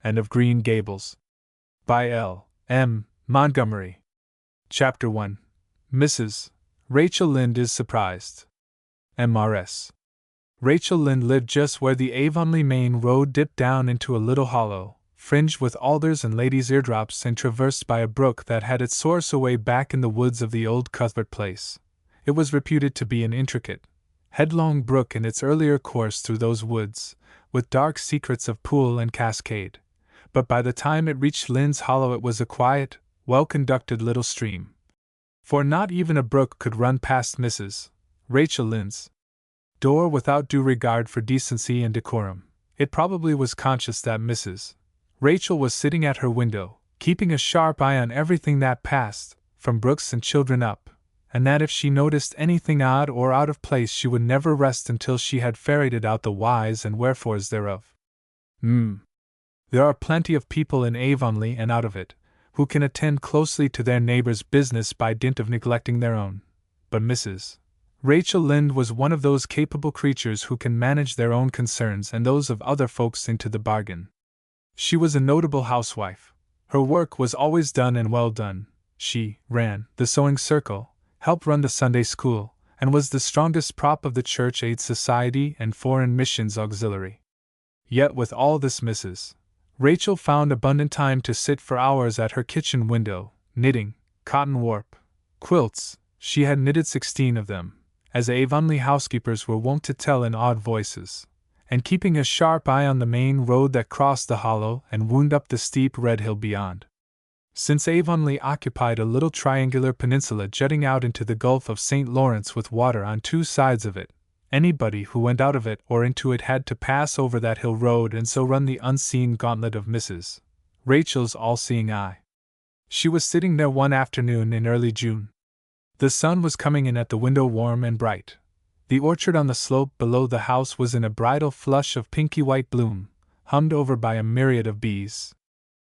and of Green Gables. By L. M. Montgomery. Chapter 1. Mrs. Rachel Lynde is surprised. M.R.S. Rachel Lynde lived just where the Avonlea main road dipped down into a little hollow, fringed with alders and ladies' eardrops and traversed by a brook that had its source away back in the woods of the old Cuthbert place. It was reputed to be an intricate, headlong brook in its earlier course through those woods, with dark secrets of pool and cascade. But by the time it reached Lynde's Hollow it was a quiet, well-conducted little stream. For not even a brook could run past Mrs. Rachel Lynde's door without due regard for decency and decorum. It probably was conscious that Mrs. Rachel was sitting at her window, keeping a sharp eye on everything that passed, from brooks and children up, and that if she noticed anything odd or out of place she would never rest until she had ferreted out the whys and wherefores thereof. There are plenty of people in Avonlea and out of it, who can attend closely to their neighbors' business by dint of neglecting their own, but Mrs. Rachel Lynde was one of those capable creatures who can manage their own concerns and those of other folks into the bargain. She was a notable housewife. Her work was always done and well done. She ran the sewing circle, helped run the Sunday school, and was the strongest prop of the Church Aid Society and Foreign Missions Auxiliary. Yet with all this Mrs. Rachel found abundant time to sit for hours at her kitchen window, knitting, cotton warp, quilts. She had knitted 16 of them, as Avonlea housekeepers were wont to tell in awed voices, and keeping a sharp eye on the main road that crossed the hollow and wound up the steep red hill beyond. Since Avonlea occupied a little triangular peninsula jutting out into the Gulf of St. Lawrence with water on two sides of it, anybody who went out of it or into it had to pass over that hill road and so run the unseen gauntlet of Mrs. Rachel's all-seeing eye. She was sitting there one afternoon in early June. The sun was coming in at the window warm and bright. The orchard on the slope below the house was in a bridal flush of pinky-white bloom, hummed over by a myriad of bees.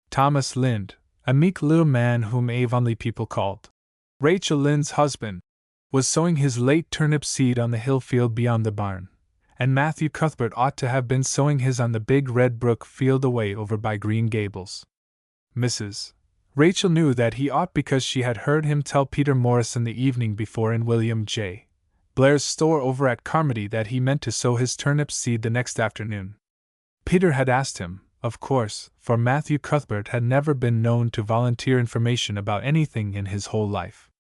Thomas Lynde, a meek little man whom Avonlea people called Rachel Lynde's husband, was sowing his late turnip seed on the hill field beyond the barn, and Matthew Cuthbert ought to have been sowing his on the big red brook field away over by Green Gables. Mrs. Rachel knew that he ought because she had heard him tell Peter Morrison the evening before in William J. Blair's store over at Carmody that he meant to sow his turnip seed the next afternoon. Peter had asked him, of course, for Matthew Cuthbert had never been known to volunteer information about anything in his whole life.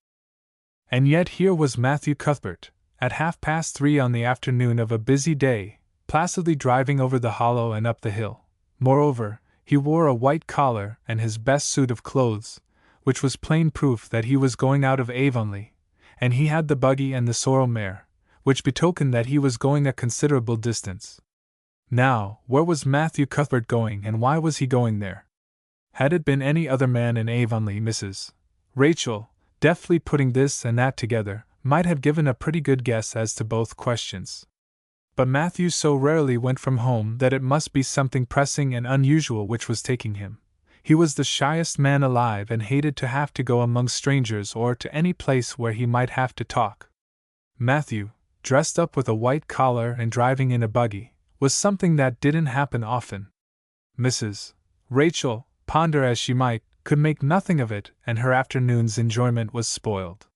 And yet here was Matthew Cuthbert, at 3:30 on the afternoon of a busy day, placidly driving over the hollow and up the hill. Moreover, he wore a white collar and his best suit of clothes, which was plain proof that he was going out of Avonlea, and he had the buggy and the sorrel mare, which betokened that he was going a considerable distance. Now, where was Matthew Cuthbert going, and why was he going there? Had it been any other man in Avonlea, Mrs. Rachel, deftly putting this and that together, might have given a pretty good guess as to both questions. But Matthew so rarely went from home that it must be something pressing and unusual which was taking him. He was the shyest man alive and hated to have to go among strangers or to any place where he might have to talk. Matthew, dressed up with a white collar and driving in a buggy, was something that didn't happen often. Mrs. Rachel, ponder as she might, could make nothing of it, and her afternoon's enjoyment was spoiled.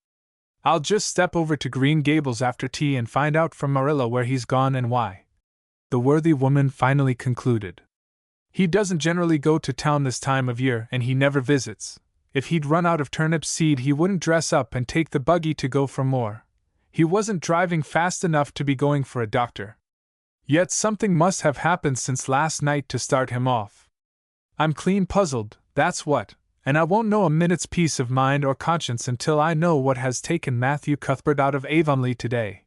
"I'll just step over to Green Gables after tea and find out from Marilla where he's gone and why," the worthy woman finally concluded. "He doesn't generally go to town this time of year, and he never visits. If he'd run out of turnip seed he wouldn't dress up and take the buggy to go for more. He wasn't driving fast enough to be going for a doctor. Yet something must have happened since last night to start him off. I'm clean puzzled, that's what, and I won't know a minute's peace of mind or conscience until I know what has taken Matthew Cuthbert out of Avonlea today."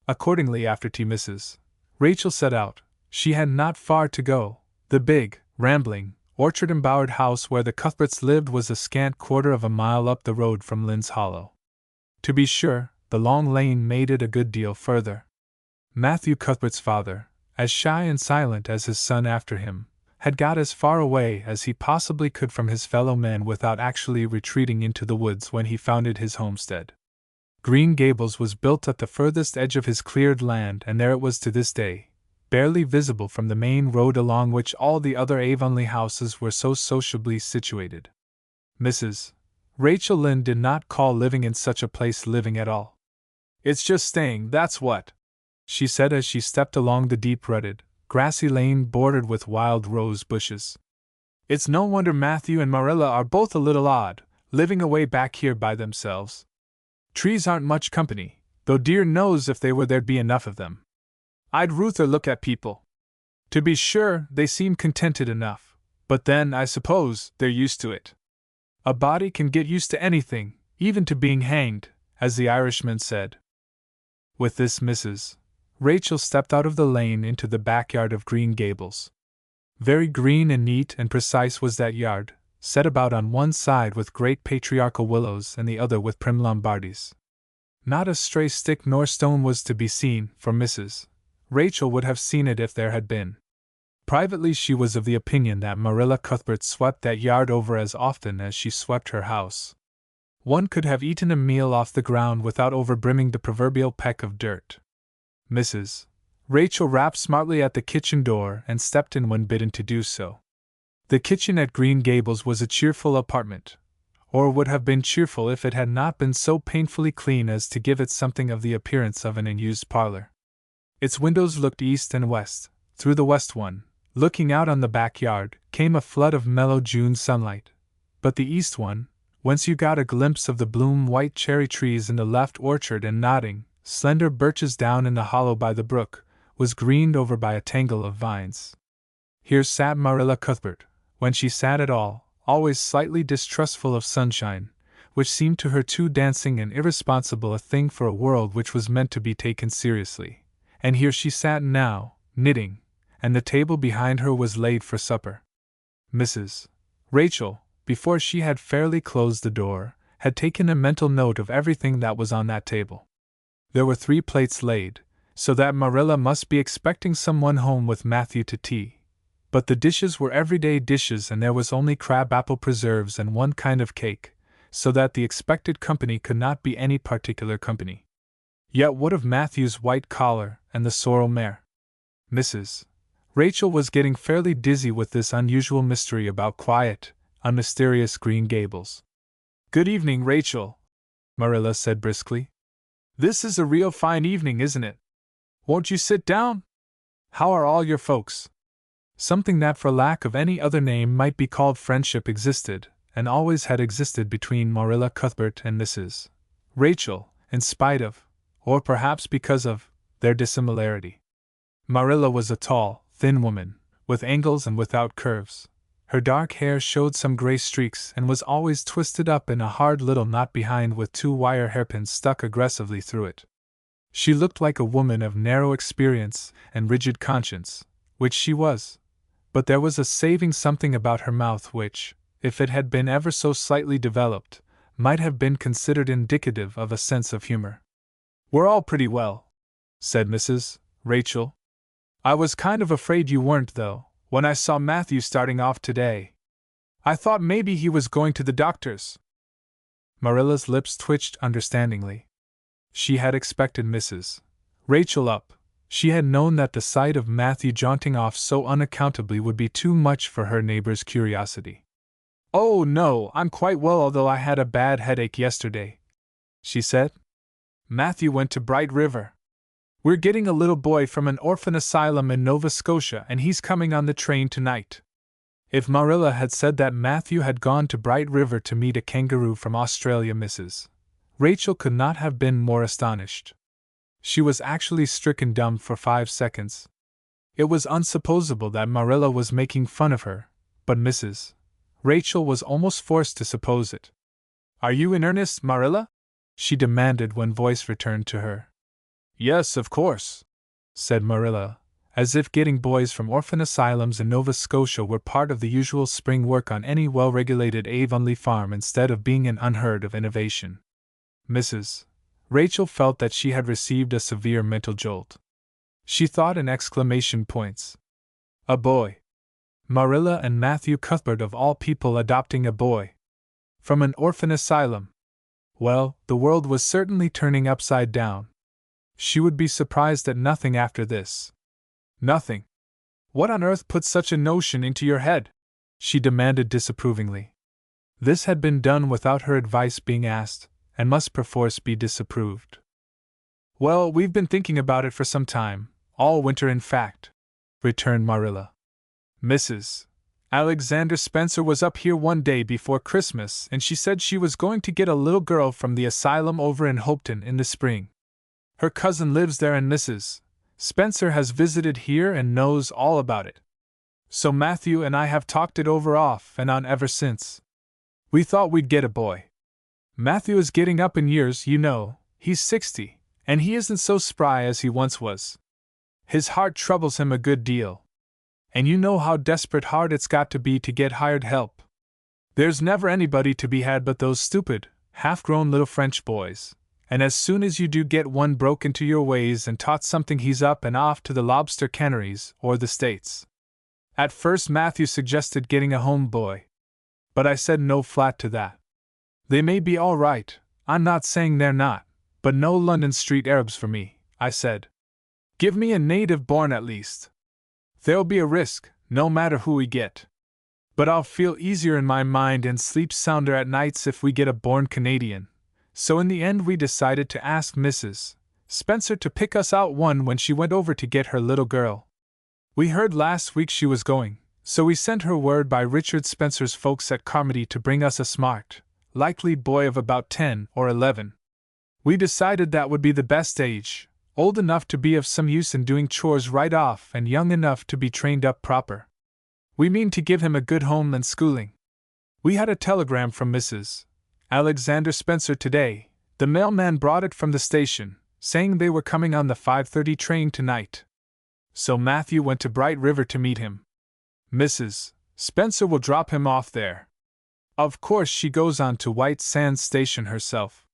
Accordingly, after tea, Mrs. Rachel set out. She had not far to go. The big, rambling, orchard-embowered house where the Cuthberts lived was a scant quarter of a mile up the road from Lynde's Hollow. To be sure, the long lane made it a good deal further. Matthew Cuthbert's father, as shy and silent as his son after him, had got as far away as he possibly could from his fellow men without actually retreating into the woods when he founded his homestead. Green Gables was built at the furthest edge of his cleared land, and there it was to this day, barely visible from the main road along which all the other Avonlea houses were so sociably situated. Mrs. Rachel Lynde did not call living in such a place living at all. "It's just staying, that's what," she said as she stepped along the deep-rutted, grassy lane bordered with wild rose bushes. "It's no wonder Matthew and Marilla are both a little odd, living away back here by themselves. Trees aren't much company, though dear knows if they were there'd be enough of them. I'd ruther look at people. To be sure, they seem contented enough, but then, I suppose, they're used to it. A body can get used to anything, even to being hanged, as the Irishman said." With this Mrs. Rachel stepped out of the lane into the backyard of Green Gables. Very green and neat and precise was that yard, set about on one side with great patriarchal willows and the other with prim Lombardies. Not a stray stick nor stone was to be seen, for Mrs. Rachel would have seen it if there had been. Privately she was of the opinion that Marilla Cuthbert swept that yard over as often as she swept her house. One could have eaten a meal off the ground without overbrimming the proverbial peck of dirt. Mrs. Rachel rapped smartly at the kitchen door and stepped in when bidden to do so. The kitchen at Green Gables was a cheerful apartment, or would have been cheerful if it had not been so painfully clean as to give it something of the appearance of an unused parlor. Its windows looked east and west. Through the west one, looking out on the backyard, came a flood of mellow June sunlight, but the east one, whence you got a glimpse of the bloom-white cherry trees in the left orchard and nodding, slender birches down in the hollow by the brook, was greened over by a tangle of vines. Here sat Marilla Cuthbert, when she sat at all, always slightly distrustful of sunshine, which seemed to her too dancing and irresponsible a thing for a world which was meant to be taken seriously. And here she sat now, knitting, and the table behind her was laid for supper. Mrs. Rachel, before she had fairly closed the door, had taken a mental note of everything that was on that table. There were 3 plates laid, so that Marilla must be expecting someone home with Matthew to tea. But the dishes were everyday dishes and there was only crab-apple preserves and one kind of cake, so that the expected company could not be any particular company. Yet what of Matthew's white collar and the sorrel mare? Mrs. Rachel was getting fairly dizzy with this unusual mystery about quiet, unmysterious Green Gables. "Good evening, Rachel," Marilla said briskly. "This is a real fine evening, isn't it? Won't you sit down? How are all your folks?" Something that for lack of any other name might be called friendship existed, and always had existed between Marilla Cuthbert and Mrs. Rachel, in spite of, or perhaps because of, their dissimilarity. Marilla was a tall, thin woman, with angles and without curves. Her dark hair showed some gray streaks and was always twisted up in a hard little knot behind with 2 wire hairpins stuck aggressively through it. She looked like a woman of narrow experience and rigid conscience, which she was, but there was a saving something about her mouth which, if it had been ever so slightly developed, might have been considered indicative of a sense of humor. "We're all pretty well," said Mrs. Rachel. "I was kind of afraid you weren't, though, when I saw Matthew starting off today. I thought maybe he was going to the doctor's." Marilla's lips twitched understandingly. She had expected Mrs. Rachel up. She had known that the sight of Matthew jaunting off so unaccountably would be too much for her neighbor's curiosity. "Oh, no, I'm quite well, although I had a bad headache yesterday," she said. "Matthew went to Bright River. We're getting a little boy from an orphan asylum in Nova Scotia, and he's coming on the train tonight." If Marilla had said that Matthew had gone to Bright River to meet a kangaroo from Australia, Mrs. Rachel could not have been more astonished. She was actually stricken dumb for 5 seconds. It was unsupposable that Marilla was making fun of her, but Mrs. Rachel was almost forced to suppose it. "Are you in earnest, Marilla?" she demanded when voice returned to her. "Yes, of course," said Marilla, as if getting boys from orphan asylums in Nova Scotia were part of the usual spring work on any well-regulated Avonlea farm instead of being an unheard of innovation. Mrs. Rachel felt that she had received a severe mental jolt. She thought in exclamation points. A boy! Marilla and Matthew Cuthbert of all people adopting a boy! From an orphan asylum! Well, the world was certainly turning upside down. She would be surprised at nothing after this. Nothing. What on earth put such a notion into your head? She demanded disapprovingly. This had been done without her advice being asked, and must perforce be disapproved. Well, we've been thinking about it for some time, all winter in fact, returned Marilla. Mrs. Alexander Spencer was up here one day before Christmas, and she said she was going to get a little girl from the asylum over in Hopeton in the spring. Her cousin lives there, and Mrs. Spencer has visited here and knows all about it. So Matthew and I have talked it over off and on ever since. We thought we'd get a boy. Matthew is getting up in years, you know. He's 60, and he isn't so spry as he once was. His heart troubles him a good deal. And you know how desperate hard it's got to be to get hired help. There's never anybody to be had but those stupid, half-grown little French boys, and as soon as you do get one broke into your ways and taught something, he's up and off to the lobster canneries or the States. At first Matthew suggested getting a home boy, but I said no flat to that. They may be all right, I'm not saying they're not, but no London street Arabs for me, I said. Give me a native born at least. There'll be a risk, no matter who we get. But I'll feel easier in my mind and sleep sounder at nights if we get a born Canadian. So in the end we decided to ask Mrs. Spencer to pick us out one when she went over to get her little girl. We heard last week she was going, so we sent her word by Richard Spencer's folks at Carmody to bring us a smart, likely boy of about 10 or 11. We decided that would be the best age, old enough to be of some use in doing chores right off and young enough to be trained up proper. We mean to give him a good home and schooling. We had a telegram from Mrs. Alexander Spencer today. The mailman brought it from the station, saying they were coming on the 5:30 train tonight. So Matthew went to Bright River to meet him. Mrs. Spencer will drop him off there. Of course she goes on to White Sands Station herself.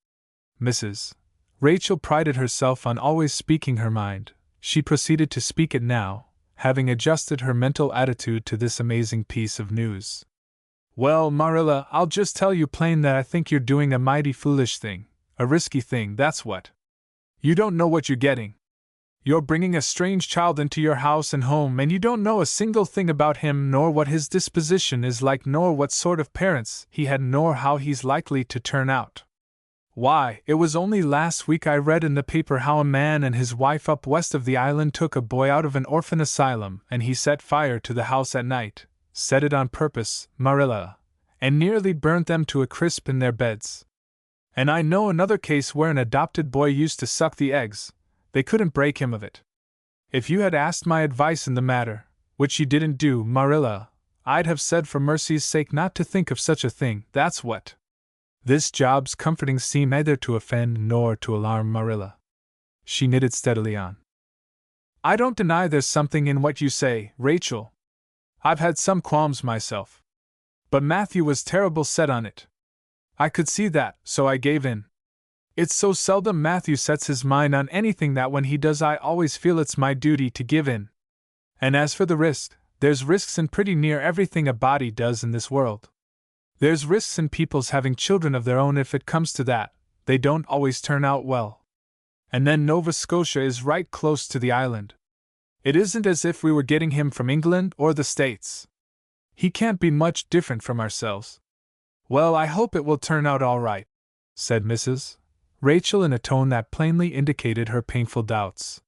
Mrs. Rachel prided herself on always speaking her mind. She proceeded to speak it now, having adjusted her mental attitude to this amazing piece of news. Well, Marilla, I'll just tell you plain that I think you're doing a mighty foolish thing, a risky thing, that's what. You don't know what you're getting. You're bringing a strange child into your house and home, and you don't know a single thing about him, nor what his disposition is like, nor what sort of parents he had, nor how he's likely to turn out. Why, it was only last week I read in the paper how a man and his wife up west of the island took a boy out of an orphan asylum, and he set fire to the house at night, set it on purpose, Marilla, and nearly burnt them to a crisp in their beds. And I know another case where an adopted boy used to suck the eggs. They couldn't break him of it. If you had asked my advice in the matter, which you didn't do, Marilla, I'd have said for mercy's sake not to think of such a thing, that's what. This job's comforting seemed neither to offend nor to alarm Marilla. She knitted steadily on. I don't deny there's something in what you say, Rachel. I've had some qualms myself. But Matthew was terrible set on it. I could see that, so I gave in. It's so seldom Matthew sets his mind on anything that when he does I always feel it's my duty to give in. And as for the risk, there's risks in pretty near everything a body does in this world. There's risks in people's having children of their own. If it comes to that, they don't always turn out well. And then Nova Scotia is right close to the island. It isn't as if we were getting him from England or the States. He can't be much different from ourselves. Well, I hope it will turn out all right, said Mrs. Rachel in a tone that plainly indicated her painful doubts.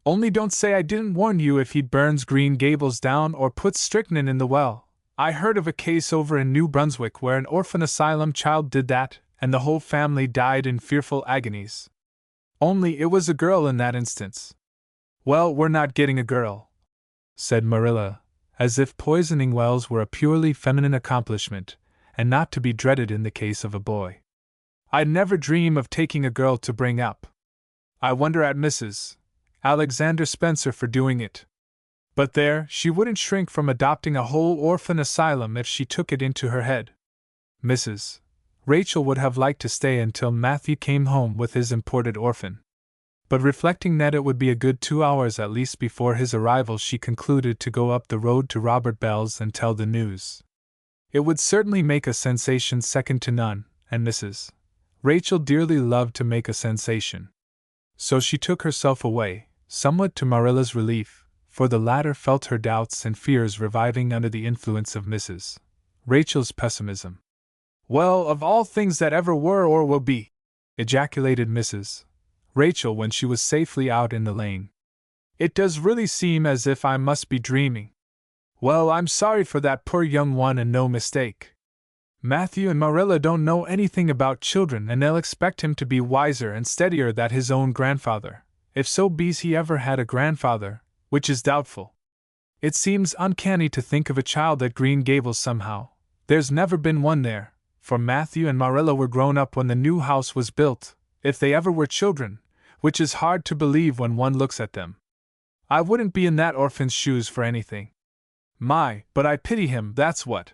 Only don't say I didn't warn you if he burns Green Gables down or puts strychnine in the well. I heard of a case over in New Brunswick where an orphan asylum child did that, and the whole family died in fearful agonies. Only it was a girl in that instance. Well, we're not getting a girl, said Marilla, as if poisoning wells were a purely feminine accomplishment, and not to be dreaded in the case of a boy. I'd never dream of taking a girl to bring up. I wonder at Mrs. Alexander Spencer for doing it. But there, she wouldn't shrink from adopting a whole orphan asylum if she took it into her head. Mrs. Rachel would have liked to stay until Matthew came home with his imported orphan. But reflecting that it would be a good 2 hours at least before his arrival, she concluded to go up the road to Robert Bell's and tell the news. It would certainly make a sensation second to none, and Mrs. Rachel dearly loved to make a sensation. So she took herself away, somewhat to Marilla's relief, for the latter felt her doubts and fears reviving under the influence of Mrs. Rachel's pessimism. "Well, of all things that ever were or will be!" ejaculated Mrs. Rachel when she was safely out in the lane. "It does really seem as if I must be dreaming. Well, I'm sorry for that poor young one, and no mistake. Matthew and Marilla don't know anything about children, and they'll expect him to be wiser and steadier than his own grandfather, if so be's he ever had a grandfather, which is doubtful. It seems uncanny to think of a child at Green Gables somehow. There's never been one there, for Matthew and Marilla were grown up when the new house was built, if they ever were children, which is hard to believe when one looks at them. I wouldn't be in that orphan's shoes for anything. My, but I pity him, that's what."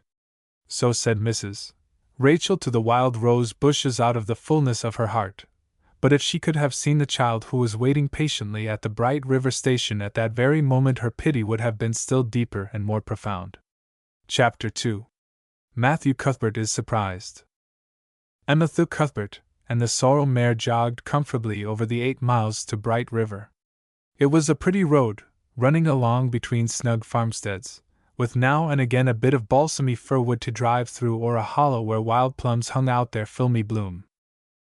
So said Mrs. Rachel to the wild rose bushes out of the fullness of her heart. But if she could have seen the child who was waiting patiently at the Bright River station at that very moment, her pity would have been still deeper and more profound. Chapter 2. Matthew Cuthbert is surprised. Matthew Cuthbert and the sorrel mare jogged comfortably over the 8 miles to Bright River. It was a pretty road, running along between snug farmsteads, with now and again a bit of balsamy firwood to drive through or a hollow where wild plums hung out their filmy bloom.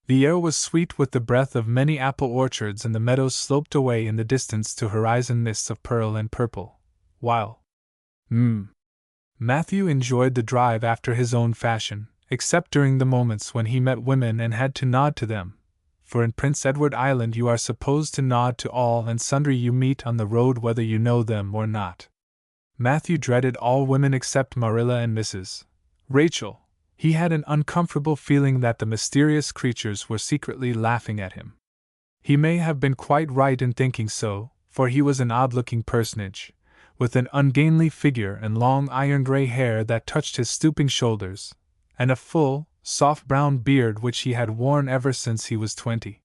The air was sweet with the breath of many apple orchards, and the meadows sloped away in the distance to horizon mists of pearl and purple, while Matthew enjoyed the drive after his own fashion, except during the moments when he met women and had to nod to them, for in Prince Edward Island you are supposed to nod to all and sundry you meet on the road whether you know them or not. Matthew dreaded all women except Marilla and Mrs. Rachel. He had an uncomfortable feeling that the mysterious creatures were secretly laughing at him. He may have been quite right in thinking so, for he was an odd-looking personage, with an ungainly figure and long iron-gray hair that touched his stooping shoulders, and a full, soft brown beard which he had worn ever since he was 20.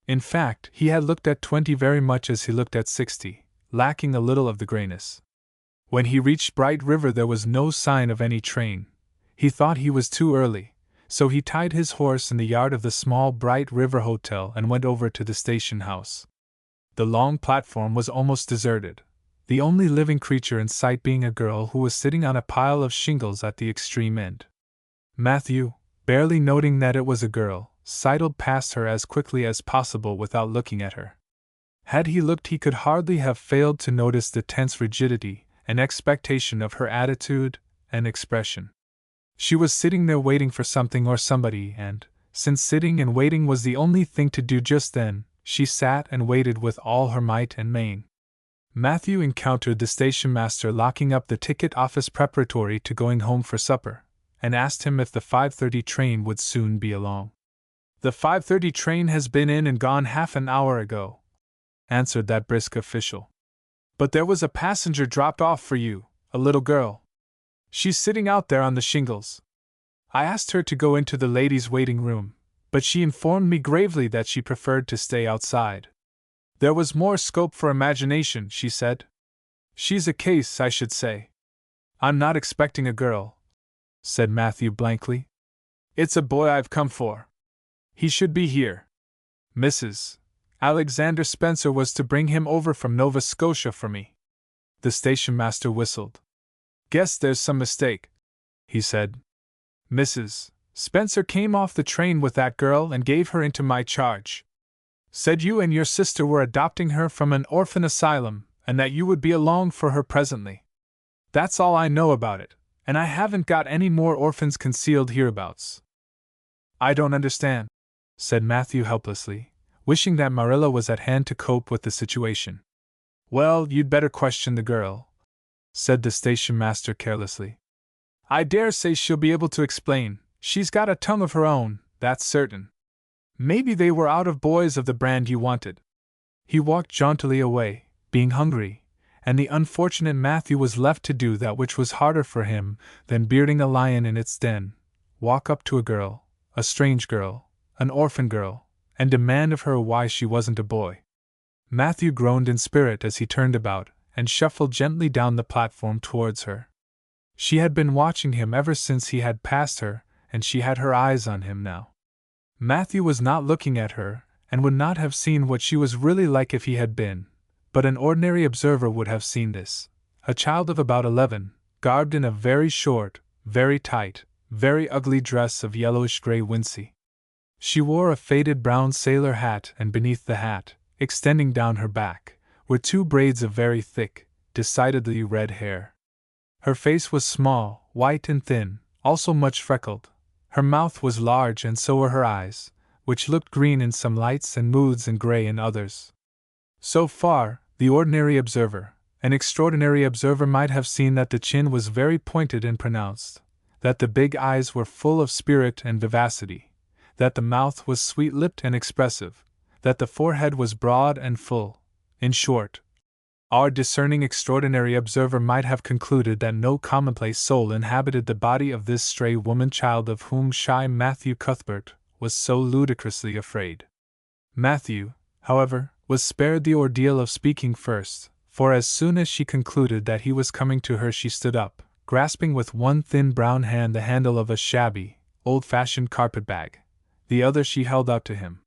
In fact, he had looked at 20 very much as he looked at 60, lacking a little of the grayness. When he reached Bright River there was no sign of any train. He thought he was too early, so he tied his horse in the yard of the small Bright River Hotel and went over to the station house. The long platform was almost deserted, the only living creature in sight being a girl who was sitting on a pile of shingles at the extreme end. Matthew, barely noting that it was a girl, sidled past her as quickly as possible without looking at her. Had he looked, he could hardly have failed to notice the tense rigidity and expectation of her attitude and expression. She was sitting there waiting for something or somebody, and, since sitting and waiting was the only thing to do just then, she sat and waited with all her might and main. Matthew encountered the station master locking up the ticket office preparatory to going home for supper, and asked him if the 5:30 train would soon be along. "The 5:30 train has been in and gone half an hour ago," answered that brisk official. "But there was a passenger dropped off for you, a little girl. She's sitting out there on the shingles. I asked her to go into the ladies' waiting room, but she informed me gravely that she preferred to stay outside. There was more scope for imagination, she said. She's a case, I should say." "I'm not expecting a girl," said Matthew blankly. "It's a boy I've come for. He should be here. Mrs. Alexander Spencer was to bring him over from Nova Scotia for me." The station master whistled. "Guess there's some mistake," he said. "Mrs. Spencer came off the train with that girl and gave her into my charge. Said you and your sister were adopting her from an orphan asylum, and that you would be along for her presently. That's all I know about it, and I haven't got any more orphans concealed hereabouts." "I don't understand," said Matthew helplessly, wishing that Marilla was at hand to cope with the situation. "Well, you'd better question the girl," said the station master carelessly. "I dare say she'll be able to explain. She's got a tongue of her own, that's certain. Maybe they were out of boys of the brand you wanted." He walked jauntily away, being hungry, and the unfortunate Matthew was left to do that which was harder for him than bearding a lion in its den: walk up to a girl, a strange girl, an orphan girl, and demand of her why she wasn't a boy. Matthew groaned in spirit as he turned about and shuffled gently down the platform towards her. She had been watching him ever since he had passed her, and she had her eyes on him now. Matthew was not looking at her, and would not have seen what she was really like if he had been, but an ordinary observer would have seen this. A child of about 11, garbed in a very short, very tight, very ugly dress of yellowish-gray wincey. She wore a faded brown sailor hat, and beneath the hat, extending down her back, were 2 braids of very thick, decidedly red hair. Her face was small, white and thin, also much freckled. Her mouth was large, and so were her eyes, which looked green in some lights and moods and gray in others. So far, the ordinary observer, an extraordinary observer might have seen that the chin was very pointed and pronounced, that the big eyes were full of spirit and vivacity, that the mouth was sweet-lipped and expressive, that the forehead was broad and full. In short, our discerning extraordinary observer might have concluded that no commonplace soul inhabited the body of this stray woman-child of whom shy Matthew Cuthbert was so ludicrously afraid. Matthew, however, was spared the ordeal of speaking first, for as soon as she concluded that he was coming to her she stood up, grasping with one thin brown hand the handle of a shabby, old-fashioned carpet-bag. The other she held out to him.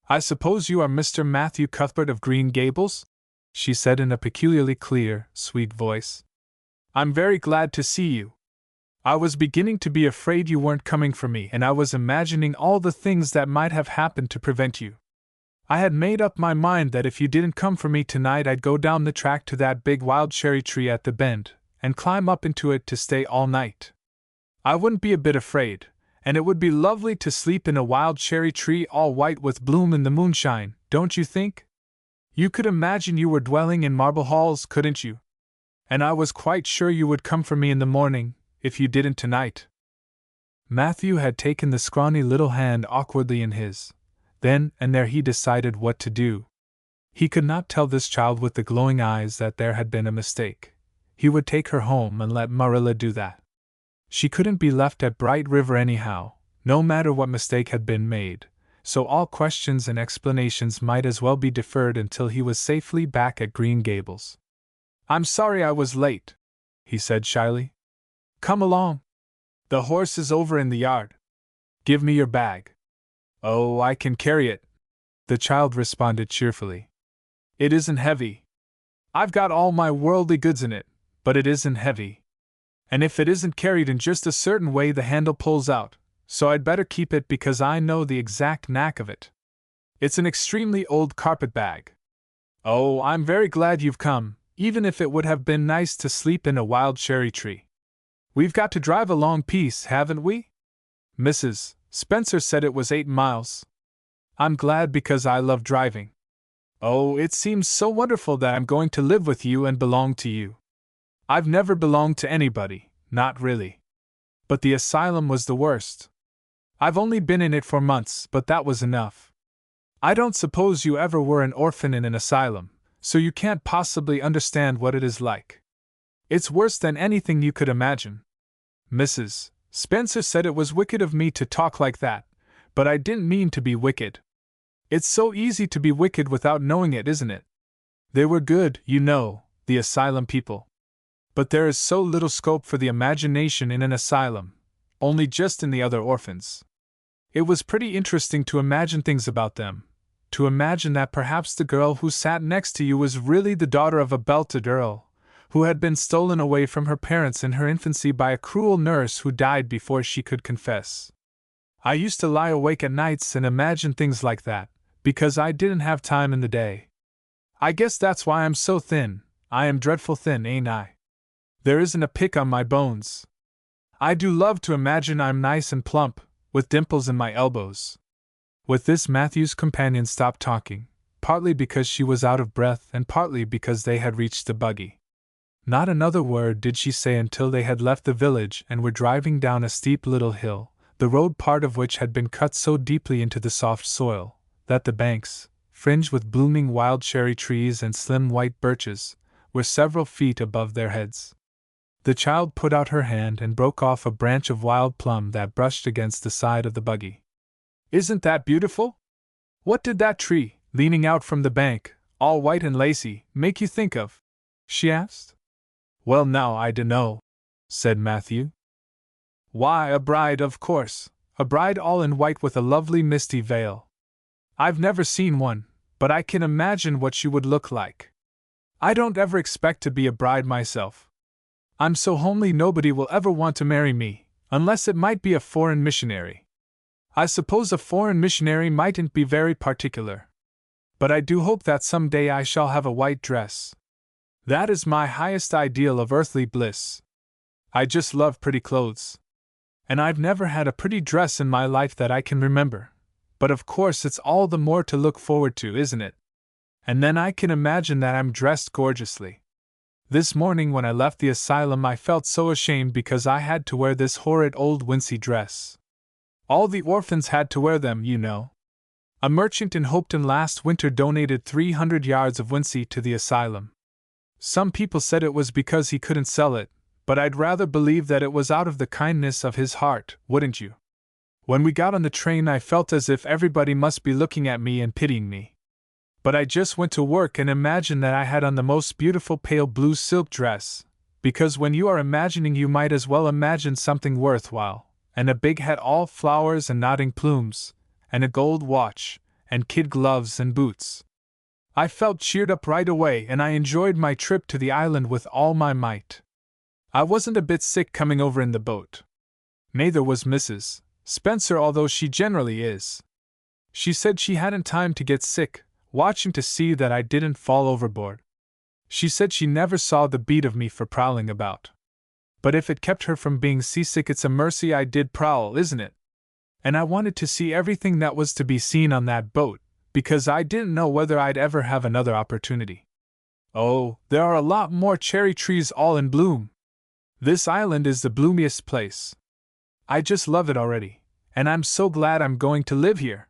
"I suppose you are Mr. Matthew Cuthbert of Green Gables?" she said in a peculiarly clear, sweet voice. "I'm very glad to see you. I was beginning to be afraid you weren't coming for me, and I was imagining all the things that might have happened to prevent you. I had made up my mind that if you didn't come for me tonight I'd go down the track to that big wild cherry tree at the bend, and climb up into it to stay all night. I wouldn't be a bit afraid, and it would be lovely to sleep in a wild cherry tree all white with bloom in the moonshine, don't you think? You could imagine you were dwelling in marble halls, couldn't you? And I was quite sure you would come for me in the morning, if you didn't tonight." Matthew had taken the scrawny little hand awkwardly in his. Then and there he decided what to do. He could not tell this child with the glowing eyes that there had been a mistake. He would take her home and let Marilla do that. She couldn't be left at Bright River anyhow, no matter what mistake had been made, so all questions and explanations might as well be deferred until he was safely back at Green Gables. "I'm sorry I was late," he said shyly. "Come along. The horse is over in the yard. Give me your bag." "Oh, I can carry it," the child responded cheerfully. "It isn't heavy. I've got all my worldly goods in it, but it isn't heavy. And if it isn't carried in just a certain way the handle pulls out, so I'd better keep it because I know the exact knack of it. It's an extremely old carpet bag. Oh, I'm very glad you've come, even if it would have been nice to sleep in a wild cherry tree. We've got to drive a long piece, haven't we? Mrs. Spencer said it was 8 miles. I'm glad because I love driving. Oh, it seems so wonderful that I'm going to live with you and belong to you. I've never belonged to anybody, not really. But the asylum was the worst. I've only been in it for months, but that was enough. I don't suppose you ever were an orphan in an asylum, so you can't possibly understand what it is like. It's worse than anything you could imagine. Mrs. Spencer said it was wicked of me to talk like that, but I didn't mean to be wicked. It's so easy to be wicked without knowing it, isn't it? They were good, you know, the asylum people. But there is so little scope for the imagination in an asylum, only just in the other orphans. It was pretty interesting to imagine things about them, to imagine that perhaps the girl who sat next to you was really the daughter of a belted earl, who had been stolen away from her parents in her infancy by a cruel nurse who died before she could confess. I used to lie awake at nights and imagine things like that, because I didn't have time in the day. I guess that's why I'm so thin. I am dreadful thin, ain't I? There isn't a pick on my bones. I do love to imagine I'm nice and plump, with dimples in my elbows. With this Matthew's companion stopped talking, partly because she was out of breath and partly because they had reached the buggy. Not another word did she say until they had left the village and were driving down a steep little hill, the road part of which had been cut so deeply into the soft soil that the banks, fringed with blooming wild cherry trees and slim white birches, were several feet above their heads. The child put out her hand and broke off a branch of wild plum that brushed against the side of the buggy. "Isn't that beautiful? What did that tree, leaning out from the bank, all white and lacy, make you think of?" she asked. "Well, now I dunno," said Matthew. "Why, a bride, of course, a bride all in white with a lovely misty veil. I've never seen one, but I can imagine what she would look like. I don't ever expect to be a bride myself. I'm so homely nobody will ever want to marry me, unless it might be a foreign missionary. I suppose a foreign missionary mightn't be very particular. But I do hope that some day I shall have a white dress. That is my highest ideal of earthly bliss. I just love pretty clothes. And I've never had a pretty dress in my life that I can remember. But of course it's all the more to look forward to, isn't it? And then I can imagine that I'm dressed gorgeously. This morning when I left the asylum I felt so ashamed because I had to wear this horrid old wincey dress. All the orphans had to wear them, you know. A merchant in Hopeton last winter donated 300 yards of wincey to the asylum. Some people said it was because he couldn't sell it, but I'd rather believe that it was out of the kindness of his heart, wouldn't you? When we got on the train I felt as if everybody must be looking at me and pitying me. But I just went to work and imagined that I had on the most beautiful pale blue silk dress, because when you are imagining you might as well imagine something worthwhile, and a big hat all flowers and nodding plumes, and a gold watch, and kid gloves and boots. I felt cheered up right away and I enjoyed my trip to the island with all my might. I wasn't a bit sick coming over in the boat. Neither was Mrs. Spencer, although she generally is. She said she hadn't time to get sick, watching to see that I didn't fall overboard. She said she never saw the beat of me for prowling about. But if it kept her from being seasick it's a mercy I did prowl, isn't it? And I wanted to see everything that was to be seen on that boat, because I didn't know whether I'd ever have another opportunity. Oh, there are a lot more cherry trees all in bloom. This island is the bloomiest place. I just love it already, and I'm so glad I'm going to live here.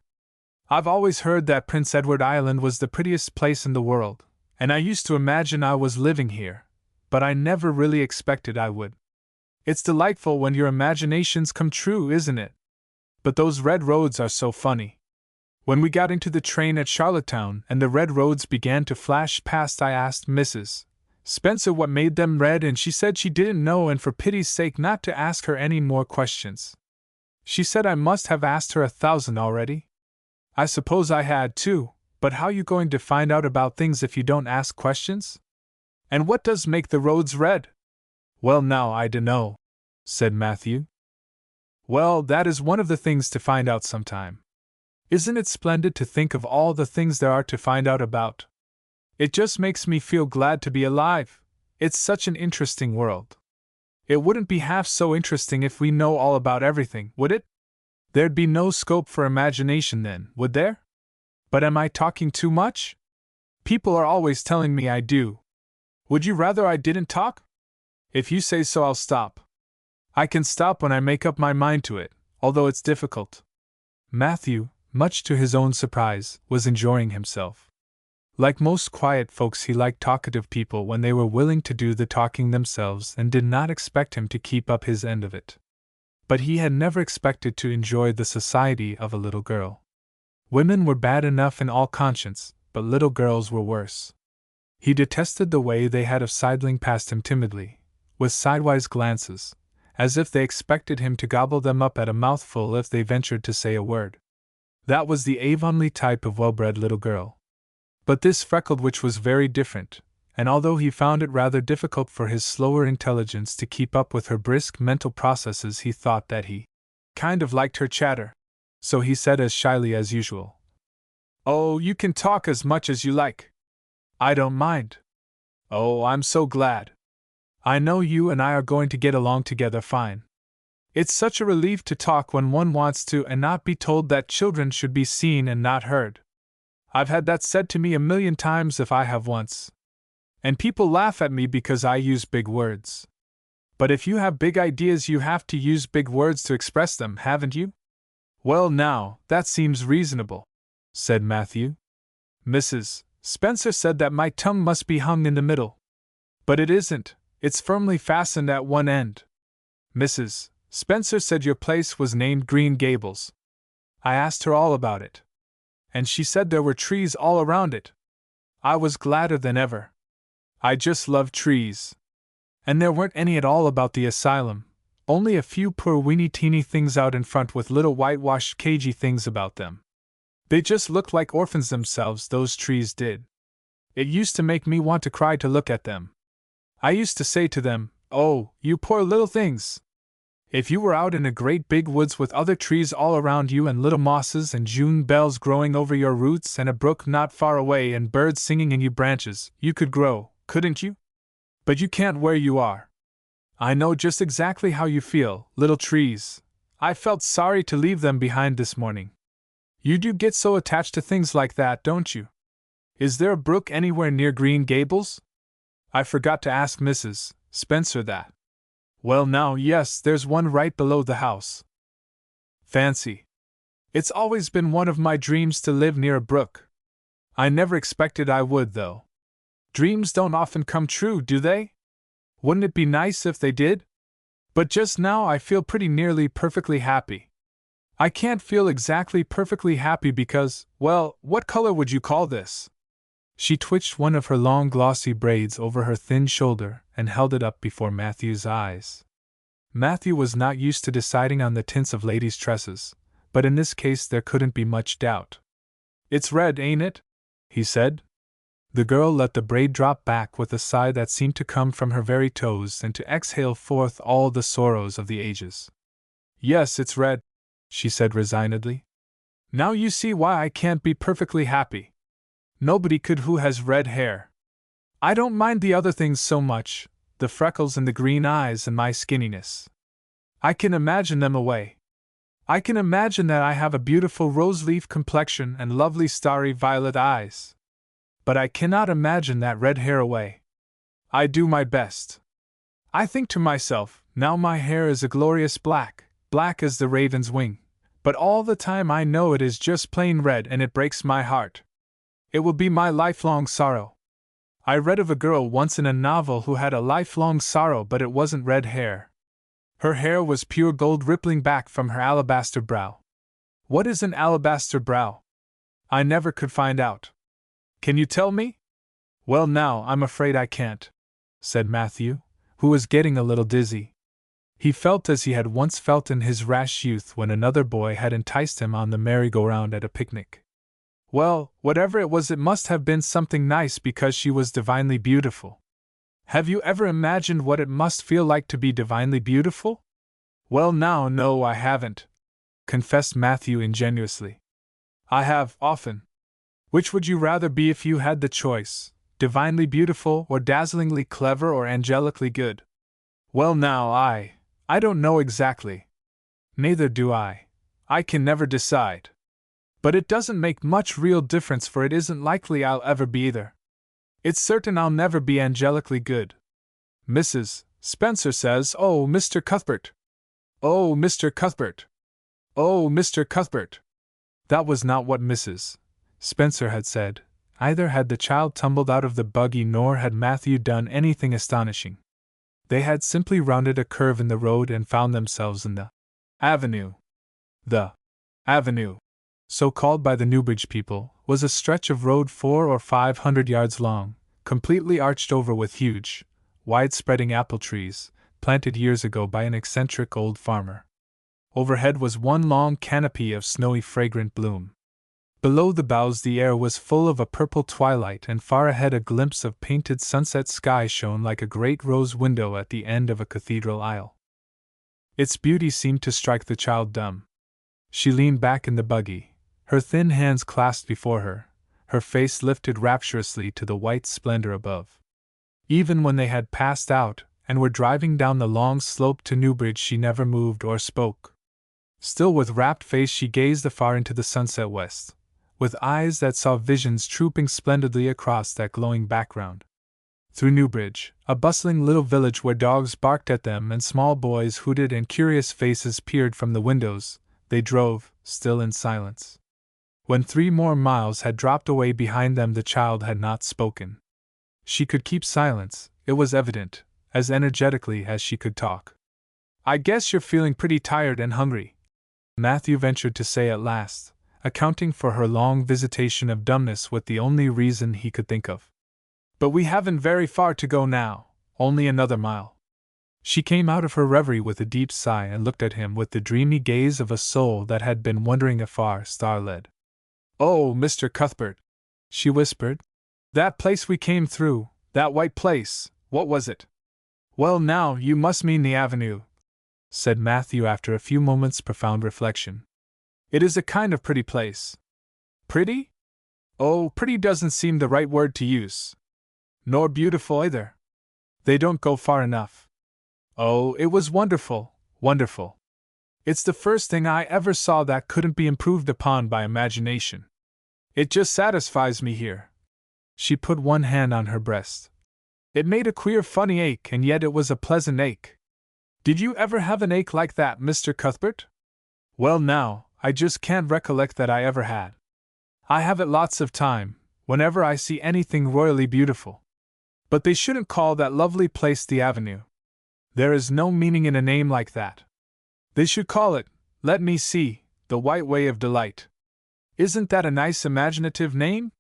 I've always heard that Prince Edward Island was the prettiest place in the world, and I used to imagine I was living here, but I never really expected I would. It's delightful when your imaginations come true, isn't it? But those red roads are so funny. When we got into the train at Charlottetown and the red roads began to flash past, I asked Mrs. Spencer what made them red, and she said she didn't know and for pity's sake not to ask her any more questions. She said I must have asked her 1,000 already. I suppose I had too, but how you going to find out about things if you don't ask questions? And what does make the roads red? Well, now I dunno, said Matthew. Well, that is one of the things to find out sometime. Isn't it splendid to think of all the things there are to find out about? It just makes me feel glad to be alive. It's such an interesting world. It wouldn't be half so interesting if we know all about everything, would it? There'd be no scope for imagination then, would there? But am I talking too much? People are always telling me I do. Would you rather I didn't talk? If you say so, I'll stop. I can stop when I make up my mind to it, although it's difficult. Matthew, much to his own surprise, was enjoying himself. Like most quiet folks, he liked talkative people when they were willing to do the talking themselves and did not expect him to keep up his end of it. But he had never expected to enjoy the society of a little girl. Women were bad enough in all conscience, but little girls were worse. He detested the way they had of sidling past him timidly, with sidewise glances, as if they expected him to gobble them up at a mouthful if they ventured to say a word. That was the Avonlea type of well-bred little girl. But this freckled witch was very different, and although he found it rather difficult for his slower intelligence to keep up with her brisk mental processes, he thought that he kind of liked her chatter. So he said as shyly as usual, "Oh, you can talk as much as you like. I don't mind. Oh, I'm so glad. I know you and I are going to get along together fine. It's such a relief to talk when one wants to and not be told that children should be seen and not heard. I've had that said to me 1,000,000 times if I have once. And people laugh at me because I use big words. But if you have big ideas, you have to use big words to express them, haven't you?" "Well, now, that seems reasonable," said Matthew. "Mrs. Spencer said that my tongue must be hung in the middle. But it isn't, it's firmly fastened at one end. Mrs. Spencer said your place was named Green Gables. I asked her all about it. And she said there were trees all around it. I was gladder than ever. I just love trees. And there weren't any at all about the asylum, only a few poor weeny-teeny things out in front with little whitewashed cagey things about them. They just looked like orphans themselves, those trees did. It used to make me want to cry to look at them. I used to say to them, "Oh, you poor little things! If you were out in a great big woods with other trees all around you and little mosses and June bells growing over your roots and a brook not far away and birds singing in your branches, you could grow, couldn't you? But you can't where you are. I know just exactly how you feel, little trees. I felt sorry to leave them behind this morning. You do get so attached to things like that, don't you? Is there a brook anywhere near Green Gables? I forgot to ask Mrs. Spencer that. Well now, yes, there's one right below the house. Fancy. It's always been one of my dreams to live near a brook. I never expected I would, though. Dreams don't often come true, do they? Wouldn't it be nice if they did? But just now I feel pretty nearly perfectly happy. I can't feel exactly perfectly happy because, well, what color would you call this? She twitched one of her long glossy braids over her thin shoulder and held it up before Matthew's eyes. Matthew was not used to deciding on the tints of ladies' tresses, but in this case there couldn't be much doubt. It's red, ain't it? He said. The girl let the braid drop back with a sigh that seemed to come from her very toes and to exhale forth all the sorrows of the ages. Yes, it's red, she said resignedly. Now you see why I can't be perfectly happy. Nobody could who has red hair. I don't mind the other things so much, the freckles and the green eyes and my skinniness. I can imagine them away. I can imagine that I have a beautiful rose-leaf complexion and lovely starry violet eyes. But I cannot imagine that red hair away. I do my best. I think to myself, now my hair is a glorious black, black as the raven's wing, but all the time I know it is just plain red and it breaks my heart. It will be my lifelong sorrow. I read of a girl once in a novel who had a lifelong sorrow, but it wasn't red hair. Her hair was pure gold rippling back from her alabaster brow. What is an alabaster brow? I never could find out. Can you tell me? Well now, I'm afraid I can't, said Matthew, who was getting a little dizzy. He felt as he had once felt in his rash youth when another boy had enticed him on the merry-go-round at a picnic. Well, whatever it was, it must have been something nice because she was divinely beautiful. Have you ever imagined what it must feel like to be divinely beautiful? Well now, no, I haven't, confessed Matthew ingenuously. I have, often. Which would you rather be if you had the choice, divinely beautiful or dazzlingly clever or angelically good? Well now, I don't know exactly. Neither do I. I can never decide. But it doesn't make much real difference, for it isn't likely I'll ever be either. It's certain I'll never be angelically good. Mrs. Spencer says, "Oh, Mr. Cuthbert! Oh, Mr. Cuthbert! Oh, Mr. Cuthbert!" That was not what Mrs. Spencer had said. Either had the child tumbled out of the buggy, nor had Matthew done anything astonishing. They had simply rounded a curve in the road and found themselves in the avenue. The avenue, so called by the Newbridge people, was a stretch of road 400 or 500 yards long, completely arched over with huge, wide-spreading apple trees, planted years ago by an eccentric old farmer. Overhead was one long canopy of snowy fragrant bloom. Below the boughs the air was full of a purple twilight, and far ahead a glimpse of painted sunset sky shone like a great rose window at the end of a cathedral aisle. Its beauty seemed to strike the child dumb. She leaned back in the buggy, her thin hands clasped before her, her face lifted rapturously to the white splendor above. Even when they had passed out and were driving down the long slope to Newbridge, she never moved or spoke. Still with rapt face she gazed afar into the sunset west, with eyes that saw visions trooping splendidly across that glowing background. Through Newbridge, a bustling little village where dogs barked at them and small boys hooted and curious faces peered from the windows, they drove, still in silence. When 3 more miles had dropped away behind them, the child had not spoken. She could keep silence, it was evident, as energetically as she could talk. "I guess you're feeling pretty tired and hungry," Matthew ventured to say at last, accounting for her long visitation of dumbness with the only reason he could think of. "But we haven't very far to go now, only another mile." She came out of her reverie with a deep sigh and looked at him with the dreamy gaze of a soul that had been wandering afar, star-led. "Oh, Mr. Cuthbert," she whispered, That place we came through, that white place, what was it? Well, now, you must mean the avenue, said Matthew after a few moments' profound reflection. It is a kind of pretty place. Pretty? Oh, pretty doesn't seem the right word to use. Nor beautiful either. They don't go far enough. Oh, it was wonderful, wonderful. It's the first thing I ever saw that couldn't be improved upon by imagination. It just satisfies me here. She put one hand on her breast. It made a queer funny ache, and yet it was a pleasant ache. Did you ever have an ache like that, Mr. Cuthbert? Well now, I just can't recollect that I ever had. I have it lots of time, whenever I see anything royally beautiful. But they shouldn't call that lovely place the Avenue. There is no meaning in a name like that. They should call it, let me see, the White Way of Delight. Isn't that a nice imaginative name?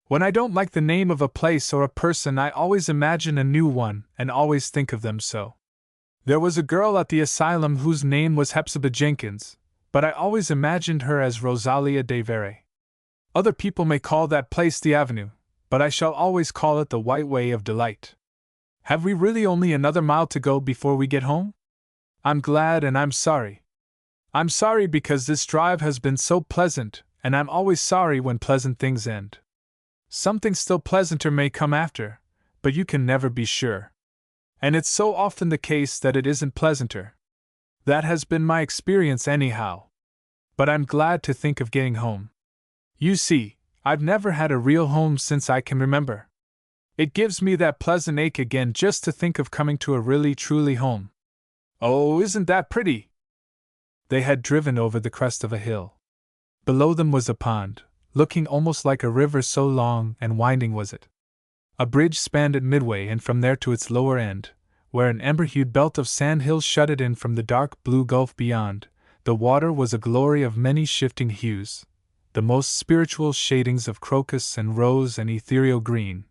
When I don't like the name of a place or a person, I always imagine a new one and always think of them so. There was a girl at the asylum whose name was Hepzibah Jenkins, but I always imagined her as Rosalia de Vere. Other people may call that place the Avenue, but I shall always call it the White Way of Delight. Have we really only another mile to go before we get home? I'm glad and I'm sorry. I'm sorry because this drive has been so pleasant, and I'm always sorry when pleasant things end. Something still pleasanter may come after, but you can never be sure. And it's so often the case that it isn't pleasanter. That has been my experience anyhow. But I'm glad to think of getting home. You see, I've never had a real home since I can remember. It gives me that pleasant ache again just to think of coming to a really truly home. Oh, isn't that pretty? They had driven over the crest of a hill. Below them was a pond, looking almost like a river, so long and winding was it. A bridge spanned it midway, and from there to its lower end, where an ember-hued belt of sand-hills shut it in from the dark blue gulf beyond, the water was a glory of many shifting hues, the most spiritual shadings of crocus and rose and ethereal green,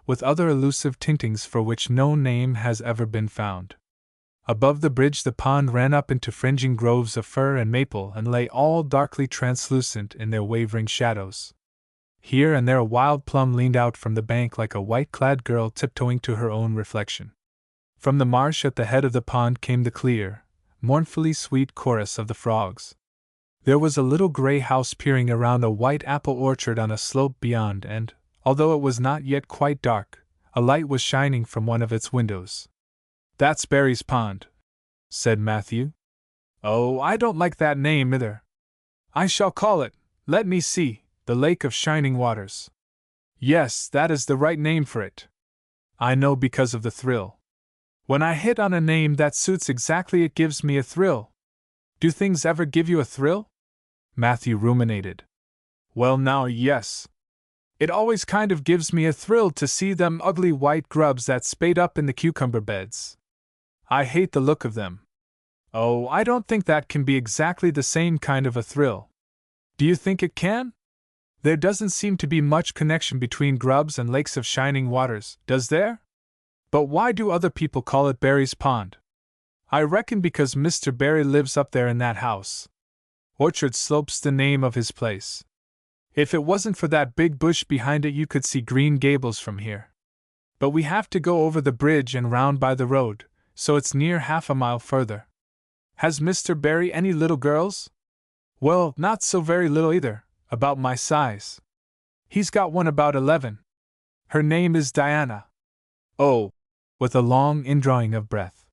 with other elusive tintings for which no name has ever been found. Above the bridge the pond ran up into fringing groves of fir and maple and lay all darkly translucent in their wavering shadows. Here and there a wild plum leaned out from the bank like a white-clad girl tiptoeing to her own reflection. From the marsh at the head of the pond came the clear, mournfully sweet chorus of the frogs. There was a little gray house peering around a white apple orchard on a slope beyond, and, although it was not yet quite dark, a light was shining from one of its windows. That's Barry's Pond, said Matthew. Oh, I don't like that name either. I shall call it, let me see, the Lake of Shining Waters. Yes, that is the right name for it. I know, because of the thrill. When I hit on a name that suits exactly, it gives me a thrill. Do things ever give you a thrill? Matthew ruminated. Well now, yes. It always kind of gives me a thrill to see them ugly white grubs that spade up in the cucumber beds. I hate the look of them. Oh, I don't think that can be exactly the same kind of a thrill. Do you think it can? There doesn't seem to be much connection between grubs and lakes of shining waters, does there? But why do other people call it Barry's Pond? I reckon because Mr. Barry lives up there in that house. Orchard Slope's the name of his place. If it wasn't for that big bush behind it, you could see Green Gables from here. But we have to go over the bridge and round by the road, so it's near half a mile further. Has Mr. Barry any little girls? Well, not so very little either, about my size. He's got one about 11. Her name is Diana. Oh, with a long indrawing of breath.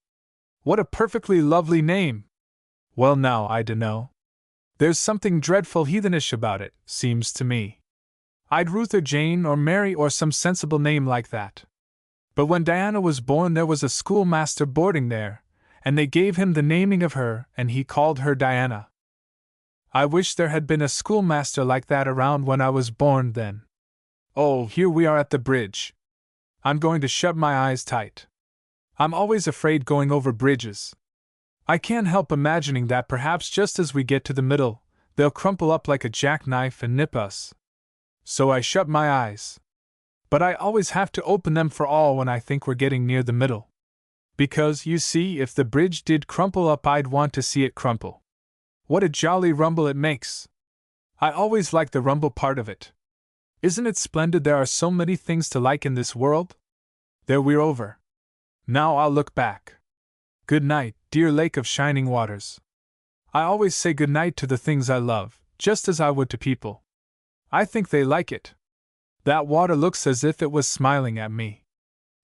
What a perfectly lovely name! Well now, I dunno. There's something dreadful heathenish about it, seems to me. I'd Ruth or Jane or Mary or some sensible name like that. But when Diana was born there was a schoolmaster boarding there, and they gave him the naming of her, and he called her Diana. I wish there had been a schoolmaster like that around when I was born then. Oh, here we are at the bridge. I'm going to shut my eyes tight. I'm always afraid going over bridges. I can't help imagining that perhaps just as we get to the middle, they'll crumple up like a jackknife and nip us. So I shut my eyes. But I always have to open them for all when I think we're getting near the middle. Because, you see, if the bridge did crumple up, I'd want to see it crumple. What a jolly rumble it makes! I always like the rumble part of it. Isn't it splendid there are so many things to like in this world? There, we're over. Now I'll look back. Good night, dear lake of shining waters. I always say good night to the things I love, just as I would to people. I think they like it. That water looks as if it was smiling at me.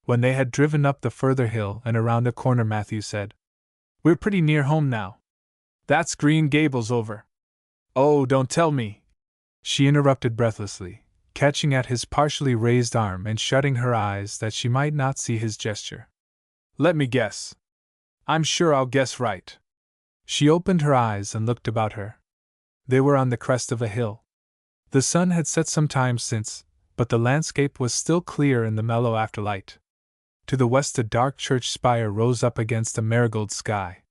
When they had driven up the further hill and around a corner, Matthew said, We're pretty near home now. That's Green Gables over. Oh, don't tell me, she interrupted breathlessly, catching at his partially raised arm and shutting her eyes that she might not see his gesture. Let me guess. I'm sure I'll guess right. She opened her eyes and looked about her. They were on the crest of a hill. The sun had set some time since, but the landscape was still clear in the mellow afterlight. To the west a dark church spire rose up against a marigold sky.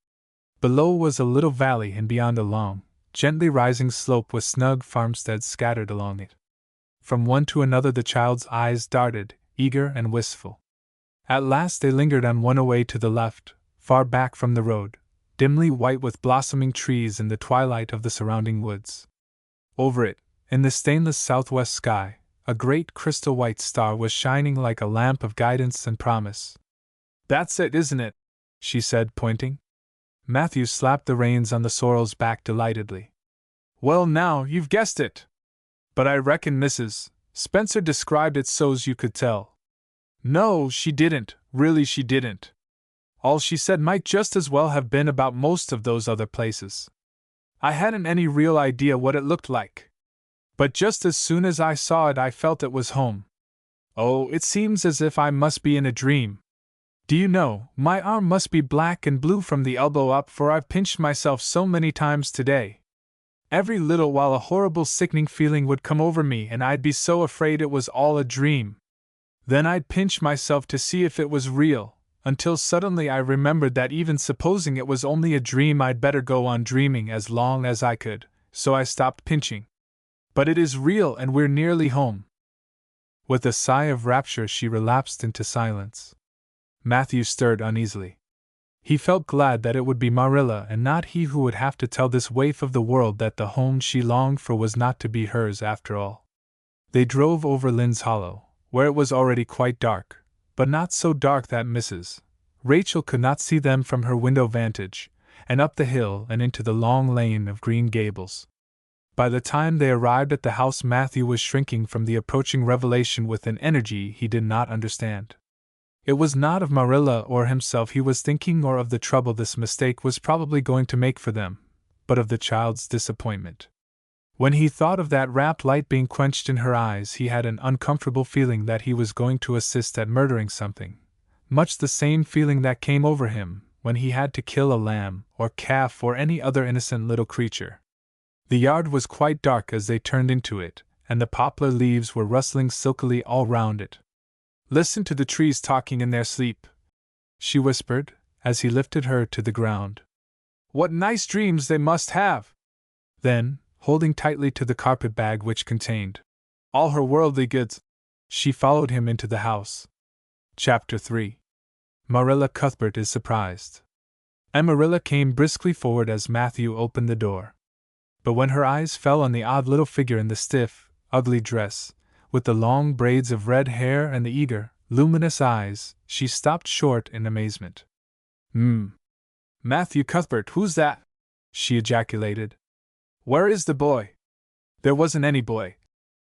Below was a little valley, and beyond a long, gently rising slope with snug farmsteads scattered along it. From one to another the child's eyes darted, eager and wistful. At last they lingered on one away to the left, far back from the road, dimly white with blossoming trees in the twilight of the surrounding woods. Over it, in the stainless southwest sky, a great crystal-white star was shining like a lamp of guidance and promise. That's it, isn't it? She said, pointing. Matthew slapped the reins on the sorrel's back delightedly. Well, now, you've guessed it. But I reckon Mrs. Spencer described it so's you could tell. No, she didn't, really she didn't. All she said might just as well have been about most of those other places. I hadn't any real idea what it looked like. But just as soon as I saw it I felt it was home. Oh, it seems as if I must be in a dream. Do you know, my arm must be black and blue from the elbow up, for I've pinched myself so many times today. Every little while a horrible sickening feeling would come over me and I'd be so afraid it was all a dream. Then I'd pinch myself to see if it was real, until suddenly I remembered that even supposing it was only a dream I'd better go on dreaming as long as I could, so I stopped pinching. But it is real and we're nearly home. With a sigh of rapture she relapsed into silence. Matthew stirred uneasily. He felt glad that it would be Marilla and not he who would have to tell this waif of the world that the home she longed for was not to be hers after all. They drove over Lynn's Hollow, where it was already quite dark, but not so dark that Mrs. Rachel could not see them from her window vantage, and up the hill and into the long lane of Green Gables. By the time they arrived at the house Matthew was shrinking from the approaching revelation with an energy he did not understand. It was not of Marilla or himself he was thinking, or of the trouble this mistake was probably going to make for them, but of the child's disappointment. When he thought of that rapt light being quenched in her eyes he had an uncomfortable feeling that he was going to assist at murdering something, much the same feeling that came over him when he had to kill a lamb or calf or any other innocent little creature. The yard was quite dark as they turned into it, and the poplar leaves were rustling silkily all round it. Listen to the trees talking in their sleep, she whispered, as he lifted her to the ground. What nice dreams they must have! Then, holding tightly to the carpet-bag which contained all her worldly goods, she followed him into the house. Chapter 3. Marilla Cuthbert is Surprised. Marilla came briskly forward as Matthew opened the door. But when her eyes fell on the odd little figure in the stiff, ugly dress, with the long braids of red hair and the eager, luminous eyes, she stopped short in amazement. Matthew Cuthbert, who's that? She ejaculated. Where is the boy? There wasn't any boy,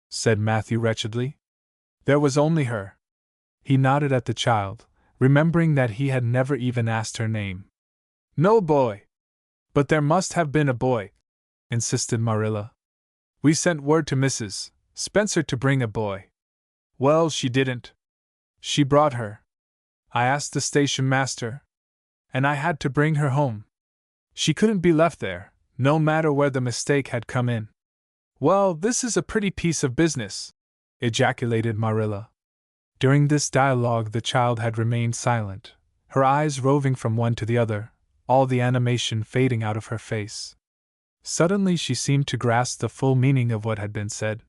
said Matthew wretchedly. There was only her. He nodded at the child, remembering that he had never even asked her name. No boy! But there must have been a boy, insisted Marilla. We sent word to Mrs. Spencer to bring a boy. Well, she didn't. She brought her. I asked the station master, and I had to bring her home. She couldn't be left there, no matter where the mistake had come in. Well, this is a pretty piece of business, ejaculated Marilla. During this dialogue the child had remained silent, her eyes roving from one to the other, all the animation fading out of her face. Suddenly she seemed to grasp the full meaning of what had been said.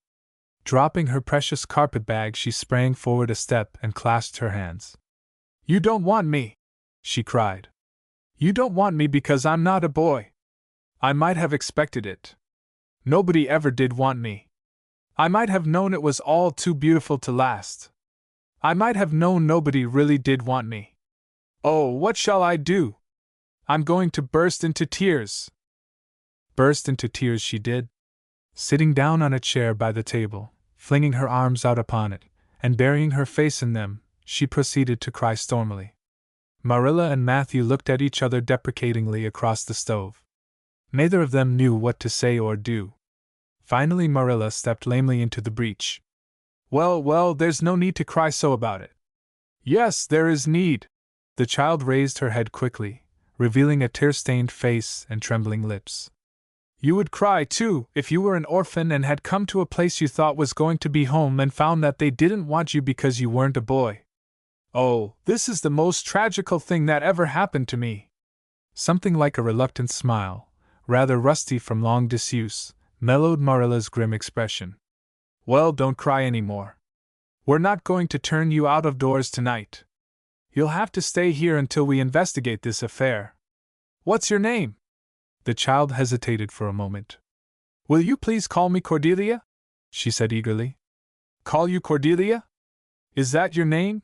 Dropping her precious carpet-bag she sprang forward a step and clasped her hands. You don't want me, she cried. You don't want me because I'm not a boy. I might have expected it. Nobody ever did want me. I might have known it was all too beautiful to last. I might have known nobody really did want me. Oh, what shall I do? I'm going to burst into tears. Burst into tears she did. Sitting down on a chair by the table, flinging her arms out upon it, and burying her face in them, she proceeded to cry stormily. Marilla and Matthew looked at each other deprecatingly across the stove. Neither of them knew what to say or do. Finally Marilla stepped lamely into the breach. Well, there's no need to cry so about it. Yes, there is need. The child raised her head quickly, revealing a tear-stained face and trembling lips. You would cry, too, if you were an orphan and had come to a place you thought was going to be home and found that they didn't want you because you weren't a boy. Oh, this is the most tragical thing that ever happened to me. Something like a reluctant smile, rather rusty from long disuse, mellowed Marilla's grim expression. Well, don't cry any more. We're not going to turn you out of doors tonight. You'll have to stay here until we investigate this affair. What's your name? The child hesitated for a moment. Will you please call me Cordelia? She said eagerly. Call you Cordelia? Is that your name?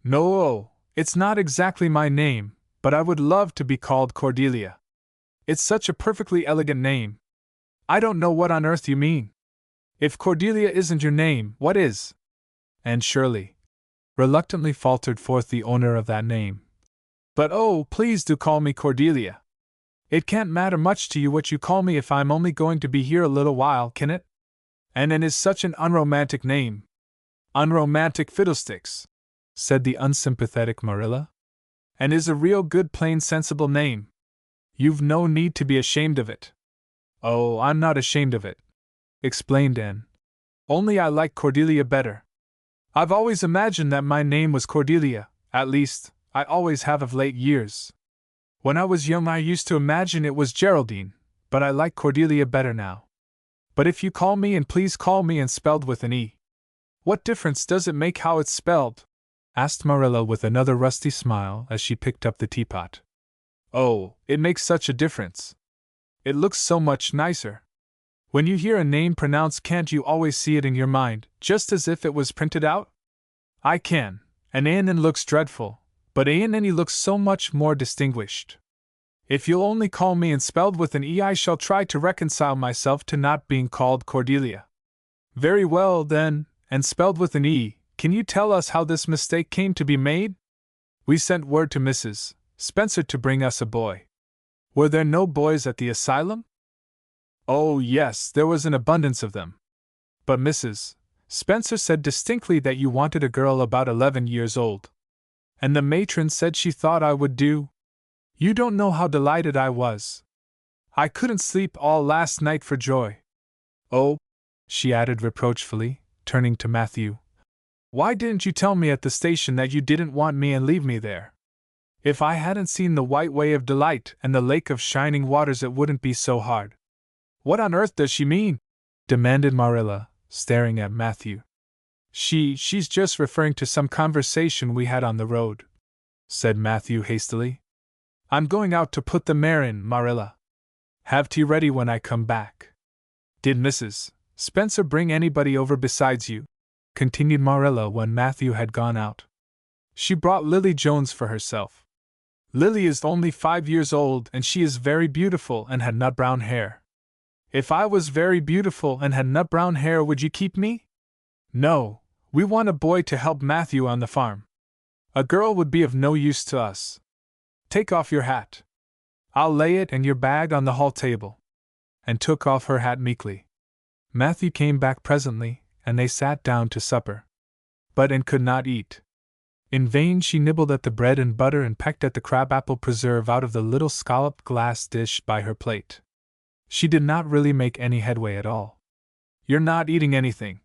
No, it's not exactly my name, but I would love to be called Cordelia. It's such a perfectly elegant name. I don't know what on earth you mean. If Cordelia isn't your name, what is? Anne Shirley. Reluctantly faltered forth the owner of that name. But oh, please do call me Cordelia. It can't matter much to you what you call me if I'm only going to be here a little while, can it? And Anne is such an unromantic name. Unromantic fiddlesticks, said the unsympathetic Marilla. Anne is a real good plain sensible name. You've no need to be ashamed of it. Oh, I'm not ashamed of it, explained Anne. Only I like Cordelia better. I've always imagined that my name was Cordelia, at least, I always have of late years. When I was young I used to imagine it was Geraldine, but I like Cordelia better now. But if you call me, and please call me and spelled with an E. What difference does it make how it's spelled? Asked Marilla with another rusty smile as she picked up the teapot. Oh, it makes such a difference. It looks so much nicer. When you hear a name pronounced, can't you always see it in your mind, just as if it was printed out? I can, and Anne looks dreadful, but Anne looks so much more distinguished. If you'll only call me and spelled with an E, I shall try to reconcile myself to not being called Cordelia. Very well, then, and spelled with an E, can you tell us how this mistake came to be made? We sent word to Mrs. Spencer to bring us a boy. Were there no boys at the asylum? Oh, yes, there was an abundance of them. But Mrs. Spencer said distinctly that you wanted a girl about 11 years old. And the matron said she thought I would do. You don't know how delighted I was. I couldn't sleep all last night for joy. Oh, she added reproachfully, turning to Matthew. Why didn't you tell me at the station that you didn't want me and leave me there? If I hadn't seen the White Way of Delight and the Lake of Shining Waters, it wouldn't be so hard. What on earth does she mean? Demanded Marilla, staring at Matthew. She's just referring to some conversation we had on the road, said Matthew hastily. I'm going out to put the mare in, Marilla. Have tea ready when I come back. Did Mrs. Spencer bring anybody over besides you? Continued Marilla when Matthew had gone out. She brought Lily Jones for herself. Lily is only 5 years old and she is very beautiful and had nut-brown hair. If I was very beautiful and had nut-brown hair, would you keep me? No, we want a boy to help Matthew on the farm. A girl would be of no use to us. Take off your hat. I'll lay it and your bag on the hall table. And took off her hat meekly. Matthew came back presently, and they sat down to supper. But Anne could not eat. In vain she nibbled at the bread and butter and pecked at the crabapple preserve out of the little scalloped glass dish by her plate. She did not really make any headway at all. You're not eating anything,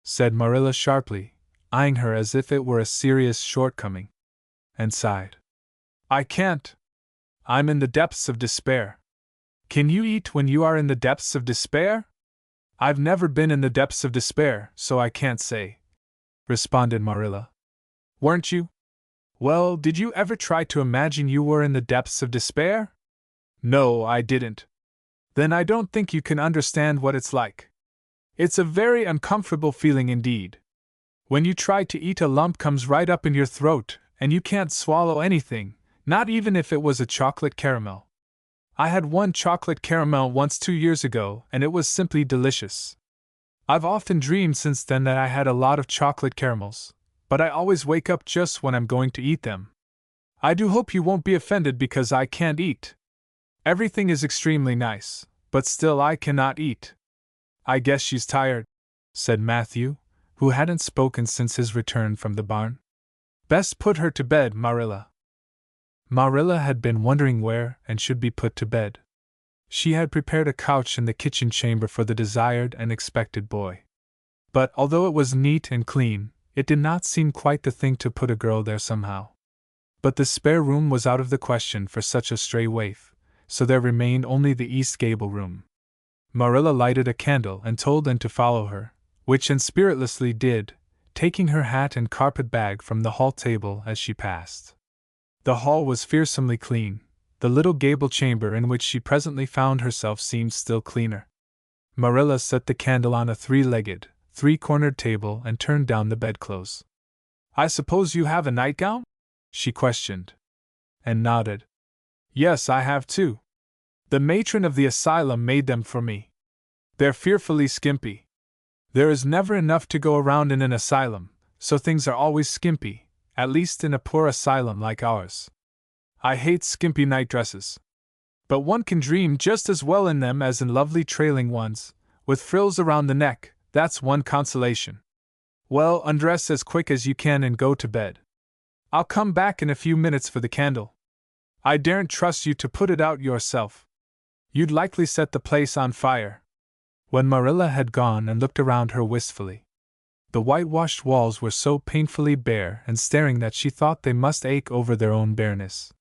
said Marilla sharply, eyeing her as if it were a serious shortcoming, and sighed. I can't. I'm in the depths of despair. Can you eat when you are in the depths of despair? I've never been in the depths of despair, so I can't say, responded Marilla. Weren't you? Well, did you ever try to imagine you were in the depths of despair? No, I didn't. Then I don't think you can understand what it's like. It's a very uncomfortable feeling indeed. When you try to eat, a lump comes right up in your throat, and you can't swallow anything, not even if it was a chocolate caramel. I had one chocolate caramel once 2 years ago, and it was simply delicious. I've often dreamed since then that I had a lot of chocolate caramels, but I always wake up just when I'm going to eat them. I do hope you won't be offended because I can't eat. Everything is extremely nice, but still I cannot eat. I guess she's tired, said Matthew, who hadn't spoken since his return from the barn. Best put her to bed, Marilla. Marilla had been wondering where and should be put to bed. She had prepared a couch in the kitchen chamber for the desired and expected boy. But although it was neat and clean, it did not seem quite the thing to put a girl there somehow. But the spare room was out of the question for such a stray waif, so there remained only the east gable room. Marilla lighted a candle and told Anne to follow her, which Anne spiritlessly did, taking her hat and carpet bag from the hall table as she passed. The hall was fearsomely clean. The little gable chamber in which she presently found herself seemed still cleaner. Marilla set the candle on a three-legged, three-cornered table and turned down the bedclothes. I suppose you have a nightgown? She questioned. And nodded. Yes, I have too. The matron of the asylum made them for me. They're fearfully skimpy. There is never enough to go around in an asylum, so things are always skimpy, at least in a poor asylum like ours. I hate skimpy nightdresses. But one can dream just as well in them as in lovely trailing ones, with frills around the neck. That's one consolation. Well, undress as quick as you can and go to bed. I'll come back in a few minutes for the candle. I daren't trust you to put it out yourself. You'd likely set the place on fire. When Marilla had gone and looked around her wistfully, the whitewashed walls were so painfully bare and staring that she thought they must ache over their own bareness.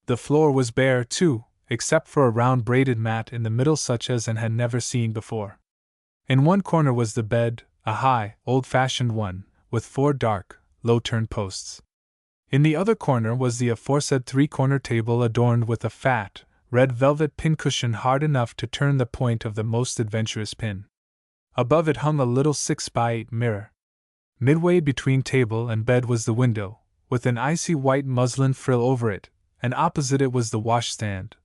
The floor was bare, too, except for a round braided mat in the middle such as Anne had never seen before. In one corner was the bed, a high, old-fashioned one, with 4 dark, low-turned posts. In the other corner was the aforesaid three-corner table adorned with a fat, red velvet pincushion hard enough to turn the point of the most adventurous pin. Above it hung a little 6x8 mirror. Midway between table and bed was the window, with an icy white muslin frill over it, and opposite it was the washstand.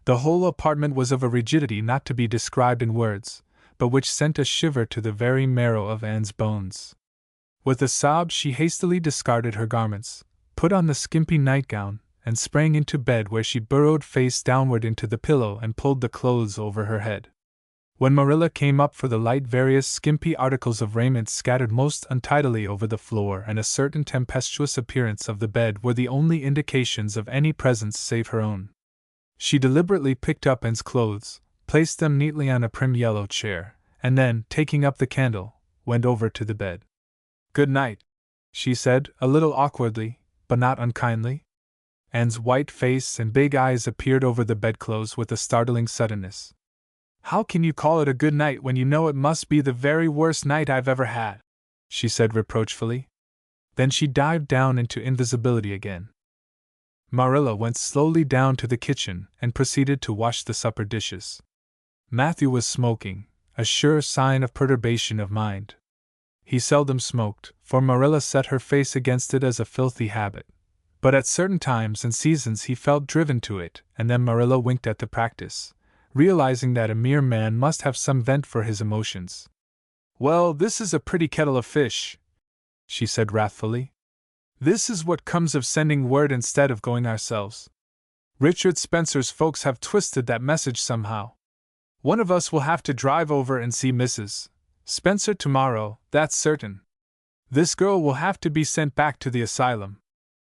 The whole apartment was of a rigidity not to be described in words, but which sent a shiver to the very marrow of Anne's bones. With a sob she hastily discarded her garments, put on the skimpy nightgown, and sprang into bed, where she burrowed face downward into the pillow and pulled the clothes over her head. When Marilla came up for the light, various skimpy articles of raiment scattered most untidily over the floor and a certain tempestuous appearance of the bed were the only indications of any presence save her own. She deliberately picked up Anne's clothes, placed them neatly on a prim yellow chair, and then, taking up the candle, went over to the bed. "Good night," she said, a little awkwardly, but not unkindly. Anne's white face and big eyes appeared over the bedclothes with a startling suddenness. "How can you call it a good night when you know it must be the very worst night I've ever had?" she said reproachfully. Then she dived down into invisibility again. Marilla went slowly down to the kitchen and proceeded to wash the supper dishes. Matthew was smoking, a sure sign of perturbation of mind. He seldom smoked, for Marilla set her face against it as a filthy habit. But at certain times and seasons he felt driven to it, and then Marilla winked at the practice, realizing that a mere man must have some vent for his emotions. "Well, this is a pretty kettle of fish," she said wrathfully. "This is what comes of sending word instead of going ourselves. Richard Spencer's folks have twisted that message somehow. One of us will have to drive over and see Mrs. Spencer tomorrow, that's certain. This girl will have to be sent back to the asylum."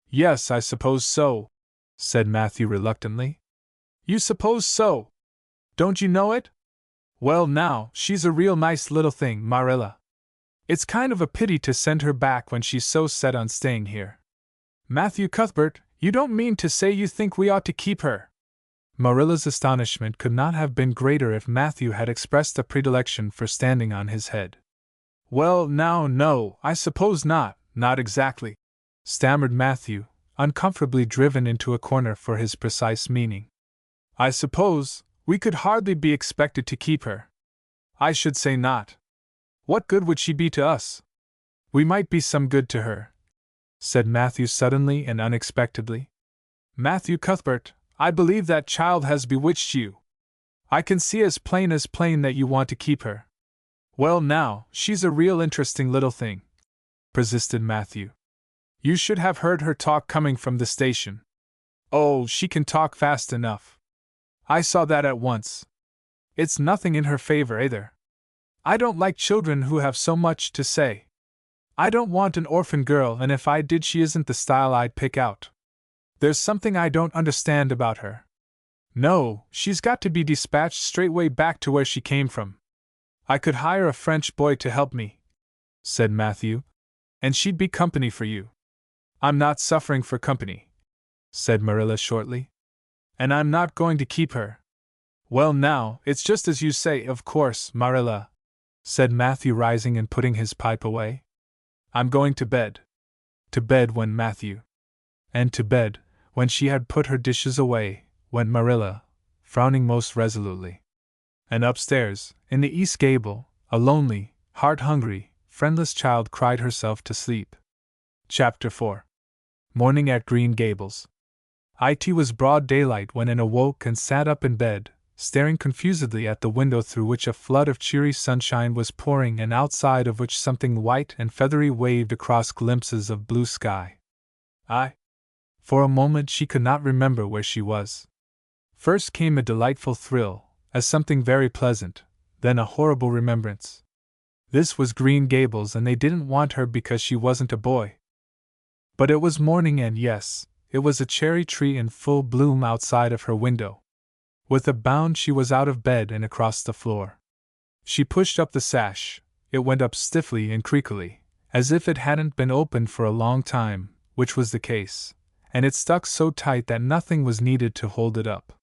"Yes, I suppose so," said Matthew reluctantly. "You suppose so? Don't you know it? Well now, she's a real nice little thing, Marilla. It's kind of a pity to send her back when she's so set on staying here." "Matthew Cuthbert, you don't mean to say you think we ought to keep her?" Marilla's astonishment could not have been greater if Matthew had expressed a predilection for standing on his head. "Well, now, no, I suppose not exactly," stammered Matthew, uncomfortably driven into a corner for his precise meaning. "I suppose we could hardly be expected to keep her." "I should say not. What good would she be to us? We might be some good to her, said Matthew suddenly and unexpectedly. Matthew Cuthbert, I believe that child has bewitched you. I can see as plain that you want to keep her. Well now, she's a real interesting little thing, persisted Matthew. You should have heard her talk coming from the station. Oh, she can talk fast enough. I saw that at once. It's nothing in her favor either. I don't like children who have so much to say. I don't want an orphan girl, and if I did, she isn't the style I'd pick out. There's something I don't understand about her. No, she's got to be dispatched straightway back to where she came from. I could hire a French boy to help me, said Matthew, and she'd be company for you. I'm not suffering for company, said Marilla shortly. And I'm not going to keep her. Well now, it's just as you say, of course, Marilla, said Matthew, rising and putting his pipe away. I'm going to bed. To bed when Matthew. And to bed, when she had put her dishes away, went Marilla, frowning most resolutely. And upstairs, in the east gable, a lonely, heart-hungry, friendless child cried herself to sleep. Chapter 4. Morning at Green Gables. It was broad daylight when Anne awoke and sat up in bed, staring confusedly at the window through which a flood of cheery sunshine was pouring and outside of which something white and feathery waved across glimpses of blue sky. For a moment she could not remember where she was. First came a delightful thrill, as something very pleasant, then a horrible remembrance. This was Green Gables, and they didn't want her because she wasn't a boy. But it was morning, and yes, it was a cherry tree in full bloom outside of her window. With a bound she was out of bed and across the floor. She pushed up the sash. It went up stiffly and creakily, as if it hadn't been opened for a long time, which was the case, and it stuck so tight that nothing was needed to hold it up.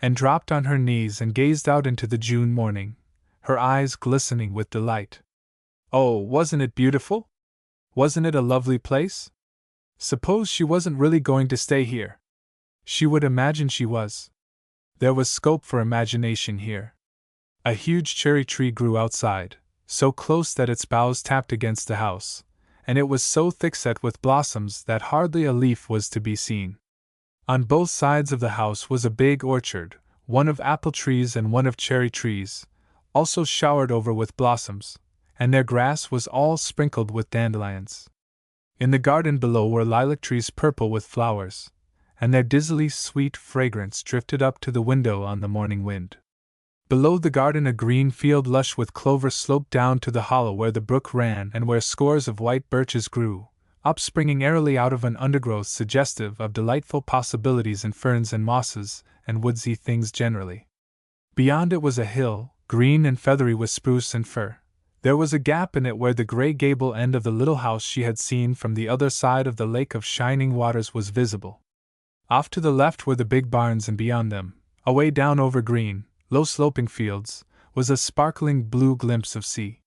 And dropped on her knees and gazed out into the June morning, her eyes glistening with delight. Oh, wasn't it beautiful? Wasn't it a lovely place? Suppose she wasn't really going to stay here. She would imagine she was. There was scope for imagination here. A huge cherry tree grew outside, so close that its boughs tapped against the house, and it was so thickset with blossoms that hardly a leaf was to be seen. On both sides of the house was a big orchard, one of apple trees and one of cherry trees, also showered over with blossoms, and their grass was all sprinkled with dandelions. In the garden below were lilac trees purple with flowers, and their dizzily sweet fragrance drifted up to the window on the morning wind. Below the garden a green field lush with clover sloped down to the hollow where the brook ran and where scores of white birches grew, upspringing airily out of an undergrowth suggestive of delightful possibilities in ferns and mosses and woodsy things generally. Beyond it was a hill, green and feathery with spruce and fir. There was a gap in it where the gray gable end of the little house she had seen from the other side of the lake of shining waters was visible. Off to the left were the big barns, and beyond them, away down over green, low-sloping fields, was a sparkling blue glimpse of sea.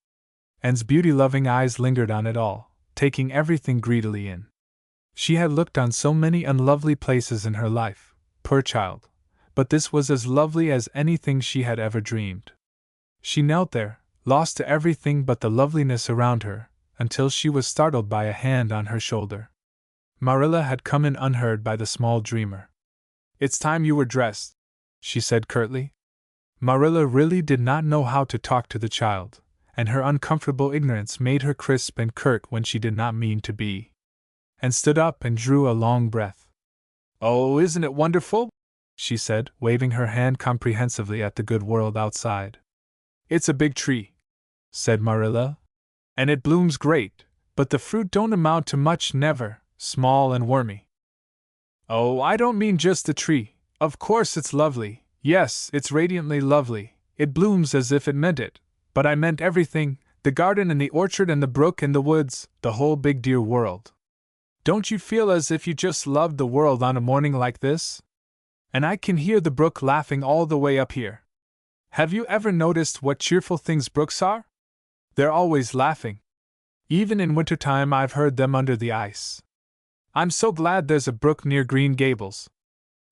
Anne's beauty-loving eyes lingered on it all, taking everything greedily in. She had looked on so many unlovely places in her life, poor child, but this was as lovely as anything she had ever dreamed. She knelt there, lost to everything but the loveliness around her, until she was startled by a hand on her shoulder. Marilla had come in unheard by the small dreamer. "It's time you were dressed," she said curtly. Marilla really did not know how to talk to the child, and her uncomfortable ignorance made her crisp and curt when she did not mean to be. And stood up and drew a long breath. "Oh, isn't it wonderful?" she said, waving her hand comprehensively at the good world outside. "It's a big tree," said Marilla, "and it blooms great, but the fruit don't amount to much never, small and wormy." "Oh, I don't mean just the tree. Of course it's lovely, yes, it's radiantly lovely, it blooms as if it meant it, but I meant everything, the garden and the orchard and the brook and the woods, the whole big dear world. Don't you feel as if you just loved the world on a morning like this? And I can hear the brook laughing all the way up here. Have you ever noticed what cheerful things brooks are? They're always laughing. Even in wintertime I've heard them under the ice. I'm so glad there's a brook near Green Gables.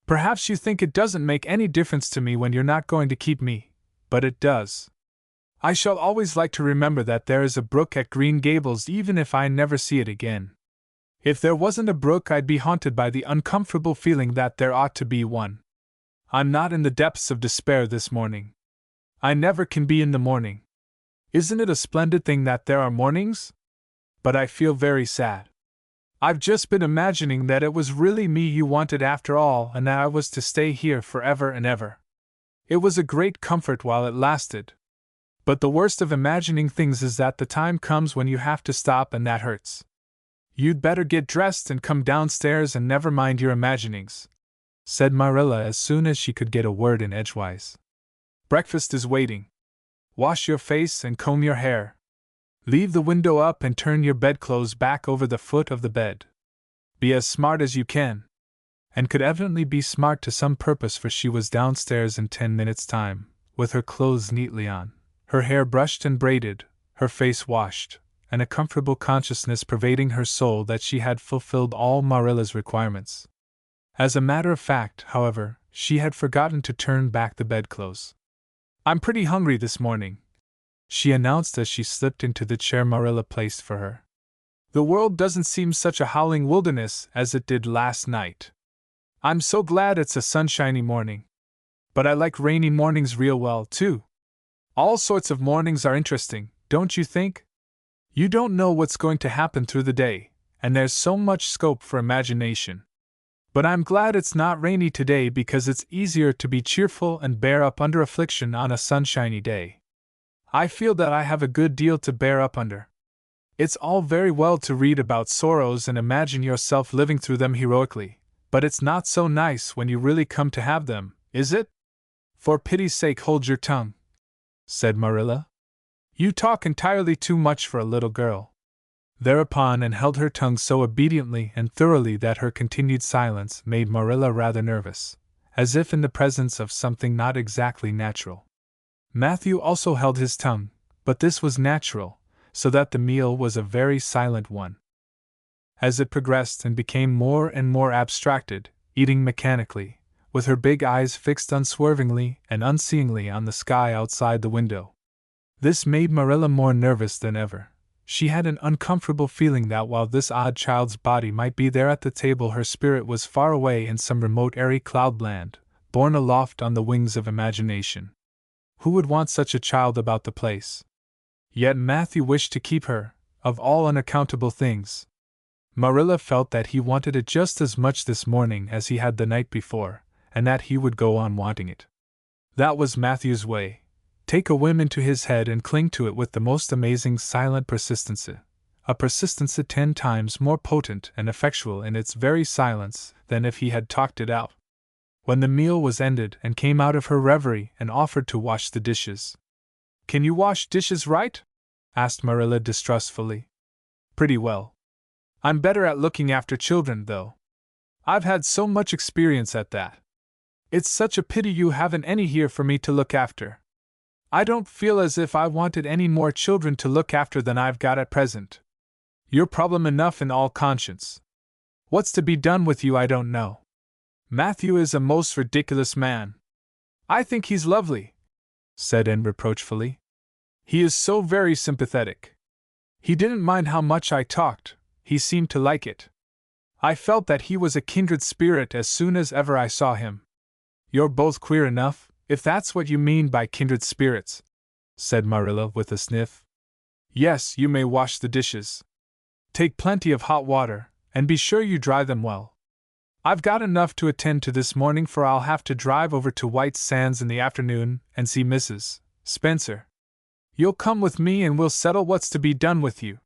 Perhaps you think it doesn't make any difference to me when you're not going to keep me, but it does. I shall always like to remember that there is a brook at Green Gables even if I never see it again. If there wasn't a brook, I'd be haunted by the uncomfortable feeling that there ought to be one. I'm not in the depths of despair this morning. I never can be in the morning. Isn't it a splendid thing that there are mornings? But I feel very sad. I've just been imagining that it was really me you wanted after all and that I was to stay here forever and ever. It was a great comfort while it lasted. But the worst of imagining things is that the time comes when you have to stop, and that hurts. You'd better get dressed and come downstairs and never mind your imaginings, said Marilla as soon as she could get a word in edgewise. Breakfast is waiting. Wash your face and comb your hair. Leave the window up and turn your bedclothes back over the foot of the bed. Be as smart as you can. And could evidently be smart to some purpose, for she was downstairs in 10 minutes' time, with her clothes neatly on, her hair brushed and braided, her face washed, and a comfortable consciousness pervading her soul that she had fulfilled all Marilla's requirements. As a matter of fact, however, she had forgotten to turn back the bedclothes. I'm pretty hungry this morning, she announced as she slipped into the chair Marilla placed for her. The world doesn't seem such a howling wilderness as it did last night. I'm so glad it's a sunshiny morning. But I like rainy mornings real well, too. All sorts of mornings are interesting, don't you think? You don't know what's going to happen through the day, and there's so much scope for imagination. But I'm glad it's not rainy today, because it's easier to be cheerful and bear up under affliction on a sunshiny day. I feel that I have a good deal to bear up under. It's all very well to read about sorrows and imagine yourself living through them heroically, but it's not so nice when you really come to have them, is it? For pity's sake, hold your tongue, said Marilla. You talk entirely too much for a little girl. Thereupon Anne held her tongue so obediently and thoroughly that her continued silence made Marilla rather nervous, as if in the presence of something not exactly natural. Matthew also held his tongue, but this was natural, so that the meal was a very silent one. As it progressed and became more and more abstracted, eating mechanically, with her big eyes fixed unswervingly and unseeingly on the sky outside the window. This made Marilla more nervous than ever. She had an uncomfortable feeling that while this odd child's body might be there at the table, her spirit was far away in some remote airy cloudland, borne aloft on the wings of imagination. Who would want such a child about the place? Yet Matthew wished to keep her, of all unaccountable things. Marilla felt that he wanted it just as much this morning as he had the night before, and that he would go on wanting it. That was Matthew's way. Take a whim into his head and cling to it with the most amazing silent persistency, a persistency 10 times more potent and effectual in its very silence than if he had talked it out. When the meal was ended, and came out of her reverie and offered to wash the dishes. Can you wash dishes right? Asked Marilla distrustfully. Pretty well. I'm better at looking after children, though. I've had so much experience at that. It's such a pity you haven't any here for me to look after. I don't feel as if I wanted any more children to look after than I've got at present. You're problem enough in all conscience. What's to be done with you I don't know. Matthew is a most ridiculous man. I think he's lovely, said Anne reproachfully. He is so very sympathetic. He didn't mind how much I talked, he seemed to like it. I felt that he was a kindred spirit as soon as ever I saw him. You're both queer enough, if that's what you mean by kindred spirits, said Marilla with a sniff. Yes, you may wash the dishes. Take plenty of hot water, and be sure you dry them well. I've got enough to attend to this morning, for I'll have to drive over to White Sands in the afternoon and see Mrs. Spencer. You'll come with me and we'll settle what's to be done with you.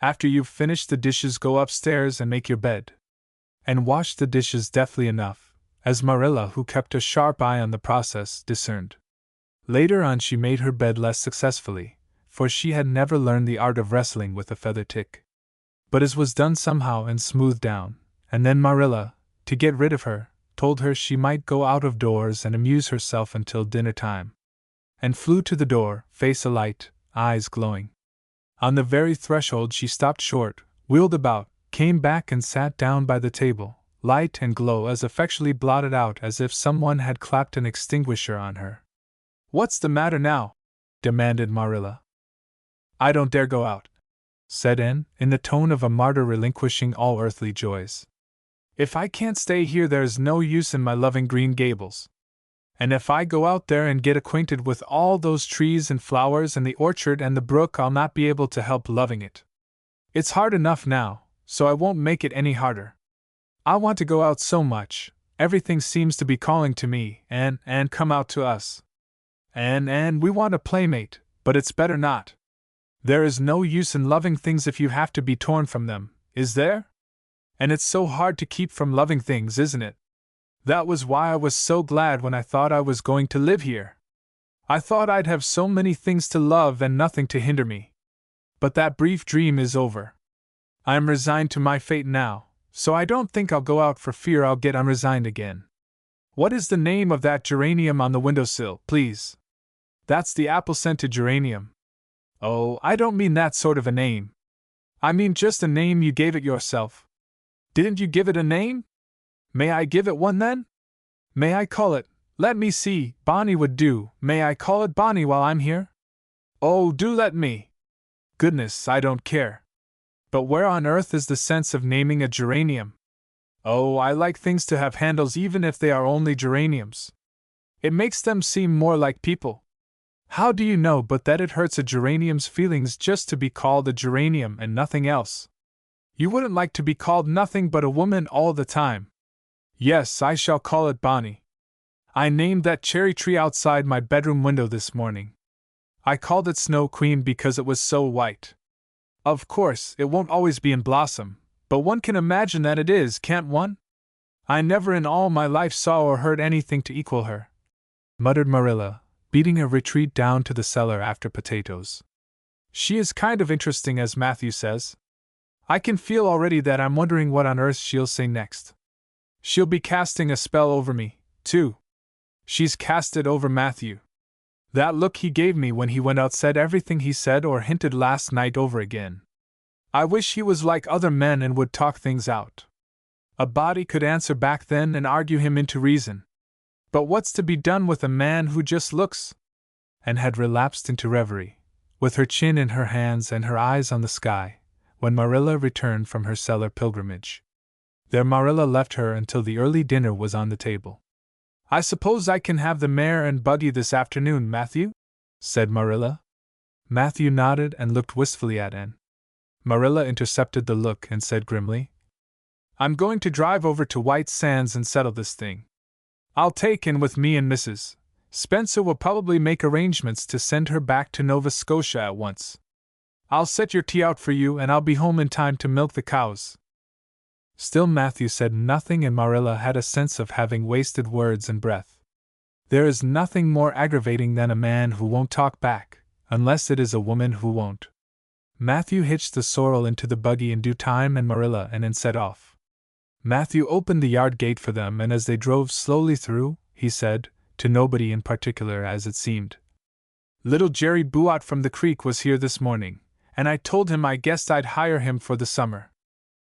After you've finished the dishes, go upstairs and make your bed. And wash the dishes deftly enough, as Marilla, who kept a sharp eye on the process, discerned. Later on she made her bed less successfully, for she had never learned the art of wrestling with a feather tick. But it was done somehow and smoothed down, and then Marilla, to get rid of her, told her she might go out of doors and amuse herself until dinner time, and flew to the door, face alight, eyes glowing. On the very threshold she stopped short, wheeled about, came back and sat down by the table, light and glow as effectually blotted out as if someone had clapped an extinguisher on her. What's the matter now? demanded Marilla. I don't dare go out, said Anne, in the tone of a martyr relinquishing all earthly joys. If I can't stay here, there's no use in my loving Green Gables. And if I go out there and get acquainted with all those trees and flowers and the orchard and the brook, I'll not be able to help loving it. It's hard enough now, so I won't make it any harder. I want to go out so much. Everything seems to be calling to me, and come out to us. And we want a playmate, but it's better not. There is no use in loving things if you have to be torn from them, is there? And it's so hard to keep from loving things, isn't it? That was why I was so glad when I thought I was going to live here. I thought I'd have so many things to love and nothing to hinder me. But that brief dream is over. I am resigned to my fate now, so I don't think I'll go out for fear I'll get unresigned again. What is the name of that geranium on the windowsill, please? That's the apple-scented geranium. Oh, I don't mean that sort of a name. I mean just a name you gave it yourself. Didn't you give it a name? May I give it one then? May I call it, let me see, Bonnie would do. May I call it Bonnie while I'm here? Oh, do let me. Goodness, I don't care. But where on earth is the sense of naming a geranium? Oh, I like things to have handles even if they are only geraniums. It makes them seem more like people. How do you know but that it hurts a geranium's feelings just to be called a geranium and nothing else? You wouldn't like to be called nothing but a woman all the time. Yes, I shall call it Bonnie. I named that cherry tree outside my bedroom window this morning. I called it Snow Queen because it was so white. Of course, it won't always be in blossom, but one can imagine that it is, can't one? I never in all my life saw or heard anything to equal her, muttered Marilla, beating a retreat down to the cellar after potatoes. She is kind of interesting, as Matthew says. I can feel already that I'm wondering what on earth she'll say next. She'll be casting a spell over me, too. She's cast it over Matthew. That look he gave me when he went out said everything he said or hinted last night over again. I wish he was like other men and would talk things out. A body could answer back then and argue him into reason. But what's to be done with a man who just looks? And had relapsed into reverie, with her chin in her hands and her eyes on the sky, when Marilla returned from her cellar pilgrimage. There Marilla left her until the early dinner was on the table. I suppose I can have the mare and buggy this afternoon, Matthew? Said Marilla. Matthew nodded and looked wistfully at Anne. Marilla intercepted the look and said grimly, I'm going to drive over to White Sands and settle this thing. I'll take Anne with me and Mrs. Spencer will probably make arrangements to send her back to Nova Scotia at once. I'll set your tea out for you and I'll be home in time to milk the cows. Still Matthew said nothing, and Marilla had a sense of having wasted words and breath. There is nothing more aggravating than a man who won't talk back, unless it is a woman who won't. Matthew hitched the sorrel into the buggy in due time, and Marilla and Anne set off. Matthew opened the yard gate for them, and as they drove slowly through, he said, to nobody in particular as it seemed, Little Jerry Buote from the creek was here this morning, and I told him I guessed I'd hire him for the summer.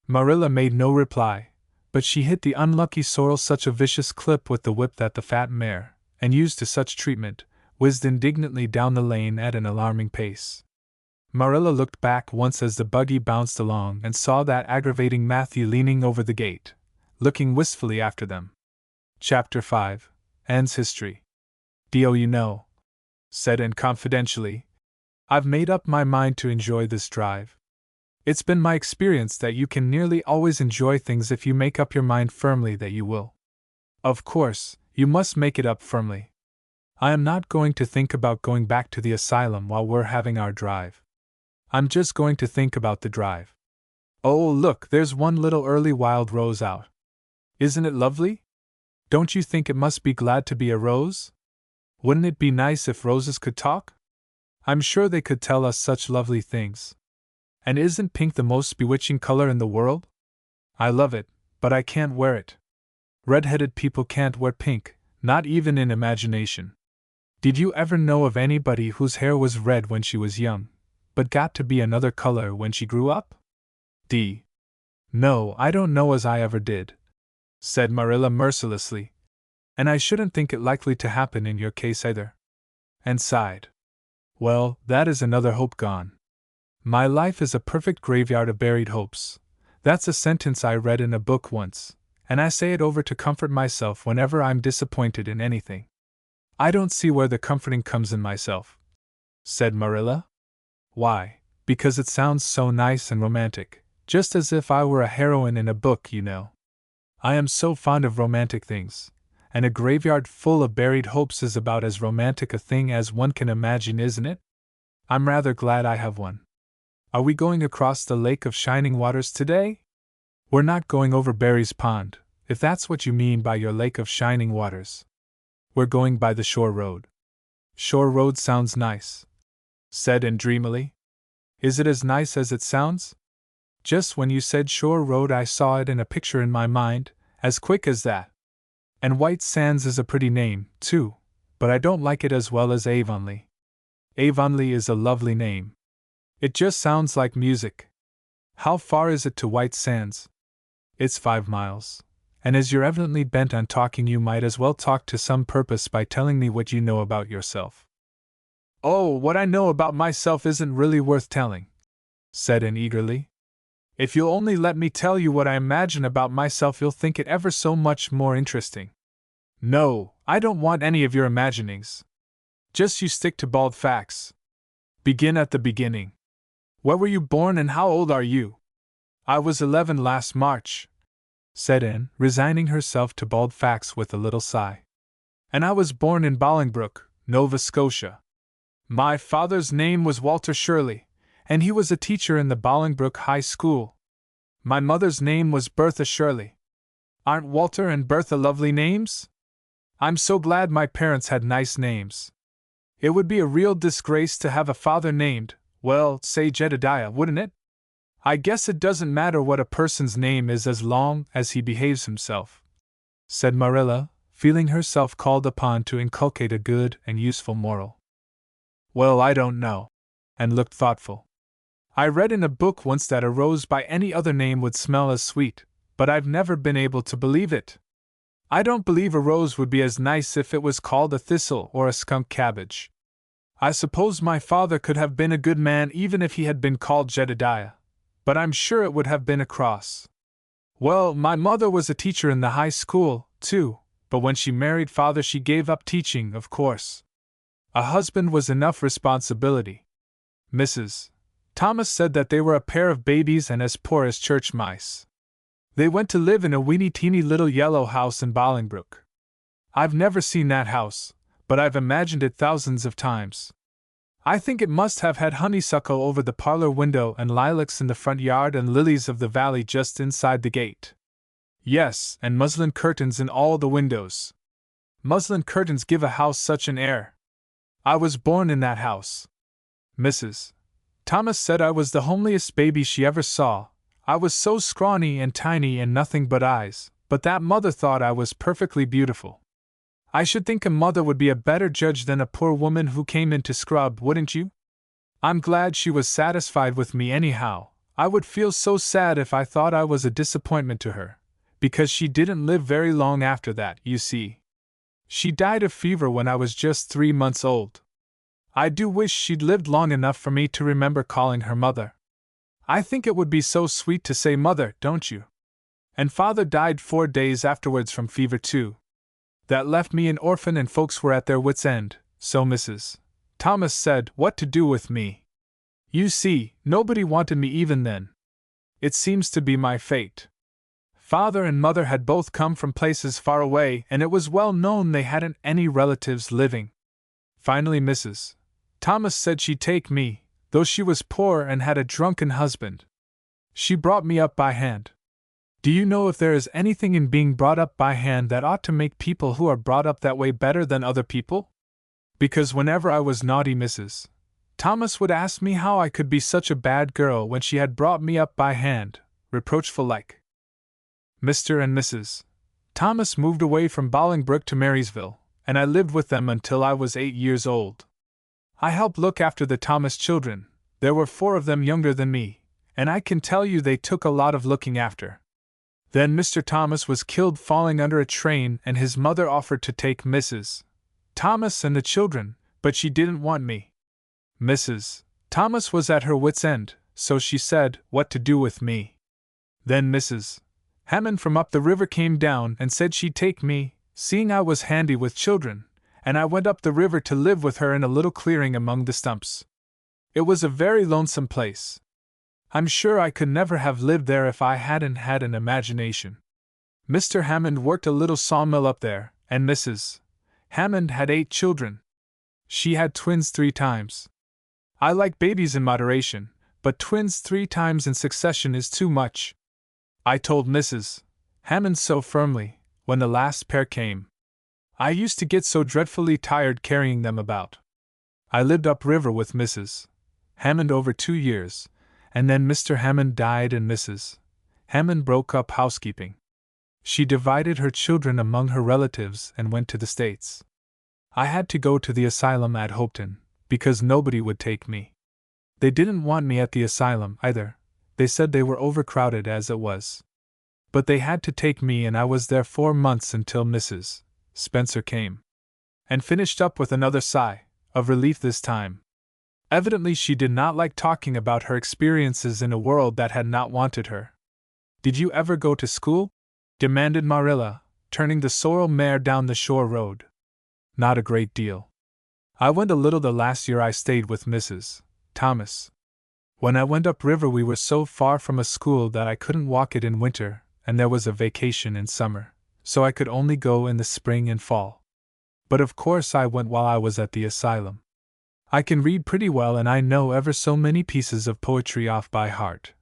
Marilla made no reply, but she hit the unlucky sorrel such a vicious clip with the whip that the fat mare, and used to such treatment, whizzed indignantly down the lane at an alarming pace. Marilla looked back once as the buggy bounced along and saw that aggravating Matthew leaning over the gate, looking wistfully after them. Chapter 5. Anne's History. "Do you know," said Anne confidentially, "I've made up my mind to enjoy this drive. It's been my experience that you can nearly always enjoy things if you make up your mind firmly that you will. Of course, you must make it up firmly. I am not going to think about going back to the asylum while we're having our drive. I'm just going to think about the drive. Oh, look, there's one little early wild rose out. Isn't it lovely? Don't you think it must be glad to be a rose? Wouldn't it be nice if roses could talk? I'm sure they could tell us such lovely things. And isn't pink the most bewitching color in the world? I love it, but I can't wear it. Red-headed people can't wear pink, not even in imagination. Did you ever know of anybody whose hair was red when she was young, but got to be another color when she grew up? No, I don't know as I ever did," said Marilla mercilessly. "And I shouldn't think it likely to happen in your case either." And sighed. Well, that is another hope gone. My life is a perfect graveyard of buried hopes. That's a sentence I read in a book once, and I say it over to comfort myself whenever I'm disappointed in anything. I don't see where the comforting comes in myself, said Marilla. Why, because it sounds so nice and romantic, just as if I were a heroine in a book, you know. I am so fond of romantic things, and a graveyard full of buried hopes is about as romantic a thing as one can imagine, isn't it? I'm rather glad I have one. Are we going across the Lake of Shining Waters today? We're not going over Barry's Pond, if that's what you mean by your Lake of Shining Waters. We're going by the Shore Road. Shore Road sounds nice, said Anne dreamily. Is it as nice as it sounds? Just when you said Shore Road I saw it in a picture in my mind, as quick as that. And White Sands is a pretty name, too, but I don't like it as well as Avonlea. Avonlea is a lovely name. It just sounds like music. How far is it to White Sands? It's 5 miles. And as you're evidently bent on talking, you might as well talk to some purpose by telling me what you know about yourself. Oh, what I know about myself isn't really worth telling, said Anne eagerly. If you'll only let me tell you what I imagine about myself, you'll think it ever so much more interesting. No, I don't want any of your imaginings. Just you stick to bald facts. Begin at the beginning. Where were you born and how old are you? I was 11 last March, said Anne, resigning herself to bald facts with a little sigh. And I was born in Bolingbroke, Nova Scotia. My father's name was Walter Shirley, and he was a teacher in the Bolingbroke High School. My mother's name was Bertha Shirley. Aren't Walter and Bertha lovely names? I'm so glad my parents had nice names. It would be a real disgrace to have a father named, well, say Jedediah, wouldn't it? I guess it doesn't matter what a person's name is as long as he behaves himself, said Marilla, feeling herself called upon to inculcate a good and useful moral. Well, I don't know, and looked thoughtful. I read in a book once that a rose by any other name would smell as sweet, but I've never been able to believe it. I don't believe a rose would be as nice if it was called a thistle or a skunk cabbage. I suppose my father could have been a good man even if he had been called Jedediah, but I'm sure it would have been a cross. Well, my mother was a teacher in the high school, too, but when she married father she gave up teaching, of course. A husband was enough responsibility. Mrs. Thomas said that they were a pair of babies and as poor as church mice. They went to live in a weeny-teeny little yellow house in Bolingbroke. I've never seen that house, but I've imagined it thousands of times. I think it must have had honeysuckle over the parlor window and lilacs in the front yard and lilies of the valley just inside the gate. Yes, and muslin curtains in all the windows. Muslin curtains give a house such an air. I was born in that house. Mrs. Thomas said I was the homeliest baby she ever saw. I was so scrawny and tiny and nothing but eyes, but that mother thought I was perfectly beautiful. I should think a mother would be a better judge than a poor woman who came in to scrub, wouldn't you? I'm glad she was satisfied with me anyhow. I would feel so sad if I thought I was a disappointment to her, because she didn't live very long after that, you see. She died of fever when I was just 3 months old. I do wish she'd lived long enough for me to remember calling her mother. I think it would be so sweet to say mother, don't you? And father died 4 days afterwards from fever too. That left me an orphan and folks were at their wits' end, so Mrs. Thomas said what to do with me. You see, nobody wanted me even then. It seems to be my fate. Father and mother had both come from places far away, and it was well known they hadn't any relatives living. Finally Mrs. Thomas said she'd take me, though she was poor and had a drunken husband. She brought me up by hand. Do you know if there is anything in being brought up by hand that ought to make people who are brought up that way better than other people? Because whenever I was naughty, Mrs. Thomas would ask me how I could be such a bad girl when she had brought me up by hand, reproachful like. Mr. and Mrs. Thomas moved away from Bolingbroke to Marysville, and I lived with them until I was 8 years old. I helped look after the Thomas children. There were 4 of them younger than me, and I can tell you they took a lot of looking after. Then Mr. Thomas was killed falling under a train, and his mother offered to take Mrs. Thomas and the children, but she didn't want me. Mrs. Thomas was at her wits' end, so she said, what to do with me. Then Mrs. Hammond from up the river came down and said she'd take me, seeing I was handy with children, and I went up the river to live with her in a little clearing among the stumps. It was a very lonesome place. I'm sure I could never have lived there if I hadn't had an imagination. Mr. Hammond worked a little sawmill up there, and Mrs. Hammond had 8 children. She had twins 3 times. I like babies in moderation, but twins 3 times in succession is too much. I told Mrs. Hammond so firmly, when the last pair came. I used to get so dreadfully tired carrying them about. I lived upriver with Mrs. Hammond over 2 years, and then Mr. Hammond died and Mrs. Hammond broke up housekeeping. She divided her children among her relatives and went to the States. I had to go to the asylum at Hopeton, because nobody would take me. They didn't want me at the asylum, either. They said they were overcrowded as it was. But they had to take me, and I was there 4 months until Mrs. Spencer came. And finished up with another sigh, of relief this time. Evidently she did not like talking about her experiences in a world that had not wanted her. Did you ever go to school? Demanded Marilla, turning the sorrel mare down the shore road. Not a great deal. I went a little the last year I stayed with Mrs. Thomas. When I went up river we were so far from a school that I couldn't walk it in winter, and there was a vacation in summer, so I could only go in the spring and fall. But of course I went while I was at the asylum. I can read pretty well and I know ever so many pieces of poetry off by heart.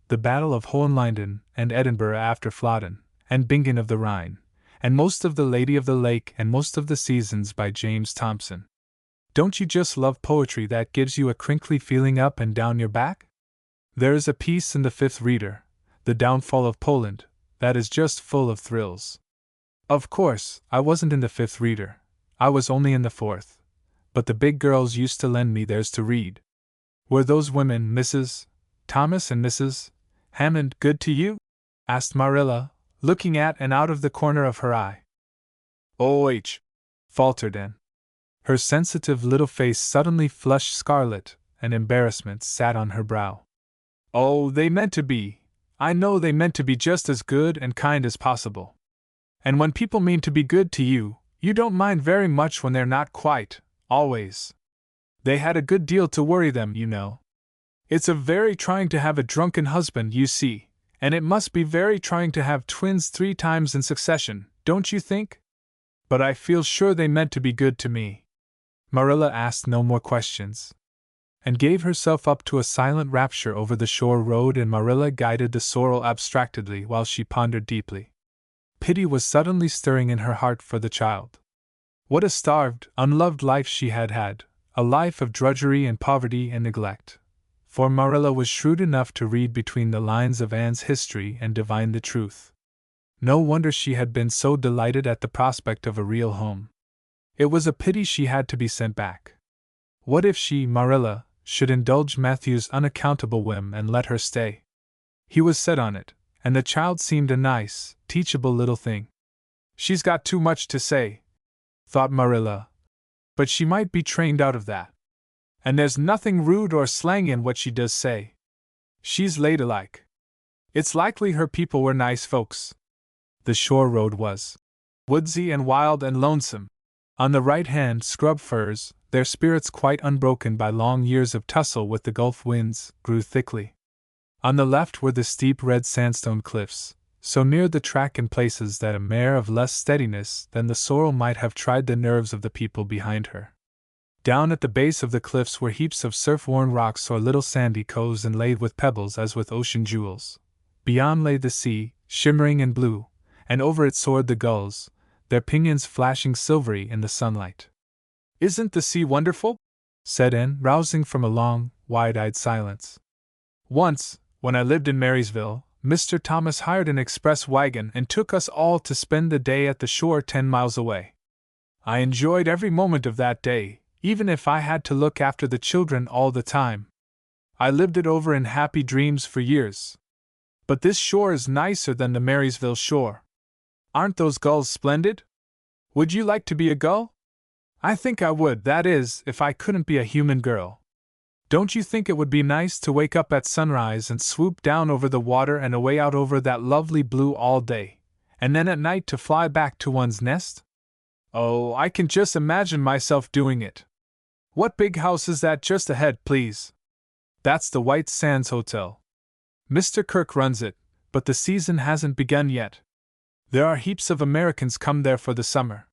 The Battle of Hohenlinden, and Edinburgh after Flodden, and Bingen of the Rhine, and most of The Lady of the Lake and most of The Seasons by James Thomson. Don't you just love poetry that gives you a crinkly feeling up and down your back? There is a piece in the 5th Reader, The Downfall of Poland, that is just full of thrills. Of course, I wasn't in the 5th Reader. I was only in the 4th. But the big girls used to lend me theirs to read. Were those women, Mrs. Thomas and Mrs. Hammond, good to you? Asked Marilla, looking at and out of the corner of her eye. "Oh," faltered Anne. Her sensitive little face suddenly flushed scarlet, and embarrassment sat on her brow. "Oh, they meant to be. I know they meant to be just as good and kind as possible. And when people mean to be good to you, you don't mind very much when they're not quite, always. They had a good deal to worry them, you know. It's a very trying to have a drunken husband, you see, and it must be very trying to have twins 3 times in succession, don't you think? But I feel sure they meant to be good to me." Marilla asked no more questions, and gave herself up to a silent rapture over the shore road, and Marilla guided the sorrel abstractedly while she pondered deeply. Pity was suddenly stirring in her heart for the child. What a starved, unloved life she had had, a life of drudgery and poverty and neglect. For Marilla was shrewd enough to read between the lines of Anne's history and divine the truth. No wonder she had been so delighted at the prospect of a real home. It was a pity she had to be sent back. What if she, Marilla, should indulge Matthew's unaccountable whim and let her stay? He was set on it, and the child seemed a nice, teachable little thing. She's got too much to say, thought Marilla, but she might be trained out of that. And there's nothing rude or slangy in what she does say. She's ladylike. It's likely her people were nice folks. The shore road was woodsy and wild and lonesome. On the right hand, scrub firs, their spirits quite unbroken by long years of tussle with the Gulf winds, grew thickly. On the left were the steep red sandstone cliffs, so near the track in places that a mare of less steadiness than the sorrel might have tried the nerves of the people behind her. Down at the base of the cliffs were heaps of surf-worn rocks or little sandy coves inlaid with pebbles as with ocean jewels. Beyond lay the sea, shimmering and blue, and over it soared the gulls, their pinions flashing silvery in the sunlight. "Isn't the sea wonderful?" said Anne, rousing from a long, wide-eyed silence. "Once, when I lived in Marysville, Mr. Thomas hired an express wagon and took us all to spend the day at the shore 10 miles away. I enjoyed every moment of that day, even if I had to look after the children all the time. I lived it over in happy dreams for years. But this shore is nicer than the Marysville shore. Aren't those gulls splendid? Would you like to be a gull? I think I would, that is, if I couldn't be a human girl. Don't you think it would be nice to wake up at sunrise and swoop down over the water and away out over that lovely blue all day, and then at night to fly back to one's nest? Oh, I can just imagine myself doing it. What big house is that just ahead, please? That's the White Sands Hotel. Mr. Kirk runs it, but the season hasn't begun yet. There are heaps of Americans come there for the summer.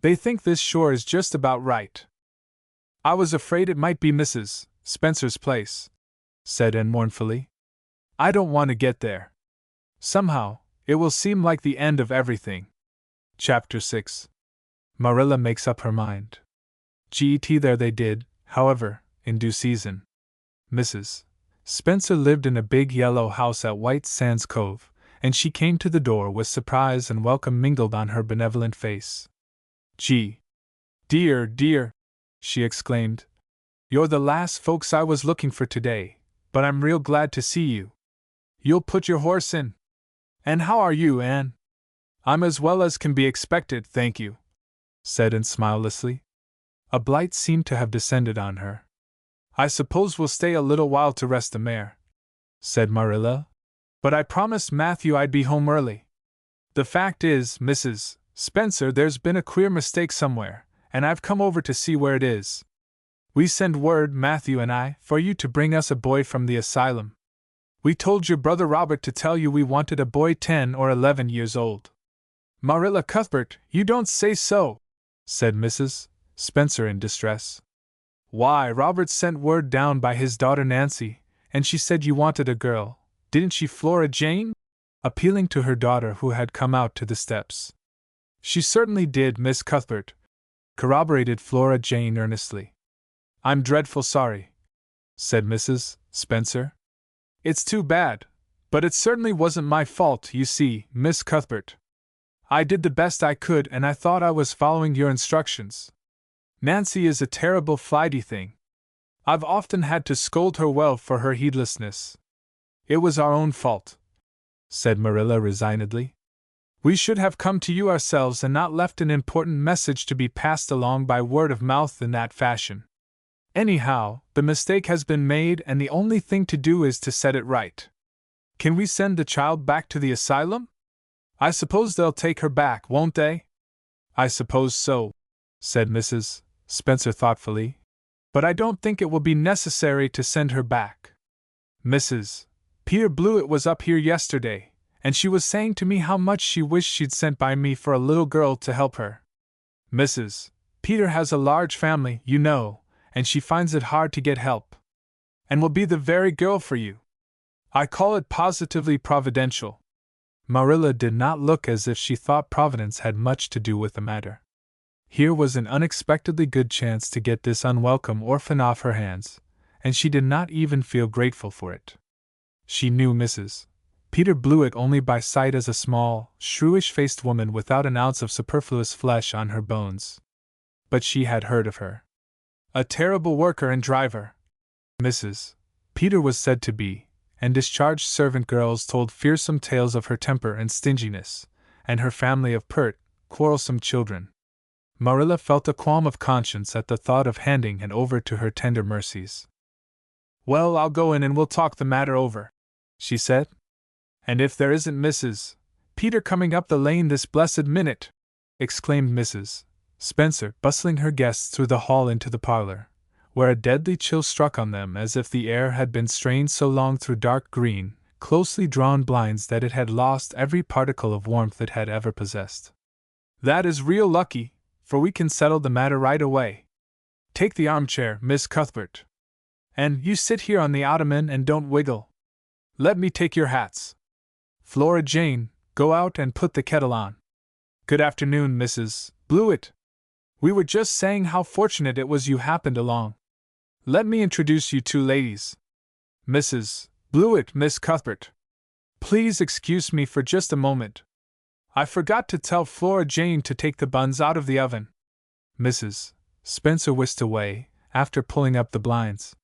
They think this shore is just about right. I was afraid it might be Mrs. Spencer's place, said Anne mournfully. I don't want to get there. Somehow, it will seem like the end of everything. Chapter 6. Marilla makes up her mind. There they did, however, in due season. Mrs. Spencer lived in a big yellow house at White Sands Cove, and she came to the door with surprise and welcome mingled on her benevolent face. Dear, dear, she exclaimed. You're the last folks I was looking for today, but I'm real glad to see you. You'll put your horse in. And how are you, Anne? I'm as well as can be expected, thank you, said Anne smilelessly. A blight seemed to have descended on her. I suppose we'll stay a little while to rest the mare, said Marilla. But I promised Matthew I'd be home early. The fact is, Mrs. Spencer, there's been a queer mistake somewhere, and I've come over to see where it is. We sent word, Matthew and I, for you to bring us a boy from the asylum. We told your brother Robert to tell you we wanted a boy 10 or 11 years old. Marilla Cuthbert, you don't say so, said Mrs. Spencer in distress. Why, Robert sent word down by his daughter Nancy, and she said you wanted a girl, didn't she, Flora Jane? Appealing to her daughter who had come out to the steps. She certainly did, Miss Cuthbert, corroborated Flora Jane earnestly. I'm dreadful sorry, said Mrs. Spencer. It's too bad, but it certainly wasn't my fault, you see, Miss Cuthbert. I did the best I could and I thought I was following your instructions. Nancy is a terrible flighty thing. I've often had to scold her well for her heedlessness. It was our own fault, said Marilla resignedly. We should have come to you ourselves and not left an important message to be passed along by word of mouth in that fashion. Anyhow, the mistake has been made and the only thing to do is to set it right. Can we send the child back to the asylum? I suppose they'll take her back, won't they? I suppose so, said Mrs. Spencer thoughtfully. But I don't think it will be necessary to send her back. Mrs. Peter Blewett was up here yesterday, and she was saying to me how much she wished she'd sent by me for a little girl to help her. Mrs. Peter has a large family, you know, and she finds it hard to get help. And will be the very girl for you. I call it positively providential. Marilla did not look as if she thought Providence had much to do with the matter. Here was an unexpectedly good chance to get this unwelcome orphan off her hands, and she did not even feel grateful for it. She knew Mrs. Peter Blewett only by sight as a small, shrewish-faced woman without an ounce of superfluous flesh on her bones. But she had heard of her. A terrible worker and driver, Mrs. Peter was said to be, and discharged servant girls told fearsome tales of her temper and stinginess, and her family of pert, quarrelsome children. Marilla felt a qualm of conscience at the thought of handing it over to her tender mercies. Well, I'll go in and we'll talk the matter over, she said. And if there isn't Mrs. Peter coming up the lane this blessed minute, exclaimed Mrs. Spencer, bustling her guests through the hall into the parlor, where a deadly chill struck on them as if the air had been strained so long through dark green, closely drawn blinds that it had lost every particle of warmth it had ever possessed. That is real lucky, for we can settle the matter right away. Take the armchair, Miss Cuthbert. And you sit here on the ottoman and don't wiggle. Let me take your hats. Flora Jane, go out and put the kettle on. Good afternoon, Mrs. Blewett. We were just saying how fortunate it was you happened along. Let me introduce you two ladies. Mrs. Blewett, Miss Cuthbert. Please excuse me for just a moment. I forgot to tell Flora Jane to take the buns out of the oven. Mrs. Spencer whisked away, after pulling up the blinds.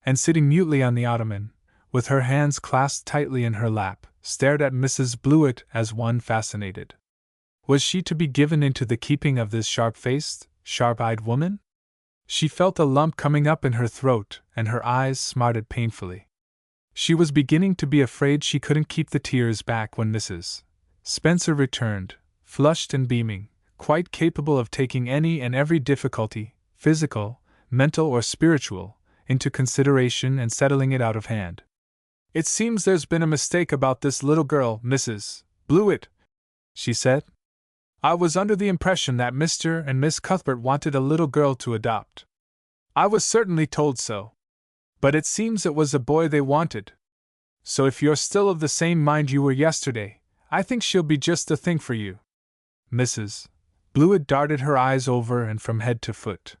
And sitting mutely on the ottoman, with her hands clasped tightly in her lap, stared at Mrs. Blewett as one fascinated. Was she to be given into the keeping of this sharp-faced, sharp-eyed woman? She felt a lump coming up in her throat, and her eyes smarted painfully. She was beginning to be afraid she couldn't keep the tears back when Mrs. Spencer returned, flushed and beaming, quite capable of taking any and every difficulty, physical, mental or spiritual, into consideration and settling it out of hand. "It seems there's been a mistake about this little girl, Mrs. Blewett," she said. "I was under the impression that Mr. and Miss Cuthbert wanted a little girl to adopt. I was certainly told so. But it seems it was a boy they wanted. So if you're still of the same mind you were yesterday, I think she'll be just the thing for you." Mrs. Blewett darted her eyes over and from head to foot.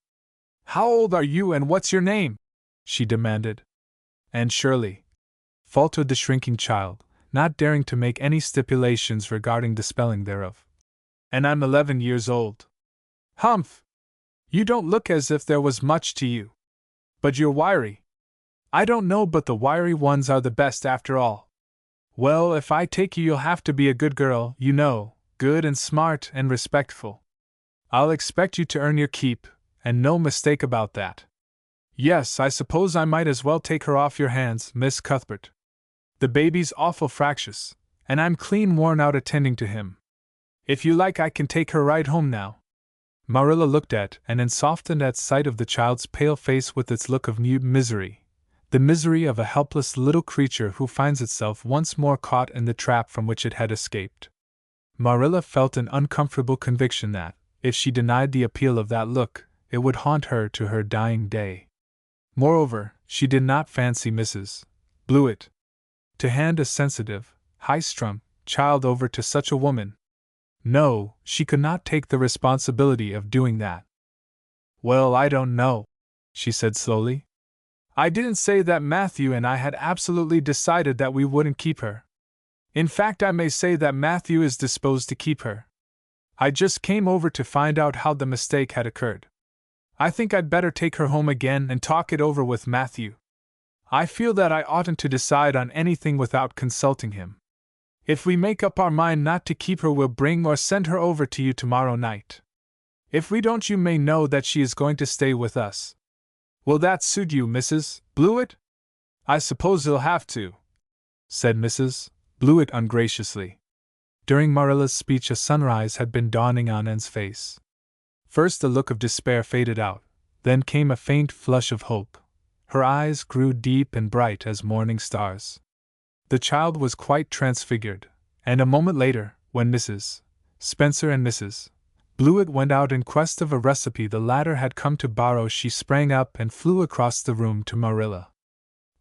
"How old are you and what's your name?" she demanded. "Anne Shirley," faltered the shrinking child, not daring to make any stipulations regarding the spelling thereof. "And I'm 11 years old." "Humph! You don't look as if there was much to you. But you're wiry." "I don't know, but the wiry ones are the best after all." "Well, if I take you, you'll have to be a good girl, you know, good and smart and respectful. I'll expect you to earn your keep, and no mistake about that. Yes, I suppose I might as well take her off your hands, Miss Cuthbert. The baby's awful fractious, and I'm clean worn out attending to him. If you like, I can take her right home now." Marilla looked at and then softened at sight of the child's pale face with its look of mute misery, the misery of a helpless little creature who finds itself once more caught in the trap from which it had escaped. Marilla felt an uncomfortable conviction that, if she denied the appeal of that look, it would haunt her to her dying day. Moreover, she did not fancy Mrs. Blewett to hand a sensitive, high-strung child over to such a woman. No, she could not take the responsibility of doing that. "Well, I don't know," she said slowly. "I didn't say that Matthew and I had absolutely decided that we wouldn't keep her. In fact, I may say that Matthew is disposed to keep her. I just came over to find out how the mistake had occurred. I think I'd better take her home again and talk it over with Matthew. I feel that I oughtn't to decide on anything without consulting him. If we make up our mind not to keep her, we'll bring or send her over to you tomorrow night. If we don't, you may know that she is going to stay with us. Will that suit you, Mrs. Blewett?" "I suppose it'll have to," said Mrs. Blewett ungraciously. During Marilla's speech a sunrise had been dawning on Anne's face. First the look of despair faded out, then came a faint flush of hope. Her eyes grew deep and bright as morning stars. The child was quite transfigured, and a moment later, when Mrs. Spencer and Mrs. Blewett went out in quest of a recipe the latter had come to borrow, she sprang up and flew across the room to Marilla.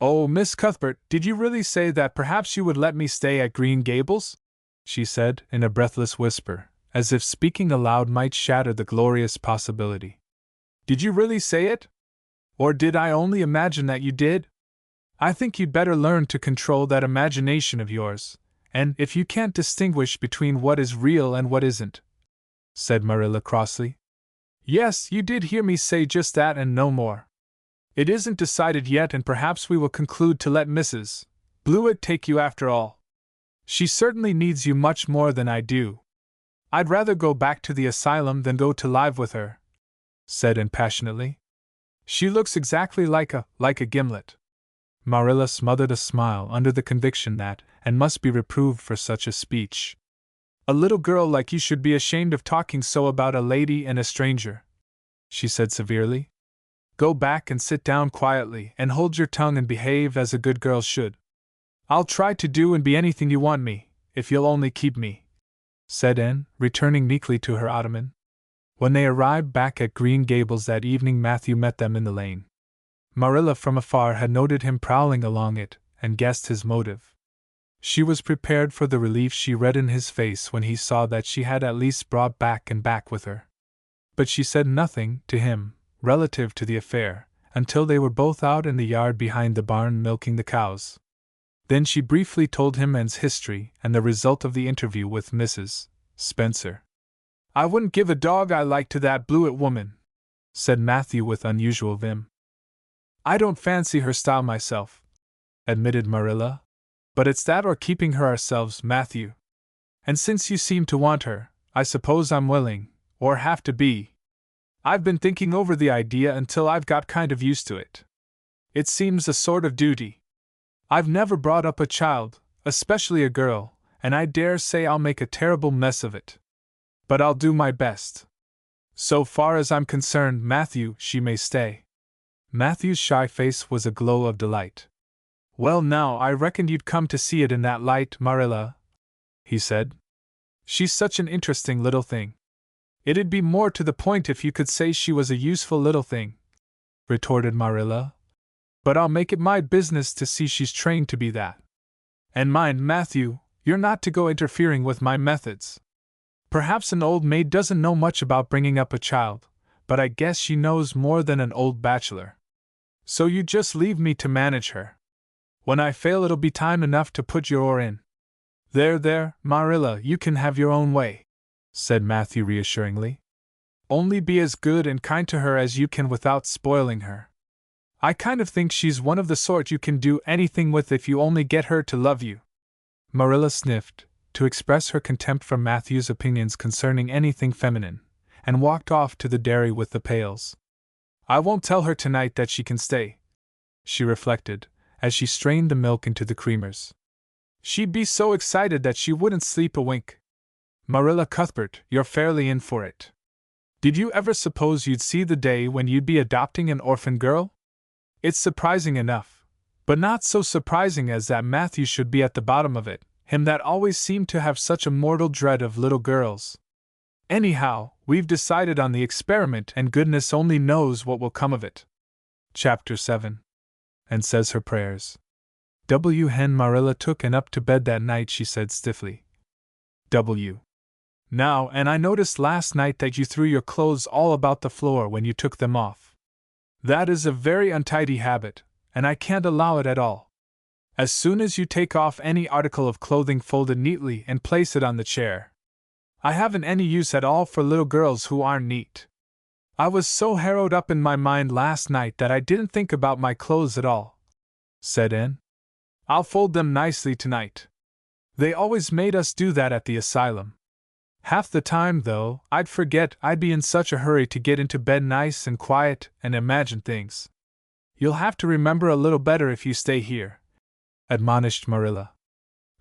"Oh, Miss Cuthbert, did you really say that perhaps you would let me stay at Green Gables?" she said in a breathless whisper, as if speaking aloud might shatter the glorious possibility. "Did you really say it? Or did I only imagine that you did? I think you'd better learn to control that imagination of yours, and if you can't distinguish between what is real and what isn't," said Marilla crossly. "Yes, you did hear me say just that and no more. It isn't decided yet, and perhaps we will conclude to let Mrs. Blewett take you after all. She certainly needs you much more than I do. I'd rather go back to the asylum than go to live with her," said Anne passionately. "She looks exactly like a gimlet." Marilla smothered a smile under the conviction that Anne must be reproved for such a speech. "A little girl like you should be ashamed of talking so about a lady and a stranger," she said severely. "Go back and sit down quietly and hold your tongue and behave as a good girl should. I'll try to do and be anything you want me, if you'll only keep me," said Anne, returning meekly to her ottoman. When they arrived back at Green Gables that evening, Matthew met them in the lane. Marilla from afar had noted him prowling along it, and guessed his motive. She was prepared for the relief she read in his face when he saw that she had at least brought back and back with her. But she said nothing to him relative to the affair, until they were both out in the yard behind the barn milking the cows. Then she briefly told him Anne's history and the result of the interview with Mrs. Spencer. "I wouldn't give a dog I like to that Blewett woman," said Matthew with unusual vim. "I don't fancy her style myself," admitted Marilla. "But it's that or keeping her ourselves, Matthew. And since you seem to want her, I suppose I'm willing, or have to be. I've been thinking over the idea until I've got kind of used to it. It seems a sort of duty. I've never brought up a child, especially a girl, and I dare say I'll make a terrible mess of it. But I'll do my best. So far as I'm concerned, Matthew, she may stay. Matthew's shy face was a glow of delight. Well, now, I reckoned you'd come to see it in that light, Marilla, he said. She's such an interesting little thing. It'd be more to the point if you could say she was a useful little thing, retorted Marilla. But I'll make it my business to see she's trained to be that. And mind, Matthew, you're not to go interfering with my methods. Perhaps an old maid doesn't know much about bringing up a child, but I guess she knows more than an old bachelor. So you just leave me to manage her. When I fail, it'll be time enough to put your oar in. There, Marilla, you can have your own way, said Matthew reassuringly. Only be as good and kind to her as you can without spoiling her. I kind of think she's one of the sort you can do anything with if you only get her to love you. Marilla sniffed, to express her contempt for Matthew's opinions concerning anything feminine, and walked off to the dairy with the pails. I won't tell her tonight that she can stay, she reflected, as she strained the milk into the creamers. She'd be so excited that she wouldn't sleep a wink. Marilla Cuthbert, you're fairly in for it. Did you ever suppose you'd see the day when you'd be adopting an orphan girl? It's surprising enough, but not so surprising as that Matthew should be at the bottom of it, him that always seemed to have such a mortal dread of little girls. Anyhow, we've decided on the experiment, and goodness only knows what will come of it. Chapter 7. And says her prayers. Hen Marilla took and up to bed that night, she said stiffly. Now, and I noticed last night that you threw your clothes all about the floor when you took them off. That is a very untidy habit, and I can't allow it at all. As soon as you take off any article of clothing, fold it neatly and place it on the chair. I haven't any use at all for little girls who aren't neat. I was so harrowed up in my mind last night that I didn't think about my clothes at all, said Anne. I'll fold them nicely tonight. They always made us do that at the asylum. Half the time, though, I'd forget. I'd be in such a hurry to get into bed nice and quiet and imagine things. You'll have to remember a little better if you stay here, admonished Marilla.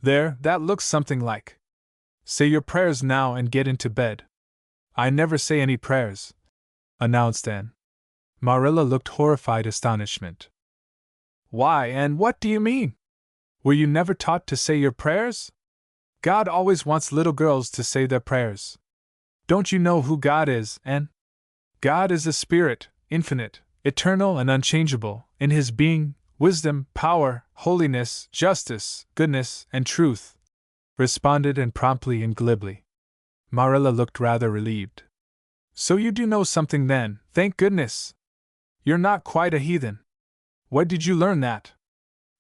There, that looks something like. Say your prayers now and get into bed. I never say any prayers, announced Anne. Marilla looked horrified astonishment. Why, Anne, what do you mean? Were you never taught to say your prayers? God always wants little girls to say their prayers. Don't you know who God is, Anne? God is a spirit, infinite, eternal and unchangeable, in his being, wisdom, power, holiness, justice, goodness, and truth, responded Anne promptly and glibly. Marilla looked rather relieved. So you do know something then, thank goodness. You're not quite a heathen. Where did you learn that?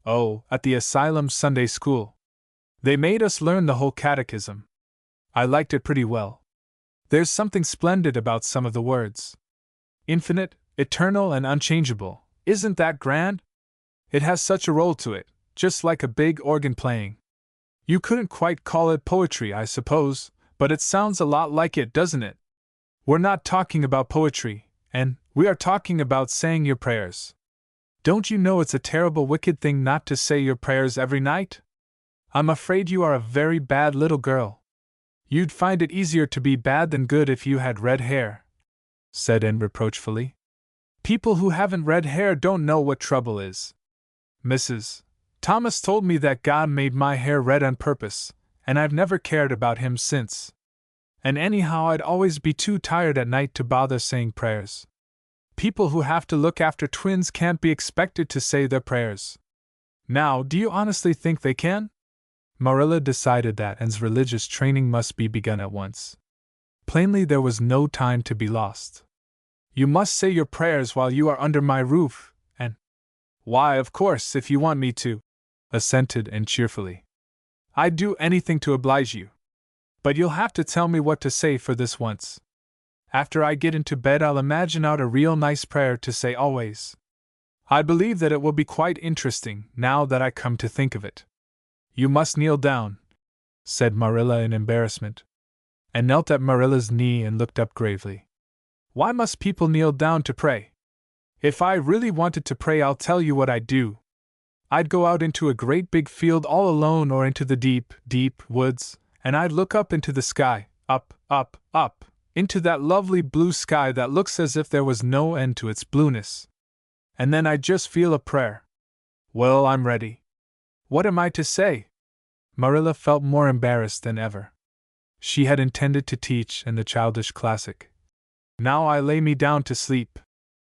Oh, at the asylum Sunday school. They made us learn the whole catechism. I liked it pretty well. There's something splendid about some of the words. Infinite, eternal, and unchangeable. Isn't that grand? It has such a roll to it, just like a big organ playing. You couldn't quite call it poetry, I suppose, but it sounds a lot like it, doesn't it? We're not talking about poetry, and we are talking about saying your prayers. Don't you know it's a terrible wicked thing not to say your prayers every night? I'm afraid you are a very bad little girl. You'd find it easier to be bad than good if you had red hair, said Anne reproachfully. People who haven't red hair don't know what trouble is. Mrs. Thomas told me that God made my hair red on purpose, and I've never cared about him since. And anyhow, I'd always be too tired at night to bother saying prayers. People who have to look after twins can't be expected to say their prayers. Now, do you honestly think they can? Marilla decided that Anne's religious training must be begun at once. Plainly, there was no time to be lost. You must say your prayers while you are under my roof, and why, of course, if you want me to, assented Anne cheerfully. I'd do anything to oblige you. But you'll have to tell me what to say for this once. After I get into bed, I'll imagine out a real nice prayer to say always. I believe that it will be quite interesting, now that I come to think of it. You must kneel down, said Marilla in embarrassment, and knelt at Marilla's knee and looked up gravely. Why must people kneel down to pray? If I really wanted to pray, I'll tell you what I'd do. I'd go out into a great big field all alone or into the deep, deep woods, and I'd look up into the sky, up, up, up, into that lovely blue sky that looks as if there was no end to its blueness. And then I'd just feel a prayer. Well, I'm ready. What am I to say? Marilla felt more embarrassed than ever. She had intended to teach in the childish classic. Now I lay me down to sleep.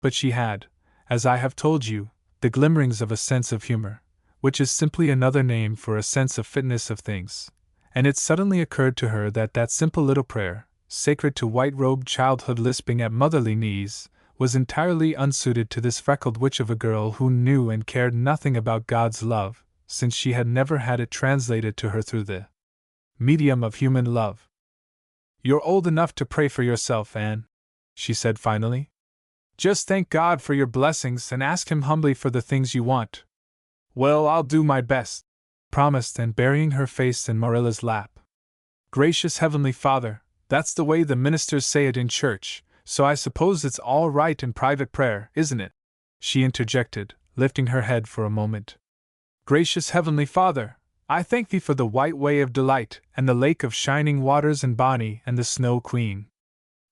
But she had, as I have told you, the glimmerings of a sense of humor, which is simply another name for a sense of fitness of things, and it suddenly occurred to her that that simple little prayer, sacred to white-robed childhood lisping at motherly knees, was entirely unsuited to this freckled witch of a girl who knew and cared nothing about God's love, since she had never had it translated to her through the medium of human love. You're old enough to pray for yourself, Anne, she said finally. Just thank God for your blessings and ask Him humbly for the things you want. Well, I'll do my best, promised Anne, burying her face in Marilla's lap. Gracious Heavenly Father, that's the way the ministers say it in church, so I suppose it's all right in private prayer, isn't it? She interjected, lifting her head for a moment. Gracious Heavenly Father, I thank Thee for the white way of delight, and the lake of shining waters and Bonnie and the Snow Queen.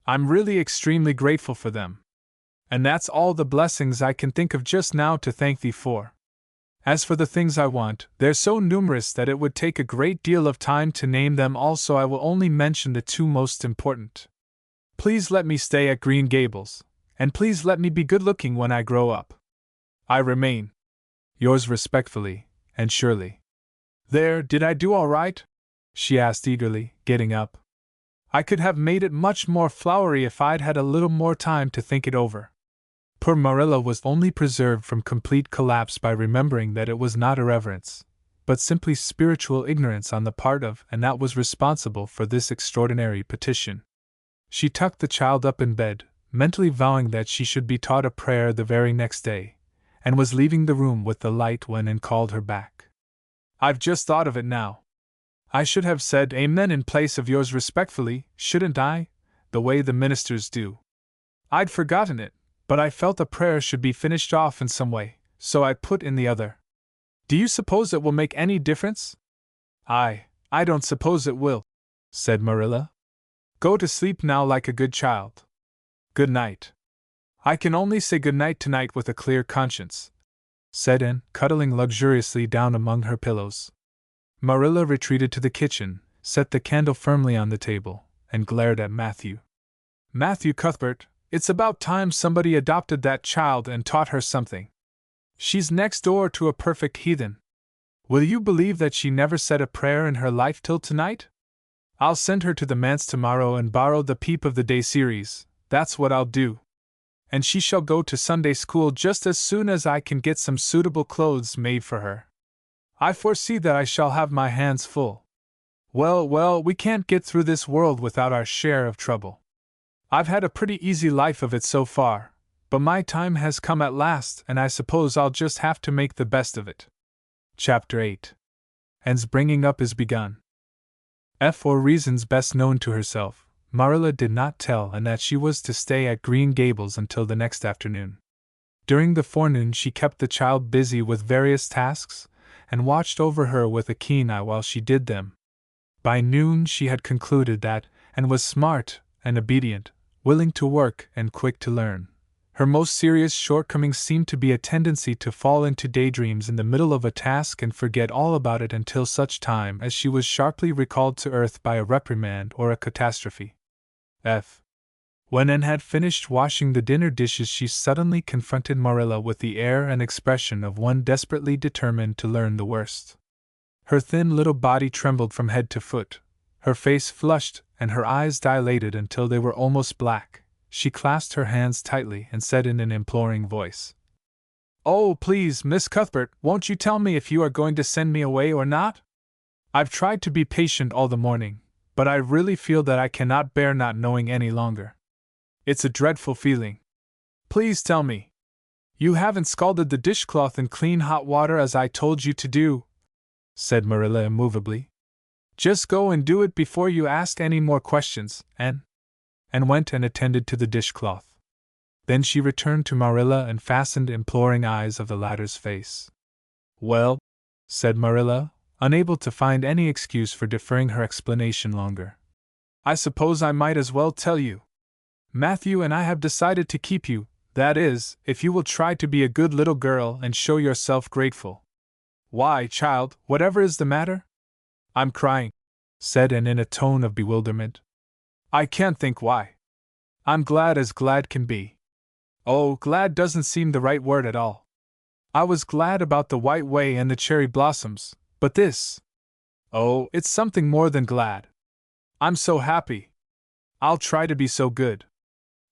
I'm really extremely grateful for them. And that's all the blessings I can think of just now to thank Thee for. As for the things I want, they're so numerous that it would take a great deal of time to name them all, so I will only mention the two most important. Please let me stay at Green Gables, and please let me be good-looking when I grow up. I remain, yours respectfully, Anne Shirley. There, did I do all right? She asked eagerly, getting up. I could have made it much more flowery if I'd had a little more time to think it over. Poor Marilla was only preserved from complete collapse by remembering that it was not irreverence, but simply spiritual ignorance on the part of and that was responsible for this extraordinary petition. She tucked the child up in bed, mentally vowing that she should be taught a prayer the very next day, and was leaving the room with the light when Anne called her back. I've just thought of it now. I should have said amen in place of yours respectfully, shouldn't I? The way the ministers do. I'd forgotten it, but I felt a prayer should be finished off in some way, so I put in the other. Do you suppose it will make any difference? I don't suppose it will, said Marilla. Go to sleep now like a good child. Good night. I can only say good night tonight with a clear conscience, said Anne, cuddling luxuriously down among her pillows. Marilla retreated to the kitchen, set the candle firmly on the table, and glared at Matthew. Matthew Cuthbert, it's about time somebody adopted that child and taught her something. She's next door to a perfect heathen. Will you believe that she never said a prayer in her life till tonight? I'll send her to the manse tomorrow and borrow the Peep of the Day series, that's what I'll do. And she shall go to Sunday school just as soon as I can get some suitable clothes made for her. I foresee that I shall have my hands full. Well, we can't get through this world without our share of trouble. I've had a pretty easy life of it so far, but my time has come at last, and I suppose I'll just have to make the best of it. Chapter 8. Anne's bringing up is begun. For reasons best known to herself, Marilla did not tell Anne that she was to stay at Green Gables until the next afternoon. During the forenoon she kept the child busy with various tasks, and watched over her with a keen eye while she did them. By noon she had concluded that Anne was smart and obedient, willing to work and quick to learn. Her most serious shortcoming seemed to be a tendency to fall into daydreams in the middle of a task and forget all about it until such time as she was sharply recalled to earth by a reprimand or a catastrophe. When Anne had finished washing the dinner dishes, she suddenly confronted Marilla with the air and expression of one desperately determined to learn the worst. Her thin little body trembled from head to foot, her face flushed, and her eyes dilated until they were almost black. She clasped her hands tightly and said in an imploring voice, "Oh, please, Miss Cuthbert, won't you tell me if you are going to send me away or not? I've tried to be patient all the morning, but I really feel that I cannot bear not knowing any longer. It's a dreadful feeling. Please tell me. You haven't scalded the dishcloth in clean hot water as I told you to do," said Marilla immovably. "Just go and do it before you ask any more questions, Anne." and went and attended to the dishcloth. Then she returned to Marilla and fastened imploring eyes of the latter's face. "Well," said Marilla, unable to find any excuse for deferring her explanation longer. "I suppose I might as well tell you. Matthew and I have decided to keep you, that is, if you will try to be a good little girl and show yourself grateful." "Why, child, whatever is the matter?" "I'm crying," said Anne in a tone of bewilderment. "I can't think why. I'm glad as glad can be." "Oh, glad doesn't seem the right word at all. I was glad about the White Way and the cherry blossoms, but this… oh, it's something more than glad. I'm so happy. I'll try to be so good.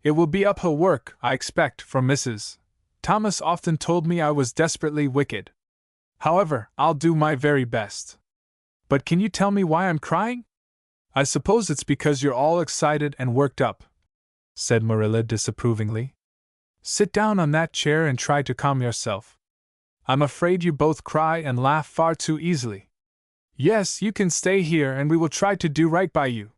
It will be uphill work, I expect, for Mrs. Thomas often told me I was desperately wicked. However, I'll do my very best. But can you tell me why I'm crying?" "I suppose it's because you're all excited and worked up," said Marilla disapprovingly. "Sit down on that chair and try to calm yourself. I'm afraid you both cry and laugh far too easily. Yes, you can stay here and we will try to do right by you.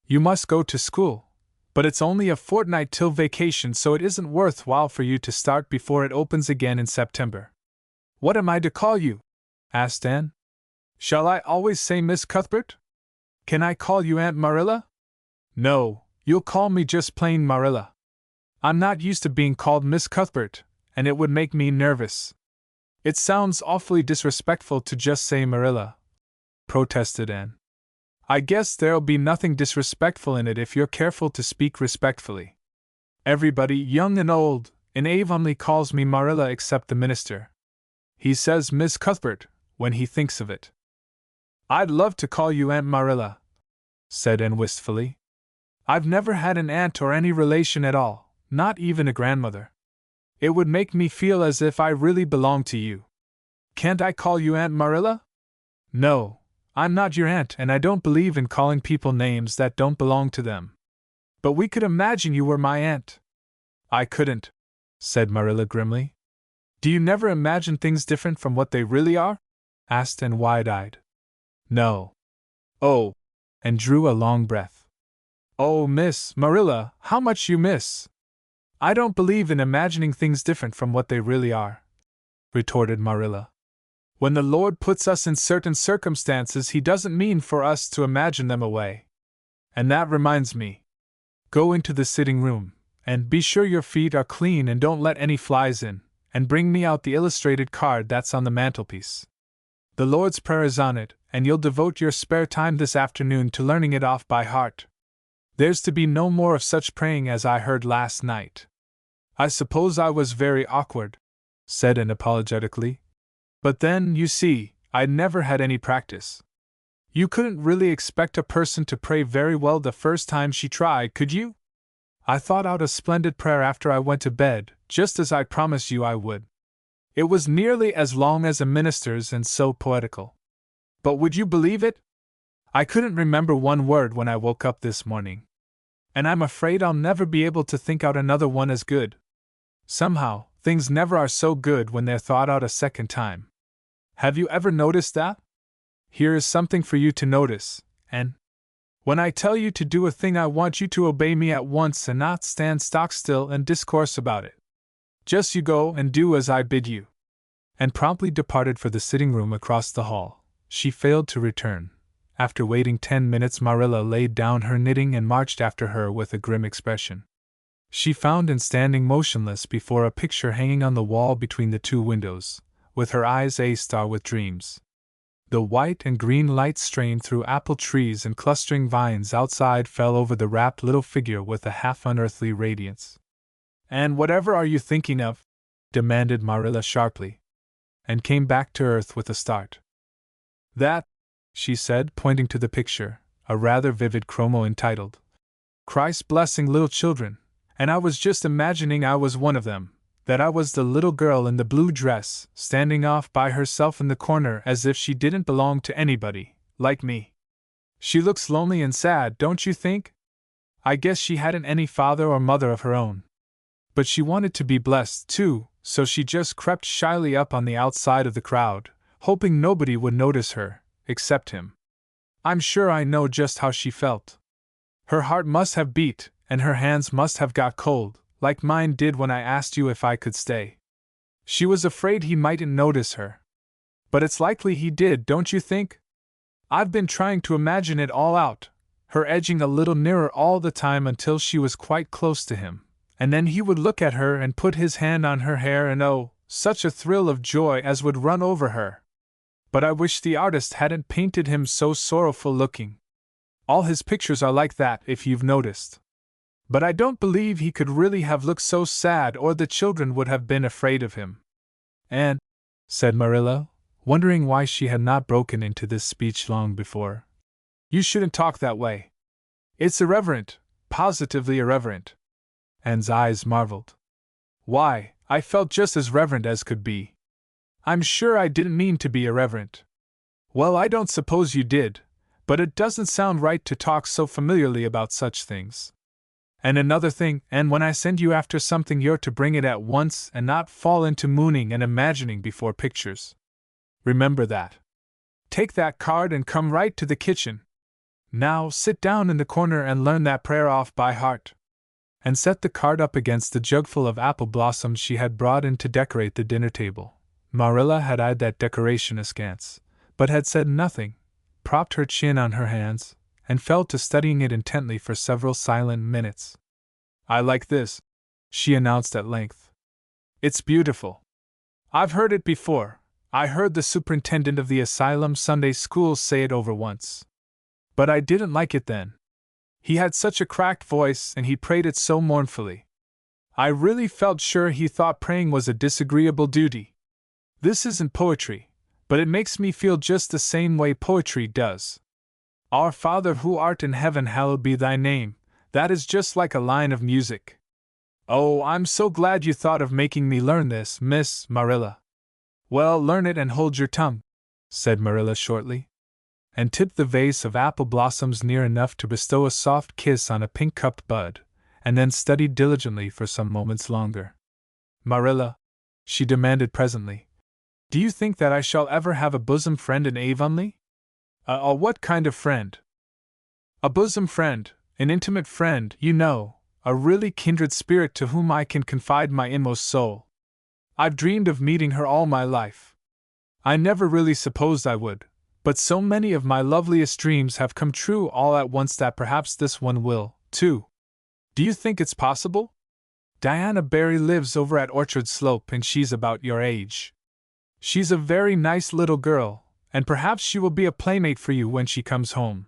You must go to school, but it's only a fortnight till vacation, so it isn't worthwhile for you to start before it opens again in September." "What am I to call you?" asked Anne. "Shall I always say Miss Cuthbert? Can I call you Aunt Marilla?" "No, you'll call me just plain Marilla. I'm not used to being called Miss Cuthbert, and it would make me nervous." "It sounds awfully disrespectful to just say Marilla," protested Anne. "I guess there'll be nothing disrespectful in it if you're careful to speak respectfully. Everybody, young and old, in Avonlea calls me Marilla except the minister. He says Miss Cuthbert when he thinks of it." "I'd love to call you Aunt Marilla," said Anne wistfully. "I've never had an aunt or any relation at all, not even a grandmother. It would make me feel as if I really belonged to you. Can't I call you Aunt Marilla?" "No, I'm not your aunt, and I don't believe in calling people names that don't belong to them. But we could imagine you were my aunt." "I couldn't," said Marilla grimly. "Do you never imagine things different from what they really are?" asked Anne wide-eyed. "No." "Oh," and drew a long breath. "Oh, Miss Marilla, how much you miss!" "I don't believe in imagining things different from what they really are," retorted Marilla. "When the Lord puts us in certain circumstances, He doesn't mean for us to imagine them away. And that reminds me. Go into the sitting room, and be sure your feet are clean and don't let any flies in, and bring me out the illustrated card that's on the mantelpiece. The Lord's Prayer is on it, and you'll devote your spare time this afternoon to learning it off by heart. There's to be no more of such praying as I heard last night." "I suppose I was very awkward," said Anne apologetically. "But then, you see, I'd never had any practice. You couldn't really expect a person to pray very well the first time she tried, could you? I thought out a splendid prayer after I went to bed, just as I promised you I would. It was nearly as long as a minister's and so poetical. But would you believe it? I couldn't remember one word when I woke up this morning. And I'm afraid I'll never be able to think out another one as good. Somehow, things never are so good when they're thought out a second time. Have you ever noticed that? Here is something for you to notice, and when I tell you to do a thing, I want you to obey me at once and not stand stock still and discourse about it. Just you go and do as I bid you." And promptly departed for the sitting room across the hall. She failed to return. After waiting 10 minutes, Marilla laid down her knitting and marched after her with a grim expression. She found Anne standing motionless before a picture hanging on the wall between the two windows, with her eyes a-star with dreams. The white and green light strained through apple trees and clustering vines outside fell over the rapt little figure with a half-unearthly radiance. "And whatever are you thinking of?" demanded Marilla sharply, and came back to earth with a start. "That," she said, pointing to the picture, a rather vivid chromo entitled, "Christ Blessing Little Children," and I was just imagining I was one of them, that I was the little girl in the blue dress, standing off by herself in the corner as if she didn't belong to anybody, like me. She looks lonely and sad, don't you think? I guess she hadn't any father or mother of her own. But she wanted to be blessed, too, so she just crept shyly up on the outside of the crowd, hoping nobody would notice her, except him. I'm sure I know just how she felt. Her heart must have beat, and her hands must have got cold, like mine did when I asked you if I could stay. She was afraid he mightn't notice her. But it's likely he did, don't you think? I've been trying to imagine it all out, her edging a little nearer all the time until she was quite close to him, and then he would look at her and put his hand on her hair, and oh, such a thrill of joy as would run over her. But I wish the artist hadn't painted him so sorrowful looking. All his pictures are like that, if you've noticed. But I don't believe he could really have looked so sad, or the children would have been afraid of him. And, said Marilla, wondering why she had not broken into this speech long before, you shouldn't talk that way. It's irreverent, positively irreverent. Anne's eyes marveled. Why, I felt just as reverent as could be. I'm sure I didn't mean to be irreverent. Well, I don't suppose you did, but it doesn't sound right to talk so familiarly about such things. And another thing, and when I send you after something, you're to bring it at once and not fall into mooning and imagining before pictures. Remember that. Take that card and come right to the kitchen. Now sit down in the corner and learn that prayer off by heart. And set the card up against the jugful of apple blossoms she had brought in to decorate the dinner table. Marilla had eyed that decoration askance, but had said nothing, propped her chin on her hands, and fell to studying it intently for several silent minutes. I like this, she announced at length. It's beautiful. I've heard it before. I heard the superintendent of the asylum Sunday school say it over once. But I didn't like it then. He had such a cracked voice and he prayed it so mournfully. I really felt sure he thought praying was a disagreeable duty. This isn't poetry, but it makes me feel just the same way poetry does. Our Father who art in heaven, hallowed be thy name. That is just like a line of music. Oh, I'm so glad you thought of making me learn this, Miss Marilla. Well, learn it and hold your tongue, said Marilla shortly, and tipped the vase of apple blossoms near enough to bestow a soft kiss on a pink-cupped bud, and then studied diligently for some moments longer. Marilla, she demanded presently, do you think that I shall ever have a bosom friend in Avonlea? What kind of friend? A bosom friend, an intimate friend, you know, a really kindred spirit to whom I can confide my inmost soul. I've dreamed of meeting her all my life. I never really supposed I would, but so many of my loveliest dreams have come true all at once that perhaps this one will, too. Do you think it's possible? Diana Barry lives over at Orchard Slope and she's about your age. She's a very nice little girl, and perhaps she will be a playmate for you when she comes home.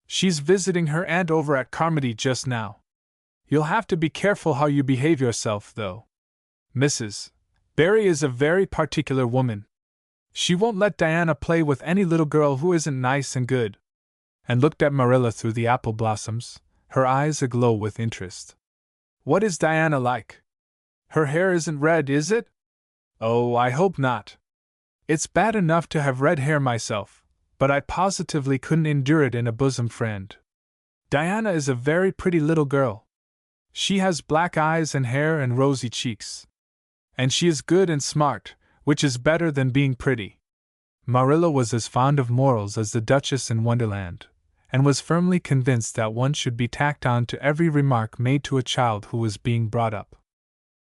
She's visiting her aunt over at Carmody just now. You'll have to be careful how you behave yourself, though. Mrs. Barry is a very particular woman. She won't let Diana play with any little girl who isn't nice and good. And looked at Marilla through the apple blossoms, her eyes aglow with interest. What is Diana like? Her hair isn't red, is it? Oh, I hope not. It's bad enough to have red hair myself, but I positively couldn't endure it in a bosom friend. Diana is a very pretty little girl. She has black eyes and hair and rosy cheeks. And she is good and smart, which is better than being pretty. Marilla was as fond of morals as the Duchess in Wonderland, and was firmly convinced that one should be tacked on to every remark made to a child who was being brought up.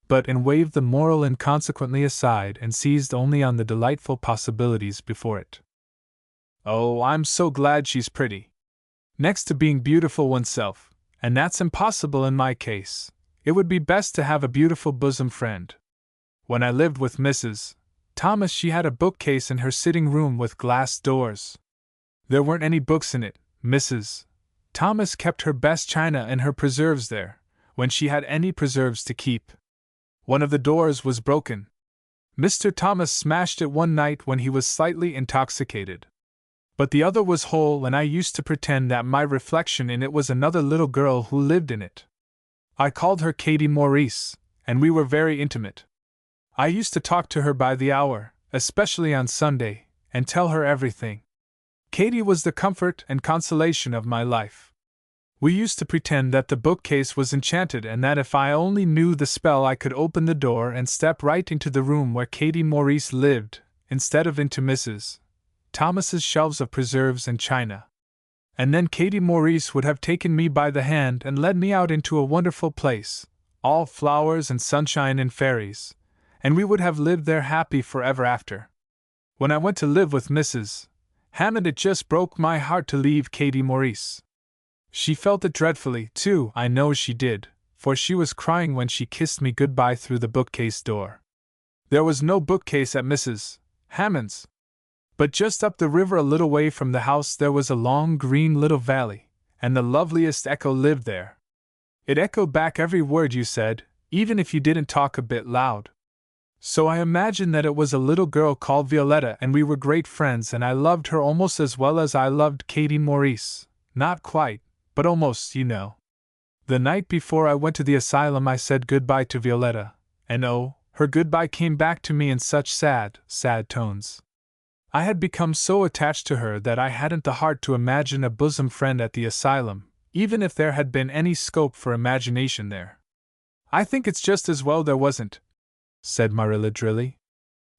But and waved the moral inconsequently aside and seized only on the delightful possibilities before it. Oh, I'm so glad she's pretty. Next to being beautiful oneself, and that's impossible in my case, it would be best to have a beautiful bosom friend. When I lived with Mrs. Thomas, she had a bookcase in her sitting room with glass doors. There weren't any books in it. Mrs. Thomas kept her best china and her preserves there, when she had any preserves to keep. One of the doors was broken. Mr. Thomas smashed it one night when he was slightly intoxicated. But the other was whole, and I used to pretend that my reflection in it was another little girl who lived in it. I called her Katie Maurice, and we were very intimate. I used to talk to her by the hour, especially on Sunday, and tell her everything. Katie was the comfort and consolation of my life. We used to pretend that the bookcase was enchanted and that if I only knew the spell I could open the door and step right into the room where Katie Maurice lived, instead of into Mrs. Thomas's shelves of preserves and china. And then Katie Maurice would have taken me by the hand and led me out into a wonderful place, all flowers and sunshine and fairies, and we would have lived there happy forever after. When I went to live with Mrs. Hammond, it just broke my heart to leave Katie Maurice. She felt it dreadfully, too, I know she did, for she was crying when she kissed me goodbye through the bookcase door. There was no bookcase at Mrs. Hammond's, but just up the river a little way from the house there was a long green little valley, and the loveliest echo lived there. It echoed back every word you said, even if you didn't talk a bit loud. So I imagine that it was a little girl called Violetta, and we were great friends, and I loved her almost as well as I loved Katie Maurice. Not quite, but almost, you know. The night before I went to the asylum I said goodbye to Violetta, and oh, her goodbye came back to me in such sad, sad tones. I had become so attached to her that I hadn't the heart to imagine a bosom friend at the asylum, even if there had been any scope for imagination there. I think it's just as well there wasn't, said Marilla drily.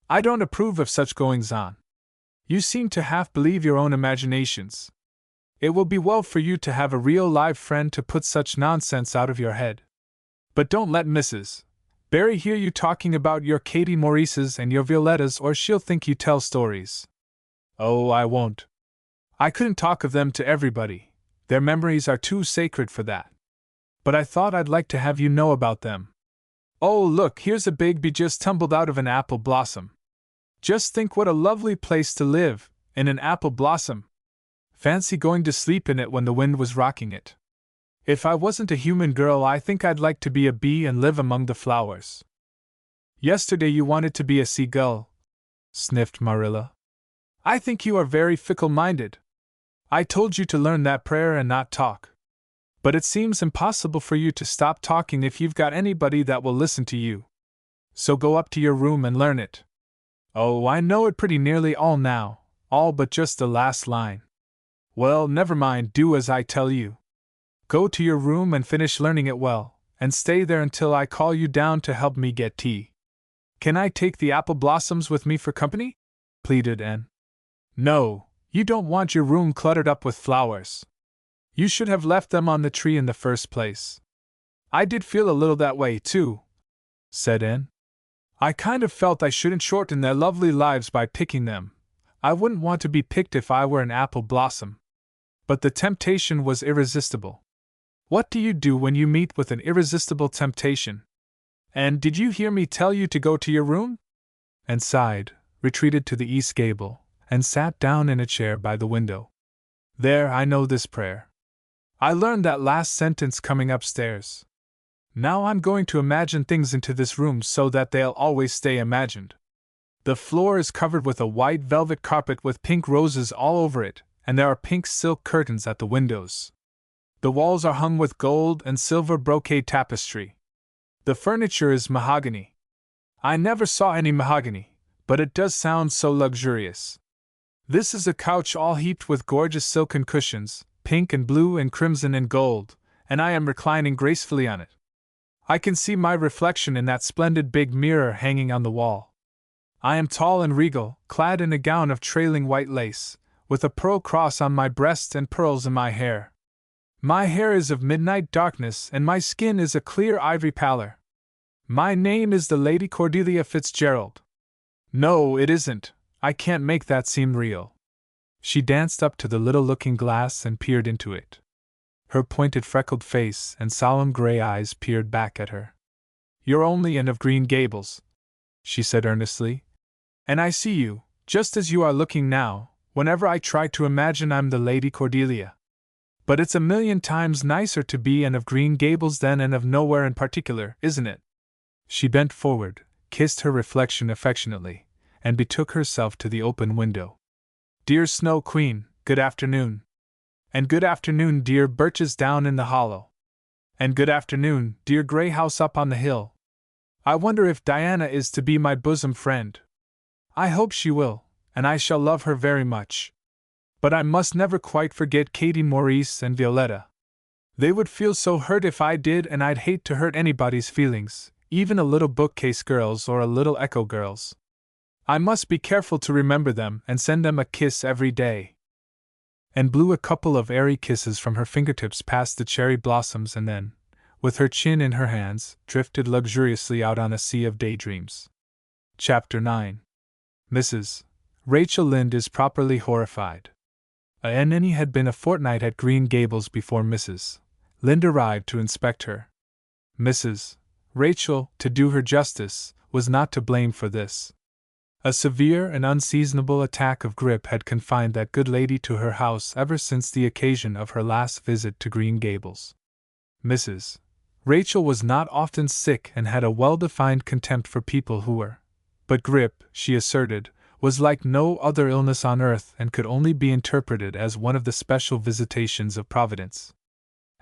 I don't approve of such goings-on. You seem to half believe your own imaginations. It will be well for you to have a real live friend to put such nonsense out of your head. But don't let Mrs. Barry hear you talking about your Katie Maurices and your Violettas, or she'll think you tell stories. Oh, I won't. I couldn't talk of them to everybody. Their memories are too sacred for that. But I thought I'd like to have you know about them. Oh, look, here's a big bee just tumbled out of an apple blossom. Just think what a lovely place to live, in an apple blossom. Fancy going to sleep in it when the wind was rocking it. If I wasn't a human girl, I think I'd like to be a bee and live among the flowers. Yesterday you wanted to be a seagull, sniffed Marilla. I think you are very fickle-minded. I told you to learn that prayer and not talk. But it seems impossible for you to stop talking if you've got anybody that will listen to you. So go up to your room and learn it. Oh, I know it pretty nearly all now, all but just the last line. Well, never mind, do as I tell you. Go to your room and finish learning it well, and stay there until I call you down to help me get tea. Can I take the apple blossoms with me for company? Pleaded Anne. No, you don't want your room cluttered up with flowers. You should have left them on the tree in the first place. I did feel a little that way, too, said Anne. I kind of felt I shouldn't shorten their lovely lives by picking them. I wouldn't want to be picked if I were an apple blossom. But the temptation was irresistible. What do you do when you meet with an irresistible temptation? And did you hear me tell you to go to your room? And sighed, retreated to the east gable, and sat down in a chair by the window. There, I know this prayer. I learned that last sentence coming upstairs. Now I'm going to imagine things into this room so that they'll always stay imagined. The floor is covered with a white velvet carpet with pink roses all over it, and there are pink silk curtains at the windows. The walls are hung with gold and silver brocade tapestry. The furniture is mahogany. I never saw any mahogany, but it does sound so luxurious. This is a couch all heaped with gorgeous silken cushions, pink and blue and crimson and gold, and I am reclining gracefully on it. I can see my reflection in that splendid big mirror hanging on the wall. I am tall and regal, clad in a gown of trailing white lace, with a pearl cross on my breast and pearls in my hair. My hair is of midnight darkness and my skin is a clear ivory pallor. My name is the Lady Cordelia Fitzgerald. No, it isn't. I can't make that seem real. She danced up to the little looking-glass and peered into it. Her pointed freckled face and solemn gray eyes peered back at her. You're only Anne of Green Gables, she said earnestly. And I see you, just as you are looking now, whenever I try to imagine I'm the Lady Cordelia. But it's a million times nicer to be Anne of Green Gables than Anne of Nowhere in particular, isn't it? She bent forward, kissed her reflection affectionately, and betook herself to the open window. Dear Snow Queen, good afternoon. And good afternoon, dear birches down in the hollow. And good afternoon, dear gray house up on the hill. I wonder if Diana is to be my bosom friend. I hope she will, and I shall love her very much. But I must never quite forget Katie Maurice and Violetta. They would feel so hurt if I did, and I'd hate to hurt anybody's feelings, even a little bookcase girl's or a little echo girl's. I must be careful to remember them and send them a kiss every day. and blew a couple of airy kisses from her fingertips past the cherry blossoms and then, with her chin in her hands, drifted luxuriously out on a sea of daydreams. Chapter 9. Mrs. Rachel Lynde is properly horrified. Anne had been a fortnight at Green Gables before Mrs. Lynde arrived to inspect her. Mrs. Rachel, to do her justice, was not to blame for this. A severe and unseasonable attack of grippe had confined that good lady to her house ever since the occasion of her last visit to Green Gables. Mrs. Rachel was not often sick and had a well-defined contempt for people who were. But grippe, she asserted, was like no other illness on earth and could only be interpreted as one of the special visitations of Providence.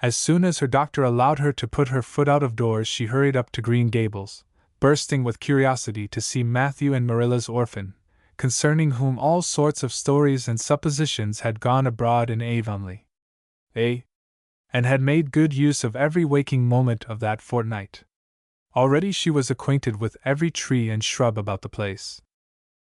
As soon as her doctor allowed her to put her foot out of doors, she hurried up to Green Gables, bursting with curiosity to see Matthew and Marilla's orphan, concerning whom all sorts of stories and suppositions had gone abroad in Avonlea, and had made good use of every waking moment of that fortnight. Already she was acquainted with every tree and shrub about the place.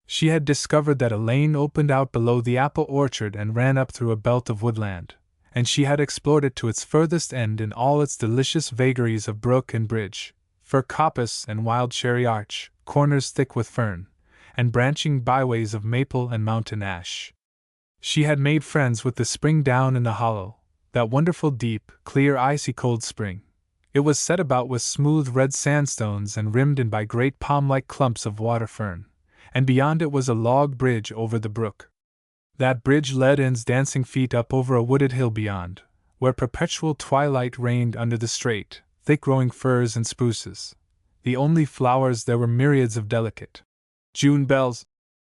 She had discovered that a lane opened out below the apple orchard and ran up through a belt of woodland, and she had explored it to its furthest end in all its delicious vagaries of brook and bridge, fir coppice and wild cherry arch, corners thick with fern, and branching byways of maple and mountain ash. She had made friends with the spring down in the hollow, that wonderful deep, clear, icy cold spring. It was set about with smooth red sandstones and rimmed in by great palm-like clumps of water fern, and beyond it was a log bridge over the brook. That bridge led Anne's dancing feet up over a wooded hill beyond, where perpetual twilight reigned under the straight, thick-growing firs and spruces. The only flowers there were myriads of delicate June bells,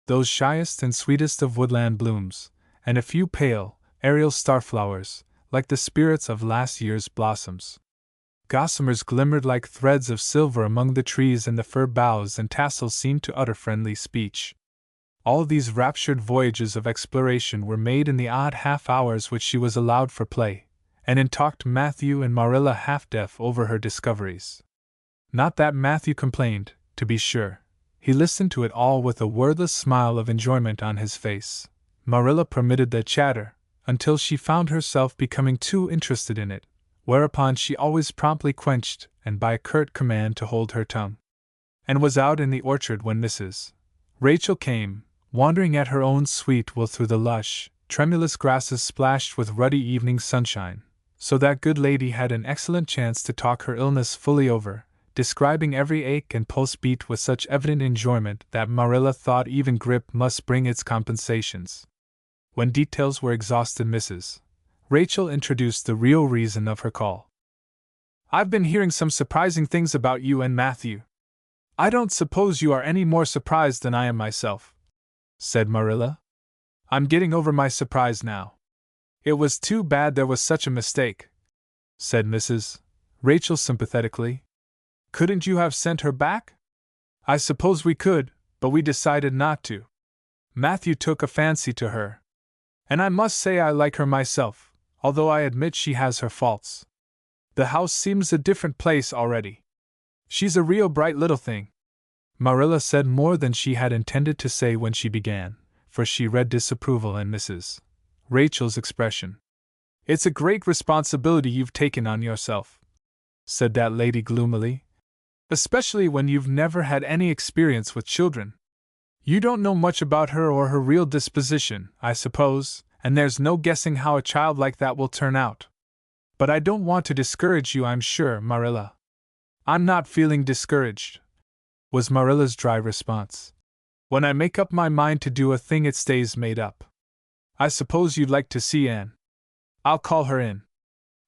those shyest and sweetest of woodland blooms, and a few pale, aerial starflowers, like the spirits of last year's blossoms. Gossamers glimmered like threads of silver among the trees, and the fir boughs and tassels seemed to utter friendly speech. All these raptured voyages of exploration were made in the odd half-hours which she was allowed for play, and in talked Matthew and Marilla half-deaf over her discoveries. Not that Matthew complained, to be sure. He listened to it all with a wordless smile of enjoyment on his face. Marilla permitted the chatter, until she found herself becoming too interested in it, whereupon she always promptly quenched, and by a curt command to hold her tongue, and was out in the orchard when Mrs. Rachel came, wandering at her own sweet will through the lush, tremulous grasses splashed with ruddy evening sunshine, so that good lady had an excellent chance to talk her illness fully over, describing every ache and pulse beat with such evident enjoyment that Marilla thought even grippe must bring its compensations. When details were exhausted, Mrs. Rachel introduced the real reason of her call. "I've been hearing some surprising things about you and Matthew. I don't suppose you are any more surprised than I am myself," said Marilla. "I'm getting over my surprise now." "It was too bad there was such a mistake," said Mrs. Rachel sympathetically. "Couldn't you have sent her back?" "I suppose we could, but we decided not to. Matthew took a fancy to her. And I must say I like her myself, although I admit she has her faults. The house seems a different place already. She's a real bright little thing." Marilla said more than she had intended to say when she began, for she read disapproval in Mrs. Rachel's expression. "It's a great responsibility you've taken on yourself," said that lady gloomily, "especially when you've never had any experience with children. You don't know much about her or her real disposition, I suppose, and there's no guessing how a child like that will turn out. But I don't want to discourage you, I'm sure, Marilla." "I'm not feeling discouraged," was Marilla's dry response. "When I make up my mind to do a thing, it stays made up. I suppose you'd like to see Anne. I'll call her in,"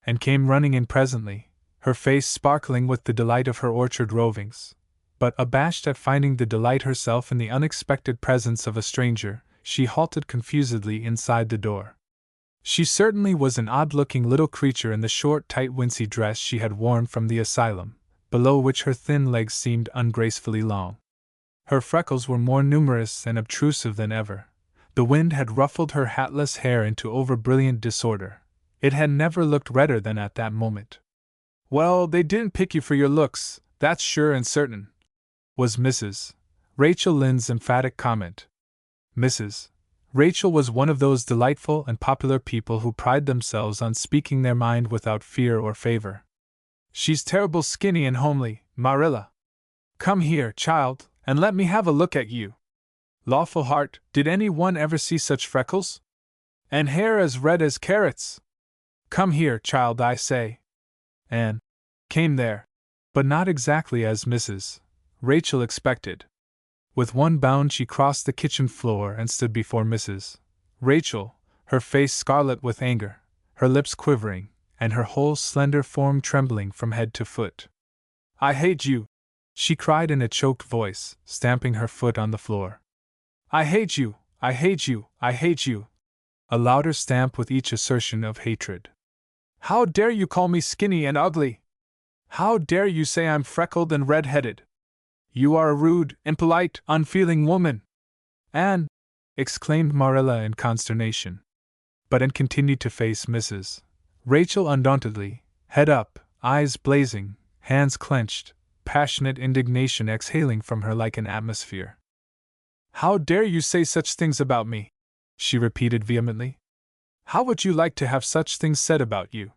and came running in presently, her face sparkling with the delight of her orchard rovings. But abashed at finding the delight herself in the unexpected presence of a stranger, she halted confusedly inside the door. She certainly was an odd-looking little creature in the short, tight wincey dress she had worn from the asylum, below which her thin legs seemed ungracefully long. Her freckles were more numerous and obtrusive than ever. The wind had ruffled her hatless hair into over-brilliant disorder. It had never looked redder than at that moment. "Well, they didn't pick you for your looks, that's sure and certain," was Mrs. Rachel Lynde's emphatic comment. Mrs. Rachel was one of those delightful and popular people who pride themselves on speaking their mind without fear or favor. "She's terrible skinny and homely, Marilla. Come here, child, and let me have a look at you. Lawful heart, did any one ever see such freckles? And hair as red as carrots? Come here, child, I say." Anne came there, but not exactly as Mrs. Rachel expected. With one bound she crossed the kitchen floor and stood before Mrs. Rachel, her face scarlet with anger, her lips quivering, and her whole slender form trembling from head to foot. "I hate you!" she cried in a choked voice, stamping her foot on the floor. "I hate you! I hate you! I hate you!" A louder stamp with each assertion of hatred. "How dare you call me skinny and ugly? How dare you say I'm freckled and red-headed? You are a rude, impolite, unfeeling woman!" "Anne!" exclaimed Marilla in consternation. But Anne continued to face Mrs. Rachel undauntedly, head up, eyes blazing, hands clenched, passionate indignation exhaling from her like an atmosphere. "How dare you say such things about me?" she repeated vehemently. "How would you like to have such things said about you?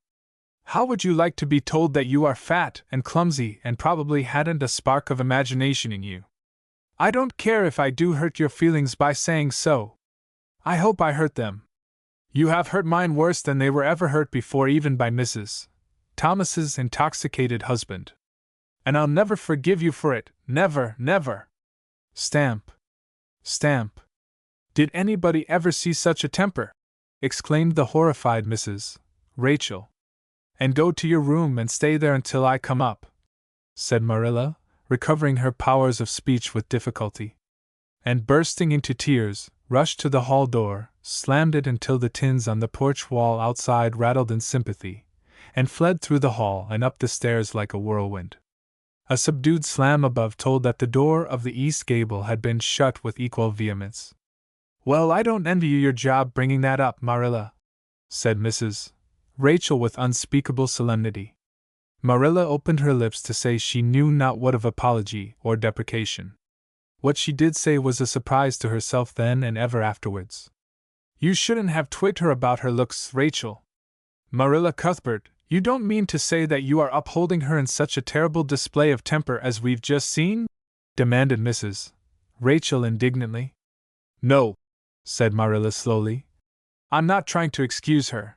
How would you like to be told that you are fat and clumsy and probably hadn't a spark of imagination in you? I don't care if I do hurt your feelings by saying so. I hope I hurt them. You have hurt mine worse than they were ever hurt before, even by Mrs. Thomas's intoxicated husband. And I'll never forgive you for it, never, never." Stamp. Stamp. "Did anybody ever see such a temper?" exclaimed the horrified Mrs. Rachel. "And go to your room and stay there until I come up," said Marilla, recovering her powers of speech with difficulty. And bursting into tears, rushed to the hall door, slammed it until the tins on the porch wall outside rattled in sympathy, and fled through the hall and up the stairs like a whirlwind. A subdued slam above told that the door of the east gable had been shut with equal vehemence. "Well, I don't envy you your job bringing that up, Marilla," said Mrs. Rachel with unspeakable solemnity. Marilla opened her lips to say she knew not what of apology or deprecation. What she did say was a surprise to herself then and ever afterwards. "You shouldn't have twigged her about her looks, Rachel. Marilla Cuthbert, you don't mean to say that you are upholding her in such a terrible display of temper as we've just seen?" demanded Mrs. Rachel indignantly. "No," said Marilla slowly. "I'm not trying to excuse her.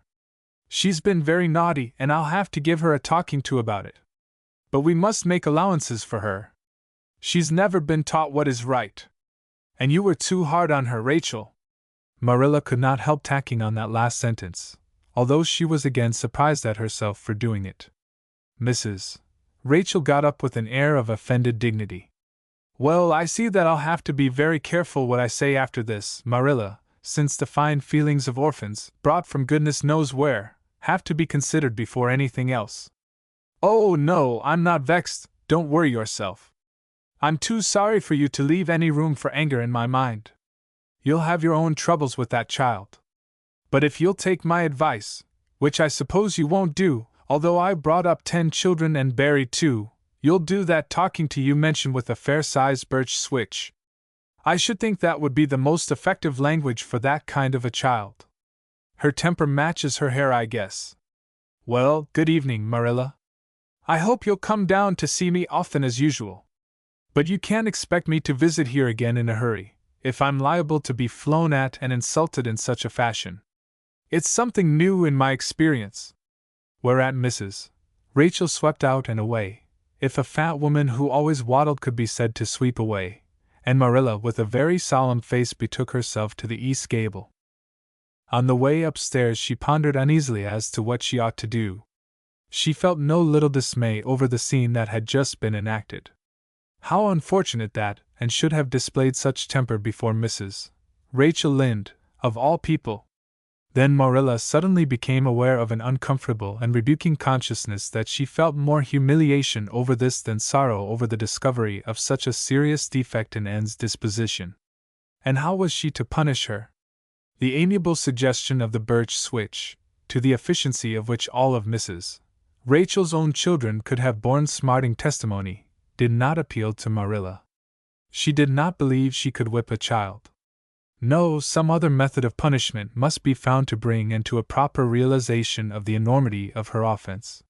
She's been very naughty and I'll have to give her a talking to about it. But we must make allowances for her. She's never been taught what is right. And you were too hard on her, Rachel." Marilla could not help tacking on that last sentence, although she was again surprised at herself for doing it. Mrs. Rachel got up with an air of offended dignity. "Well, I see that I'll have to be very careful what I say after this, Marilla, since the fine feelings of orphans, brought from goodness knows where, have to be considered before anything else." "Oh, no, I'm not vexed, don't worry yourself. I'm too sorry for you to leave any room for anger in my mind. You'll have your own troubles with that child. But if you'll take my advice, which I suppose you won't do, although I brought up 10 children and buried 2, you'll do that talking to you mentioned with a fair-sized birch switch. I should think that would be the most effective language for that kind of a child. Her temper matches her hair, I guess. Well, good evening, Marilla. I hope you'll come down to see me often as usual. But you can't expect me to visit here again in a hurry, if I'm liable to be flown at and insulted in such a fashion. It's something new in my experience." Whereat Mrs. Rachel swept out and away, if a fat woman who always waddled could be said to sweep away, and Marilla with a very solemn face betook herself to the east gable. On the way upstairs she pondered uneasily as to what she ought to do. She felt no little dismay over the scene that had just been enacted. How unfortunate that Anne should have displayed such temper before Mrs. Rachel Lynde, of all people! Then Marilla suddenly became aware of an uncomfortable and rebuking consciousness that she felt more humiliation over this than sorrow over the discovery of such a serious defect in Anne's disposition. And how was she to punish her? The amiable suggestion of the birch switch, to the efficiency of which all of Mrs. Rachel's own children could have borne smarting testimony, did not appeal to Marilla. She did not believe she could whip a child. No, some other method of punishment must be found to bring into a proper realization of the enormity of her offense.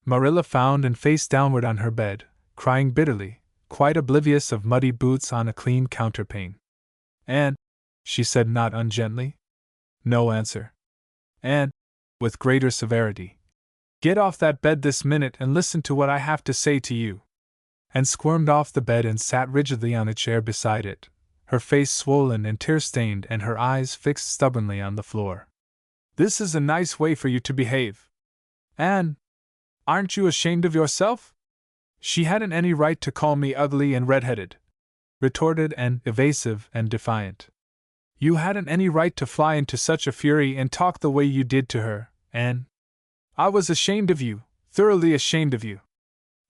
Marilla found and faced downward on her bed, crying bitterly, quite oblivious of muddy boots on a clean counterpane. "Anne," she said not ungently. No answer. "Anne," with greater severity, "get off that bed this minute and listen to what I have to say to you." And squirmed off the bed and sat rigidly on a chair beside it, her face swollen and tear-stained and her eyes fixed stubbornly on the floor. "This is a nice way for you to behave. Anne, aren't you ashamed of yourself?" "She hadn't any right to call me ugly and red-headed," retorted Anne, evasive and defiant. "You hadn't any right to fly into such a fury and talk the way you did to her, Anne. I was ashamed of you, thoroughly ashamed of you.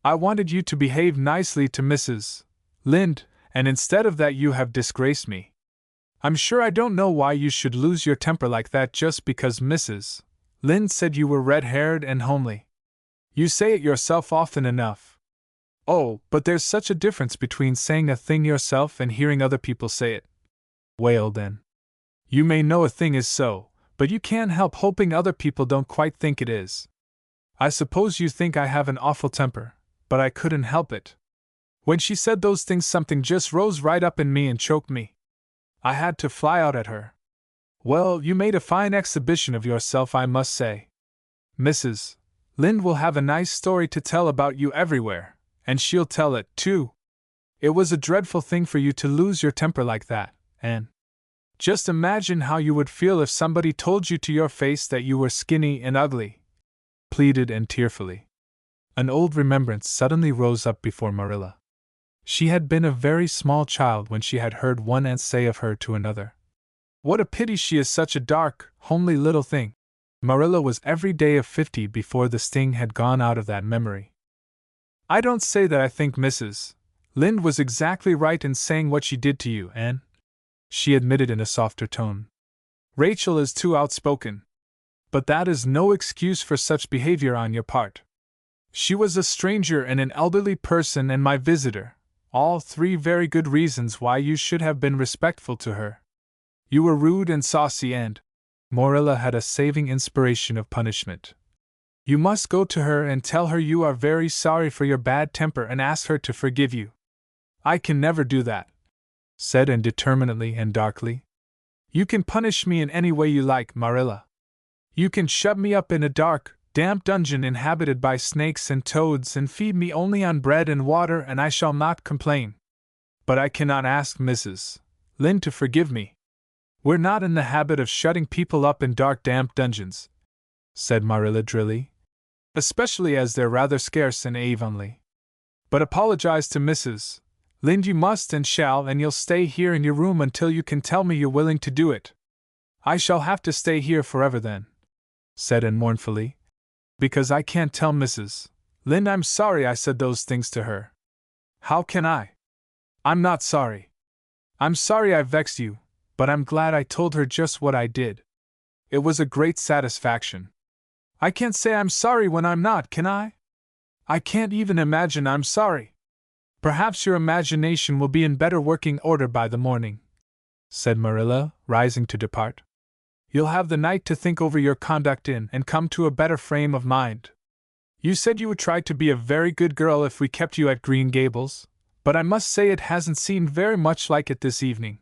I wanted you to behave nicely to Mrs. Lynde, and instead of that you have disgraced me. I'm sure I don't know why you should lose your temper like that just because Mrs. Lynde said you were red-haired and homely. You say it yourself often enough." "Oh, but there's such a difference between saying a thing yourself and hearing other people say it," wailed Anne. "You may know a thing is so, but you can't help hoping other people don't quite think it is. I suppose you think I have an awful temper, but I couldn't help it. When she said those things something just rose right up in me and choked me. I had to fly out at her. Well, you made a fine exhibition of yourself, I must say. Mrs. Lynde will have a nice story to tell about you everywhere, and she'll tell it, too. It was a dreadful thing for you to lose your temper like that, Anne. Just imagine how you would feel if somebody told you to your face that you were skinny and ugly," pleaded Anne tearfully. An old remembrance suddenly rose up before Marilla. She had been a very small child when she had heard one aunt say of her to another, "What a pity she is such a dark, homely little thing." Marilla was every day of 50 before the sting had gone out of that memory. "I don't say that I think Mrs. Lynde was exactly right in saying what she did to you, Anne," she admitted in a softer tone. "Rachel is too outspoken. But that is no excuse for such behavior on your part. She was a stranger and an elderly person and my visitor, all three very good reasons why you should have been respectful to her. You were rude and saucy and—" Marilla had a saving inspiration of punishment. "You must go to her and tell her you are very sorry for your bad temper and ask her to forgive you." "I can never do that," said Anne determinedly and darkly. "You can punish me in any way you like, Marilla. You can shut me up in a dark, damp dungeon inhabited by snakes and toads and feed me only on bread and water and I shall not complain. But I cannot ask Mrs. Lynde to forgive me. We're not in the habit of shutting people up in dark, damp dungeons," said Marilla drily, "especially as they're rather scarce in Avonlea. But apologize to Mrs. Lynde you must and shall, and you'll stay here in your room until you can tell me you're willing to do it." "I shall have to stay here forever then," said Anne mournfully, "because I can't tell Mrs. Lynde I'm sorry I said those things to her. How can I? I'm not sorry. I'm sorry I vexed you, but I'm glad I told her just what I did. It was a great satisfaction. I can't say I'm sorry when I'm not, can I? I can't even imagine I'm sorry." "Perhaps your imagination will be in better working order by the morning," said Marilla, rising to depart. "You'll have the night to think over your conduct in and come to a better frame of mind. You said you would try to be a very good girl if we kept you at Green Gables, but I must say it hasn't seemed very much like it this evening."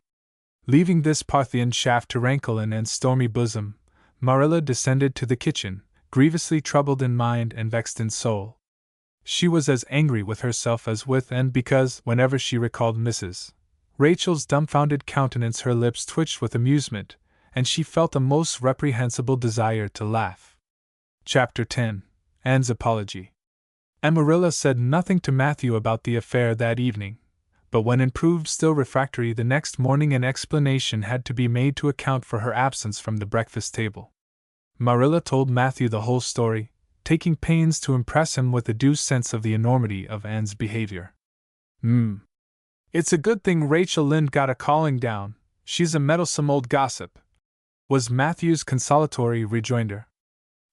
Leaving this Parthian shaft to rankle in Anne's stormy bosom, Marilla descended to the kitchen, grievously troubled in mind and vexed in soul. She was as angry with herself as with Anne because, whenever she recalled Mrs. Rachel's dumbfounded countenance, her lips twitched with amusement, and she felt a most reprehensible desire to laugh. Chapter 10. Anne's Apology. Marilla said nothing to Matthew about the affair that evening, but when Anne proved still refractory the next morning an explanation had to be made to account for her absence from the breakfast table. Marilla told Matthew the whole story, taking pains to impress him with a due sense of the enormity of Anne's behavior. It's a good thing Rachel Lynde got a calling down, she's a meddlesome old gossip," was Matthew's consolatory rejoinder.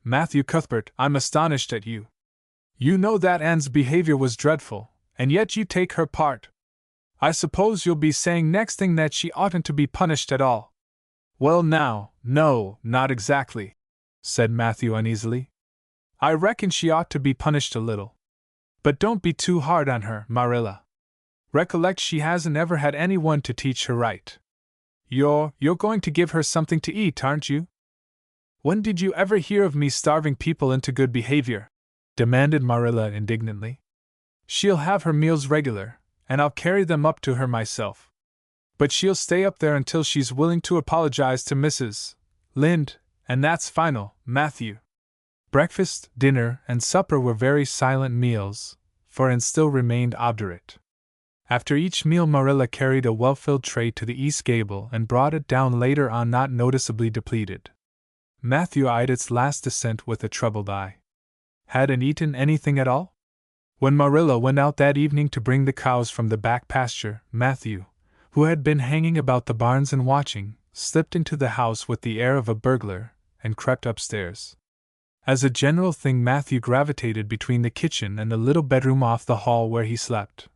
"Matthew Cuthbert, I'm astonished at you. You know that Anne's behavior was dreadful, and yet you take her part. I suppose you'll be saying next thing that she oughtn't to be punished at all. Well now, no, not exactly, said Matthew uneasily. I reckon she ought to be punished a little. But don't be too hard on her, Marilla. Recollect she hasn't ever had anyone to teach her right. You're going to give her something to eat, aren't you? When did you ever hear of me starving people into good behavior? Demanded Marilla indignantly. She'll have her meals regular, and I'll carry them up to her myself. But she'll stay up there until she's willing to apologize to Mrs. Lynde, and that's final, Matthew. Breakfast, dinner, and supper were very silent meals, for Anne still remained obdurate. After each meal Marilla carried a well-filled tray to the east gable and brought it down later on not noticeably depleted. Matthew eyed its last descent with a troubled eye. Had Anne eaten anything at all? When Marilla went out that evening to bring the cows from the back pasture, Matthew, who had been hanging about the barns and watching, slipped into the house with the air of a burglar and crept upstairs. As a general thing Matthew gravitated between the kitchen and the little bedroom off the hall where he slept.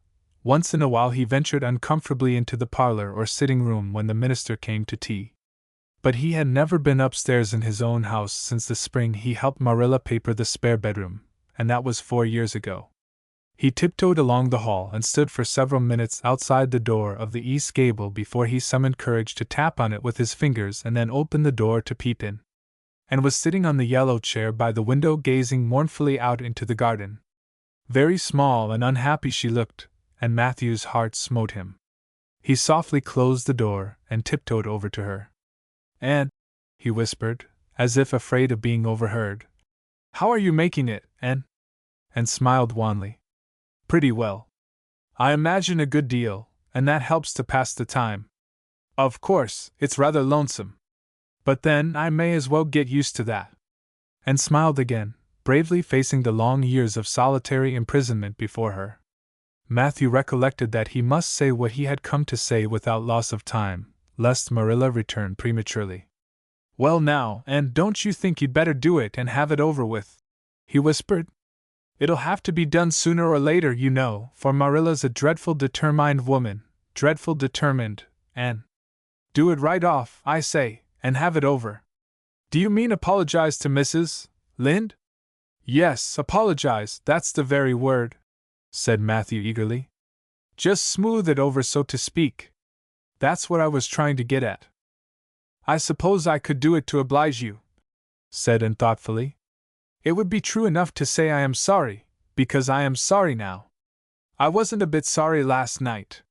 Once in a while he ventured uncomfortably into the parlor or sitting room when the minister came to tea. But he had never been upstairs in his own house since the spring he helped Marilla paper the spare bedroom, and that was 4 years ago. He tiptoed along the hall and stood for several minutes outside the door of the east gable before he summoned courage to tap on it with his fingers and then opened the door to peep in. And was sitting on the yellow chair by the window gazing mournfully out into the garden. Very small and unhappy she looked, and Matthew's heart smote him. He softly closed the door and tiptoed over to her. "Anne," he whispered, as if afraid of being overheard. "How are you making it, Anne?" And smiled wanly. "Pretty well. I imagine a good deal, and that helps to pass the time. Of course, it's rather lonesome. But then I may as well get used to that." And smiled again, bravely facing the long years of solitary imprisonment before her. Matthew recollected that he must say what he had come to say without loss of time, lest Marilla return prematurely. "Well now, and don't you think you'd better do it and have it over with?" he whispered. "It'll have to be done sooner or later, you know, for Marilla's a dreadful determined woman, dreadful determined, and do it right off, I say, and have it over." "Do you mean apologize to Mrs. Lynde?" "Yes, apologize, that's the very word," said Matthew eagerly. "Just smooth it over, so to speak. That's what I was trying to get at." "I suppose I could do it to oblige you," said Anne thoughtfully. "It would be true enough to say I am sorry, because I am sorry now. I wasn't a bit sorry last night.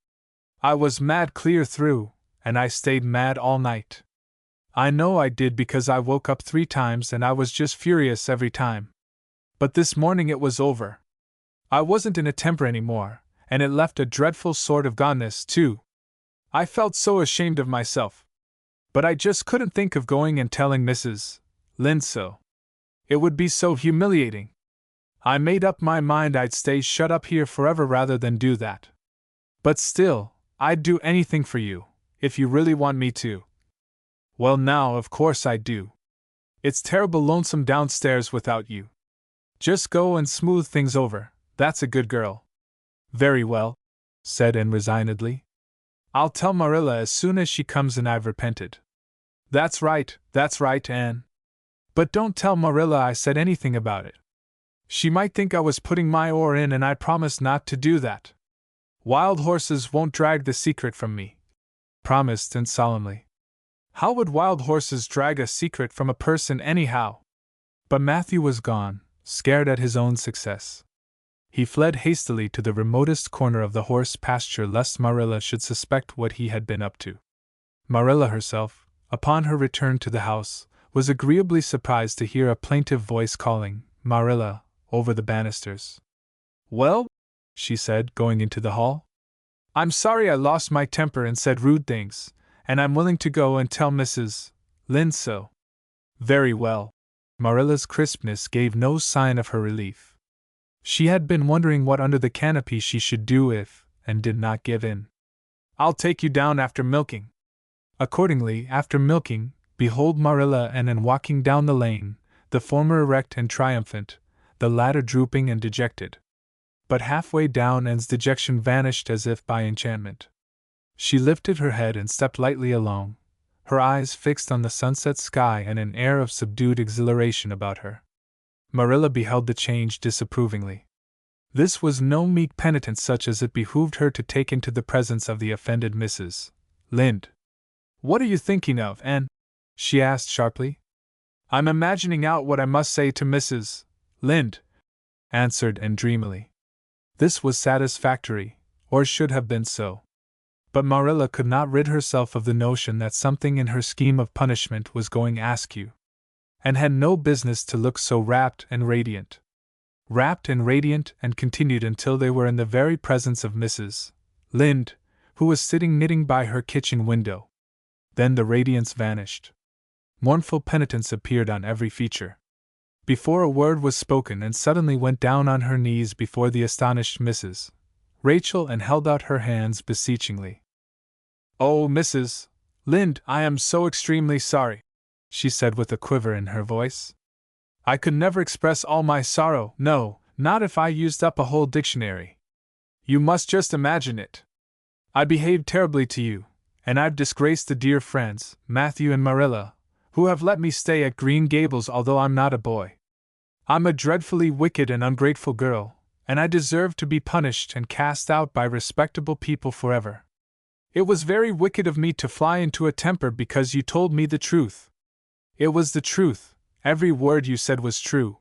I was mad clear through, and I stayed mad all night. I know I did because I woke up 3 times and I was just furious every time. But this morning it was over. I wasn't in a temper anymore, and it left a dreadful sort of goneness, too. I felt so ashamed of myself. But I just couldn't think of going and telling Mrs. Lynde so. It would be so humiliating. I made up my mind I'd stay shut up here forever rather than do that. But still, I'd do anything for you, if you really want me to." "Well now, of course I do. It's terrible lonesome downstairs without you. Just go and smooth things over, that's a good girl." "Very well," said Anne resignedly. "I'll tell Marilla as soon as she comes and I've repented." That's right, Anne. But don't tell Marilla I said anything about it. She might think I was putting my oar in, and I promised not to do that. Wild horses won't drag the secret from me," promised Anne solemnly. "How would wild horses drag a secret from a person anyhow?" But Matthew was gone, scared at his own success. He fled hastily to the remotest corner of the horse pasture lest Marilla should suspect what he had been up to. Marilla herself, upon her return to the house, was agreeably surprised to hear a plaintive voice calling, "Marilla," over the banisters. "Well?" she said, going into the hall. "I'm sorry I lost my temper and said rude things, and I'm willing to go and tell Mrs. Lynde so." "Very well." Marilla's crispness gave no sign of her relief. She had been wondering what under the canopy she should do if, and did not give in. "I'll take you down after milking." Accordingly, after milking, behold Marilla and Anne walking down the lane, the former erect and triumphant, the latter drooping and dejected. But halfway down Anne's dejection vanished as if by enchantment. She lifted her head and stepped lightly along, her eyes fixed on the sunset sky and an air of subdued exhilaration about her. Marilla beheld the change disapprovingly. This was no meek penitence such as it behooved her to take into the presence of the offended Mrs. Lynde. "What are you thinking of, Anne?" she asked sharply. "I'm imagining out what I must say to Mrs. Lynde," answered Anne dreamily. This was satisfactory, or should have been so. But Marilla could not rid herself of the notion that something in her scheme of punishment was going askew, and had no business to look so rapt and radiant. Rapt and radiant, and continued until they were in the very presence of Mrs. Lynde, who was sitting knitting by her kitchen window. Then the radiance vanished. Mournful penitence appeared on every feature. Before a word was spoken, and suddenly went down on her knees before the astonished Mrs. Rachel and held out her hands beseechingly. "Oh, Mrs. Lynde, I am so extremely sorry," she said with a quiver in her voice. "I could never express all my sorrow, no, not if I used up a whole dictionary. You must just imagine it. I behaved terribly to you, and I've disgraced the dear friends, Matthew and Marilla, who have let me stay at Green Gables although I'm not a boy. I'm a dreadfully wicked and ungrateful girl, and I deserve to be punished and cast out by respectable people forever. It was very wicked of me to fly into a temper because you told me the truth. It was the truth. Every word you said was true.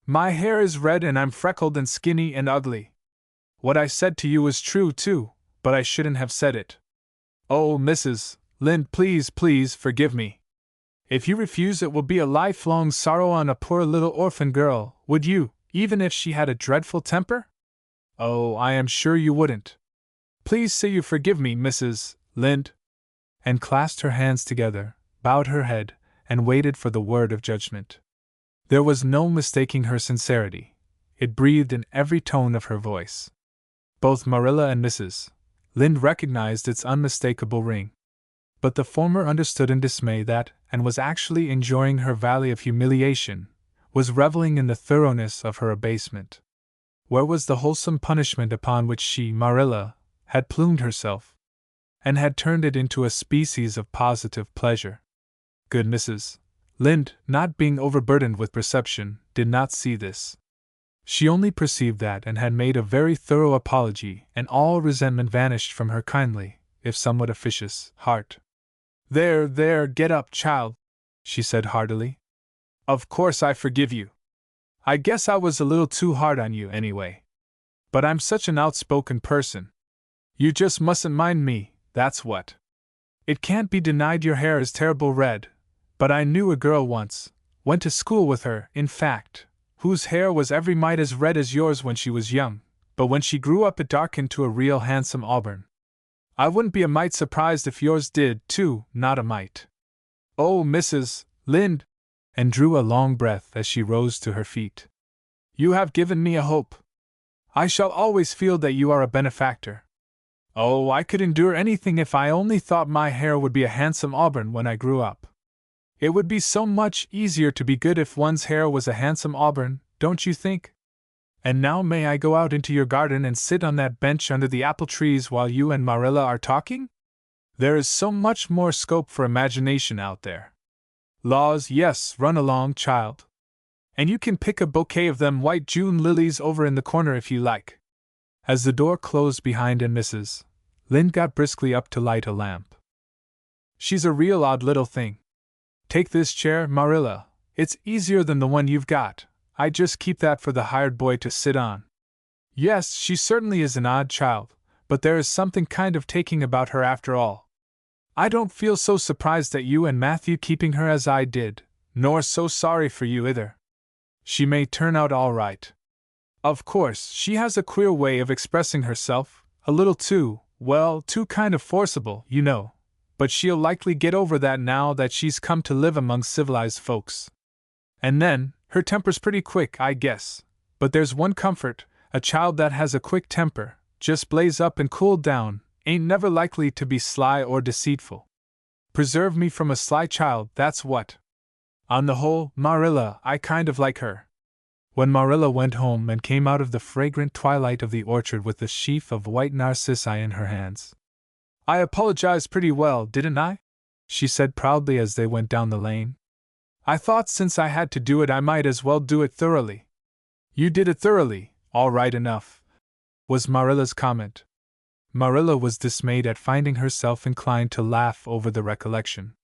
My hair is red and I'm freckled and skinny and ugly. What I said to you was true too, but I shouldn't have said it. Oh, Mrs. Lynde, please, please forgive me. If you refuse, it will be a lifelong sorrow on a poor little orphan girl, would you, even if she had a dreadful temper? Oh, I am sure you wouldn't. Please say you forgive me, Mrs. Lynde." And clasped her hands together, bowed her head, and waited for the word of judgment. There was no mistaking her sincerity. It breathed in every tone of her voice. Both Marilla and Mrs. Lynde recognized its unmistakable ring. But the former understood in dismay that, and was actually enjoying her valley of humiliation, was reveling in the thoroughness of her abasement. Where was the wholesome punishment upon which she, Marilla, had plumed herself, and had turned it into a species of positive pleasure? Good Mrs. Lynde, not being overburdened with perception, did not see this. She only perceived that and had made a very thorough apology, and all resentment vanished from her kindly, if somewhat officious, heart. There, get up, child," she said heartily. "Of course I forgive you. I guess I was a little too hard on you, anyway. But I'm such an outspoken person. You just mustn't mind me, that's what. It can't be denied your hair is terrible red, but I knew a girl once, went to school with her, in fact, whose hair was every mite as red as yours when she was young, but when she grew up it darkened to a real handsome auburn. I wouldn't be a mite surprised if yours did, too, not a mite. Oh, Mrs. Lynde," and drew a long breath as she rose to her feet. "You have given me a hope. I shall always feel that you are a benefactor. Oh, I could endure anything if I only thought my hair would be a handsome auburn when I grew up. It would be so much easier to be good if one's hair was a handsome auburn, don't you think? And now may I go out into your garden and sit on that bench under the apple trees while you and Marilla are talking? There is so much more scope for imagination out there. Laws, yes, run along, child. And you can pick a bouquet of them white June lilies over in the corner if you like." As the door closed behind and Mrs. Lynde got briskly up to light a lamp. "She's a real odd little thing. Take this chair, Marilla. It's easier than the one you've got. I just keep that for the hired boy to sit on. Yes, she certainly is an odd child, but there is something kind of taking about her after all. I don't feel so surprised at you and Matthew keeping her as I did, nor so sorry for you either. She may turn out all right. Of course, she has a queer way of expressing herself, a little too, well, too kind of forcible, you know. But she'll likely get over that now that she's come to live among civilized folks. And then, her temper's pretty quick, I guess. But there's one comfort, a child that has a quick temper, just blaze up and cool down, ain't never likely to be sly or deceitful. Preserve me from a sly child, that's what. On the whole, Marilla, I kind of like her. When Marilla went home and came out of the fragrant twilight of the orchard with the sheaf of white narcissi in her hands. "I apologized pretty well, didn't I?" she said proudly as they went down the lane. "I thought since I had to do it I might as well do it thoroughly." "You did it thoroughly, all right enough," was Marilla's comment. Marilla was dismayed at finding herself inclined to laugh over the recollection.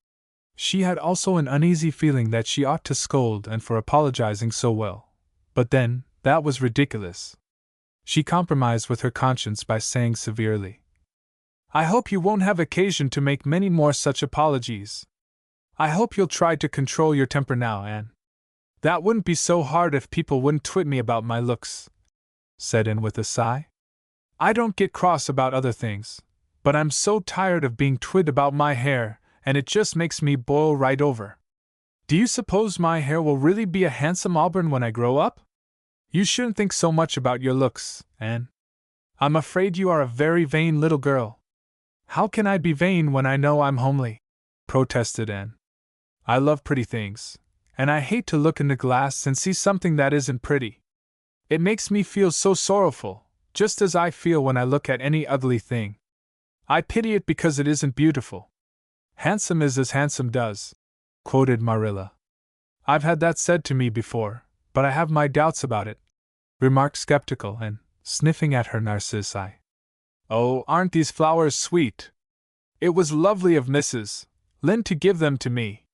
She had also an uneasy feeling that she ought to scold and for apologizing so well. But then, that was ridiculous. She compromised with her conscience by saying severely, "I hope you won't have occasion to make many more such apologies. I hope you'll try to control your temper now, Anne. That wouldn't be so hard if people wouldn't twit me about my looks," said Anne with a sigh. "I don't get cross about other things, but I'm so tired of being twitted about my hair, and it just makes me boil right over. Do you suppose my hair will really be a handsome auburn when I grow up? You shouldn't think so much about your looks, Anne. I'm afraid you are a very vain little girl." "How can I be vain when I know I'm homely?" protested Anne. "I love pretty things, and I hate to look in the glass and see something that isn't pretty. It makes me feel so sorrowful, just as I feel when I look at any ugly thing. I pity it because it isn't beautiful." "Handsome is as handsome does," quoted Marilla. "I've had that said to me before, but I have my doubts about it," remarked skeptical Anne, sniffing at her narcissi. "Oh, aren't these flowers sweet? It was lovely of Mrs. Lynde to give them to me.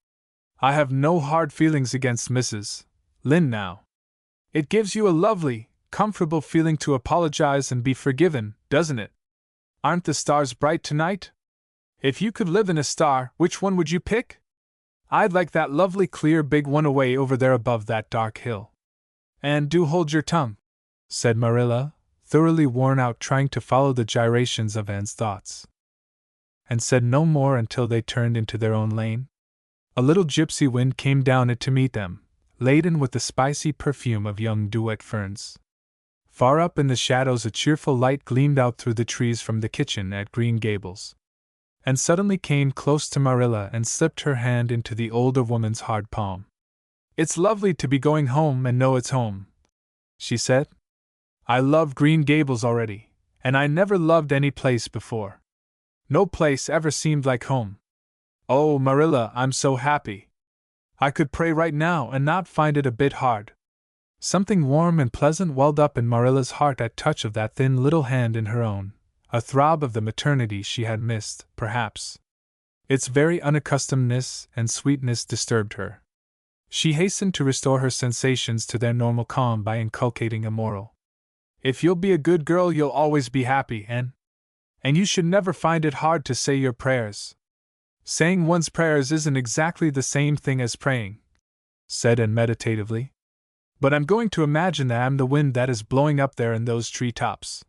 I have no hard feelings against Mrs. Lynde now. It gives you a lovely, comfortable feeling to apologize and be forgiven, doesn't it? Aren't the stars bright tonight? If you could live in a star, which one would you pick? I'd like that lovely clear big one away over there above that dark hill." "And do hold your tongue," said Marilla, thoroughly worn out trying to follow the gyrations of Anne's thoughts. And said no more until they turned into their own lane. A little gypsy wind came down it to meet them, laden with the spicy perfume of young duet ferns. Far up in the shadows a cheerful light gleamed out through the trees from the kitchen at Green Gables. And suddenly came close to Marilla and slipped her hand into the older woman's hard palm. "It's lovely to be going home and know it's home," she said. "I love Green Gables already, and I never loved any place before. No place ever seemed like home. Oh, Marilla, I'm so happy. I could pray right now and not find it a bit hard." Something warm and pleasant welled up in Marilla's heart at touch of that thin little hand in her own, a throb of the maternity she had missed, perhaps. Its very unaccustomedness and sweetness disturbed her. She hastened to restore her sensations to their normal calm by inculcating a moral. "If you'll be a good girl, you'll always be happy, Anne. And you should never find it hard to say your prayers." "Saying one's prayers isn't exactly the same thing as praying," said Anne meditatively. "But I'm going to imagine that I'm the wind that is blowing up there in those tree tops.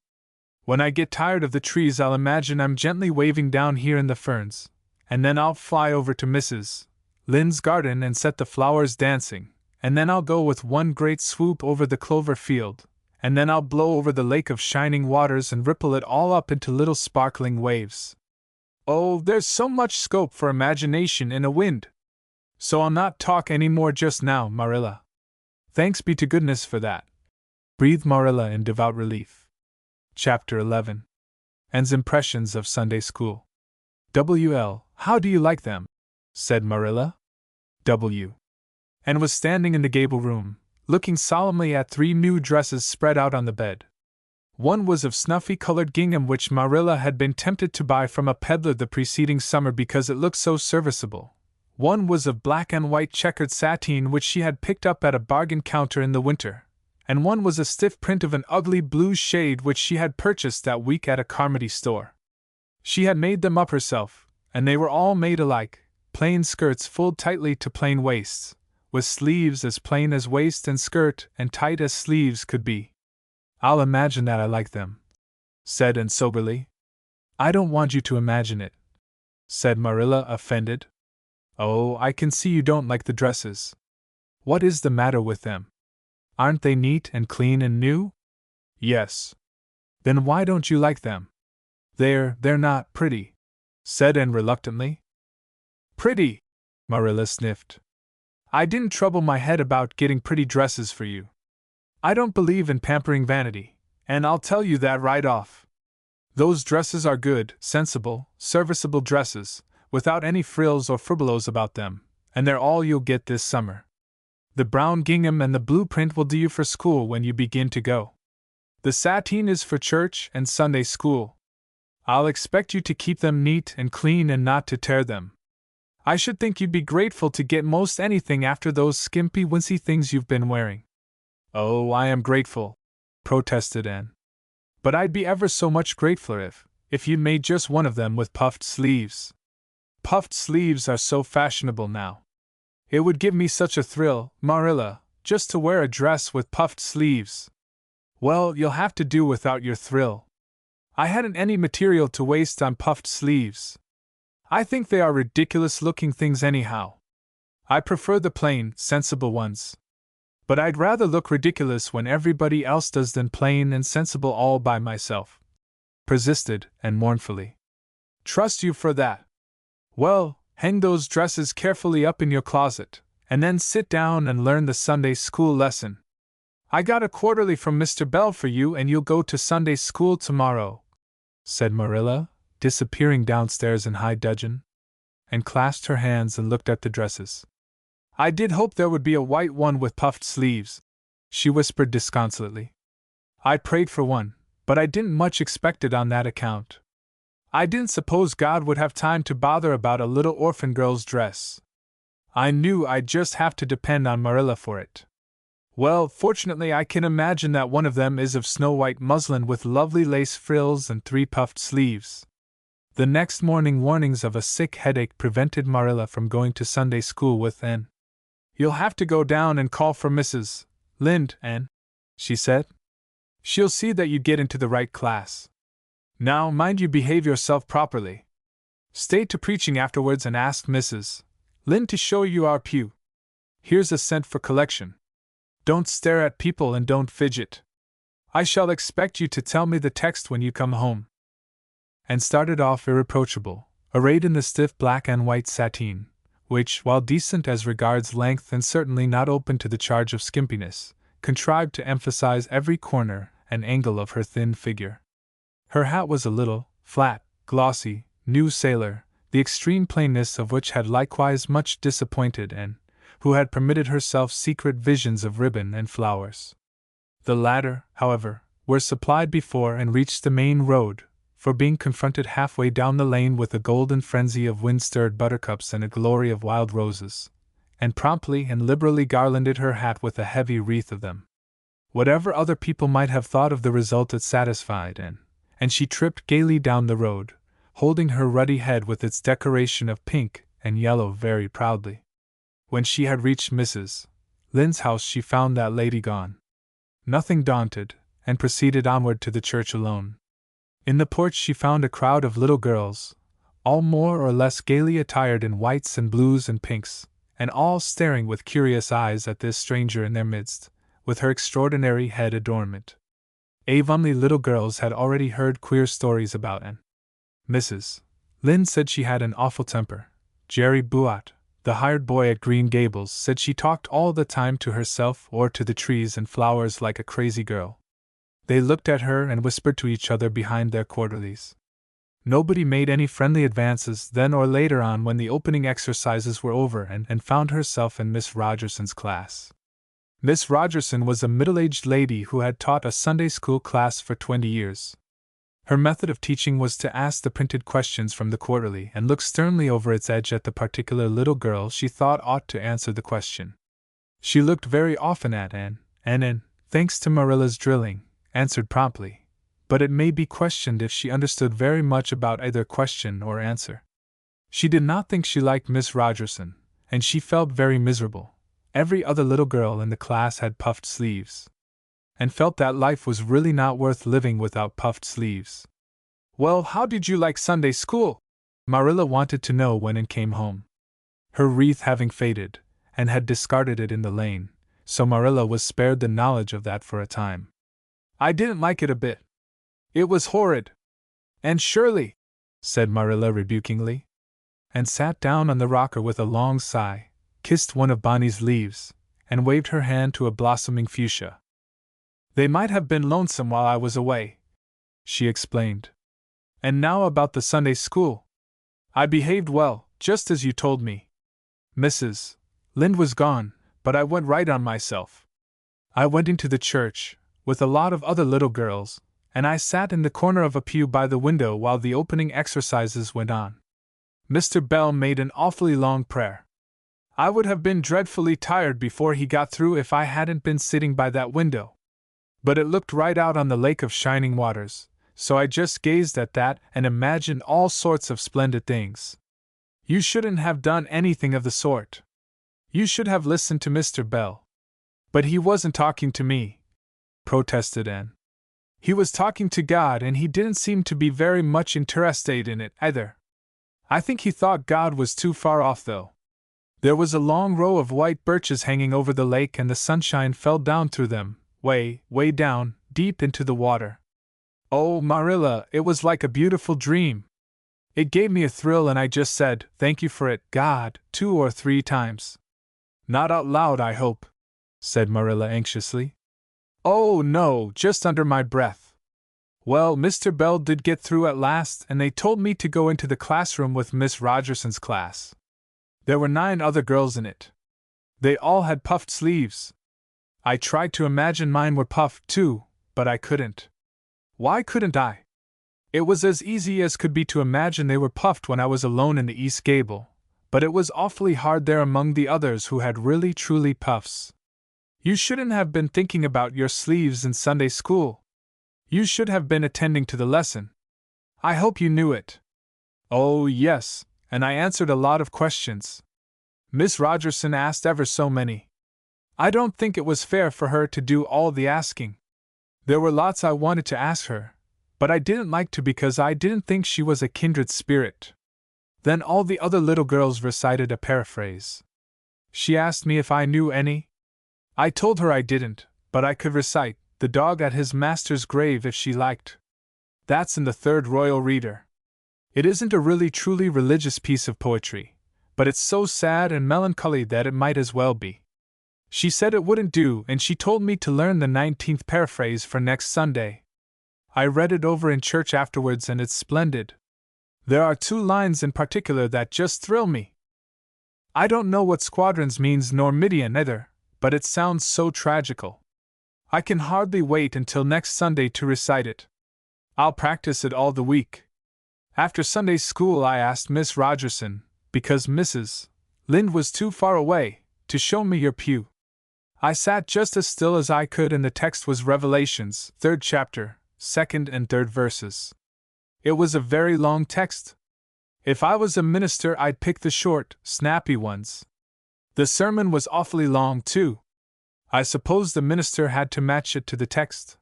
When I get tired of the trees, I'll imagine I'm gently waving down here in the ferns, and then I'll fly over to Mrs. Lynde's garden and set the flowers dancing, and then I'll go with one great swoop over the clover field, and then I'll blow over the lake of shining waters and ripple it all up into little sparkling waves. Oh, there's so much scope for imagination in a wind! So I'll not talk any more just now, Marilla. Thanks be to goodness for that," breathed Marilla in devout relief. Chapter 11. Anne's Impressions of Sunday School. "W.L., how do you like them?" said Marilla. Anne was standing in the gable room, looking solemnly at 3 new dresses spread out on the bed. One was of snuffy-colored gingham which Marilla had been tempted to buy from a peddler the preceding summer because it looked so serviceable. One was of black and white checkered sateen which she had picked up at a bargain counter in the winter, and one was a stiff print of an ugly blue shade which she had purchased that week at a Carmody store. She had made them up herself, and they were all made alike, plain skirts fulled tightly to plain waists, with sleeves as plain as waist and skirt and tight as sleeves could be. "I'll imagine that I like them," said Anne soberly. "I don't want you to imagine it," said Marilla, offended. "Oh, I can see you don't like the dresses. What is the matter with them? Aren't they neat and clean and new?" "Yes." "Then why don't you like them?" They're not pretty," said Anne reluctantly. "Pretty!" Marilla sniffed. "I didn't trouble my head about getting pretty dresses for you. I don't believe in pampering vanity, and I'll tell you that right off. Those dresses are good, sensible, serviceable dresses, without any frills or furbelows about them, and they're all you'll get this summer. The brown gingham and the blue print will do you for school when you begin to go. The sateen is for church and Sunday school. I'll expect you to keep them neat and clean and not to tear them. I should think you'd be grateful to get most anything after those skimpy, wincey things you've been wearing. Oh, I am grateful, protested Anne. But I'd be ever so much gratefuler if you'd made just one of them with puffed sleeves. Puffed sleeves are so fashionable now. It would give me such a thrill, Marilla, just to wear a dress with puffed sleeves. Well, you'll have to do without your thrill. I hadn't any material to waste on puffed sleeves. I think they are ridiculous-looking things anyhow. I prefer the plain, sensible ones. But I'd rather look ridiculous when everybody else does than plain and sensible all by myself. Persisted, and mournfully. Trust you for that. Well, hang those dresses carefully up in your closet, and then sit down and learn the Sunday school lesson. I got a quarterly from Mr. Bell for you, and you'll go to Sunday school tomorrow, said Marilla, disappearing downstairs in high dudgeon, and clasped her hands and looked at the dresses. I did hope there would be a white one with puffed sleeves, she whispered disconsolately. I prayed for one, but I didn't much expect it on that account. I didn't suppose God would have time to bother about a little orphan girl's dress. I knew I'd just have to depend on Marilla for it. Well, fortunately I can imagine that one of them is of snow-white muslin with lovely lace frills and 3 puffed sleeves. The next morning warnings of a sick headache prevented Marilla from going to Sunday school with Anne. You'll have to go down and call for Mrs. Lynde, Anne, she said. She'll see that you get into the right class. Now, mind you behave yourself properly. Stay to preaching afterwards and ask Mrs. Lynde to show you our pew. Here's a cent for collection. Don't stare at people and don't fidget. I shall expect you to tell me the text when you come home. And started off irreproachable, arrayed in the stiff black and white sateen, which, while decent as regards length and certainly not open to the charge of skimpiness, contrived to emphasize every corner and angle of her thin figure. Her hat was a little, flat, glossy, new sailor, the extreme plainness of which had likewise much disappointed Anne, who had permitted herself secret visions of ribbon and flowers. The latter, however, were supplied before and reached the main road, for being confronted halfway down the lane with a golden frenzy of wind-stirred buttercups and a glory of wild roses, and promptly and liberally garlanded her hat with a heavy wreath of them. Whatever other people might have thought of the result, it satisfied Anne, and she tripped gaily down the road, holding her ruddy head with its decoration of pink and yellow very proudly. When she had reached Mrs. Lynde's house, she found that lady gone. Nothing daunted, and proceeded onward to the church alone. In the porch she found a crowd of little girls, all more or less gaily attired in whites and blues and pinks, and all staring with curious eyes at this stranger in their midst, with her extraordinary head adornment. Avonlea little girls had already heard queer stories about Anne. Mrs. Lynde said she had an awful temper. Jerry Buat, the hired boy at Green Gables, said she talked all the time to herself or to the trees and flowers like a crazy girl. They looked at her and whispered to each other behind their quarterlies. Nobody made any friendly advances then or later on when the opening exercises were over and found herself in Miss Rogerson's class. Miss Rogerson was a middle-aged lady who had taught a Sunday school class for 20 years. Her method of teaching was to ask the printed questions from the quarterly and look sternly over its edge at the particular little girl she thought ought to answer the question. She looked very often at Anne, and thanks to Marilla's drilling, answered promptly, but it may be questioned if she understood very much about either question or answer. She did not think she liked Miss Rogerson, and she felt very miserable. Every other little girl in the class had puffed sleeves, and felt that life was really not worth living without puffed sleeves. Well, how did you like Sunday school? Marilla wanted to know when Anne came home. Her wreath having faded, and had discarded it in the lane, so Marilla was spared the knowledge of that for a time. I didn't like it a bit. It was horrid. Anne Shirley, said Marilla rebukingly, and sat down on the rocker with a long sigh, kissed one of Bonnie's leaves, and waved her hand to a blossoming fuchsia. They might have been lonesome while I was away, she explained. And now about the Sunday school. I behaved well, just as you told me. Mrs. Lind was gone, but I went right on myself. I went into the church, with a lot of other little girls, and I sat in the corner of a pew by the window while the opening exercises went on. Mr. Bell made an awfully long prayer. I would have been dreadfully tired before he got through if I hadn't been sitting by that window. But it looked right out on the lake of shining waters, so I just gazed at that and imagined all sorts of splendid things. You shouldn't have done anything of the sort. You should have listened to Mr. Bell. But he wasn't talking to me, protested Anne. He was talking to God, and he didn't seem to be very much interested in it either. I think he thought God was too far off, though. There was a long row of white birches hanging over the lake, and the sunshine fell down through them, way down, deep into the water. Oh, Marilla, it was like a beautiful dream. It gave me a thrill, and I just said, "Thank you for it, God," 2 or 3 times. Not out loud, I hope, said Marilla anxiously. Oh, no, just under my breath. Well, Mr. Bell did get through at last, and they told me to go into the classroom with Miss Rogerson's class. There were 9 other girls in it. They all had puffed sleeves. I tried to imagine mine were puffed too, but I couldn't. Why couldn't I? It was as easy as could be to imagine they were puffed when I was alone in the east gable, but it was awfully hard there among the others who had really truly puffs. You shouldn't have been thinking about your sleeves in Sunday school. You should have been attending to the lesson. I hope you knew it. Oh, yes, and I answered a lot of questions. Miss Rogerson asked ever so many. I don't think it was fair for her to do all the asking. There were lots I wanted to ask her, but I didn't like to because I didn't think she was a kindred spirit. Then all the other little girls recited a paraphrase. She asked me if I knew any. I told her I didn't, but I could recite "The Dog at His Master's Grave" if she liked. That's in the Third Royal Reader. It isn't a really truly religious piece of poetry, but it's so sad and melancholy that it might as well be. She said it wouldn't do, and she told me to learn the 19th paraphrase for next Sunday. I read it over in church afterwards, and it's splendid. There are 2 lines in particular that just thrill me. I don't know what squadrons means nor Midian either, but it sounds so tragical. I can hardly wait until next Sunday to recite it. I'll practice it all the week. After Sunday school I asked Miss Rogerson, because Mrs. Lind was too far away, to show me your pew. I sat just as still as I could, and the text was Revelations, 3rd chapter, 2nd and 3rd verses. It was a very long text. If I was a minister, I'd pick the short, snappy ones. The sermon was awfully long, too. I suppose the minister had to match it to the text.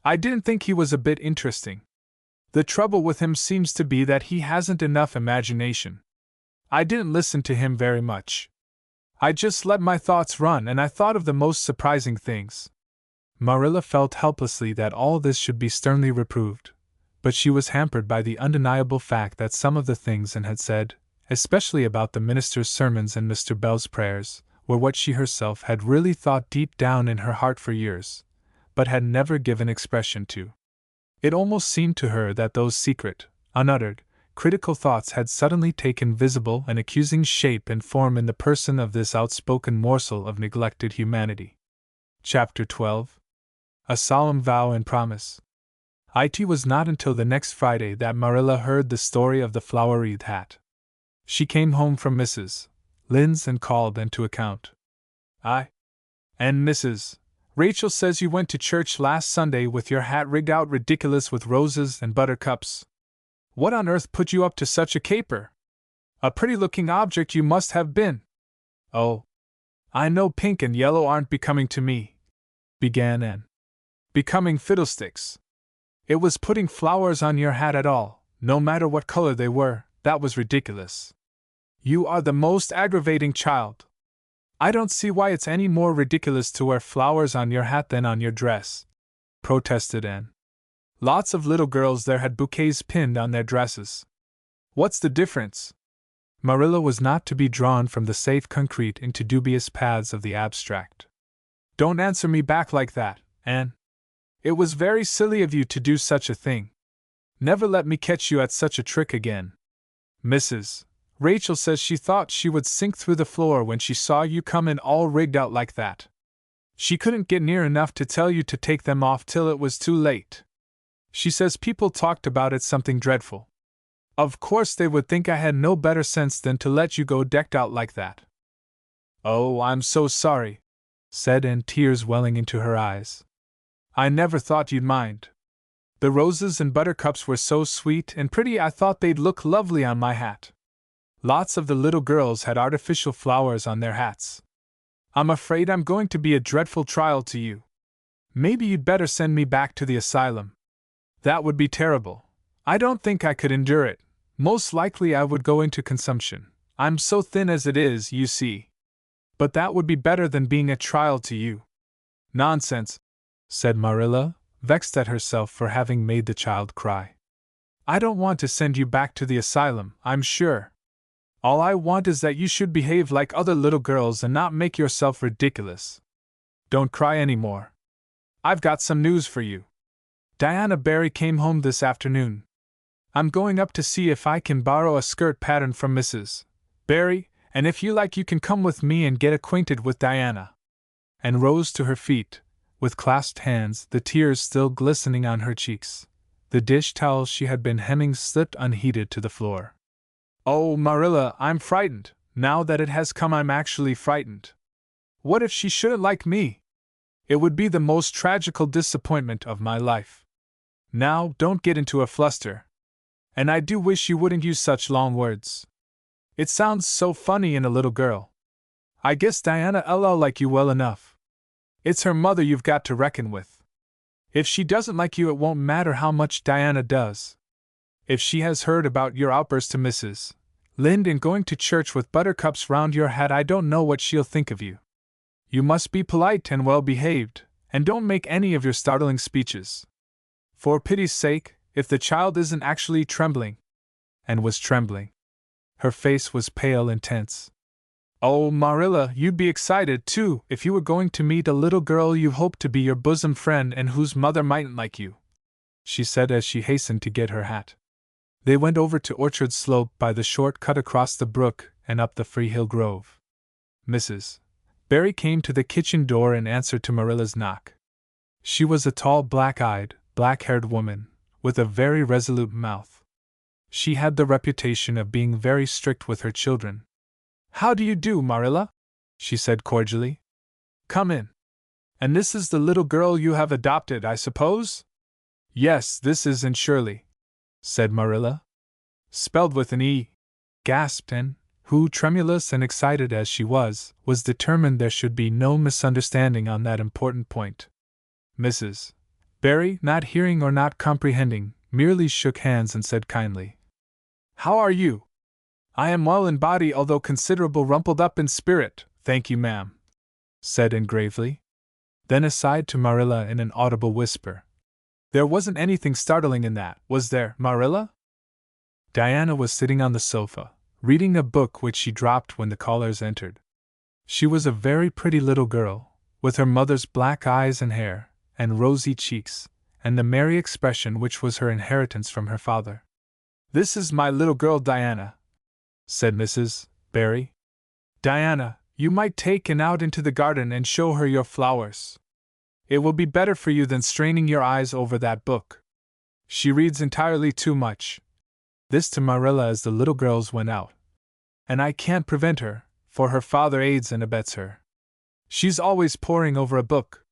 I didn't think he was a bit interesting. The trouble with him seems to be that he hasn't enough imagination. I didn't listen to him very much. I just let my thoughts run, and I thought of the most surprising things. Marilla felt helplessly that all this should be sternly reproved, but she was hampered by the undeniable fact that some of the things Anne had said, especially about the minister's sermons and Mr. Bell's prayers, were what she herself had really thought deep down in her heart for years, but had never given expression to. It almost seemed to her that those secret, unuttered, critical thoughts had suddenly taken visible and accusing shape and form in the person of this outspoken morsel of neglected humanity. Chapter 12. A Solemn Vow and Promise. It was not until the next Friday that Marilla heard the story of the flower-wreathed hat. She came home from Mrs. Lind's and called Anne to account. And Mrs. Rachel says you went to church last Sunday with your hat rigged out ridiculous with roses and buttercups. What on earth put you up to such a caper? A pretty-looking object you must have been. Oh, I know pink and yellow aren't becoming to me, began Anne. Becoming fiddlesticks. It was putting flowers on your hat at all, no matter what color they were, that was ridiculous. You are the most aggravating child. I don't see why it's any more ridiculous to wear flowers on your hat than on your dress, protested Anne. Lots of little girls there had bouquets pinned on their dresses. What's the difference? Marilla was not to be drawn from the safe concrete into dubious paths of the abstract. Don't answer me back like that, Anne, It was very silly of you to do such a thing. Never let me catch you at such a trick again. Mrs. Rachel says she thought she would sink through the floor when she saw you come in all rigged out like that. She couldn't get near enough to tell you to take them off till it was too late. She says people talked about it something dreadful. Of course they would think I had no better sense than to let you go decked out like that. Oh, I'm so sorry, said Anne, tears welling into her eyes. I never thought you'd mind. The roses and buttercups were so sweet and pretty I thought they'd look lovely on my hat. Lots of the little girls had artificial flowers on their hats. I'm afraid I'm going to be a dreadful trial to you. Maybe you'd better send me back to the asylum. That would be terrible. I don't think I could endure it. Most likely I would go into consumption. I'm so thin as it is, you see. But that would be better than being a trial to you. Nonsense, said Marilla, vexed at herself for having made the child cry. I don't want to send you back to the asylum, I'm sure. All I want is that you should behave like other little girls and not make yourself ridiculous. Don't cry any more. I've got some news for you. Diana Barry came home this afternoon. I'm going up to see if I can borrow a skirt pattern from Mrs. Barry, and if you like you can come with me and get acquainted with Diana. And rose to her feet, with clasped hands, the tears still glistening on her cheeks. The dish towel she had been hemming slipped unheeded to the floor. Oh, Marilla, I'm frightened. Now that it has come, I'm actually frightened. What if she shouldn't like me? It would be the most tragical disappointment of my life. Now, don't get into a fluster. And I do wish you wouldn't use such long words. It sounds so funny in a little girl. I guess Diana'll like you well enough. It's her mother you've got to reckon with. If she doesn't like you, it won't matter how much Diana does. If she has heard about your outburst to Mrs. Lynde and going to church with buttercups round your hat, I don't know what she'll think of you. You must be polite and well behaved, and don't make any of your startling speeches. For pity's sake, if the child isn't actually trembling. And was trembling. Her face was pale and tense. Oh, Marilla, you'd be excited, too, if you were going to meet a little girl you hoped to be your bosom friend and whose mother mightn't like you, she said as she hastened to get her hat. They went over to Orchard Slope by the short cut across the brook and up the Freehill Grove. Mrs. Barry came to the kitchen door in answer to Marilla's knock. She was a tall, black-eyed, black-haired woman, with a very resolute mouth. She had the reputation of being very strict with her children. How do you do, Marilla? She said cordially. Come in. And this is the little girl you have adopted, I suppose? Yes, this is Anne Shirley, said Marilla. Spelled with an E, gasped Anne, who, tremulous and excited as she was determined there should be no misunderstanding on that important point. Mrs. Barry, not hearing or not comprehending, merely shook hands and said kindly, How are you? I am well in body, although considerable rumpled up in spirit, thank you, ma'am, said Anne gravely. Then aside to Marilla in an audible whisper, There wasn't anything startling in that, was there, Marilla? Diana was sitting on the sofa, reading a book which she dropped when the callers entered. She was a very pretty little girl, with her mother's black eyes and hair, and rosy cheeks, and the merry expression which was her inheritance from her father. This is my little girl Diana, said Mrs. Barry. Diana, you might take Anne out into the garden and show her your flowers. It will be better for you than straining your eyes over that book. She reads entirely too much. This to Marilla as the little girls went out. And I can't prevent her, for her father aids and abets her. She's always poring over a book.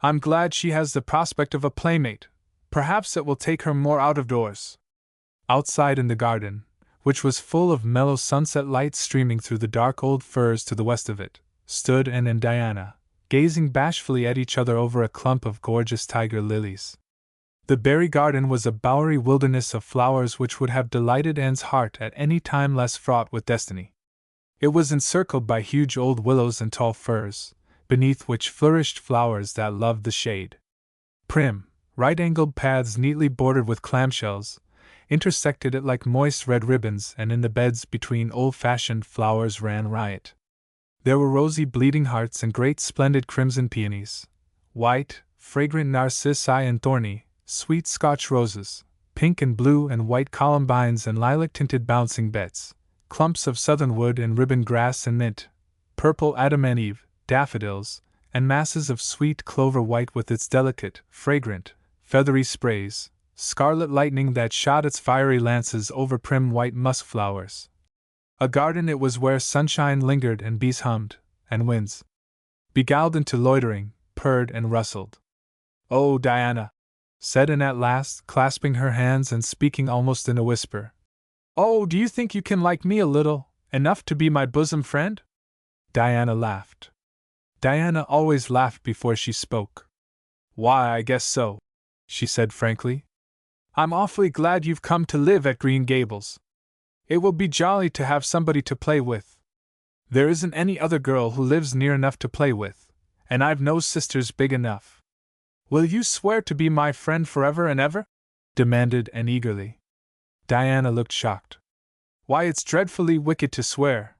I'm glad she has the prospect of a playmate. Perhaps it will take her more out of doors. Outside in the garden, which was full of mellow sunset light streaming through the dark old firs to the west of it, stood Anne and Diana, gazing bashfully at each other over a clump of gorgeous tiger lilies. The Barry garden was a bowery wilderness of flowers which would have delighted Anne's heart at any time less fraught with destiny. It was encircled by huge old willows and tall firs, beneath which flourished flowers that loved the shade. Prim, right-angled paths neatly bordered with clamshells intersected it like moist red ribbons, and in the beds between old-fashioned flowers ran riot. There were rosy bleeding hearts and great splendid crimson peonies, white, fragrant narcissi and thorny, sweet Scotch roses, pink and blue and white columbines and lilac-tinted bouncing beds, clumps of southernwood and ribbon grass and mint, purple Adam and Eve, daffodils, and masses of sweet clover white with its delicate, fragrant, feathery sprays, scarlet lightning that shot its fiery lances over prim white musk flowers. A garden it was where sunshine lingered and bees hummed, and winds, beguiled into loitering, purred and rustled. "Oh, Diana," said Anne at last, clasping her hands and speaking almost in a whisper. "Oh, do you think you can like me a little, enough to be my bosom friend?" Diana laughed. Diana always laughed before she spoke. "Why, I guess so," she said frankly. "I'm awfully glad you've come to live at Green Gables. It will be jolly to have somebody to play with. There isn't any other girl who lives near enough to play with, and I've no sisters big enough." "Will you swear to be my friend forever and ever?" demanded Anne eagerly. Diana looked shocked. "Why, it's dreadfully wicked to swear,"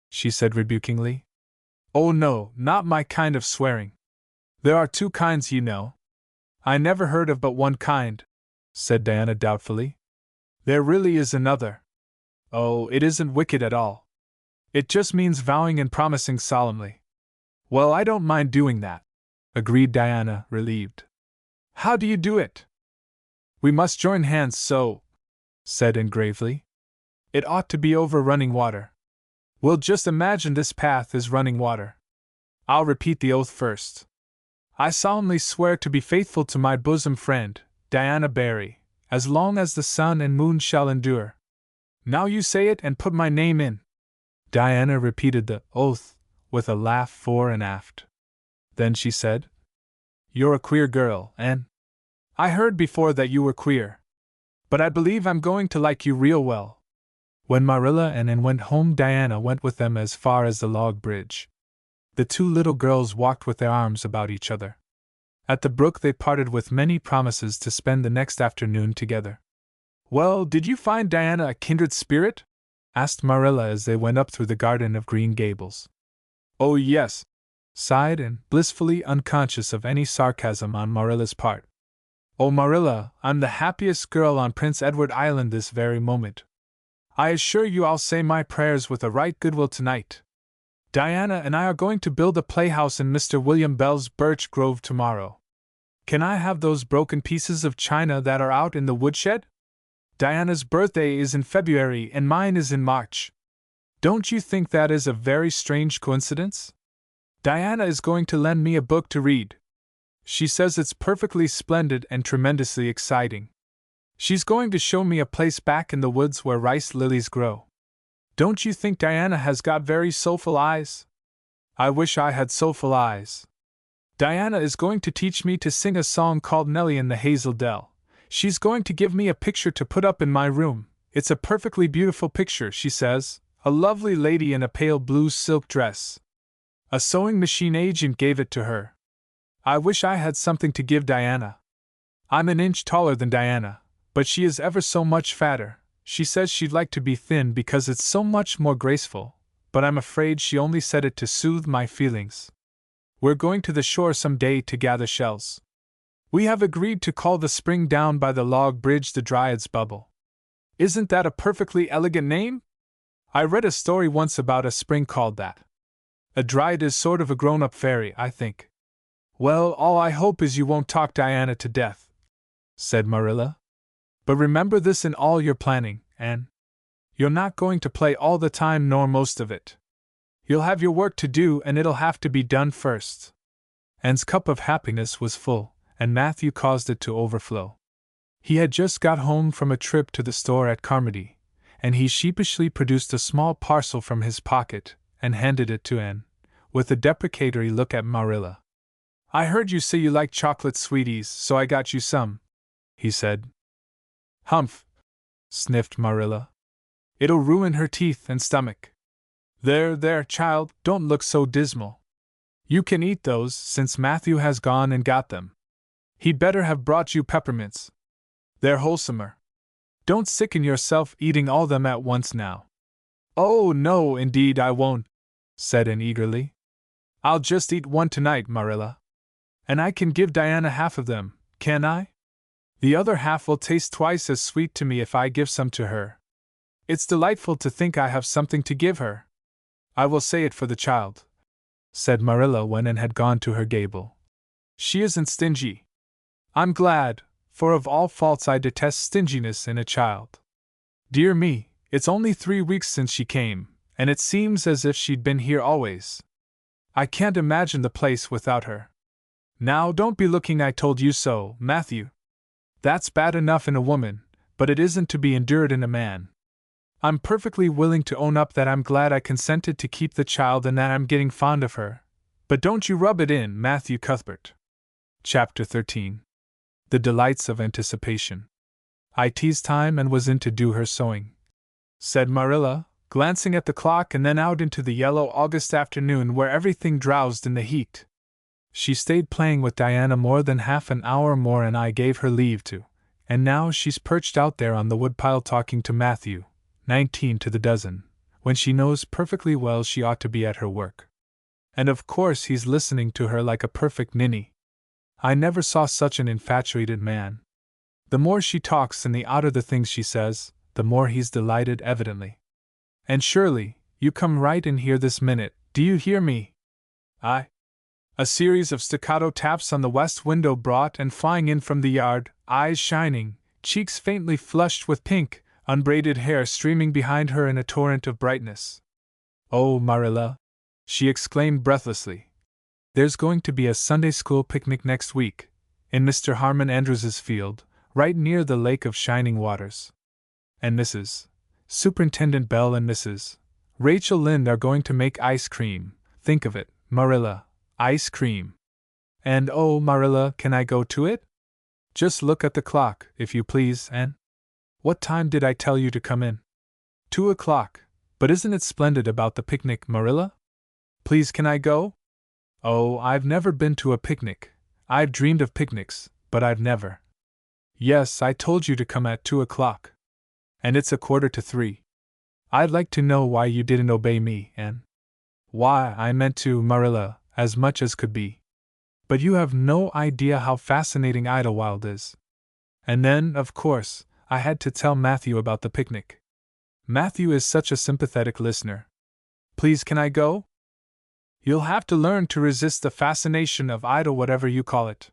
she said rebukingly. "Oh no, not my kind of swearing. There are two kinds, you know." "I never heard of but one kind," said Diana doubtfully. "There really is another." "Oh, it isn't wicked at all. It just means vowing and promising solemnly." "Well, I don't mind doing that," agreed Diana, relieved. "How do you do it?" "We must join hands so," said Anne gravely. "It ought to be over running water. We'll just imagine this path is running water. I'll repeat the oath first. I solemnly swear to be faithful to my bosom friend, Diana Barry, as long as the sun and moon shall endure. Now you say it and put my name in." Diana repeated the oath, with a laugh fore and aft. Then she said, "You're a queer girl, Anne. I heard before that you were queer. But I believe I'm going to like you real well." When Marilla and Anne went home, Diana went with them as far as the log bridge. The two little girls walked with their arms about each other. At the brook they parted with many promises to spend the next afternoon together. "Well, did you find Diana a kindred spirit?" asked Marilla as they went up through the garden of Green Gables. "Oh, yes," sighed Anne, blissfully unconscious of any sarcasm on Marilla's part. "Oh, Marilla, I'm the happiest girl on Prince Edward Island this very moment. I assure you I'll say my prayers with a right goodwill tonight. Diana and I are going to build a playhouse in Mr. William Bell's birch grove tomorrow. Can I have those broken pieces of china that are out in the woodshed? Diana's birthday is in February and mine is in March. Don't you think that is a very strange coincidence? Diana is going to lend me a book to read. She says it's perfectly splendid and tremendously exciting. She's going to show me a place back in the woods where rice lilies grow. Don't you think Diana has got very soulful eyes? I wish I had soulful eyes. Diana is going to teach me to sing a song called Nellie in the Hazel Dell. She's going to give me a picture to put up in my room. It's a perfectly beautiful picture, she says, a lovely lady in a pale blue silk dress. A sewing machine agent gave it to her. I wish I had something to give Diana. I'm an inch taller than Diana, but she is ever so much fatter. She says she'd like to be thin because it's so much more graceful, but I'm afraid she only said it to soothe my feelings. We're going to the shore some day to gather shells. We have agreed to call the spring down by the log bridge the Dryad's Bubble. Isn't that a perfectly elegant name? I read a story once about a spring called that. A dryad is sort of a grown-up fairy, I think. Well, all I hope is you won't talk Diana to death, said Marilla. But remember this in all your planning, Anne. You're not going to play all the time nor most of it. You'll have your work to do and it'll have to be done first. Anne's cup of happiness was full, and Matthew caused it to overflow. He had just got home from a trip to the store at Carmody, and he sheepishly produced a small parcel from his pocket and handed it to Anne, with a deprecatory look at Marilla. I heard you say you like chocolate sweeties, so I got you some, he said. Humph, sniffed Marilla. It'll ruin her teeth and stomach. There, child, don't look so dismal. You can eat those since Matthew has gone and got them. He'd better have brought you peppermints. They're wholesomer. Don't sicken yourself eating all them at once now. Oh, no, indeed I won't, said Anne eagerly. I'll just eat one tonight, Marilla. And I can give Diana half of them, can I? The other half will taste twice as sweet to me if I give some to her. It's delightful to think I have something to give her. I will say it for the child," said Marilla when Anne had gone to her gable. "She isn't stingy. I'm glad, for of all faults I detest stinginess in a child. Dear me, it's only 3 weeks since she came, and it seems as if she'd been here always. I can't imagine the place without her. Now don't be looking I told you so, Matthew. That's bad enough in a woman, but it isn't to be endured in a man. I'm perfectly willing to own up that I'm glad I consented to keep the child and that I'm getting fond of her, but don't you rub it in, Matthew Cuthbert." Chapter 13. The Delights of Anticipation. "It's time and was in to do her sewing," said Marilla, glancing at the clock and then out into the yellow August afternoon where everything drowsed in the heat. "She stayed playing with Diana more than half an hour more and I gave her leave to, and now she's perched out there on the woodpile talking to Matthew, 19 to the dozen, when she knows perfectly well she ought to be at her work. And of course he's listening to her like a perfect ninny. I never saw such an infatuated man. The more she talks and the odder the things she says, the more he's delighted evidently. And Shirley, you come right in here this minute, do you hear me? A series of staccato taps on the west window brought and flying in from the yard, eyes shining, cheeks faintly flushed with pink, unbraided hair streaming behind her in a torrent of brightness. "Oh, Marilla," she exclaimed breathlessly, "there's going to be a Sunday school picnic next week, in Mr. Harmon Andrews's field, right near the Lake of Shining Waters. And Mrs. Superintendent Bell and Mrs. Rachel Lynde are going to make ice cream. Think of it, Marilla. Ice cream. And oh, Marilla, can I go to it? Just look at the clock, if you please, Anne. What time did I tell you to come in? 2 o'clock. But isn't it splendid about the picnic, Marilla? Please, can I go? Oh, I've never been to a picnic. I've dreamed of picnics, but I've never. Yes, I told you to come at 2 o'clock. And it's 2:45. I'd like to know why you didn't obey me, Anne. Why, I meant to, Marilla, as much as could be. But you have no idea how fascinating Idlewild is. And then, of course, I had to tell Matthew about the picnic. Matthew is such a sympathetic listener. Please, can I go? You'll have to learn to resist the fascination of idle whatever you call it.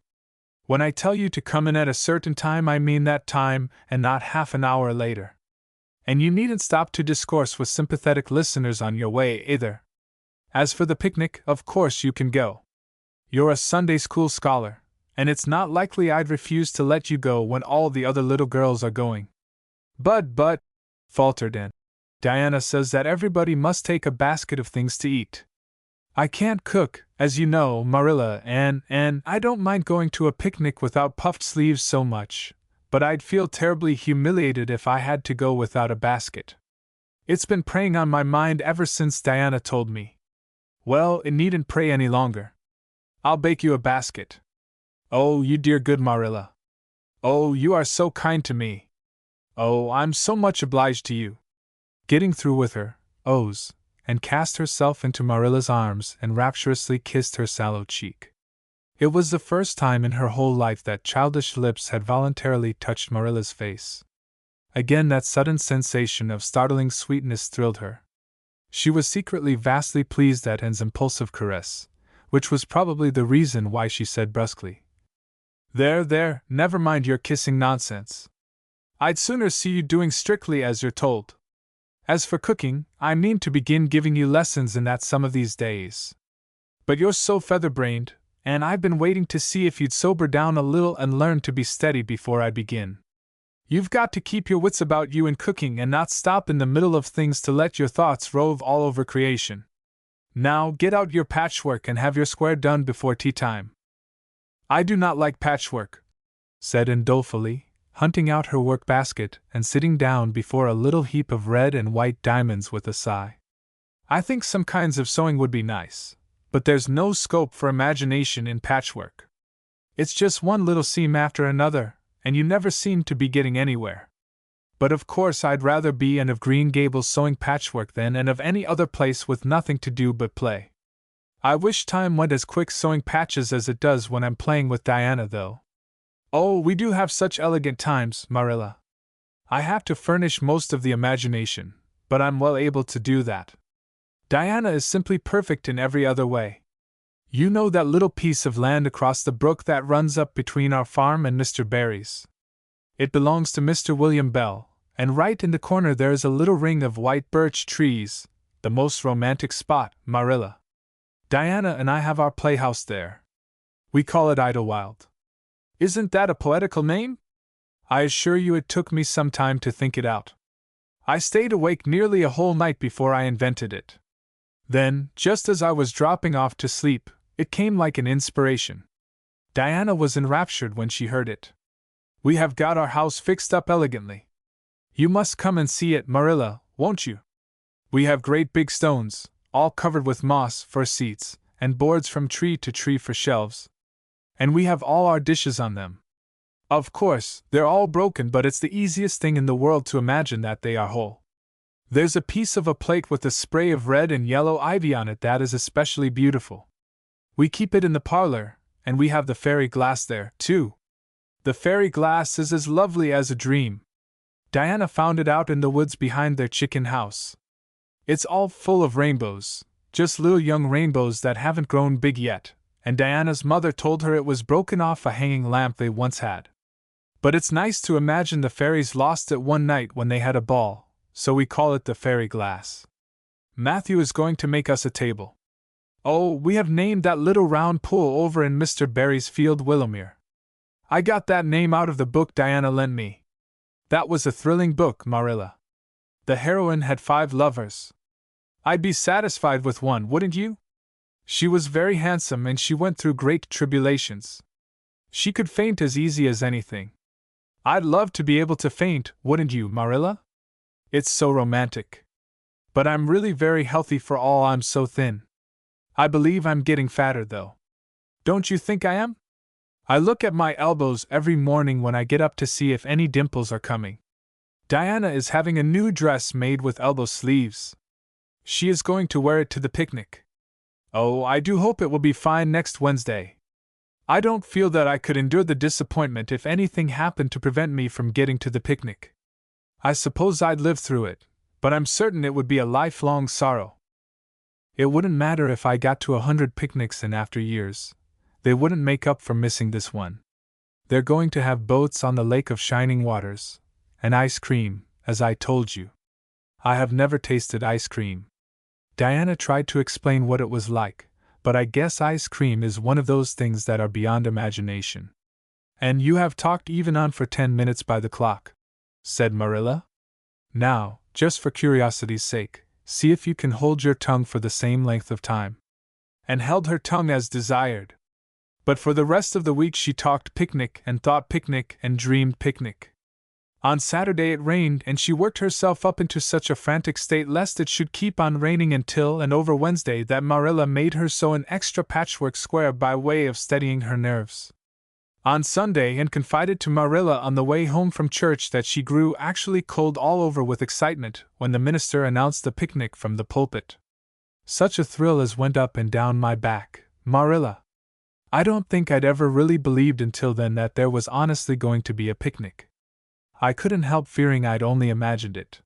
When I tell you to come in at a certain time, I mean that time, and not half an hour later. And you needn't stop to discourse with sympathetic listeners on your way either. As for the picnic, of course you can go. You're a Sunday school scholar, and it's not likely I'd refuse to let you go when all the other little girls are going. But, faltered Anne, Diana says that everybody must take a basket of things to eat. I can't cook, as you know, Marilla, and I don't mind going to a picnic without puffed sleeves so much, but I'd feel terribly humiliated if I had to go without a basket. It's been preying on my mind ever since Diana told me. Well, it needn't prey any longer. I'll bake you a basket. Oh, you dear good Marilla. Oh, you are so kind to me. Oh, I'm so much obliged to you. Getting through with her ohs, and cast herself into Marilla's arms and rapturously kissed her sallow cheek. It was the first time in her whole life that childish lips had voluntarily touched Marilla's face. Again that sudden sensation of startling sweetness thrilled her. She was secretly vastly pleased at Anne's impulsive caress, which was probably the reason why she said brusquely, There, never mind your kissing nonsense. I'd sooner see you doing strictly as you're told. As for cooking, I mean to begin giving you lessons in that some of these days. But you're so feather-brained, and I've been waiting to see if you'd sober down a little and learn to be steady before I begin. You've got to keep your wits about you in cooking and not stop in the middle of things to let your thoughts rove all over creation. Now get out your patchwork and have your square done before tea time. I do not like patchwork, said Anne dolefully, hunting out her work basket and sitting down before a little heap of red and white diamonds with a sigh. I think some kinds of sewing would be nice, but there's no scope for imagination in patchwork. It's just one little seam after another, and you never seem to be getting anywhere. But of course I'd rather be Anne of Green Gables sewing patchwork than Anne of any other place with nothing to do but play. I wish time went as quick sewing patches as it does when I'm playing with Diana, though. Oh, we do have such elegant times, Marilla. I have to furnish most of the imagination, but I'm well able to do that. Diana is simply perfect in every other way. You know that little piece of land across the brook that runs up between our farm and Mr. Barry's? It belongs to Mr. William Bell, and right in the corner there is a little ring of white birch trees, the most romantic spot, Marilla. Diana and I have our playhouse there. We call it Idlewild. Isn't that a poetical name? I assure you it took me some time to think it out. I stayed awake nearly a whole night before I invented it. Then, just as I was dropping off to sleep, it came like an inspiration. Diana was enraptured when she heard it. We have got our house fixed up elegantly. You must come and see it, Marilla, won't you? We have great big stones, all covered with moss, for seats, and boards from tree to tree for shelves. And we have all our dishes on them. Of course, they're all broken, but it's the easiest thing in the world to imagine that they are whole. There's a piece of a plate with a spray of red and yellow ivy on it that is especially beautiful. We keep it in the parlor, and we have the fairy glass there, too. The fairy glass is as lovely as a dream. Diana found it out in the woods behind their chicken house. It's all full of rainbows, just little young rainbows that haven't grown big yet, and Diana's mother told her it was broken off a hanging lamp they once had. But it's nice to imagine the fairies lost it one night when they had a ball, so we call it the fairy glass. Matthew is going to make us a table. Oh, we have named that little round pool over in Mr. Barry's field Willowmere. I got that name out of the book Diana lent me. That was a thrilling book, Marilla. The heroine had 5 lovers. I'd be satisfied with one, wouldn't you? She was very handsome and she went through great tribulations. She could faint as easy as anything. I'd love to be able to faint, wouldn't you, Marilla? It's so romantic. But I'm really very healthy for all I'm so thin. I believe I'm getting fatter, though. Don't you think I am? I look at my elbows every morning when I get up to see if any dimples are coming. Diana is having a new dress made with elbow sleeves. She is going to wear it to the picnic. Oh, I do hope it will be fine next Wednesday. I don't feel that I could endure the disappointment if anything happened to prevent me from getting to the picnic. I suppose I'd live through it, but I'm certain it would be a lifelong sorrow. It wouldn't matter if I got to 100 picnics in after years. They wouldn't make up for missing this one. They're going to have boats on the Lake of Shining Waters, and ice cream, as I told you. I have never tasted ice cream. Diana tried to explain what it was like, but I guess ice cream is one of those things that are beyond imagination. And you have talked even on for 10 minutes by the clock, said Marilla. Now, just for curiosity's sake, see if you can hold your tongue for the same length of time. And held her tongue as desired. But for the rest of the week she talked picnic and thought picnic and dreamed picnic. On Saturday it rained and she worked herself up into such a frantic state lest it should keep on raining until and over Wednesday that Marilla made her sew an extra patchwork square by way of steadying her nerves. On Sunday and confided to Marilla on the way home from church that she grew actually cold all over with excitement when the minister announced the picnic from the pulpit. Such a thrill as went up and down my back, Marilla. I don't think I'd ever really believed until then that there was honestly going to be a picnic. I couldn't help fearing I'd only imagined it.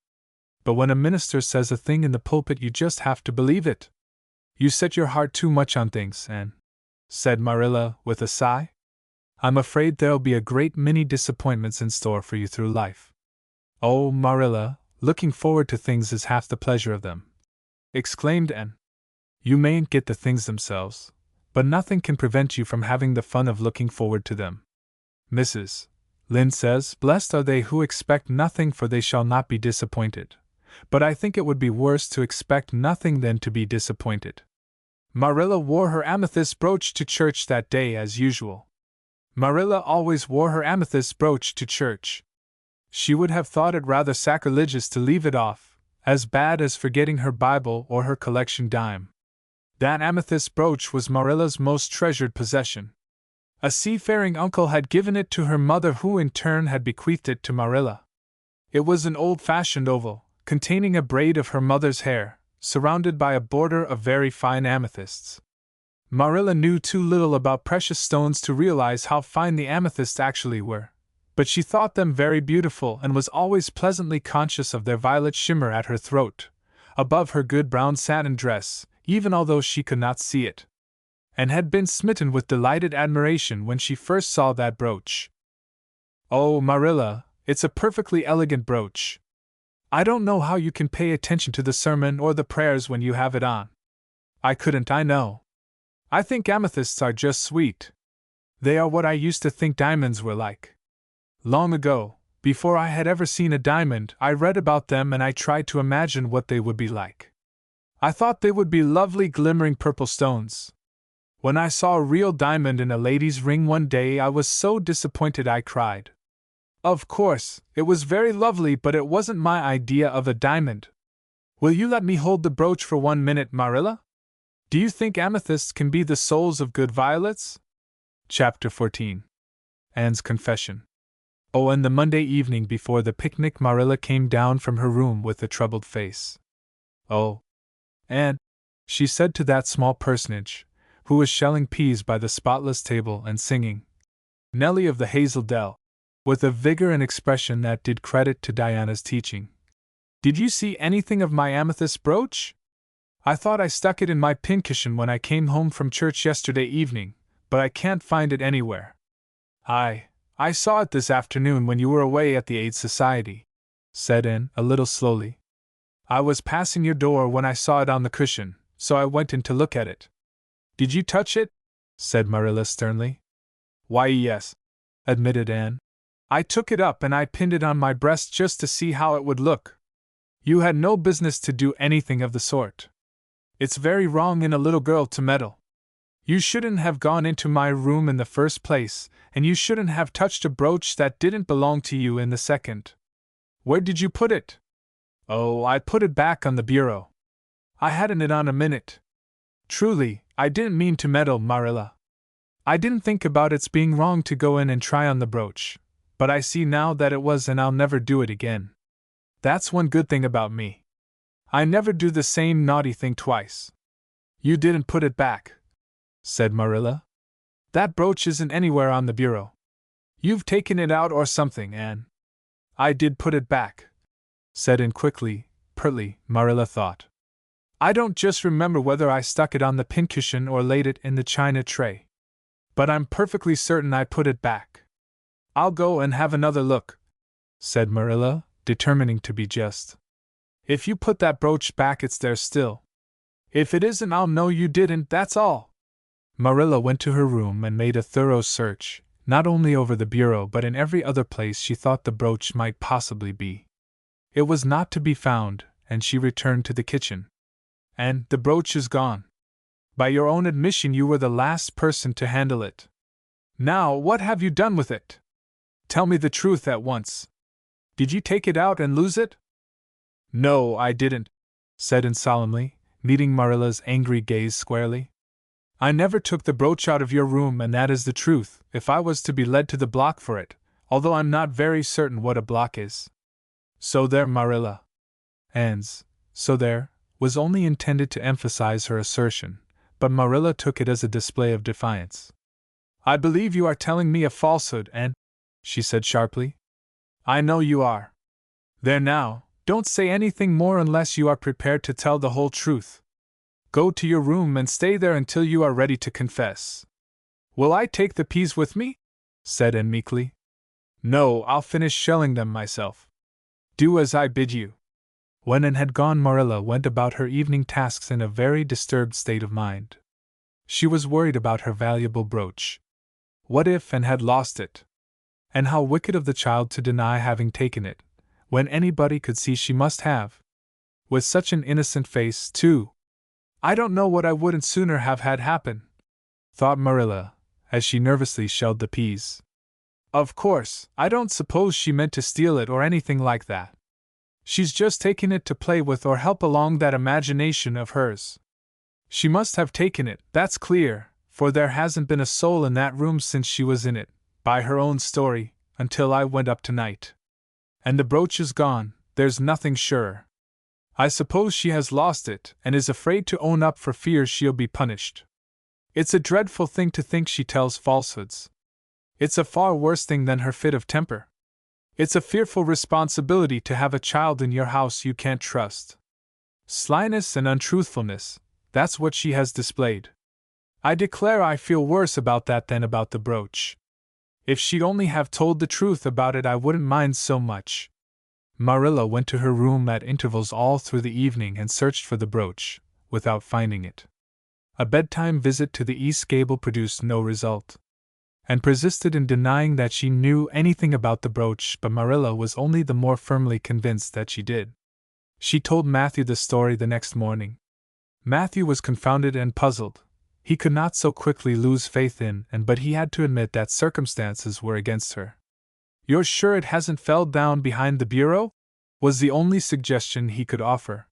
But when a minister says a thing in the pulpit you just have to believe it. You set your heart too much on things, Anne, said Marilla with a sigh. I'm afraid there'll be a great many disappointments in store for you through life. Oh, Marilla, looking forward to things is half the pleasure of them, exclaimed Anne. You mayn't get the things themselves, but nothing can prevent you from having the fun of looking forward to them. Mrs. Lynde says, "Blessed are they who expect nothing, for they shall not be disappointed." But I think it would be worse to expect nothing than to be disappointed. Marilla wore her amethyst brooch to church that day as usual. Marilla always wore her amethyst brooch to church. She would have thought it rather sacrilegious to leave it off, as bad as forgetting her Bible or her collection dime. That amethyst brooch was Marilla's most treasured possession. A seafaring uncle had given it to her mother, who in turn had bequeathed it to Marilla. It was an old-fashioned oval, containing a braid of her mother's hair, surrounded by a border of very fine amethysts. Marilla knew too little about precious stones to realize how fine the amethysts actually were, but she thought them very beautiful and was always pleasantly conscious of their violet shimmer at her throat, above her good brown satin dress, even although she could not see it, and had been smitten with delighted admiration when she first saw that brooch. "Oh, Marilla, it's a perfectly elegant brooch. I don't know how you can pay attention to the sermon or the prayers when you have it on." "I couldn't, I know. I think amethysts are just sweet. They are what I used to think diamonds were like. Long ago, before I had ever seen a diamond, I read about them and I tried to imagine what they would be like. I thought they would be lovely glimmering purple stones. When I saw a real diamond in a lady's ring one day, I was so disappointed I cried. Of course, it was very lovely, but it wasn't my idea of a diamond. Will you let me hold the brooch for 1 minute, Marilla? Do you think amethysts can be the souls of good violets?" Chapter 14. Anne's Confession. Oh, and the Monday evening before the picnic, Marilla came down from her room with a troubled face. "Oh, Anne," she said to that small personage, who was shelling peas by the spotless table and singing Nellie of the Hazel Dell, with a vigor and expression that did credit to Diana's teaching. "Did you see anything of my amethyst brooch? I thought I stuck it in my pincushion when I came home from church yesterday evening, but I can't find it anywhere." I saw it this afternoon when you were away at the Aid Society," said Anne, a little slowly. "I was passing your door when I saw it on the cushion, so I went in to look at it." "Did you touch it?" said Marilla sternly. "Why, yes," admitted Anne. "I took it up and I pinned it on my breast just to see how it would look. You had no business to do anything of the sort. It's very wrong in a little girl to meddle. You shouldn't have gone into my room in the first place, and you shouldn't have touched a brooch that didn't belong to you in the second. Where did you put it?" "Oh, I put it back on the bureau. I hadn't it on a minute. Truly, I didn't mean to meddle, Marilla. I didn't think about its being wrong to go in and try on the brooch, but I see now that it was, and I'll never do it again. That's one good thing about me. I never do the same naughty thing twice." "You didn't put it back," said Marilla. "That brooch isn't anywhere on the bureau. You've taken it out or something, Anne." "I did put it back," said Anne quickly, pertly, Marilla thought. "I don't just remember whether I stuck it on the pincushion or laid it in the china tray. But I'm perfectly certain I put it back." "I'll go and have another look," said Marilla, determining to be just. "If you put that brooch back, it's there still. If it isn't, I'll know you didn't, that's all." Marilla went to her room and made a thorough search, not only over the bureau but in every other place she thought the brooch might possibly be. It was not to be found, and she returned to the kitchen. "And the brooch is gone. By your own admission, you were the last person to handle it. Now, what have you done with it? Tell me the truth at once. Did you take it out and lose it?" "No, I didn't," said Anne solemnly, meeting Marilla's angry gaze squarely. "I never took the brooch out of your room, and that is the truth, if I was to be led to the block for it, although I'm not very certain what a block is. So there, Marilla." Anne's "so there" was only intended to emphasize her assertion, but Marilla took it as a display of defiance. "I believe you are telling me a falsehood, Anne," she said sharply. "I know you are. There now, don't say anything more unless you are prepared to tell the whole truth. Go to your room and stay there until you are ready to confess." "Will I take the peas with me?" said Anne meekly. "No, I'll finish shelling them myself." "Do as I bid you." When Anne had gone, Marilla went about her evening tasks in a very disturbed state of mind. She was worried about her valuable brooch. What if Anne had lost it? And how wicked of the child to deny having taken it, when anybody could see she must have. With such an innocent face, too. "I don't know what I wouldn't sooner have had happen," thought Marilla, as she nervously shelled the peas. "Of course, I don't suppose she meant to steal it or anything like that. She's just taken it to play with or help along that imagination of hers. She must have taken it, that's clear, for there hasn't been a soul in that room since she was in it, by her own story, until I went up tonight. And the brooch is gone, there's nothing surer. I suppose she has lost it and is afraid to own up for fear she'll be punished. It's a dreadful thing to think she tells falsehoods. It's a far worse thing than her fit of temper. It's a fearful responsibility to have a child in your house you can't trust. Slyness and untruthfulness, that's what she has displayed. I declare I feel worse about that than about the brooch. If she'd only have told the truth about it, I wouldn't mind so much. Marilla went to her room at intervals all through the evening and searched for the brooch, without finding it. A bedtime visit to the East Gable produced no result, and persisted in denying that she knew anything about the brooch, but Marilla was only the more firmly convinced that she did. She told Matthew the story the next morning. Matthew was confounded and puzzled. He could not so quickly lose faith in, but he had to admit that circumstances were against her. "You're sure it hasn't fell down behind the bureau?" was the only suggestion he could offer.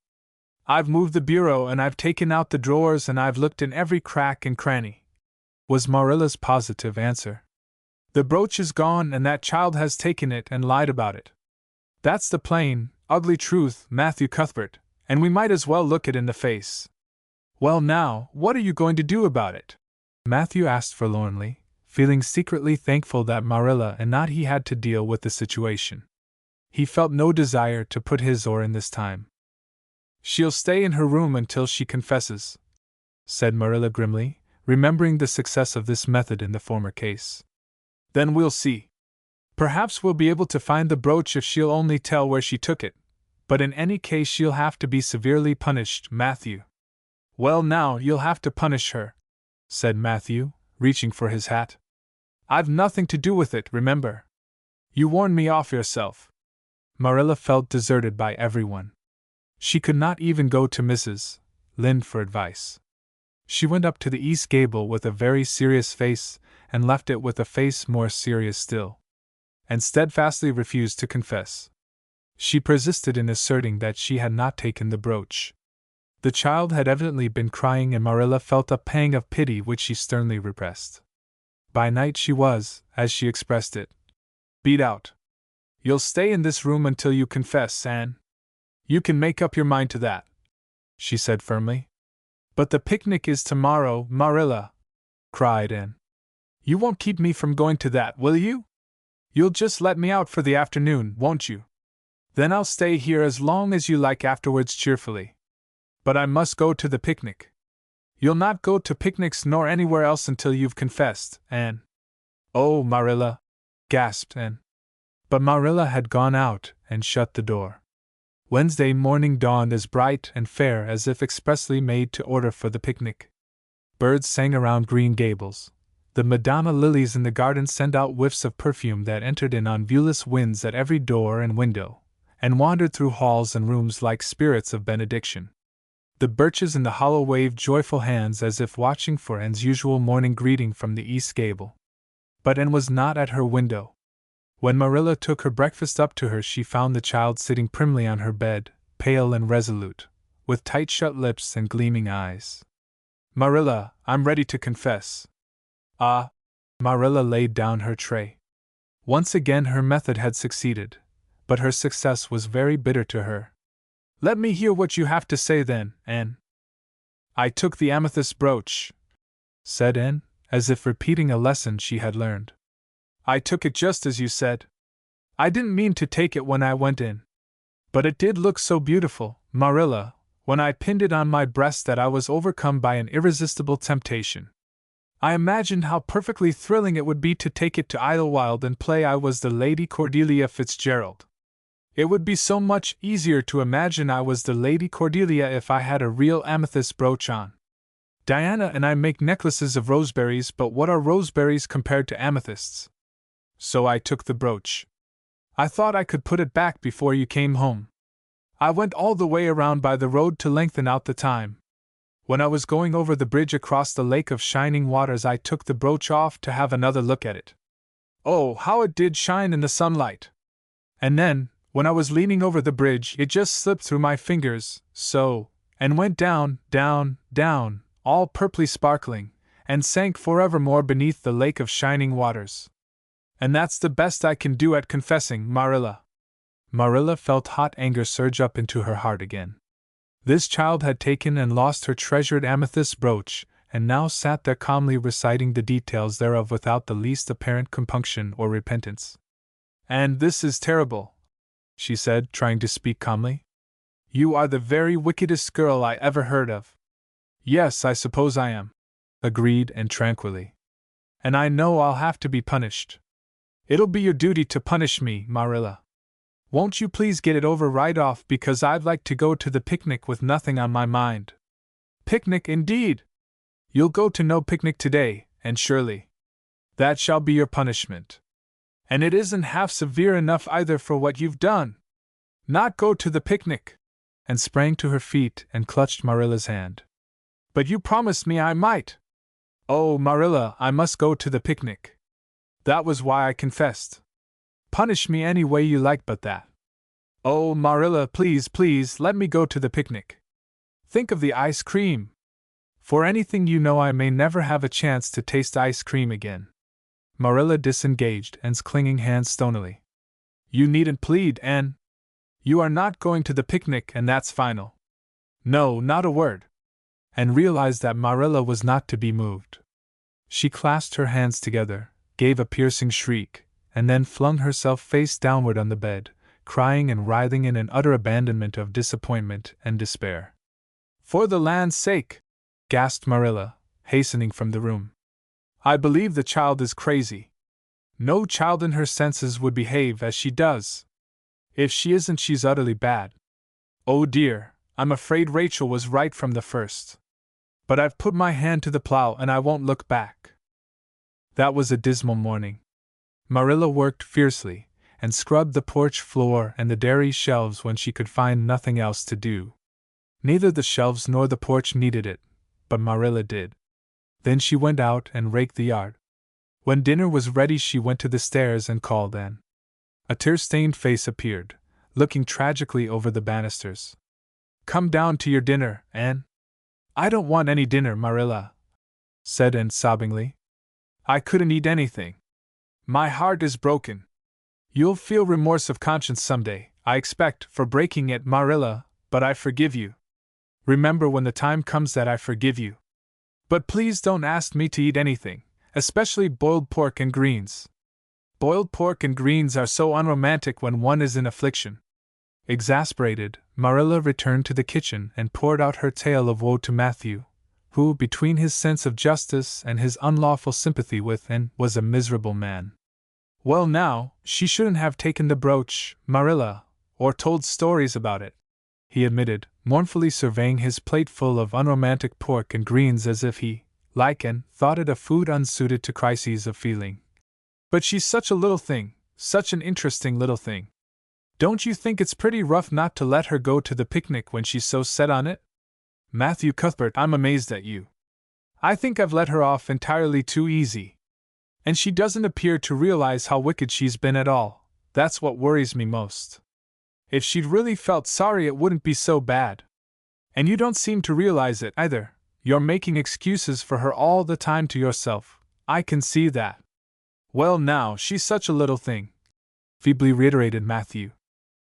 "I've moved the bureau and I've taken out the drawers and I've looked in every crack and cranny," was Marilla's positive answer. "The brooch is gone and that child has taken it and lied about it. That's the plain, ugly truth, Matthew Cuthbert, and we might as well look it in the face." "Well now, what are you going to do about it?" Matthew asked forlornly, feeling secretly thankful that Marilla and not he had to deal with the situation. He felt no desire to put his oar in this time. "She'll stay in her room until she confesses," said Marilla grimly, remembering the success of this method in the former case. "Then we'll see. Perhaps we'll be able to find the brooch if she'll only tell where she took it, but in any case she'll have to be severely punished, Matthew." "Well now, you'll have to punish her," said Matthew, reaching for his hat. "I've nothing to do with it, remember. You warned me off yourself." Marilla felt deserted by everyone. She could not even go to Mrs. Lynde for advice. She went up to the East Gable with a very serious face, and left it with a face more serious still, and steadfastly refused to confess. She persisted in asserting that she had not taken the brooch. The child had evidently been crying, and Marilla felt a pang of pity which she sternly repressed. By night she was, as she expressed it, beat out. "You'll stay in this room until you confess, Anne. You can make up your mind to that," she said firmly. "But the picnic is tomorrow, Marilla," cried Anne. "You won't keep me from going to that, will you? You'll just let me out for the afternoon, won't you? Then I'll stay here as long as you like afterwards cheerfully. But I must go to the picnic." "You'll not go to picnics nor anywhere else until you've confessed, Anne." "Oh, Marilla," gasped Anne. But Marilla had gone out and shut the door. Wednesday morning dawned as bright and fair as if expressly made to order for the picnic. Birds sang around Green Gables. The Madonna lilies in the garden sent out whiffs of perfume that entered in on viewless winds at every door and window, and wandered through halls and rooms like spirits of benediction. The birches in the hollow waved joyful hands as if watching for Anne's usual morning greeting from the East Gable. But Anne was not at her window. When Marilla took her breakfast up to her, she found the child sitting primly on her bed, pale and resolute, with tight-shut lips and gleaming eyes. "Marilla, I'm ready to confess." "Ah!" Marilla laid down her tray. Once again her method had succeeded, but her success was very bitter to her. "Let me hear what you have to say then, Anne." "I took the amethyst brooch," said Anne, as if repeating a lesson she had learned. "I took it just as you said. I didn't mean to take it when I went in. But it did look so beautiful, Marilla, when I pinned it on my breast that I was overcome by an irresistible temptation. I imagined how perfectly thrilling it would be to take it to Idlewild and play I was the Lady Cordelia Fitzgerald. It would be so much easier to imagine I was the Lady Cordelia if I had a real amethyst brooch on. Diana and I make necklaces of roseberries, but what are roseberries compared to amethysts? So I took the brooch. I thought I could put it back before you came home. I went all the way around by the road to lengthen out the time. When I was going over the bridge across the lake of shining waters, I took the brooch off to have another look at it. Oh, how it did shine in the sunlight! And then, when I was leaning over the bridge, it just slipped through my fingers, so, and went down, down, down, all purply sparkling, and sank forevermore beneath the lake of shining waters. And that's the best I can do at confessing, Marilla." Marilla felt hot anger surge up into her heart again. This child had taken and lost her treasured amethyst brooch, and now sat there calmly reciting the details thereof without the least apparent compunction or repentance. "And this is terrible," she said, trying to speak calmly. "You are the very wickedest girl I ever heard of." "Yes, I suppose I am," agreed Anne tranquilly. "And I know I'll have to be punished. It'll be your duty to punish me, Marilla. Won't you please get it over right off, because I'd like to go to the picnic with nothing on my mind." "Picnic indeed! You'll go to no picnic today, Anne Shirley. That shall be your punishment. And it isn't half severe enough either for what you've done. Not go to the picnic!" And sprang to her feet and clutched Marilla's hand. "But you promised me I might." "Oh, Marilla, I must go to the picnic. That was why I confessed. Punish me any way you like but that. Oh, Marilla, please, please, let me go to the picnic. Think of the ice cream. For anything you know, I may never have a chance to taste ice cream again." Marilla disengaged Anne's clinging hand stonily. "You needn't plead, Anne. You are not going to the picnic, and that's final. No, not a word." Anne realized that Marilla was not to be moved. She clasped her hands together, gave a piercing shriek, and then flung herself face downward on the bed, crying and writhing in an utter abandonment of disappointment and despair. "For the land's sake!" gasped Marilla, hastening from the room. "I believe the child is crazy. No child in her senses would behave as she does. If she isn't, she's utterly bad. Oh dear, I'm afraid Rachel was right from the first. But I've put my hand to the plow and I won't look back." That was a dismal morning. Marilla worked fiercely, and scrubbed the porch floor and the dairy shelves when she could find nothing else to do. Neither the shelves nor the porch needed it, but Marilla did. Then she went out and raked the yard. When dinner was ready, she went to the stairs and called Anne. A tear-stained face appeared, looking tragically over the banisters. "Come down to your dinner, Anne." "I don't want any dinner, Marilla," said Anne sobbingly. "I couldn't eat anything. My heart is broken. You'll feel remorse of conscience someday, I expect, for breaking it, Marilla, but I forgive you. Remember when the time comes that I forgive you. But please don't ask me to eat anything, especially boiled pork and greens. Boiled pork and greens are so unromantic when one is in affliction." Exasperated, Marilla returned to the kitchen and poured out her tale of woe to Matthew, who, between his sense of justice and his unlawful sympathy with Anne, was a miserable man. "Well now, she shouldn't have taken the brooch, Marilla, or told stories about it," he admitted, mournfully surveying his plate full of unromantic pork and greens as if he, like Anne, thought it a food unsuited to crises of feeling. "But she's such a little thing, such an interesting little thing. Don't you think it's pretty rough not to let her go to the picnic when she's so set on it? Matthew Cuthbert, I'm amazed at you. I think I've let her off entirely too easy. And she doesn't appear to realize how wicked she's been at all. That's what worries me most. If she'd really felt sorry, it wouldn't be so bad. And you don't seem to realize it either. You're making excuses for her all the time to yourself. I can see that." "Well now, she's such a little thing," feebly reiterated Matthew.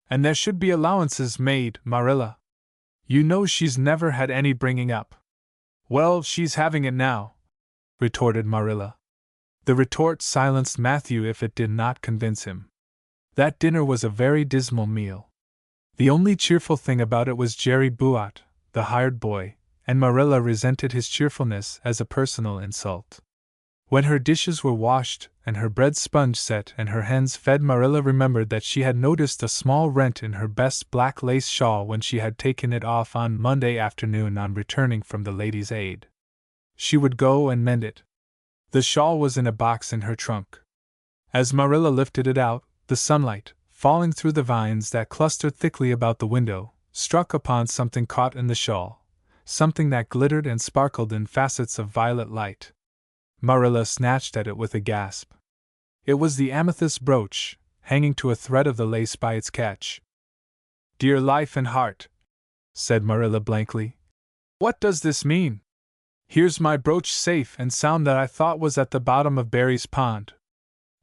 "And there should be allowances made, Marilla. You know she's never had any bringing up." "Well, she's having it now," retorted Marilla. The retort silenced Matthew if it did not convince him. That dinner was a very dismal meal. The only cheerful thing about it was Jerry Buote, the hired boy, and Marilla resented his cheerfulness as a personal insult. When her dishes were washed and her bread sponge set and her hens fed, Marilla remembered that she had noticed a small rent in her best black lace shawl when she had taken it off on Monday afternoon on returning from the Ladies' Aid. She would go and mend it. The shawl was in a box in her trunk. As Marilla lifted it out, the sunlight, falling through the vines that clustered thickly about the window, struck upon something caught in the shawl, something that glittered and sparkled in facets of violet light. Marilla snatched at it with a gasp. It was the amethyst brooch, hanging to a thread of the lace by its catch. "Dear life and heart," said Marilla blankly. "What does this mean? Here's my brooch safe and sound that I thought was at the bottom of Barry's pond.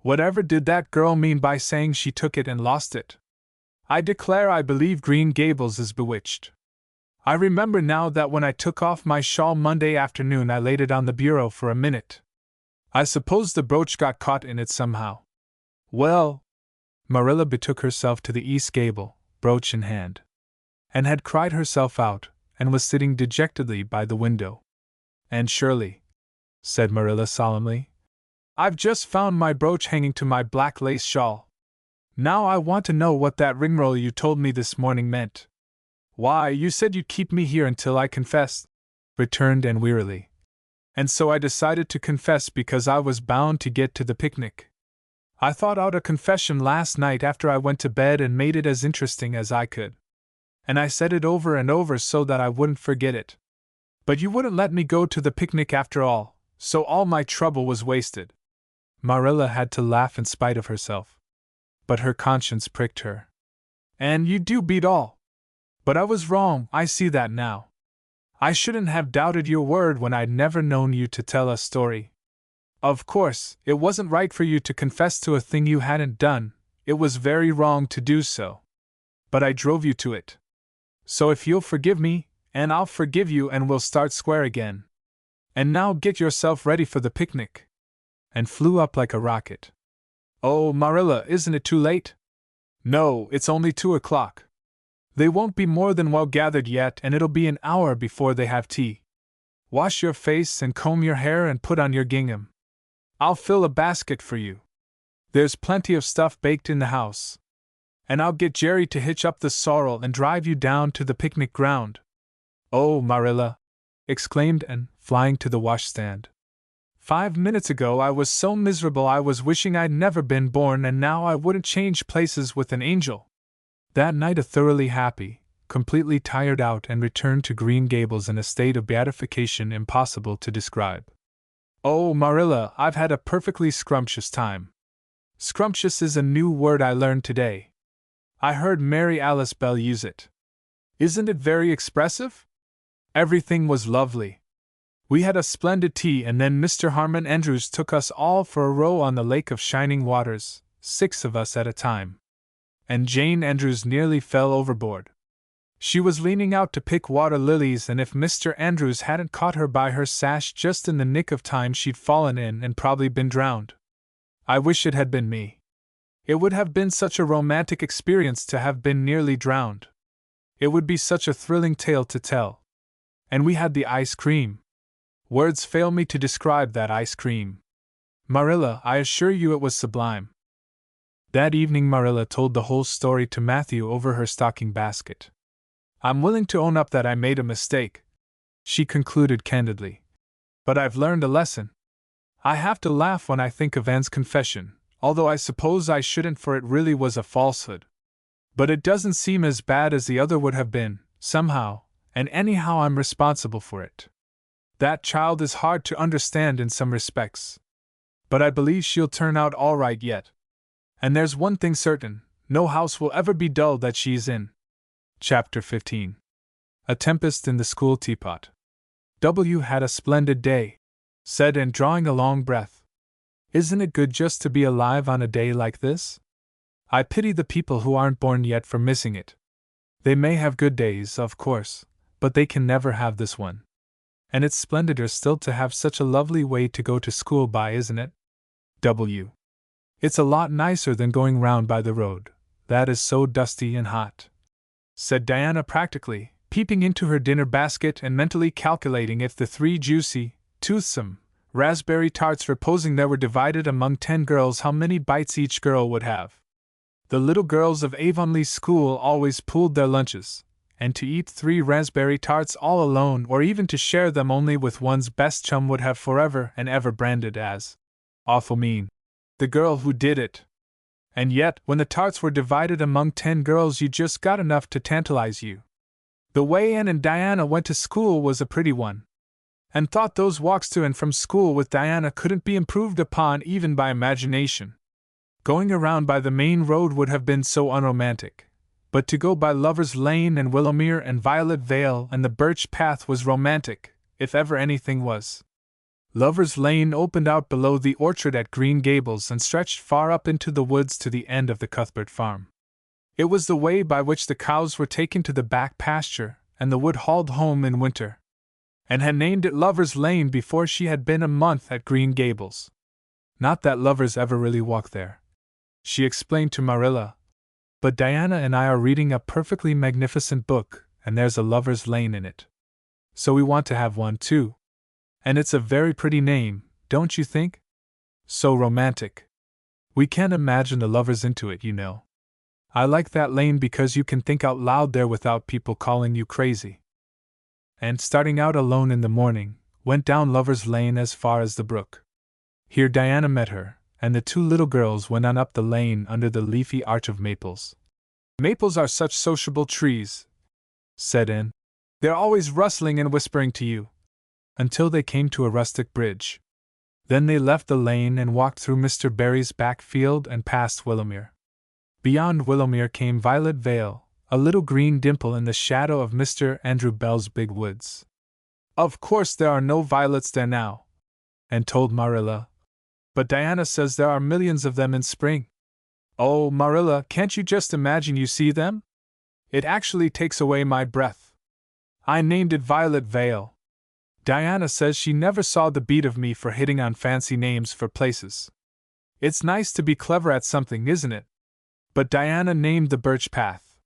Whatever did that girl mean by saying she took it and lost it? I declare I believe Green Gables is bewitched. I remember now that when I took off my shawl Monday afternoon I laid it on the bureau for a minute. I suppose the brooch got caught in it somehow. Well, Marilla betook herself to the east gable, brooch in hand, and had cried herself out, and was sitting dejectedly by the window. Anne Shirley, said Marilla solemnly, I've just found my brooch hanging to my black lace shawl. Now I want to know what that ringroll you told me this morning meant. Why, you said you'd keep me here until I confessed, returned Anne wearily. And so I decided to confess because I was bound to get to the picnic. I thought out a confession last night after I went to bed and made it as interesting as I could. And I said it over and over so that I wouldn't forget it. But you wouldn't let me go to the picnic after all, so all my trouble was wasted. Marilla had to laugh in spite of herself. But her conscience pricked her. And you do beat all. But I was wrong, I see that now. I shouldn't have doubted your word when I'd never known you to tell a story. Of course, it wasn't right for you to confess to a thing you hadn't done, it was very wrong to do so. But I drove you to it. So if you'll forgive me, and I'll forgive you and we'll start square again. And now get yourself ready for the picnic. And flew up like a rocket. Oh, Marilla, isn't it too late? No, it's only 2 o'clock. They won't be more than well gathered yet, and it'll be an hour before they have tea. Wash your face and comb your hair and put on your gingham. I'll fill a basket for you. There's plenty of stuff baked in the house. And I'll get Jerry to hitch up the sorrel and drive you down to the picnic ground. Oh, Marilla, exclaimed Anne, flying to the washstand. 5 minutes ago I was so miserable I was wishing I'd never been born, and now I wouldn't change places with an angel. That night, a thoroughly happy, completely tired out, and returned to Green Gables in a state of beatification impossible to describe. Oh, Marilla, I've had a perfectly scrumptious time. Scrumptious is a new word I learned today. I heard Mary Alice Bell use it. Isn't it very expressive? Everything was lovely. We had a splendid tea, and then Mr. Harmon Andrews took us all for a row on the Lake of Shining Waters, 6 of us at a time. And Jane Andrews nearly fell overboard. She was leaning out to pick water lilies, and if Mr. Andrews hadn't caught her by her sash just in the nick of time, she'd fallen in and probably been drowned. I wish it had been me. It would have been such a romantic experience to have been nearly drowned. It would be such a thrilling tale to tell. And we had the ice cream. Words fail me to describe that ice cream. Marilla, I assure you it was sublime. That evening Marilla told the whole story to Matthew over her stocking basket. I'm willing to own up that I made a mistake, she concluded candidly. But I've learned a lesson. I have to laugh when I think of Anne's confession, although I suppose I shouldn't, for it really was a falsehood. But it doesn't seem as bad as the other would have been, somehow, and anyhow I'm responsible for it. That child is hard to understand in some respects. But I believe she'll turn out all right yet. And there's one thing certain, no house will ever be dull that she's in. Chapter 15. A Tempest in the School Teapot. W had a splendid day, said Anne, drawing a long breath. Isn't it good just to be alive on a day like this? I pity the people who aren't born yet for missing it. They may have good days, of course, but they can never have this one. And it's splendider still to have such a lovely way to go to school by, isn't it? W. It's a lot nicer than going round by the road, that is so dusty and hot, said Diana practically, peeping into her dinner basket and mentally calculating if the 3 juicy, toothsome, raspberry tarts reposing there were divided among 10 girls, how many bites each girl would have. The little girls of Avonlea School always pooled their lunches, and to eat 3 raspberry tarts all alone, or even to share them only with one's best chum, would have forever and ever branded as awful mean the girl who did it. And yet, when the tarts were divided among 10 girls, you just got enough to tantalize you. The way Anne and Diana went to school was a pretty one. And thought those walks to and from school with Diana couldn't be improved upon even by imagination. Going around by the main road would have been so unromantic. But to go by Lover's Lane and Willowmere and Violet Vale and the Birch Path was romantic, if ever anything was. Lover's Lane opened out below the orchard at Green Gables and stretched far up into the woods to the end of the Cuthbert farm. It was the way by which the cows were taken to the back pasture, and the wood hauled home in winter, and had named it Lover's Lane before she had been a month at Green Gables. Not that lovers ever really walk there, she explained to Marilla, but Diana and I are reading a perfectly magnificent book, and there's a Lover's Lane in it. So we want to have one too. And it's a very pretty name, don't you think? So romantic. We can't imagine the lovers into it, you know. I like that lane because you can think out loud there without people calling you crazy. And starting out alone in the morning, went down Lover's Lane as far as the brook. Here Diana met her, and the two little girls went on up the lane under the leafy arch of maples. Maples are such sociable trees, said Anne. They're always rustling and whispering to you. Until they came to a rustic bridge. Then they left the lane and walked through Mr. Barry's back field and past Willowmere. Beyond Willowmere came Violet Vale, a little green dimple in the shadow of Mr. Andrew Bell's big woods. Of course there are no violets there now, Anne told Marilla, but Diana says there are millions of them in spring. Oh, Marilla, can't you just imagine you see them? It actually takes away my breath. I named it Violet Vale. Diana says she never saw the beat of me for hitting on fancy names for places. It's nice to be clever at something, isn't it? But Diana named the Birch Path.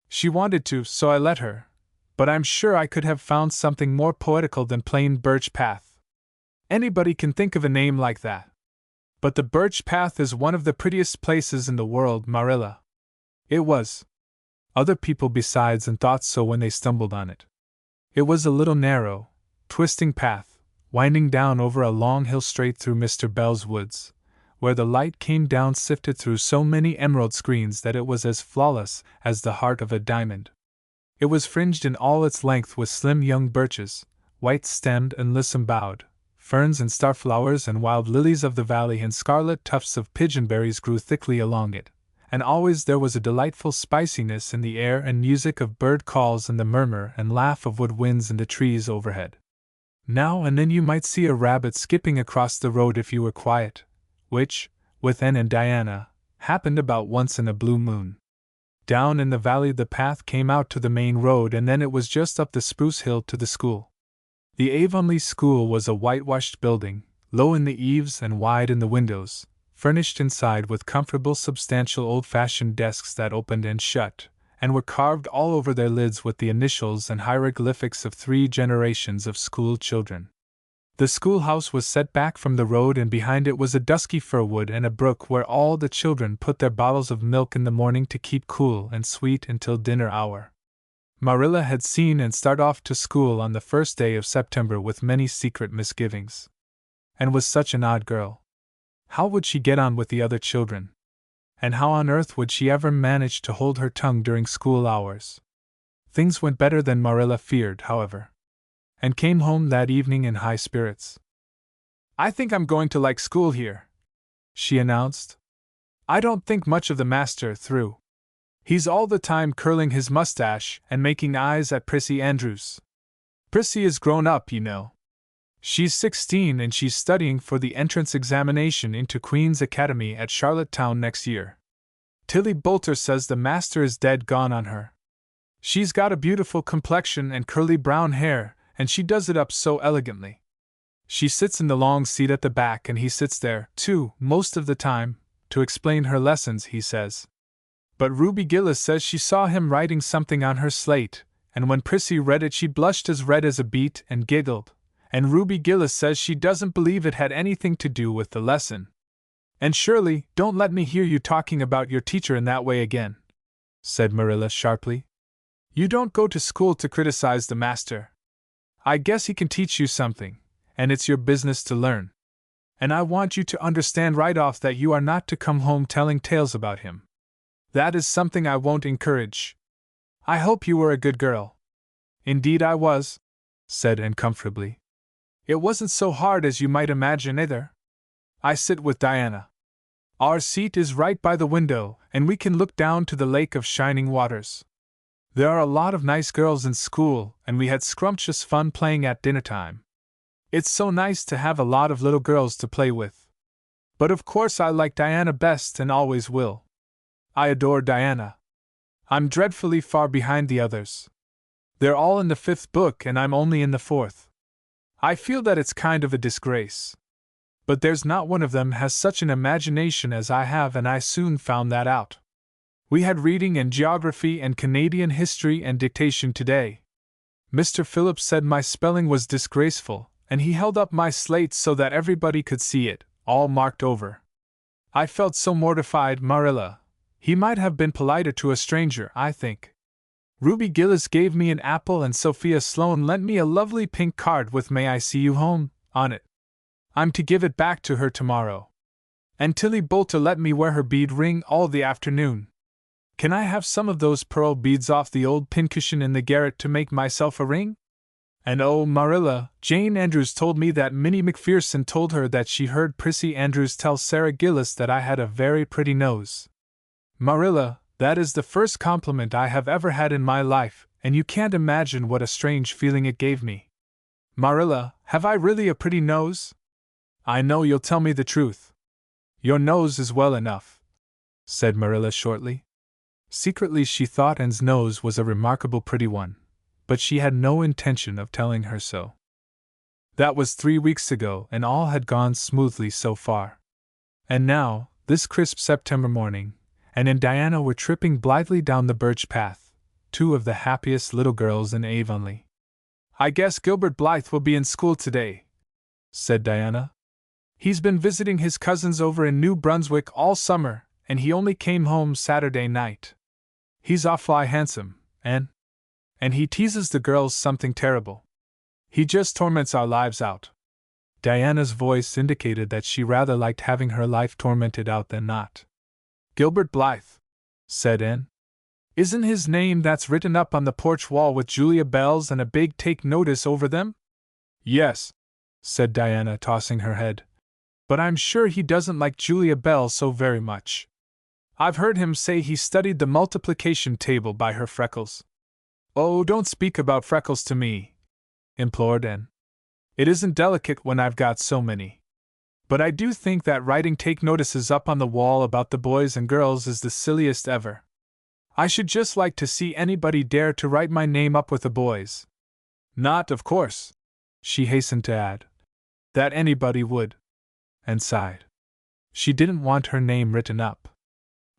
She wanted to, so I let her, but I'm sure I could have found something more poetical than plain Birch Path. Anybody can think of a name like that. But the Birch Path is one of the prettiest places in the world, Marilla. It was. Other people besides and thought so when they stumbled on it. It was a little narrow, twisting path, winding down over a long hill straight through Mr. Bell's woods, where the light came down sifted through so many emerald screens that it was as flawless as the heart of a diamond. It was fringed in all its length with slim young birches, white-stemmed and lissom-boughed, ferns and starflowers and wild lilies of the valley, and scarlet tufts of pigeonberries grew thickly along it, and always there was a delightful spiciness in the air and music of bird calls and the murmur and laugh of wood winds in the trees overhead. Now and then you might see a rabbit skipping across the road if you were quiet, which, with Anne and Diana, happened about once in a blue moon. Down in the valley the path came out to the main road, and then it was just up the spruce hill to the school. The Avonlea School was a whitewashed building, low in the eaves and wide in the windows, furnished inside with comfortable substantial old-fashioned desks that opened and shut, and were carved all over their lids with the initials and hieroglyphics of 3 generations of school children. The schoolhouse was set back from the road, and behind it was a dusky fir wood and a brook where all the children put their bottles of milk in the morning to keep cool and sweet until dinner hour. Marilla had seen Anne start off to school on the first day of September with many secret misgivings. Anne was such an odd girl. How would she get on with the other children? And how on earth would she ever manage to hold her tongue during school hours? Things went better than Marilla feared, however, and came home that evening in high spirits. "I think I'm going to like school here," she announced. "I don't think much of the master through. He's all the time curling his mustache and making eyes at Prissy Andrews. Prissy is grown up, you know. She's 16 and she's studying for the entrance examination into Queen's Academy at Charlottetown next year. Tilly Boulter says the master is dead gone on her. She's got a beautiful complexion and curly brown hair, and she does it up so elegantly. She sits in the long seat at the back, and he sits there, too, most of the time, to explain her lessons, he says. But Ruby Gillis says she saw him writing something on her slate, and when Prissy read it she blushed as red as a beet and giggled, and Ruby Gillis says she doesn't believe it had anything to do with the lesson. And Shirley, don't let me hear you talking about your teacher in that way again," said Marilla sharply. "You don't go to school to criticize the master. I guess he can teach you something, and it's your business to learn. And I want you to understand right off that you are not to come home telling tales about him. That is something I won't encourage. I hope you were a good girl." "Indeed I was," said Anne comfortably. "It wasn't so hard as you might imagine either. I sit with Diana. Our seat is right by the window, and we can look down to the lake of shining waters. There are a lot of nice girls in school, and we had scrumptious fun playing at dinner time. It's so nice to have a lot of little girls to play with. But of course I like Diana best and always will. I adore Diana. I'm dreadfully far behind the others. They're all in the 5th book and I'm only in the 4th. I feel that it's kind of a disgrace. But there's not one of them has such an imagination as I have, and I soon found that out. We had reading and geography and Canadian history and dictation today. Mr. Phillips said my spelling was disgraceful, and he held up my slate so that everybody could see it, all marked over. I felt so mortified, Marilla. He might have been politer to a stranger, I think. Ruby Gillis gave me an apple and Sophia Sloane lent me a lovely pink card with "May I see you home" on it. I'm to give it back to her tomorrow. And Tilly Boulter let me wear her bead ring all the afternoon. Can I have some of those pearl beads off the old pincushion in the garret to make myself a ring? And oh, Marilla, Jane Andrews told me that Minnie McPherson told her that she heard Prissy Andrews tell Sarah Gillis that I had a very pretty nose. Marilla, that is the first compliment I have ever had in my life, and you can't imagine what a strange feeling it gave me. Marilla, have I really a pretty nose? I know you'll tell me the truth. Your nose is well enough, said Marilla shortly. Secretly she thought Anne's nose was a remarkable pretty one, but she had no intention of telling her so. That was 3 weeks ago, and all had gone smoothly so far. And now, this crisp September morning, Anne and Diana were tripping blithely down the birch path, 2 of the happiest little girls in Avonlea. I guess Gilbert Blythe will be in school today, said Diana. He's been visiting his cousins over in New Brunswick all summer, and he only came home Saturday night. He's awfully handsome, and he teases the girls something terrible. He just torments our lives out. Diana's voice indicated that she rather liked having her life tormented out than not. Gilbert Blythe, said Anne. Isn't his name that's written up on the porch wall with Julia bells and a big "Take Notice" over them? Yes, said Diana, tossing her head. But I'm sure he doesn't like Julia Bell so very much. I've heard him say he studied the multiplication table by her freckles. Oh, don't speak about freckles to me, implored Anne. It isn't delicate when I've got so many. But I do think that writing "Take Notices" up on the wall about the boys and girls is the silliest ever. I should just like to see anybody dare to write my name up with the boys. Not, of course, she hastened to add, that anybody would. And sighed. She didn't want her name written up.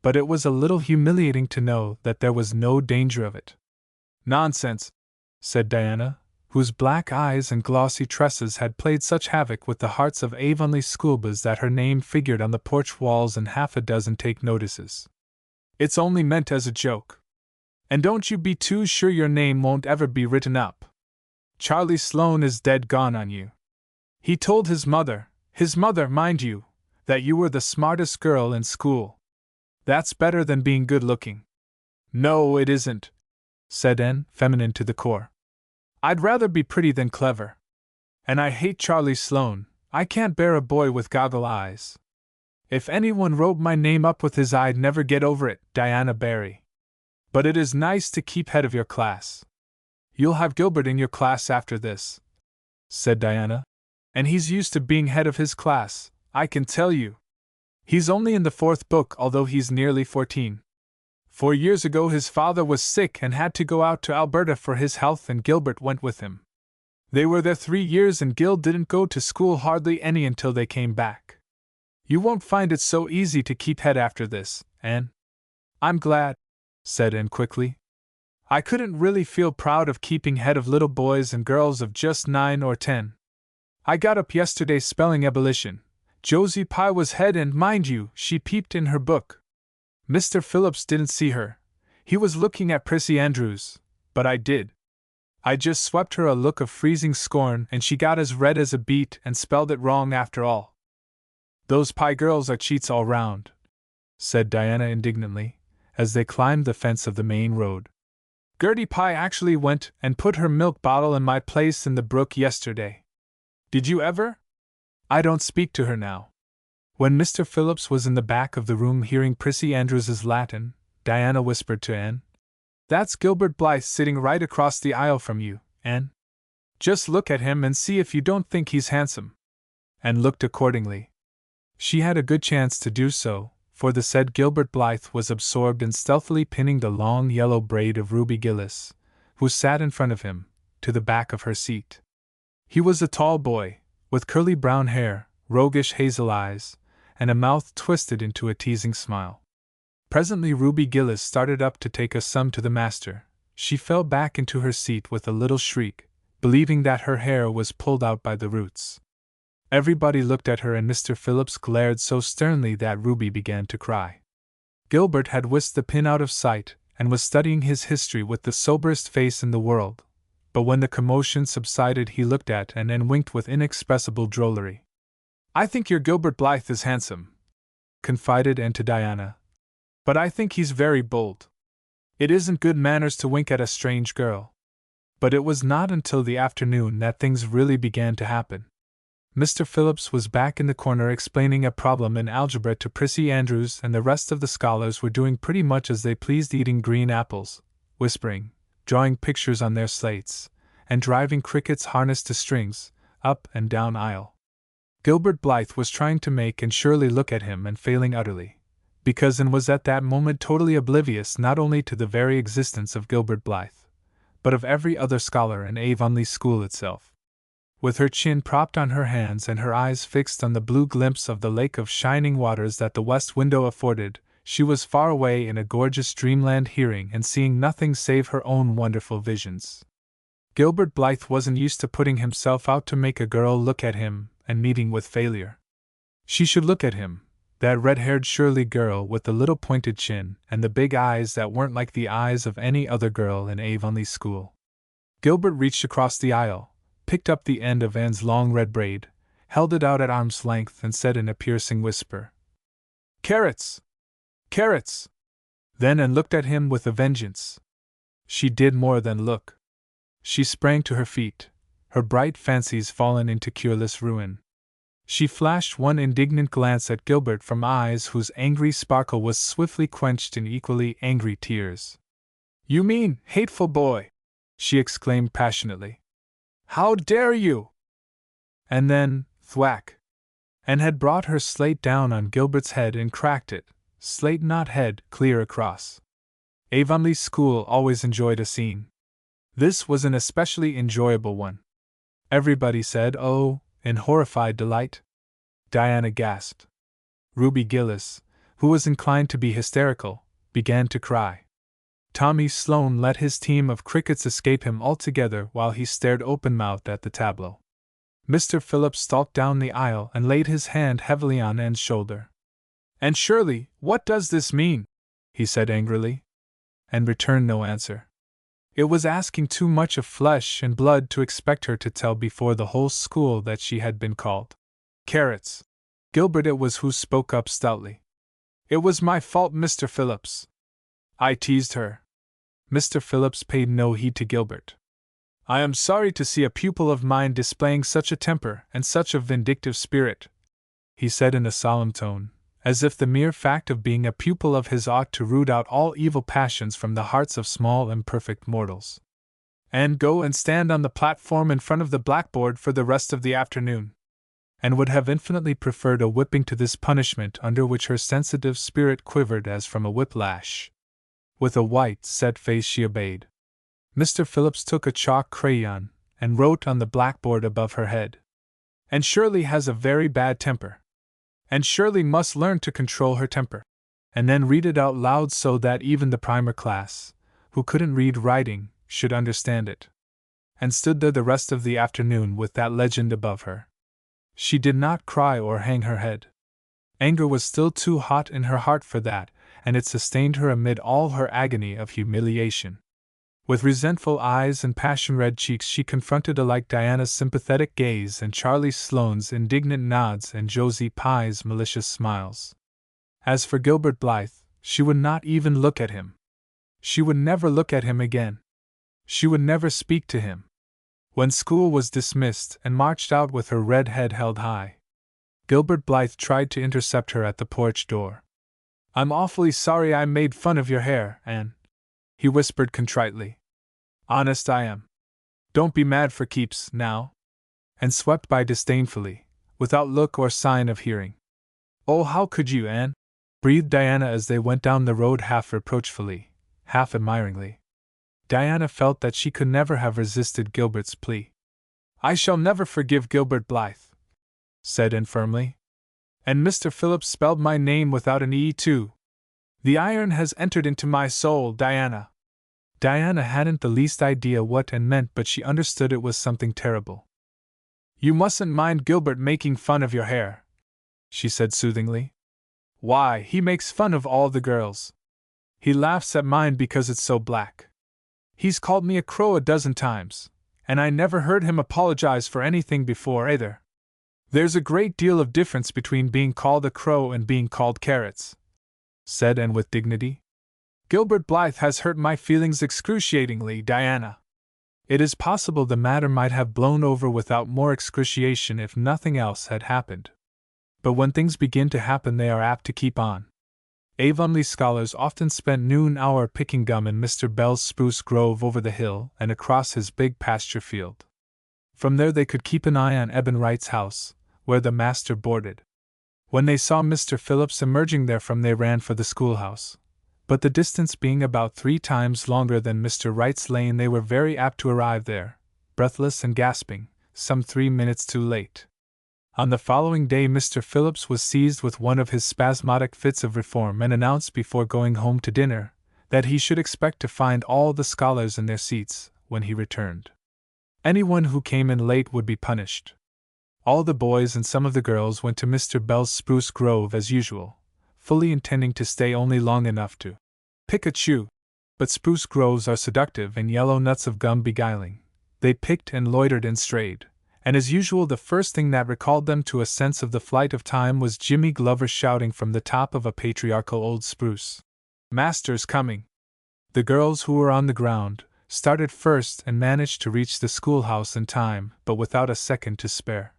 But it was a little humiliating to know that there was no danger of it. Nonsense, said Diana, whose black eyes and glossy tresses had played such havoc with the hearts of Avonlea schoolboys that her name figured on the porch walls in half a dozen take notices. It's only meant as a joke. And don't you be too sure your name won't ever be written up. Charlie Sloane is dead gone on you. He told his mother, mind you, that you were the smartest girl in school. That's better than being good-looking. No, it isn't, said Anne, feminine to the core. I'd rather be pretty than clever. And I hate Charlie Sloane. I can't bear a boy with goggle eyes. If anyone wrote my name up with his I'd never get over it, Diana Barry. But it is nice to keep head of your class. You'll have Gilbert in your class after this, said Diana. And he's used to being head of his class, I can tell you. He's only in the 4th book, although he's nearly 14. 4 years ago his father was sick and had to go out to Alberta for his health, and Gilbert went with him. They were there 3 years and Gil didn't go to school hardly any until they came back. You won't find it so easy to keep head after this, Anne. I'm glad, said Anne quickly. I couldn't really feel proud of keeping head of little boys and girls of just 9 or 10. I got up yesterday spelling abolition. Josie Pye was head, and mind you, she peeped in her book. Mr. Phillips didn't see her. He was looking at Prissy Andrews, but I did. I just swept her a look of freezing scorn, and she got as red as a beet and spelled it wrong after all. Those Pye girls are cheats all round, said Diana indignantly, as they climbed the fence of the main road. Gertie Pye actually went and put her milk bottle in my place in the brook yesterday. Did you ever? I don't speak to her now. When Mr. Phillips was in the back of the room hearing Prissy Andrews's Latin, Diana whispered to Anne, That's Gilbert Blythe sitting right across the aisle from you, Anne. Just look at him and see if you don't think he's handsome. And looked accordingly. She had a good chance to do so, for the said Gilbert Blythe was absorbed in stealthily pinning the long yellow braid of Ruby Gillis, who sat in front of him, to the back of her seat. He was a tall boy, with curly brown hair, roguish hazel eyes, and a mouth twisted into a teasing smile. Presently Ruby Gillis started up to take a sum to the master. She fell back into her seat with a little shriek, believing that her hair was pulled out by the roots. Everybody looked at her and Mr. Phillips glared so sternly that Ruby began to cry. Gilbert had whisked the pin out of sight and was studying his history with the soberest face in the world, but when the commotion subsided he looked at Anne and winked with inexpressible drollery. "I think your Gilbert Blythe is handsome," confided Anne to Diana, "but I think he's very bold. It isn't good manners to wink at a strange girl." But it was not until the afternoon that things really began to happen. Mr. Phillips was back in the corner explaining a problem in algebra to Prissy Andrews, and the rest of the scholars were doing pretty much as they pleased, eating green apples, whispering, drawing pictures on their slates, and driving crickets harnessed to strings, up and down aisle. Gilbert Blythe was trying to make Anne Shirley look at him and failing utterly, because Anne was at that moment totally oblivious not only to the very existence of Gilbert Blythe, but of every other scholar in Avonlea School itself. With her chin propped on her hands and her eyes fixed on the blue glimpse of the lake of shining waters that the west window afforded, she was far away in a gorgeous dreamland, hearing and seeing nothing save her own wonderful visions. Gilbert Blythe wasn't used to putting himself out to make a girl look at him and meeting with failure. She should look at him, that red-haired Shirley girl with the little pointed chin and the big eyes that weren't like the eyes of any other girl in Avonlea School. Gilbert reached across the aisle, picked up the end of Anne's long red braid, held it out at arm's length, and said in a piercing whisper, "Carrots! Carrots!" Then Anne looked at him with a vengeance. She did more than look. She sprang to her feet, her bright fancies fallen into cureless ruin. She flashed one indignant glance at Gilbert from eyes whose angry sparkle was swiftly quenched in equally angry tears. "You mean, hateful boy!" she exclaimed passionately. "How dare you!" And then, thwack! Anne had brought her slate down on Gilbert's head and cracked it, slate not head, clear across. Avonlea School always enjoyed a scene. This was an especially enjoyable one. Everybody said "oh" in horrified delight. Diana gasped. Ruby Gillis, who was inclined to be hysterical, began to cry. Tommy Sloane let his team of crickets escape him altogether while he stared open-mouthed at the tableau. Mr. Phillips stalked down the aisle and laid his hand heavily on Anne's shoulder. "Anne Shirley, what does this mean?" he said angrily. And returned no answer. It was asking too much of flesh and blood to expect her to tell before the whole school that she had been called carrots. Gilbert it was who spoke up stoutly. "It was my fault, Mr. Phillips. I teased her." Mr. Phillips paid no heed to Gilbert. "I am sorry to see a pupil of mine displaying such a temper and such a vindictive spirit," he said in a solemn tone, as if the mere fact of being a pupil of his ought to root out all evil passions from the hearts of small imperfect mortals. "And go and stand on the platform in front of the blackboard for the rest of the afternoon." And would have infinitely preferred a whipping to this punishment, under which her sensitive spirit quivered as from a whiplash. With a white, set face she obeyed. Mr. Phillips took a chalk crayon and wrote on the blackboard above her head, "Anne Shirley has a very bad temper. Anne Shirley must learn to control her temper," and then read it out loud so that even the primer class, who couldn't read writing, should understand it. And stood there the rest of the afternoon with that legend above her. She did not cry or hang her head. Anger was still too hot in her heart for that, and it sustained her amid all her agony of humiliation. With resentful eyes and passion-red cheeks she confronted alike Diana's sympathetic gaze and Charlie Sloane's indignant nods and Josie Pye's malicious smiles. As for Gilbert Blythe, she would not even look at him. She would never look at him again. She would never speak to him. When school was dismissed and marched out with her red head held high, Gilbert Blythe tried to intercept her at the porch door. "I'm awfully sorry I made fun of your hair, Anne," he whispered contritely. "Honest I am. Don't be mad for keeps, now." And swept by disdainfully, without look or sign of hearing. "Oh, how could you, Anne?" breathed Diana as they went down the road, half reproachfully, half admiringly. Diana felt that she could never have resisted Gilbert's plea. "I shall never forgive Gilbert Blythe," said Anne firmly. "And Mr. Phillips spelled my name without an E too. The iron has entered into my soul, Diana." Diana hadn't the least idea what Anne meant, but she understood it was something terrible. "You mustn't mind Gilbert making fun of your hair," she said soothingly. "Why, he makes fun of all the girls. He laughs at mine because it's so black. He's called me a crow a dozen times, and I never heard him apologize for anything before either. There's a great deal of difference between being called a crow and being called carrots," said Anne with dignity. "Gilbert Blythe has hurt my feelings excruciatingly, Diana. It is possible the matter might have blown over without more excruciation if nothing else had happened. But when things begin to happen, they are apt to keep on. Avonlea scholars often spent noon hour picking gum in Mr. Bell's spruce grove over the hill and across his big pasture field. From there they could keep an eye on Eben Wright's house, where the master boarded. When they saw Mr. Phillips emerging therefrom, they ran for the schoolhouse. But the distance being about 3 times longer than Mr. Wright's lane, they were very apt to arrive there, breathless and gasping, some 3 minutes too late. On the following day Mr. Phillips was seized with one of his spasmodic fits of reform and announced before going home to dinner that he should expect to find all the scholars in their seats when he returned. Anyone who came in late would be punished. All the boys and some of the girls went to Mr. Bell's spruce grove as usual, fully intending to stay only long enough to pick a chew. But spruce groves are seductive and yellow nuts of gum beguiling. They picked and loitered and strayed, and as usual the first thing that recalled them to a sense of the flight of time was Jimmy Glover shouting from the top of a patriarchal old spruce, "Master's coming!" The girls, who were on the ground, started first and managed to reach the schoolhouse in time, but without a second to spare.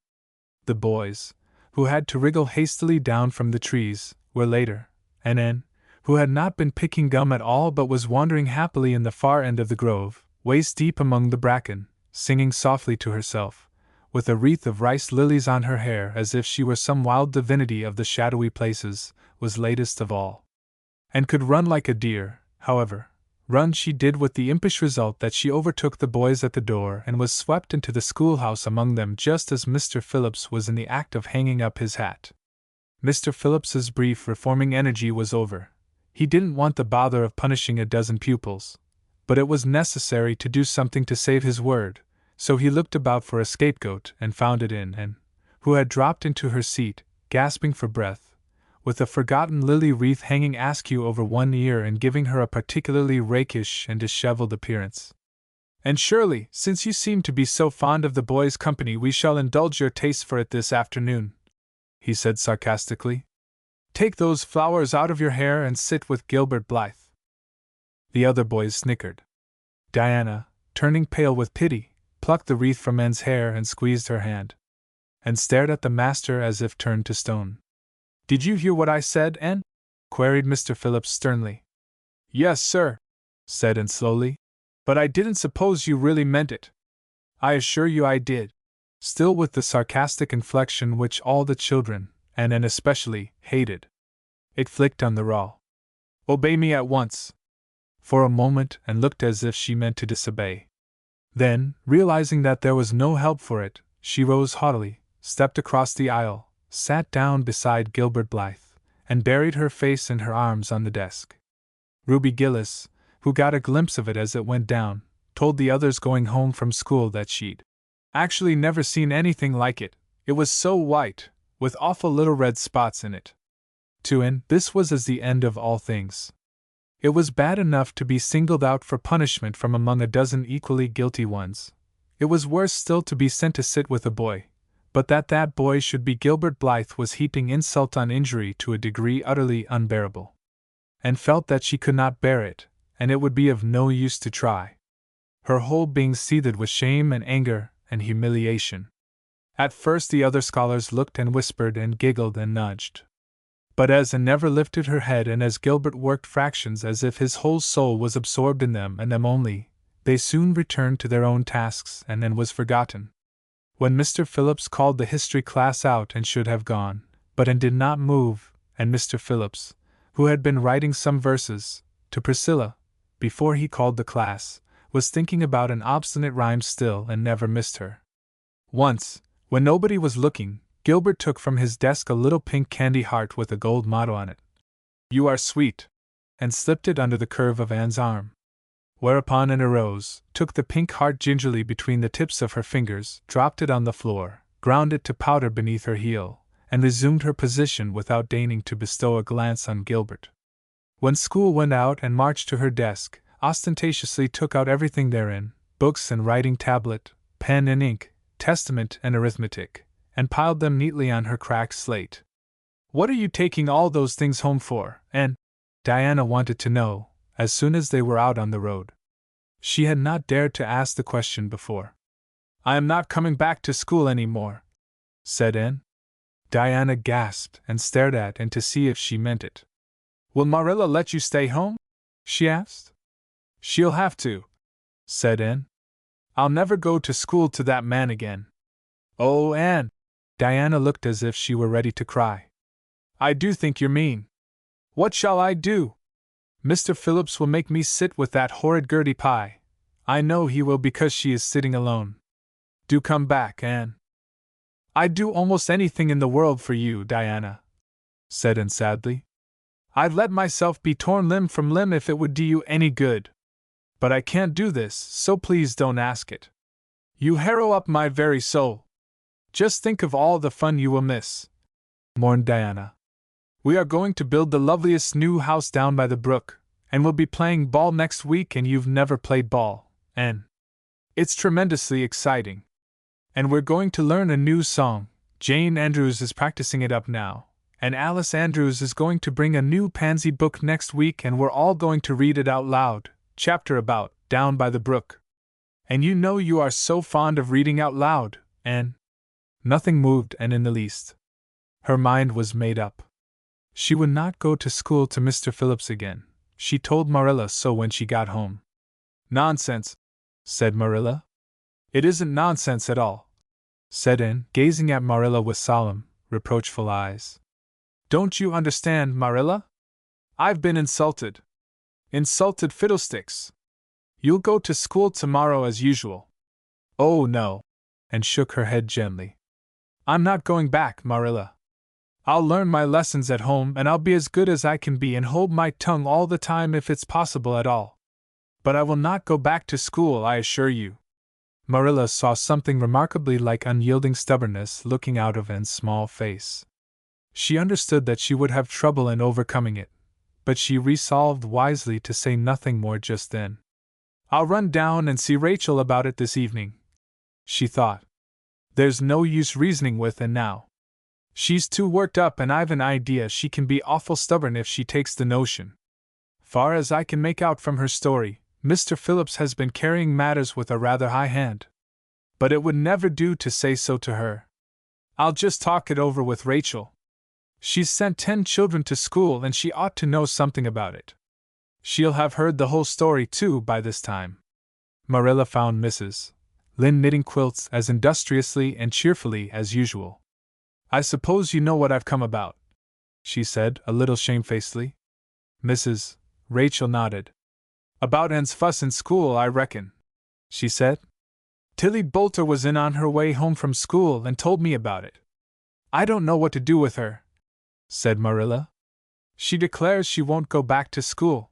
The boys, who had to wriggle hastily down from the trees, were later, and Anne, who had not been picking gum at all but was wandering happily in the far end of the grove, waist deep among the bracken, singing softly to herself, with a wreath of rice lilies on her hair as if she were some wild divinity of the shadowy places, was latest of all. And could run like a deer, however. Run she did, with the impish result that she overtook the boys at the door and was swept into the schoolhouse among them just as Mr. Phillips was in the act of hanging up his hat. Mr. Phillips's brief reforming energy was over. He didn't want the bother of punishing a dozen pupils, but it was necessary to do something to save his word, so he looked about for a scapegoat and found it in Anne, who had dropped into her seat, gasping for breath, with a forgotten lily wreath hanging askew over one ear and giving her a particularly rakish and disheveled appearance. "And Shirley, since you seem to be so fond of the boys' company, we shall indulge your taste for it this afternoon," he said sarcastically. "Take those flowers out of your hair and sit with Gilbert Blythe." The other boys snickered. Diana, turning pale with pity, plucked the wreath from Anne's hair and squeezed her hand, and stared at the master as if turned to stone. "Did you hear what I said, Anne?" queried Mr. Phillips sternly. "Yes, sir," said Anne slowly, "but I didn't suppose you really meant it." "I assure you I did," still with the sarcastic inflection which all the children, and Anne especially, hated. It flicked on the raw. "Obey me at once." For a moment Anne looked as if she meant to disobey. Then, realizing that there was no help for it, she rose haughtily, stepped across the aisle, sat down beside Gilbert Blythe, and buried her face in her arms on the desk. Ruby Gillis, who got a glimpse of it as it went down, told the others going home from school that she'd actually never seen anything like it. It was so white, with awful little red spots in it. To Anne, this was as the end of all things. It was bad enough to be singled out for punishment from among a dozen equally guilty ones. It was worse still to be sent to sit with a boy, but that boy should be Gilbert Blythe was heaping insult on injury to a degree utterly unbearable. And felt that she could not bear it, and it would be of no use to try. Her whole being seethed with shame and anger and humiliation. At first the other scholars looked and whispered and giggled and nudged. But as Anne never lifted her head, and as Gilbert worked fractions as if his whole soul was absorbed in them and them only, they soon returned to their own tasks and Anne was forgotten. When Mr. Phillips called the history class out and should have gone, but Anne did not move, and Mr. Phillips, who had been writing some verses, to Priscilla, before he called the class, was thinking about an obstinate rhyme still and never missed her. Once, when nobody was looking, Gilbert took from his desk a little pink candy heart with a gold motto on it. "You are sweet," and slipped it under the curve of Anne's arm. Whereupon Anne arose, took the pink heart gingerly between the tips of her fingers, dropped it on the floor, ground it to powder beneath her heel, and resumed her position without deigning to bestow a glance on Gilbert. When school went out and marched to her desk, ostentatiously took out everything therein, books and writing tablet, pen and ink, testament and arithmetic, and piled them neatly on her cracked slate. "What are you taking all those things home for, Anne?" Diana wanted to know, as soon as they were out on the road. She had not dared to ask the question before. "I am not coming back to school any more," said Anne. Diana gasped and stared at Anne to see if she meant it. "Will Marilla let you stay home?" she asked. "She'll have to," said Anne. "I'll never go to school to that man again." "Oh, Anne!" Diana looked as if she were ready to cry. "I do think you're mean. What shall I do? Mr. Phillips will make me sit with that horrid Gertie Pye. I know he will because she is sitting alone. Do come back, Anne." "I'd do almost anything in the world for you, Diana," said Anne sadly. "I'd let myself be torn limb from limb if it would do you any good. But I can't do this, so please don't ask it. You harrow up my very soul. Just think of all the fun you will miss," mourned Diana. "We are going to build the loveliest new house down by the brook, and we'll be playing ball next week, and you've never played ball, Anne. It's tremendously exciting. And we're going to learn a new song. Jane Andrews is practicing it up now, and Alice Andrews is going to bring a new pansy book next week, and we're all going to read it out loud, chapter about Down by the Brook. And you know you are so fond of reading out loud, Anne." Nothing moved Anne in the least. Her mind was made up. She would not go to school to Mr. Phillips again. She told Marilla so when she got home. "Nonsense," said Marilla. "It isn't nonsense at all," said Anne, gazing at Marilla with solemn, reproachful eyes. "Don't you understand, Marilla? I've been insulted." "Insulted fiddlesticks! You'll go to school tomorrow as usual." "Oh, no," and shook her head gently. "I'm not going back, Marilla. I'll learn my lessons at home, and I'll be as good as I can be and hold my tongue all the time if it's possible at all. But I will not go back to school, I assure you." Marilla saw something remarkably like unyielding stubbornness looking out of Anne's small face. She understood that she would have trouble in overcoming it, but she resolved wisely to say nothing more just then. "I'll run down and see Rachel about it this evening," she thought. "There's no use reasoning with Anne now. She's too worked up, and I've an idea she can be awful stubborn if she takes the notion. Far as I can make out from her story, Mr. Phillips has been carrying matters with a rather high hand. But it would never do to say so to her. I'll just talk it over with Rachel. She's sent 10 children to school, and she ought to know something about it. She'll have heard the whole story, too, by this time." Marilla found Mrs. Lynde knitting quilts as industriously and cheerfully as usual. "I suppose you know what I've come about," she said, a little shamefacedly. Mrs. Rachel nodded. "About Anne's fuss in school, I reckon," she said. "Tilly Boulter was in on her way home from school and told me about it. I don't know what to do with her," said Marilla. "She declares she won't go back to school.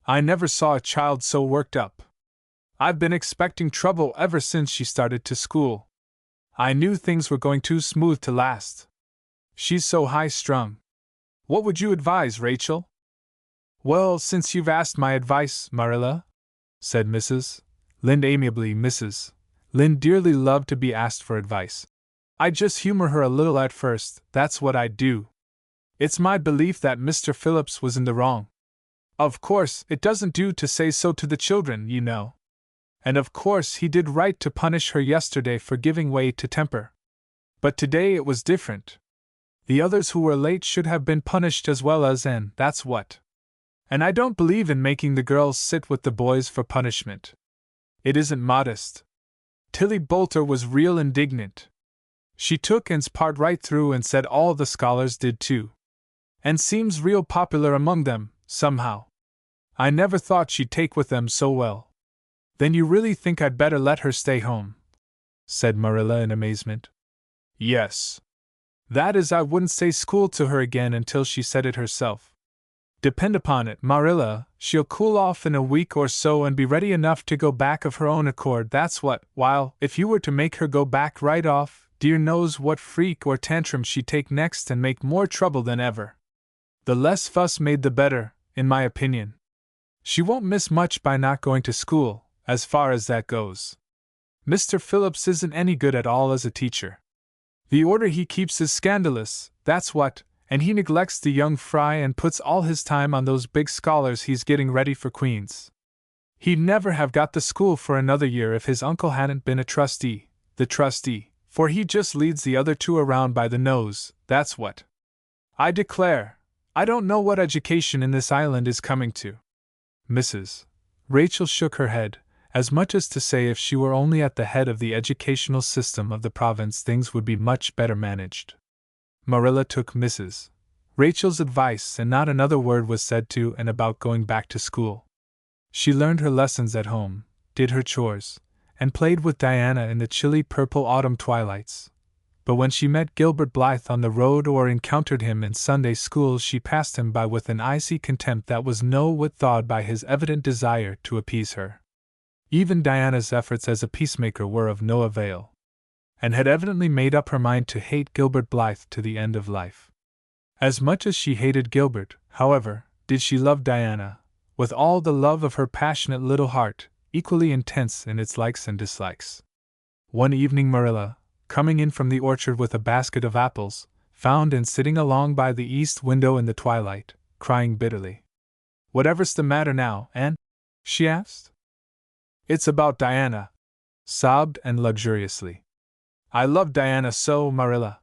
I never saw a child so worked up. I've been expecting trouble ever since she started to school. I knew things were going too smooth to last. She's so high-strung. What would you advise, Rachel?" "Well, since you've asked my advice, Marilla," said Mrs. Lynde amiably. Mrs. Lynde dearly loved to be asked for advice. "I'd just humor her a little at first, that's what I'd do. It's my belief that Mr. Phillips was in the wrong. Of course, it doesn't do to say so to the children, you know. And of course he did right to punish her yesterday for giving way to temper. But today it was different. The others who were late should have been punished as well as Anne, that's what. And I don't believe in making the girls sit with the boys for punishment. It isn't modest. Tilly Boulter was real indignant. She took Anne's part right through and said all the scholars did too. And seems real popular among them, somehow. I never thought she'd take with them so well." Then you really think I'd better let her stay home? Said Marilla in amazement. Yes. That is, I wouldn't say school to her again until she said it herself. Depend upon it, Marilla, she'll cool off in a week or so and be ready enough to go back of her own accord, that's what, while, if you were to make her go back right off, dear knows what freak or tantrum she'd take next and make more trouble than ever. The less fuss made the better, in my opinion. She won't miss much by not going to school, as far as that goes. Mr. Phillips isn't any good at all as a teacher. The order he keeps is scandalous, that's what, and he neglects the young fry and puts all his time on those big scholars he's getting ready for Queen's. He'd never have got the school for another year if his uncle hadn't been the trustee, for he just leads the other two around by the nose, that's what. I declare, I don't know what education in this island is coming to. Mrs. Rachel shook her head, as much as to say if she were only at the head of the educational system of the province things would be much better managed. Marilla took Mrs. Rachel's advice, and not another word was said to and about going back to school. She learned her lessons at home, did her chores, and played with Diana in the chilly purple autumn twilights. But when she met Gilbert Blythe on the road or encountered him in Sunday school, she passed him by with an icy contempt that was no whit thawed by his evident desire to appease her. Even Diana's efforts as a peacemaker were of no avail, and had evidently made up her mind to hate Gilbert Blythe to the end of life. As much as she hated Gilbert, however, did she love Diana, with all the love of her passionate little heart, equally intense in its likes and dislikes. One evening Marilla, coming in from the orchard with a basket of apples, found Anne sitting along by the east window in the twilight, crying bitterly. "Whatever's the matter now, Anne?" she asked. "It's about Diana," sobbed Anne luxuriously. "I love Diana so, Marilla.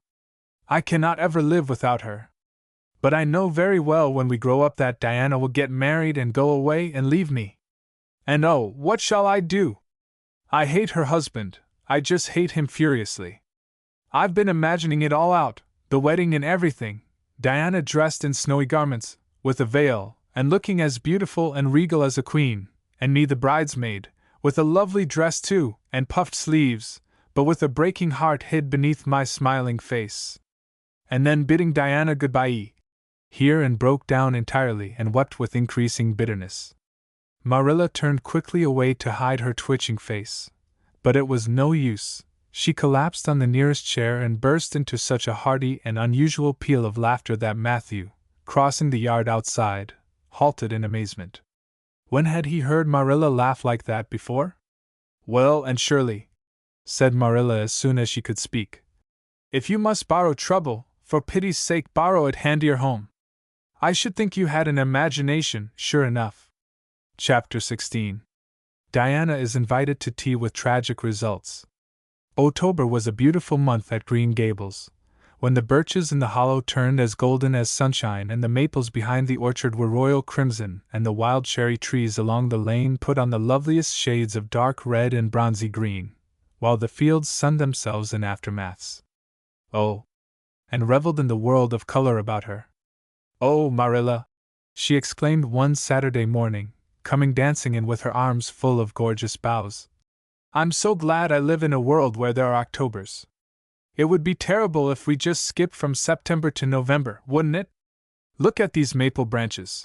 I cannot ever live without her. But I know very well when we grow up that Diana will get married and go away and leave me. And oh, what shall I do? I hate her husband, I just hate him furiously. I've been imagining it all out, the wedding and everything, Diana dressed in snowy garments, with a veil, and looking as beautiful and regal as a queen, and me the bridesmaid, with a lovely dress too, and puffed sleeves, but with a breaking heart hid beneath my smiling face. And then bidding Diana goodbye." Here Anne broke down entirely and wept with increasing bitterness. Marilla turned quickly away to hide her twitching face, but it was no use. She collapsed on the nearest chair and burst into such a hearty and unusual peal of laughter that Matthew, crossing the yard outside, halted in amazement. When had he heard Marilla laugh like that before? "Well, Anne Shirley," said Marilla as soon as she could speak, "if you must borrow trouble, for pity's sake borrow it handier home. I should think you had an imagination, sure enough." Chapter 16. Diana is invited to tea with tragic results. October was a beautiful month at Green Gables, when the birches in the hollow turned as golden as sunshine and the maples behind the orchard were royal crimson and the wild cherry trees along the lane put on the loveliest shades of dark red and bronzy green, while the fields sunned themselves in aftermaths. Oh! And reveled in the world of color about her. "Oh, Marilla!" she exclaimed one Saturday morning, coming dancing in with her arms full of gorgeous boughs. "I'm so glad I live in a world where there are Octobers. It would be terrible if we just skipped from September to November, wouldn't it? Look at these maple branches.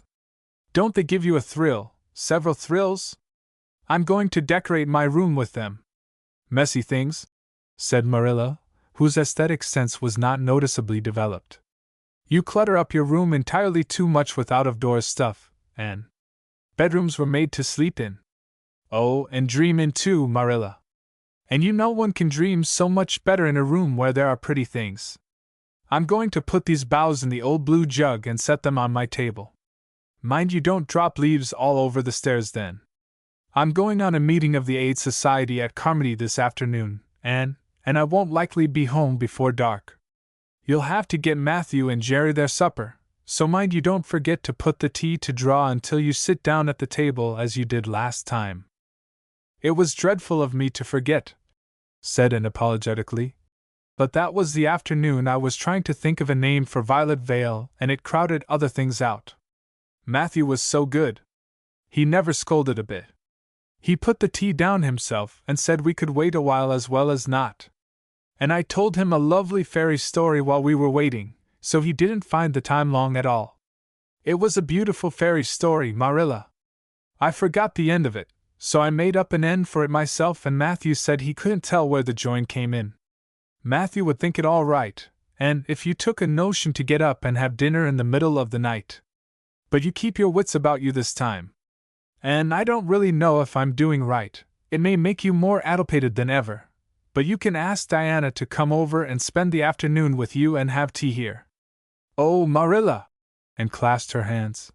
Don't they give you a thrill, several thrills? I'm going to decorate my room with them." "Messy things," said Marilla, whose aesthetic sense was not noticeably developed. "You clutter up your room entirely too much with out-of-doors stuff, Anne. Bedrooms were made to sleep in. Oh, and dream in too, Marilla. And you know one can dream so much better in a room where there are pretty things. I'm going to put these boughs in the old blue jug and set them on my table. Mind you don't drop leaves all over the stairs then. I'm going on a meeting of the Aid Society at Carmody this afternoon, Anne, and I won't likely be home before dark. You'll have to get Matthew and Jerry their supper, so mind you don't forget to put the tea to draw until you sit down at the table as you did last time." "It was dreadful of me to forget," said Anne apologetically. "But that was the afternoon I was trying to think of a name for Violet Vale, and it crowded other things out. Matthew was so good. He never scolded a bit. He put the tea down himself and said we could wait a while as well as not. And I told him a lovely fairy story while we were waiting, so he didn't find the time long at all. It was a beautiful fairy story, Marilla. I forgot the end of it, so I made up an end for it myself, and Matthew said he couldn't tell where the join came in. Matthew would think it all right, and if you took a notion to get up and have dinner in the middle of the night. But you keep your wits about you this time. And I don't really know if I'm doing right. It may make you more addlepated than ever, but you can ask Diana to come over and spend the afternoon with you and have tea here. Oh, Marilla! And clasped her hands.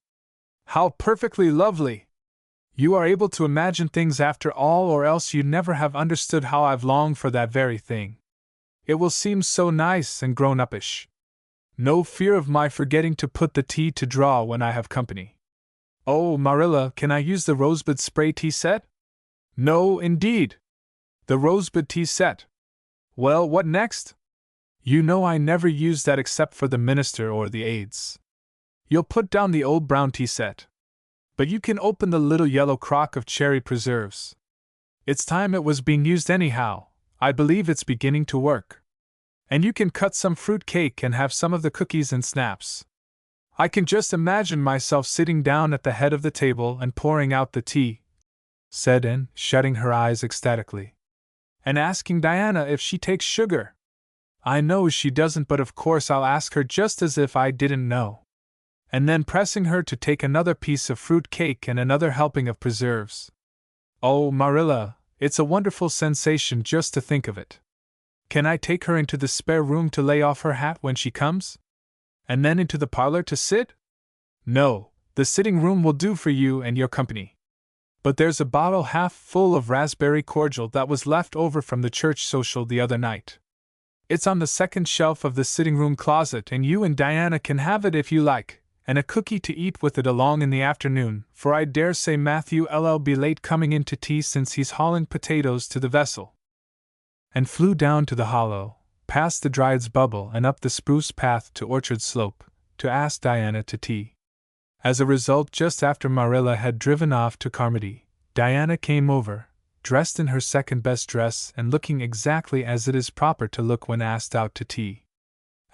How perfectly lovely! You are able to imagine things after all, or else you'd never have understood how I've longed for that very thing. It will seem so nice and grown-uppish. No fear of my forgetting to put the tea to draw when I have company. Oh, Marilla, can I use the rosebud spray tea set? No, indeed. The rosebud tea set. Well, what next? You know I never use that except for the minister or the aides. You'll put down the old brown tea set. But you can open the little yellow crock of cherry preserves. It's time it was being used anyhow. I believe it's beginning to work. And you can cut some fruit cake and have some of the cookies and snaps. I can just imagine myself sitting down at the head of the table and pouring out the tea, said Anne, shutting her eyes ecstatically. And asking Diana if she takes sugar. I know she doesn't, but of course I'll ask her just as if I didn't know. And then pressing her to take another piece of fruit cake and another helping of preserves. Oh, Marilla, it's a wonderful sensation just to think of it. Can I take her into the spare room to lay off her hat when she comes? And then into the parlor to sit? No, the sitting room will do for you and your company. But there's a bottle half full of raspberry cordial that was left over from the church social the other night. It's on the second shelf of the sitting room closet, and you and Diana can have it if you like. And a cookie to eat with it along in the afternoon, for I dare say Matthew'll be late coming in to tea since he's hauling potatoes to the vessel. And flew down to the hollow, past the Dryad's Bubble and up the spruce path to Orchard Slope, to ask Diana to tea. As a result, just after Marilla had driven off to Carmody, Diana came over, dressed in her second-best dress and looking exactly as it is proper to look when asked out to tea.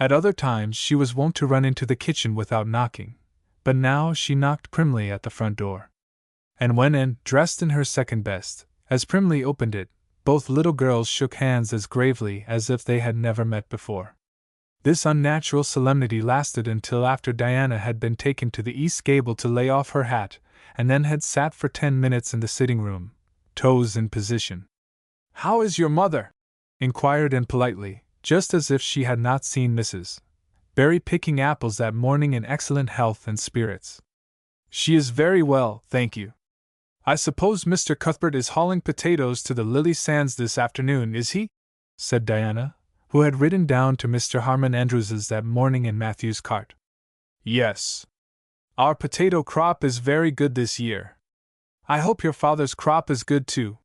At other times she was wont to run into the kitchen without knocking, but now she knocked primly at the front door. And when Anne, dressed in her second best, as primly opened it, both little girls shook hands as gravely as if they had never met before. This unnatural solemnity lasted until after Diana had been taken to the east gable to lay off her hat, and then had sat for 10 minutes in the sitting room, toes in position. "How is your mother?" inquired Anne politely, just as if she had not seen Mrs. Barry picking apples that morning in excellent health and spirits. "She is very well, thank you. I suppose Mr. Cuthbert is hauling potatoes to the Lily Sands this afternoon, is he?" said Diana, who had ridden down to Mr. Harmon Andrews's that morning in Matthew's cart. "Yes. Our potato crop is very good this year. I hope your father's crop is good too."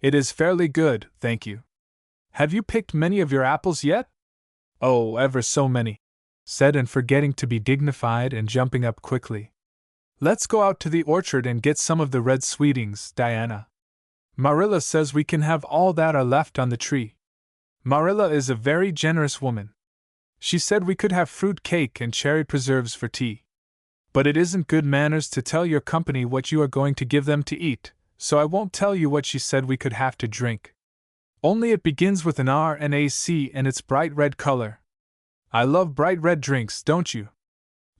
"It is fairly good, thank you." "Have you picked many of your apples yet?" "Oh, ever so many," said Anne, forgetting to be dignified and jumping up quickly. "Let's go out to the orchard and get some of the red sweetings, Diana. Marilla says we can have all that are left on the tree. Marilla is a very generous woman. She said we could have fruit cake and cherry preserves for tea. But it isn't good manners to tell your company what you are going to give them to eat, so I won't tell you what she said we could have to drink. Only it begins with an R and a C and it's bright red color. I love bright red drinks, don't you?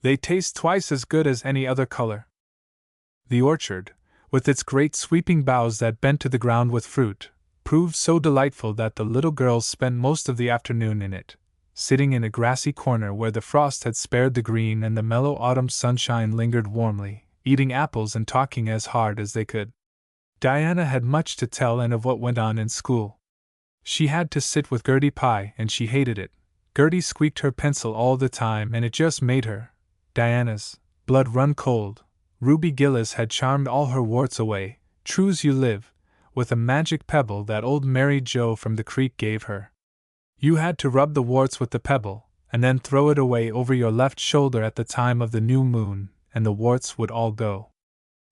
They taste twice as good as any other color." The orchard, with its great sweeping boughs that bent to the ground with fruit, proved so delightful that the little girls spent most of the afternoon in it, sitting in a grassy corner where the frost had spared the green and the mellow autumn sunshine lingered warmly, eating apples and talking as hard as they could. Diana had much to tell and of what went on in school. She had to sit with Gertie Pye, and she hated it. Gertie squeaked her pencil all the time, and it just made her, Diana's, blood run cold. Ruby Gillis had charmed all her warts away, true's you live, with a magic pebble that old Mary Joe from the creek gave her. You had to rub the warts with the pebble, and then throw it away over your left shoulder at the time of the new moon, and the warts would all go.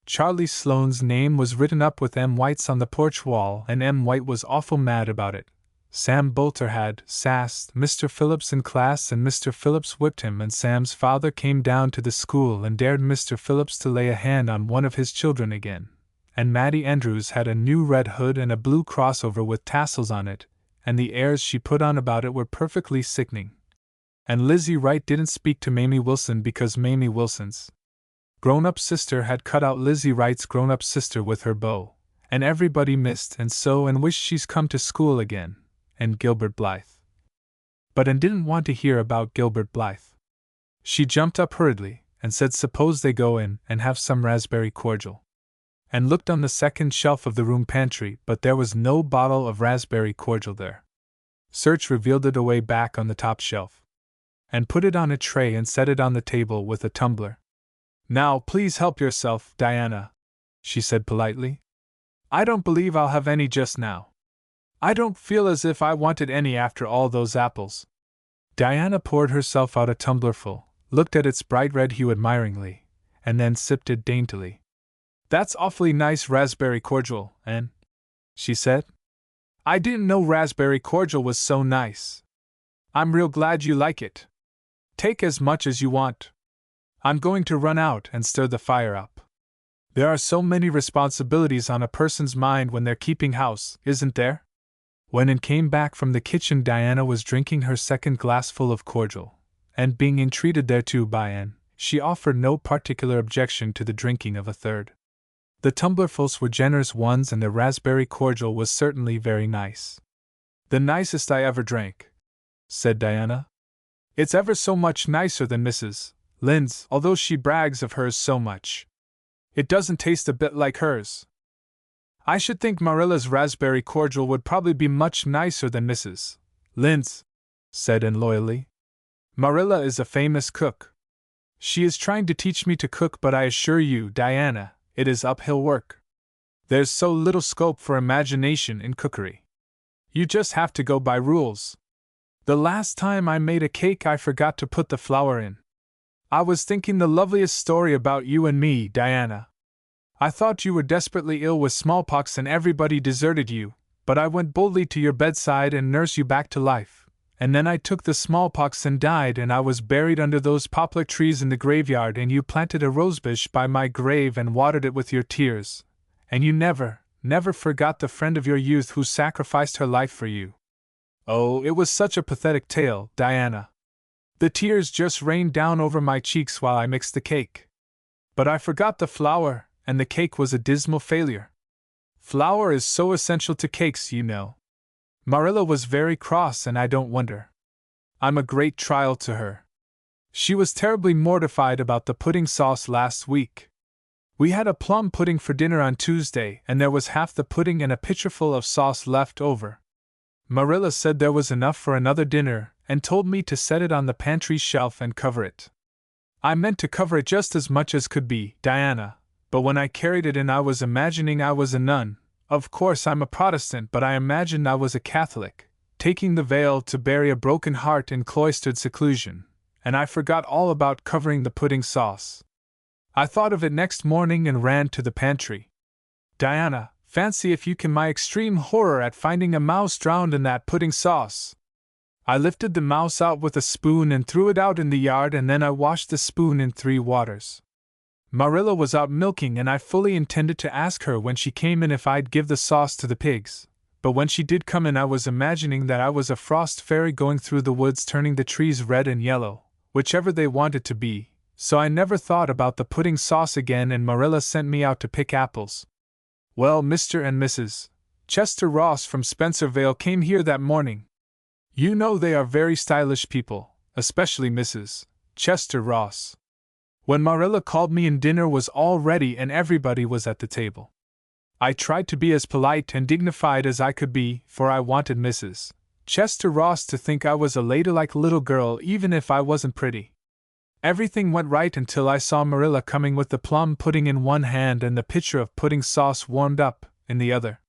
Charlie Sloane's name was written up with M. White's on the porch wall, and M. White was awful mad about it. Sam Bolter had sassed Mr. Phillips in class, and Mr. Phillips whipped him, and Sam's father came down to the school and dared Mr. Phillips to lay a hand on one of his children again. And Mattie Andrews had a new red hood and a blue crossover with tassels on it, and the airs she put on about it were perfectly sickening. And Lizzie Wright didn't speak to Mamie Wilson because Mamie Wilson's grown-up sister had cut out Lizzie Wright's grown-up sister with her bow, and everybody missed and wished she's come to school again. And Gilbert Blythe. But Anne didn't want to hear about Gilbert Blythe. She jumped up hurriedly and said suppose they go in and have some raspberry cordial. And looked on the second shelf of the room pantry, but there was no bottle of raspberry cordial there. Search revealed it away back on the top shelf, and put it on a tray and set it on the table with a tumbler. Now please help yourself, Diana, she said politely. I don't believe I'll have any just now. I don't feel as if I wanted any after all those apples. Diana poured herself out a tumblerful, looked at its bright red hue admiringly, and then sipped it daintily. That's awfully nice raspberry cordial, Anne, she said. I didn't know raspberry cordial was so nice. I'm real glad you like it. Take as much as you want. I'm going to run out and stir the fire up. There are so many responsibilities on a person's mind when they're keeping house, isn't there? When Anne came back from the kitchen, Diana was drinking her second glassful of cordial, and being entreated thereto by Anne, she offered no particular objection to the drinking of a third. The tumblerfuls were generous ones, and the raspberry cordial was certainly very nice. The nicest I ever drank, said Diana. It's ever so much nicer than Mrs. Lynde's, although she brags of hers so much. It doesn't taste a bit like hers. I should think Marilla's raspberry cordial would probably be much nicer than Mrs. Lynde's, said Anne loyally. Marilla is a famous cook. She is trying to teach me to cook, but I assure you, Diana, it is uphill work. There's so little scope for imagination in cookery. You just have to go by rules. The last time I made a cake I forgot to put the flour in. I was thinking the loveliest story about you and me, Diana. I thought you were desperately ill with smallpox and everybody deserted you, but I went boldly to your bedside and nursed you back to life, and then I took the smallpox and died, and I was buried under those poplar trees in the graveyard, and you planted a rosebush by my grave and watered it with your tears, and you never forgot the friend of your youth who sacrificed her life for you. Oh, it was such a pathetic tale, Diana. The tears just rained down over my cheeks while I mixed the cake. But I forgot the flour, and the cake was a dismal failure. Flour is so essential to cakes, you know. Marilla was very cross, and I don't wonder. I'm a great trial to her. She was terribly mortified about the pudding sauce last week. We had a plum pudding for dinner on Tuesday, and there was half the pudding and a pitcherful of sauce left over. Marilla said there was enough for another dinner, and told me to set it on the pantry shelf and cover it. I meant to cover it just as much as could be, Diana, but when I carried it in I was imagining I was a nun. Of course I'm a Protestant, but I imagined I was a Catholic, taking the veil to bury a broken heart in cloistered seclusion, and I forgot all about covering the pudding sauce. I thought of it next morning and ran to the pantry. Diana, fancy if you can my extreme horror at finding a mouse drowned in that pudding sauce. I lifted the mouse out with a spoon and threw it out in the yard, and then I washed the spoon in 3 waters. Marilla was out milking, and I fully intended to ask her when she came in if I'd give the sauce to the pigs, but when she did come in I was imagining that I was a frost fairy going through the woods turning the trees red and yellow, whichever they wanted to be, so I never thought about the pudding sauce again, and Marilla sent me out to pick apples. Well, Mr. and Mrs. Chester Ross from Spencervale came here that morning. You know they are very stylish people, especially Mrs. Chester Ross. When Marilla called me in, dinner was all ready and everybody was at the table. I tried to be as polite and dignified as I could be, for I wanted Mrs. Chester Ross to think I was a ladylike little girl even if I wasn't pretty. Everything went right until I saw Marilla coming with the plum pudding in one hand and the pitcher of pudding sauce warmed up in the other.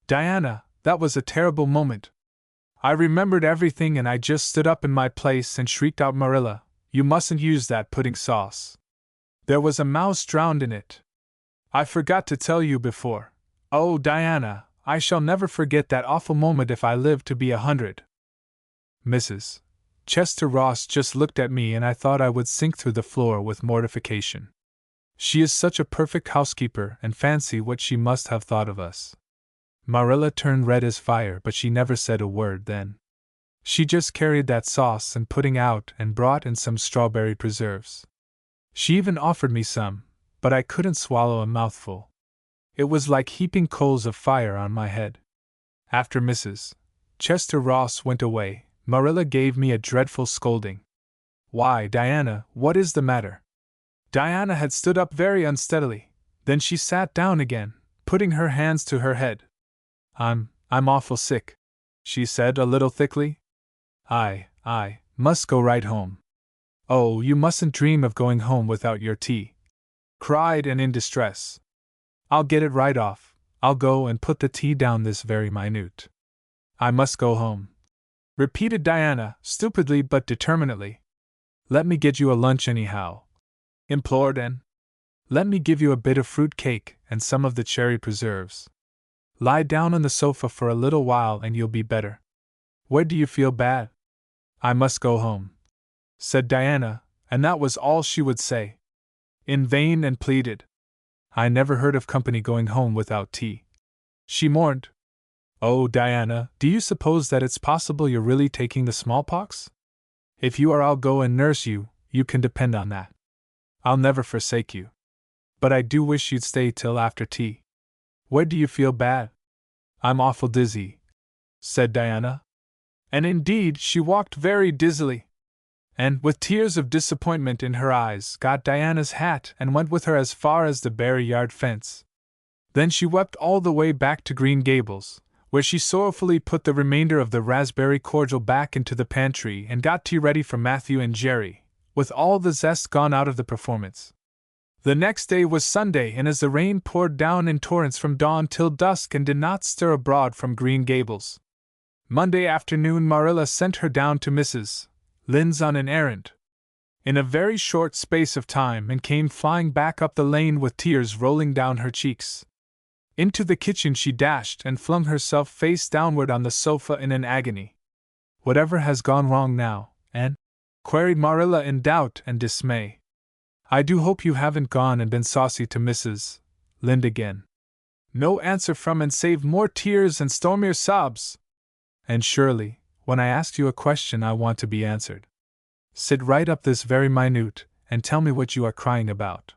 Diana, that was a terrible moment. I remembered everything and I just stood up in my place and shrieked out, Marilla, you mustn't use that pudding sauce. There was a mouse drowned in it. I forgot to tell you before. Oh, Diana, I shall never forget that awful moment if I live to be 100. Mrs. Chester Ross just looked at me and I thought I would sink through the floor with mortification. She is such a perfect housekeeper, and fancy what she must have thought of us. Marilla turned red as fire, but she never said a word then. She just carried that sauce and pudding out and brought in some strawberry preserves. She even offered me some, but I couldn't swallow a mouthful. It was like heaping coals of fire on my head. After Mrs. Chester Ross went away, Marilla gave me a dreadful scolding. Why, Diana, what is the matter? Diana had stood up very unsteadily. Then she sat down again, putting her hands to her head. I'm awful sick, she said a little thickly. I must go right home. Oh, you mustn't dream of going home without your tea, cried Anne in distress. I'll get it right off. I'll go and put the tea down this very minute. I must go home, repeated Diana, stupidly but determinedly. Let me get you a lunch anyhow, implored Anne. Let me give you a bit of fruit cake and some of the cherry preserves. Lie down on the sofa for a little while and you'll be better. Where do you feel bad? I must go home, said Diana, and that was all she would say. In vain Anne pleaded. I never heard of company going home without tea, she mourned. Oh, Diana, do you suppose that it's possible you're really taking the smallpox? If you are, I'll go and nurse you, you can depend on that. I'll never forsake you. But I do wish you'd stay till after tea. Where do you feel bad? I'm awful dizzy, said Diana. And indeed, she walked very dizzily. And, with tears of disappointment in her eyes, got Diana's hat and went with her as far as the Barry yard fence. Then she wept all the way back to Green Gables, where she sorrowfully put the remainder of the raspberry cordial back into the pantry and got tea ready for Matthew and Jerry, with all the zest gone out of the performance. The next day was Sunday, and as the rain poured down in torrents from dawn till dusk and did not stir abroad from Green Gables, Monday afternoon Marilla sent her down to Mrs. Lynde's on an errand. In a very short space of time, and came flying back up the lane with tears rolling down her cheeks. Into the kitchen she dashed and flung herself face downward on the sofa in an agony. Whatever has gone wrong now, Anne? Queried Marilla in doubt and dismay. I do hope you haven't gone and been saucy to Mrs. Lynde again. No answer from Anne save more tears and stormier sobs. Anne Shirley, when I ask you a question I want to be answered. Sit right up this very minute, and tell me what you are crying about.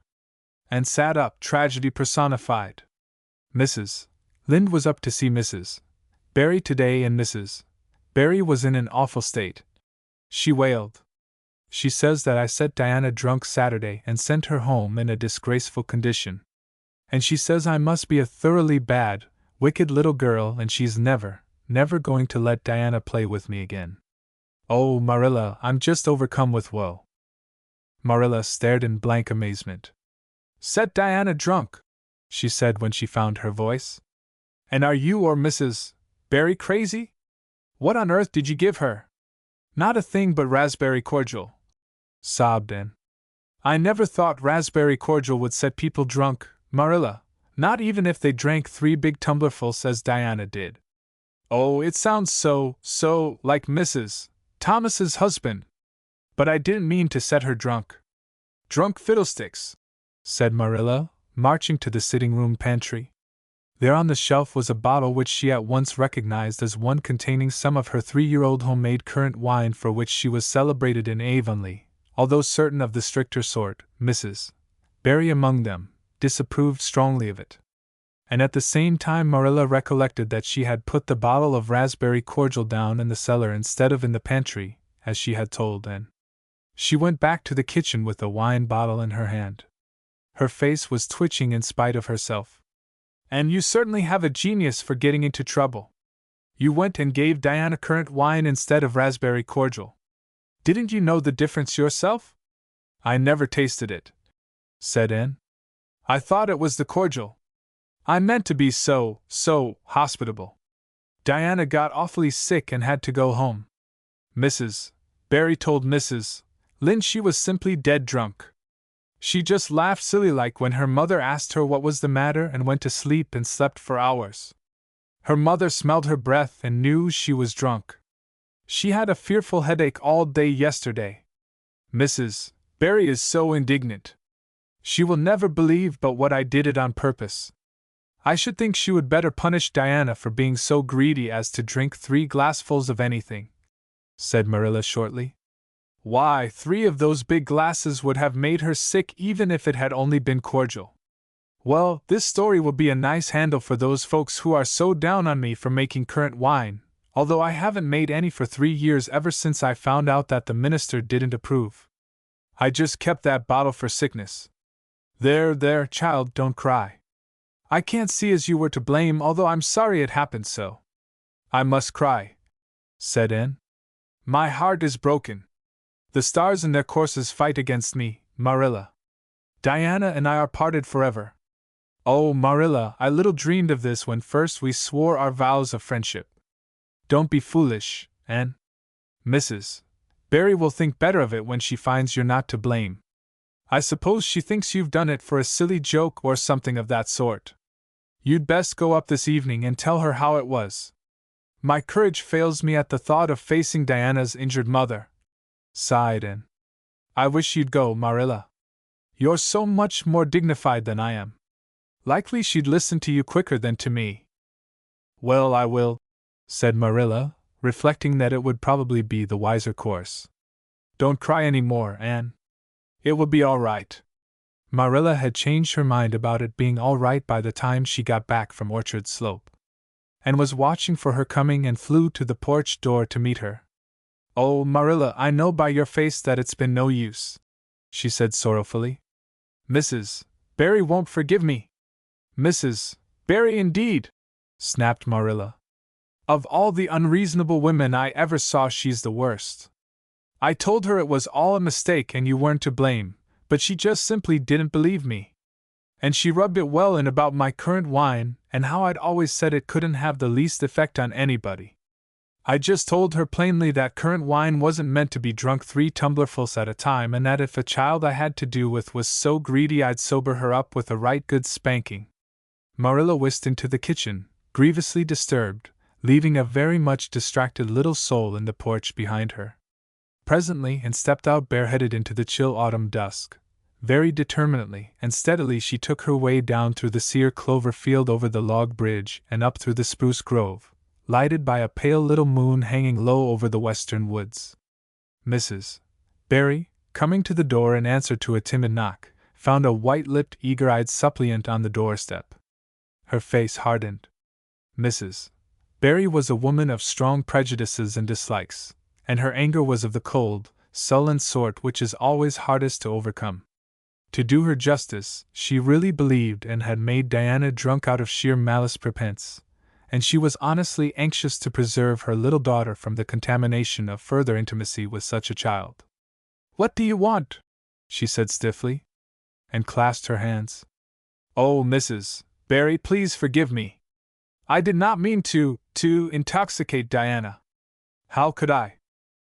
Anne sat up, tragedy personified. Mrs. Lynde was up to see Mrs. Barry today, and Mrs. Barry was in an awful state. She wailed. She says that I set Diana drunk Saturday and sent her home in a disgraceful condition. And she says I must be a thoroughly bad, wicked little girl, and she's never going to let Diana play with me again. Oh, Marilla, I'm just overcome with woe. Marilla stared in blank amazement. Set Diana drunk, she said when she found her voice. And are you or Mrs. Barry crazy? What on earth did you give her? Not a thing but raspberry cordial, sobbed Anne. I never thought raspberry cordial would set people drunk, Marilla, not even if they drank 3 big tumblerfuls as Diana did. Oh, it sounds so like Mrs. Thomas's husband. But I didn't mean to set her drunk. Drunk fiddlesticks, said Marilla, marching to the sitting-room pantry. There on the shelf was a bottle which she at once recognized as one containing some of her 3-year-old homemade currant wine for which she was celebrated in Avonlea, although certain of the stricter sort, Mrs. Barry among them, disapproved strongly of it. And at the same time Marilla recollected that she had put the bottle of raspberry cordial down in the cellar instead of in the pantry, as she had told Anne. She went back to the kitchen with the wine bottle in her hand. Her face was twitching in spite of herself. And you certainly have a genius for getting into trouble. You went and gave Diana currant wine instead of raspberry cordial. Didn't you know the difference yourself? I never tasted it, said Anne. I thought it was the cordial. I meant to be so hospitable. Diana got awfully sick and had to go home. Mrs. Barry told Mrs. Lynde she was simply dead drunk. She just laughed silly-like when her mother asked her what was the matter and went to sleep and slept for hours. Her mother smelled her breath and knew she was drunk. She had a fearful headache all day yesterday. Mrs. Barry is so indignant. She will never believe but what I did it on purpose. I should think she would better punish Diana for being so greedy as to drink 3 glassfuls of anything," said Marilla shortly. "Why, 3 of those big glasses would have made her sick even if it had only been cordial. Well, this story will be a nice handle for those folks who are so down on me for making currant wine, although I haven't made any for 3 years ever since I found out that the minister didn't approve. I just kept that bottle for sickness. There, child, don't cry. I can't see as you were to blame, although I'm sorry it happened so." "I must cry," said Anne. "My heart is broken. The stars in their courses fight against me, Marilla. Diana and I are parted forever. Oh, Marilla, I little dreamed of this when first we swore our vows of friendship. Don't be foolish, Anne. Mrs. Barry will think better of it when she finds you're not to blame. I suppose she thinks you've done it for a silly joke or something of that sort. You'd best go up this evening and tell her how it was. My courage fails me at the thought of facing Diana's injured mother," sighed Anne. "I wish you'd go, Marilla. You're so much more dignified than I am. Likely she'd listen to you quicker than to me." "Well, I will," said Marilla, reflecting that it would probably be the wiser course. "Don't cry any more, Anne. It will be all right." Marilla had changed her mind about it being all right by the time she got back from Orchard Slope, and was watching for her coming and flew to the porch door to meet her. "Oh, Marilla, I know by your face that it's been no use," she said sorrowfully. "Mrs. Barry won't forgive me." "Mrs. Barry indeed!" snapped Marilla. "Of all the unreasonable women I ever saw, she's the worst. I told her it was all a mistake and you weren't to blame, but she just simply didn't believe me. And she rubbed it well in about my currant wine and how I'd always said it couldn't have the least effect on anybody. I just told her plainly that currant wine wasn't meant to be drunk 3 tumblerfuls at a time, and that if a child I had to do with was so greedy I'd sober her up with a right good spanking." Marilla whisked into the kitchen, grievously disturbed, leaving a very much distracted little soul in the porch behind her. Presently Anne stepped out bareheaded into the chill autumn dusk. Very determinedly and steadily she took her way down through the sere clover field over the log bridge and up through the spruce grove, lighted by a pale little moon hanging low over the western woods. Mrs. Barry, coming to the door in answer to a timid knock, found a white-lipped, eager-eyed suppliant on the doorstep. Her face hardened. Mrs. Barry was a woman of strong prejudices and dislikes, and her anger was of the cold, sullen sort which is always hardest to overcome. To do her justice, she really believed and had made Diana drunk out of sheer malice prepense, and she was honestly anxious to preserve her little daughter from the contamination of further intimacy with such a child. "What do you want?" she said stiffly, and clasped her hands. "Oh, Mrs. Barry, please forgive me. I did not mean to intoxicate Diana. How could I?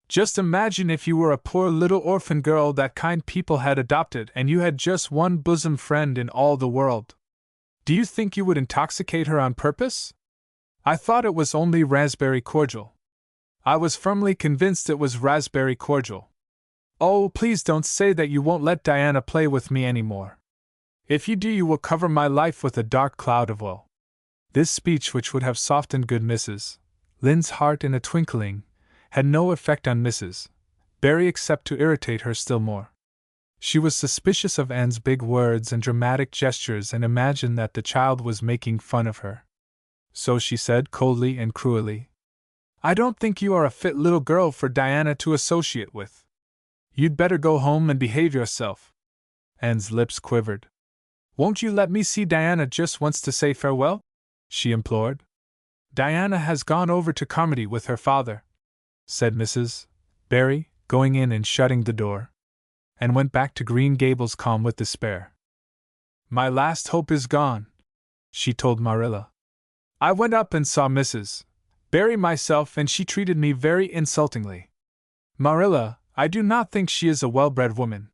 Just imagine if you were a poor little orphan girl that kind people had adopted and you had just one bosom friend in all the world. Do you think you would intoxicate her on purpose? I thought it was only raspberry cordial. I was firmly convinced it was raspberry cordial. Oh, please don't say that you won't let Diana play with me anymore. If you do, you will cover my life with a dark cloud of woe." This speech, which would have softened good Mrs. Lynde's heart in a twinkling, had no effect on Mrs. Barry except to irritate her still more. She was suspicious of Anne's big words and dramatic gestures and imagined that the child was making fun of her. So she said coldly and cruelly, "I don't think you are a fit little girl for Diana to associate with. You'd better go home and behave yourself." Anne's lips quivered. "Won't you let me see Diana just once to say farewell?" she implored. "Diana has gone over to Carmody with her father," said Mrs. Barry, going in and shutting the door, and went back to Green Gables calm with despair. "My last hope is gone," she told Marilla. "I went up and saw Mrs. Barry myself, and she treated me very insultingly. Marilla, I do not think she is a well-bred woman.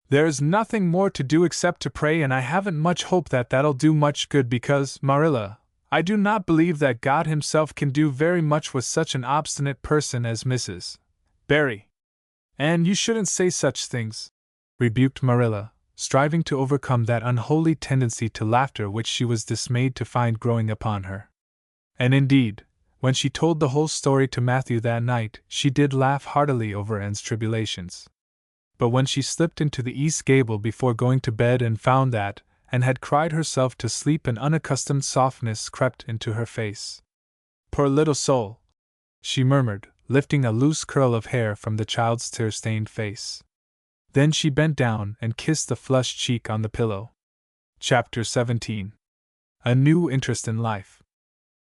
There's nothing more to do except to pray, and I haven't much hope that that'll do much good because, Marilla, I do not believe that God himself can do very much with such an obstinate person as Mrs. Barry. And you shouldn't say such things, rebuked Marilla, striving to overcome that unholy tendency to laughter which she was dismayed to find growing upon her. And indeed, when she told the whole story to Matthew that night, she did laugh heartily over Anne's tribulations. But when she slipped into the east gable before going to bed and found that, and had cried herself to sleep, an unaccustomed softness crept into her face. Poor little soul, she murmured, lifting a loose curl of hair from the child's tear-stained face. Then she bent down and kissed the flushed cheek on the pillow. Chapter 17. A new interest in life.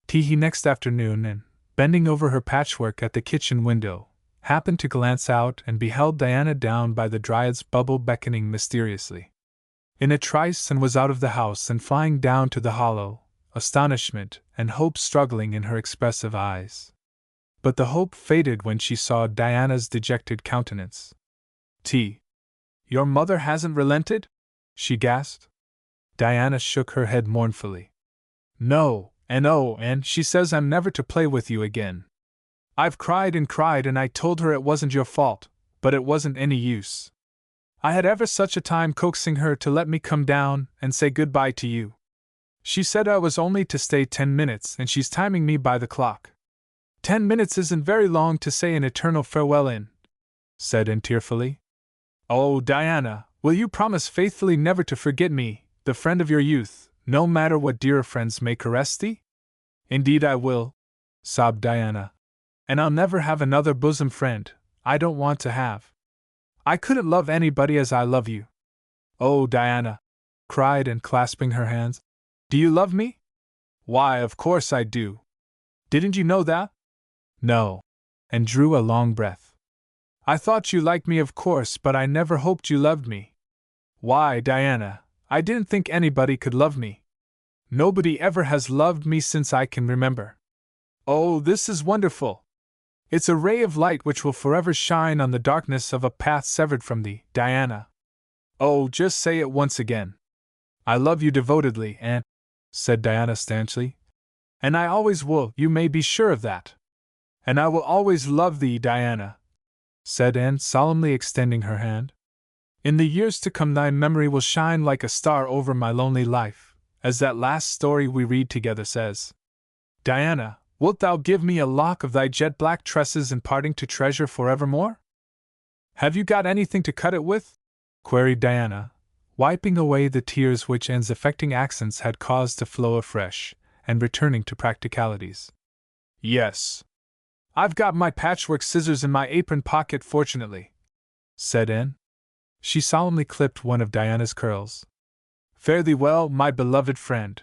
Teehee next afternoon, and, bending over her patchwork at the kitchen window, happened to glance out and beheld Diana down by the Dryad's bubble beckoning mysteriously. In a trice and was out of the house and flying down to the hollow, astonishment and hope struggling in her expressive eyes. But the hope faded when she saw Diana's dejected countenance. Your mother hasn't relented? She gasped. Diana shook her head mournfully. No, and she says I'm never to play with you again. I've cried and I told her it wasn't your fault, but it wasn't any use. I had ever such a time coaxing her to let me come down and say goodbye to you. She said I was only to stay 10 minutes, and she's timing me by the clock. 10 minutes isn't very long to say an eternal farewell in, said Anne tearfully. Oh, Diana, will you promise faithfully never to forget me, the friend of your youth, no matter what dearer friends may caress thee? Indeed I will, sobbed Diana. And I'll never have another bosom friend. I don't want to have. I couldn't love anybody as I love you. Oh, Diana, cried Anne, clasping her hands. Do you love me? Why, of course I do. Didn't you know that? No. And drew a long breath. I thought you liked me, of course, but I never hoped you loved me. Why, Diana, I didn't think anybody could love me. Nobody ever has loved me since I can remember. Oh, this is wonderful. It's a ray of light which will forever shine on the darkness of a path severed from thee, Diana. Oh, just say it once again. I love you devotedly, Anne, said Diana stanchly. And I always will, you may be sure of that. And I will always love thee, Diana, said Anne, solemnly extending her hand. In the years to come thy memory will shine like a star over my lonely life, as that last story we read together says. Diana, wilt thou give me a lock of thy jet-black tresses in parting to treasure forevermore? Have you got anything to cut it with? Queried Diana, wiping away the tears which Anne's affecting accents had caused to flow afresh, and returning to practicalities. Yes. I've got my patchwork scissors in my apron pocket, fortunately, said Anne. She solemnly clipped one of Diana's curls. Fare thee well, my beloved friend.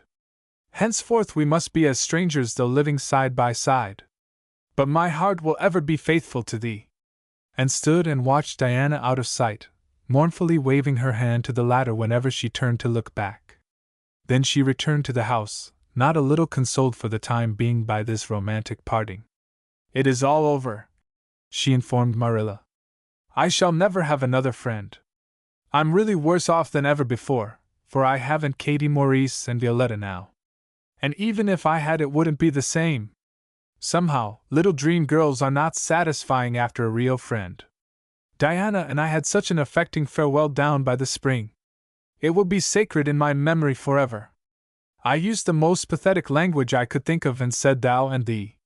Henceforth we must be as strangers though living side by side. But my heart will ever be faithful to thee. And stood and watched Diana out of sight, mournfully waving her hand to the latter whenever she turned to look back. Then she returned to the house, not a little consoled for the time being by this romantic parting. It is all over, she informed Marilla. I shall never have another friend. I'm really worse off than ever before, for I haven't Katie Maurice and Violetta now. And even if I had, it wouldn't be the same. Somehow, little dream girls are not satisfying after a real friend. Diana and I had such an affecting farewell down by the spring. It will be sacred in my memory forever. I used the most pathetic language I could think of and said thou and thee.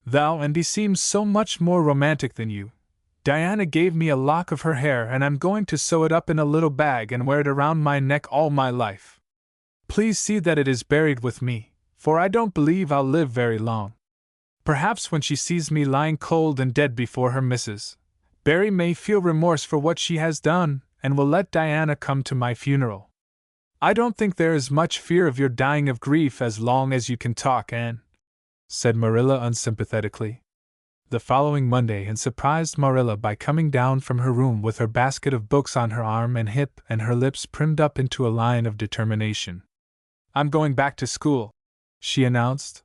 Thou and thee seems so much more romantic than you. Diana gave me a lock of her hair, and I'm going to sew it up in a little bag and wear it around my neck all my life. Please see that it is buried with me, for I don't believe I'll live very long. Perhaps when she sees me lying cold and dead before her Mrs. Barry may feel remorse for what she has done, and will let Diana come to my funeral. I don't think there is much fear of your dying of grief as long as you can talk, Anne, said Marilla unsympathetically. The following Monday Anne surprised Marilla by coming down from her room with her basket of books on her arm and hip and her lips primmed up into a line of determination. I'm going back to school, she announced.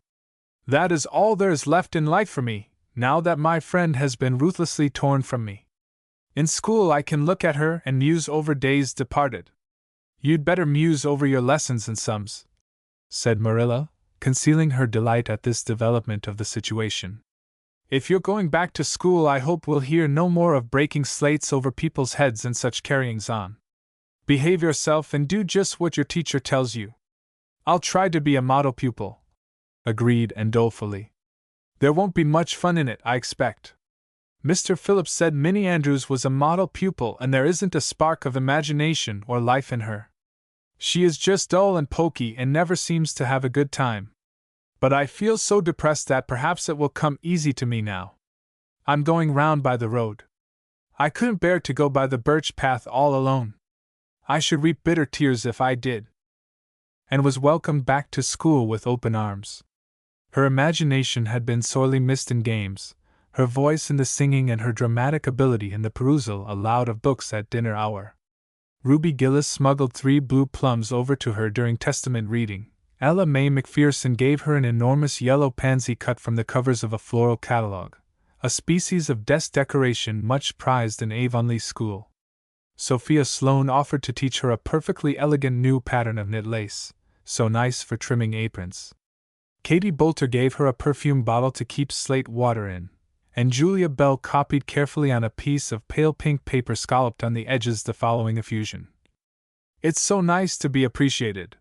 That is all there is left in life for me, now that my friend has been ruthlessly torn from me. In school I can look at her and muse over days departed. You'd better muse over your lessons and sums, said Marilla, concealing her delight at this development of the situation. If you're going back to school, I hope we'll hear no more of breaking slates over people's heads and such carryings on. Behave yourself and do just what your teacher tells you. I'll try to be a model pupil, agreed Anne dolefully. There won't be much fun in it, I expect. Mr. Phillips said Minnie Andrews was a model pupil and there isn't a spark of imagination or life in her. She is just dull and poky and never seems to have a good time. But I feel so depressed that perhaps it will come easy to me now. I'm going round by the road. I couldn't bear to go by the birch path all alone. I should weep bitter tears if I did. And was welcomed back to school with open arms. Her imagination had been sorely missed in games, her voice in the singing and her dramatic ability in the perusal aloud of books at dinner hour. Ruby Gillis smuggled 3 blue plums over to her during Testament reading. Ella Mae McPherson gave her an enormous yellow pansy cut from the covers of a floral catalogue, a species of desk decoration much prized in Avonlea school. Sophia Sloane offered to teach her a perfectly elegant new pattern of knit lace, so nice for trimming aprons. Katie Boulter gave her a perfume bottle to keep slate water in, and Julia Bell copied carefully on a piece of pale pink paper scalloped on the edges the following effusion. "It's so nice to be appreciated,"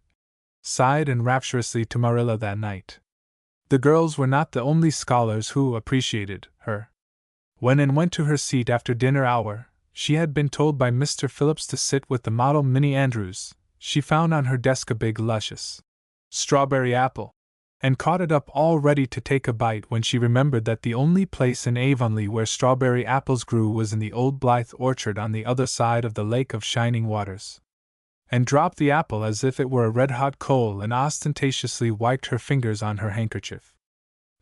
sighed Anne rapturously to Marilla that night. The girls were not the only scholars who appreciated her. When Anne went to her seat after dinner hour, she had been told by Mr. Phillips to sit with the model Minnie Andrews. She found on her desk a big luscious strawberry apple, and caught it up all ready to take a bite when she remembered that the only place in Avonlea where strawberry apples grew was in the old Blythe orchard on the other side of the Lake of Shining Waters. And dropped the apple as if it were a red-hot coal and ostentatiously wiped her fingers on her handkerchief.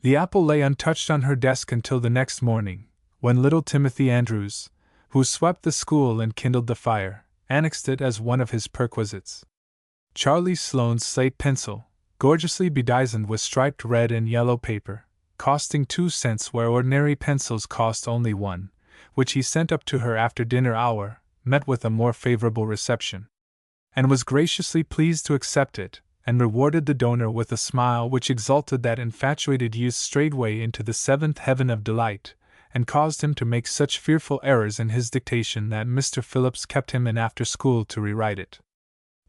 The apple lay untouched on her desk until the next morning, when little Timothy Andrews, who swept the school and kindled the fire, annexed it as one of his perquisites. Charlie Sloane's slate pencil, gorgeously bedizened with striped red and yellow paper, costing 2 cents where ordinary pencils cost only 1, which he sent up to her after dinner hour, met with a more favorable reception, and was graciously pleased to accept it, and rewarded the donor with a smile which exalted that infatuated youth straightway into the 7th heaven of delight, and caused him to make such fearful errors in his dictation that Mr. Phillips kept him in after school to rewrite it.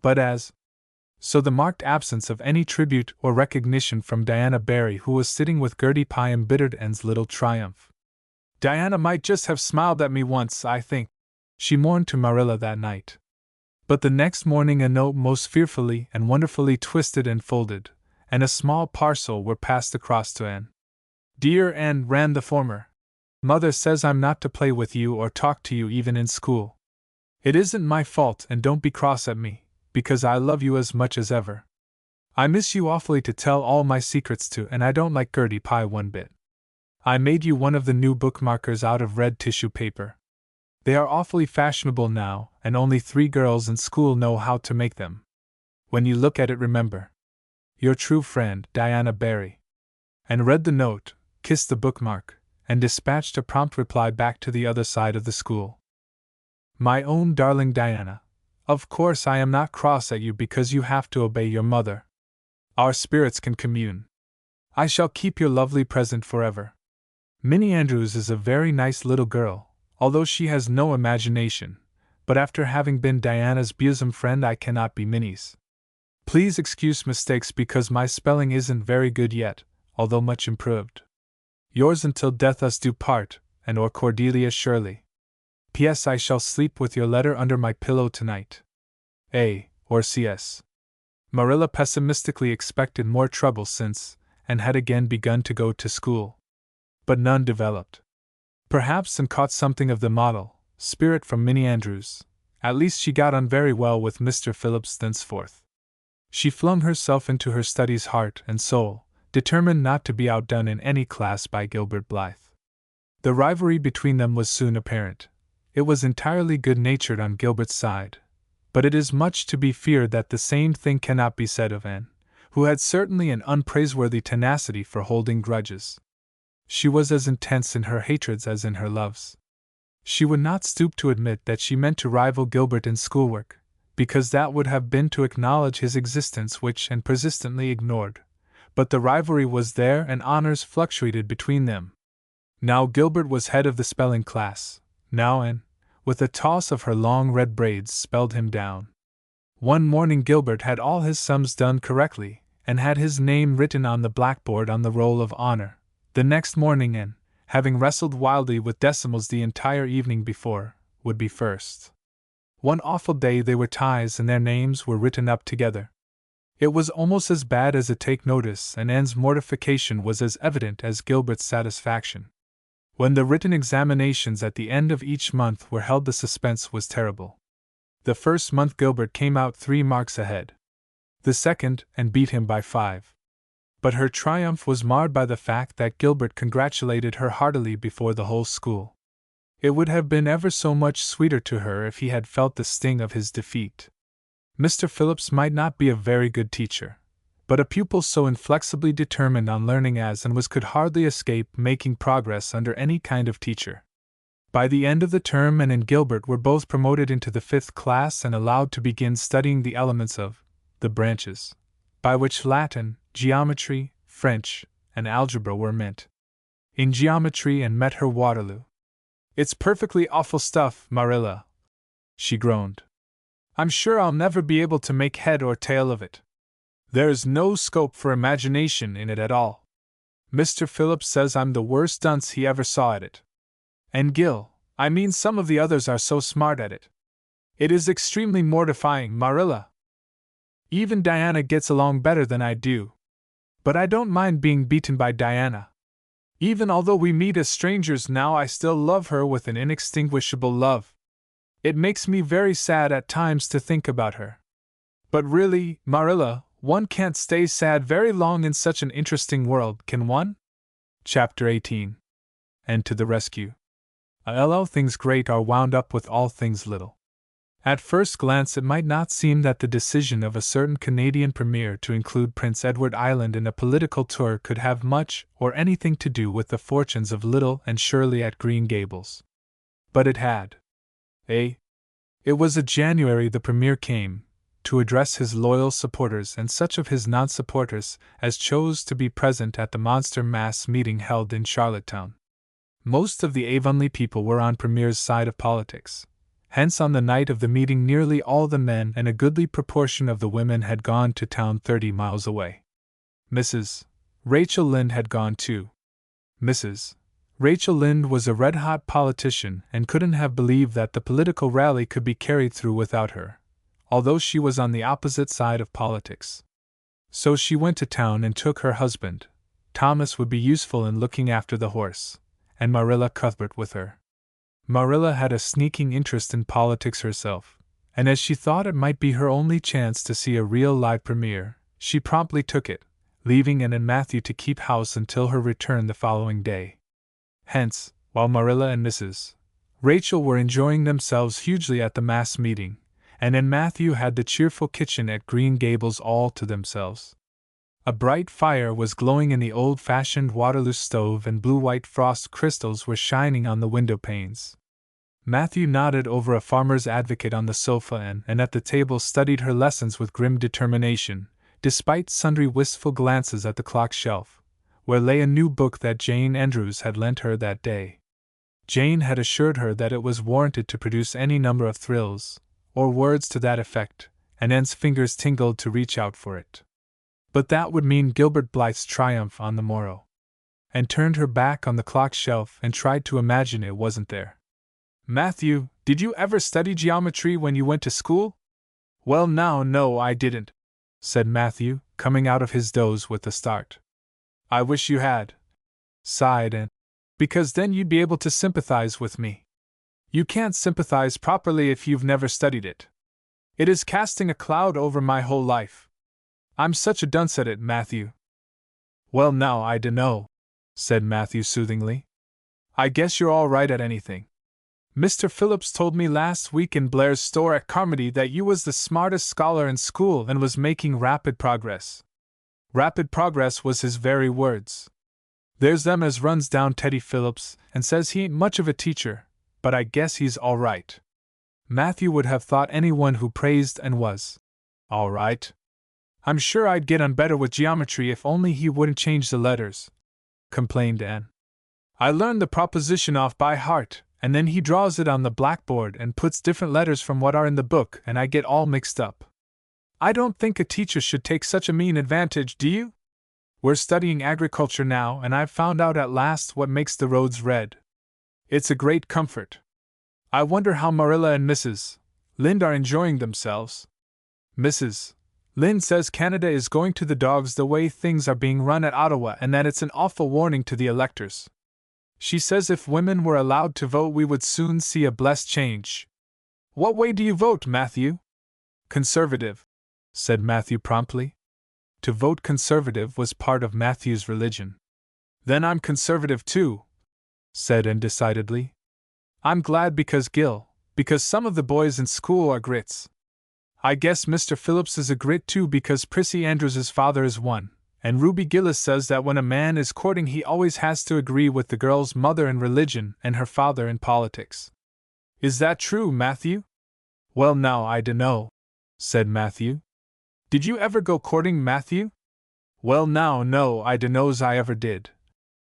But so the marked absence of any tribute or recognition from Diana Barry, who was sitting with Gertie Pye, embittered Anne's little triumph. "Diana might just have smiled at me once, I think," she mourned to Marilla that night. But the next morning a note most fearfully and wonderfully twisted and folded, and a small parcel were passed across to Anne. "Dear Anne," ran the former, "Mother says I'm not to play with you or talk to you even in school. It isn't my fault, and don't be cross at me, because I love you as much as ever. I miss you awfully to tell all my secrets to, and I don't like Gertie Pye one bit. I made you one of the new bookmarkers out of red tissue paper. They are awfully fashionable now, and only 3 girls in school know how to make them. When you look at it, remember your true friend, Diana Barry." And read the note, kissed the bookmark, and dispatched a prompt reply back to the other side of the school. "My own darling Diana, of course I am not cross at you because you have to obey your mother. Our spirits can commune. I shall keep your lovely present forever. Minnie Andrews is a very nice little girl, although she has no imagination, but after having been Diana's bosom friend I cannot be Minnie's. Please excuse mistakes because my spelling isn't very good yet, although much improved. Yours until death us do part, and or Cordelia Shirley. P.S. I shall sleep with your letter under my pillow tonight. A. or C.S." Marilla pessimistically expected more trouble since, and had again begun to go to school. But none developed. Perhaps Anne caught something of the model spirit from Minnie Andrews. At least she got on very well with Mr. Phillips thenceforth. She flung herself into her studies heart and soul, determined not to be outdone in any class by Gilbert Blythe. The rivalry between them was soon apparent. It was entirely good-natured on Gilbert's side, but it is much to be feared that the same thing cannot be said of Anne, who had certainly an unpraiseworthy tenacity for holding grudges. She was as intense in her hatreds as in her loves. She would not stoop to admit that she meant to rival Gilbert in schoolwork, because that would have been to acknowledge his existence which and persistently ignored. But the rivalry was there and honors fluctuated between them. Now Gilbert was head of the spelling class, now Anne, with a toss of her long red braids, spelled him down. One morning Gilbert had all his sums done correctly, and had his name written on the blackboard on the roll of honor. The next morning Anne, having wrestled wildly with decimals the entire evening before, would be first. One awful day they were ties and their names were written up together. It was almost as bad as a take notice, and Anne's mortification was as evident as Gilbert's satisfaction. When the written examinations at the end of each month were held, the suspense was terrible. The first month Gilbert came out 3 marks ahead. The second, and beat him by 5. But her triumph was marred by the fact that Gilbert congratulated her heartily before the whole school. It would have been ever so much sweeter to her if he had felt the sting of his defeat. Mr. Phillips might not be a very good teacher, but a pupil so inflexibly determined on learning as Anne was could hardly escape making progress under any kind of teacher. By the end of the term Anne and Gilbert were both promoted into the 5th class and allowed to begin studying the elements of the branches, by which Latin, geometry, French, and algebra were meant. In geometry Anne met her Waterloo. "It's perfectly awful stuff, Marilla," she groaned. "I'm sure I'll never be able to make head or tail of it. There's no scope for imagination in it at all. Mr. Phillips says I'm the worst dunce he ever saw at it. And Gil, I mean some of the others are so smart at it. It is extremely mortifying, Marilla. Even Diana gets along better than I do. But I don't mind being beaten by Diana. Even although we meet as strangers now, I still love her with an inextinguishable love. It makes me very sad at times to think about her. But really, Marilla, one can't stay sad very long in such an interesting world, can one?" Chapter 18. And to the rescue. All things great are wound up with all things little. At first glance it might not seem that the decision of a certain Canadian premier to include Prince Edward Island in a political tour could have much or anything to do with the fortunes of Little and Shirley at Green Gables. But it had. It was in January the premier came, to address his loyal supporters and such of his non-supporters as chose to be present at the monster mass meeting held in Charlottetown. Most of the Avonlea people were on Premier's side of politics. Hence on the night of the meeting nearly all the men and a goodly proportion of the women had gone to town 30 miles away. Mrs. Rachel Lynde had gone too. Mrs. Rachel Lynde was a red-hot politician and couldn't have believed that the political rally could be carried through without her, although she was on the opposite side of politics. So she went to town and took her husband. Thomas would be useful in looking after the horse, and Marilla Cuthbert with her. Marilla had a sneaking interest in politics herself, and as she thought it might be her only chance to see a real live premier, she promptly took it, leaving Anne and Matthew to keep house until her return the following day. Hence, while Marilla and Mrs. Rachel were enjoying themselves hugely at the mass meeting, Anne and Matthew had the cheerful kitchen at Green Gables all to themselves. A bright fire was glowing in the old-fashioned Waterloo stove and blue-white frost crystals were shining on the window panes. Matthew nodded over a Farmer's Advocate on the sofa and at the table studied her lessons with grim determination, despite sundry wistful glances at the clock shelf, where lay a new book that Jane Andrews had lent her that day. Jane had assured her that it was warranted to produce any number of thrills, or words to that effect, and Anne's fingers tingled to reach out for it. But that would mean Gilbert Blythe's triumph on the morrow. Anne turned her back on the clock shelf and tried to imagine it wasn't there. "Matthew, did you ever study geometry when you went to school?" "Well, now, no, I didn't," said Matthew, coming out of his doze with a start. "I wish you had," sighed Anne, "because then you'd be able to sympathize with me. You can't sympathize properly if you've never studied it. It is casting a cloud over my whole life. I'm such a dunce at it, Matthew." "Well, now, I dunno," said Matthew soothingly. "I guess you're all right at anything. Mr. Phillips told me last week in Blair's store at Carmody that you was the smartest scholar in school and was making rapid progress. Rapid progress was his very words. There's them as runs down Teddy Phillips and says he ain't much of a teacher, but I guess he's all right. Matthew would have thought anyone who praised and was all right. I'm sure I'd get on better with geometry if only he wouldn't change the letters, complained Anne. I learned the proposition off by heart, and then he draws it on the blackboard and puts different letters from what are in the book, and I get all mixed up. I don't think a teacher should take such a mean advantage, do you? We're studying agriculture now, and I've found out at last what makes the roads red. It's a great comfort. I wonder how Marilla and Mrs. Lynde are enjoying themselves. Mrs. Lynde says Canada is going to the dogs the way things are being run at Ottawa, and that it's an awful warning to the electors. She says if women were allowed to vote, we would soon see a blessed change. What way do you vote, Matthew? Conservative, said Matthew promptly. To vote Conservative was part of Matthew's religion. Then I'm Conservative too, said Anne decidedly. I'm glad because some of the boys in school are grits. I guess Mr. Phillips is a grit too because Prissy Andrews's father is one, and Ruby Gillis says that when a man is courting he always has to agree with the girl's mother in religion and her father in politics. Is that true, Matthew? Well, now I dunno, said Matthew. Did you ever go courting, Matthew? Well, now, no, I dunno's I ever did,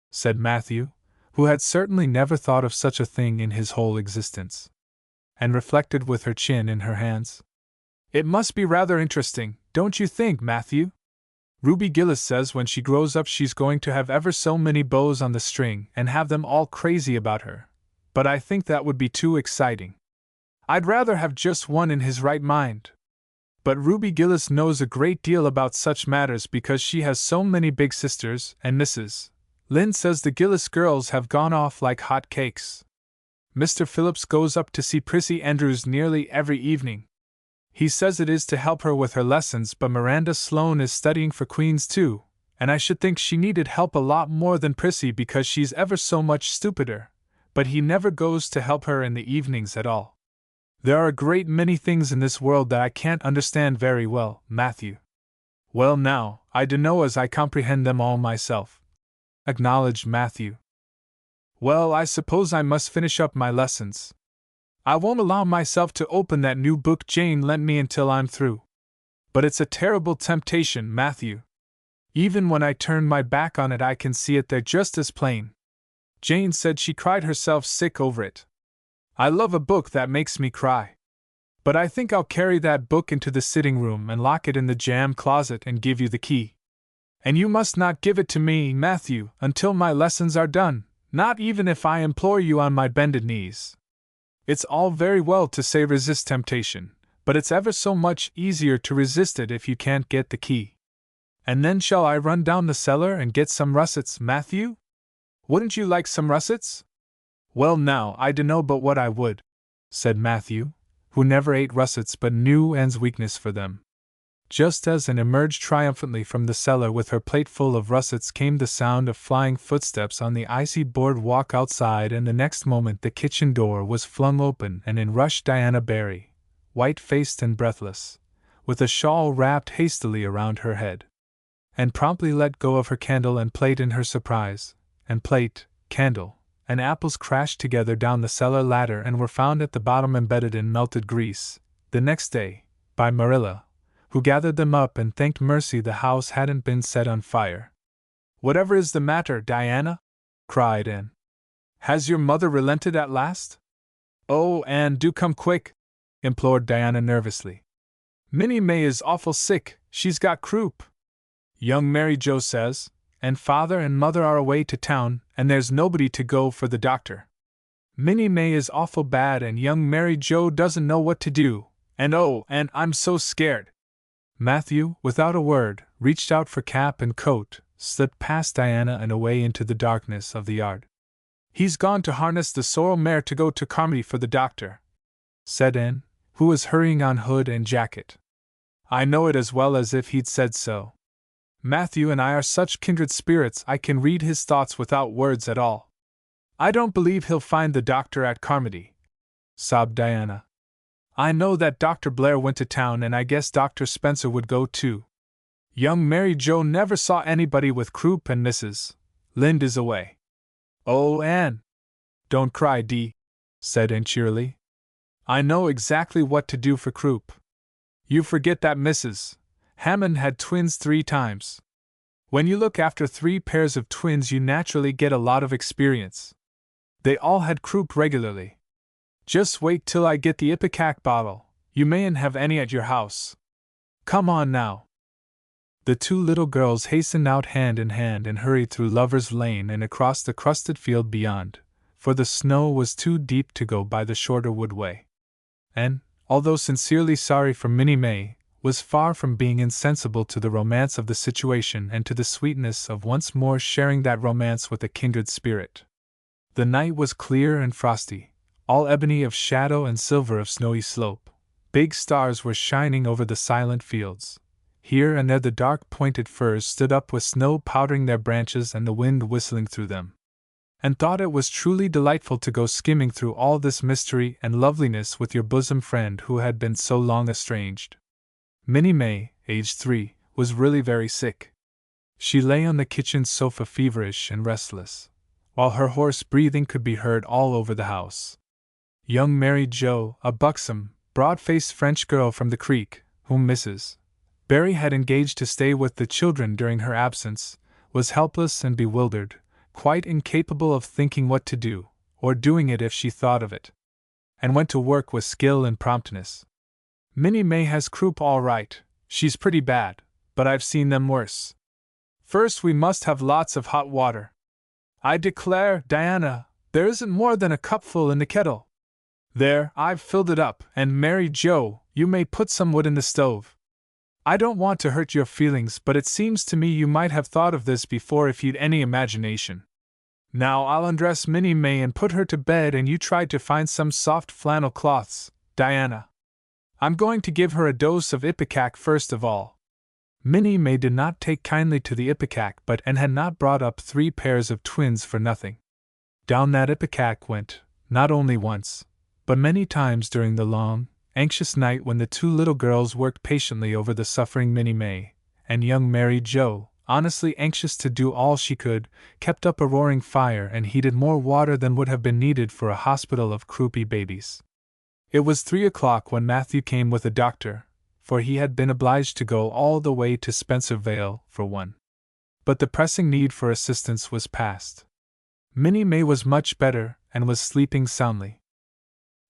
said Matthew, who had certainly never thought of such a thing in his whole existence, and reflected with her chin in her hands. It must be rather interesting, don't you think, Matthew? Ruby Gillis says when she grows up she's going to have ever so many bows on the string and have them all crazy about her, but I think that would be too exciting. I'd rather have just one in his right mind. But Ruby Gillis knows a great deal about such matters because she has so many big sisters, and Mrs. Lynde says the Gillis girls have gone off like hot cakes. Mr. Phillips goes up to see Prissy Andrews nearly every evening. He says it is to help her with her lessons, but Miranda Sloane is studying for Queen's too, and I should think she needed help a lot more than Prissy because she's ever so much stupider, but he never goes to help her in the evenings at all. There are a great many things in this world that I can't understand very well, Matthew. Well, now, I dunno as I comprehend them all myself, acknowledged Matthew. Well, I suppose I must finish up my lessons. I won't allow myself to open that new book Jane lent me until I'm through. But it's a terrible temptation, Matthew. Even when I turn my back on it I can see it there just as plain. Jane said she cried herself sick over it. I love a book that makes me cry. But I think I'll carry that book into the sitting room and lock it in the jam closet and give you the key. And you must not give it to me, Matthew, until my lessons are done, not even if I implore you on my bended knees. It's all very well to say resist temptation, but it's ever so much easier to resist it if you can't get the key. And then shall I run down the cellar and get some russets, Matthew? Wouldn't you like some russets? Well, now, I dunno but what I would, said Matthew, who never ate russets but knew Anne's weakness for them. Just as Anne emerged triumphantly from the cellar with her plate full of russets came the sound of flying footsteps on the icy boardwalk outside, and the next moment the kitchen door was flung open and in rushed Diana Barry, white-faced and breathless, with a shawl wrapped hastily around her head. And promptly let go of her candle and plate in her surprise, and plate, candle, and apples crashed together down the cellar ladder and were found at the bottom embedded in melted grease, the next day, by Marilla, who gathered them up and thanked mercy the house hadn't been set on fire. Whatever is the matter, Diana? Cried Anne. Has your mother relented at last? Oh, Anne, do come quick, implored Diana nervously. Minnie May is awful sick, she's got croup. Young Mary Joe says, and father and mother are away to town, and there's nobody to go for the doctor. Minnie May is awful bad and young Mary Joe doesn't know what to do, and oh, and I'm so scared. Matthew, without a word, reached out for cap and coat, slipped past Diana and away into the darkness of the yard. He's gone to harness the sorrel mare to go to Carmody for the doctor, said Anne, who was hurrying on hood and jacket. I know it as well as if he'd said so. Matthew and I are such kindred spirits I can read his thoughts without words at all. I don't believe he'll find the doctor at Carmody, sobbed Diana. I know that Dr. Blair went to town and I guess Dr. Spencer would go too. Young Mary Joe never saw anybody with croup and Mrs. Lynde is away. Oh, Anne! Don't cry, Dee. said Anne Shirley. I know exactly what to do for croup. You forget that Mrs. Hammond had twins 3 times. When you look after 3 pairs of twins, you naturally get a lot of experience. They all had croup regularly. Just wait till I get the ipecac bottle. You mayn't have any at your house. Come on now. The 2 little girls hastened out hand in hand and hurried through Lover's Lane and across the crusted field beyond, for the snow was too deep to go by the shorter wood way. And, although sincerely sorry for Minnie May, was far from being insensible to the romance of the situation and to the sweetness of once more sharing that romance with a kindred spirit. The night was clear and frosty, all ebony of shadow and silver of snowy slope. Big stars were shining over the silent fields. Here and there the dark pointed firs stood up with snow powdering their branches and the wind whistling through them. And thought it was truly delightful to go skimming through all this mystery and loveliness with your bosom friend who had been so long estranged. Minnie May, aged 3, was really very sick. She lay on the kitchen sofa feverish and restless, while her hoarse breathing could be heard all over the house. Young Mary Jo, a buxom, broad-faced French girl from the creek, whom Mrs. Barry had engaged to stay with the children during her absence, was helpless and bewildered, quite incapable of thinking what to do, or doing it if she thought of it, and went to work with skill and promptness. Minnie May has croup all right, she's pretty bad, but I've seen them worse. First we must have lots of hot water. I declare, Diana, there isn't more than a cupful in the kettle. There, I've filled it up, and Mary Jo, you may put some wood in the stove. I don't want to hurt your feelings, but it seems to me you might have thought of this before if you'd any imagination. Now I'll undress Minnie May and put her to bed, and you try to find some soft flannel cloths, Diana. I'm going to give her a dose of ipecac first of all. Minnie May did not take kindly to the ipecac, and had not brought up 3 pairs of twins for nothing. Down that ipecac went, not only once, but many times during the long, anxious night when the 2 little girls worked patiently over the suffering Minnie May, and young Mary Jo, honestly anxious to do all she could, kept up a roaring fire and heated more water than would have been needed for a hospital of croupy babies. It was 3 o'clock when Matthew came with a doctor, for he had been obliged to go all the way to Spencervale for one. But the pressing need for assistance was past. Minnie May was much better and was sleeping soundly.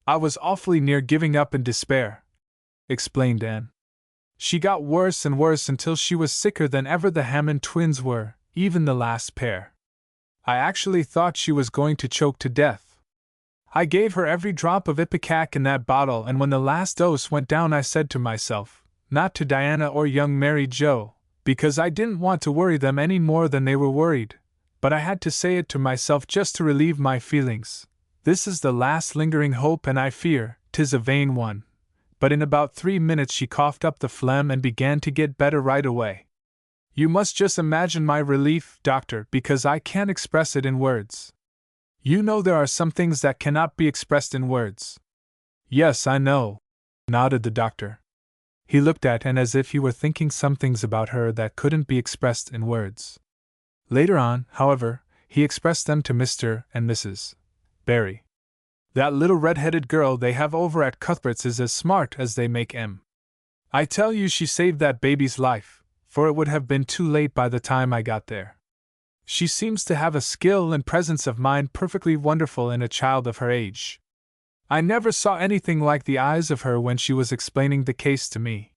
I was awfully near giving up in despair, explained Anne. She got worse and worse until she was sicker than ever the Hammond twins were, even the last pair. I actually thought she was going to choke to death. I gave her every drop of ipecac in that bottle, and when the last dose went down I said to myself, not to Diana or young Mary Jo, because I didn't want to worry them any more than they were worried, but I had to say it to myself just to relieve my feelings. This is the last lingering hope, and I fear 'tis a vain one. But in about 3 minutes she coughed up the phlegm and began to get better right away. You must just imagine my relief, doctor, because I can't express it in words. You know there are some things that cannot be expressed in words. Yes, I know, nodded the doctor. He looked at Anne as if he were thinking some things about her that couldn't be expressed in words. Later on, however, he expressed them to Mr. and Mrs. Barry. That little red-headed girl they have over at Cuthbert's is as smart as they make 'em. I tell you she saved that baby's life, for it would have been too late by the time I got there. She seems to have a skill and presence of mind perfectly wonderful in a child of her age. I never saw anything like the eyes of her when she was explaining the case to me.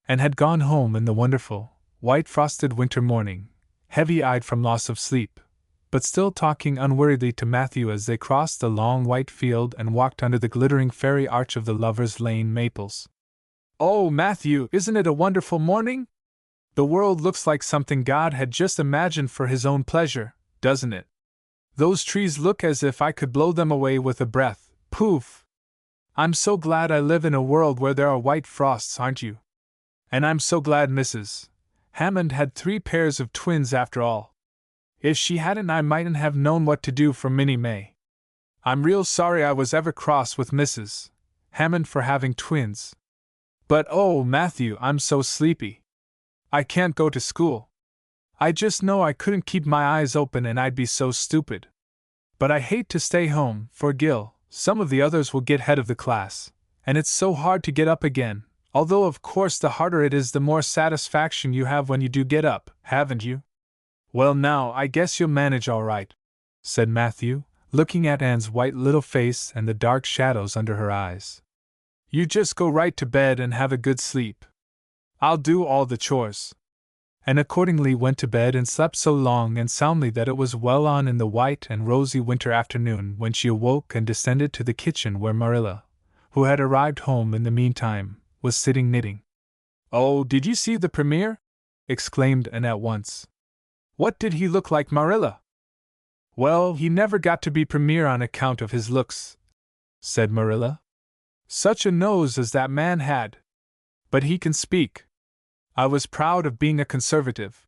And had gone home in the wonderful, white-frosted winter morning, heavy-eyed from loss of sleep, but still talking unweariedly to Matthew as they crossed the long white field and walked under the glittering fairy arch of the Lover's Lane maples. Oh, Matthew, isn't it a wonderful morning? The world looks like something God had just imagined for His own pleasure, doesn't it? Those trees look as if I could blow them away with a breath. Poof! I'm so glad I live in a world where there are white frosts, aren't you? And I'm so glad Mrs. Hammond had 3 pairs of twins after all. If she hadn't, I mightn't have known what to do for Minnie May. I'm real sorry I was ever cross with Mrs. Hammond for having twins. But oh, Matthew, I'm so sleepy. I can't go to school. I just know I couldn't keep my eyes open and I'd be so stupid. But I hate to stay home, for Gil, some of the others will get head of the class, and it's so hard to get up again, although of course the harder it is the more satisfaction you have when you do get up, haven't you? Well now, I guess you'll manage all right, said Matthew, looking at Anne's white little face and the dark shadows under her eyes. You just go right to bed and have a good sleep. I'll do all the chores. And accordingly went to bed and slept so long and soundly that it was well on in the white and rosy winter afternoon when she awoke and descended to the kitchen where Marilla, who had arrived home in the meantime, was sitting knitting. Oh, did you see the premier? Exclaimed Anne at once. What did he look like, Marilla? Well, he never got to be premier on account of his looks, said Marilla. Such a nose as that man had. But he can speak. I was proud of being a conservative.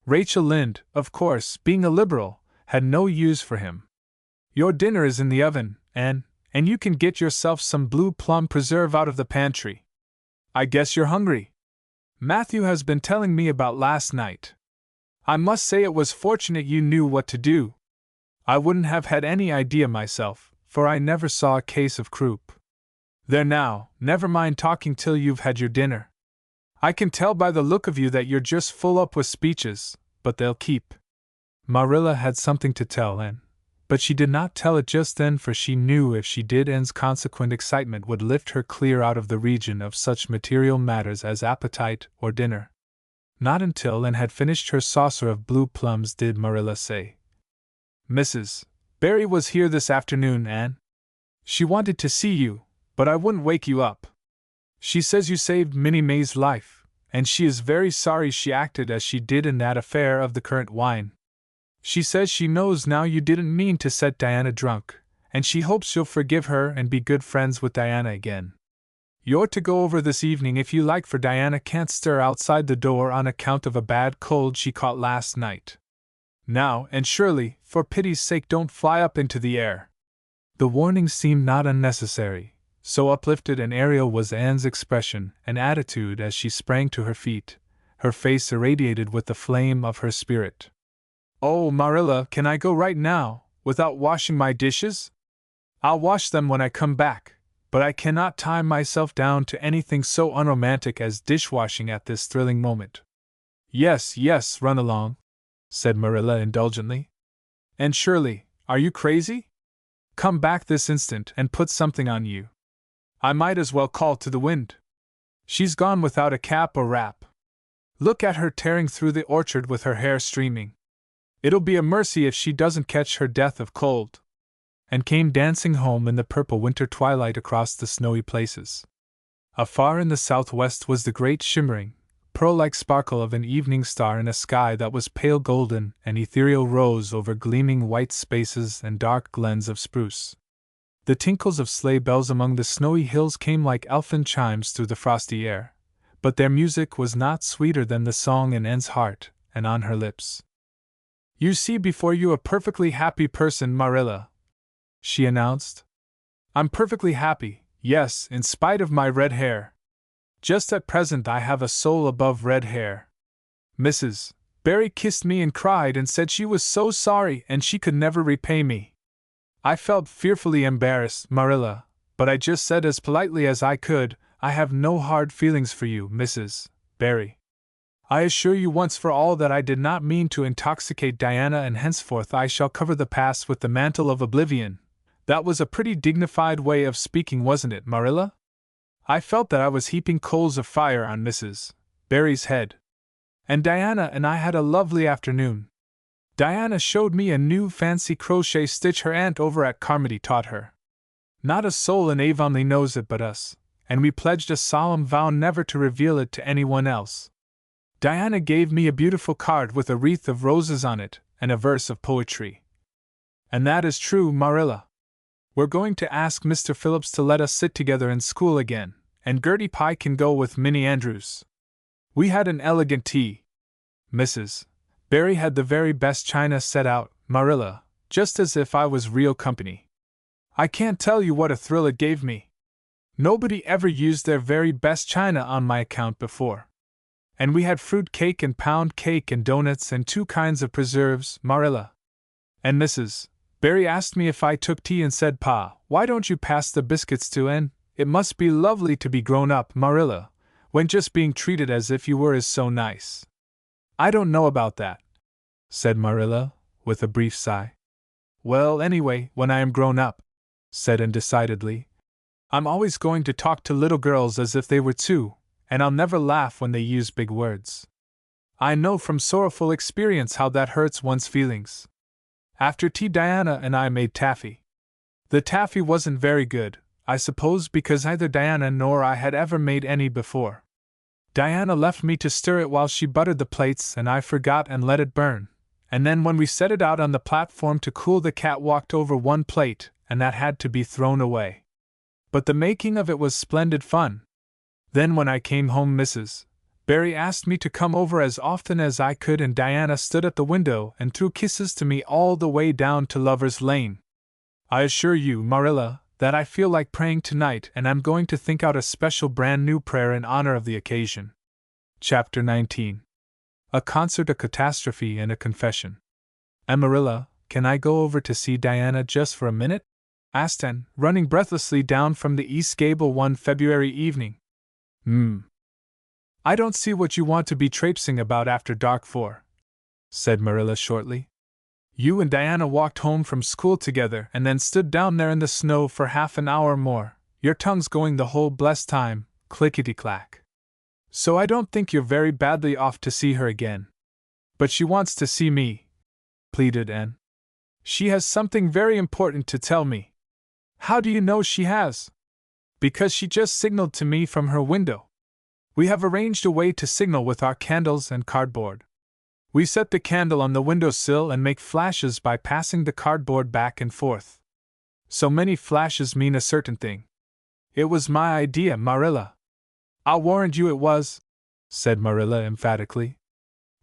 Rachel Lynde, of course, being a liberal, had no use for him. Your dinner is in the oven, Anne, and you can get yourself some blue plum preserve out of the pantry. I guess you're hungry. Matthew has been telling me about last night. I must say it was fortunate you knew what to do. I wouldn't have had any idea myself, for I never saw a case of croup. There now, never mind talking till you've had your dinner. I can tell by the look of you that you're just full up with speeches, but they'll keep. Marilla had something to tell Anne, but she did not tell it just then, for she knew if she did Anne's consequent excitement would lift her clear out of the region of such material matters as appetite or dinner. Not until Anne had finished her saucer of blue plums did Marilla say, Mrs. Barry was here this afternoon, Anne. She wanted to see you, but I wouldn't wake you up. She says you saved Minnie May's life, and she is very sorry she acted as she did in that affair of the currant wine. She says she knows now you didn't mean to set Diana drunk, and she hopes you'll forgive her and be good friends with Diana again. You're to go over this evening if you like, for Diana can't stir outside the door on account of a bad cold she caught last night. Now, Anne Shirley, for pity's sake don't fly up into the air. The warning seemed not unnecessary, so uplifted and aerial was Anne's expression and attitude as she sprang to her feet, her face irradiated with the flame of her spirit. Oh, Marilla, can I go right now, without washing my dishes? I'll wash them when I come back, but I cannot tie myself down to anything so unromantic as dishwashing at this thrilling moment. Yes, run along, said Marilla indulgently. And Shirley, are you crazy? Come back this instant and put something on you. I might as well call to the wind. She's gone without a cap or wrap. Look at her tearing through the orchard with her hair streaming. It'll be a mercy if she doesn't catch her death of cold. And came dancing home in the purple winter twilight across the snowy places. Afar in the southwest was the great shimmering, pearl-like sparkle of an evening star in a sky that was pale golden and ethereal rose over gleaming white spaces and dark glens of spruce. The tinkles of sleigh bells among the snowy hills came like elfin chimes through the frosty air, but their music was not sweeter than the song in Anne's heart and on her lips. You see before you a perfectly happy person, Marilla, she announced. I'm perfectly happy, yes, in spite of my red hair. Just at present I have a soul above red hair. Mrs. Barry kissed me and cried and said she was so sorry and she could never repay me. I felt fearfully embarrassed, Marilla, but I just said as politely as I could, I have no hard feelings for you, Mrs. Barry. I assure you once for all that I did not mean to intoxicate Diana, and henceforth I shall cover the past with the mantle of oblivion. That was a pretty dignified way of speaking, wasn't it, Marilla? I felt that I was heaping coals of fire on Mrs. Barry's head. And Diana and I had a lovely afternoon. Diana showed me a new fancy crochet stitch her aunt over at Carmody taught her. Not a soul in Avonlea knows it but us, and we pledged a solemn vow never to reveal it to anyone else. Diana gave me a beautiful card with a wreath of roses on it and a verse of poetry. And that is true, Marilla. We're going to ask Mr. Phillips to let us sit together in school again, and Gertie Pye can go with Minnie Andrews. We had an elegant tea. Mrs. Barry had the very best china set out, Marilla, just as if I was real company. I can't tell you what a thrill it gave me. Nobody ever used their very best china on my account before. And we had fruit cake and pound cake and doughnuts and 2 kinds of preserves, Marilla. And Mrs. Barry asked me if I took tea and said, Pa, why don't you pass the biscuits to Anne? It must be lovely to be grown up, Marilla, when just being treated as if you were is so nice. I don't know about that, said Marilla, with a brief sigh. Well, anyway, when I am grown up, said Anne decidedly, I'm always going to talk to little girls as if they were two, and I'll never laugh when they use big words. I know from sorrowful experience how that hurts one's feelings. After tea, Diana and I made taffy. The taffy wasn't very good, I suppose because neither Diana nor I had ever made any before. Diana left me to stir it while she buttered the plates, and I forgot and let it burn. And then when we set it out on the platform to cool, the cat walked over one plate, and that had to be thrown away. But the making of it was splendid fun. Then when I came home, Mrs. Barry asked me to come over as often as I could, and Diana stood at the window and threw kisses to me all the way down to Lover's Lane. I assure you, Marilla, that I feel like praying tonight, and I'm going to think out a special brand new prayer in honor of the occasion. Chapter 19. A Concert, a Catastrophe, and a Confession. And Marilla, can I go over to see Diana just for a minute? Asked Anne, running breathlessly down from the East Gable one February evening. I don't see what you want to be traipsing about after dark for, said Marilla shortly. You and Diana walked home from school together and then stood down there in the snow for half an hour more, your tongues going the whole blessed time, clickety-clack. So I don't think you're very badly off to see her again. But she wants to see me, pleaded Anne. She has something very important to tell me. How do you know she has? Because she just signaled to me from her window. We have arranged a way to signal with our candles and cardboard. We set the candle on the windowsill and make flashes by passing the cardboard back and forth. So many flashes mean a certain thing. It was my idea, Marilla. I'll warrant you it was, said Marilla emphatically.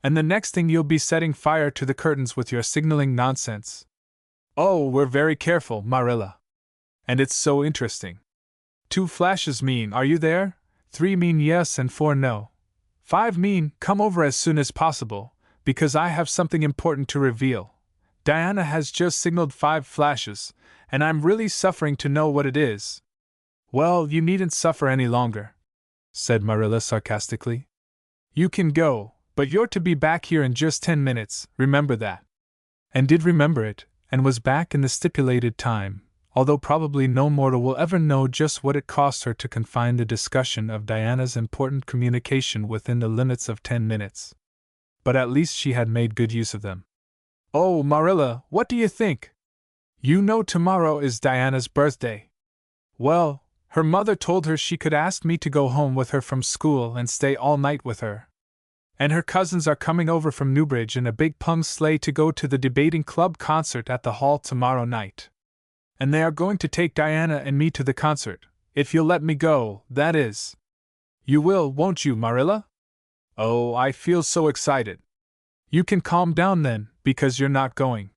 And the next thing you'll be setting fire to the curtains with your signaling nonsense. Oh, we're very careful, Marilla. And it's so interesting. 2 flashes mean, are you there? 3 mean yes and 4 no. 5 mean, come over as soon as possible, because I have something important to reveal. Diana has just signaled 5 flashes, and I'm really suffering to know what it is. Well, you needn't suffer any longer, said Marilla sarcastically. You can go, but you're to be back here in just 10 minutes, remember that. And did remember it, and was back in the stipulated time, although probably no mortal will ever know just what it cost her to confine the discussion of Diana's important communication within the limits of 10 minutes. But at least she had made good use of them. Oh, Marilla, what do you think? You know tomorrow is Diana's birthday. Well, her mother told her she could ask me to go home with her from school and stay all night with her. And her cousins are coming over from Newbridge in a big pung sleigh to go to the debating club concert at the hall tomorrow night. And they are going to take Diana and me to the concert, if you'll let me go, that is. You will, won't you, Marilla? Oh, I feel so excited. You can calm down then, because you're not going.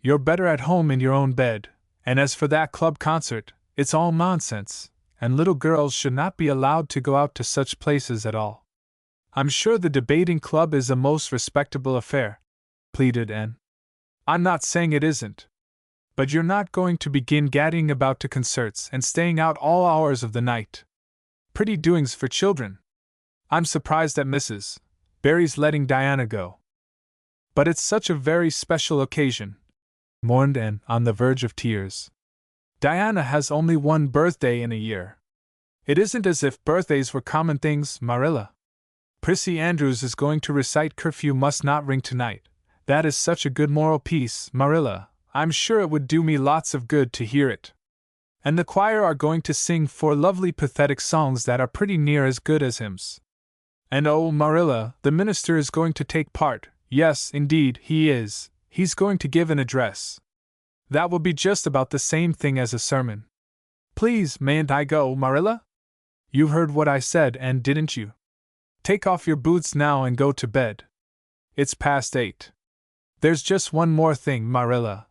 You're better at home in your own bed, and as for that club concert, it's all nonsense, and little girls should not be allowed to go out to such places at all. I'm sure the debating club is a most respectable affair, pleaded Anne. I'm not saying it isn't. But you're not going to begin gadding about to concerts and staying out all hours of the night. Pretty doings for children. I'm surprised at Mrs. Barry's letting Diana go. But it's such a very special occasion, mourned Anne, on the verge of tears. Diana has only one birthday in a year. It isn't as if birthdays were common things, Marilla. Prissy Andrews is going to recite Curfew Must Not Ring tonight. That is such a good moral piece, Marilla. I'm sure it would do me lots of good to hear it. And the choir are going to sing 4 lovely pathetic songs that are pretty near as good as hymns. And oh, Marilla, the minister is going to take part. Yes, indeed, he is. He's going to give an address. That will be just about the same thing as a sermon. Please, mayn't I go, Marilla? You heard what I said, and didn't you? Take off your boots now and go to bed. It's past 8. There's just one more thing, Marilla,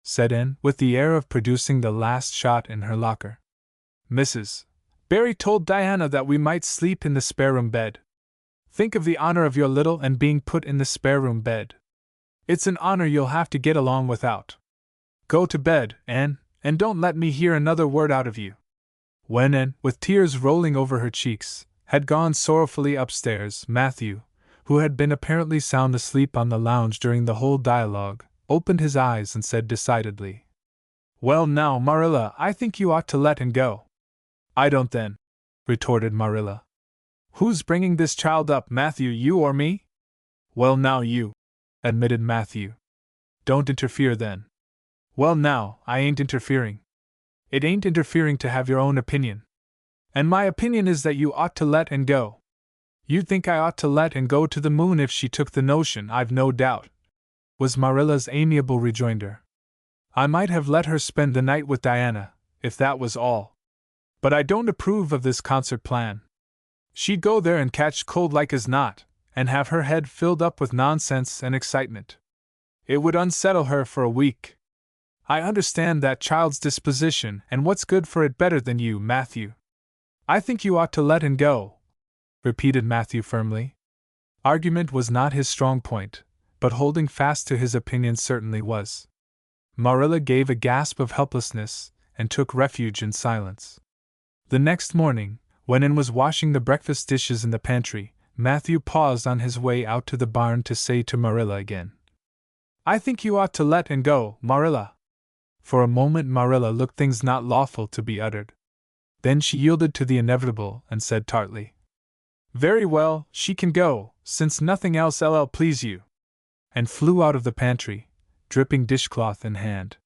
said Anne, with the air of producing the last shot in her locker. Mrs. Barry told Diana that we might sleep in the spare-room bed. Think of the honor of your little and being put in the spare-room bed. It's an honor you'll have to get along without. Go to bed, Anne, and don't let me hear another word out of you." When Anne, with tears rolling over her cheeks, had gone sorrowfully upstairs, Matthew, who had been apparently sound asleep on the lounge during the whole dialogue, opened his eyes and said decidedly, "Well now, Marilla, I think you ought to let him go." "I don't then," retorted Marilla. "Who's bringing this child up, Matthew, you or me?" "Well now, you," admitted Matthew. "Don't interfere then." "Well now, I ain't interfering. It ain't interfering to have your own opinion. And my opinion is that you ought to let Anne go. You'd think I ought to let Anne go to the moon if she took the notion, I've no doubt," was Marilla's amiable rejoinder. "I might have let her spend the night with Diana, if that was all. But I don't approve of this concert plan. She'd go there and catch cold like as not, and have her head filled up with nonsense and excitement. It would unsettle her for a week. I understand that child's disposition, and what's good for it better than you, Matthew. I think you ought to let him go," repeated Matthew firmly. Argument was not his strong point, but holding fast to his opinion certainly was. Marilla gave a gasp of helplessness, and took refuge in silence. The next morning, when Anne was washing the breakfast dishes in the pantry, Matthew paused on his way out to the barn to say to Marilla again, "I think you ought to let Anne go, Marilla." For a moment Marilla looked things not lawful to be uttered. Then she yielded to the inevitable and said tartly, "Very well, she can go, since nothing else please you," and flew out of the pantry, dripping dishcloth in hand.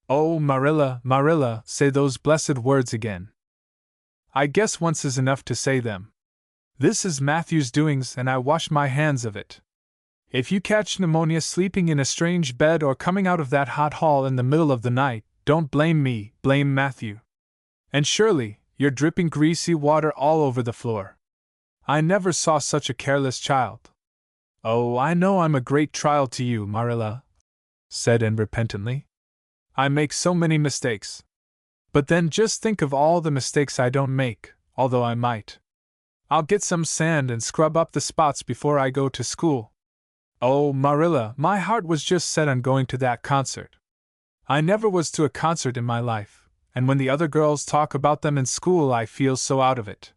"Oh, Marilla, Marilla, say those blessed words again. I guess once is enough to say them. This is Matthew's doings, and I wash my hands of it. If you catch pneumonia sleeping in a strange bed or coming out of that hot hall in the middle of the night, don't blame me, blame Matthew. And Shirley, you're dripping greasy water all over the floor. I never saw such a careless child." "Oh, I know I'm a great trial to you, Marilla," said Anne repentantly. "I make so many mistakes. But then just think of all the mistakes I don't make, although I might. I'll get some sand and scrub up the spots before I go to school. Oh, Marilla, my heart was just set on going to that concert. I never was to a concert in my life, and when the other girls talk about them in school I feel so out of it.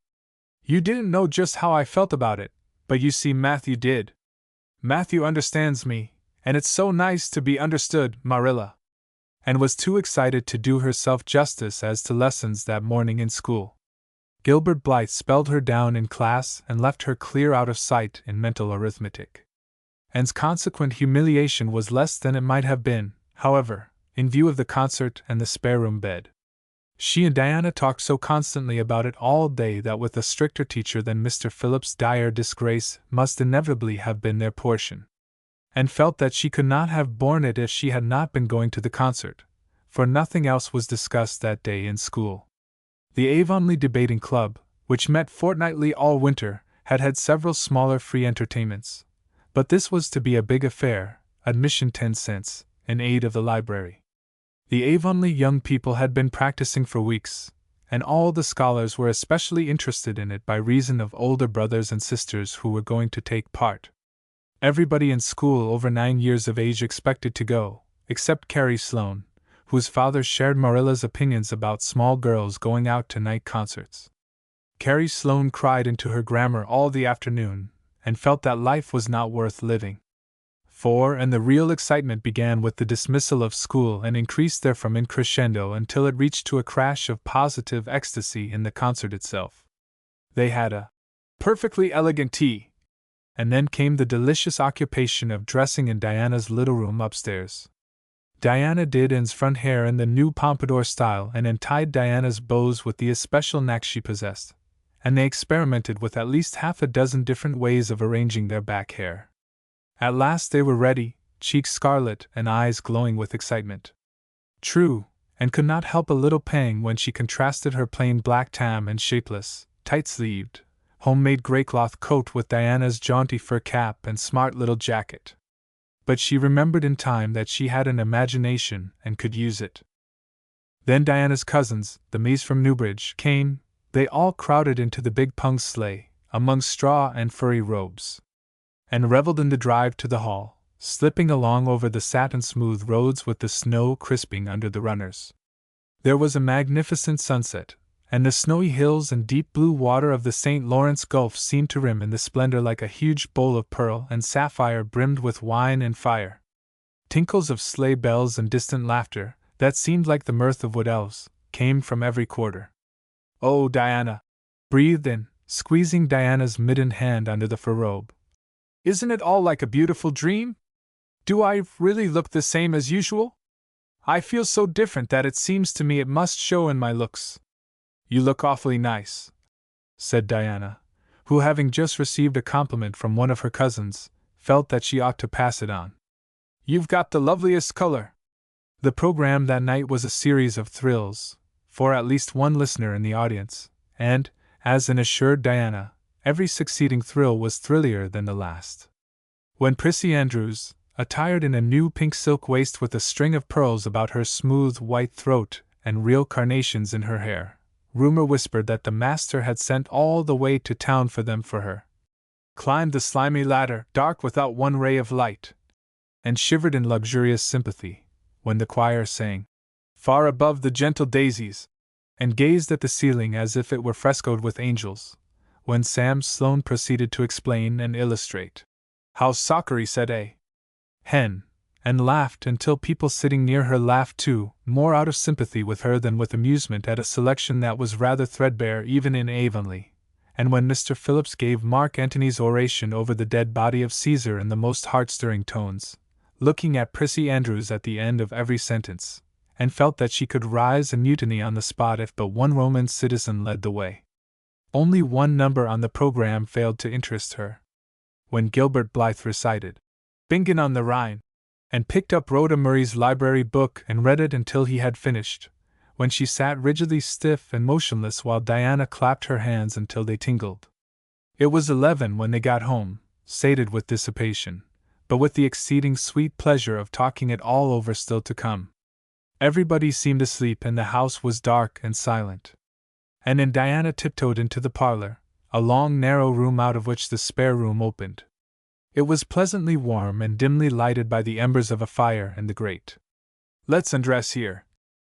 You didn't know just how I felt about it, but you see Matthew did. Matthew understands me, and it's so nice to be understood, Marilla." And was too excited to do herself justice as to lessons that morning in school. Gilbert Blythe spelled her down in class and left her clear out of sight in mental arithmetic. Anne's consequent humiliation was less than it might have been, however, in view of the concert and the spare-room bed. She and Diana talked so constantly about it all day that with a stricter teacher than Mr. Phillips dire disgrace must inevitably have been their portion. And felt that she could not have borne it if she had not been going to the concert, for nothing else was discussed that day in school. The Avonlea Debating Club, which met fortnightly all winter, had had several smaller free entertainments, but this was to be a big affair, admission 10 cents, in aid of the library. The Avonlea young people had been practicing for weeks, and all the scholars were especially interested in it by reason of older brothers and sisters who were going to take part. Everybody in school over 9 years of age expected to go, except Carrie Sloane, whose father shared Marilla's opinions about small girls going out to night concerts. Carrie Sloane cried into her grammar all the afternoon, and felt that life was not worth living. And the real excitement began with the dismissal of school and increased therefrom in crescendo until it reached to a crash of positive ecstasy in the concert itself. They had a perfectly elegant tea, and then came the delicious occupation of dressing in Diana's little room upstairs. Diana did Anne's front hair in the new pompadour style and untied Diana's bows with the especial knack she possessed, and they experimented with at least half a dozen different ways of arranging their back hair. At last they were ready, cheeks scarlet and eyes glowing with excitement. True, Anne could not help a little pang when she contrasted her plain black tam and shapeless, tight-sleeved, homemade grey-cloth coat with Diana's jaunty fur cap and smart little jacket. But she remembered in time that she had an imagination and could use it. Then Diana's cousins, the Mays from Newbridge, came. They all crowded into the big pung sleigh, among straw and furry robes, and reveled in the drive to the hall, slipping along over the satin-smooth roads with the snow crisping under the runners. There was a magnificent sunset, and the snowy hills and deep blue water of the St. Lawrence Gulf seemed to rim in the splendor like a huge bowl of pearl and sapphire brimmed with wine and fire. Tinkles of sleigh bells and distant laughter, that seemed like the mirth of wood elves, came from every quarter. "Oh, Diana!" breathed in, squeezing Diana's mittened hand under the fur robe. "Isn't it all like a beautiful dream? Do I really look the same as usual? I feel so different that it seems to me it must show in my looks." "You look awfully nice," said Diana, who, having just received a compliment from one of her cousins, felt that she ought to pass it on. "You've got the loveliest color." The program that night was a series of thrills, for at least one listener in the audience, and, as Anne assured Diana, every succeeding thrill was thrillier than the last. When Prissy Andrews, attired in a new pink silk waist with a string of pearls about her smooth white throat and real carnations in her hair, rumor whispered that the master had sent all the way to town for them for her, climbed the slimy ladder, dark without one ray of light, and shivered in luxurious sympathy, when the choir sang, "Far above the gentle daisies," and gazed at the ceiling as if it were frescoed with angels, when Sam Sloane proceeded to explain and illustrate how Sockery said a hen, and laughed until people sitting near her laughed too, more out of sympathy with her than with amusement at a selection that was rather threadbare even in Avonlea, and when Mr. Phillips gave Mark Antony's oration over the dead body of Caesar in the most heart-stirring tones, looking at Prissy Andrews at the end of every sentence, and felt that she could rise and mutiny on the spot if but one Roman citizen led the way. Only one number on the program failed to interest her. When Gilbert Blythe recited Bingen on the Rhine, and picked up Rhoda Murray's library book and read it until he had finished, when she sat rigidly stiff and motionless while Diana clapped her hands until they tingled. It was 11 when they got home, sated with dissipation, but with the exceeding sweet pleasure of talking it all over still to come. Everybody seemed asleep and the house was dark and silent. And then Diana tiptoed into the parlor, a long narrow room out of which the spare room opened. It was pleasantly warm and dimly lighted by the embers of a fire in the grate. "Let's undress here,"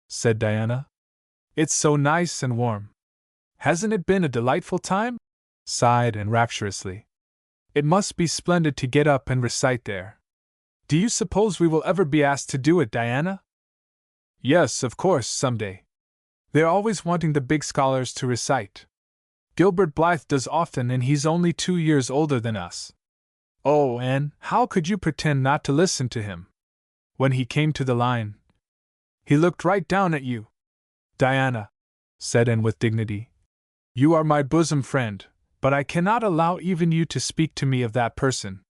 said Diana. "It's so nice and warm." "Hasn't it been a delightful time?" sighed Anne rapturously. "It must be splendid to get up and recite there. Do you suppose we will ever be asked to do it, Diana?" "Yes, of course, someday. They're always wanting the big scholars to recite. Gilbert Blythe does often, and he's only 2 years older than us." "Oh, Anne, how could you pretend not to listen to him? When he came to the line, he looked right down at you." "Diana," said Anne with dignity, "you are my bosom friend, but I cannot allow even you to speak to me of that person.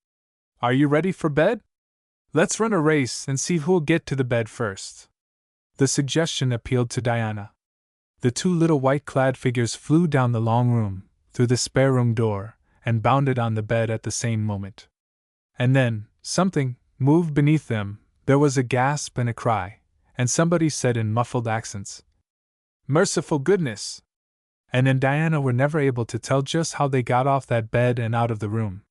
Are you ready for bed? Let's run a race and see who'll get to the bed first." The suggestion appealed to Diana. The 2 little white-clad figures flew down the long room, through the spare room door, and bounded on the bed at the same moment. And then, something moved beneath them, there was a gasp and a cry, and somebody said in muffled accents, "Merciful goodness!" Anne and Diana were never able to tell just how they got off that bed and out of the room.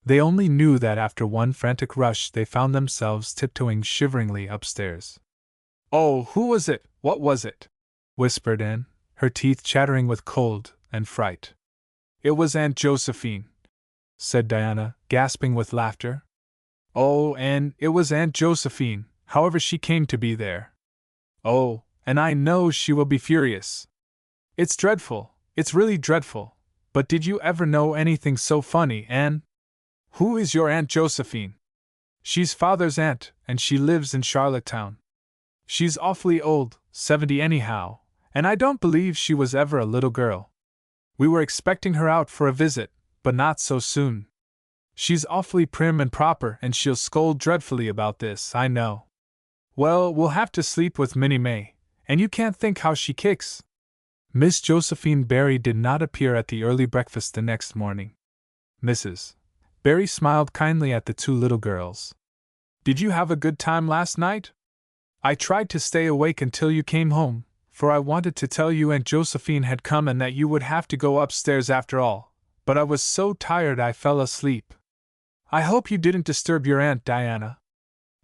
They only knew that after one frantic rush they found themselves tiptoeing shiveringly upstairs. "Oh, who was it? What was it?" whispered Anne, her teeth chattering with cold and fright. "It was Aunt Josephine," said Diana, gasping with laughter. "Oh, Anne, it was Aunt Josephine, however she came to be there. Oh, and I know she will be furious. It's dreadful, it's really dreadful, but did you ever know anything so funny, Anne? Who is your Aunt Josephine?" "She's Father's aunt, and she lives in Charlottetown. She's awfully old, 70 anyhow, and I don't believe she was ever a little girl. We were expecting her out for a visit, but not so soon. She's awfully prim and proper, and she'll scold dreadfully about this, I know. Well, we'll have to sleep with Minnie May, and you can't think how she kicks." Miss Josephine Barry did not appear at the early breakfast the next morning. Mrs. Barry smiled kindly at the 2 little girls. "Did you have a good time last night? I tried to stay awake until you came home, for I wanted to tell you Aunt Josephine had come and that you would have to go upstairs after all, but I was so tired I fell asleep." I hope you didn't disturb your Aunt Diana.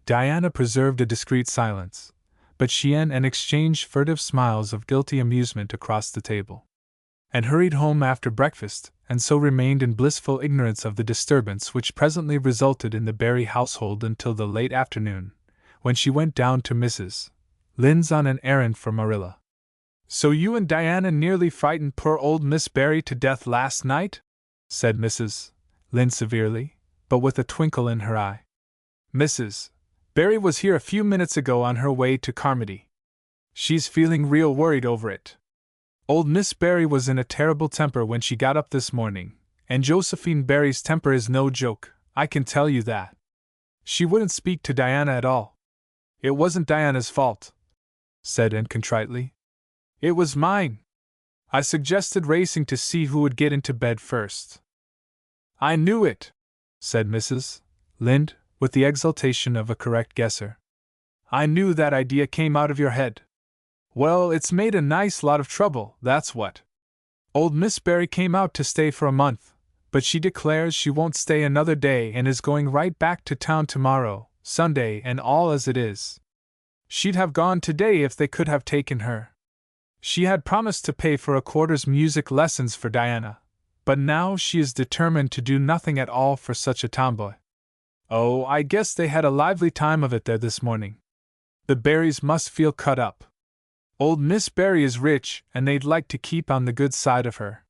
Diana preserved a discreet silence, but she and exchanged furtive smiles of guilty amusement across the table, and hurried home after breakfast, and so remained in blissful ignorance of the disturbance which presently resulted in the Barry household until the late afternoon, when she went down to Mrs. Lynde's on an errand for Marilla. "So you and Diana nearly frightened poor old Miss Barry to death last night?" said Mrs. Lynde severely, but with a twinkle in her eye. "Mrs. Barry was here a few minutes ago on her way to Carmody. She's feeling real worried over it. Old Miss Barry was in a terrible temper when she got up this morning, and Josephine Barry's temper is no joke, I can tell you that. She wouldn't speak to Diana at all. It wasn't Diana's fault," said Anne contritely. "It was mine. I suggested racing to see who would get into bed first." "I knew it," said Mrs. Lynde, with the exultation of a correct guesser. "I knew that idea came out of your head. Well, it's made a nice lot of trouble, that's what. Old Miss Barry came out to stay for a month, but she declares she won't stay another day and is going right back to town tomorrow, Sunday and all as it is. She'd have gone today if they could have taken her. She had promised to pay for a quarter's music lessons for Diana, but now she is determined to do nothing at all for such a tomboy. Oh, I guess they had a lively time of it there this morning. The Barrys must feel cut up. Old Miss Barry is rich, and they'd like to keep on the good side of her.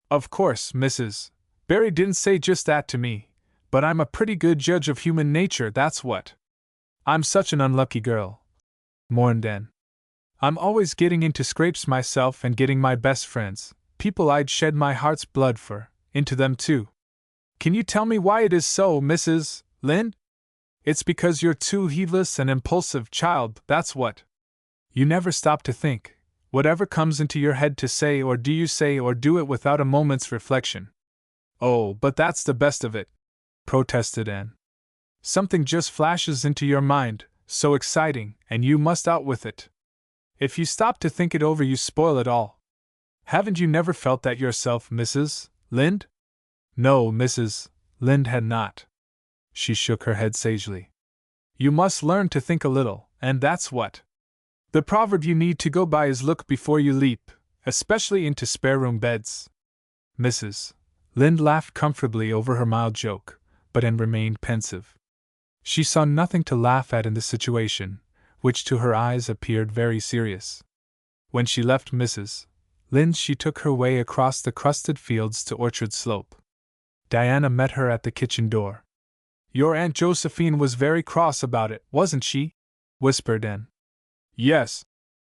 Of course, Mrs. Barry didn't say just that to me, but I'm a pretty good judge of human nature, that's what. I'm such an unlucky girl," mourned Anne. "I'm always getting into scrapes myself and getting my best friends, people I'd shed my heart's blood for, into them too. Can you tell me why it is so, Mrs. Lynde? It's because you're too heedless and impulsive, child, that's what. You never stop to think. Whatever comes into your head to say or do it without a moment's reflection." "Oh, but that's the best of it," protested Anne. "Something just flashes into your mind, so exciting, and you must out with it. If you stop to think it over, you spoil it all. Haven't you never felt that yourself, Mrs. Lynde?" No, Mrs. Lynde had not. She shook her head sagely. "You must learn to think a little, and that's what. The proverb you need to go by is look before you leap, especially into spare-room beds." Mrs. Lynde laughed comfortably over her mild joke, but Anne remained pensive. She saw nothing to laugh at in the situation, which to her eyes appeared very serious. When she left Mrs. Lynde, she took her way across the crusted fields to Orchard Slope. Diana met her at the kitchen door. "Your Aunt Josephine was very cross about it, wasn't she?" whispered Anne. "Yes,"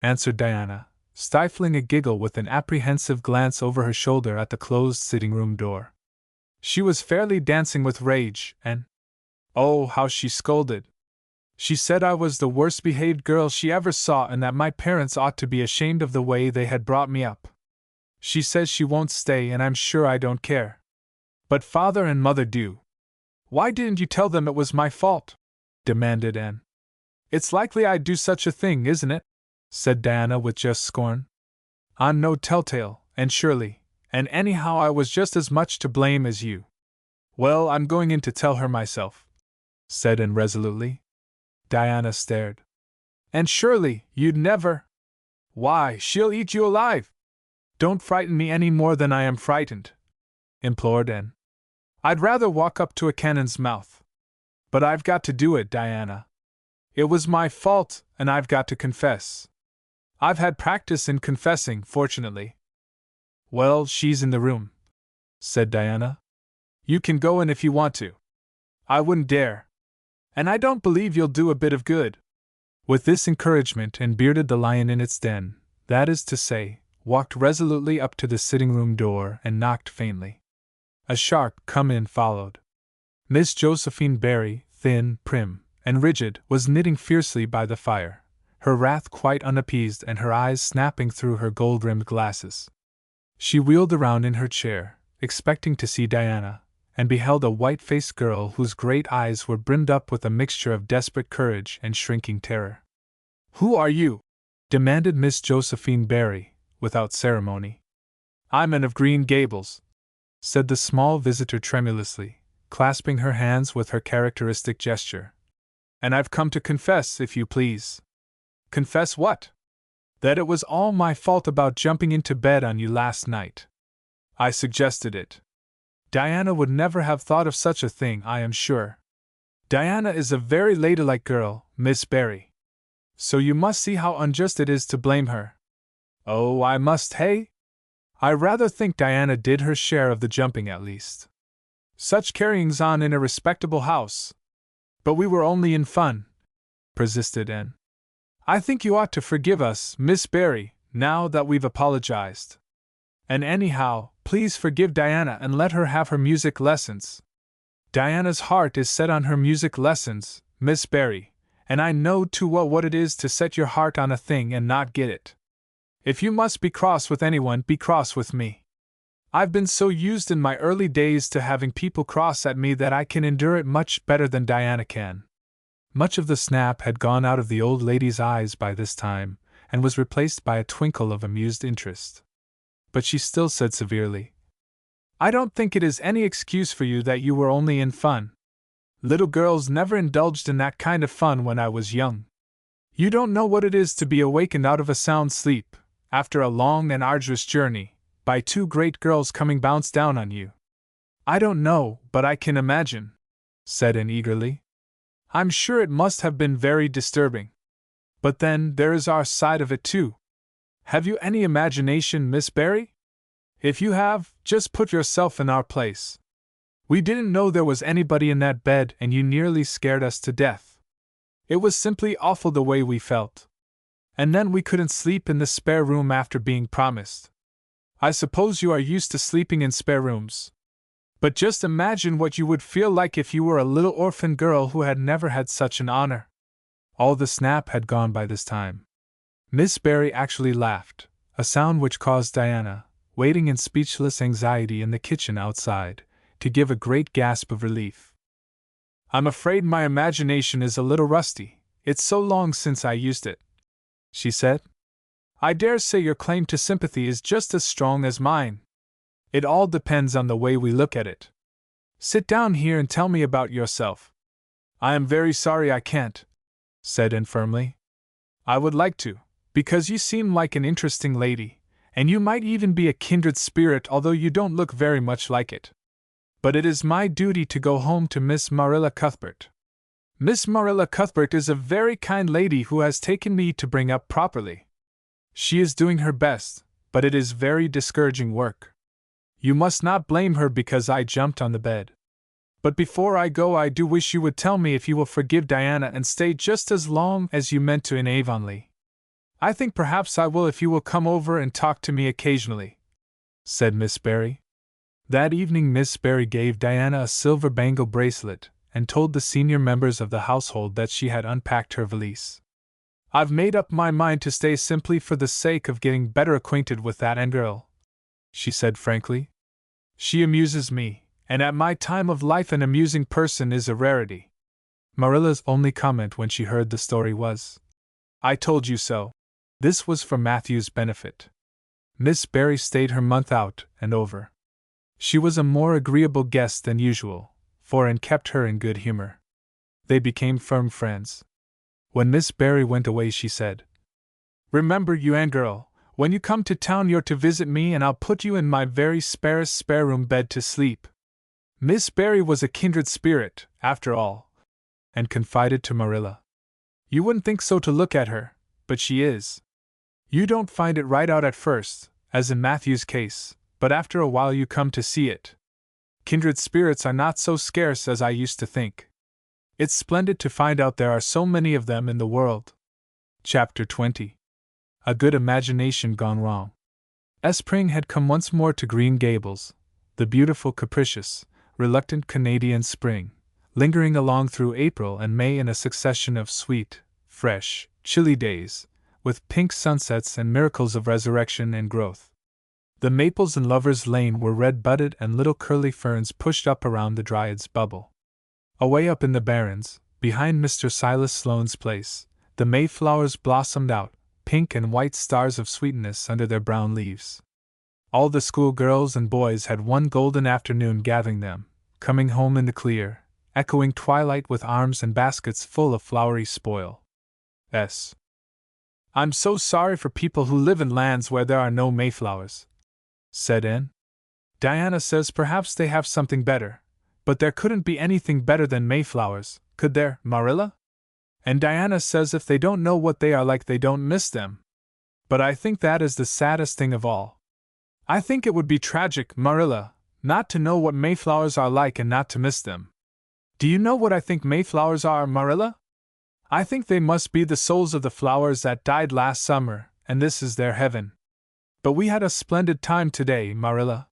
answered Diana, stifling a giggle with an apprehensive glance over her shoulder at the closed sitting-room door. "She was fairly dancing with rage, and oh, how she scolded! She said I was the worst-behaved girl she ever saw and that my parents ought to be ashamed of the way they had brought me up. She says she won't stay, and I'm sure I don't care. But Father and Mother do." "Why didn't you tell them it was my fault?" demanded Anne. "It's likely I'd do such a thing, isn't it?" said Diana with just scorn. "I'm no telltale, Anne Shirley, and anyhow I was just as much to blame as you." "Well, I'm going in to tell her myself," said Anne resolutely. Diana stared. "Anne Shirley, you'd never—" "Why, she'll eat you alive!" "Don't frighten me any more than I am frightened," implored Anne. "I'd rather walk up to a cannon's mouth. But I've got to do it, Diana. It was my fault, and I've got to confess. I've had practice in confessing, fortunately." "Well, she's in the room," said Diana. "You can go in if you want to. I wouldn't dare. And I don't believe you'll do a bit of good." With this encouragement, Anne bearded the lion in its den, that is to say, walked resolutely up to the sitting-room door and knocked faintly. A sharp come-in followed. Miss Josephine Barry, thin, prim, and rigid, was knitting fiercely by the fire, her wrath quite unappeased and her eyes snapping through her gold-rimmed glasses. She wheeled around in her chair, expecting to see Diana, and beheld a white-faced girl whose great eyes were brimmed up with a mixture of desperate courage and shrinking terror. "Who are you?" demanded Miss Josephine Barry, without ceremony. "I'm Anne of Green Gables," said the small visitor tremulously, clasping her hands with her characteristic gesture. "And I've come to confess, if you please." "Confess what?" "That it was all my fault about jumping into bed on you last night. I suggested it. Diana would never have thought of such a thing, I am sure. Diana is a very ladylike girl, Miss Barry. So you must see how unjust it is to blame her." "Oh, I must, hey? I rather think Diana did her share of the jumping at least. Such carryings on in a respectable house." "But we were only in fun," persisted Anne. "I think you ought to forgive us, Miss Barry, now that we've apologized. And anyhow, please forgive Diana and let her have her music lessons. Diana's heart is set on her music lessons, Miss Barry, and I know too well what it is to set your heart on a thing and not get it. If you must be cross with anyone, be cross with me. I've been so used in my early days to having people cross at me that I can endure it much better than Diana can." Much of the snap had gone out of the old lady's eyes by this time, and was replaced by a twinkle of amused interest. But she still said severely, "I don't think it is any excuse for you that you were only in fun. Little girls never indulged in that kind of fun when I was young. You don't know what it is to be awakened out of a sound sleep, after a long and arduous journey, by two great girls coming bounce down on you." "I don't know, but I can imagine," said Anne eagerly. "I'm sure it must have been very disturbing. But then, there is our side of it too. Have you any imagination, Miss Barry? If you have, just put yourself in our place. We didn't know there was anybody in that bed and you nearly scared us to death. It was simply awful the way we felt. And then we couldn't sleep in the spare room after being promised. I suppose you are used to sleeping in spare rooms. But just imagine what you would feel like if you were a little orphan girl who had never had such an honor." All the snap had gone by this time. Miss Barry actually laughed, a sound which caused Diana, waiting in speechless anxiety in the kitchen outside, to give a great gasp of relief. "I'm afraid my imagination is a little rusty, it's so long since I used it," she said. "I dare say your claim to sympathy is just as strong as mine. It all depends on the way we look at it. Sit down here and tell me about yourself." "I am very sorry I can't," said Anne firmly. "I would like to, because you seem like an interesting lady, and you might even be a kindred spirit although you don't look very much like it. But it is my duty to go home to Miss Marilla Cuthbert. Miss Marilla Cuthbert is a very kind lady who has taken me to bring up properly. She is doing her best, but it is very discouraging work. You must not blame her because I jumped on the bed. But before I go, I do wish you would tell me if you will forgive Diana and stay just as long as you meant to in Avonlea. I think perhaps I will if you will come over and talk to me occasionally," said Miss Barry. That evening Miss Barry gave Diana a silver bangle bracelet and told the senior members of the household that she had unpacked her valise. "I've made up my mind to stay simply for the sake of getting better acquainted with that Anne girl," she said frankly. "She amuses me, and at my time of life an amusing person is a rarity." Marilla's only comment when she heard the story was, "I told you so." This was for Matthew's benefit. Miss Barry stayed her month out and over. She was a more agreeable guest than usual, for Anne kept her in good humor. They became firm friends. When Miss Barry went away she said, "Remember, you Anne girl, when you come to town you're to visit me and I'll put you in my very sparest spare room bed to sleep." Miss Barry was a kindred spirit, after all, and confided to Marilla. "You wouldn't think so to look at her, but she is. You don't find it right out at first, as in Matthew's case, but after a while you come to see it. Kindred spirits are not so scarce as I used to think. It's splendid to find out there are so many of them in the world." Chapter 20. A Good Imagination Gone Wrong. Spring had come once more to Green Gables, the beautiful, capricious, reluctant Canadian spring, lingering along through April and May in a succession of sweet, fresh, chilly days, with pink sunsets and miracles of resurrection and growth. The maples in Lover's Lane were red-budded and little curly ferns pushed up around the Dryad's bubble. Away up in the barrens, behind Mr. Silas Sloane's place, the mayflowers blossomed out, pink and white stars of sweetness under their brown leaves. All the school girls and boys had one golden afternoon gathering them, coming home in the clear, echoing twilight with arms and baskets full of flowery spoil. S. I'm so sorry for people who live in lands where there are no mayflowers, said Anne. Diana says perhaps they have something better, but there couldn't be anything better than mayflowers, could there, Marilla? And Diana says if they don't know what they are like, they don't miss them. But I think that is the saddest thing of all. I think it would be tragic, Marilla, not to know what mayflowers are like and not to miss them. Do you know what I think mayflowers are, Marilla? I think they must be the souls of the flowers that died last summer, and this is their heaven. But we had a splendid time today, Marilla.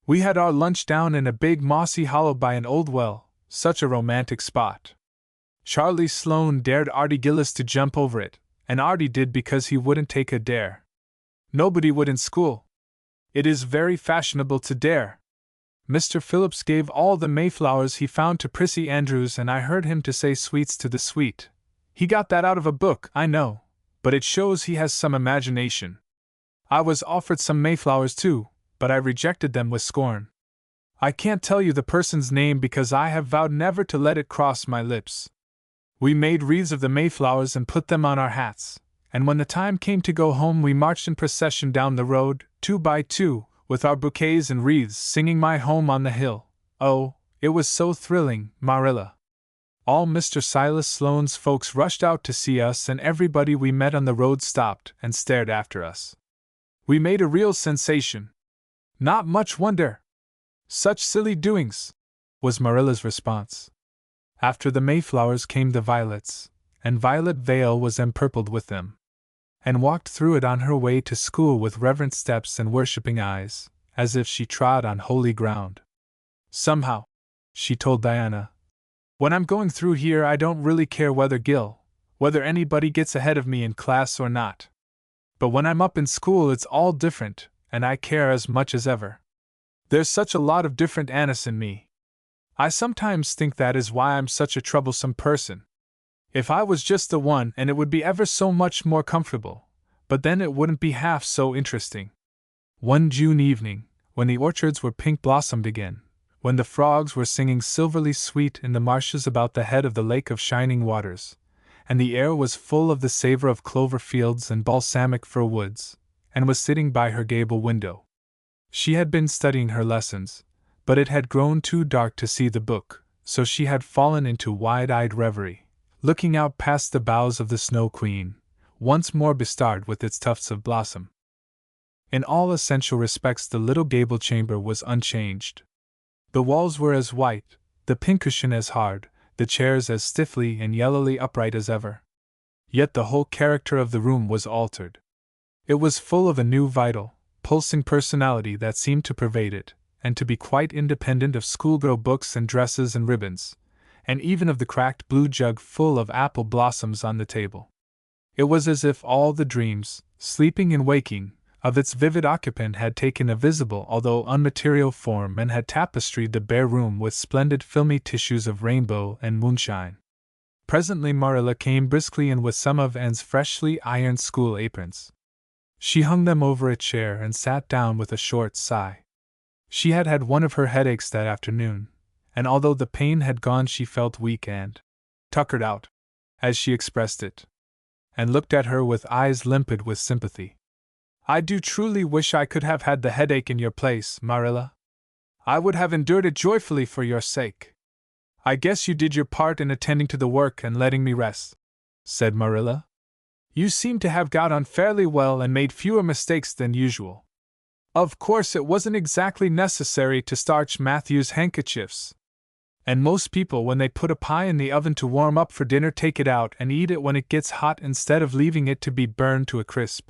We had our lunch down in a big mossy hollow by an old well, such a romantic spot. Charlie Sloane dared Artie Gillis to jump over it, and Artie did because he wouldn't take a dare. Nobody would in school. It is very fashionable to dare. Mr. Phillips gave all the mayflowers he found to Prissy Andrews, and I heard him to say sweets to the sweet. He got that out of a book, I know, but it shows he has some imagination. I was offered some mayflowers too, but I rejected them with scorn. I can't tell you the person's name because I have vowed never to let it cross my lips. We made wreaths of the mayflowers and put them on our hats, and when the time came to go home we marched in procession down the road, 2 by 2, with our bouquets and wreaths, singing My Home on the Hill. Oh, it was so thrilling, Marilla. All Mr. Silas Sloane's folks rushed out to see us, and everybody we met on the road stopped and stared after us. We made a real sensation. Not much wonder. Such silly doings, was Marilla's response. After the mayflowers came the violets, and Violet Vale was empurpled with them, and walked through it on her way to school with reverent steps and worshipping eyes, as if she trod on holy ground. Somehow, she told Diana, when I'm going through here I don't really care whether anybody gets ahead of me in class or not. But when I'm up in school it's all different, and I care as much as ever. There's such a lot of different Annis in me. I sometimes think that is why I'm such a troublesome person. If I was just the one, and it would be ever so much more comfortable, but then it wouldn't be half so interesting. One June evening, when the orchards were pink blossomed again, when the frogs were singing silverly sweet in the marshes about the head of the lake of shining waters, and the air was full of the savor of clover fields and balsamic fir woods, and was sitting by her gable window. She had been studying her lessons, but it had grown too dark to see the book, so she had fallen into wide-eyed reverie, looking out past the boughs of the Snow Queen, once more bestarred with its tufts of blossom. In all essential respects the little gable chamber was unchanged. The walls were as white, the pincushion as hard, the chairs as stiffly and yellowly upright as ever. Yet the whole character of the room was altered. It was full of a new vital, pulsing personality that seemed to pervade it, and to be quite independent of schoolgirl books and dresses and ribbons, and even of the cracked blue jug full of apple blossoms on the table. It was as if all the dreams, sleeping and waking, of its vivid occupant had taken a visible although unmaterial form and had tapestried the bare room with splendid filmy tissues of rainbow and moonshine. Presently Marilla came briskly in with some of Anne's freshly ironed school aprons. She hung them over a chair and sat down with a short sigh. She had had one of her headaches that afternoon, and although the pain had gone she felt weak and tuckered out, as she expressed it, and looked at her with eyes limpid with sympathy. I do truly wish I could have had the headache in your place, Marilla. I would have endured it joyfully for your sake. I guess you did your part in attending to the work and letting me rest, said Marilla. You seem to have got on fairly well and made fewer mistakes than usual. Of course it wasn't exactly necessary to starch Matthew's handkerchiefs. And most people, when they put a pie in the oven to warm up for dinner, take it out and eat it when it gets hot instead of leaving it to be burned to a crisp.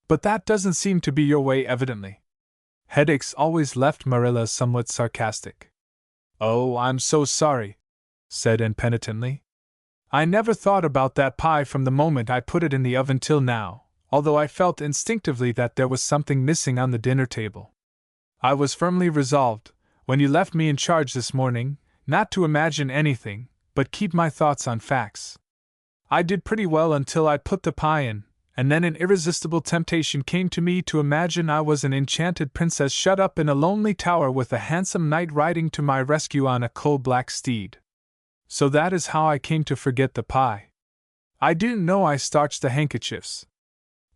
But that doesn't seem to be your way, evidently. Headaches always left Marilla somewhat sarcastic. Oh, I'm so sorry, said Anne penitently. I never thought about that pie from the moment I put it in the oven till now, although I felt instinctively that there was something missing on the dinner table. I was firmly resolved, when you left me in charge this morning, not to imagine anything, but keep my thoughts on facts. I did pretty well until I put the pie in, and then an irresistible temptation came to me to imagine I was an enchanted princess shut up in a lonely tower with a handsome knight riding to my rescue on a coal-black steed. So that is how I came to forget the pie. I didn't know I starched the handkerchiefs.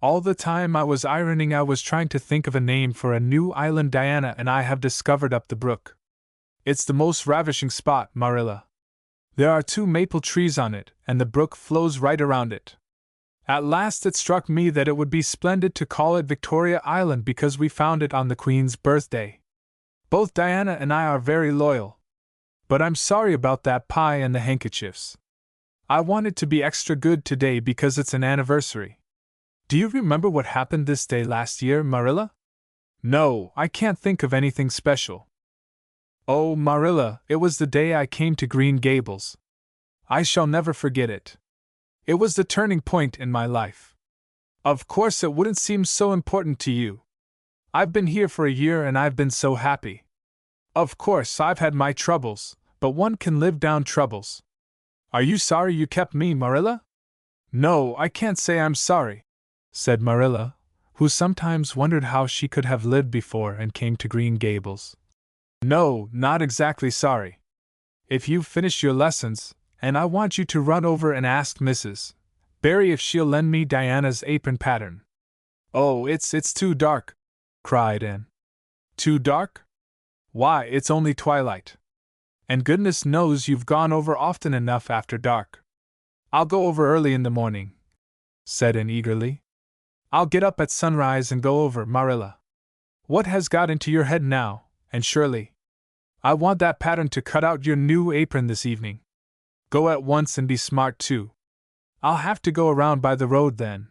All the time I was ironing I was trying to think of a name for a new island Diana and I have discovered up the brook. It's the most ravishing spot, Marilla. There are 2 maple trees on it, and the brook flows right around it. At last it struck me that it would be splendid to call it Victoria Island because we found it on the Queen's birthday. Both Diana and I are very loyal. But I'm sorry about that pie and the handkerchiefs. I wanted to be extra good today because it's an anniversary. Do you remember what happened this day last year, Marilla? No, I can't think of anything special. Oh, Marilla, it was the day I came to Green Gables. I shall never forget it. It was the turning point in my life. Of course it wouldn't seem so important to you. I've been here for a year and I've been so happy. Of course I've had my troubles, but one can live down troubles. Are you sorry you kept me, Marilla? No, I can't say I'm sorry, said Marilla, who sometimes wondered how she could have lived before and came to Green Gables. No, not exactly sorry. If you've finished your lessons, and I want you to run over and ask Mrs. Barry if she'll lend me Diana's apron pattern. Oh, it's too dark, cried Anne. Too dark? Why, it's only twilight. And goodness knows you've gone over often enough after dark. I'll go over early in the morning, said Anne eagerly. I'll get up at sunrise and go over, Marilla. What has got into your head now, Anne Shirley? I want that pattern to cut out your new apron this evening. Go at once and be smart too. I'll have to go around by the road then,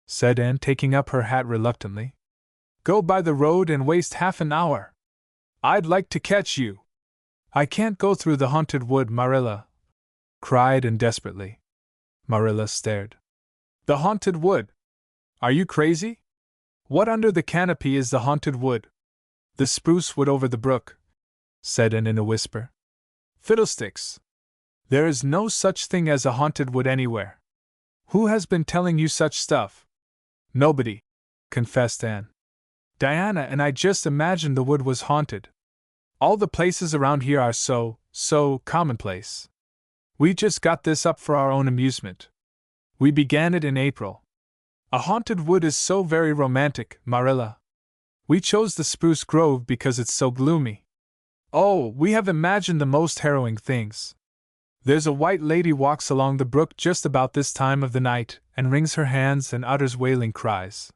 said Anne, taking up her hat reluctantly. Go by the road and waste half an hour. I'd like to catch you. I can't go through the haunted wood, Marilla, cried Anne desperately. Marilla stared. The haunted wood? Are you crazy? What under the canopy is the haunted wood? The spruce wood over the brook, said Anne in a whisper. Fiddlesticks! There is no such thing as a haunted wood anywhere. Who has been telling you such stuff? Nobody, confessed Anne. Diana and I just imagined the wood was haunted. All the places around here are so commonplace. We just got this up for our own amusement. We began it in April. A haunted wood is so very romantic, Marilla. We chose the spruce grove because it's so gloomy. Oh, we have imagined the most harrowing things. There's a white lady walks along the brook just about this time of the night and wrings her hands and utters wailing cries.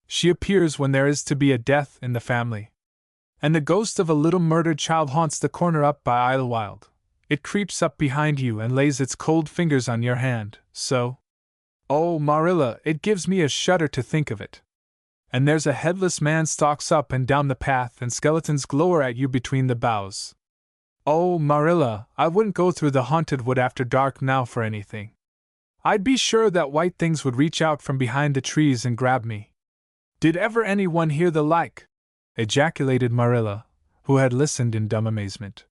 She appears when there is to be a death in the family. And the ghost of a little murdered child haunts the corner up by Idlewild. It creeps up behind you and lays its cold fingers on your hand, so. Oh, Marilla, it gives me a shudder to think of it. And there's a headless man stalks up and down the path and skeletons glower at you between the boughs. Oh, Marilla, I wouldn't go through the haunted wood after dark now for anything. I'd be sure that white things would reach out from behind the trees and grab me. Did ever anyone hear the like? Ejaculated Marilla, who had listened in dumb amazement.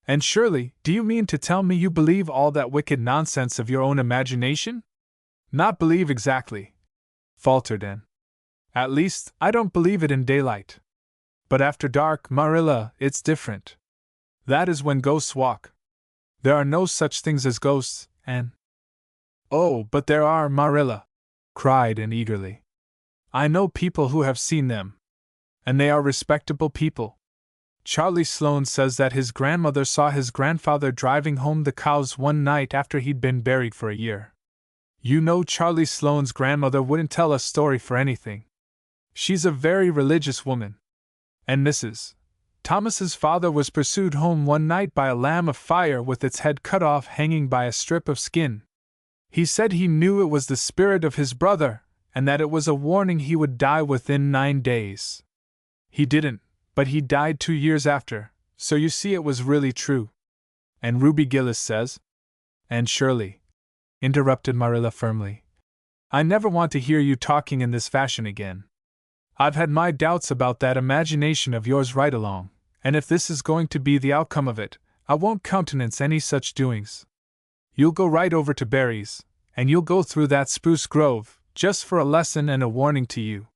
And Shirley, do you mean to tell me you believe all that wicked nonsense of your own imagination? Not believe exactly, faltered Anne. At least, I don't believe it in daylight. But after dark, Marilla, it's different. That is when ghosts walk. There are no such things as ghosts, Anne. Oh, but there are, Marilla, cried Anne eagerly. I know people who have seen them. And they are respectable people. Charlie Sloane says that his grandmother saw his grandfather driving home the cows one night after he'd been buried for a year. You know Charlie Sloane's grandmother wouldn't tell a story for anything. She's a very religious woman. And Mrs. Thomas's father was pursued home one night by a lamb of fire with its head cut off hanging by a strip of skin. He said he knew it was the spirit of his brother, and that it was a warning he would die within 9 days. He didn't, but he died 2 years after, so you see it was really true. And Ruby Gillis says. Anne Shirley, interrupted Marilla firmly, I never want to hear you talking in this fashion again. I've had my doubts about that imagination of yours right along, and if this is going to be the outcome of it, I won't countenance any such doings. You'll go right over to Barry's, and you'll go through that spruce grove, just for a lesson and a warning to you.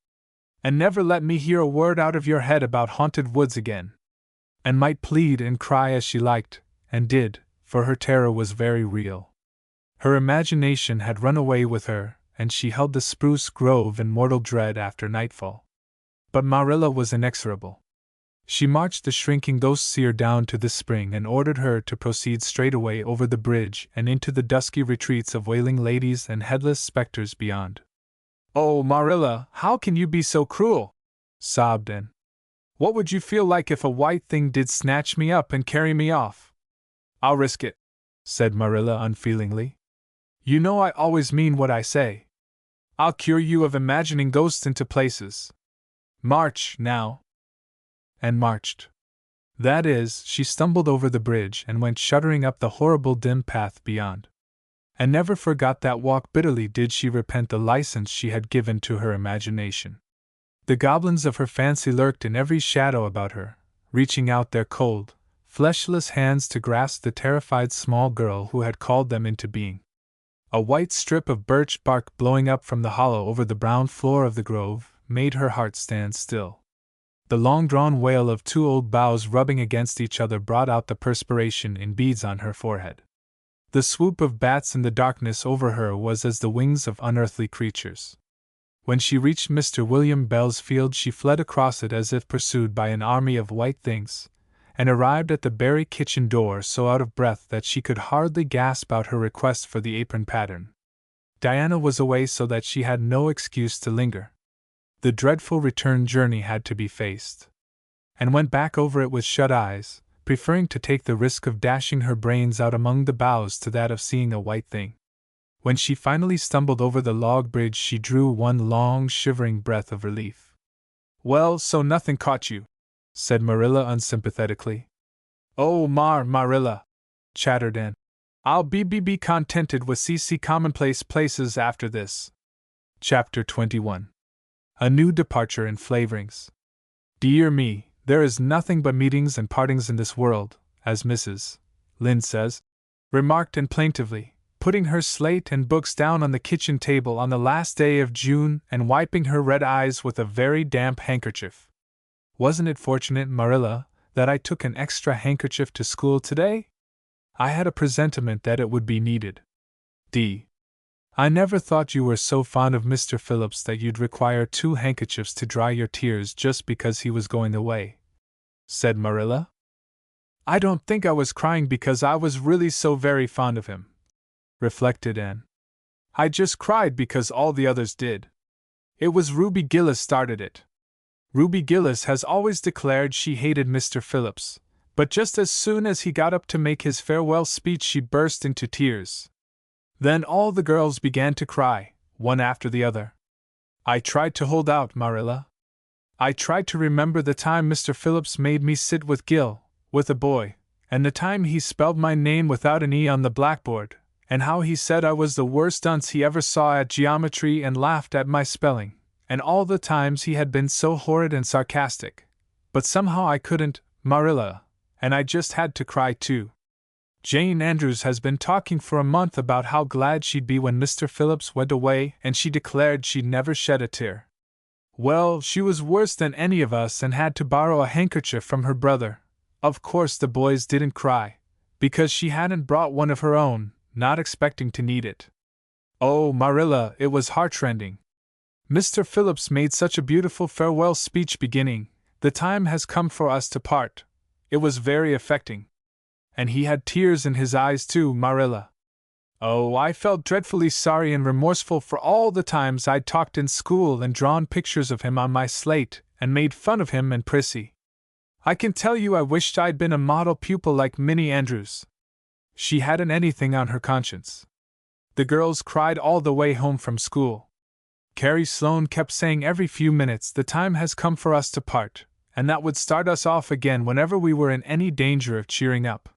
And never let me hear a word out of your head about haunted woods again. And might plead and cry as she liked, and did, for her terror was very real. Her imagination had run away with her, and she held the spruce grove in mortal dread after nightfall. But Marilla was inexorable. She marched the shrinking ghost seer down to the spring and ordered her to proceed straightaway over the bridge and into the dusky retreats of wailing ladies and headless specters beyond. "Oh, Marilla, how can you be so cruel?" sobbed Anne. "What would you feel like if a white thing did snatch me up and carry me off?" "I'll risk it," said Marilla unfeelingly. "You know I always mean what I say. I'll cure you of imagining ghosts into places. March, now." And marched. That is, she stumbled over the bridge and went shuddering up the horrible dim path beyond. And never forgot that walk. Bitterly did she repent the license she had given to her imagination. The goblins of her fancy lurked in every shadow about her, reaching out their cold, fleshless hands to grasp the terrified small girl who had called them into being. A white strip of birch bark blowing up from the hollow over the brown floor of the grove made her heart stand still. The long-drawn wail of two old boughs rubbing against each other brought out the perspiration in beads on her forehead. The swoop of bats in the darkness over her was as the wings of unearthly creatures. When she reached Mr. William Bell's field, she fled across it as if pursued by an army of white things, and arrived at the Berry kitchen door so out of breath that she could hardly gasp out her request for the apron pattern. Diana was away, so that she had no excuse to linger. The dreadful return journey had to be faced, and went back over it with shut eyes, preferring to take the risk of dashing her brains out among the boughs to that of seeing a white thing. When she finally stumbled over the log bridge, she drew one long, shivering breath of relief. "Well, so nothing caught you," said Marilla unsympathetically. "Oh, Marilla," chattered Anne. "I'll be contented with CC commonplace places after this." Chapter 21. A new departure in flavorings. "Dear me, there is nothing but meetings and partings in this world, as Mrs. Lynde says," remarked Anne plaintively, putting her slate and books down on the kitchen table on the last day of June and wiping her red eyes with a very damp handkerchief. "Wasn't it fortunate, Marilla, that I took an extra handkerchief to school today? I had a presentiment that it would be needed. I never thought you were so fond of Mr. Phillips that you'd require 2 handkerchiefs to dry your tears just because he was going away," said Marilla. "I don't think I was crying because I was really so very fond of him," reflected Anne. "I just cried because all the others did. It was Ruby Gillis started it. Ruby Gillis has always declared she hated Mr. Phillips, but just as soon as he got up to make his farewell speech she burst into tears. Then all the girls began to cry, one after the other. I tried to hold out, Marilla. I tried to remember the time Mr. Phillips made me sit with Gil, with a boy, and the time he spelled my name without an E on the blackboard, and how he said I was the worst dunce he ever saw at geometry and laughed at my spelling, and all the times he had been so horrid and sarcastic. But somehow I couldn't, Marilla, and I just had to cry too. Jane Andrews has been talking for a month about how glad she'd be when Mr. Phillips went away, and she declared she'd never shed a tear. Well, she was worse than any of us and had to borrow a handkerchief from her brother. Of course the boys didn't cry, because she hadn't brought one of her own, not expecting to need it. Oh, Marilla, it was heartrending. Mr. Phillips made such a beautiful farewell speech beginning, 'The time has come for us to part.' It was very affecting. And he had tears in his eyes too, Marilla. Oh, I felt dreadfully sorry and remorseful for all the times I'd talked in school and drawn pictures of him on my slate and made fun of him and Prissy. I can tell you I wished I'd been a model pupil like Minnie Andrews. She hadn't anything on her conscience. The girls cried all the way home from school. Carrie Sloane kept saying every few minutes, 'The time has come for us to part,' and that would start us off again whenever we were in any danger of cheering up.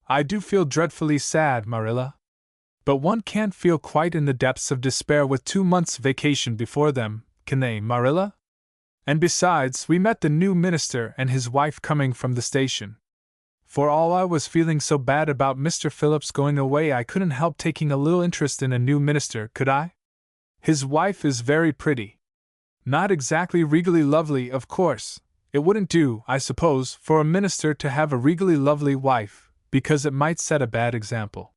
I do feel dreadfully sad, Marilla. But one can't feel quite in the depths of despair with 2 months' vacation before them, can they, Marilla? And besides, we met the new minister and his wife coming from the station. For all I was feeling so bad about Mr. Phillips going away, I couldn't help taking a little interest in a new minister, could I? His wife is very pretty. Not exactly regally lovely, of course. It wouldn't do, I suppose, for a minister to have a regally lovely wife, because it might set a bad example.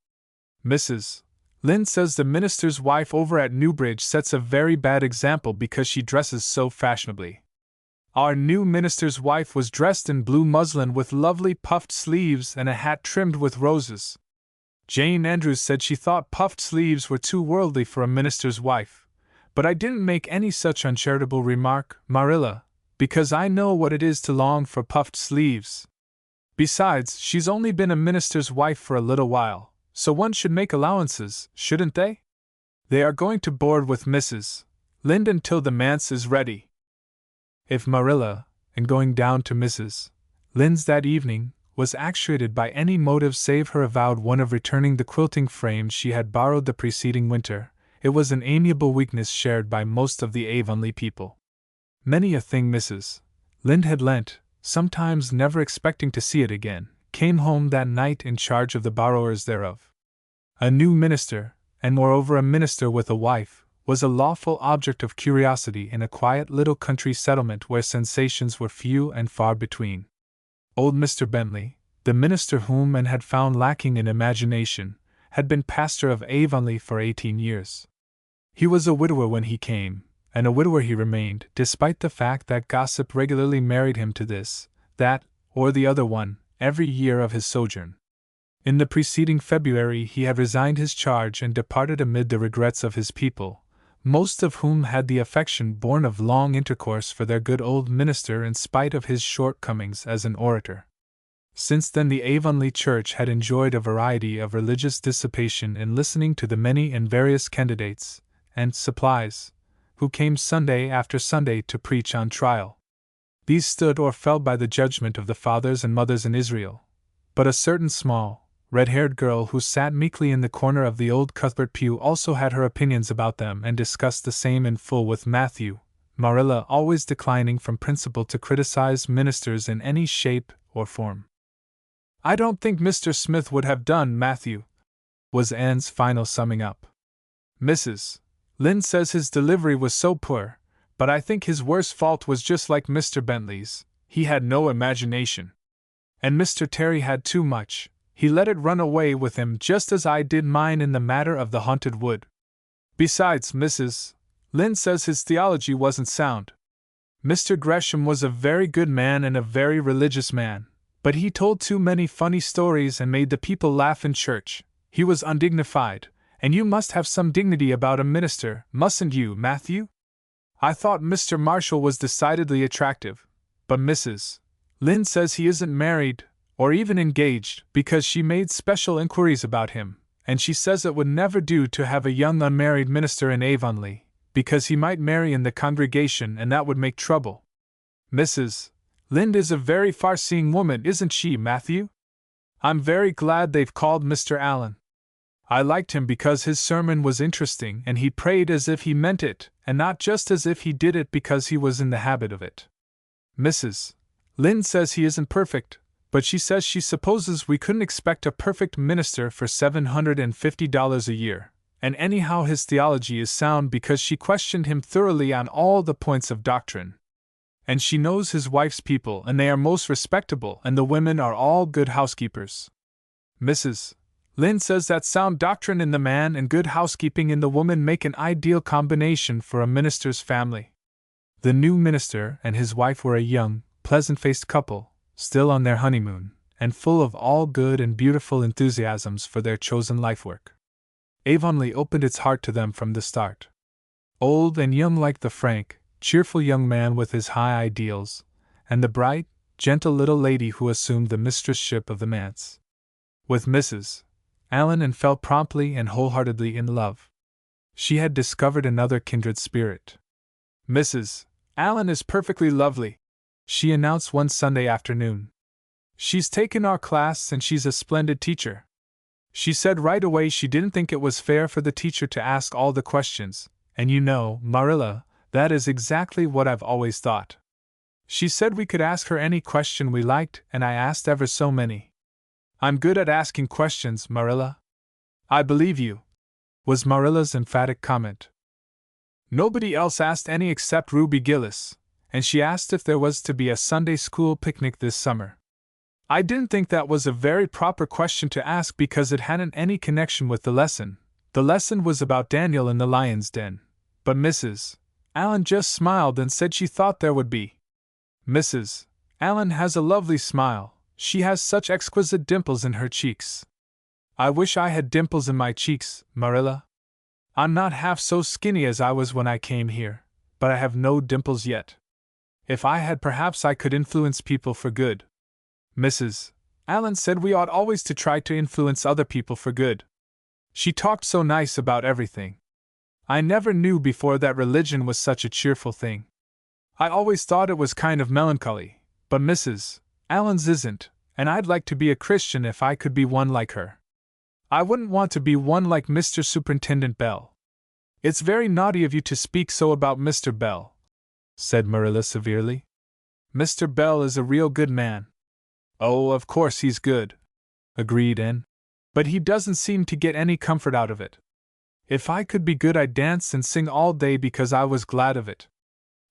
Mrs. Lynde says the minister's wife over at Newbridge sets a very bad example because she dresses so fashionably. Our new minister's wife was dressed in blue muslin with lovely puffed sleeves and a hat trimmed with roses. Jane Andrews said she thought puffed sleeves were too worldly for a minister's wife, but I didn't make any such uncharitable remark, Marilla, because I know what it is to long for puffed sleeves. Besides, she's only been a minister's wife for a little while, so one should make allowances, shouldn't they? They are going to board with Mrs. Lynde until the manse is ready. If Marilla, in going down to Mrs. Lynde's that evening, was actuated by any motive save her avowed one of returning the quilting frames she had borrowed the preceding winter, it was an amiable weakness shared by most of the Avonlea people. Many a thing Mrs. Lynde had lent, sometimes never expecting to see it again, came home that night in charge of the borrowers thereof. A new minister, and moreover a minister with a wife, was a lawful object of curiosity in a quiet little country settlement where sensations were few and far between. Old Mr. Bentley, the minister whom Anne had found lacking in imagination, had been pastor of Avonlea for 18 years. He was a widower when he came, and a widower he remained, despite the fact that gossip regularly married him to this, that, or the other one, every year of his sojourn. In the preceding February he had resigned his charge and departed amid the regrets of his people, most of whom had the affection born of long intercourse for their good old minister in spite of his shortcomings as an orator. Since then the Avonlea church had enjoyed a variety of religious dissipation in listening to the many and various candidates, and supplies, who came Sunday after Sunday to preach on trial. These stood or fell by the judgment of the fathers and mothers in Israel, but a certain small, red-haired girl who sat meekly in the corner of the old Cuthbert pew also had her opinions about them and discussed the same in full with Matthew, Marilla always declining from principle to criticize ministers in any shape or form. "I don't think Mr. Smith would have done, Matthew," was Anne's final summing up. "Mrs. Lynde says his delivery was so poor, but I think his worst fault was just like Mr. Bentley's, he had no imagination. And Mr. Terry had too much. He let it run away with him just as I did mine in the matter of the haunted wood. Besides, Mrs. Lynde says his theology wasn't sound. Mr. Gresham was a very good man and a very religious man, but he told too many funny stories and made the people laugh in church. He was undignified, and you must have some dignity about a minister, mustn't you, Matthew? I thought Mr. Marshall was decidedly attractive, but Mrs. Lynde says he isn't married, or even engaged, because she made special inquiries about him, and she says it would never do to have a young unmarried minister in Avonlea, because he might marry in the congregation and that would make trouble. Mrs. Lynde is a very far-seeing woman, isn't she, Matthew? I'm very glad they've called Mr. Allen. I liked him because his sermon was interesting and he prayed as if he meant it, and not just as if he did it because he was in the habit of it. Mrs. Lynde says he isn't perfect, but she says she supposes we couldn't expect a perfect minister for $750 a year, and anyhow his theology is sound because she questioned him thoroughly on all the points of doctrine. And she knows his wife's people and they are most respectable and the women are all good housekeepers. Mrs. Lynde says that sound doctrine in the man and good housekeeping in the woman make an ideal combination for a minister's family. The new minister and his wife were a young, pleasant-faced couple, still on their honeymoon, and full of all good and beautiful enthusiasms for their chosen life-work. Avonlea opened its heart to them from the start. Old and young like the frank, cheerful young man with his high ideals, and the bright, gentle little lady who assumed the mistressship of the manse. With Mrs. Allen and fell promptly and wholeheartedly in love. She had discovered another kindred spirit. "Mrs. Allen is perfectly lovely," she announced one Sunday afternoon. "She's taken our class and she's a splendid teacher. She said right away she didn't think it was fair for the teacher to ask all the questions, and you know, Marilla, that is exactly what I've always thought. She said we could ask her any question we liked, and I asked ever so many. I'm good at asking questions, Marilla." "I believe you," was Marilla's emphatic comment. Nobody else asked any except Ruby Gillis, and she asked if there was to be a Sunday school picnic this summer. I didn't think that was a very proper question to ask because it hadn't any connection with the lesson. The lesson was about Daniel in the lion's den. But Mrs. Allen just smiled and said she thought there would be. Mrs. Allen has a lovely smile. She has such exquisite dimples in her cheeks. I wish I had dimples in my cheeks, Marilla. I'm not half so skinny as I was when I came here, but I have no dimples yet. If I had, perhaps I could influence people for good. Mrs. Allen said we ought always to try to influence other people for good. She talked so nice about everything. I never knew before that religion was such a cheerful thing. I always thought it was kind of melancholy, but Mrs. Allen's isn't, and I'd like to be a Christian if I could be one like her. I wouldn't want to be one like Mr. Superintendent Bell. It's very naughty of you to speak so about Mr. Bell, said Marilla severely. Mr. Bell is a real good man. Oh, of course he's good, agreed Anne. But he doesn't seem to get any comfort out of it. If I could be good, I'd dance and sing all day because I was glad of it.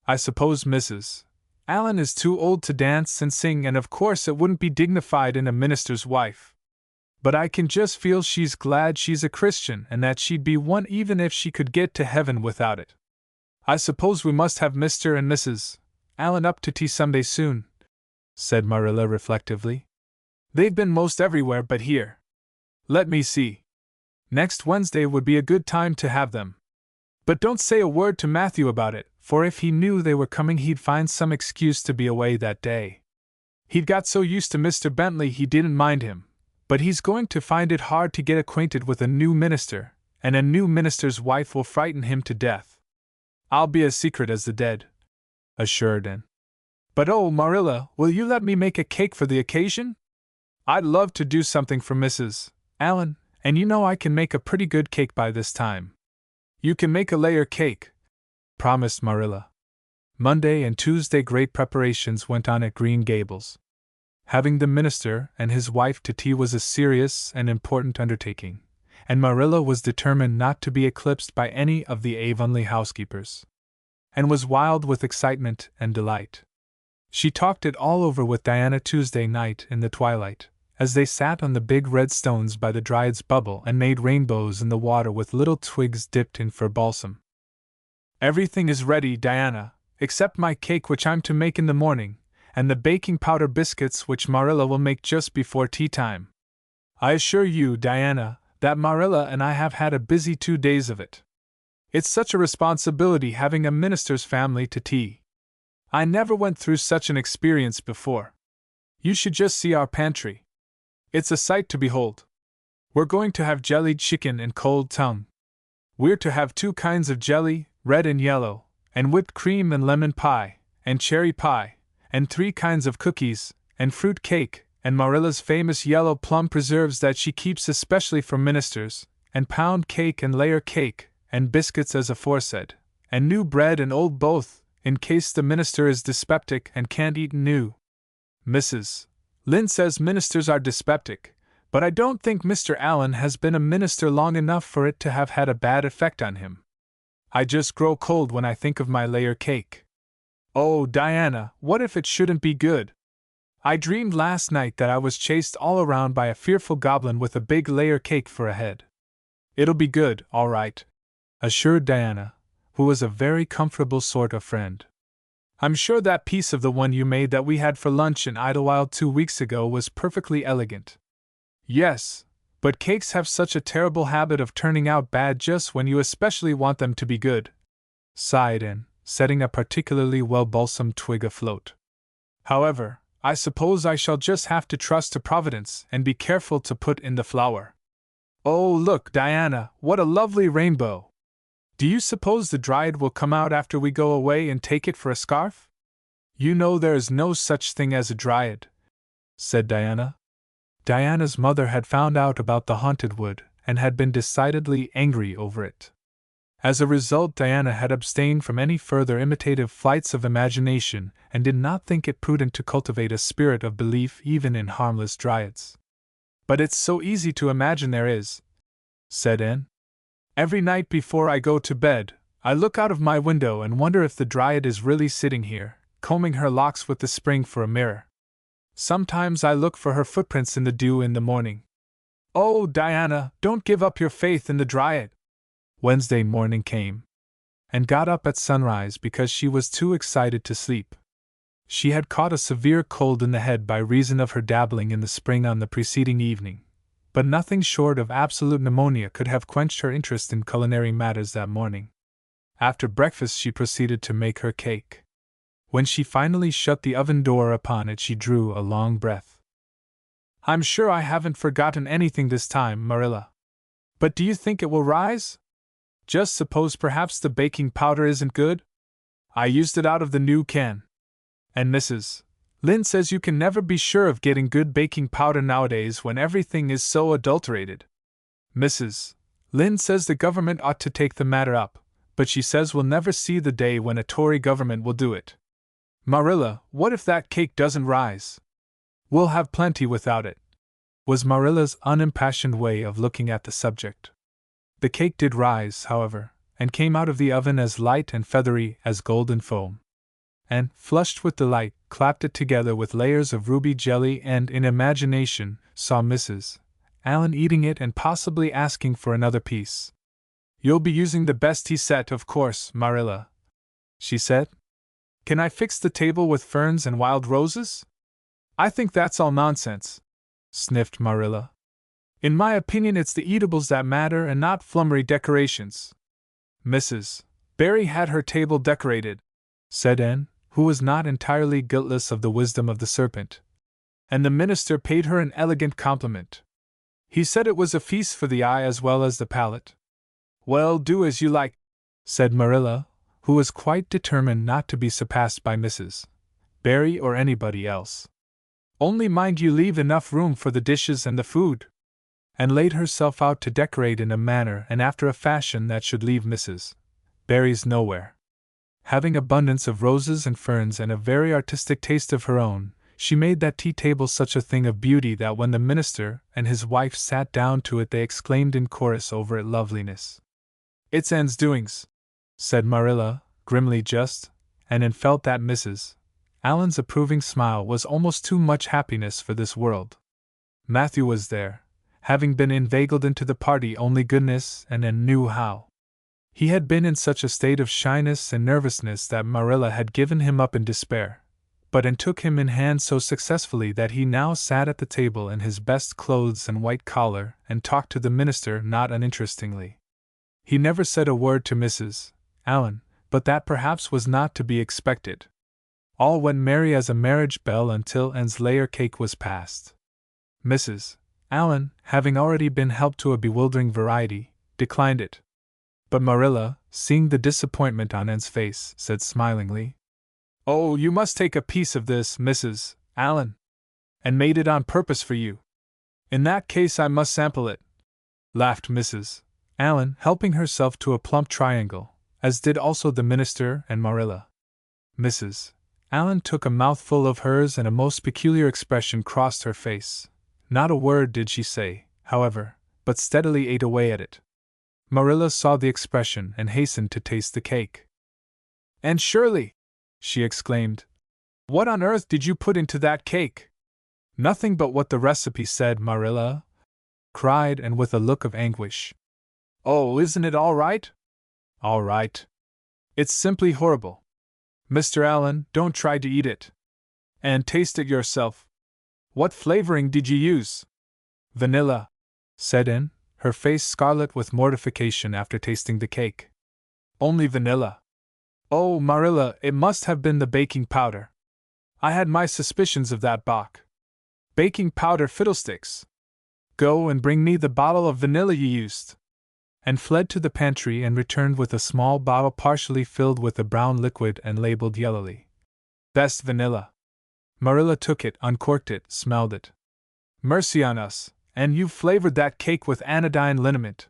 I suppose Mrs. Allen is too old to dance and sing, and of course it wouldn't be dignified in a minister's wife. But I can just feel she's glad she's a Christian and that she'd be one even if she could get to heaven without it. I suppose we must have Mr. and Mrs. Allen up to tea someday soon, said Marilla reflectively. They've been most everywhere but here. Let me see. Next Wednesday would be a good time to have them. But don't say a word to Matthew about it, for if he knew they were coming he'd find some excuse to be away that day. He'd got so used to Mr. Bentley he didn't mind him, but he's going to find it hard to get acquainted with a new minister, and a new minister's wife will frighten him to death. I'll be as secret as the dead, assured Anne. But oh, Marilla, will you let me make a cake for the occasion? I'd love to do something for Mrs. Allen, and you know I can make a pretty good cake by this time. You can make a layer cake, promised Marilla. Monday and Tuesday great preparations went on at Green Gables. Having the minister and his wife to tea was a serious and important undertaking, and Marilla was determined not to be eclipsed by any of the Avonlea housekeepers, and was wild with excitement and delight. She talked it all over with Diana Tuesday night in the twilight, as they sat on the big red stones by the Dryad's Bubble and made rainbows in the water with little twigs dipped in fir balsam. Everything is ready, Diana, except my cake which I'm to make in the morning, and the baking powder biscuits which Marilla will make just before tea time. I assure you, Diana, that Marilla and I have had a busy 2 days of it. It's such a responsibility having a minister's family to tea. I never went through such an experience before. You should just see our pantry. It's a sight to behold. We're going to have jellied chicken and cold tongue. We're to have 2 kinds of jelly, red and yellow, and whipped cream and lemon pie, and cherry pie, and 3 kinds of cookies, and fruit cake, and Marilla's famous yellow plum preserves that she keeps especially for ministers, and pound cake and layer cake, and biscuits as aforesaid, and new bread and old both, in case the minister is dyspeptic and can't eat new. Mrs. Lynde says ministers are dyspeptic, but I don't think Mr. Allen has been a minister long enough for it to have had a bad effect on him. I just grow cold when I think of my layer cake. Oh, Diana, what if it shouldn't be good? I dreamed last night that I was chased all around by a fearful goblin with a big layer cake for a head. It'll be good, all right, assured Diana, who was a very comfortable sort of friend. I'm sure that piece of the one you made that we had for lunch in Idlewild 2 weeks ago was perfectly elegant. Yes, but cakes have such a terrible habit of turning out bad just when you especially want them to be good, sighed Anne, setting a particularly well-balsamed twig afloat. However, I suppose I shall just have to trust to Providence and be careful to put in the flour. Oh, look, Diana, what a lovely rainbow! Do you suppose the Dryad will come out after we go away and take it for a scarf? You know there is no such thing as a Dryad, said Diana. Diana's mother had found out about the haunted wood and had been decidedly angry over it. As a result, Diana had abstained from any further imitative flights of imagination and did not think it prudent to cultivate a spirit of belief even in harmless Dryads. But it's so easy to imagine there is, said Anne. Every night before I go to bed, I look out of my window and wonder if the Dryad is really sitting here, combing her locks with the spring for a mirror. Sometimes I look for her footprints in the dew in the morning. Oh, Diana, don't give up your faith in the Dryad. Wednesday morning came. Anne got up at sunrise because she was too excited to sleep. She had caught a severe cold in the head by reason of her dabbling in the spring on the preceding evening, but nothing short of absolute pneumonia could have quenched her interest in culinary matters that morning. After breakfast she proceeded to make her cake. When she finally shut the oven door upon it she drew a long breath. I'm sure I haven't forgotten anything this time, Marilla. But do you think it will rise? Just suppose perhaps the baking powder isn't good? I used it out of the new can. And Mrs. Lynde says you can never be sure of getting good baking powder nowadays when everything is so adulterated. Mrs. Lynde says the government ought to take the matter up, but she says we'll never see the day when a Tory government will do it. Marilla, what if that cake doesn't rise? We'll have plenty without it, was Marilla's unimpassioned way of looking at the subject. The cake did rise, however, and came out of the oven as light and feathery as golden foam. And, flushed with delight, clapped it together with layers of ruby jelly and, in imagination, saw Mrs. Allen eating it and possibly asking for another piece. You'll be using the best tea set, of course, Marilla, she said. Can I fix the table with ferns and wild roses? I think that's all nonsense, sniffed Marilla. In my opinion, it's the eatables that matter and not flummery decorations. Mrs. Barry had her table decorated, said Anne, who was not entirely guiltless of the wisdom of the serpent. And the minister paid her an elegant compliment. He said it was a feast for the eye as well as the palate. Well, do as you like, said Marilla, who was quite determined not to be surpassed by Mrs. Barry or anybody else. Only mind you leave enough room for the dishes and the food. And laid herself out to decorate in a manner and after a fashion that should leave Mrs. Barry's nowhere. Having abundance of roses and ferns and a very artistic taste of her own, she made that tea table such a thing of beauty that when the minister and his wife sat down to it they exclaimed in chorus over its loveliness. It's Anne's doings, said Marilla, grimly just, and Anne felt that Mrs. Allen's approving smile was almost too much happiness for this world. Matthew was there, having been inveigled into the party only goodness and Anne knew how. He had been in such a state of shyness and nervousness that Marilla had given him up in despair, but Anne took him in hand so successfully that he now sat at the table in his best clothes and white collar and talked to the minister not uninterestingly. He never said a word to Mrs. Allen, but that perhaps was not to be expected. All went merry as a marriage bell until Anne's layer cake was passed. Mrs. Allen, having already been helped to a bewildering variety, declined it. But Marilla, seeing the disappointment on Anne's face, said smilingly, "Oh, you must take a piece of this, Mrs. Allen. And made it on purpose for you. In that case I must sample it," laughed Mrs. Allen, helping herself to a plump triangle, as did also the minister and Marilla. Mrs. Allen took a mouthful of hers and a most peculiar expression crossed her face. Not a word did she say, however, but steadily ate away at it. Marilla saw the expression and hastened to taste the cake. "Anne Shirley!" she exclaimed. "What on earth did you put into that cake?" "Nothing but what the recipe said," Marilla cried, and with a look of anguish. "Oh, isn't it all right?" "All right. It's simply horrible. Mr. Allen, don't try to eat it. And taste it yourself. What flavoring did you use?" "Vanilla," said Anne, her face scarlet with mortification after tasting the cake. "Only vanilla. Oh, Marilla, it must have been the baking powder. I had my suspicions of that Bach. Baking powder fiddlesticks! Go and bring me the bottle of vanilla you used." And fled to the pantry and returned with a small bottle partially filled with a brown liquid and labeled yellowly, "Best vanilla." Marilla took it, uncorked it, smelled it. "Mercy on us, and you've flavored that cake with anodyne liniment.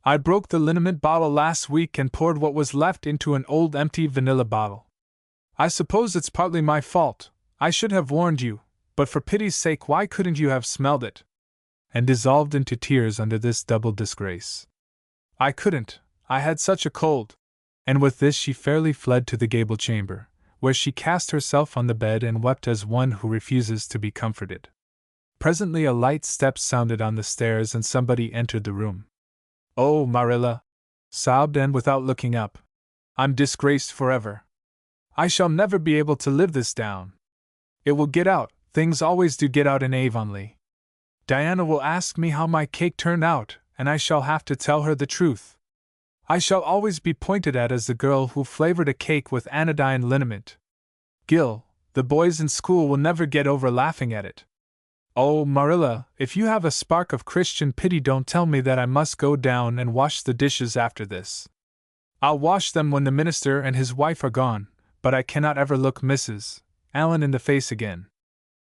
I broke the liniment bottle last week and poured what was left into an old empty vanilla bottle. I suppose it's partly my fault. I should have warned you, but for pity's sake why couldn't you have smelled it?" And dissolved into tears under this double disgrace. "I couldn't, I had such a cold." And with this she fairly fled to the gable chamber, where she cast herself on the bed and wept as one who refuses to be comforted. Presently a light step sounded on the stairs and somebody entered the room. "Oh, Marilla," sobbed Anne without looking up. "I'm disgraced forever. I shall never be able to live this down. It will get out, things always do get out in Avonlea. Diana will ask me how my cake turned out, and I shall have to tell her the truth. I shall always be pointed at as the girl who flavored a cake with anodyne liniment. Gil, the boys in school will never get over laughing at it. Oh, Marilla, if you have a spark of Christian pity, don't tell me that I must go down and wash the dishes after this. I'll wash them when the minister and his wife are gone, but I cannot ever look Mrs. Allen in the face again.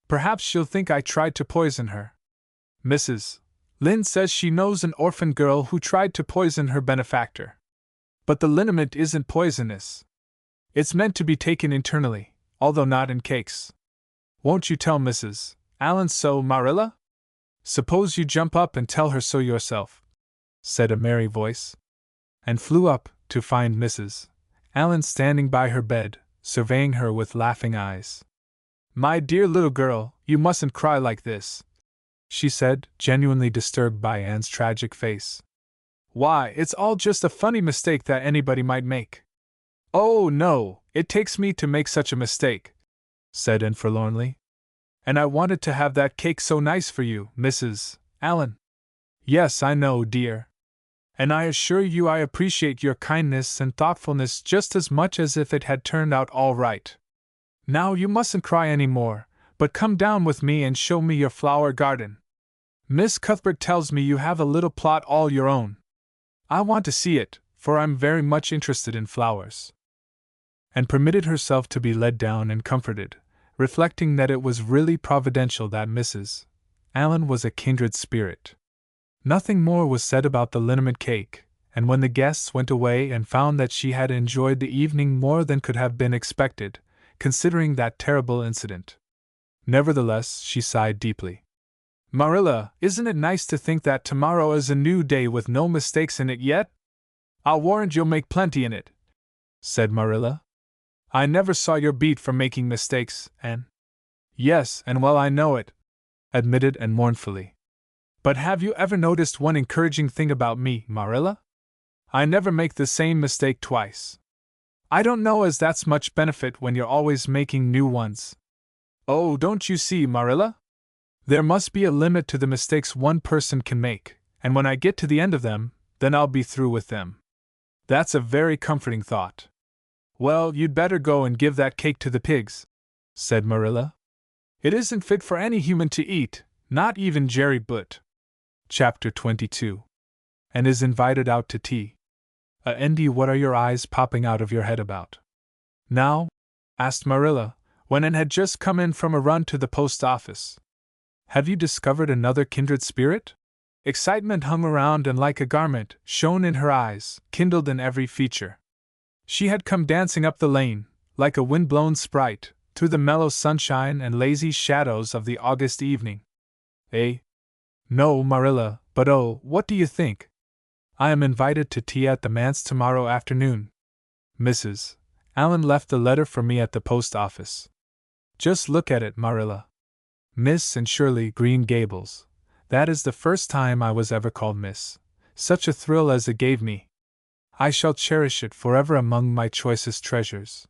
Perhaps she'll think I tried to poison her. Mrs. Lynde says she knows an orphan girl who tried to poison her benefactor. But the liniment isn't poisonous. It's meant to be taken internally, although not in cakes. Won't you tell Mrs. Allen so, Marilla? Suppose you jump up and tell her so yourself," said a merry voice, and flew up to find Mrs. Allen standing by her bed, surveying her with laughing eyes. "My dear little girl, you mustn't cry like this," she said, genuinely disturbed by Anne's tragic face. "Why, it's all just a funny mistake that anybody might make." "Oh, no, it takes me to make such a mistake," said Anne forlornly. "And I wanted to have that cake so nice for you, Mrs. Allen." "Yes, I know, dear. And I assure you I appreciate your kindness and thoughtfulness just as much as if it had turned out all right. Now you mustn't cry any more, but come down with me and show me your flower garden. Miss Cuthbert tells me you have a little plot all your own. I want to see it, for I'm very much interested in flowers." And permitted herself to be led down and comforted, reflecting that it was really providential that Mrs. Allen was a kindred spirit. Nothing more was said about the liniment cake, and when the guests went away and found that she had enjoyed the evening more than could have been expected, considering that terrible incident. Nevertheless, she sighed deeply. "Marilla, isn't it nice to think that tomorrow is a new day with no mistakes in it yet? I'll warrant you'll make plenty in it," said Marilla. "I never saw your beat for making mistakes, Anne." "Yes, and well I know it," admitted Anne mournfully. "But have you ever noticed one encouraging thing about me, Marilla? I never make the same mistake twice. I don't know as that's much benefit when you're always making new ones. Oh, don't you see, Marilla? There must be a limit to the mistakes one person can make, and when I get to the end of them, then I'll be through with them. That's a very comforting thought." "Well, you'd better go and give that cake to the pigs," said Marilla. "It isn't fit for any human to eat, not even Jerry Butt." Chapter 22. And is invited out to tea. Andy, what are your eyes popping out of your head about now?" asked Marilla, when Anne had just come in from a run to the post office. "Have you discovered another kindred spirit?" Excitement hung around and like a garment shone in her eyes, kindled in every feature. She had come dancing up the lane, like a wind-blown sprite, through the mellow sunshine and lazy shadows of the August evening. No, Marilla, but oh, what do you think? I am invited to tea at the manse tomorrow afternoon. Mrs. Allen left a letter for me at the post office. Just look at it, Marilla. Miss Anne Shirley, Green Gables. That is the first time I was ever called Miss. Such a thrill as it gave me. I shall cherish it forever among my choicest treasures.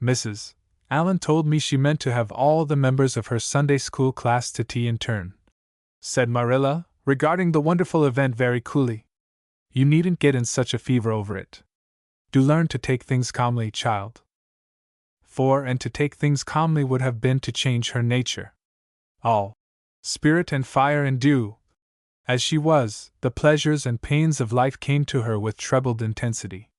Mrs. Allen told me she meant to have all the members of her Sunday school class to tea in turn," said Marilla, regarding the wonderful event very coolly. "You needn't get in such a fever over it. Do learn to take things calmly, child." And to take things calmly would have been to change her nature. All spirit and fire and dew. As she was, the pleasures and pains of life came to her with trebled intensity.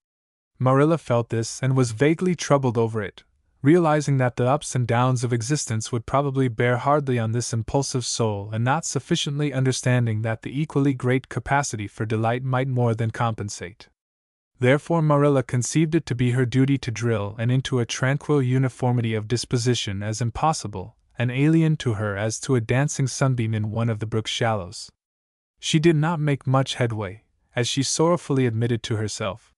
Marilla felt this and was vaguely troubled over it, realizing that the ups and downs of existence would probably bear hardly on this impulsive soul, and not sufficiently understanding that the equally great capacity for delight might more than compensate. Therefore Marilla conceived it to be her duty to drill Anne into a tranquil uniformity of disposition as impossible and alien to her as to a dancing sunbeam in one of the brook's shallows. She did not make much headway, as she sorrowfully admitted to herself.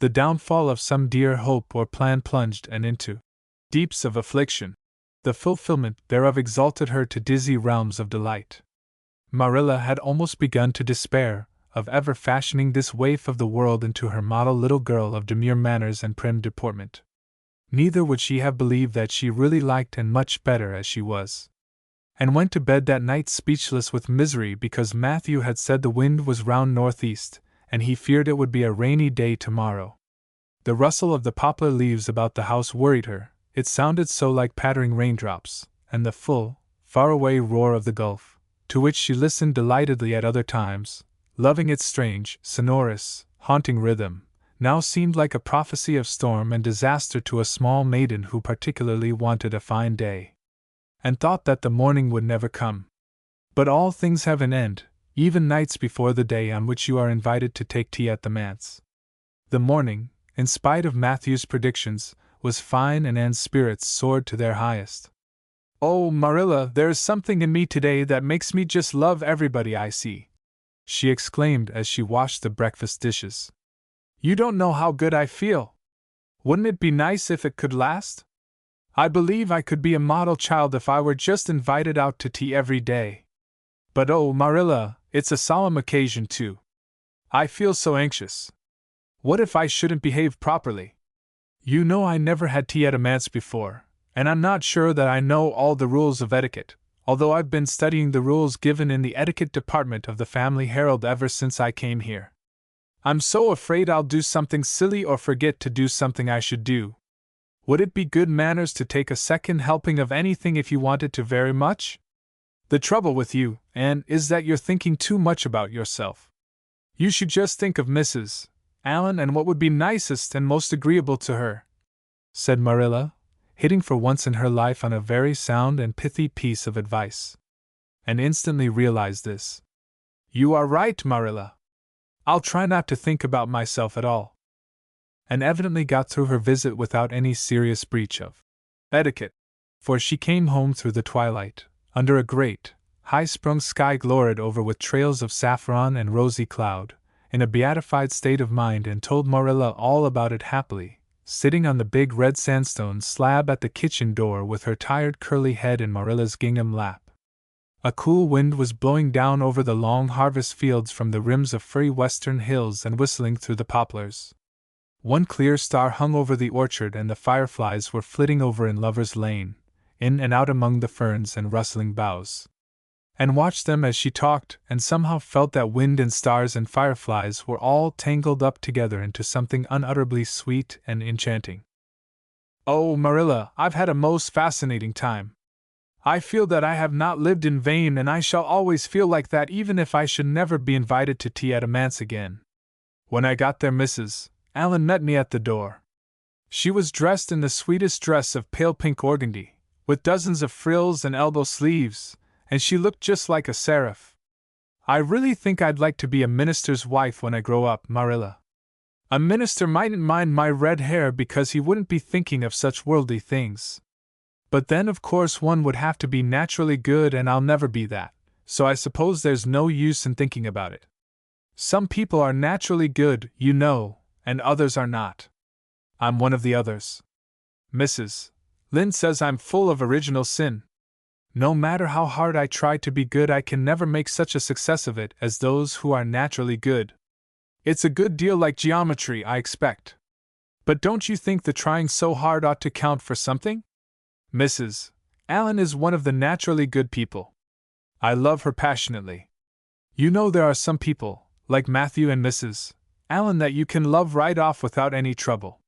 The downfall of some dear hope or plan plunged and into deeps of affliction. The fulfillment thereof exalted her to dizzy realms of delight. Marilla had almost begun to despair of ever fashioning this waif of the world into her model little girl of demure manners and prim deportment. Neither would she have believed that she really liked and much better as she was. And went to bed that night speechless with misery because Matthew had said the wind was round northeast, and he feared it would be a rainy day tomorrow. The rustle of the poplar leaves about the house worried her, it sounded so like pattering raindrops, and the full, faraway roar of the gulf, to which she listened delightedly at other times, loving its strange, sonorous, haunting rhythm, now seemed like a prophecy of storm and disaster to a small maiden who particularly wanted a fine day, and thought that the morning would never come. But all things have an end, even nights before the day on which you are invited to take tea at the manse. The morning, in spite of Matthew's predictions, was fine and Anne's spirits soared to their highest. "Oh, Marilla, there is something in me today that makes me just love everybody I see," she exclaimed as she washed the breakfast dishes. "You don't know how good I feel. Wouldn't it be nice if it could last? I believe I could be a model child if I were just invited out to tea every day. But oh, Marilla, it's a solemn occasion too. I feel so anxious. What if I shouldn't behave properly? You know I never had tea at a manse before, and I'm not sure that I know all the rules of etiquette, although I've been studying the rules given in the etiquette department of the Family Herald ever since I came here. I'm so afraid I'll do something silly or forget to do something I should do. Would it be good manners to take a second helping of anything if you wanted to very much? The trouble with you, Anne, is that you're thinking too much about yourself. You should just think of Mrs. Allen and what would be nicest and most agreeable to her," said Marilla, hitting for once in her life on a very sound and pithy piece of advice. And instantly realized this. "You are right, Marilla. I'll try not to think about myself at all." And evidently got through her visit without any serious breach of etiquette, for she came home through the twilight, under a great, high-sprung sky glorid over with trails of saffron and rosy cloud, in a beatified state of mind, and told Marilla all about it happily, sitting on the big red sandstone slab at the kitchen door with her tired curly head in Marilla's gingham lap. A cool wind was blowing down over the long harvest fields from the rims of furry western hills and whistling through the poplars. One clear star hung over the orchard, and the fireflies were flitting over in Lover's Lane, in and out among the ferns and rustling boughs. And watched them as she talked, and somehow felt that wind and stars and fireflies were all tangled up together into something unutterably sweet and enchanting. "Oh, Marilla, I've had a most fascinating time. I feel that I have not lived in vain, and I shall always feel like that even if I should never be invited to tea at a manse again." When I got there, Mrs. Allen met me at the door. She was dressed in the sweetest dress of pale pink organdy, with dozens of frills and elbow sleeves, and she looked just like a seraph. "I really think I'd like to be a minister's wife when I grow up, Marilla. A minister mightn't mind my red hair because he wouldn't be thinking of such worldly things. But then, of course, one would have to be naturally good, and I'll never be that, so I suppose there's no use in thinking about it. Some people are naturally good, you know, and others are not. I'm one of the others. Mrs. Lynde says I'm full of original sin. No matter how hard I try to be good, I can never make such a success of it as those who are naturally good. It's a good deal like geometry, I expect. But don't you think the trying so hard ought to count for something? Mrs. Allen is one of the naturally good people. I love her passionately. You know there are some people, like Matthew and Mrs. Allen, that you can love right off without any trouble.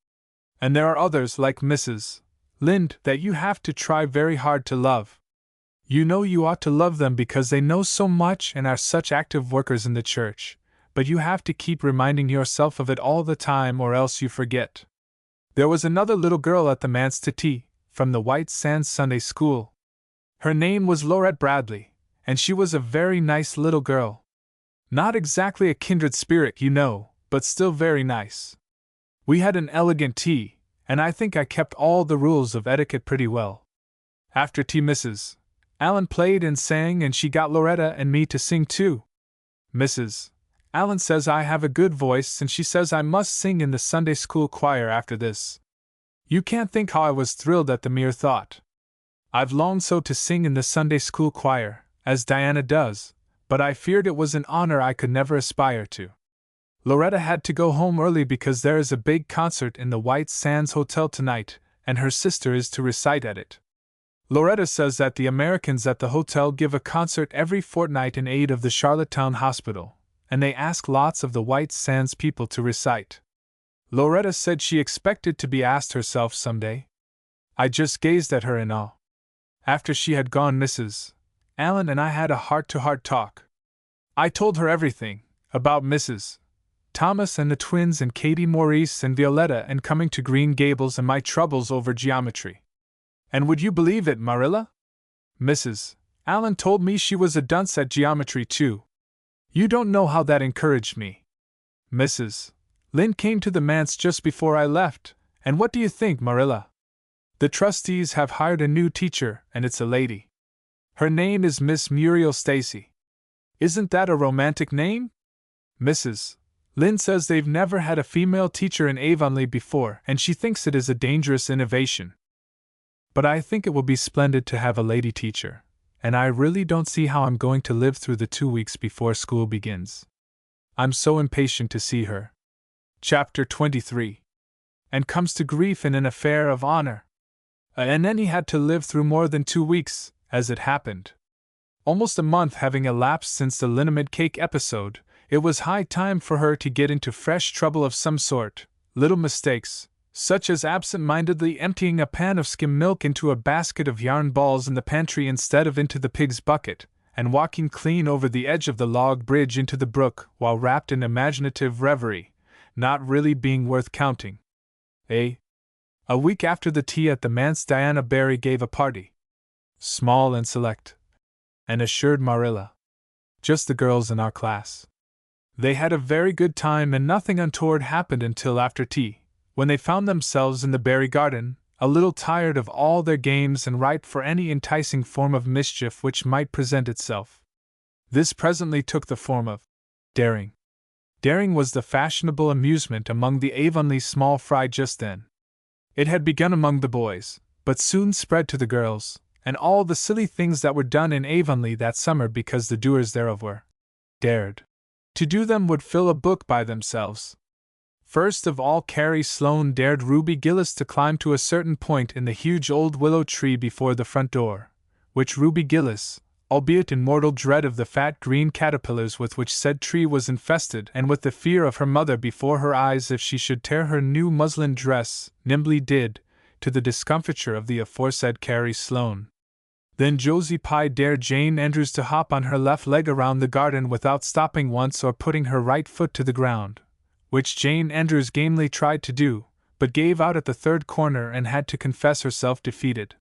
And there are others, like Mrs. Lynde, that you have to try very hard to love. You know you ought to love them because they know so much and are such active workers in the church, but you have to keep reminding yourself of it all the time or else you forget. There was another little girl at the manse to tea, from the White Sands Sunday School. Her name was Laurette Bradley, and she was a very nice little girl. Not exactly a kindred spirit, you know, but still very nice. We had an elegant tea, and I think I kept all the rules of etiquette pretty well. After tea, Mrs. Allen played and sang, and she got Loretta and me to sing too. Mrs. Alan says I have a good voice and she says I must sing in the Sunday school choir after this. You can't think how I was thrilled at the mere thought. I've longed so to sing in the Sunday school choir, as Diana does, but I feared it was an honor I could never aspire to. Loretta had to go home early because there is a big concert in the White Sands Hotel tonight, and her sister is to recite at it. Loretta says that the Americans at the hotel give a concert every fortnight in aid of the Charlottetown Hospital, and they ask lots of the White Sands people to recite. Loretta said she expected to be asked herself someday. I just gazed at her in awe. After she had gone, Mrs. Allen and I had a heart-to-heart talk. I told her everything, about Mrs. Thomas and the twins and Katie Maurice and Violetta and coming to Green Gables and my troubles over geometry. And would you believe it, Marilla? Mrs. Allen told me she was a dunce at geometry too. You don't know how that encouraged me. Mrs. Lynde came to the manse just before I left, and what do you think, Marilla? The trustees have hired a new teacher, and it's a lady. Her name is Miss Muriel Stacy. Isn't that a romantic name? Mrs. Lynde says they've never had a female teacher in Avonlea before, and she thinks it is a dangerous innovation. But I think it will be splendid to have a lady teacher, and I really don't see how I'm going to live through the 2 weeks before school begins. I'm so impatient to see her. Chapter 23. And comes to grief in an affair of honor. And then he had to live through more than 2 weeks, as it happened. Almost a month having elapsed since the liniment cake episode, it was high time for her to get into fresh trouble of some sort, little mistakes, such as absent-mindedly emptying a pan of skim milk into a basket of yarn balls in the pantry instead of into the pig's bucket, and walking clean over the edge of the log bridge into the brook while wrapped in imaginative reverie, not really being worth counting. A week after the tea at the manse, Diana Barry gave a party. Small and select. And assured Marilla. Just the girls in our class. They had a very good time and nothing untoward happened until after tea, when they found themselves in the Barry garden, a little tired of all their games and ripe for any enticing form of mischief which might present itself. This presently took the form of daring. Daring was the fashionable amusement among the Avonlea small fry just then. It had begun among the boys, but soon spread to the girls, and all the silly things that were done in Avonlea that summer because the doers thereof were dared. To do them would fill a book by themselves. First of all, Carrie Sloane dared Ruby Gillis to climb to a certain point in the huge old willow tree before the front door, which Ruby Gillis, albeit in mortal dread of the fat green caterpillars with which said tree was infested and with the fear of her mother before her eyes if she should tear her new muslin dress, nimbly did, to the discomfiture of the aforesaid Carrie Sloane. Then Josie Pye dared Jane Andrews to hop on her left leg around the garden without stopping once or putting her right foot to the ground, which Jane Andrews gamely tried to do, but gave out at the third corner and had to confess herself defeated.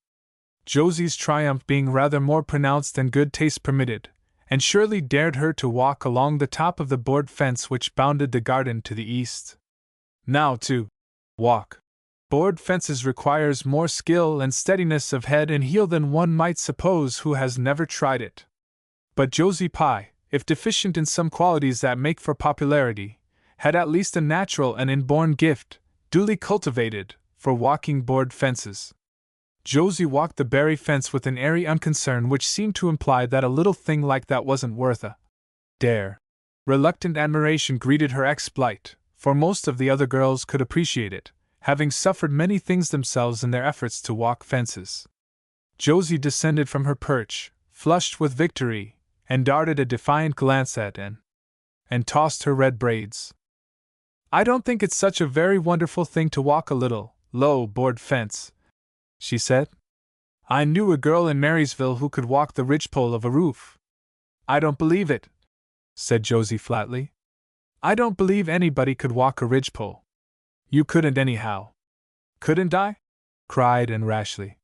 Josie's triumph being rather more pronounced than good taste permitted, and Shirley dared her to walk along the top of the board fence which bounded the garden to the east. Now, to walk board fences requires more skill and steadiness of head and heel than one might suppose who has never tried it. But Josie Pye, if deficient in some qualities that make for popularity, had at least a natural and inborn gift, duly cultivated, for walking board fences. Josie walked the Barry fence with an airy unconcern which seemed to imply that a little thing like that wasn't worth a dare. Reluctant admiration greeted her exploit, for most of the other girls could appreciate it, having suffered many things themselves in their efforts to walk fences. Josie descended from her perch, flushed with victory, and darted a defiant glance at Anne, and tossed her red braids. "I don't think it's such a very wonderful thing to walk a little, low board fence," she said. "I knew a girl in Marysville who could walk the ridgepole of a roof." "I don't believe it," said Josie flatly. "I don't believe anybody could walk a ridgepole." "You couldn't anyhow." "Couldn't I?" cried Anne rashly.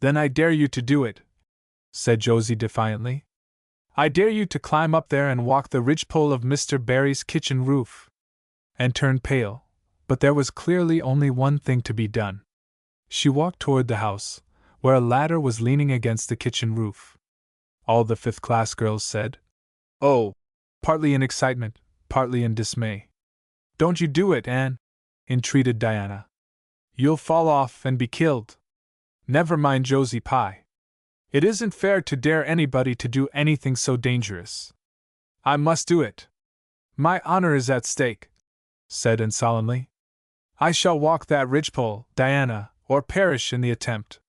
"Then I dare you to do it," said Josie defiantly. "I dare you to climb up there and walk the ridgepole of Mr. Barry's kitchen roof." Anne turned pale, but there was clearly only one thing to be done. She walked toward the house, where a ladder was leaning against the kitchen roof. All the fifth-class girls said, "Oh," partly in excitement, partly in dismay. Don't you do it, Anne, entreated Diana. You'll fall off and be killed. Never mind Josie Pye. It isn't fair to dare anybody to do anything so dangerous. I must do it. My honor is at stake, said Anne solemnly. I shall walk that ridgepole, Diana, or perish in the attempt.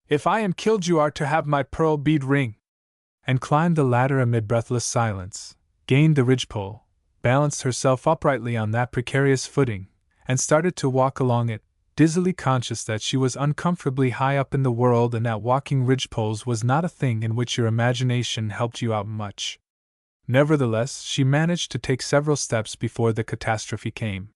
If I am killed, you are to have my pearl bead ring. And climbed the ladder amid breathless silence, gained the ridgepole, balanced herself uprightly on that precarious footing, and started to walk along it, dizzily conscious that she was uncomfortably high up in the world and that walking ridgepoles was not a thing in which your imagination helped you out much. Nevertheless, she managed to take several steps before the catastrophe came.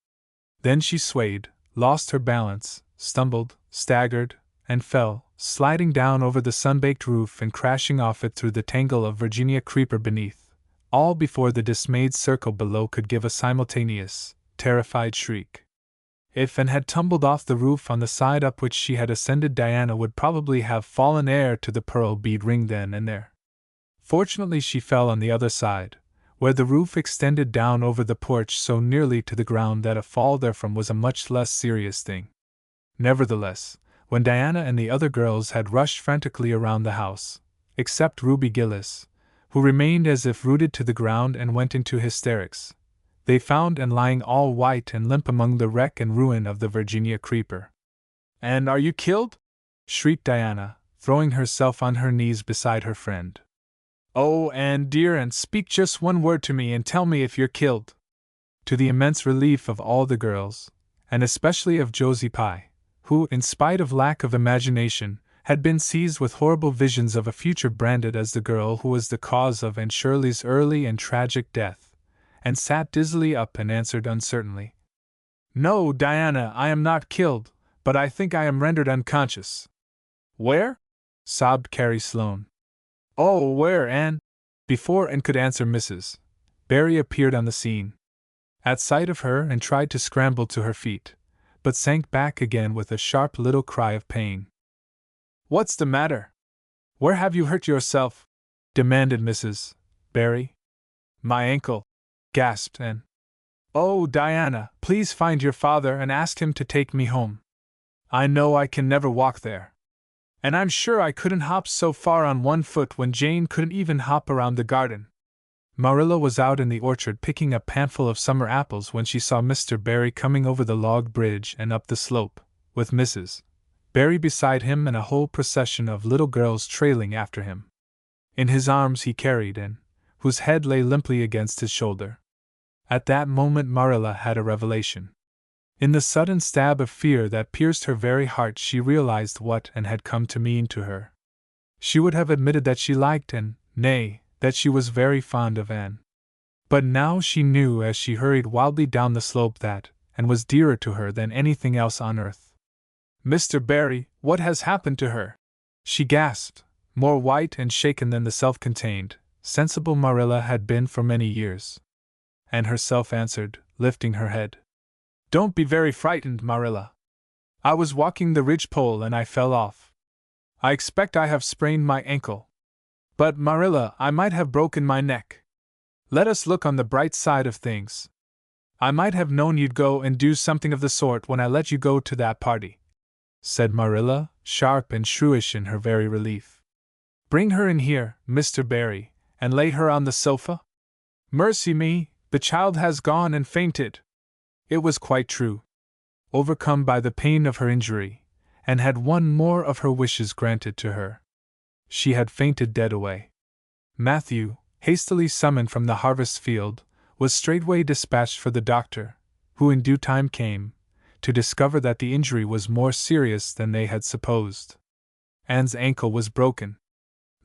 Then she swayed, lost her balance, stumbled, staggered, and fell, sliding down over the sun-baked roof and crashing off it through the tangle of Virginia creeper beneath, all before the dismayed circle below could give a simultaneous, terrified shriek. If Anne had tumbled off the roof on the side up which she had ascended, Diana would probably have fallen heir to the pearl bead ring then and there. Fortunately, she fell on the other side, where the roof extended down over the porch so nearly to the ground that a fall therefrom was a much less serious thing. Nevertheless, when Diana and the other girls had rushed frantically around the house, except Ruby Gillis, who remained as if rooted to the ground and went into hysterics, they found Anne lying all white and limp among the wreck and ruin of the Virginia creeper. "And are you killed?" shrieked Diana, throwing herself on her knees beside her friend. "Oh, Anne dear, and speak just one word to me and tell me if you're killed." To the immense relief of all the girls, and especially of Josie Pye, who, in spite of lack of imagination, had been seized with horrible visions of a future branded as the girl who was the cause of Anne Shirley's early and tragic death, and sat dizzily up and answered uncertainly, "No, Diana, I am not killed, but I think I am rendered unconscious." "Where?" sobbed Carrie Sloane. "Oh, where, Anne?" Before Anne could answer, Mrs. Barry appeared on the scene. At sight of her, Anne tried to scramble to her feet, but sank back again with a sharp little cry of pain. "What's the matter? Where have you hurt yourself?" demanded Mrs. Barry. "My ankle," gasped Anne. "Oh, Diana, please find your father and ask him to take me home. I know I can never walk there. And I'm sure I couldn't hop so far on one foot when Jane couldn't even hop around the garden." Marilla was out in the orchard picking a handful of summer apples when she saw Mr. Barry coming over the log bridge and up the slope, with Mrs. Barry beside him and a whole procession of little girls trailing after him. In his arms he carried Anne, whose head lay limply against his shoulder. At that moment Marilla had a revelation. In the sudden stab of fear that pierced her very heart, she realized what Anne had come to mean to her. She would have admitted that she liked Anne, nay, that she was very fond of Anne. But now she knew as she hurried wildly down the slope that Anne was dearer to her than anything else on earth. "Mr. Barry, what has happened to her?" she gasped, more white and shaken than the self-contained, sensible Marilla had been for many years. Anne herself answered, lifting her head. "Don't be very frightened, Marilla. I was walking the ridgepole and I fell off. I expect I have sprained my ankle. But, Marilla, I might have broken my neck. Let us look on the bright side of things. I might have known you'd go and do something of the sort when I let you go to that party," said Marilla, sharp and shrewish in her very relief. "Bring her in here, Mr. Barry, and lay her on the sofa." Mercy me, the child has gone and fainted. It was quite true. Overcome by the pain of her injury, Anne had one more of her wishes granted to her. She had fainted dead away. Matthew, hastily summoned from the harvest field, was straightway dispatched for the doctor, who in due time came, to discover that the injury was more serious than they had supposed. Anne's ankle was broken.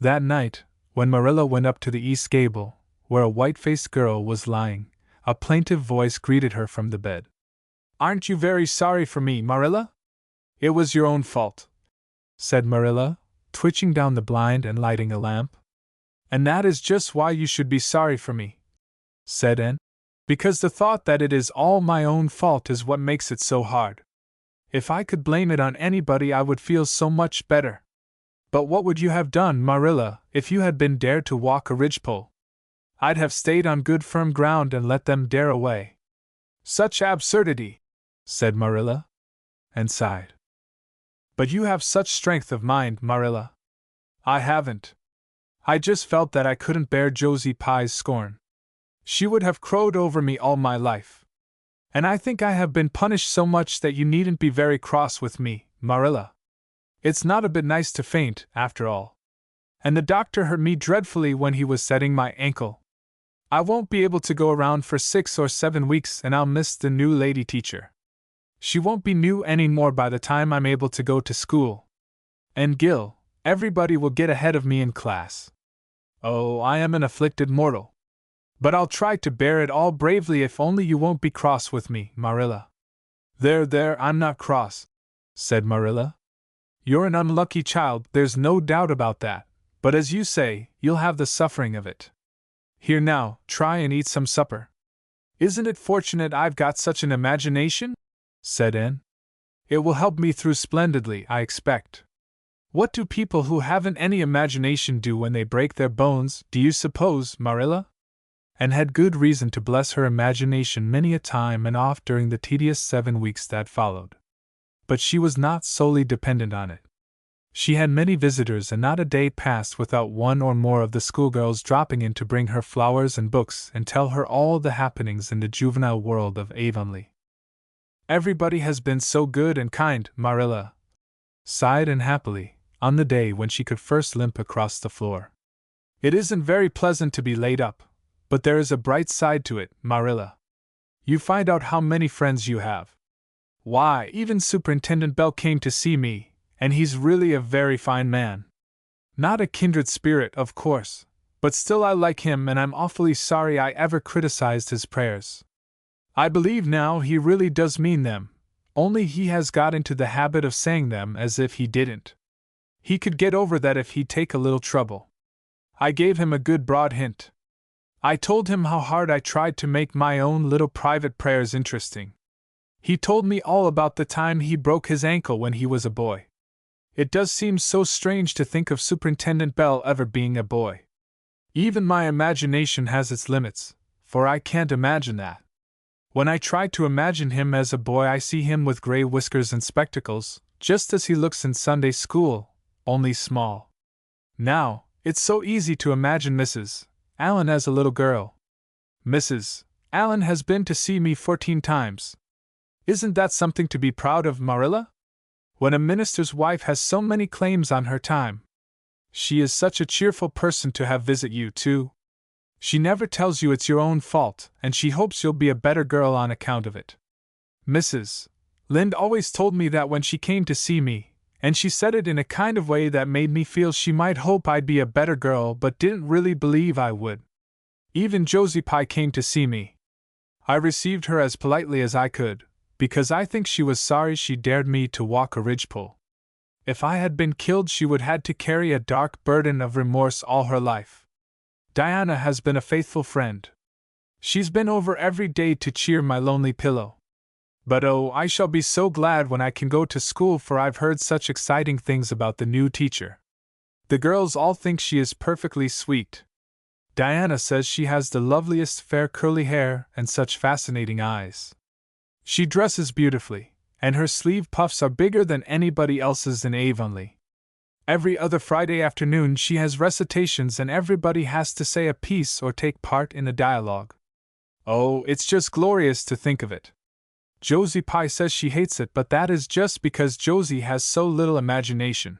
That night, when Marilla went up to the east gable, where a white-faced girl was lying, a plaintive voice greeted her from the bed. "Aren't you very sorry for me, Marilla?" "It was your own fault," said Marilla, twitching down the blind and lighting a lamp. "And that is just why you should be sorry for me," said Anne. "Because the thought that it is all my own fault is what makes it so hard. If I could blame it on anybody I would feel so much better. But what would you have done, Marilla, if you had been dared to walk a ridgepole?" I'd have stayed on good firm ground and let them dare away. Such absurdity, said Marilla, and sighed. But you have such strength of mind, Marilla. I haven't. I just felt that I couldn't bear Josie Pye's scorn. She would have crowed over me all my life. And I think I have been punished so much that you needn't be very cross with me, Marilla. It's not a bit nice to faint, after all. And the doctor hurt me dreadfully when he was setting my ankle. I won't be able to go around for 6 or 7 weeks, and I'll miss the new lady teacher. She won't be new any more by the time I'm able to go to school. And Gil, everybody will get ahead of me in class. Oh, I am an afflicted mortal. But I'll try to bear it all bravely if only you won't be cross with me, Marilla. There, I'm not cross, said Marilla. You're an unlucky child, there's no doubt about that, but as you say, you'll have the suffering of it. Here now, try and eat some supper. Isn't it fortunate I've got such an imagination? Said Anne. It will help me through splendidly, I expect. What do people who haven't any imagination do when they break their bones, do you suppose, Marilla? And had good reason to bless her imagination many a time and oft during the tedious 7 weeks that followed. But she was not solely dependent on it. She had many visitors, and not a day passed without one or more of the schoolgirls dropping in to bring her flowers and books and tell her all the happenings in the juvenile world of Avonlea. Everybody has been so good and kind, Marilla sighed unhappily, on the day when she could first limp across the floor. It isn't very pleasant to be laid up, but there is a bright side to it, Marilla. You find out how many friends you have. Why, even Superintendent Bell came to see me, and he's really a very fine man. Not a kindred spirit, of course, but still I like him, and I'm awfully sorry I ever criticized his prayers. I believe now he really does mean them, only he has got into the habit of saying them as if he didn't. He could get over that if he'd take a little trouble. I gave him a good broad hint. I told him how hard I tried to make my own little private prayers interesting. He told me all about the time he broke his ankle when he was a boy. It does seem so strange to think of Superintendent Bell ever being a boy. Even my imagination has its limits, for I can't imagine that. When I try to imagine him as a boy, I see him with gray whiskers and spectacles, just as he looks in Sunday school, only small. Now, it's so easy to imagine Mrs. Allen as a little girl. Mrs. Allen has been to see me 14 times. Isn't that something to be proud of, Marilla? When a minister's wife has so many claims on her time. She is such a cheerful person to have visit you, too. She never tells you it's your own fault, and she hopes you'll be a better girl on account of it. Mrs. Lynde always told me that when she came to see me, and she said it in a kind of way that made me feel she might hope I'd be a better girl but didn't really believe I would. Even Josie Pye came to see me. I received her as politely as I could, because I think she was sorry she dared me to walk a ridgepole. If I had been killed, she would had to carry a dark burden of remorse all her life. Diana has been a faithful friend. She's been over every day to cheer my lonely pillow. But oh, I shall be so glad when I can go to school, for I've heard such exciting things about the new teacher. The girls all think she is perfectly sweet. Diana says she has the loveliest fair curly hair and such fascinating eyes. She dresses beautifully, and her sleeve puffs are bigger than anybody else's in Avonlea. Every other Friday afternoon she has recitations, and everybody has to say a piece or take part in a dialogue. Oh, it's just glorious to think of it. Josie Pye says she hates it, but that is just because Josie has so little imagination.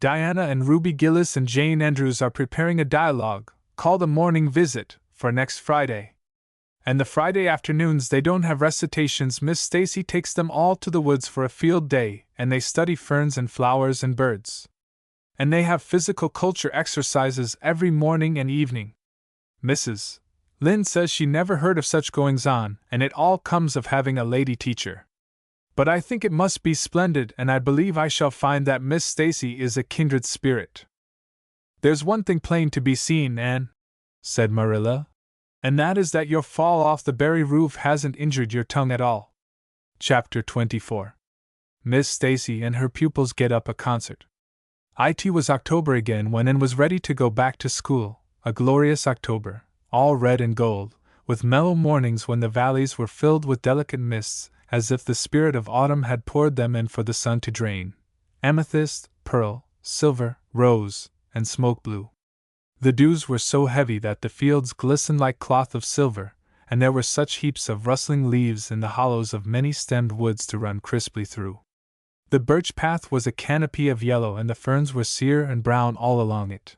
Diana and Ruby Gillis and Jane Andrews are preparing a dialogue, called A Morning Visit, for next Friday. And the Friday afternoons they don't have recitations. Miss Stacy takes them all to the woods for a field day, and they study ferns and flowers and birds. And they have physical culture exercises every morning and evening. Mrs. Lynde says she never heard of such goings-on, and it all comes of having a lady teacher. But I think it must be splendid, and I believe I shall find that Miss Stacy is a kindred spirit. There's one thing plain to be seen, Anne, said Marilla, and that is that your fall off the berry roof hasn't injured your tongue at all. Chapter 24. Miss Stacy and her pupils get up a concert. It was October again when Anne was ready to go back to school, a glorious October, all red and gold, with mellow mornings when the valleys were filled with delicate mists, as if the spirit of autumn had poured them in for the sun to drain. Amethyst, pearl, silver, rose, and smoke blue. The dews were so heavy that the fields glistened like cloth of silver, and there were such heaps of rustling leaves in the hollows of many-stemmed woods to run crisply through. The birch path was a canopy of yellow, and the ferns were sere and brown all along it.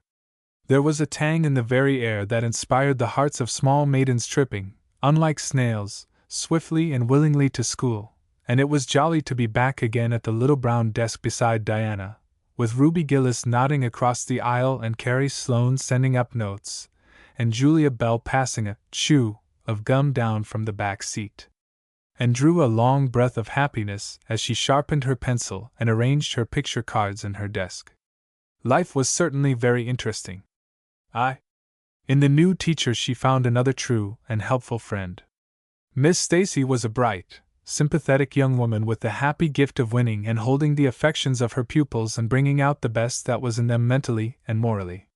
There was a tang in the very air that inspired the hearts of small maidens tripping, unlike snails, swiftly and willingly to school, and it was jolly to be back again at the little brown desk beside Diana, with Ruby Gillis nodding across the aisle and Carrie Sloane sending up notes, and Julia Bell passing a chew of gum down from the back seat, and drew a long breath of happiness as she sharpened her pencil and arranged her picture cards in her desk. Life was certainly very interesting. In the new teacher she found another true and helpful friend. Miss Stacy was a bright, sympathetic young woman with the happy gift of winning and holding the affections of her pupils and bringing out the best that was in them mentally and morally,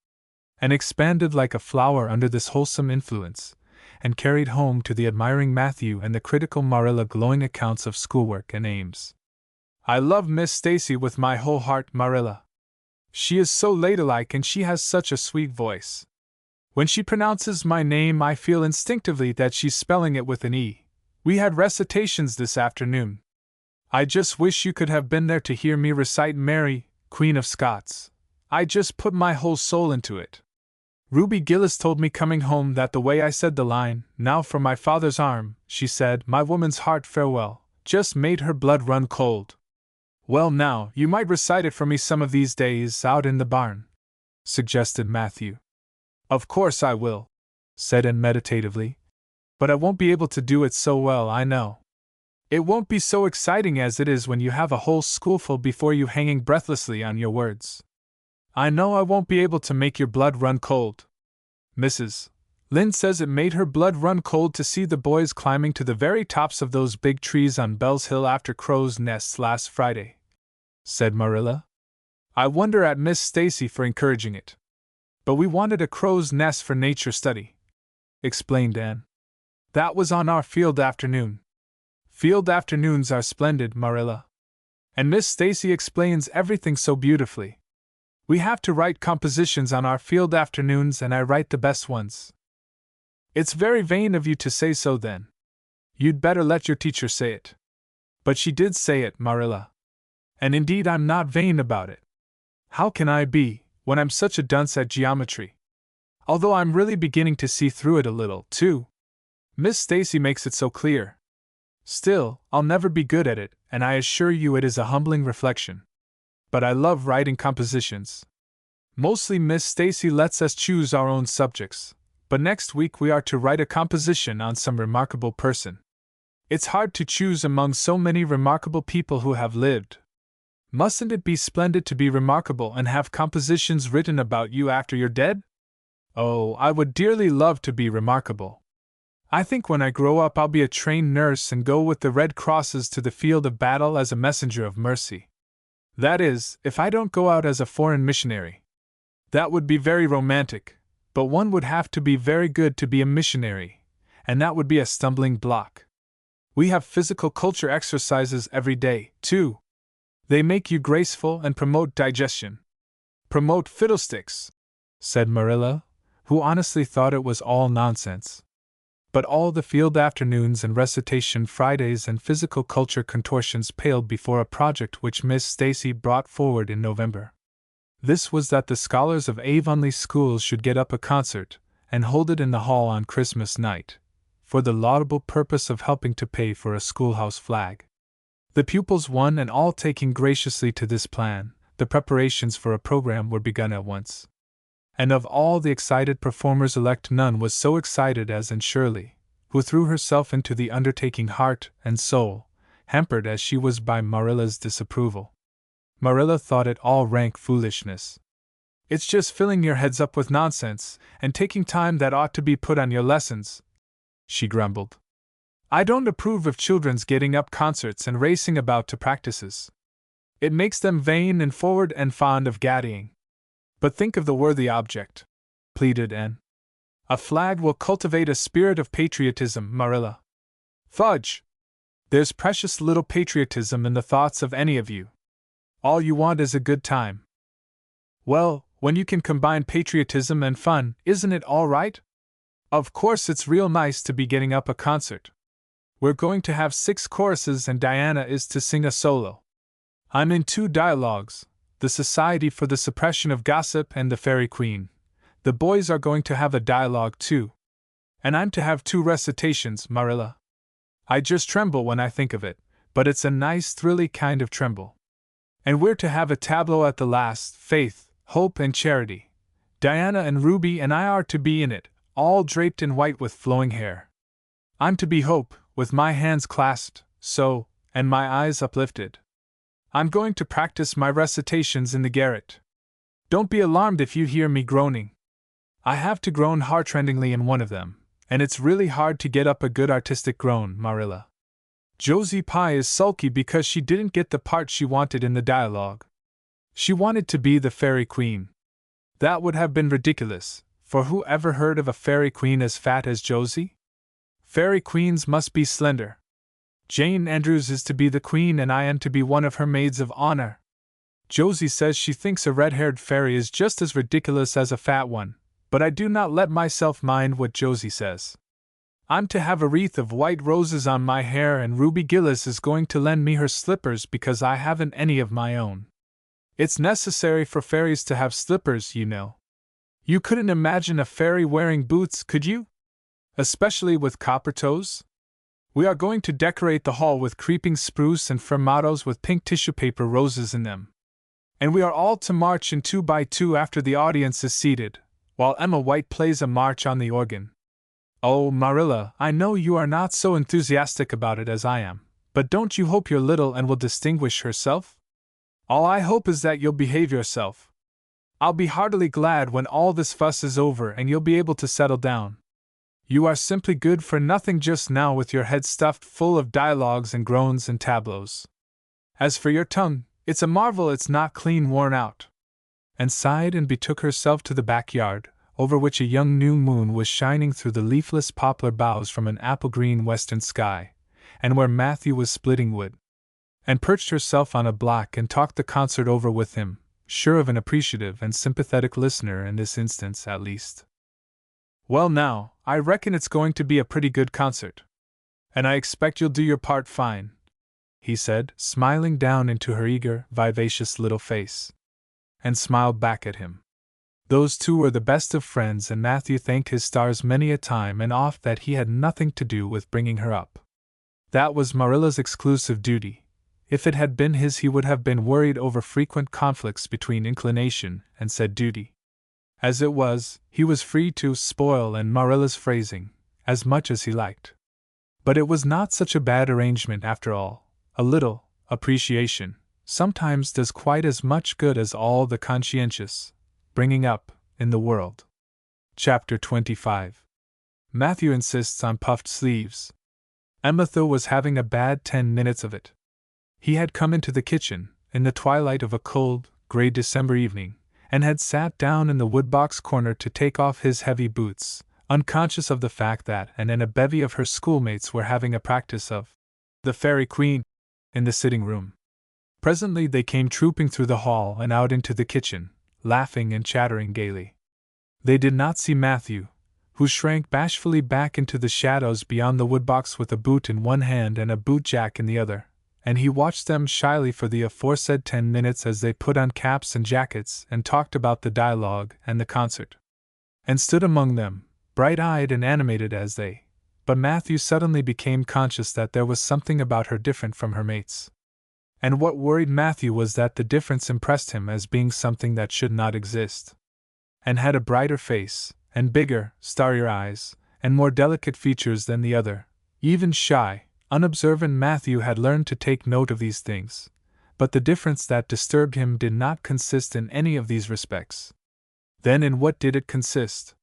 and expanded like a flower under this wholesome influence, and carried home to the admiring Matthew and the critical Marilla glowing accounts of schoolwork and aims. I love Miss Stacy with my whole heart, Marilla. She is so ladylike and she has such a sweet voice. When she pronounces my name, I feel instinctively that she's spelling it with an E. We had recitations this afternoon. I just wish you could have been there to hear me recite Mary, Queen of Scots. I just put my whole soul into it. Ruby Gillis told me coming home that the way I said the line, "Now for my father's arm," she said, "my woman's heart farewell," just made her blood run cold. Well now, you might recite it for me some of these days out in the barn, suggested Matthew. Of course I will, said Anne meditatively, but I won't be able to do it so well, I know. It won't be so exciting as it is when you have a whole schoolful before you hanging breathlessly on your words. I know I won't be able to make your blood run cold. Mrs. Lynde says it made her blood run cold to see the boys climbing to the very tops of those big trees on Bell's Hill after crows' nests last Friday, said Marilla. I wonder at Miss Stacy for encouraging it. But we wanted a crow's nest for nature study, explained Anne. That was on our field afternoon. Field afternoons are splendid, Marilla. And Miss Stacy explains everything so beautifully. We have to write compositions on our field afternoons, and I write the best ones. It's very vain of you to say so then. You'd better let your teacher say it. But she did say it, Marilla. And indeed I'm not vain about it. How can I be, when I'm such a dunce at geometry? Although I'm really beginning to see through it a little, too. Miss Stacy makes it so clear. Still, I'll never be good at it, and I assure you it is a humbling reflection. But I love writing compositions. Mostly Miss Stacy lets us choose our own subjects, but next week we are to write a composition on some remarkable person. It's hard to choose among so many remarkable people who have lived. Mustn't it be splendid to be remarkable and have compositions written about you after you're dead? Oh, I would dearly love to be remarkable. I think when I grow up I'll be a trained nurse and go with the Red Crosses to the field of battle as a messenger of mercy. That is, if I don't go out as a foreign missionary. That would be very romantic, but one would have to be very good to be a missionary, and that would be a stumbling block. We have physical culture exercises every day, too. They make you graceful and promote digestion. Promote fiddlesticks, said Marilla, who honestly thought it was all nonsense. But all the field afternoons and recitation Fridays and physical culture contortions paled before a project which Miss Stacy brought forward in November. This was that the scholars of Avonlea schools should get up a concert and hold it in the hall on Christmas night, for the laudable purpose of helping to pay for a schoolhouse flag. The pupils one and all taking graciously to this plan, the preparations for a program were begun at once. And of all the excited performers-elect none was so excited as Anne Shirley, who threw herself into the undertaking heart and soul, hampered as she was by Marilla's disapproval. Marilla thought it all rank foolishness. It's just filling your heads up with nonsense, and taking time that ought to be put on your lessons, she grumbled. I don't approve of children's getting up concerts and racing about to practices. It makes them vain and forward and fond of gaddying. But think of the worthy object, pleaded Anne. A flag will cultivate a spirit of patriotism, Marilla. Fudge! There's precious little patriotism in the thoughts of any of you. All you want is a good time. Well, when you can combine patriotism and fun, isn't it all right? Of course it's real nice to be getting up a concert. We're going to have 6 choruses and Diana is to sing a solo. I'm in 2 dialogues, the Society for the Suppression of Gossip and the Fairy Queen. The boys are going to have a dialogue too. And I'm to have 2 recitations, Marilla. I just tremble when I think of it, but it's a nice, thrilly kind of tremble. And we're to have a tableau at the last, Faith, Hope, and Charity. Diana and Ruby and I are to be in it, all draped in white with flowing hair. I'm to be Hope, with my hands clasped, so, and my eyes uplifted. I'm going to practice my recitations in the garret. Don't be alarmed if you hear me groaning. I have to groan heartrendingly in one of them, and it's really hard to get up a good artistic groan, Marilla. Josie Pye is sulky because she didn't get the part she wanted in the dialogue. She wanted to be the Fairy Queen. That would have been ridiculous, for who ever heard of a Fairy Queen as fat as Josie? Fairy Queens must be slender. Jane Andrews is to be the Queen and I am to be one of her maids of honor. Josie says she thinks a red-haired fairy is just as ridiculous as a fat one, but I do not let myself mind what Josie says. I'm to have a wreath of white roses on my hair and Ruby Gillis is going to lend me her slippers because I haven't any of my own. It's necessary for fairies to have slippers, you know. You couldn't imagine a fairy wearing boots, could you? Especially with copper toes? We are going to decorate the hall with creeping spruce and fermatos with pink tissue paper roses in them. And we are all to march in 2 by 2 after the audience is seated, while Emma White plays a march on the organ. Oh, Marilla, I know you are not so enthusiastic about it as I am, but don't you hope you're little and will distinguish herself? All I hope is that you'll behave yourself. I'll be heartily glad when all this fuss is over and you'll be able to settle down. You are simply good for nothing just now with your head stuffed full of dialogues and groans and tableaux. As for your tongue, it's a marvel it's not clean worn out. And sighed and betook herself to the backyard, over which a young new moon was shining through the leafless poplar boughs from an apple-green western sky, and where Matthew was splitting wood. And perched herself on a block and talked the concert over with him, sure of an appreciative and sympathetic listener in this instance at least. Well now, I reckon it's going to be a pretty good concert. And I expect you'll do your part fine, he said, smiling down into her eager, vivacious little face. And smiled back at him. Those 2 were the best of friends and Matthew thanked his stars many a time and oft that he had nothing to do with bringing her up. That was Marilla's exclusive duty. If it had been his he would have been worried over frequent conflicts between inclination and said duty. As it was, he was free to spoil and Marilla's phrasing, as much as he liked. But it was not such a bad arrangement after all. A little appreciation sometimes does quite as much good as all the conscientious bringing up in the world. Chapter 25. Matthew insists on puffed sleeves. Emma was having a bad 10 minutes of it. He had come into the kitchen, in the twilight of a cold, gray December evening, and had sat down in the woodbox corner to take off his heavy boots, unconscious of the fact that Anne and a bevy of her schoolmates were having a practice of the Fairy Queen in the sitting room. Presently they came trooping through the hall and out into the kitchen, laughing and chattering gaily. They did not see Matthew, who shrank bashfully back into the shadows beyond the woodbox with a boot in one hand and a bootjack in the other, and he watched them shyly for the aforesaid 10 minutes as they put on caps and jackets and talked about the dialogue and the concert. And stood among them, bright-eyed and animated as they, but Matthew suddenly became conscious that there was something about her different from her mates. And what worried Matthew was that the difference impressed him as being something that should not exist. And had a brighter face, and bigger, starrier eyes, and more delicate features than the other. Even shy, unobservant Matthew had learned to take note of these things, but the difference that disturbed him did not consist in any of these respects. Then in what did it consist?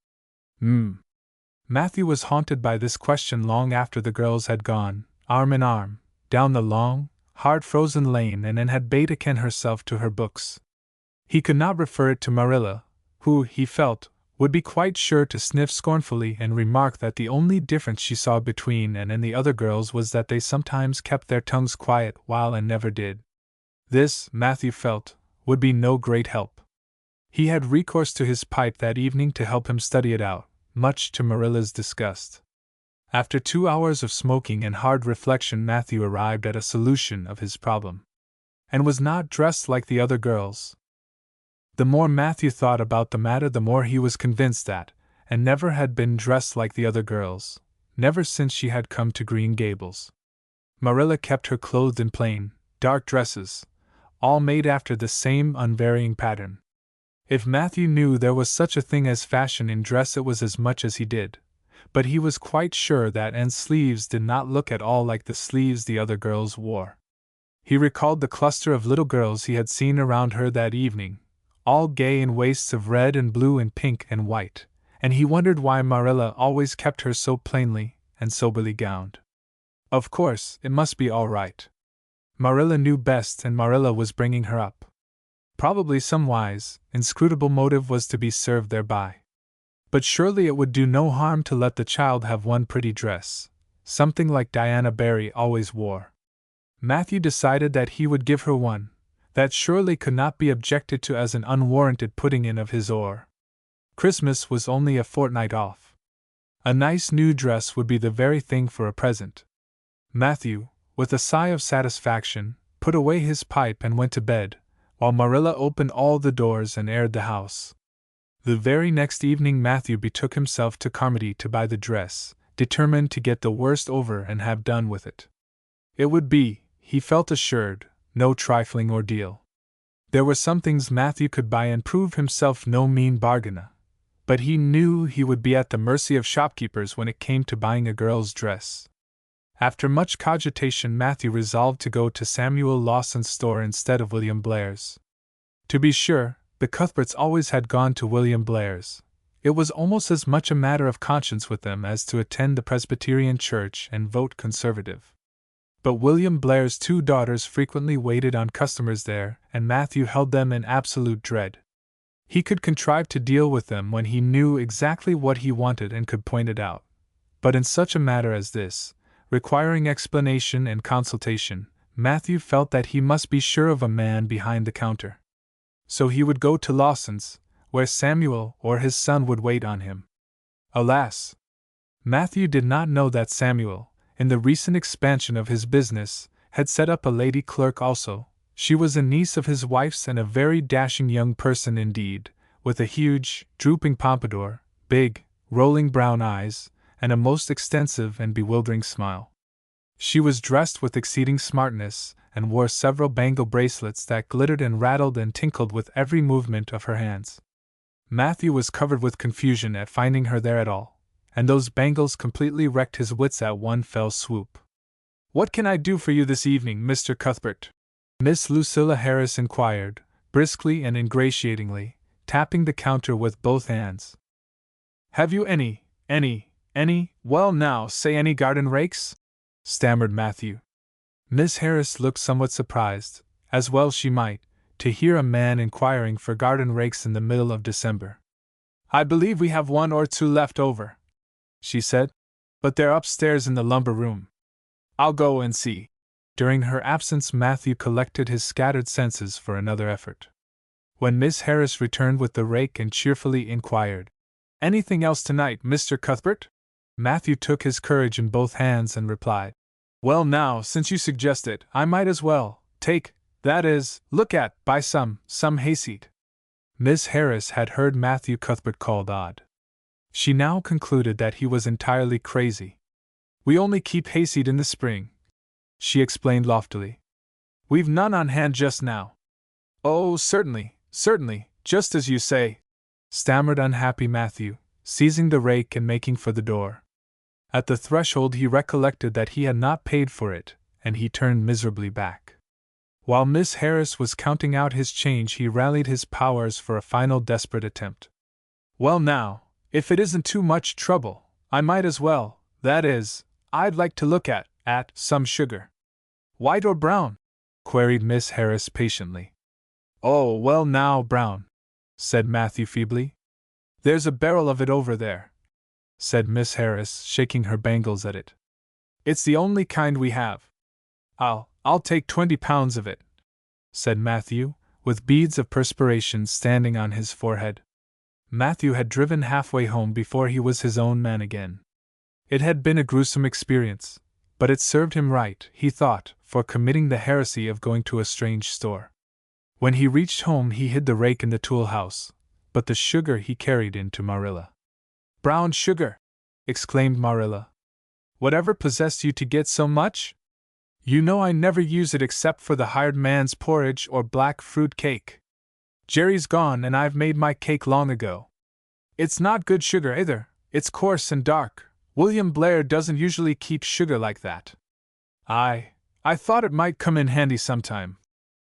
Matthew was haunted by this question long after the girls had gone, arm in arm, down the long, hard-frozen lane and had bade Ken herself to her books. He could not refer it to Marilla, who, he felt, would be quite sure to sniff scornfully and remark that the only difference she saw between Anne and the other girls was that they sometimes kept their tongues quiet while Anne never did. This, Matthew felt, would be no great help. He had recourse to his pipe that evening to help him study it out, much to Marilla's disgust. After 2 hours of smoking and hard reflection, Matthew arrived at a solution of his problem. And was not dressed like the other girls. The more Matthew thought about the matter, the more he was convinced that Anne never had been dressed like the other girls, never since she had come to Green Gables. Marilla kept her clothed in plain, dark dresses, all made after the same unvarying pattern. If Matthew knew there was such a thing as fashion in dress, it was as much as he did, but he was quite sure that Anne's sleeves did not look at all like the sleeves the other girls wore. He recalled the cluster of little girls he had seen around her that evening, all gay in waists of red and blue and pink and white, and he wondered why Marilla always kept her so plainly and soberly gowned. Of course, it must be all right. Marilla knew best, and Marilla was bringing her up. Probably some wise, inscrutable motive was to be served thereby. But surely it would do no harm to let the child have one pretty dress, something like Diana Barry always wore. Matthew decided that he would give her one. That surely could not be objected to as an unwarranted putting in of his oar. Christmas was only a fortnight off. A nice new dress would be the very thing for a present. Matthew, with a sigh of satisfaction, put away his pipe and went to bed, while Marilla opened all the doors and aired the house. The very next evening Matthew betook himself to Carmody to buy the dress, determined to get the worst over and have done with it. It would be, he felt assured, no trifling ordeal. There were some things Matthew could buy and prove himself no mean bargainer, but he knew he would be at the mercy of shopkeepers when it came to buying a girl's dress. After much cogitation, Matthew resolved to go to Samuel Lawson's store instead of William Blair's. To be sure, the Cuthberts always had gone to William Blair's. It was almost as much a matter of conscience with them as to attend the Presbyterian church and vote Conservative. But William Blair's 2 daughters frequently waited on customers there, and Matthew held them in absolute dread. He could contrive to deal with them when he knew exactly what he wanted and could point it out. But in such a matter as this, requiring explanation and consultation, Matthew felt that he must be sure of a man behind the counter. So he would go to Lawson's, where Samuel or his son would wait on him. Alas! Matthew did not know that Samuel, in the recent expansion of his business, had set up a lady clerk also. She was a niece of his wife's and a very dashing young person indeed, with a huge, drooping pompadour, big, rolling brown eyes, and a most extensive and bewildering smile. She was dressed with exceeding smartness, and wore several bangle bracelets that glittered and rattled and tinkled with every movement of her hands. Matthew was covered with confusion at finding her there at all, and those bangles completely wrecked his wits at one fell swoop. "What can I do for you this evening, Mr. Cuthbert?" Miss Lucilla Harris inquired, briskly and ingratiatingly, tapping the counter with both hands. "Have you any, well now, say any garden rakes?" stammered Matthew. Miss Harris looked somewhat surprised, as well she might, to hear a man inquiring for garden rakes in the middle of December. "I believe we have 1 or 2 left over," she said, "but they're upstairs in the lumber room. I'll go and see." During her absence Matthew collected his scattered senses for another effort. When Miss Harris returned with the rake and cheerfully inquired, "Anything else tonight, Mr. Cuthbert?" Matthew took his courage in both hands and replied, "Well now, since you suggest it, I might as well buy some hayseed." Miss Harris had heard Matthew Cuthbert called odd. She now concluded that he was entirely crazy. "We only keep hayseed in the spring," she explained loftily. "We've none on hand just now." "Oh, certainly, just as you say," stammered unhappy Matthew, seizing the rake and making for the door. At the threshold he recollected that he had not paid for it, and he turned miserably back. While Miss Harris was counting out his change he rallied his powers for a final desperate attempt. "Well now, if it isn't too much trouble, I might as well, I'd like to look at some sugar." "White or brown?" queried Miss Harris patiently. "Oh, well now, brown," said Matthew feebly. There's a barrel of it over there, said Miss Harris, shaking her bangles at it. It's the only kind we have. I'll take 20 pounds of it, said Matthew, with beads of perspiration standing on his forehead. Matthew had driven halfway home before he was his own man again. It had been a gruesome experience, but it served him right, he thought, for committing the heresy of going to a strange store. When he reached home he hid the rake in the tool house, but the sugar he carried in to Marilla. "Brown sugar!" exclaimed Marilla. "Whatever possessed you to get so much? You know I never use it except for the hired man's porridge or black fruit cake. Jerry's gone and I've made my cake long ago. It's not good sugar either, it's coarse and dark. William Blair doesn't usually keep sugar like that." I thought it might come in handy sometime,"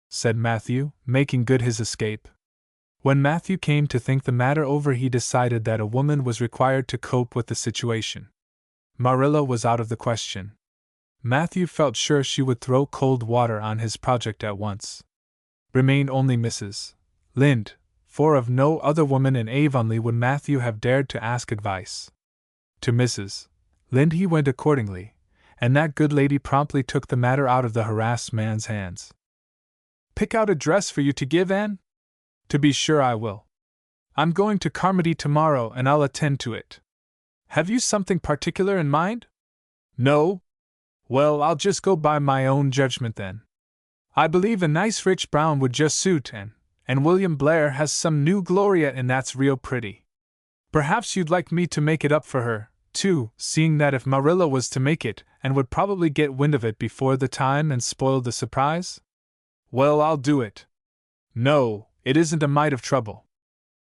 said Matthew, making good his escape. When Matthew came to think the matter over, he decided that a woman was required to cope with the situation. Marilla was out of the question. Matthew felt sure she would throw cold water on his project at once. Remained only Mrs. Lynde, for of no other woman in Avonlea would Matthew have dared to ask advice. To Mrs. Lynde he went accordingly, and that good lady promptly took the matter out of the harassed man's hands. "Pick out a dress for you to give, Anne?" "To be sure I will. I'm going to Carmody tomorrow and I'll attend to it." "Have you something particular in mind?" "No." "Well, I'll just go by my own judgment then. I believe a nice rich brown would just suit Anne, and William Blair has some new Gloria and that's real pretty. Perhaps you'd like me to make it up for her, too, seeing that if Marilla was to make it, and would probably get wind of it before the time and spoil the surprise?" "Well, I'll do it." "No, it isn't a mite of trouble.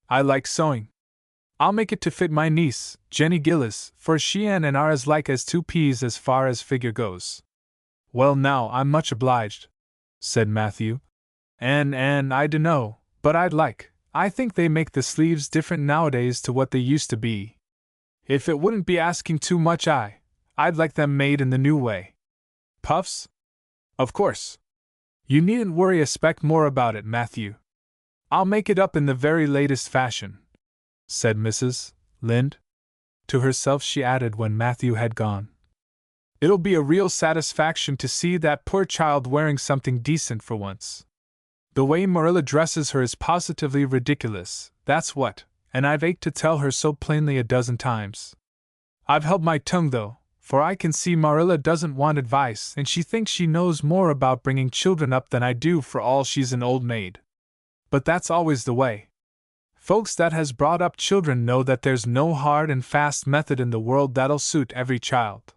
I like sewing. I'll make it to fit my niece, Jenny Gillis, for she and Anne are as like as two peas as far as figure goes." "Well now, I'm much obliged," said Matthew. "Anne, I dunno, but I think they make the sleeves different nowadays to what they used to be. If it wouldn't be asking too much, I'd like them made in the new way." "Puffs?" "Of course. You needn't worry a speck more about it, Matthew. I'll make it up in the very latest fashion," said Mrs. Lynde. To herself she added when Matthew had gone, "It'll be a real satisfaction to see that poor child wearing something decent for once. The way Marilla dresses her is positively ridiculous, that's what, and I've ached to tell her so plainly a dozen times. I've held my tongue though, for I can see Marilla doesn't want advice and she thinks she knows more about bringing children up than I do for all she's an old maid. But that's always the way. Folks that has brought up children know that there's no hard and fast method in the world that'll suit every child.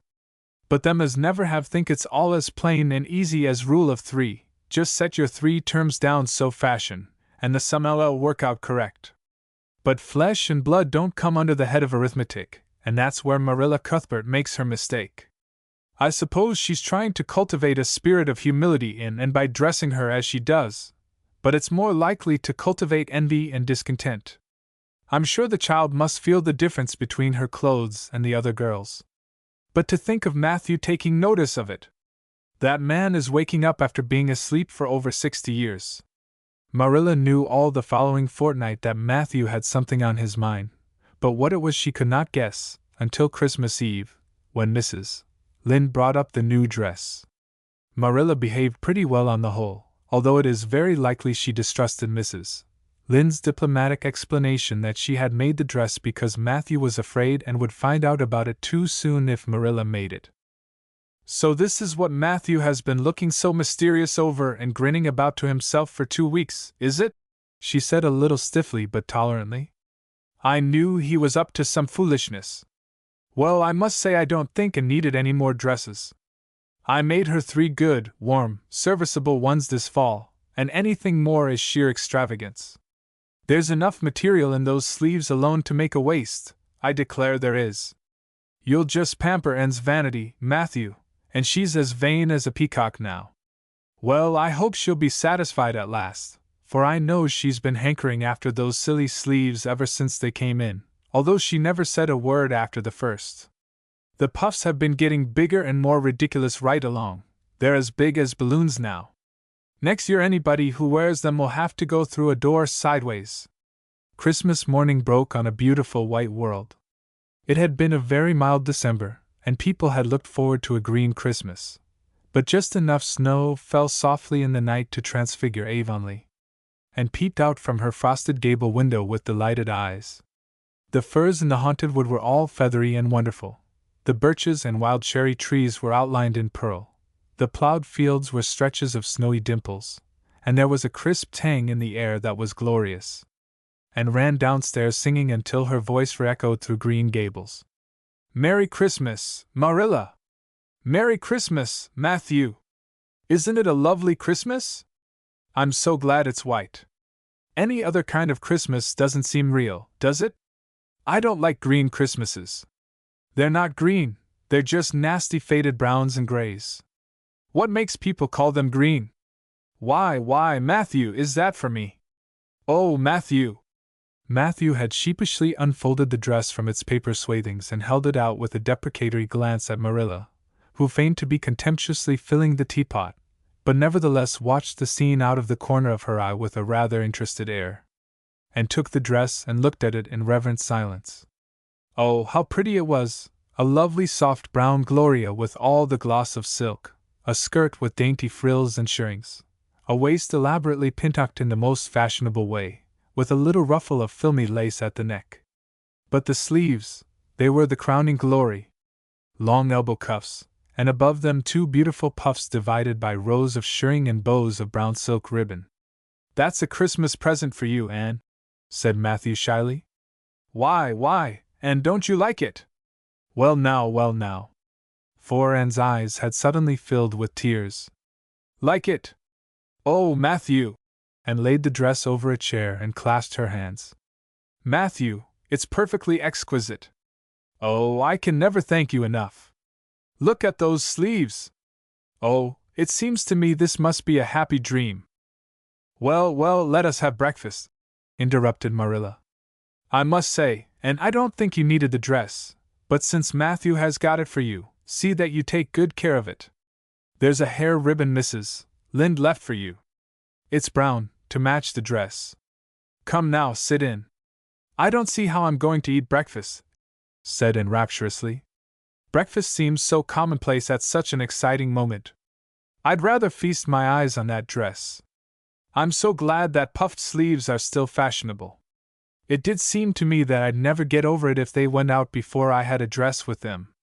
But them as never have think it's all as plain and easy as rule of 3. Just set your 3 terms down so fashion, and the sum'll work out correct. But flesh and blood don't come under the head of arithmetic, and that's where Marilla Cuthbert makes her mistake. I suppose she's trying to cultivate a spirit of humility in and by dressing her as she does, but it's more likely to cultivate envy and discontent. I'm sure the child must feel the difference between her clothes and the other girls. But to think of Matthew taking notice of it! That man is waking up after being asleep for over 60 years. Marilla knew all the following fortnight that Matthew had something on his mind, but what it was she could not guess, until Christmas Eve, when Mrs. Lynde brought up the new dress. Marilla behaved pretty well on the whole, although it is very likely she distrusted Mrs. Lynde's diplomatic explanation that she had made the dress because Matthew was afraid and would find out about it too soon if Marilla made it. "So this is what Matthew has been looking so mysterious over and grinning about to himself for 2 weeks, is it?" she said a little stiffly but tolerantly. "I knew he was up to some foolishness. Well, I must say I don't think Anne needed any more dresses. I made her 3 good, warm, serviceable ones this fall, and anything more is sheer extravagance. There's enough material in those sleeves alone to make a waist, I declare there is. You'll just pamper Anne's vanity, Matthew, and she's as vain as a peacock now. Well, I hope she'll be satisfied at last, for I know she's been hankering after those silly sleeves ever since they came in, although she never said a word after the first. The puffs have been getting bigger and more ridiculous right along. They're as big as balloons now. Next year anybody who wears them will have to go through a door sideways. Christmas morning broke on a beautiful white world. It had been a very mild December, and people had looked forward to a green Christmas. But just enough snow fell softly in the night to transfigure Avonlea, and peeped out from her frosted gable window with delighted eyes. The firs in the haunted wood were all feathery and wonderful. The birches and wild cherry trees were outlined in pearl. The plowed fields were stretches of snowy dimples, and there was a crisp tang in the air that was glorious. And ran downstairs singing until her voice re-echoed through Green Gables. "Merry Christmas, Marilla! Merry Christmas, Matthew! Isn't it a lovely Christmas? I'm so glad it's white. Any other kind of Christmas doesn't seem real, does it? I don't like green Christmases. They're not green, they're just nasty faded browns and grays. What makes people call them green? Why, Matthew, is that for me? Oh, Matthew!" Matthew had sheepishly unfolded the dress from its paper swathings and held it out with a deprecatory glance at Marilla, who feigned to be contemptuously filling the teapot, but nevertheless watched the scene out of the corner of her eye with a rather interested air, and took the dress and looked at it in reverent silence. Oh, how pretty it was! A lovely soft brown gloria with all the gloss of silk, a skirt with dainty frills and shirrings, a waist elaborately pintucked in the most fashionable way, with a little ruffle of filmy lace at the neck. But the sleeves, they were the crowning glory. Long elbow cuffs, and above them 2 beautiful puffs divided by rows of shirring and bows of brown silk ribbon. "That's a Christmas present for you, Anne," said Matthew shyly. Why, and don't you like it?" Well now. For Anne's eyes had suddenly filled with tears. "Like it? Oh, Matthew!" and laid the dress over a chair and clasped her hands. "Matthew, it's perfectly exquisite. Oh, I can never thank you enough. Look at those sleeves! Oh, it seems to me this must be a happy dream." Well, let us have breakfast," interrupted Marilla. "I must say, and I don't think you needed the dress, but since Matthew has got it for you, see that you take good care of it. There's a hair ribbon Mrs. Lynde left for you. It's brown, to match the dress. Come now, sit in." "I don't see how I'm going to eat breakfast," said Anne rapturously. "Breakfast seems so commonplace at such an exciting moment. I'd rather feast my eyes on that dress. I'm so glad that puffed sleeves are still fashionable. It did seem to me that I'd never get over it if they went out before I had a dress with them.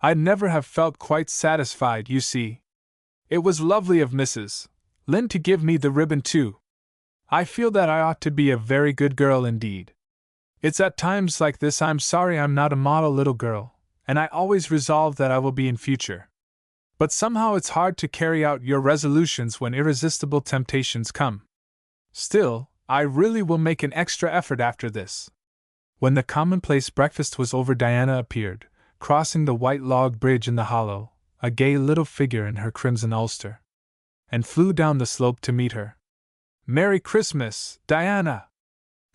I'd never have felt quite satisfied, you see. It was lovely of Mrs. Lynde to give me the ribbon, too. I feel that I ought to be a very good girl indeed. It's at times like this I'm sorry I'm not a model little girl, and I always resolve that I will be in future. But somehow it's hard to carry out your resolutions when irresistible temptations come. Still, I really will make an extra effort after this." When the commonplace breakfast was over, Diana appeared, crossing the white log bridge in the hollow, a gay little figure in her crimson ulster, and flew down the slope to meet her. "Merry Christmas, Diana!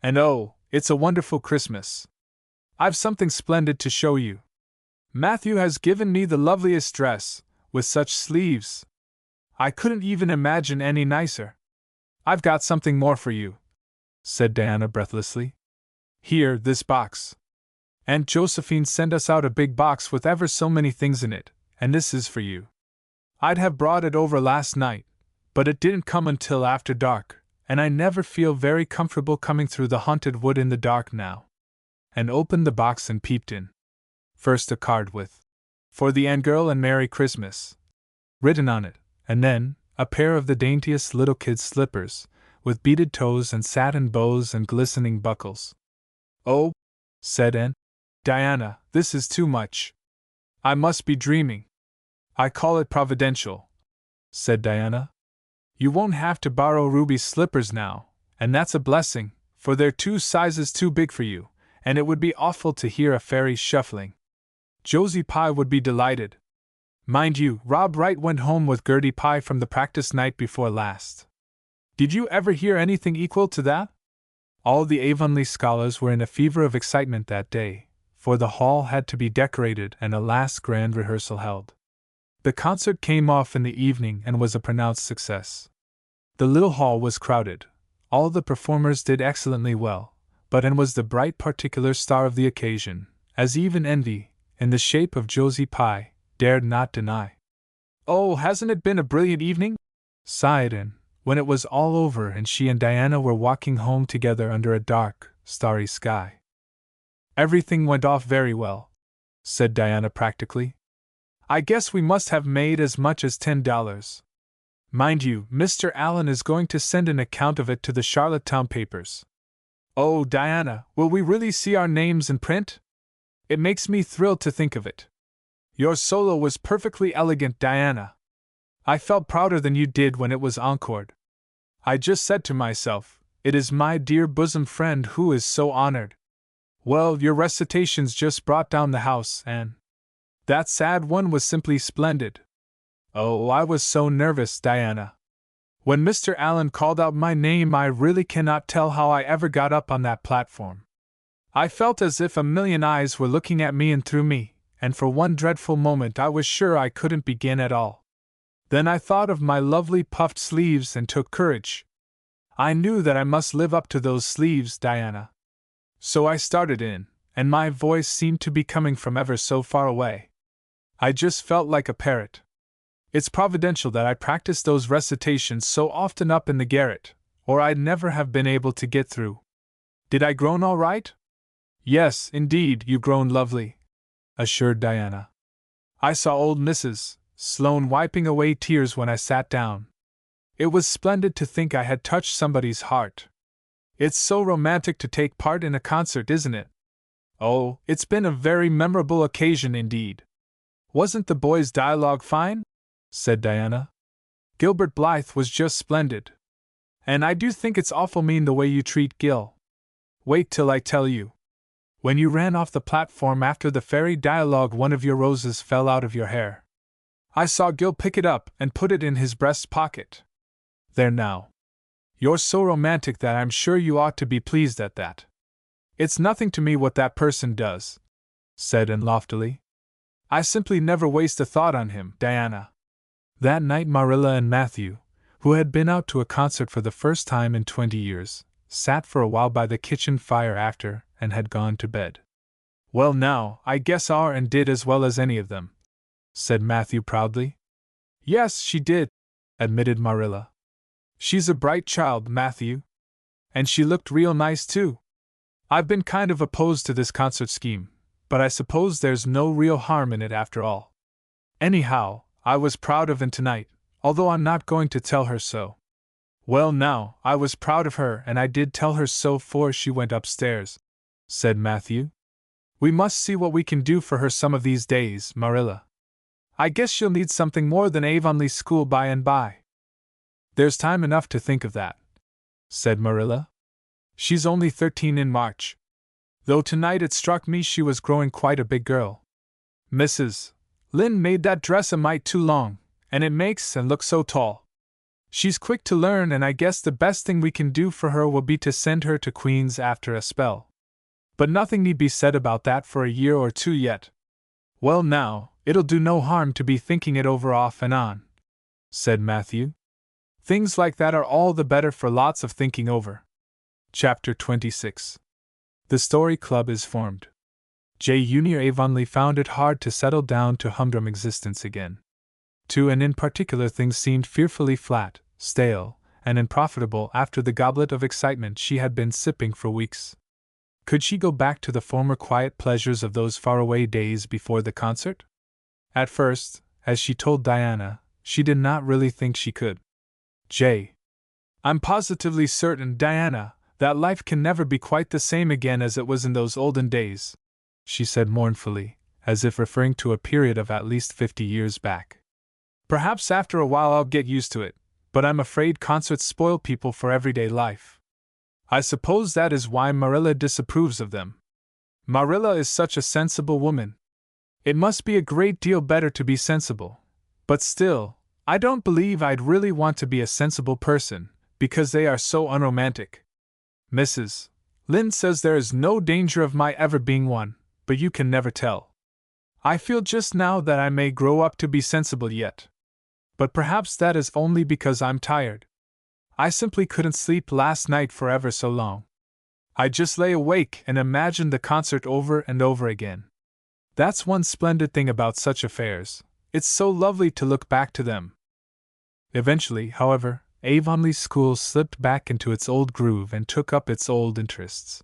And oh, it's a wonderful Christmas. I've something splendid to show you. Matthew has given me the loveliest dress, with such sleeves. I couldn't even imagine any nicer. I've got something more for you," said Diana breathlessly. "Here, this box. Aunt Josephine sent us out a big box with ever so many things in it, and this is for you. I'd have brought it over last night, but it didn't come until after dark, and I never feel very comfortable coming through the haunted wood in the dark now." And opened the box and peeped in. First a card with, "For the Anne girl and Merry Christmas," written on it, and then a pair of the daintiest little kid slippers, with beaded toes and satin bows and glistening buckles. "Oh," said Anne. "Diana, this is too much. I must be dreaming." "I call it providential," said Diana. "You won't have to borrow Ruby's slippers now, and that's a blessing, for they're 2 sizes too big for you, and it would be awful to hear a fairy shuffling. Josie Pye would be delighted. Mind you, Rob Wright went home with Gertie Pye from the practice night before last. Did you ever hear anything equal to that?" All the Avonlea scholars were in a fever of excitement that day, for the hall had to be decorated and a last grand rehearsal held. The concert came off in the evening and was a pronounced success. The little hall was crowded. All the performers did excellently well, but Anne was the bright particular star of the occasion, as even envy, in the shape of Josie Pye, dared not deny. "Oh, hasn't it been a brilliant evening?" sighed Anne, when it was all over and she and Diana were walking home together under a dark, starry sky. "Everything went off very well," said Diana practically. "I guess we must have made as much as $10. Mind you, Mr. Allen is going to send an account of it to the Charlottetown papers. Oh, Diana, will we really see our names in print? It makes me thrilled to think of it. Your solo was perfectly elegant, Diana. I felt prouder than you did when it was encored. I just said to myself, it is my dear bosom friend who is so honored. Well, your recitations just brought down the house, Anne. That sad one was simply splendid. Oh, I was so nervous, Diana. When Mr. Allen called out my name, I really cannot tell how I ever got up on that platform. I felt as if a million eyes were looking at me and through me, and for one dreadful moment I was sure I couldn't begin at all. Then I thought of my lovely puffed sleeves and took courage. I knew that I must live up to those sleeves, Diana. So I started in, and my voice seemed to be coming from ever so far away. I just felt like a parrot. It's providential that I practiced those recitations so often up in the garret, or I'd never have been able to get through. Did I groan all right? Yes, indeed, you groaned lovely, assured Diana. I saw old Mrs. Sloane wiping away tears when I sat down. It was splendid to think I had touched somebody's heart. It's so romantic to take part in a concert, isn't it? Oh, it's been a very memorable occasion indeed. Wasn't the boys' dialogue fine? Said Diana. Gilbert Blythe was just splendid. And I do think it's awful mean the way you treat Gil. Wait till I tell you. When you ran off the platform after the fairy dialogue, one of your roses fell out of your hair. I saw Gil pick it up and put it in his breast pocket. There now. You're so romantic that I'm sure you ought to be pleased at that. It's nothing to me what that person does, said Anne loftily. I simply never waste a thought on him, Diana. That night Marilla and Matthew, who had been out to a concert for the first time in 20 years, sat for a while by the kitchen fire after and had gone to bed. Well now, I guess our Anne did as well as any of them, said Matthew proudly. Yes, she did, admitted Marilla. She's a bright child, Matthew. And she looked real nice too. I've been kind of opposed to this concert scheme, but I suppose there's no real harm in it after all. Anyhow, I was proud of Anne tonight, although I'm not going to tell her so. Well now, I was proud of her and I did tell her so 'fore she went upstairs, said Matthew. We must see what we can do for her some of these days, Marilla. I guess she'll need something more than Avonlea School by and by. There's time enough to think of that, said Marilla. She's only 13 in March. Though tonight it struck me she was growing quite a big girl. Mrs. Lynde made that dress a mite too long, and it makes Anne look so tall. She's quick to learn, and I guess the best thing we can do for her will be to send her to Queen's after a spell. But nothing need be said about that for a year or two yet. Well now, it'll do no harm to be thinking it over off and on, said Matthew. Things like that are all the better for lots of thinking over. Chapter 26. The Story Club is formed. J. Junior Avonlea found it hard to settle down to humdrum existence again. To Anne in particular things seemed fearfully flat, stale, and unprofitable after the goblet of excitement she had been sipping for weeks. Could she go back to the former quiet pleasures of those faraway days before the concert? At first, as she told Diana, she did not really think she could. I'm positively certain, Diana, that life can never be quite the same again as it was in those olden days, she said mournfully, as if referring to a period of at least 50 years back. Perhaps after a while I'll get used to it, but I'm afraid concerts spoil people for everyday life. I suppose that is why Marilla disapproves of them. Marilla is such a sensible woman. It must be a great deal better to be sensible, but still, I don't believe I'd really want to be a sensible person, because they are so unromantic. Mrs. Lynde says there is no danger of my ever being one, but you can never tell. I feel just now that I may grow up to be sensible yet. But perhaps that is only because I'm tired. I simply couldn't sleep last night for ever so long. I just lay awake and imagined the concert over and over again. That's one splendid thing about such affairs. It's so lovely to look back to them. Eventually, however, Avonlea School slipped back into its old groove and took up its old interests.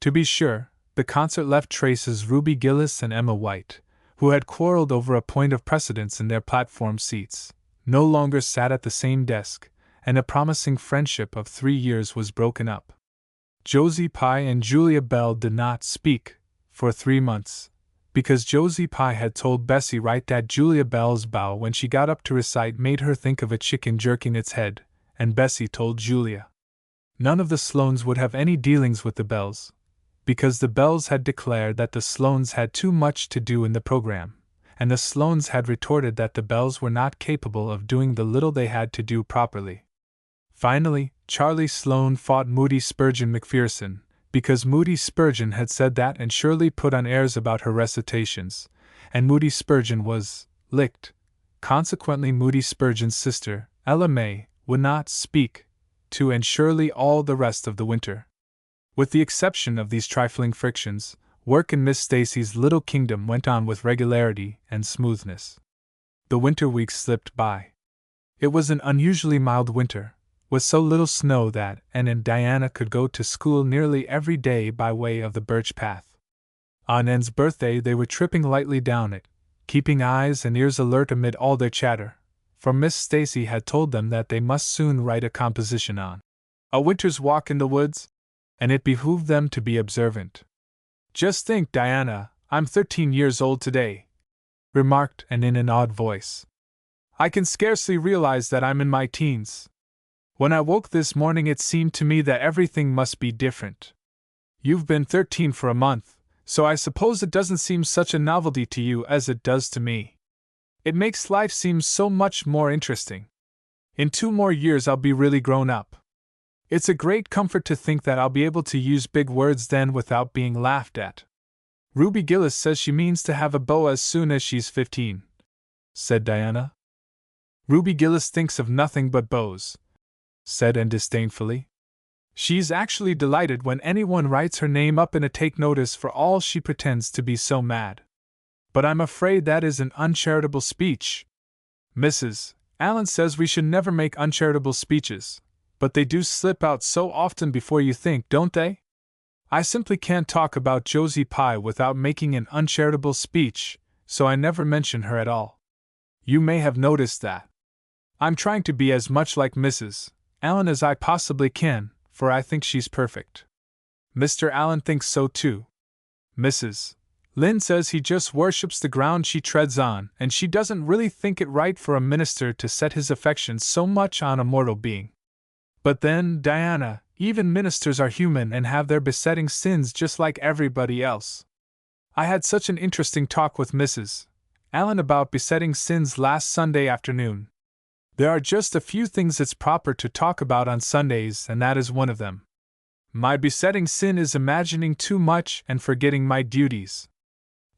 To be sure, the concert left traces. Ruby Gillis and Emma White, who had quarreled over a point of precedence in their platform seats, no longer sat at the same desk, and a promising friendship of 3 years was broken up. Josie Pye and Julia Bell did not speak for 3 months, because Josie Pye had told Bessie Wright that Julia Bell's bow when she got up to recite made her think of a chicken jerking its head, and Bessie told Julia. None of the Sloanes would have any dealings with the Bells, because the Bells had declared that the Sloanes had too much to do in the program, and the Sloanes had retorted that the Bells were not capable of doing the little they had to do properly. Finally, Charlie Sloane fought Moody Spurgeon McPherson, because Moody Spurgeon had said that Anne Shirley put on airs about her recitations, and Moody Spurgeon was licked. Consequently, Moody Spurgeon's sister, Ella May, would not speak to Anne Shirley all the rest of the winter. With the exception of these trifling frictions, work in Miss Stacy's little kingdom went on with regularity and smoothness. The winter weeks slipped by. It was an unusually mild winter, with so little snow that Anne and Diana could go to school nearly every day by way of the birch path. On Anne's birthday they were tripping lightly down it, keeping eyes and ears alert amid all their chatter, for Miss Stacy had told them that they must soon write a composition on a winter's walk in the woods, and it behooved them to be observant. "Just think, Diana, I'm 13 years old today," remarked Anne in an awed voice. "I can scarcely realize that I'm in my teens. When I woke this morning it seemed to me that everything must be different. You've been 13 for a month, so I suppose it doesn't seem such a novelty to you as it does to me. It makes life seem so much more interesting. In 2 more years I'll be really grown up. It's a great comfort to think that I'll be able to use big words then without being laughed at. Ruby Gillis says she means to have a beau as soon as she's 15, said Diana. Ruby Gillis thinks of nothing but beaux, said Anne disdainfully. She's actually delighted when anyone writes her name up in a take notice for all she pretends to be so mad. But I'm afraid that is an uncharitable speech. Mrs. Allen says we should never make uncharitable speeches, but they do slip out so often before you think, don't they? I simply can't talk about Josie Pye without making an uncharitable speech, so I never mention her at all. You may have noticed that. I'm trying to be as much like Mrs. Allen as I possibly can, for I think she's perfect. Mr. Allen thinks so too. Mrs. Lynn says he just worships the ground she treads on, and she doesn't really think it right for a minister to set his affections so much on a mortal being. But then, Diana, even ministers are human and have their besetting sins just like everybody else. I had such an interesting talk with Mrs. Allen about besetting sins last Sunday afternoon. There are just a few things it's proper to talk about on Sundays, and that is one of them. My besetting sin is imagining too much and forgetting my duties.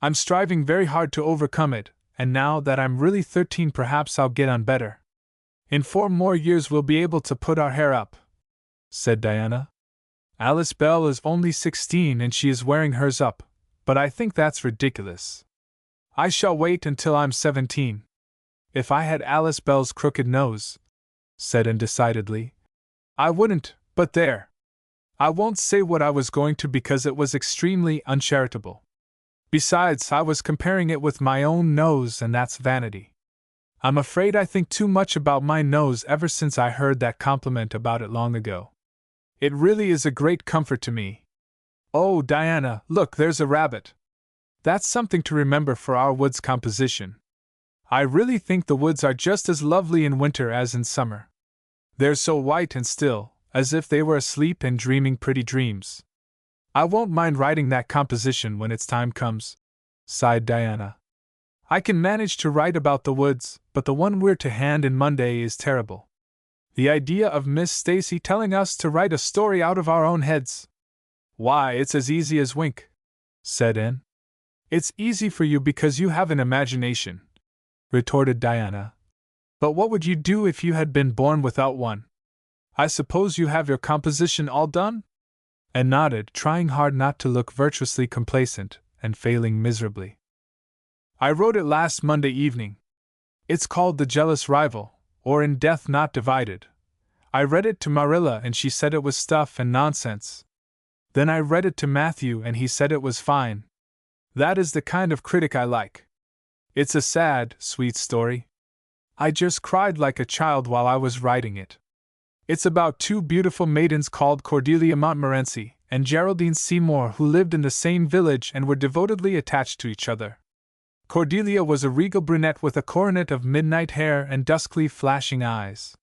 I'm striving very hard to overcome it, and now that I'm really 13 perhaps I'll get on better. In 4 more years we'll be able to put our hair up, said Diana. Alice Bell is only 16 and she is wearing hers up, but I think that's ridiculous. I shall wait until I'm 17. If I had Alice Bell's crooked nose, said Anne decidedly, I wouldn't, but there. I won't say what I was going to because it was extremely uncharitable. Besides, I was comparing it with my own nose, and that's vanity. I'm afraid I think too much about my nose ever since I heard that compliment about it long ago. It really is a great comfort to me. Oh, Diana, look, there's a rabbit. That's something to remember for our woods composition. I really think the woods are just as lovely in winter as in summer. They're so white and still, as if they were asleep and dreaming pretty dreams. I won't mind writing that composition when its time comes, sighed Diana. I can manage to write about the woods, but the one we're to hand in Monday is terrible. The idea of Miss Stacy telling us to write a story out of our own heads. Why, it's as easy as wink, said Anne. It's easy for you because you have an imagination, retorted Diana. But what would you do if you had been born without one? I suppose you have your composition all done? and nodded, trying hard not to look virtuously complacent, and failing miserably. I wrote it last Monday evening. It's called The Jealous Rival, or In Death Not Divided. I read it to Marilla and she said it was stuff and nonsense. Then I read it to Matthew and he said it was fine. That is the kind of critic I like. It's a sad, sweet story. I just cried like a child while I was writing it. It's about two beautiful maidens called Cordelia Montmorency and Geraldine Seymour who lived in the same village and were devotedly attached to each other. Cordelia was a regal brunette with a coronet of midnight hair and duskly flashing eyes.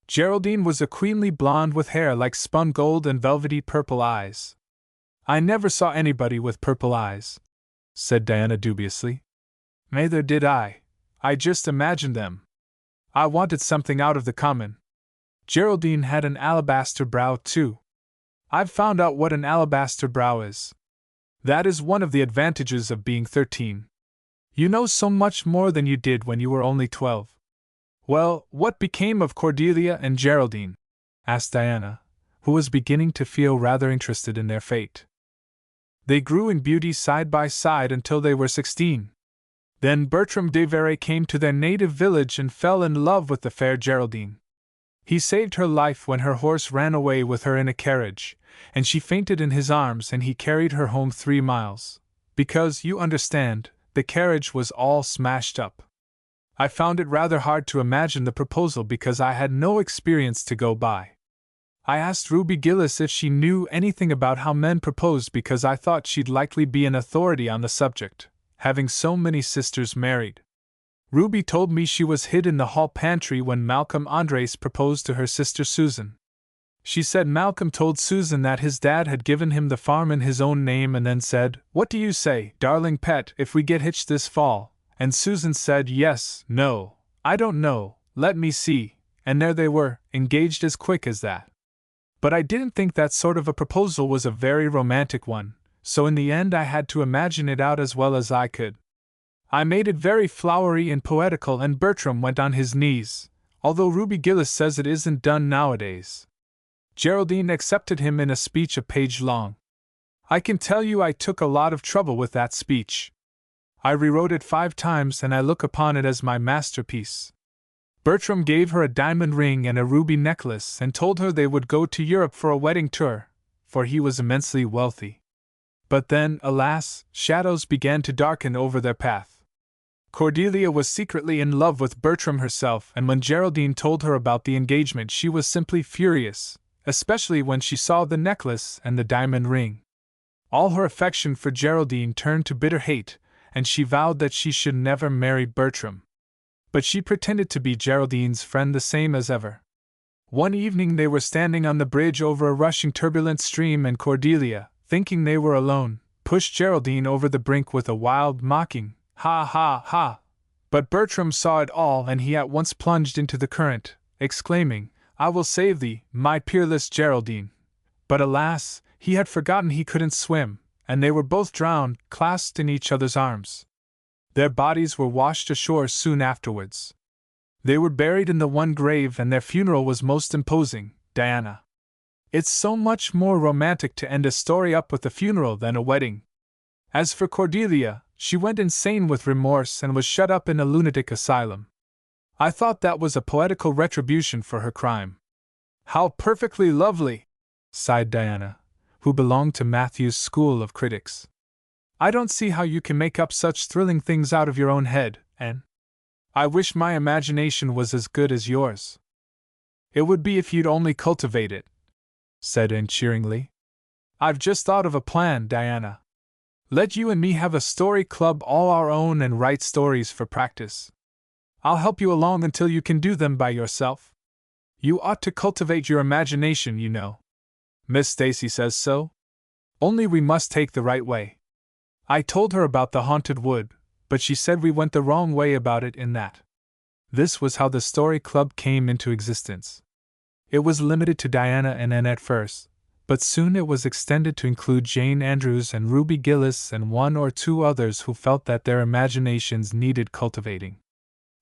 Geraldine was a queenly blonde with hair like spun gold and velvety purple eyes. I never saw anybody with purple eyes, said Diana dubiously. Neither did I just imagined them. I wanted something out of the common. Geraldine had an alabaster brow, too. I've found out what an alabaster brow is. That is one of the advantages of being 13. You know so much more than you did when you were only 12. Well, what became of Cordelia and Geraldine? Asked Diana, who was beginning to feel rather interested in their fate. They grew in beauty side by side until they were 16. Then Bertram Devereux came to their native village and fell in love with the fair Geraldine. He saved her life when her horse ran away with her in a carriage, and she fainted in his arms and he carried her home 3 miles. Because, you understand, the carriage was all smashed up. I found it rather hard to imagine the proposal because I had no experience to go by. I asked Ruby Gillis if she knew anything about how men proposed because I thought she'd likely be an authority on the subject, having so many sisters married. Ruby told me she was hid in the hall pantry when Malcolm Andres proposed to her sister Susan. She said Malcolm told Susan that his dad had given him the farm in his own name and then said, "What do you say, darling pet, if we get hitched this fall?" And Susan said yes, no, I don't know, let me see, and there they were, engaged as quick as that. But I didn't think that sort of a proposal was a very romantic one, so in the end I had to imagine it out as well as I could. I made it very flowery and poetical and Bertram went on his knees, although Ruby Gillis says it isn't done nowadays. Geraldine accepted him in a speech a page long. I can tell you I took a lot of trouble with that speech. I rewrote it 5 times and I look upon it as my masterpiece. Bertram gave her a diamond ring and a ruby necklace and told her they would go to Europe for a wedding tour, for he was immensely wealthy. But then, alas, shadows began to darken over their path. Cordelia was secretly in love with Bertram herself, and when Geraldine told her about the engagement she was simply furious, especially when she saw the necklace and the diamond ring. All her affection for Geraldine turned to bitter hate, and she vowed that she should never marry Bertram. But she pretended to be Geraldine's friend the same as ever. One evening they were standing on the bridge over a rushing turbulent stream and Cordelia, thinking they were alone, pushed Geraldine over the brink with a wild, mocking, "Ha ha ha!" But Bertram saw it all and he at once plunged into the current, exclaiming, "I will save thee, my peerless Geraldine." But alas, he had forgotten he couldn't swim, and they were both drowned, clasped in each other's arms. Their bodies were washed ashore soon afterwards. They were buried in the one grave and their funeral was most imposing, Diana. It's so much more romantic to end a story up with a funeral than a wedding. As for Cordelia, she went insane with remorse and was shut up in a lunatic asylum. I thought that was a poetical retribution for her crime. How perfectly lovely! Sighed Diana, who belonged to Matthew's school of critics. I don't see how you can make up such thrilling things out of your own head, Anne. I wish my imagination was as good as yours. It would be if you'd only cultivate it, said Anne cheeringly. I've just thought of a plan, Diana. Let you and me have a story club all our own and write stories for practice. I'll help you along until you can do them by yourself. You ought to cultivate your imagination, you know. Miss Stacy says so. Only we must take the right way. I told her about the haunted wood, but she said we went the wrong way about it in that. This was how the story club came into existence. It was limited to Diana and Anne at first, but soon it was extended to include Jane Andrews and Ruby Gillis and 1 or 2 others who felt that their imaginations needed cultivating.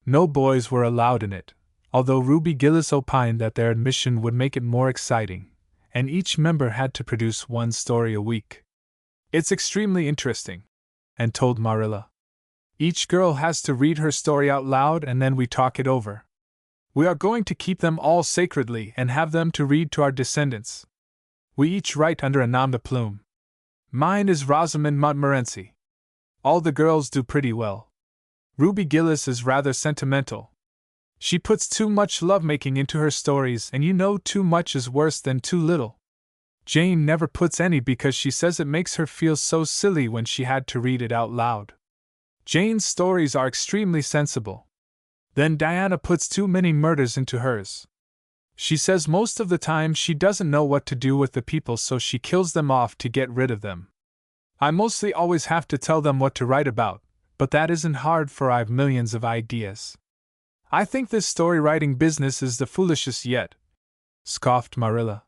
No boys were allowed in it, although Ruby Gillis opined that their admission would make it more exciting, and each member had to produce one story a week. It's extremely interesting, Anne told Marilla. Each girl has to read her story out loud and then we talk it over. We are going to keep them all sacredly and have them to read to our descendants. We each write under a nom de plume. Mine is Rosamond Montmorency. All the girls do pretty well. Ruby Gillis is rather sentimental. She puts too much lovemaking into her stories, and you know too much is worse than too little. Jane never puts any because she says it makes her feel so silly when she had to read it out loud. Jane's stories are extremely sensible. Then Diana puts too many murders into hers. She says most of the time she doesn't know what to do with the people, so she kills them off to get rid of them. I mostly always have to tell them what to write about, but that isn't hard for I've millions of ideas. I think this story writing business is the foolishest yet, scoffed Marilla.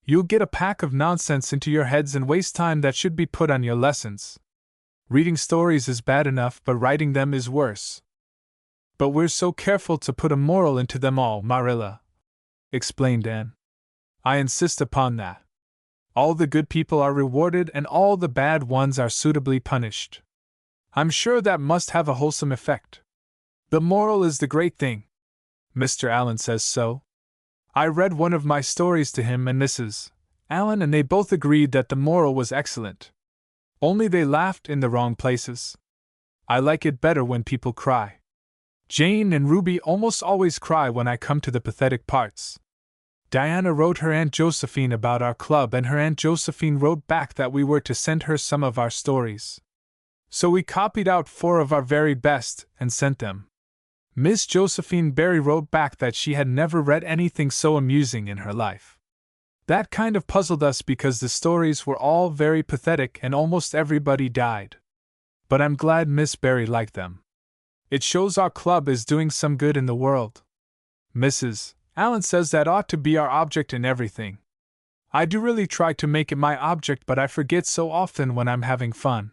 You'll get a pack of nonsense into your heads and waste time that should be put on your lessons. Reading stories is bad enough, but writing them is worse. But we're so careful to put a moral into them all, Marilla, explained Anne. I insist upon that. All the good people are rewarded and all the bad ones are suitably punished. I'm sure that must have a wholesome effect. The moral is the great thing. Mr. Allen says so. I read one of my stories to him and Mrs. Allen, and they both agreed that the moral was excellent. Only they laughed in the wrong places. I like it better when people cry. Jane and Ruby almost always cry when I come to the pathetic parts. Diana wrote her Aunt Josephine about our club, and her Aunt Josephine wrote back that we were to send her some of our stories. So we copied out 4 of our very best and sent them. Miss Josephine Barry wrote back that she had never read anything so amusing in her life. That kind of puzzled us because the stories were all very pathetic and almost everybody died. But I'm glad Miss Barry liked them. It shows our club is doing some good in the world. Mrs. Allen says that ought to be our object in everything. I do really try to make it my object, but I forget so often when I'm having fun.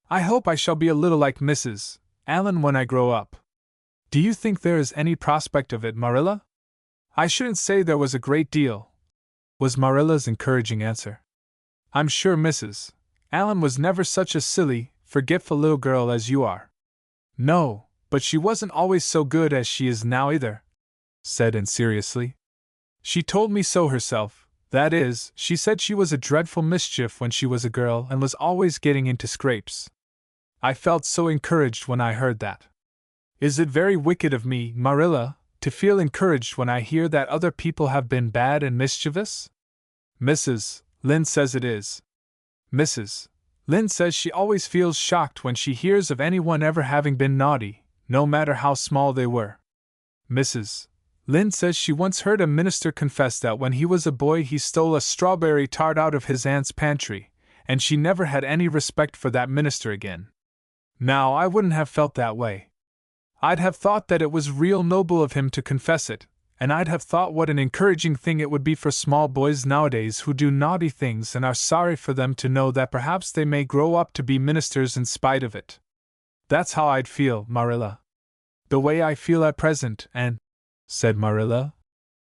I hope I shall be a little like Mrs. Allen when I grow up. Do you think there is any prospect of it, Marilla? I shouldn't say there was a great deal, was Marilla's encouraging answer. I'm sure Mrs. Allen was never such a silly, forgetful little girl as you are. No, but she wasn't always so good as she is now either, said Anne seriously. She told me so herself. That is, she said she was a dreadful mischief when she was a girl and was always getting into scrapes. I felt so encouraged when I heard that. Is it very wicked of me, Marilla, to feel encouraged when I hear that other people have been bad and mischievous? Mrs. Lynde says it is. Mrs. Lynde says she always feels shocked when she hears of anyone ever having been naughty, no matter how small they were. Mrs. Lynde says she once heard a minister confess that when he was a boy he stole a strawberry tart out of his aunt's pantry, and she never had any respect for that minister again. Now, I wouldn't have felt that way. I'd have thought that it was real noble of him to confess it, and I'd have thought what an encouraging thing it would be for small boys nowadays who do naughty things and are sorry for them to know that perhaps they may grow up to be ministers in spite of it. That's how I'd feel, Marilla. The way I feel at present, Anne, said Marilla,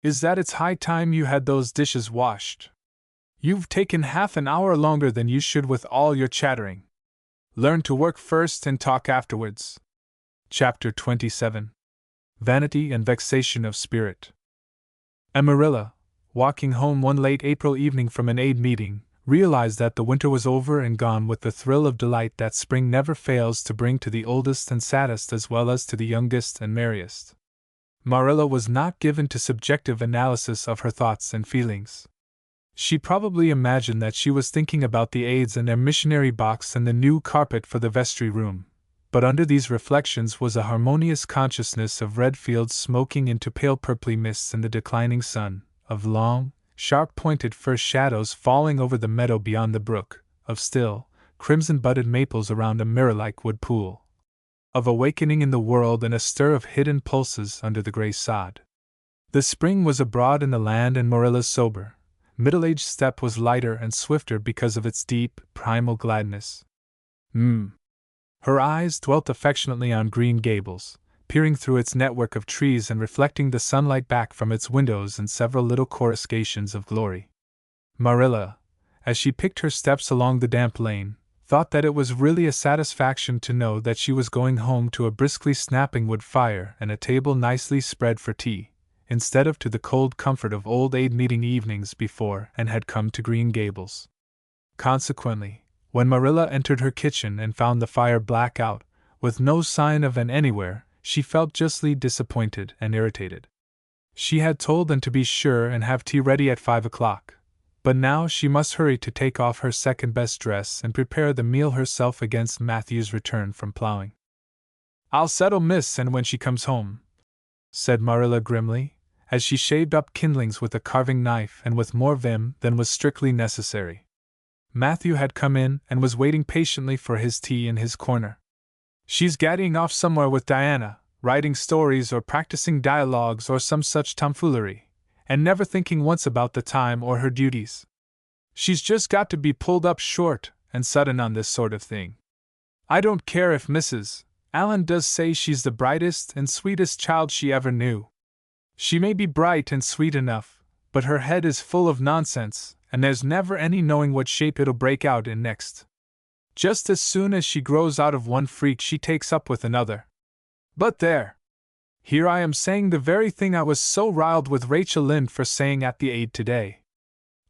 is that it's high time you had those dishes washed. You've taken half an hour longer than you should with all your chattering. Learn to work first and talk afterwards. Chapter 27. Vanity and Vexation of Spirit. And Marilla, walking home one late April evening from an aid meeting, realized that the winter was over and gone with the thrill of delight that spring never fails to bring to the oldest and saddest as well as to the youngest and merriest. Marilla was not given to subjective analysis of her thoughts and feelings. She probably imagined that she was thinking about the aids and their missionary box and the new carpet for the vestry room. But under these reflections was a harmonious consciousness of red fields smoking into pale purply mists in the declining sun, of long, sharp-pointed fir shadows falling over the meadow beyond the brook, of still, crimson-budded maples around a mirror-like wood pool, of awakening in the world and a stir of hidden pulses under the gray sod. The spring was abroad in the land, and Marilla's sober, middle-aged step was lighter and swifter because of its deep, primal gladness. Her eyes dwelt affectionately on Green Gables, peering through its network of trees and reflecting the sunlight back from its windows in several little coruscations of glory. Marilla, as she picked her steps along the damp lane, thought that it was really a satisfaction to know that she was going home to a briskly snapping wood fire and a table nicely spread for tea, instead of to the cold comfort of old aid meeting evenings before and had come to Green Gables. Consequently, when Marilla entered her kitchen and found the fire black out, with no sign of Anne anywhere, she felt justly disappointed and irritated. She had told them to be sure and have tea ready at 5 o'clock, but now she must hurry to take off her second-best dress and prepare the meal herself against Matthew's return from plowing. "I'll settle Miss Anne when she comes home," said Marilla grimly, as she shaved up kindlings with a carving knife and with more vim than was strictly necessary. Matthew had come in and was waiting patiently for his tea in his corner. "She's gadding off somewhere with Diana, writing stories or practicing dialogues or some such tomfoolery, and never thinking once about the time or her duties. She's just got to be pulled up short and sudden on this sort of thing. I don't care if Mrs. Allen does say she's the brightest and sweetest child she ever knew. She may be bright and sweet enough, but her head is full of nonsense, and there's never any knowing what shape it'll break out in next. Just as soon as she grows out of one freak she takes up with another. But there! Here I am saying the very thing I was so riled with Rachel Lynde for saying at the aid today.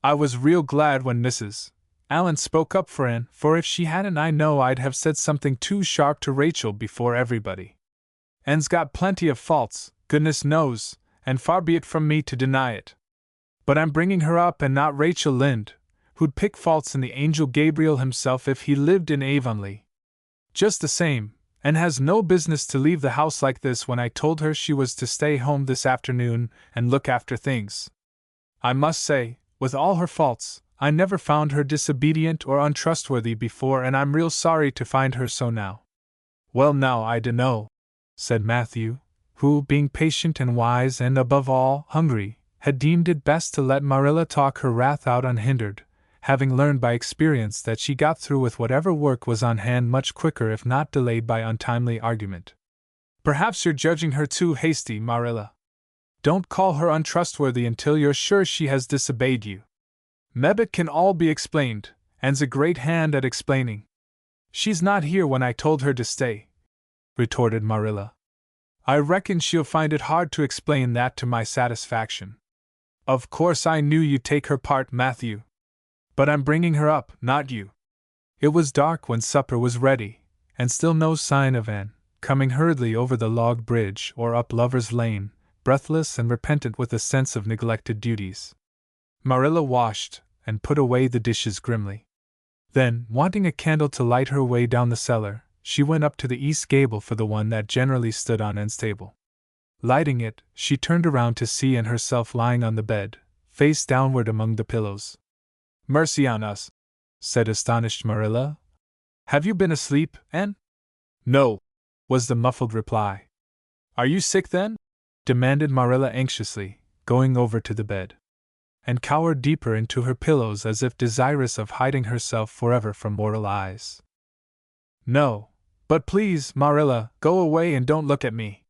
I was real glad when Mrs. Allen spoke up for Anne, for if she hadn't I know I'd have said something too sharp to Rachel before everybody. Anne's got plenty of faults, goodness knows, and far be it from me to deny it. But I'm bringing her up and not Rachel Lynde, who'd pick faults in the angel Gabriel himself if he lived in Avonlea. Just the same, Anne has no business to leave the house like this when I told her she was to stay home this afternoon and look after things. I must say, with all her faults, I never found her disobedient or untrustworthy before, and I'm real sorry to find her so now." "Well, now, I dunno," said Matthew, who, being patient and wise and, above all, hungry, had deemed it best to let Marilla talk her wrath out unhindered, having learned by experience that she got through with whatever work was on hand much quicker if not delayed by untimely argument. "Perhaps you're judging her too hasty, Marilla. Don't call her untrustworthy until you're sure she has disobeyed you. Mebbe it can all be explained, and's a great hand at explaining." "She's not here when I told her to stay," retorted Marilla. "I reckon she'll find it hard to explain that to my satisfaction. Of course I knew you'd take her part, Matthew. But I'm bringing her up, not you." It was dark when supper was ready, and still no sign of Anne, coming hurriedly over the log bridge or up Lover's Lane, breathless and repentant with a sense of neglected duties. Marilla washed and put away the dishes grimly. Then, wanting a candle to light her way down the cellar, she went up to the east gable for the one that generally stood on Anne's table. Lighting it, she turned around to see Anne herself lying on the bed, face downward among the pillows. "Mercy on us," said astonished Marilla. "Have you been asleep, Anne?" "No," was the muffled reply. "Are you sick then?" demanded Marilla anxiously, going over to the bed. And cowered deeper into her pillows as if desirous of hiding herself forever from mortal eyes. "No, but please, Marilla, go away and don't look at me.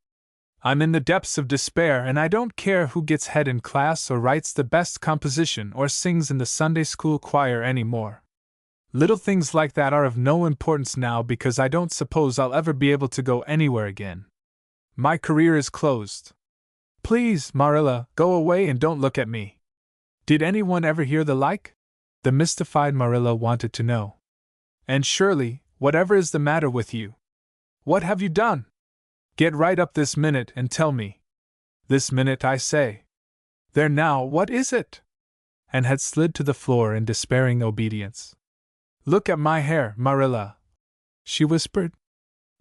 I'm in the depths of despair, and I don't care who gets head in class or writes the best composition or sings in the Sunday school choir any more. Little things like that are of no importance now because I don't suppose I'll ever be able to go anywhere again. My career is closed. Please, Marilla, go away and don't look at me. Did anyone ever hear the like?" the mystified Marilla wanted to know. "And Shirley, whatever is the matter with you? What have you done? Get right up this minute and tell me. This minute, I say. There now, what is it?" And had slid to the floor in despairing obedience. "Look at my hair, Marilla," she whispered.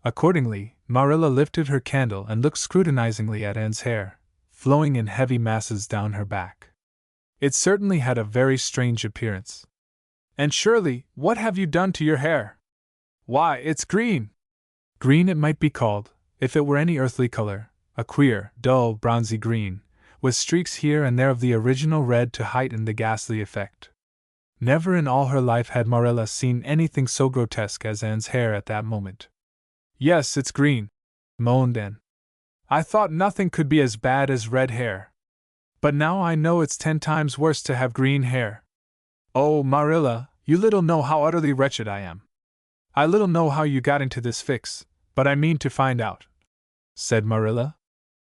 Accordingly, Marilla lifted her candle and looked scrutinizingly at Anne's hair, flowing in heavy masses down her back. It certainly had a very strange appearance. "And Shirley, what have you done to your hair?" "Why, it's green." Green it might be called, if it were any earthly color, a queer, dull, bronzy green, with streaks here and there of the original red to heighten the ghastly effect. Never in all her life had Marilla seen anything so grotesque as Anne's hair at that moment. "Yes, it's green," moaned Anne. "I thought nothing could be as bad as red hair. But now I know it's 10 times worse to have green hair." Oh, Marilla, you little know how utterly wretched I am. I little know how you got into this fix, but I mean to find out," said Marilla.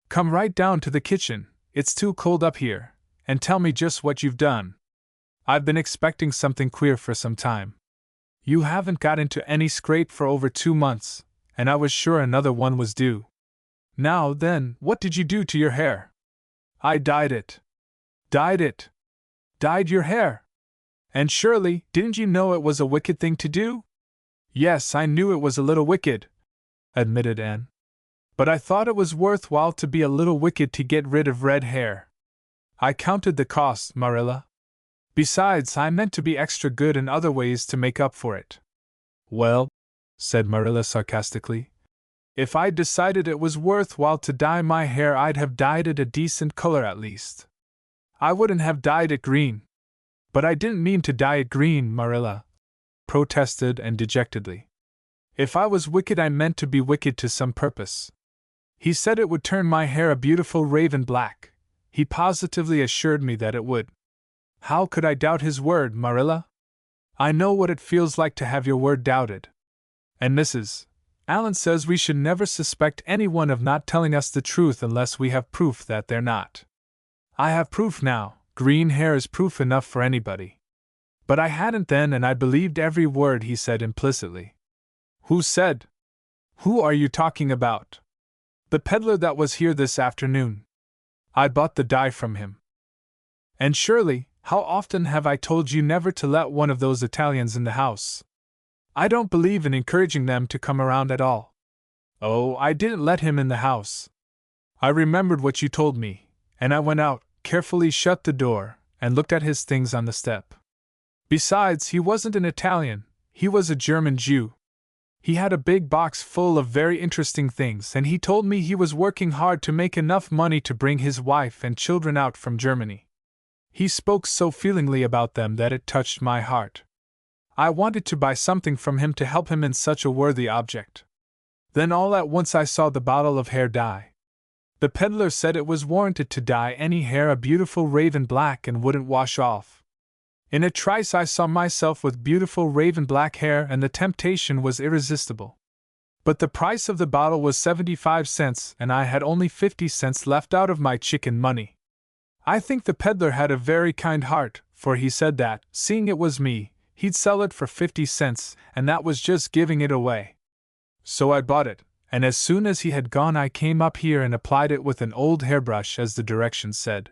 "Come right down to the kitchen, it's too cold up here, and tell me just what you've done. I've been expecting something queer for some time. You haven't got into any scrape for over 2 months, and I was sure another one was due. Now then, what did you do to your hair?" "I dyed it." "Dyed it? Dyed your hair? And Shirley, didn't you know it was a wicked thing to do?" "Yes, I knew it was a little wicked," admitted Anne. "But I thought it was worthwhile to be a little wicked to get rid of red hair. I counted the cost, Marilla. Besides, I meant to be extra good in other ways to make up for it." "Well," said Marilla sarcastically, "if I'd decided it was worthwhile to dye my hair, I'd have dyed it a decent color at least. I wouldn't have dyed it green." "But I didn't mean to dye it green, Marilla," protested Anne dejectedly. "If I was wicked, I meant to be wicked to some purpose. He said it would turn my hair a beautiful raven black. He positively assured me that it would. How could I doubt his word, Marilla? I know what it feels like to have your word doubted. And Mrs. Allen says we should never suspect anyone of not telling us the truth unless we have proof that they're not. I have proof now. Green hair is proof enough for anybody. But I hadn't then, and I believed every word he said implicitly." "Who said? Who are you talking about?" "The peddler that was here this afternoon. I bought the dye from him." "And Shirley, how often have I told you never to let one of those Italians in the house? I don't believe in encouraging them to come around at all." "Oh, I didn't let him in the house. I remembered what you told me, and I went out, carefully shut the door, and looked at his things on the step. Besides, he wasn't an Italian, he was a German Jew. He had a big box full of very interesting things, and he told me he was working hard to make enough money to bring his wife and children out from Germany. He spoke so feelingly about them that it touched my heart. I wanted to buy something from him to help him in such a worthy object. Then all at once I saw the bottle of hair dye. The peddler said it was warranted to dye any hair a beautiful raven black and wouldn't wash off. In a trice I saw myself with beautiful raven black hair, and the temptation was irresistible. But the price of the bottle was 75 cents, and I had only 50 cents left out of my chicken money. I think the peddler had a very kind heart, for he said that, seeing it was me, he'd sell it for 50 cents, and that was just giving it away. So I bought it, and as soon as he had gone I came up here and applied it with an old hairbrush as the directions said.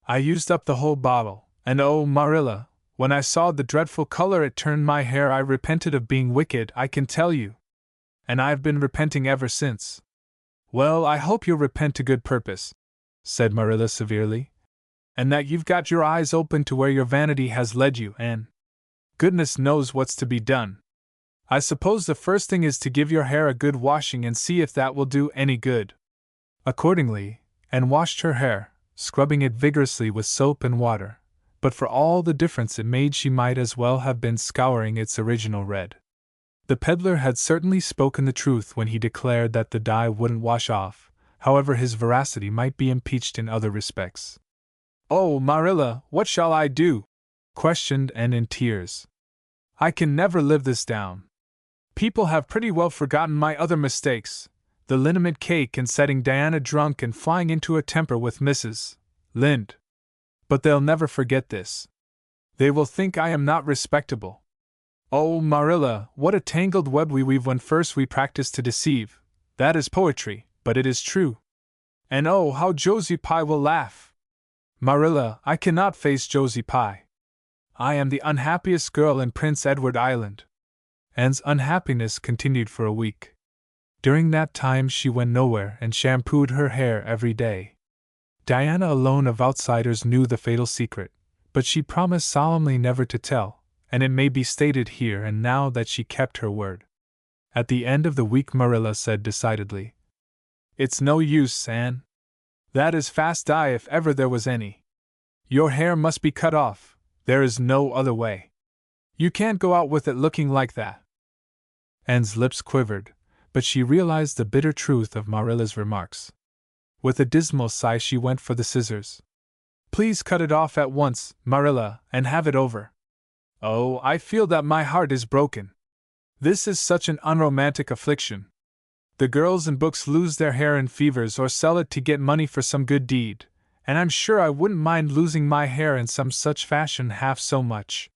I used up the whole bottle, and oh, Marilla, when I saw the dreadful color it turned my hair, I repented of being wicked, I can tell you. And I've been repenting ever since." "Well, I hope you'll repent to good purpose," said Marilla severely, "and that you've got your eyes open to where your vanity has led you, Anne. Goodness knows what's to be done. I suppose the first thing is to give your hair a good washing and see if that will do any good." Accordingly, Anne washed her hair, scrubbing it vigorously with soap and water, but for all the difference it made she might as well have been scouring its original red. The peddler had certainly spoken the truth when he declared that the dye wouldn't wash off, however his veracity might be impeached in other respects. "Oh, Marilla, what shall I do?" questioned Anne in tears. "I can never live this down. People have pretty well forgotten my other mistakes, the liniment cake and setting Diana drunk and flying into a temper with Mrs. Lynde. But they'll never forget this. They will think I am not respectable. Oh, Marilla, what a tangled web we weave when first we practice to deceive. That is poetry, but it is true. And oh, how Josie Pye will laugh! Marilla, I cannot face Josie Pye. I am the unhappiest girl in Prince Edward Island." Anne's unhappiness continued for a week. During that time she went nowhere and shampooed her hair every day. Diana alone of outsiders knew the fatal secret, but she promised solemnly never to tell, and it may be stated here and now that she kept her word. At the end of the week Marilla said decidedly, "It's no use, Anne. That is fast dye if ever there was any. Your hair must be cut off, there is no other way. You can't go out with it looking like that." Anne's lips quivered, but she realized the bitter truth of Marilla's remarks. With a dismal sigh she went for the scissors. "Please cut it off at once, Marilla, and have it over." Oh, I feel that my heart is broken. This is such an unromantic affliction. The girls in books lose their hair in fevers or sell it to get money for some good deed, and I'm sure I wouldn't mind losing my hair in some such fashion half so much.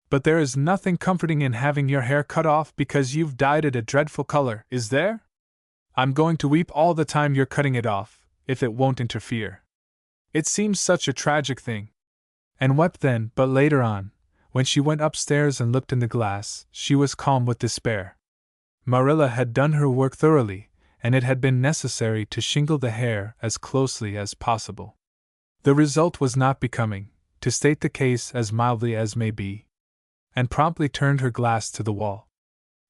But there is nothing comforting in having your hair cut off because you've dyed it a dreadful color, is there? I'm going to weep all the time you're cutting it off, if it won't interfere. It seems such a tragic thing. And wept then, but later on, when she went upstairs and looked in the glass, she was calm with despair. Marilla had done her work thoroughly, and it had been necessary to shingle the hair as closely as possible. The result was not becoming, to state the case as mildly as may be, and promptly turned her glass to the wall.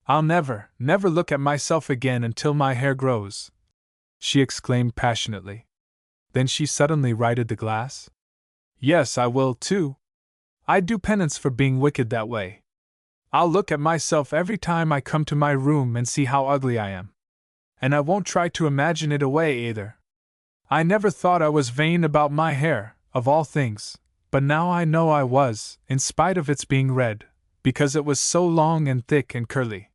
I'll never, never look at myself again until my hair grows, she exclaimed passionately. Then she suddenly righted the glass. Yes, I will, too. I do penance for being wicked that way. I'll look at myself every time I come to my room and see how ugly I am. And I won't try to imagine it away either. I never thought I was vain about my hair, of all things, but now I know I was, in spite of its being red, because it was so long and thick and curly.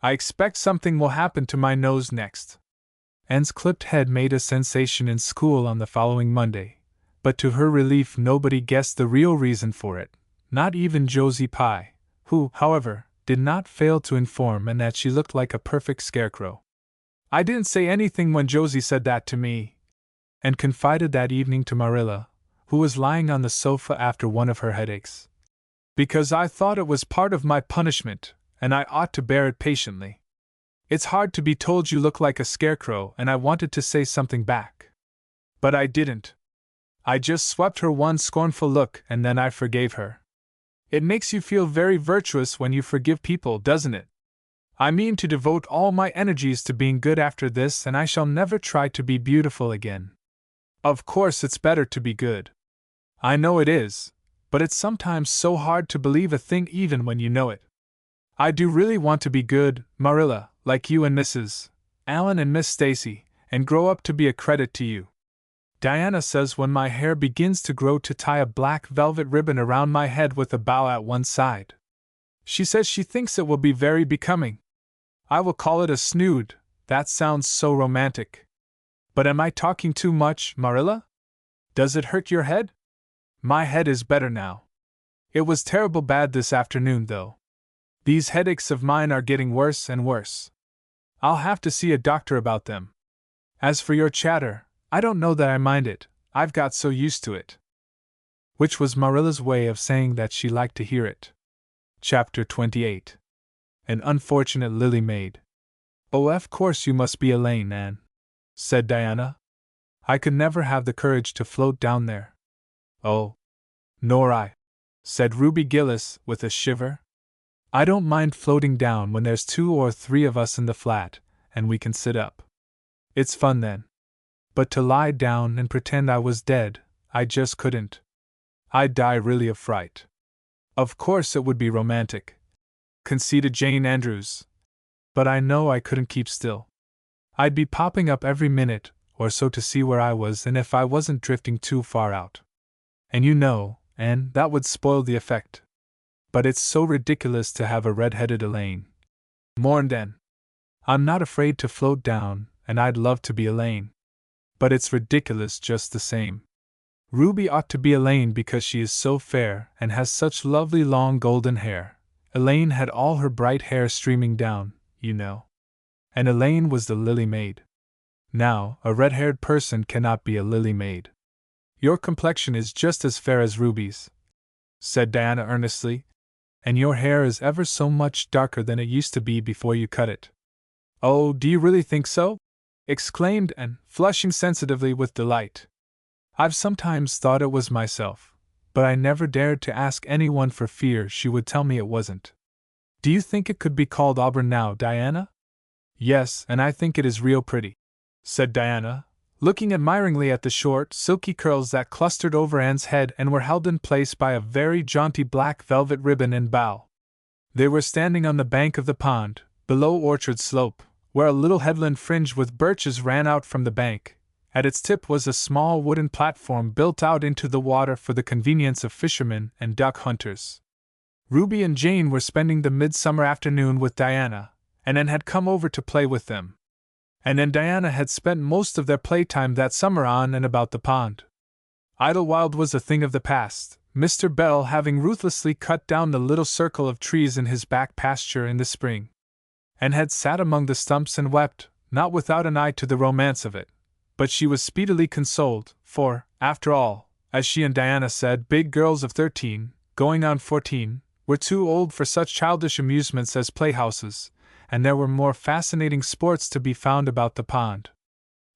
I expect something will happen to my nose next. Anne's clipped head made a sensation in school on the following Monday, but to her relief nobody guessed the real reason for it, not even Josie Pye, who, however, did not fail to inform Anne that she looked like a perfect scarecrow. I didn't say anything when Josie said that to me, and confided that evening to Marilla, who was lying on the sofa after one of her headaches, because I thought it was part of my punishment, and I ought to bear it patiently. It's hard to be told you look like a scarecrow, and I wanted to say something back. But I didn't. I just swept her one scornful look, and then I forgave her. It makes you feel very virtuous when you forgive people, doesn't it? I mean to devote all my energies to being good after this, and I shall never try to be beautiful again. Of course it's better to be good. I know it is, but it's sometimes so hard to believe a thing even when you know it. I do really want to be good, Marilla, like you and Mrs. Allen and Miss Stacy, and grow up to be a credit to you. Diana says when my hair begins to grow to tie a black velvet ribbon around my head with a bow at one side. She says she thinks it will be very becoming. I will call it a snood, that sounds so romantic. But am I talking too much, Marilla? Does it hurt your head? My head is better now. It was terrible bad this afternoon, though. These headaches of mine are getting worse and worse. I'll have to see a doctor about them. As for your chatter, I don't know that I mind it, I've got so used to it. Which was Marilla's way of saying that she liked to hear it. Chapter 28. An Unfortunate Lily Maid. Oh, of course you must be Elaine, Anne, said Diana. I could never have the courage to float down there. Oh, nor I, said Ruby Gillis with a shiver. I don't mind floating down when there's 2 or 3 of us in the flat, and we can sit up. It's fun then. But to lie down and pretend I was dead, I just couldn't. I'd die really of fright. Of course it would be romantic, conceded Jane Andrews. But I know I couldn't keep still. I'd be popping up every minute or so to see where I was and if I wasn't drifting too far out. And you know, Anne, that would spoil the effect. But it's so ridiculous to have a red-headed Elaine. Mourned Anne. I'm not afraid to float down, and I'd love to be Elaine. But it's ridiculous just the same. Ruby ought to be Elaine because she is so fair and has such lovely long golden hair. Elaine had all her bright hair streaming down, you know. And Elaine was the lily maid. Now, a red-haired person cannot be a lily maid. Your complexion is just as fair as Ruby's, said Diana earnestly, and your hair is ever so much darker than it used to be before you cut it. Oh, do you really think so? Exclaimed Anne, flushing sensitively with delight. I've sometimes thought it was myself, but I never dared to ask anyone for fear she would tell me it wasn't. Do you think it could be called auburn now, Diana? Yes, and I think it is real pretty, said Diana, looking admiringly at the short, silky curls that clustered over Anne's head and were held in place by a very jaunty black velvet ribbon and bow. They were standing on the bank of the pond, below Orchard Slope, where a little headland fringed with birches ran out from the bank. At its tip was a small wooden platform built out into the water for the convenience of fishermen and duck hunters. Ruby and Jane were spending the midsummer afternoon with Diana, and Anne had come over to play with them. Anne and Diana had spent most of their playtime that summer on and about the pond. Idlewild was a thing of the past, Mr. Bell having ruthlessly cut down the little circle of trees in his back pasture in the spring. Anne had sat among the stumps and wept, not without an eye to the romance of it. But she was speedily consoled, for, after all, as she and Diana said, big girls of 13, going on 14, were too old for such childish amusements as playhouses, and there were more fascinating sports to be found about the pond.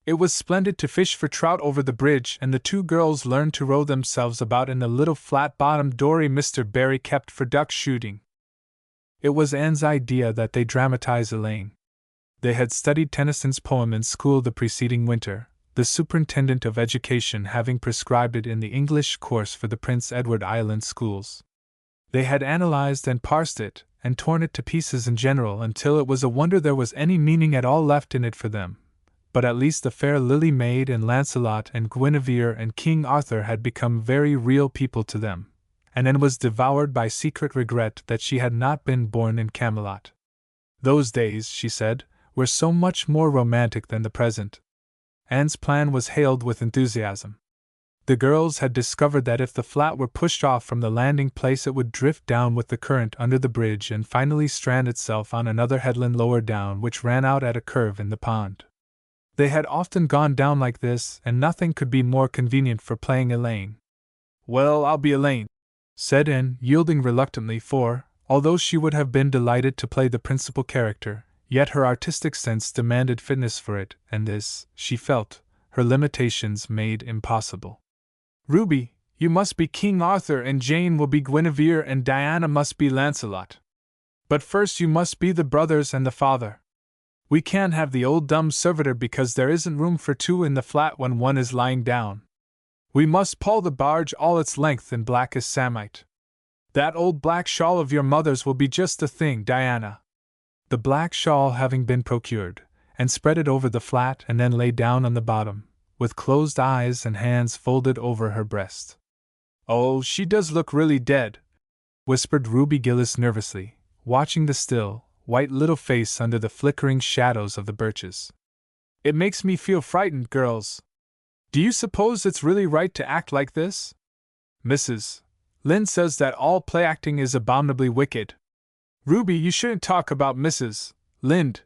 It was splendid to fish for trout over the bridge, and the two girls learned to row themselves about in the little flat-bottomed dory Mr. Barry kept for duck shooting. It was Anne's idea that they dramatize Elaine. They had studied Tennyson's poem in school the preceding winter, the superintendent of education having prescribed it in the English course for the Prince Edward Island schools. They had analyzed and parsed it, and torn it to pieces in general until it was a wonder there was any meaning at all left in it for them. But at least the fair Lily Maid and Lancelot and Guinevere and King Arthur had become very real people to them, and Anne was devoured by secret regret that she had not been born in Camelot. Those days, she said, were so much more romantic than the present. Anne's plan was hailed with enthusiasm. The girls had discovered that if the flat were pushed off from the landing place it would drift down with the current under the bridge and finally strand itself on another headland lower down which ran out at a curve in the pond. They had often gone down like this, and nothing could be more convenient for playing Elaine. "Well, I'll be Elaine," said Anne, yielding reluctantly, for, although she would have been delighted to play the principal character, yet her artistic sense demanded fitness for it, and this, she felt, her limitations made impossible. "Ruby, you must be King Arthur, and Jane will be Guinevere, and Diana must be Lancelot. But first you must be the brothers and the father. We can't have the old dumb servitor because there isn't room for two in the flat when one is lying down. We must pull the barge all its length in black as samite. That old black shawl of your mother's will be just the thing, Diana." The black shawl having been procured, and spread it over the flat and then lay down on the bottom, with closed eyes and hands folded over her breast. "Oh, she does look really dead," whispered Ruby Gillis nervously, watching the still, white little face under the flickering shadows of the birches. "It makes me feel frightened, girls. Do you suppose it's really right to act like this? Mrs. Lynde says that all play acting is abominably wicked." "Ruby, you shouldn't talk about Mrs. Lynde,"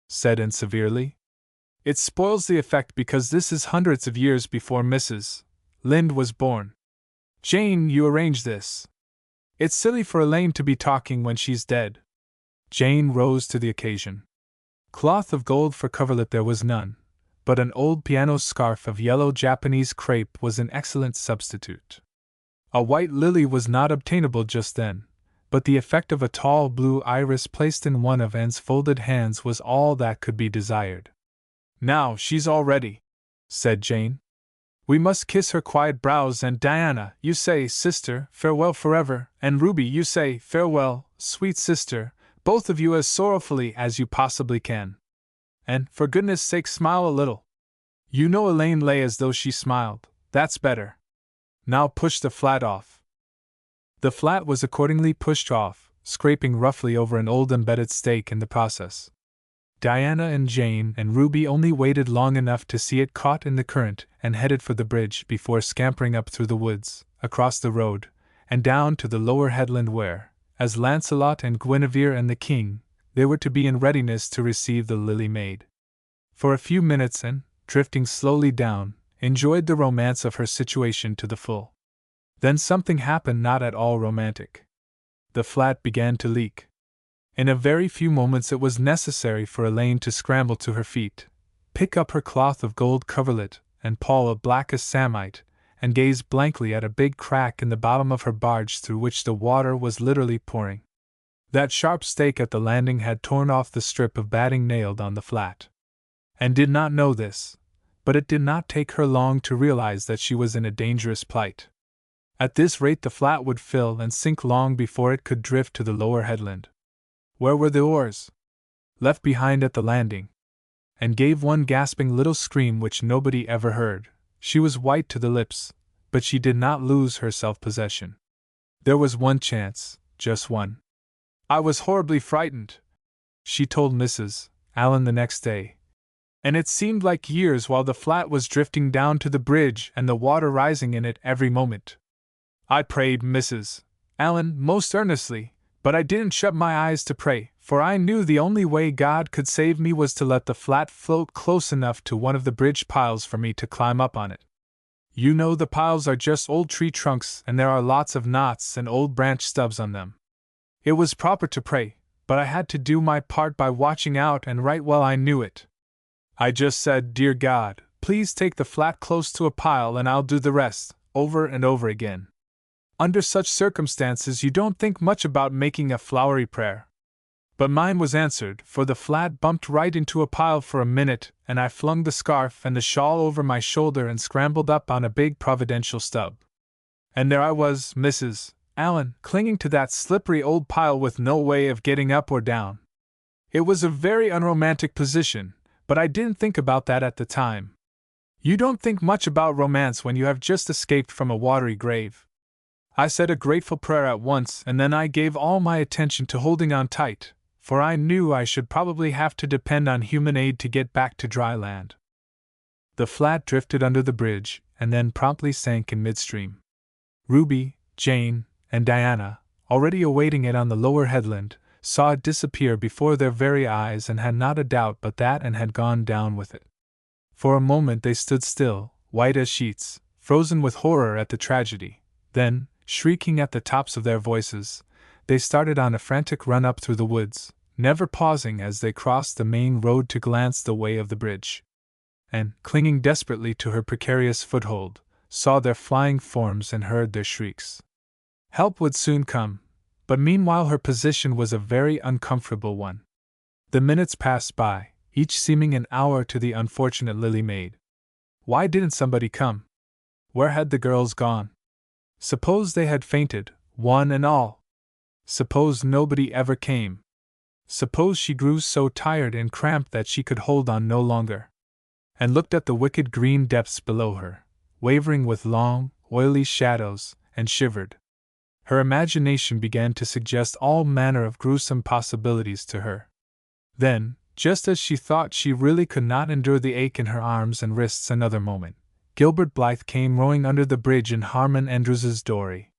said Anne severely. "It spoils the effect because this is hundreds of years before Mrs. Lynde was born. Jane, you arrange this. It's silly for Elaine to be talking when she's dead." Jane rose to the occasion. Cloth of gold for coverlet there was none, but an old piano scarf of yellow Japanese crepe was an excellent substitute. A white lily was not obtainable just then, but the effect of a tall blue iris placed in one of Anne's folded hands was all that could be desired. "Now she's all ready," said Jane. "We must kiss her quiet brows, and Diana, you say, sister, farewell forever, and Ruby, you say, farewell, sweet sister, both of you as sorrowfully as you possibly can. And, for goodness sake, smile a little. You know Elaine lay as though she smiled. That's better. Now push the flat off." The flat was accordingly pushed off, scraping roughly over an old embedded stake in the process. Diana and Jane and Ruby only waited long enough to see it caught in the current and headed for the bridge before scampering up through the woods, across the road, and down to the lower headland where, as Lancelot and Guinevere and the king, they were to be in readiness to receive the Lily Maid. For a few minutes Anne, drifting slowly down, enjoyed the romance of her situation to the full. Then something happened not at all romantic. The flat began to leak. In a very few moments it was necessary for Elaine to scramble to her feet, pick up her cloth of gold coverlet and pall black as samite, and gaze blankly at a big crack in the bottom of her barge through which the water was literally pouring. That sharp stake at the landing had torn off the strip of batting nailed on the flat. Anne did not know this, but it did not take her long to realize that she was in a dangerous plight. At this rate the flat would fill and sink long before it could drift to the lower headland. Where were the oars? Left behind at the landing. Anne gave one gasping little scream which nobody ever heard. She was white to the lips, but she did not lose her self-possession. There was one chance, just one. I was horribly frightened, she told Mrs. Allen the next day. And it seemed like years while the flat was drifting down to the bridge and the water rising in it every moment. I prayed, Mrs. Allen, most earnestly, but I didn't shut my eyes to pray, for I knew the only way God could save me was to let the flat float close enough to one of the bridge piles for me to climb up on it. You know the piles are just old tree trunks and there are lots of knots and old branch stubs on them. It was proper to pray, but I had to do my part by watching out, and right well I knew it. I just said, Dear God, please take the flat close to a pile and I'll do the rest, over and over again. Under such circumstances you don't think much about making a flowery prayer. But mine was answered, for the flat bumped right into a pile for a minute, and I flung the scarf and the shawl over my shoulder and scrambled up on a big providential stub. And there I was, Mrs. Allen, clinging to that slippery old pile with no way of getting up or down. It was a very unromantic position, but I didn't think about that at the time. You don't think much about romance when you have just escaped from a watery grave. I said a grateful prayer at once, and then I gave all my attention to holding on tight, for I knew I should probably have to depend on human aid to get back to dry land. The flat drifted under the bridge, and then promptly sank in midstream. Ruby, Jane, and Diana, already awaiting it on the lower headland, saw it disappear before their very eyes and had not a doubt but that and had gone down with it. For a moment they stood still, white as sheets, frozen with horror at the tragedy. Then, shrieking at the tops of their voices, they started on a frantic run up through the woods, never pausing as they crossed the main road to glance the way of the bridge. And, clinging desperately to her precarious foothold, saw their flying forms and heard their shrieks. Help would soon come, but meanwhile her position was a very uncomfortable one. The minutes passed by, each seeming an hour to the unfortunate Lily maid. Why didn't somebody come? Where had the girls gone? Suppose they had fainted, one and all? Suppose nobody ever came? Suppose she grew so tired and cramped that she could hold on no longer, and looked at the wicked green depths below her, wavering with long, oily shadows, and shivered. Her imagination began to suggest all manner of gruesome possibilities to her. Then, just as she thought she really could not endure the ache in her arms and wrists another moment, Gilbert Blythe came rowing under the bridge in Harmon Andrews's dory.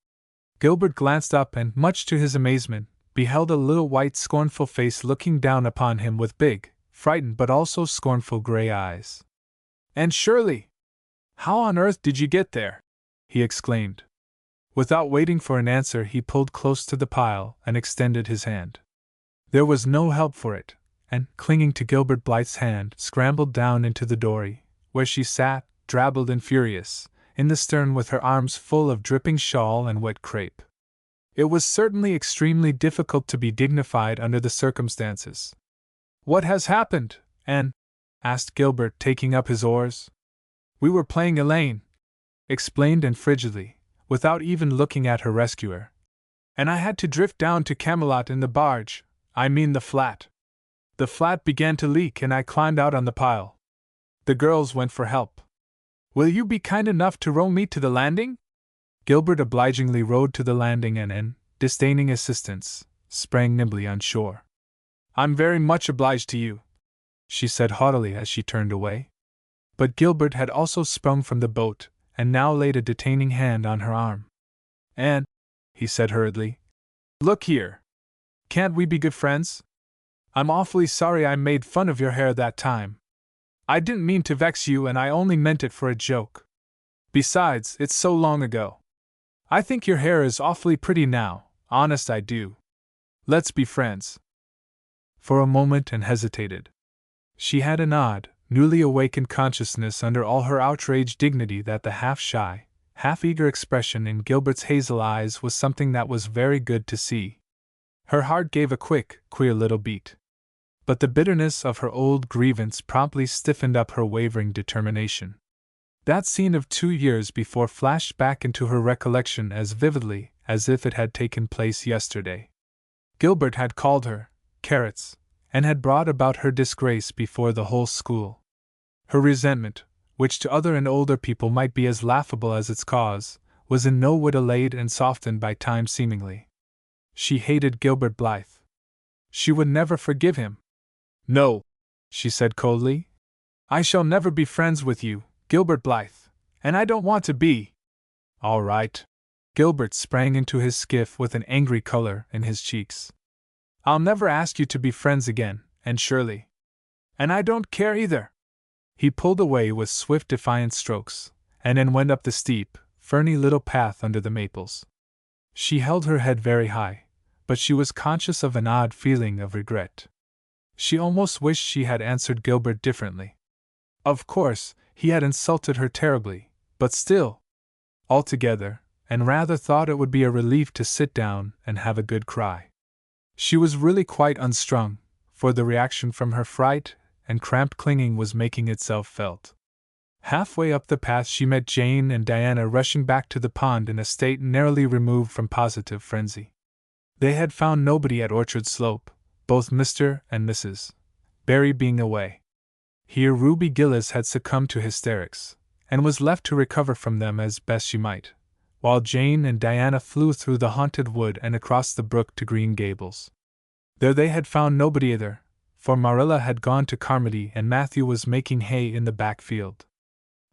Gilbert glanced up and, much to his amazement, beheld a little white scornful face looking down upon him with big, frightened but also scornful gray eyes. "Anne Shirley! How on earth did you get there?" he exclaimed. Without waiting for an answer he pulled close to the pile and extended his hand. There was no help for it, and, clinging to Gilbert Blythe's hand, scrambled down into the dory, where she sat, drabbled and furious, in the stern with her arms full of dripping shawl and wet crape. It was certainly extremely difficult to be dignified under the circumstances. "What has happened, Anne?" asked Gilbert, taking up his oars. "We were playing Elaine," explained Anne frigidly, without even looking at her rescuer. "And I had to drift down to Camelot in the barge, I mean the flat. The flat began to leak and I climbed out on the pile. The girls went for help. Will you be kind enough to row me to the landing?" Gilbert obligingly rowed to the landing and Anne, disdaining assistance, sprang nimbly on shore. "I'm very much obliged to you," she said haughtily as she turned away. But Gilbert had also sprung from the boat, and now laid a detaining hand on her arm. "Anne," he said hurriedly, "look here. Can't we be good friends? I'm awfully sorry I made fun of your hair that time. I didn't mean to vex you and I only meant it for a joke. Besides, it's so long ago. I think your hair is awfully pretty now, honest I do. Let's be friends." For a moment Anne hesitated. She had an odd, newly awakened consciousness under all her outraged dignity that the half-shy, half-eager expression in Gilbert's hazel eyes was something that was very good to see. Her heart gave a quick, queer little beat. But the bitterness of her old grievance promptly stiffened up her wavering determination. That scene of 2 years before flashed back into her recollection as vividly as if it had taken place yesterday. Gilbert had called her carrots, and had brought about her disgrace before the whole school. Her resentment, which to other and older people might be as laughable as its cause, was in no whit allayed and softened by time seemingly. She hated Gilbert Blythe. She would never forgive him. No, she said coldly. I shall never be friends with you, Gilbert Blythe, and I don't want to be. All right. Gilbert sprang into his skiff with an angry color in his cheeks. I'll never ask you to be friends again, Anne Shirley. And I don't care either. He pulled away with swift, defiant strokes, and then went up the steep, ferny little path under the maples. She held her head very high, but she was conscious of an odd feeling of regret. She almost wished she had answered Gilbert differently. Of course, he had insulted her terribly, but still. Altogether, and rather thought it would be a relief to sit down and have a good cry. She was really quite unstrung, for the reaction from her fright and cramped clinging was making itself felt. Halfway up the path she met Jane and Diana rushing back to the pond in a state narrowly removed from positive frenzy. They had found nobody at Orchard Slope, both Mr. and Mrs. Barry being away. Here Ruby Gillis had succumbed to hysterics, and was left to recover from them as best she might, while Jane and Diana flew through the haunted wood and across the brook to Green Gables. There they had found nobody either, for Marilla had gone to Carmody and Matthew was making hay in the back field.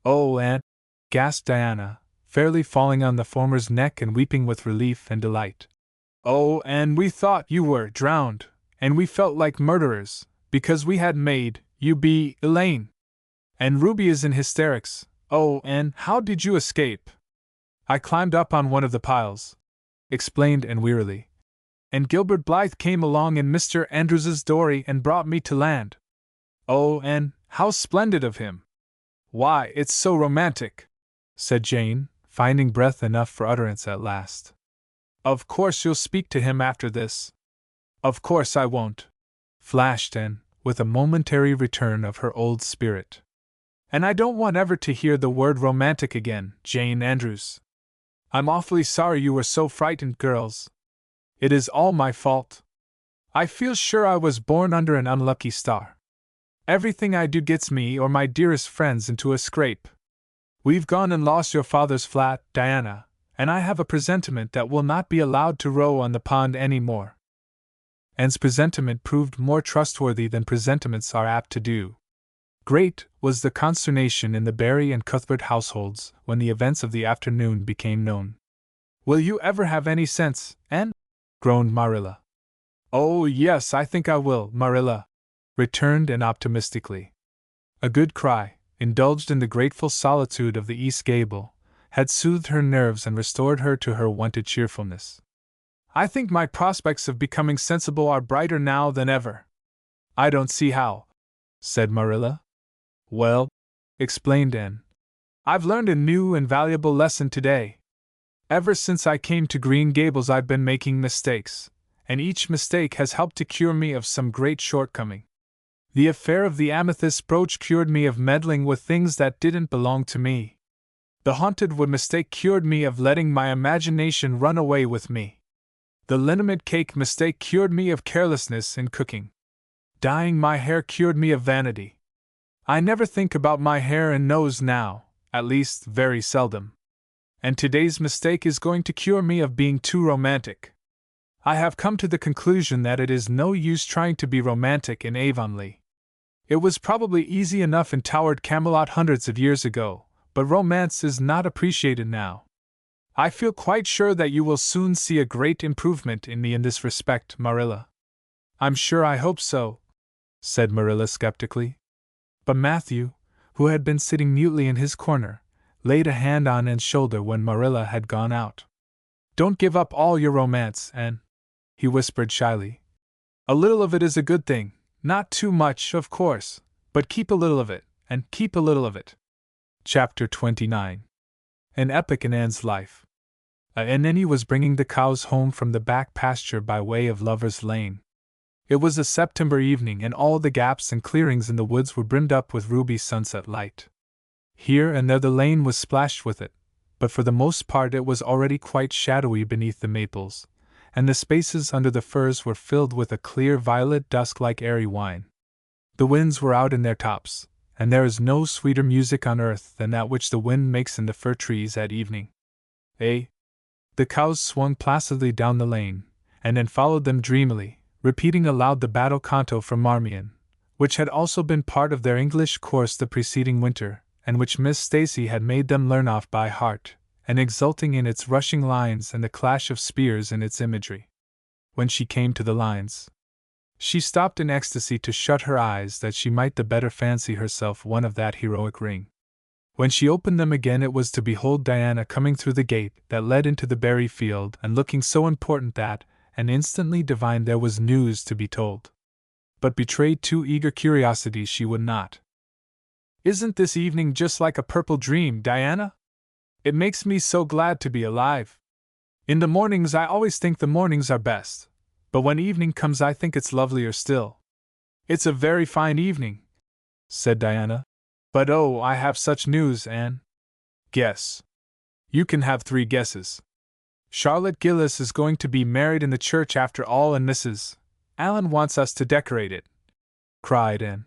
Oh, Aunt, gasped Diana, fairly falling on the former's neck and weeping with relief and delight. Oh, and we thought you were drowned, and we felt like murderers, because we had made you be Elaine. And Ruby is in hysterics. Oh, and how did you escape? I climbed up on one of the piles, explained Anne wearily, and Gilbert Blythe came along in Mr. Andrews's dory and brought me to land. Oh, Anne, how splendid of him! Why, it's so romantic, said Jane, finding breath enough for utterance at last. Of course you'll speak to him after this. Of course I won't, flashed Anne, with a momentary return of her old spirit. And I don't want ever to hear the word romantic again, Jane Andrews. I'm awfully sorry you were so frightened, girls. It is all my fault. I feel sure I was born under an unlucky star. Everything I do gets me or my dearest friends into a scrape. We've gone and lost your father's flat, Diana, and I have a presentiment that we'll not be allowed to row on the pond any more. Anne's presentiment proved more trustworthy than presentiments are apt to do. Great was the consternation in the Barry and Cuthbert households when the events of the afternoon became known. Will you ever have any sense, Anne? Groaned Marilla. Oh, yes, I think I will, Marilla, returned Anne optimistically. A good cry, indulged in the grateful solitude of the east gable, had soothed her nerves and restored her to her wonted cheerfulness. I think my prospects of becoming sensible are brighter now than ever. I don't see how, said Marilla. Well, explained Anne, I've learned a new and valuable lesson today. Ever since I came to Green Gables I've been making mistakes, and each mistake has helped to cure me of some great shortcoming. The affair of the amethyst brooch cured me of meddling with things that didn't belong to me. The haunted wood mistake cured me of letting my imagination run away with me. The liniment cake mistake cured me of carelessness in cooking. Dyeing my hair cured me of vanity. I never think about my hair and nose now, at least very seldom. And today's mistake is going to cure me of being too romantic. I have come to the conclusion that it is no use trying to be romantic in Avonlea. It was probably easy enough in towered Camelot hundreds of years ago, but romance is not appreciated now. I feel quite sure that you will soon see a great improvement in me in this respect, Marilla. I'm sure I hope so, said Marilla skeptically. But Matthew, who had been sitting mutely in his corner, laid a hand on Anne's shoulder when Marilla had gone out. Don't give up all your romance, Anne, he whispered shyly. A little of it is a good thing, not too much, of course, but keep a little of it, and keep a little of it. Chapter 29. An epoch in Anne's life. Annie was bringing the cows home from the back pasture by way of Lover's Lane. It was a September evening and all the gaps and clearings in the woods were brimmed up with ruby sunset light. Here and there the lane was splashed with it, but for the most part it was already quite shadowy beneath the maples, and the spaces under the firs were filled with a clear violet dusk like airy wine. The winds were out in their tops, and there is no sweeter music on earth than that which the wind makes in the fir trees at evening. The cows swung placidly down the lane, and then followed them dreamily, repeating aloud the battle canto from Marmion, which had also been part of their English course the preceding winter, and which Miss Stacy had made them learn off by heart, and exulting in its rushing lines and the clash of spears in its imagery. When she came to the lines, she stopped in ecstasy to shut her eyes that she might the better fancy herself one of that heroic ring. When she opened them again it was to behold Diana coming through the gate that led into the berry field and looking so important that, and instantly divined there was news to be told. But betrayed too eager curiosity she would not. "Isn't this evening just like a purple dream, Diana? It makes me so glad to be alive. In the mornings I always think the mornings are best, but when evening comes I think it's lovelier still." "It's a very fine evening," said Diana. "But oh, I have such news, Anne." "Guess." "You can have 3 guesses. Charlotte Gillis is going to be married in the church after all, and Mrs. Allen wants us to decorate it," cried Anne.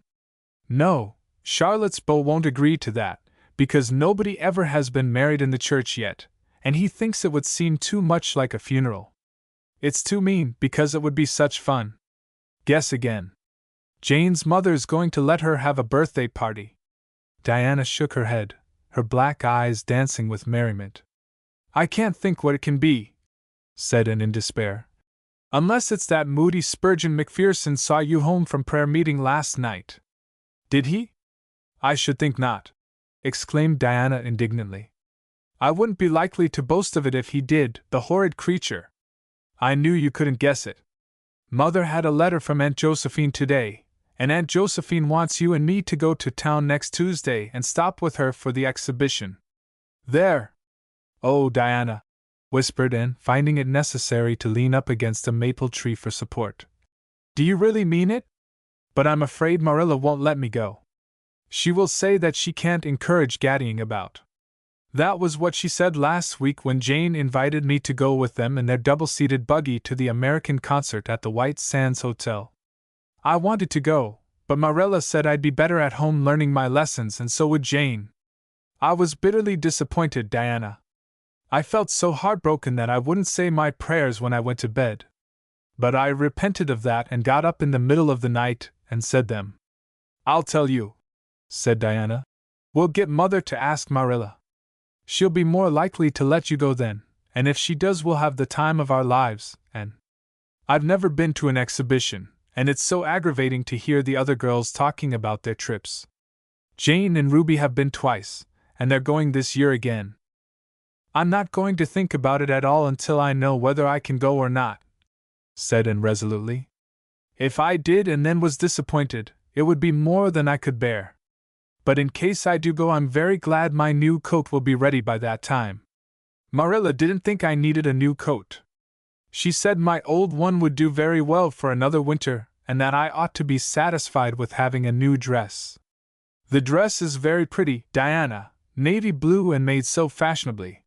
"No, Charlotte's beau won't agree to that, because nobody ever has been married in the church yet, and he thinks it would seem too much like a funeral. It's too mean, because it would be such fun." "Guess again." "Jane's mother's going to let her have a birthday party." Diana shook her head, her black eyes dancing with merriment. "I can't think what it can be," said Anne in despair. "Unless it's that moody Spurgeon McPherson saw you home from prayer meeting last night." "Did he? I should think not," exclaimed Diana indignantly. "I wouldn't be likely to boast of it if he did, the horrid creature. I knew you couldn't guess it. Mother had a letter from Aunt Josephine today, and Aunt Josephine wants you and me to go to town next Tuesday and stop with her for the exhibition. There!" "Oh, Diana," whispered Anne, finding it necessary to lean up against a maple tree for support. "Do you really mean it? But I'm afraid Marilla won't let me go. She will say that she can't encourage gaddying about. That was what she said last week when Jane invited me to go with them in their double-seated buggy to the American concert at the White Sands Hotel. I wanted to go, but Marilla said I'd be better at home learning my lessons, and so would Jane. I was bitterly disappointed, Diana. I felt so heartbroken that I wouldn't say my prayers when I went to bed. But I repented of that and got up in the middle of the night and said them." "I'll tell you," said Diana. "We'll get Mother to ask Marilla. She'll be more likely to let you go then, and if she does we'll have the time of our lives, and I've never been to an exhibition, and it's so aggravating to hear the other girls talking about their trips. Jane and Ruby have been twice, and they're going this year again. I'm not going to think about it at all until I know whether I can go or not," said Anne resolutely. "If I did and then was disappointed, it would be more than I could bear. But in case I do go, I'm very glad my new coat will be ready by that time. Marilla didn't think I needed a new coat. She said my old one would do very well for another winter, and that I ought to be satisfied with having a new dress. The dress is very pretty, Diana, navy blue and made so fashionably.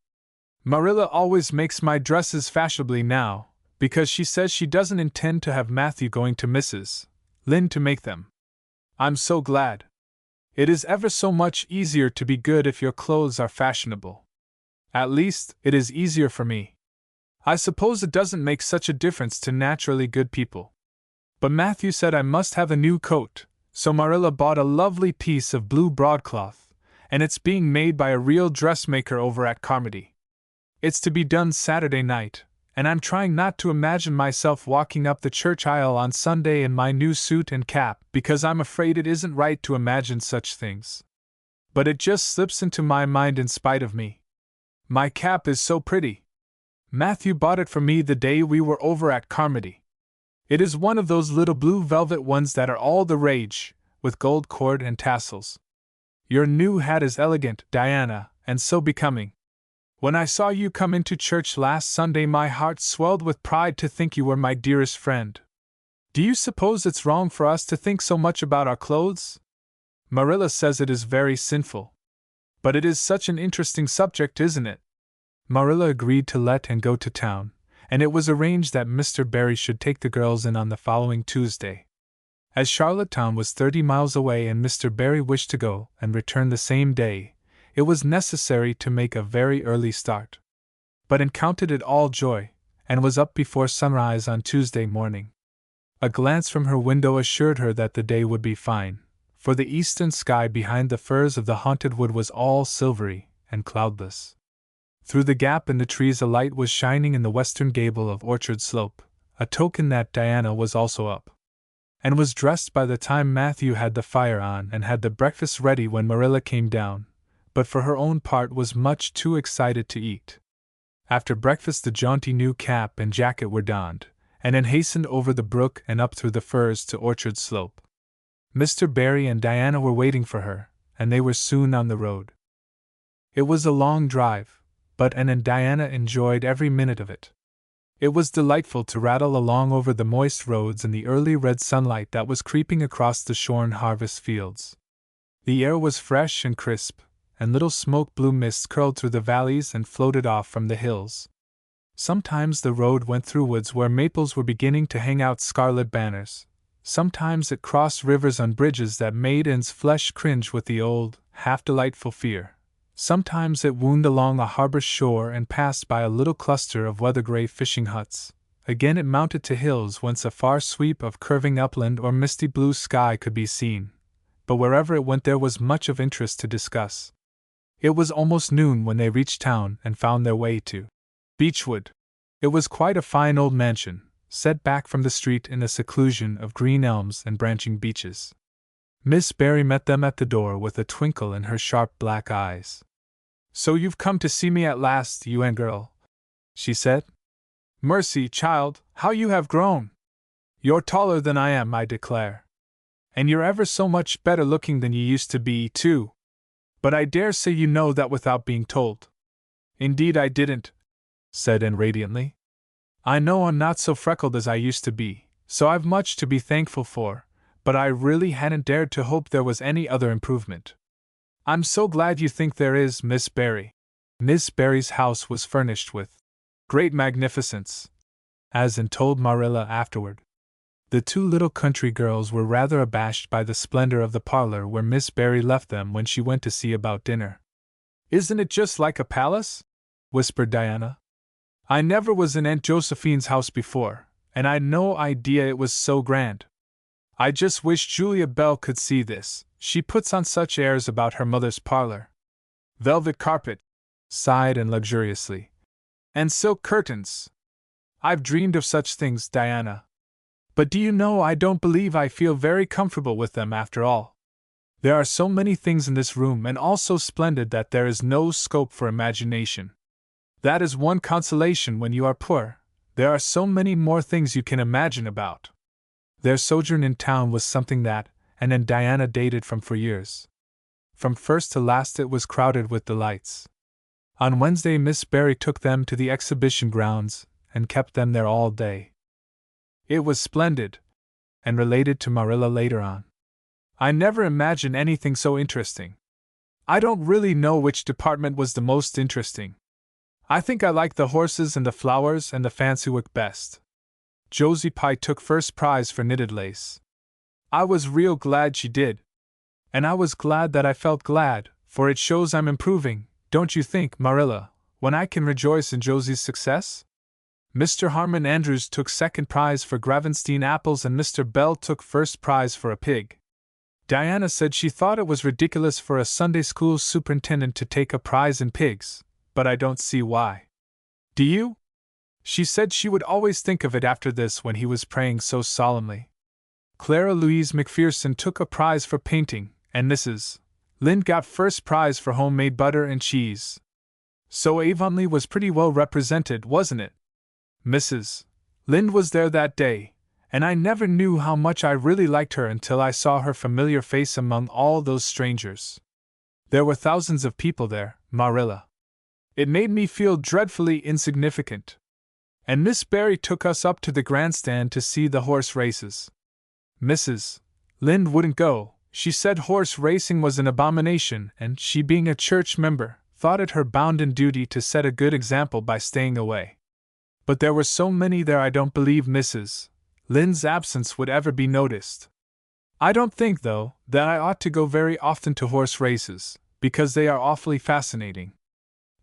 Marilla always makes my dresses fashionably now, because she says she doesn't intend to have Matthew going to Mrs. Lynde to make them. I'm so glad. It is ever so much easier to be good if your clothes are fashionable. At least, it is easier for me. I suppose it doesn't make such a difference to naturally good people. But Matthew said I must have a new coat, so Marilla bought a lovely piece of blue broadcloth, and it's being made by a real dressmaker over at Carmody. It's to be done Saturday night, and I'm trying not to imagine myself walking up the church aisle on Sunday in my new suit and cap, because I'm afraid it isn't right to imagine such things. But it just slips into my mind in spite of me. My cap is so pretty. Matthew bought it for me the day we were over at Carmody. It is one of those little blue velvet ones that are all the rage, with gold cord and tassels. Your new hat is elegant, Diana, and so becoming. When I saw you come into church last Sunday, my heart swelled with pride to think you were my dearest friend. Do you suppose it's wrong for us to think so much about our clothes? Marilla says it is very sinful. But it is such an interesting subject, isn't it? Marilla agreed to let Anne go to town, and it was arranged that Mr. Barry should take the girls in on the following Tuesday. As Charlottetown was 30 miles away and Mr. Barry wished to go and return the same day, it was necessary to make a very early start. But Anne counted it all joy, and was up before sunrise on Tuesday morning. A glance from her window assured her that the day would be fine, for the eastern sky behind the firs of the haunted wood was all silvery and cloudless. Through the gap in the trees a light was shining in the western gable of Orchard Slope, a token that Diana was also up, and was dressed by the time Matthew had the fire on and had the breakfast ready when Marilla came down, but for her own part was much too excited to eat. After breakfast the jaunty new cap and jacket were donned, and then hastened over the brook and up through the firs to Orchard Slope. Mr. Barry and Diana were waiting for her, and they were soon on the road. It was a long drive, but Anne and Diana enjoyed every minute of it. It was delightful to rattle along over the moist roads in the early red sunlight that was creeping across the shorn harvest fields. The air was fresh and crisp, and little smoke-blue mists curled through the valleys and floated off from the hills. Sometimes the road went through woods where maples were beginning to hang out scarlet banners. Sometimes it crossed rivers on bridges that made Anne's flesh cringe with the old, half-delightful fear. Sometimes it wound along a harbor shore and passed by a little cluster of weather-gray fishing huts. Again it mounted to hills whence a far sweep of curving upland or misty blue sky could be seen. But wherever it went there was much of interest to discuss. It was almost noon when they reached town and found their way to Beechwood. It was quite a fine old mansion, set back from the street in a seclusion of green elms and branching beeches. Miss Barry met them at the door with a twinkle in her sharp black eyes. "So you've come to see me at last, you Anne girl," she said. "Mercy, child, how you have grown! You're taller than I am, I declare. And you're ever so much better looking than you used to be, too. But I dare say you know that without being told." "Indeed I didn't," said Anne radiantly. "I know I'm not so freckled as I used to be, so I've much to be thankful for, but I really hadn't dared to hope there was any other improvement." "I'm so glad you think there is, Miss Barry." Miss Barry's house was furnished with great magnificence, as Anne told Marilla afterward. The two little country girls were rather abashed by the splendor of the parlor where Miss Barry left them when she went to see about dinner. "Isn't it just like a palace?" whispered Diana. "I never was in Aunt Josephine's house before, and I'd no idea it was so grand. I just wish Julia Bell could see this. She puts on such airs about her mother's parlor. Velvet carpet," sighed Anne luxuriously, "and silk curtains. I've dreamed of such things, Diana. But do you know, I don't believe I feel very comfortable with them after all. There are so many things in this room and all so splendid that there is no scope for imagination. That is one consolation when you are poor, there are so many more things you can imagine about." Their sojourn in town was something that Anne and Diana dated from for years. From first to last it was crowded with delights. On Wednesday Miss Barry took them to the exhibition grounds and kept them there all day. It was splendid, and related to Marilla later on. "I never imagined anything so interesting. I don't really know which department was the most interesting. I think I liked the horses and the flowers and the fancy work best. Josie Pye took first prize for knitted lace. I was real glad she did. And I was glad that I felt glad, for it shows I'm improving, don't you think, Marilla, when I can rejoice in Josie's success? Mr. Harmon Andrews took second prize for Gravenstein apples and Mr. Bell took first prize for a pig. Diana said she thought it was ridiculous for a Sunday school superintendent to take a prize in pigs, but I don't see why. Do you? She said she would always think of it after this when he was praying so solemnly. Clara Louise McPherson took a prize for painting, and Mrs. Lynde got first prize for homemade butter and cheese. So Avonlea was pretty well represented, wasn't it? Mrs. Lynde was there that day, and I never knew how much I really liked her until I saw her familiar face among all those strangers. There were thousands of people there, Marilla. It made me feel dreadfully insignificant. And Miss Barry took us up to the grandstand to see the horse races. Mrs. Lynde wouldn't go. She said horse racing was an abomination, and she, being a church member, thought it her bounden duty to set a good example by staying away. But there were so many there I don't believe Mrs. Lynde's absence would ever be noticed. I don't think, though, that I ought to go very often to horse races, because they are awfully fascinating.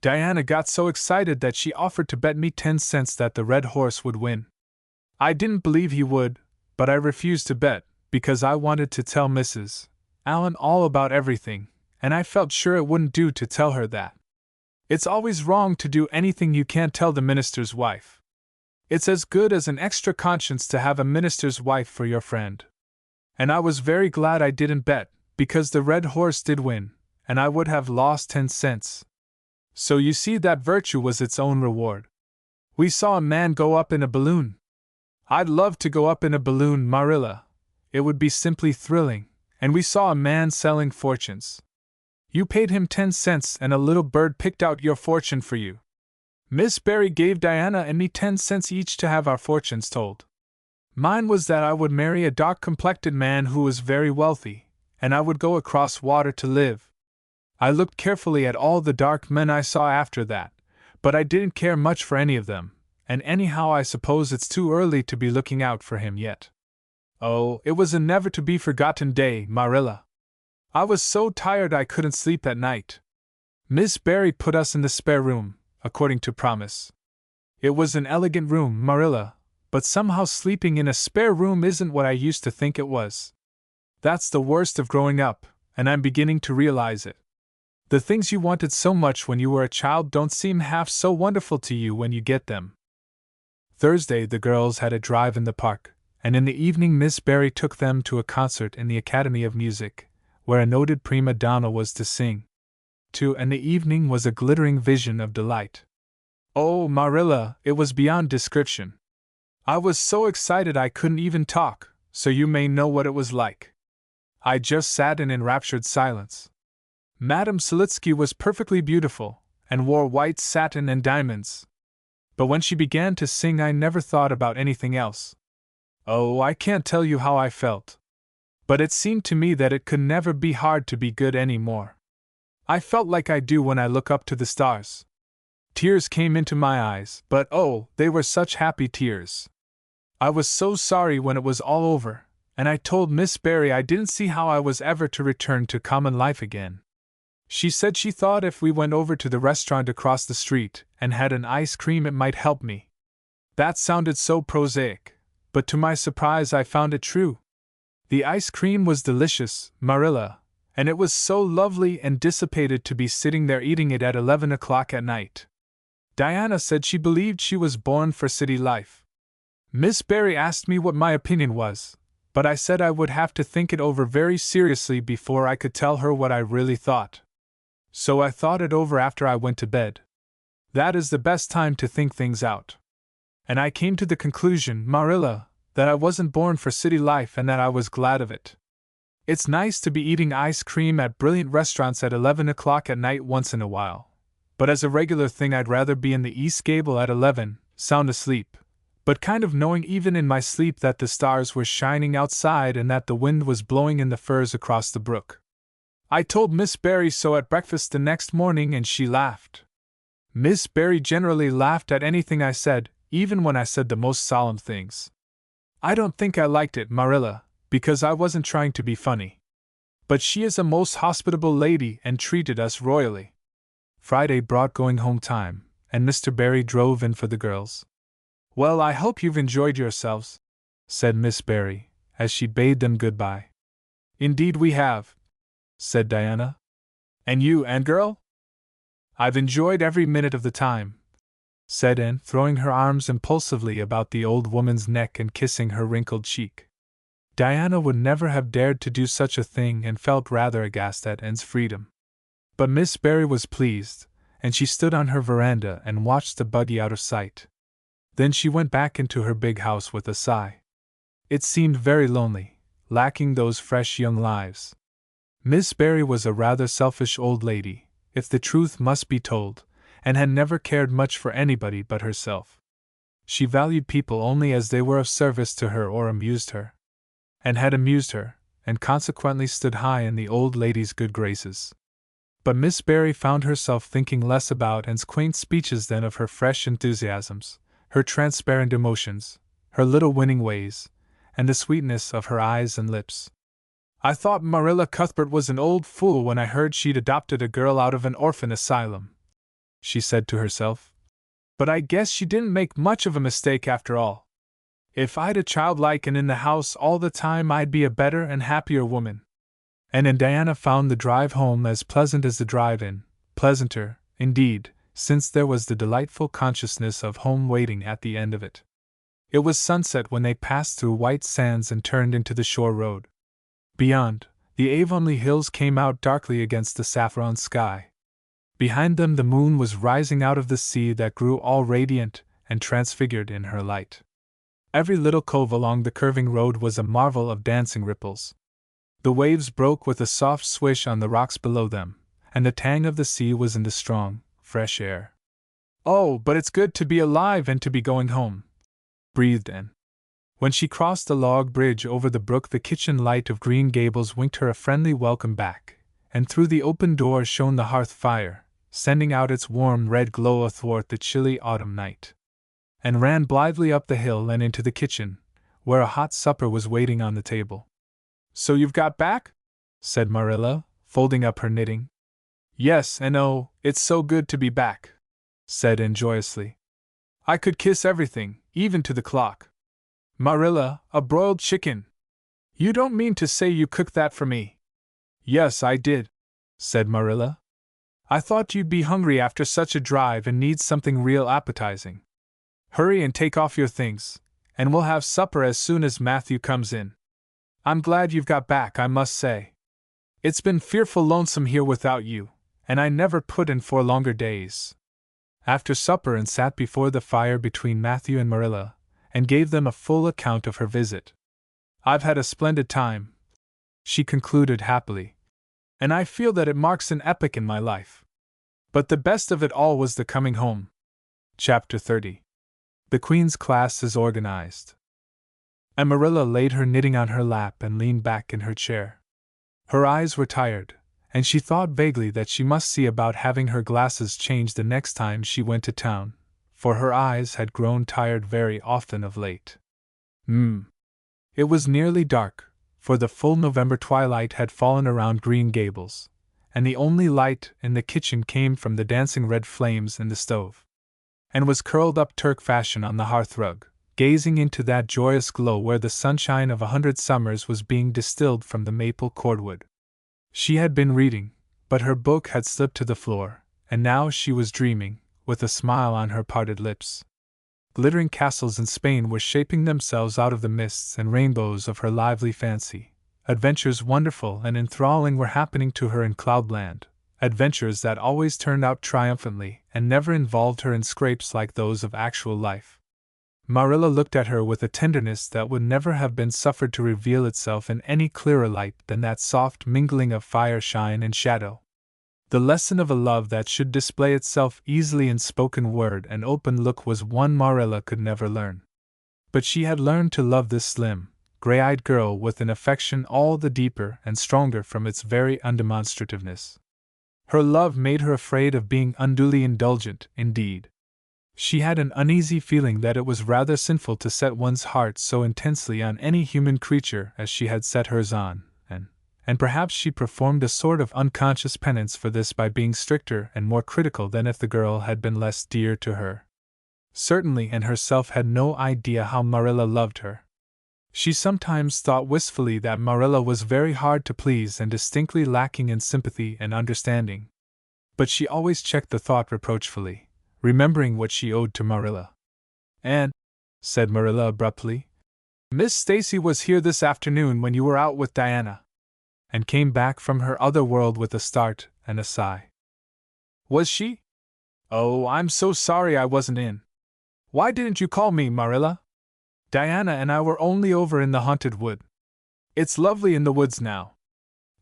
Diana got so excited that she offered to bet me 10 cents that the red horse would win. I didn't believe he would, but I refused to bet, because I wanted to tell Mrs. Allen all about everything, and I felt sure it wouldn't do to tell her that. It's always wrong to do anything you can't tell the minister's wife. It's as good as an extra conscience to have a minister's wife for your friend. And I was very glad I didn't bet, because the red horse did win, and I would have lost 10 cents. So you see that virtue was its own reward. We saw a man go up in a balloon. I'd love to go up in a balloon, Marilla. It would be simply thrilling. And we saw a man selling fortunes. You paid him 10 cents and a little bird picked out your fortune for you. Miss Barry gave Diana and me 10 cents each to have our fortunes told. Mine was that I would marry a dark-complected man who was very wealthy, and I would go across water to live. I looked carefully at all the dark men I saw after that, but I didn't care much for any of them, and anyhow I suppose it's too early to be looking out for him yet. Oh, it was a never-to-be-forgotten day, Marilla. I was so tired I couldn't sleep at night. Miss Barry put us in the spare room, according to promise. It was an elegant room, Marilla, but somehow sleeping in a spare room isn't what I used to think it was. That's the worst of growing up, and I'm beginning to realize it. The things you wanted so much when you were a child don't seem half so wonderful to you when you get them. Thursday the girls had a drive in the park, and in the evening Miss Barry took them to a concert in the Academy of Music, where a noted prima donna was to sing. And the evening was a glittering vision of delight. Oh, Marilla, it was beyond description. I was so excited I couldn't even talk, so you may know what it was like. I just sat in enraptured silence. Madame Selitsky was perfectly beautiful, and wore white satin and diamonds. But when she began to sing I never thought about anything else. Oh, I can't tell you how I felt. But it seemed to me that it could never be hard to be good any more. I felt like I do when I look up to the stars. Tears came into my eyes, but oh, they were such happy tears. I was so sorry when it was all over, and I told Miss Barry I didn't see how I was ever to return to common life again. She said she thought if we went over to the restaurant across the street and had an ice cream it might help me. That sounded so prosaic, but to my surprise I found it true. The ice cream was delicious, Marilla, and it was so lovely and dissipated to be sitting there eating it at 11 o'clock at night. Diana said she believed she was born for city life. Miss Barry asked me what my opinion was, but I said I would have to think it over very seriously before I could tell her what I really thought. So I thought it over after I went to bed. That is the best time to think things out. And I came to the conclusion, Marilla, that I wasn't born for city life and that I was glad of it. It's nice to be eating ice cream at brilliant restaurants at 11 o'clock at night once in a while, but as a regular thing I'd rather be in the East Gable at 11, sound asleep, but kind of knowing even in my sleep that the stars were shining outside and that the wind was blowing in the firs across the brook. I told Miss Barry so at breakfast the next morning and she laughed. Miss Barry generally laughed at anything I said, even when I said the most solemn things. I don't think I liked it, Marilla, because I wasn't trying to be funny. But she is a most hospitable lady and treated us royally. Friday brought going home time, and Mr. Barry drove in for the girls. Well, I hope you've enjoyed yourselves, said Miss Barry, as she bade them goodbye. Indeed we have, said Diana. And you, Anne girl? I've enjoyed every minute of the time, said Anne, throwing her arms impulsively about the old woman's neck and kissing her wrinkled cheek. Diana would never have dared to do such a thing and felt rather aghast at Anne's freedom. But Miss Barry was pleased, and she stood on her veranda and watched the buggy out of sight. Then she went back into her big house with a sigh. It seemed very lonely, lacking those fresh young lives. Miss Barry was a rather selfish old lady, if the truth must be told, and had never cared much for anybody but herself. She valued people only as they were of service to her or amused her. And had amused her, and consequently stood high in the old lady's good graces. But Miss Barry found herself thinking less about Anne's quaint speeches than of her fresh enthusiasms, her transparent emotions, her little winning ways, and the sweetness of her eyes and lips. I thought Marilla Cuthbert was an old fool when I heard she'd adopted a girl out of an orphan asylum, she said to herself. But I guess she didn't make much of a mistake after all. If I'd a child like and in the house all the time, I'd be a better and happier woman. And Diana found the drive home as pleasant as the drive in, pleasanter, indeed, since there was the delightful consciousness of home waiting at the end of it. It was sunset when they passed through White Sands and turned into the shore road. Beyond, the Avonlea hills came out darkly against the saffron sky. Behind them the moon was rising out of the sea that grew all radiant and transfigured in her light. Every little cove along the curving road was a marvel of dancing ripples. The waves broke with a soft swish on the rocks below them, and the tang of the sea was in the strong, fresh air. "Oh, but it's good to be alive and to be going home," breathed Anne. When she crossed the log bridge over the brook, the kitchen light of Green Gables winked her a friendly welcome back, and through the open door shone the hearth fire, sending out its warm red glow athwart the chilly autumn night. And ran blithely up the hill and into the kitchen, where a hot supper was waiting on the table. "So you've got back?" said Marilla, folding up her knitting. "Yes, and oh, it's so good to be back," said Anne joyously. "I could kiss everything, even to the clock. Marilla, a broiled chicken! You don't mean to say you cooked that for me?" "Yes, I did," said Marilla. "I thought you'd be hungry after such a drive and need something real appetizing. Hurry and take off your things, and we'll have supper as soon as Matthew comes in. I'm glad you've got back, I must say. It's been fearful lonesome here without you, and I never put in 4 longer days." After supper Anne sat before the fire between Matthew and Marilla, and gave them a full account of her visit. "I've had a splendid time," she concluded happily, "and I feel that it marks an epoch in my life. But the best of it all was the coming home." Chapter 30. The Queen's Class is Organized. And Marilla laid her knitting on her lap and leaned back in her chair. Her eyes were tired, and she thought vaguely that she must see about having her glasses changed the next time she went to town, for her eyes had grown tired very often of late. It was nearly dark, for the full November twilight had fallen around Green Gables, and the only light in the kitchen came from the dancing red flames in the stove. And was curled up Turk fashion on the hearthrug, gazing into that joyous glow where the sunshine of 100 summers was being distilled from the maple cordwood. She had been reading, but her book had slipped to the floor, and now she was dreaming, with a smile on her parted lips. Glittering castles in Spain were shaping themselves out of the mists and rainbows of her lively fancy. Adventures wonderful and enthralling were happening to her in Cloudland, adventures that always turned out triumphantly and never involved her in scrapes like those of actual life. Marilla looked at her with a tenderness that would never have been suffered to reveal itself in any clearer light than that soft mingling of fire shine and shadow. The lesson of a love that should display itself easily in spoken word and open look was one Marilla could never learn. But she had learned to love this slim, gray-eyed girl with an affection all the deeper and stronger from its very undemonstrativeness. Her love made her afraid of being unduly indulgent, indeed. She had an uneasy feeling that it was rather sinful to set one's heart so intensely on any human creature as she had set hers on, and perhaps she performed a sort of unconscious penance for this by being stricter and more critical than if the girl had been less dear to her. Certainly Anne herself had no idea how Marilla loved her. She sometimes thought wistfully that Marilla was very hard to please and distinctly lacking in sympathy and understanding. But she always checked the thought reproachfully, remembering what she owed to Marilla. "Anne," said Marilla abruptly, "Miss Stacy was here this afternoon when you were out with Diana," and came back from her other world with a start and a sigh. "Was she? Oh, I'm so sorry I wasn't in. Why didn't you call me, Marilla? Diana and I were only over in the haunted wood. It's lovely in the woods now.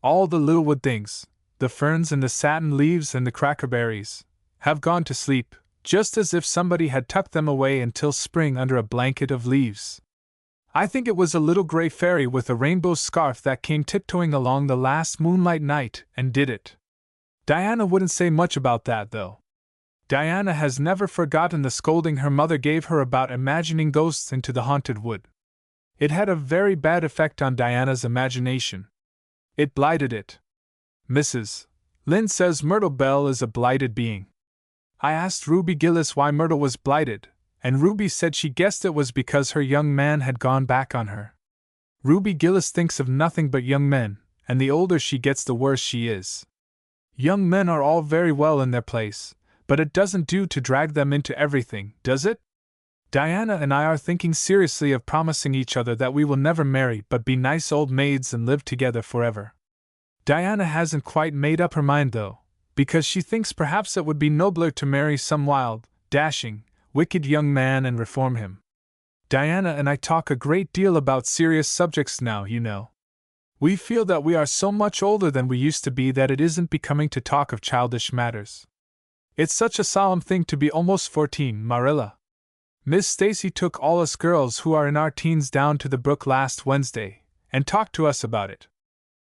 All the little wood things, the ferns and the satin leaves and the crackerberries, have gone to sleep, just as if somebody had tucked them away until spring under a blanket of leaves. I think it was a little gray fairy with a rainbow scarf that came tiptoeing along the last moonlight night and did it. Diana wouldn't say much about that, though. Diana has never forgotten the scolding her mother gave her about imagining ghosts into the haunted wood. It had a very bad effect on Diana's imagination. It blighted it. Mrs. Lynde says Myrtle Bell is a blighted being. I asked Ruby Gillis why Myrtle was blighted, and Ruby said she guessed it was because her young man had gone back on her. Ruby Gillis thinks of nothing but young men, and the older she gets the worse she is. Young men are all very well in their place, but it doesn't do to drag them into everything, does it? Diana and I are thinking seriously of promising each other that we will never marry but be nice old maids and live together forever. Diana hasn't quite made up her mind though, because she thinks perhaps it would be nobler to marry some wild, dashing, wicked young man and reform him. Diana and I talk a great deal about serious subjects now, you know. We feel that we are so much older than we used to be that it isn't becoming to talk of childish matters. It's such a solemn thing to be almost 14, Marilla. Miss Stacy took all us girls who are in our teens down to the brook last Wednesday, and talked to us about it.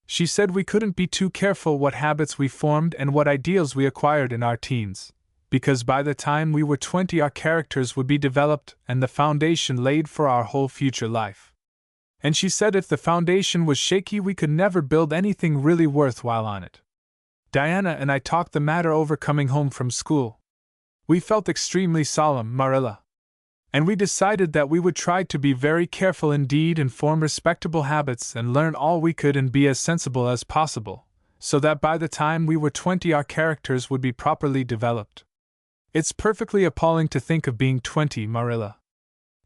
She said we couldn't be too careful what habits we formed and what ideals we acquired in our teens, because by the time we were 20 our characters would be developed and the foundation laid for our whole future life. And she said if the foundation was shaky we could never build anything really worthwhile on it. Diana and I talked the matter over coming home from school. We felt extremely solemn, Marilla. And we decided that we would try to be very careful indeed and form respectable habits and learn all we could and be as sensible as possible, so that by the time we were 20 our characters would be properly developed. It's perfectly appalling to think of being 20, Marilla.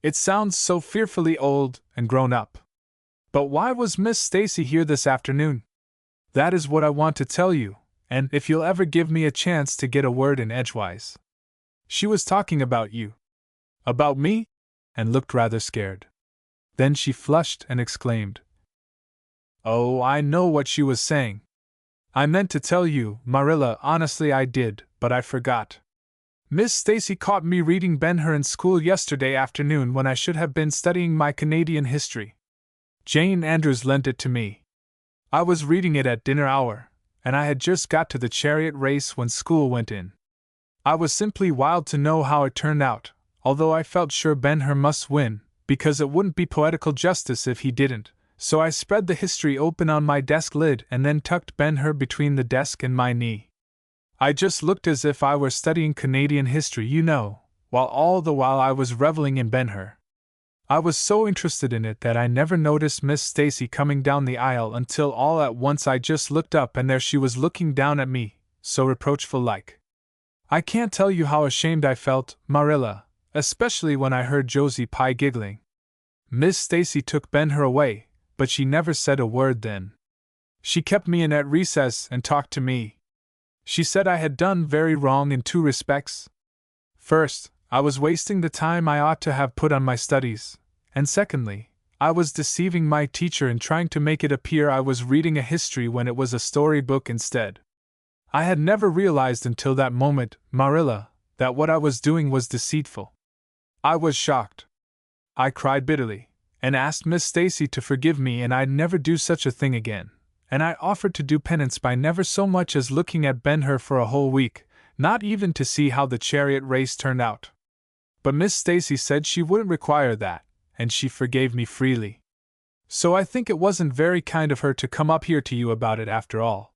It sounds so fearfully old and grown up. But why was Miss Stacy here this afternoon? That is what I want to tell you, and if you'll ever give me a chance to get a word in edgewise. She was talking about you. About me? And looked rather scared. Then she flushed and exclaimed, "Oh, I know what she was saying. I meant to tell you, Marilla, honestly I did, but I forgot. Miss Stacy caught me reading Ben-Hur in school yesterday afternoon when I should have been studying my Canadian history. Jane Andrews lent it to me. I was reading it at dinner hour, and I had just got to the chariot race when school went in. I was simply wild to know how it turned out, although I felt sure Ben-Hur must win, because it wouldn't be poetical justice if he didn't, so I spread the history open on my desk lid and then tucked Ben-Hur between the desk and my knee. I just looked as if I were studying Canadian history, you know, while all the while I was reveling in Ben-Hur. I was so interested in it that I never noticed Miss Stacy coming down the aisle until all at once I just looked up and there she was looking down at me, so reproachful-like. I can't tell you how ashamed I felt, Marilla, especially when I heard Josie Pye giggling. Miss Stacy took Ben-Hur away, but she never said a word then. She kept me in at recess and talked to me. She said I had done very wrong in 2 respects. First, I was wasting the time I ought to have put on my studies, and secondly, I was deceiving my teacher in trying to make it appear I was reading a history when it was a storybook instead. I had never realized until that moment, Marilla, that what I was doing was deceitful. I was shocked. I cried bitterly, and asked Miss Stacy to forgive me and I'd never do such a thing again, and I offered to do penance by never so much as looking at Ben-Hur for a whole week, not even to see how the chariot race turned out. But Miss Stacy said she wouldn't require that, and she forgave me freely. So I think it wasn't very kind of her to come up here to you about it after all.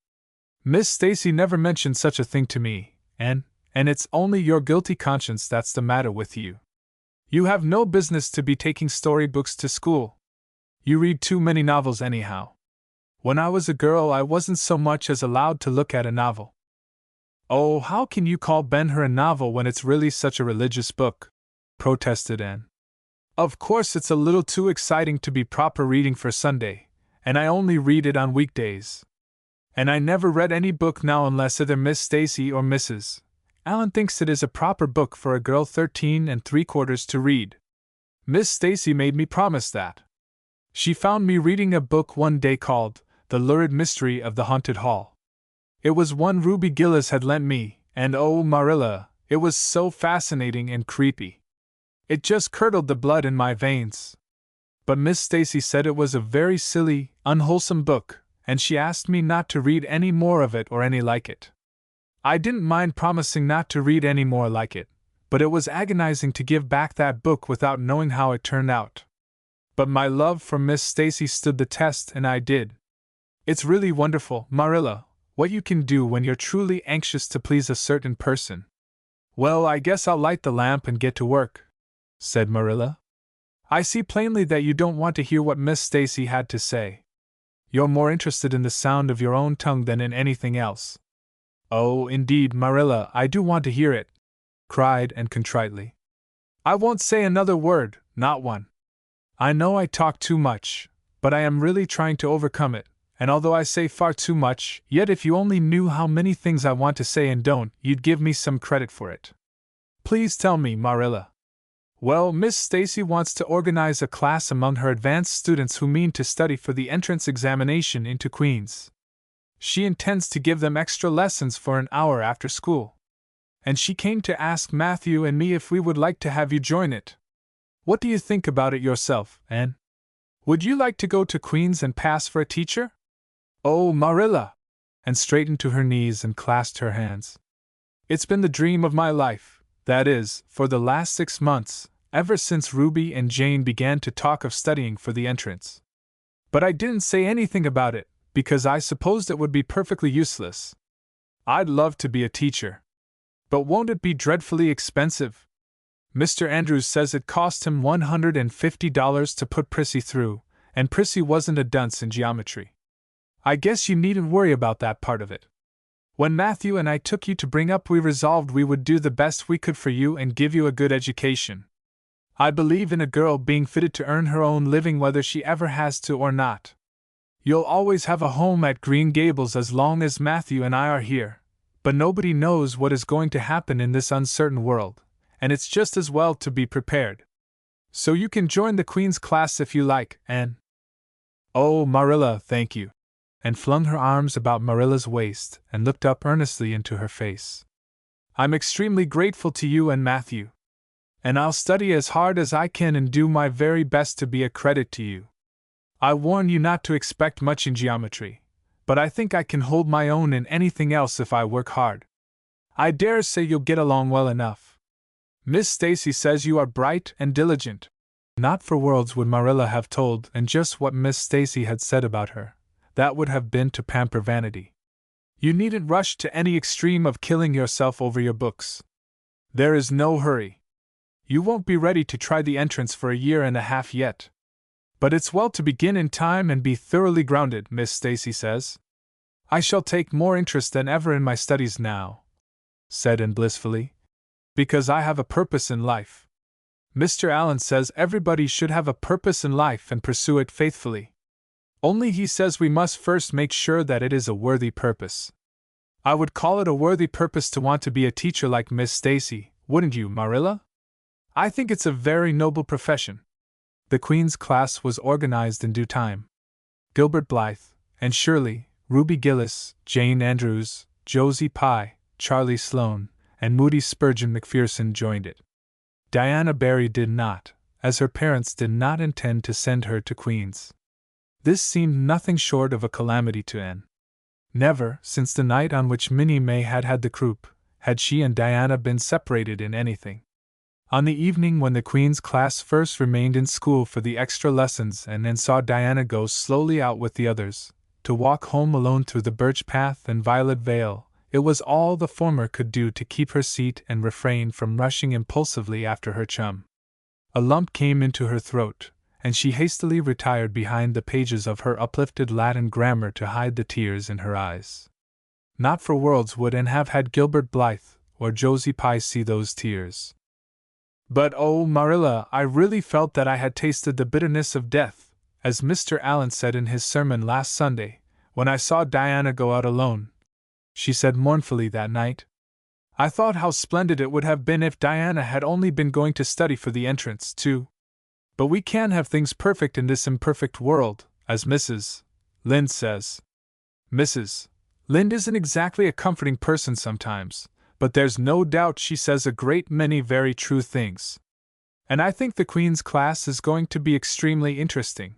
Miss Stacy never mentioned such a thing to me, and it's only your guilty conscience that's the matter with you. You have no business to be taking storybooks to school. You read too many novels anyhow. When I was a girl I wasn't so much as allowed to look at a novel." "Oh, how can you call Ben-Hur a novel when it's really such a religious book?" protested Anne. "Of course it's a little too exciting to be proper reading for Sunday, and I only read it on weekdays. And I never read any book now unless either Miss Stacy or Mrs. Allen thinks it is a proper book for a girl 13 3/4 to read. Miss Stacy made me promise that. She found me reading a book one day called The Lurid Mystery of the Haunted Hall. It was one Ruby Gillis had lent me, and oh, Marilla, it was so fascinating and creepy. It just curdled the blood in my veins. But Miss Stacy said it was a very silly, unwholesome book, and she asked me not to read any more of it or any like it. I didn't mind promising not to read any more like it, but it was agonizing to give back that book without knowing how it turned out. But my love for Miss Stacy stood the test and I did. It's really wonderful, Marilla, what you can do when you're truly anxious to please a certain person. Well, I guess I'll light the lamp and get to work, said Marilla. I see plainly that you don't want to hear what Miss Stacy had to say. You're more interested in the sound of your own tongue than in anything else. Oh, indeed, Marilla, I do want to hear it, cried Anne contritely. I won't say another word, not one. I know I talk too much, but I am really trying to overcome it, and although I say far too much, yet if you only knew how many things I want to say and don't, you'd give me some credit for it. Please tell me, Marilla. Well, Miss Stacy wants to organize a class among her advanced students who mean to study for the entrance examination into Queen's. She intends to give them extra lessons for an hour after school. And she came to ask Matthew and me if we would like to have you join it. What do you think about it yourself, Anne? Would you like to go to Queen's and pass for a teacher? Oh, Marilla! Anne straightened to her knees and clasped her hands. It's been the dream of my life, that is, for the last 6 months, ever since Ruby and Jane began to talk of studying for the entrance. But I didn't say anything about it, because I supposed it would be perfectly useless. I'd love to be a teacher. But won't it be dreadfully expensive? Mr. Andrews says it cost him $150 to put Prissy through, and Prissy wasn't a dunce in geometry. I guess you needn't worry about that part of it. When Matthew and I took you to bring up, we resolved we would do the best we could for you and give you a good education. I believe in a girl being fitted to earn her own living whether she ever has to or not. You'll always have a home at Green Gables as long as Matthew and I are here, but nobody knows what is going to happen in this uncertain world, and it's just as well to be prepared. So you can join the Queen's class if you like, Anne. Oh, Marilla, thank you. Anne flung her arms about Marilla's waist and looked up earnestly into her face. I'm extremely grateful to you and Matthew. And I'll study as hard as I can and do my very best to be a credit to you. I warn you not to expect much in geometry, but I think I can hold my own in anything else if I work hard. I dare say you'll get along well enough. Miss Stacy says you are bright and diligent. Not for worlds would Marilla have told Anne just what Miss Stacy had said about her. That would have been to pamper vanity. You needn't rush to any extreme of killing yourself over your books. There is no hurry. You won't be ready to try the entrance for 1.5 years yet. But it's well to begin in time and be thoroughly grounded, Miss Stacy says. I shall take more interest than ever in my studies now, said Anne blissfully, because I have a purpose in life. Mr. Allen says everybody should have a purpose in life and pursue it faithfully. Only he says we must first make sure that it is a worthy purpose. I would call it a worthy purpose to want to be a teacher like Miss Stacy, wouldn't you, Marilla? I think it's a very noble profession. The Queen's class was organized in due time. Gilbert Blythe, Anne Shirley, Ruby Gillis, Jane Andrews, Josie Pye, Charlie Sloane, and Moody Spurgeon McPherson joined it. Diana Barry did not, as her parents did not intend to send her to Queen's. This seemed nothing short of a calamity to Anne. Never, since the night on which Minnie May had had the croup, had she and Diana been separated in anything. On the evening when the Queen's class first remained in school for the extra lessons and Anne saw Diana go slowly out with the others, to walk home alone through the birch path and violet vale, it was all the former could do to keep her seat and refrain from rushing impulsively after her chum. A lump came into her throat, and she hastily retired behind the pages of her uplifted Latin grammar to hide the tears in her eyes. Not for worlds would Anne have had Gilbert Blythe or Josie Pye see those tears. But oh, Marilla, I really felt that I had tasted the bitterness of death, as Mr. Allen said in his sermon last Sunday, when I saw Diana go out alone, she said mournfully that night. I thought how splendid it would have been if Diana had only been going to study for the entrance, too. But we can't have things perfect in this imperfect world, as Mrs. Lynde says. Mrs. Lynde isn't exactly a comforting person sometimes, but there's no doubt she says a great many very true things. And I think the Queen's class is going to be extremely interesting.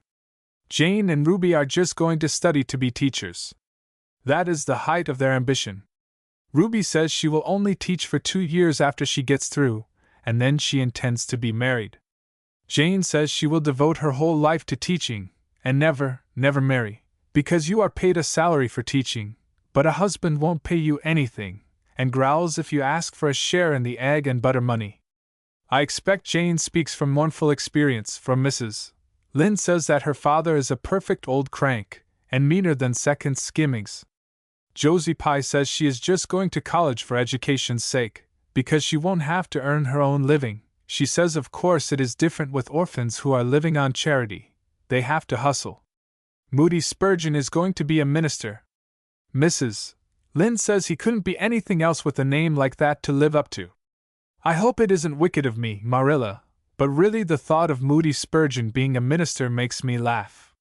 Jane and Ruby are just going to study to be teachers. That is the height of their ambition. Ruby says she will only teach for 2 years after she gets through, and then she intends to be married. Jane says she will devote her whole life to teaching, and never marry, because you are paid a salary for teaching, but a husband won't pay you anything, and growls if you ask for a share in the egg and butter money. I expect Jane speaks from mournful experience, for Mrs. Lynde says that her father is a perfect old crank, and meaner than second skimmings. Josie Pye says she is just going to college for education's sake, because she won't have to earn her own living. She says of course it is different with orphans who are living on charity. They have to hustle. Moody Spurgeon is going to be a minister. Mrs. Lynde says he couldn't be anything else with a name like that to live up to. I hope it isn't wicked of me, Marilla, but really the thought of Moody Spurgeon being a minister makes me laugh.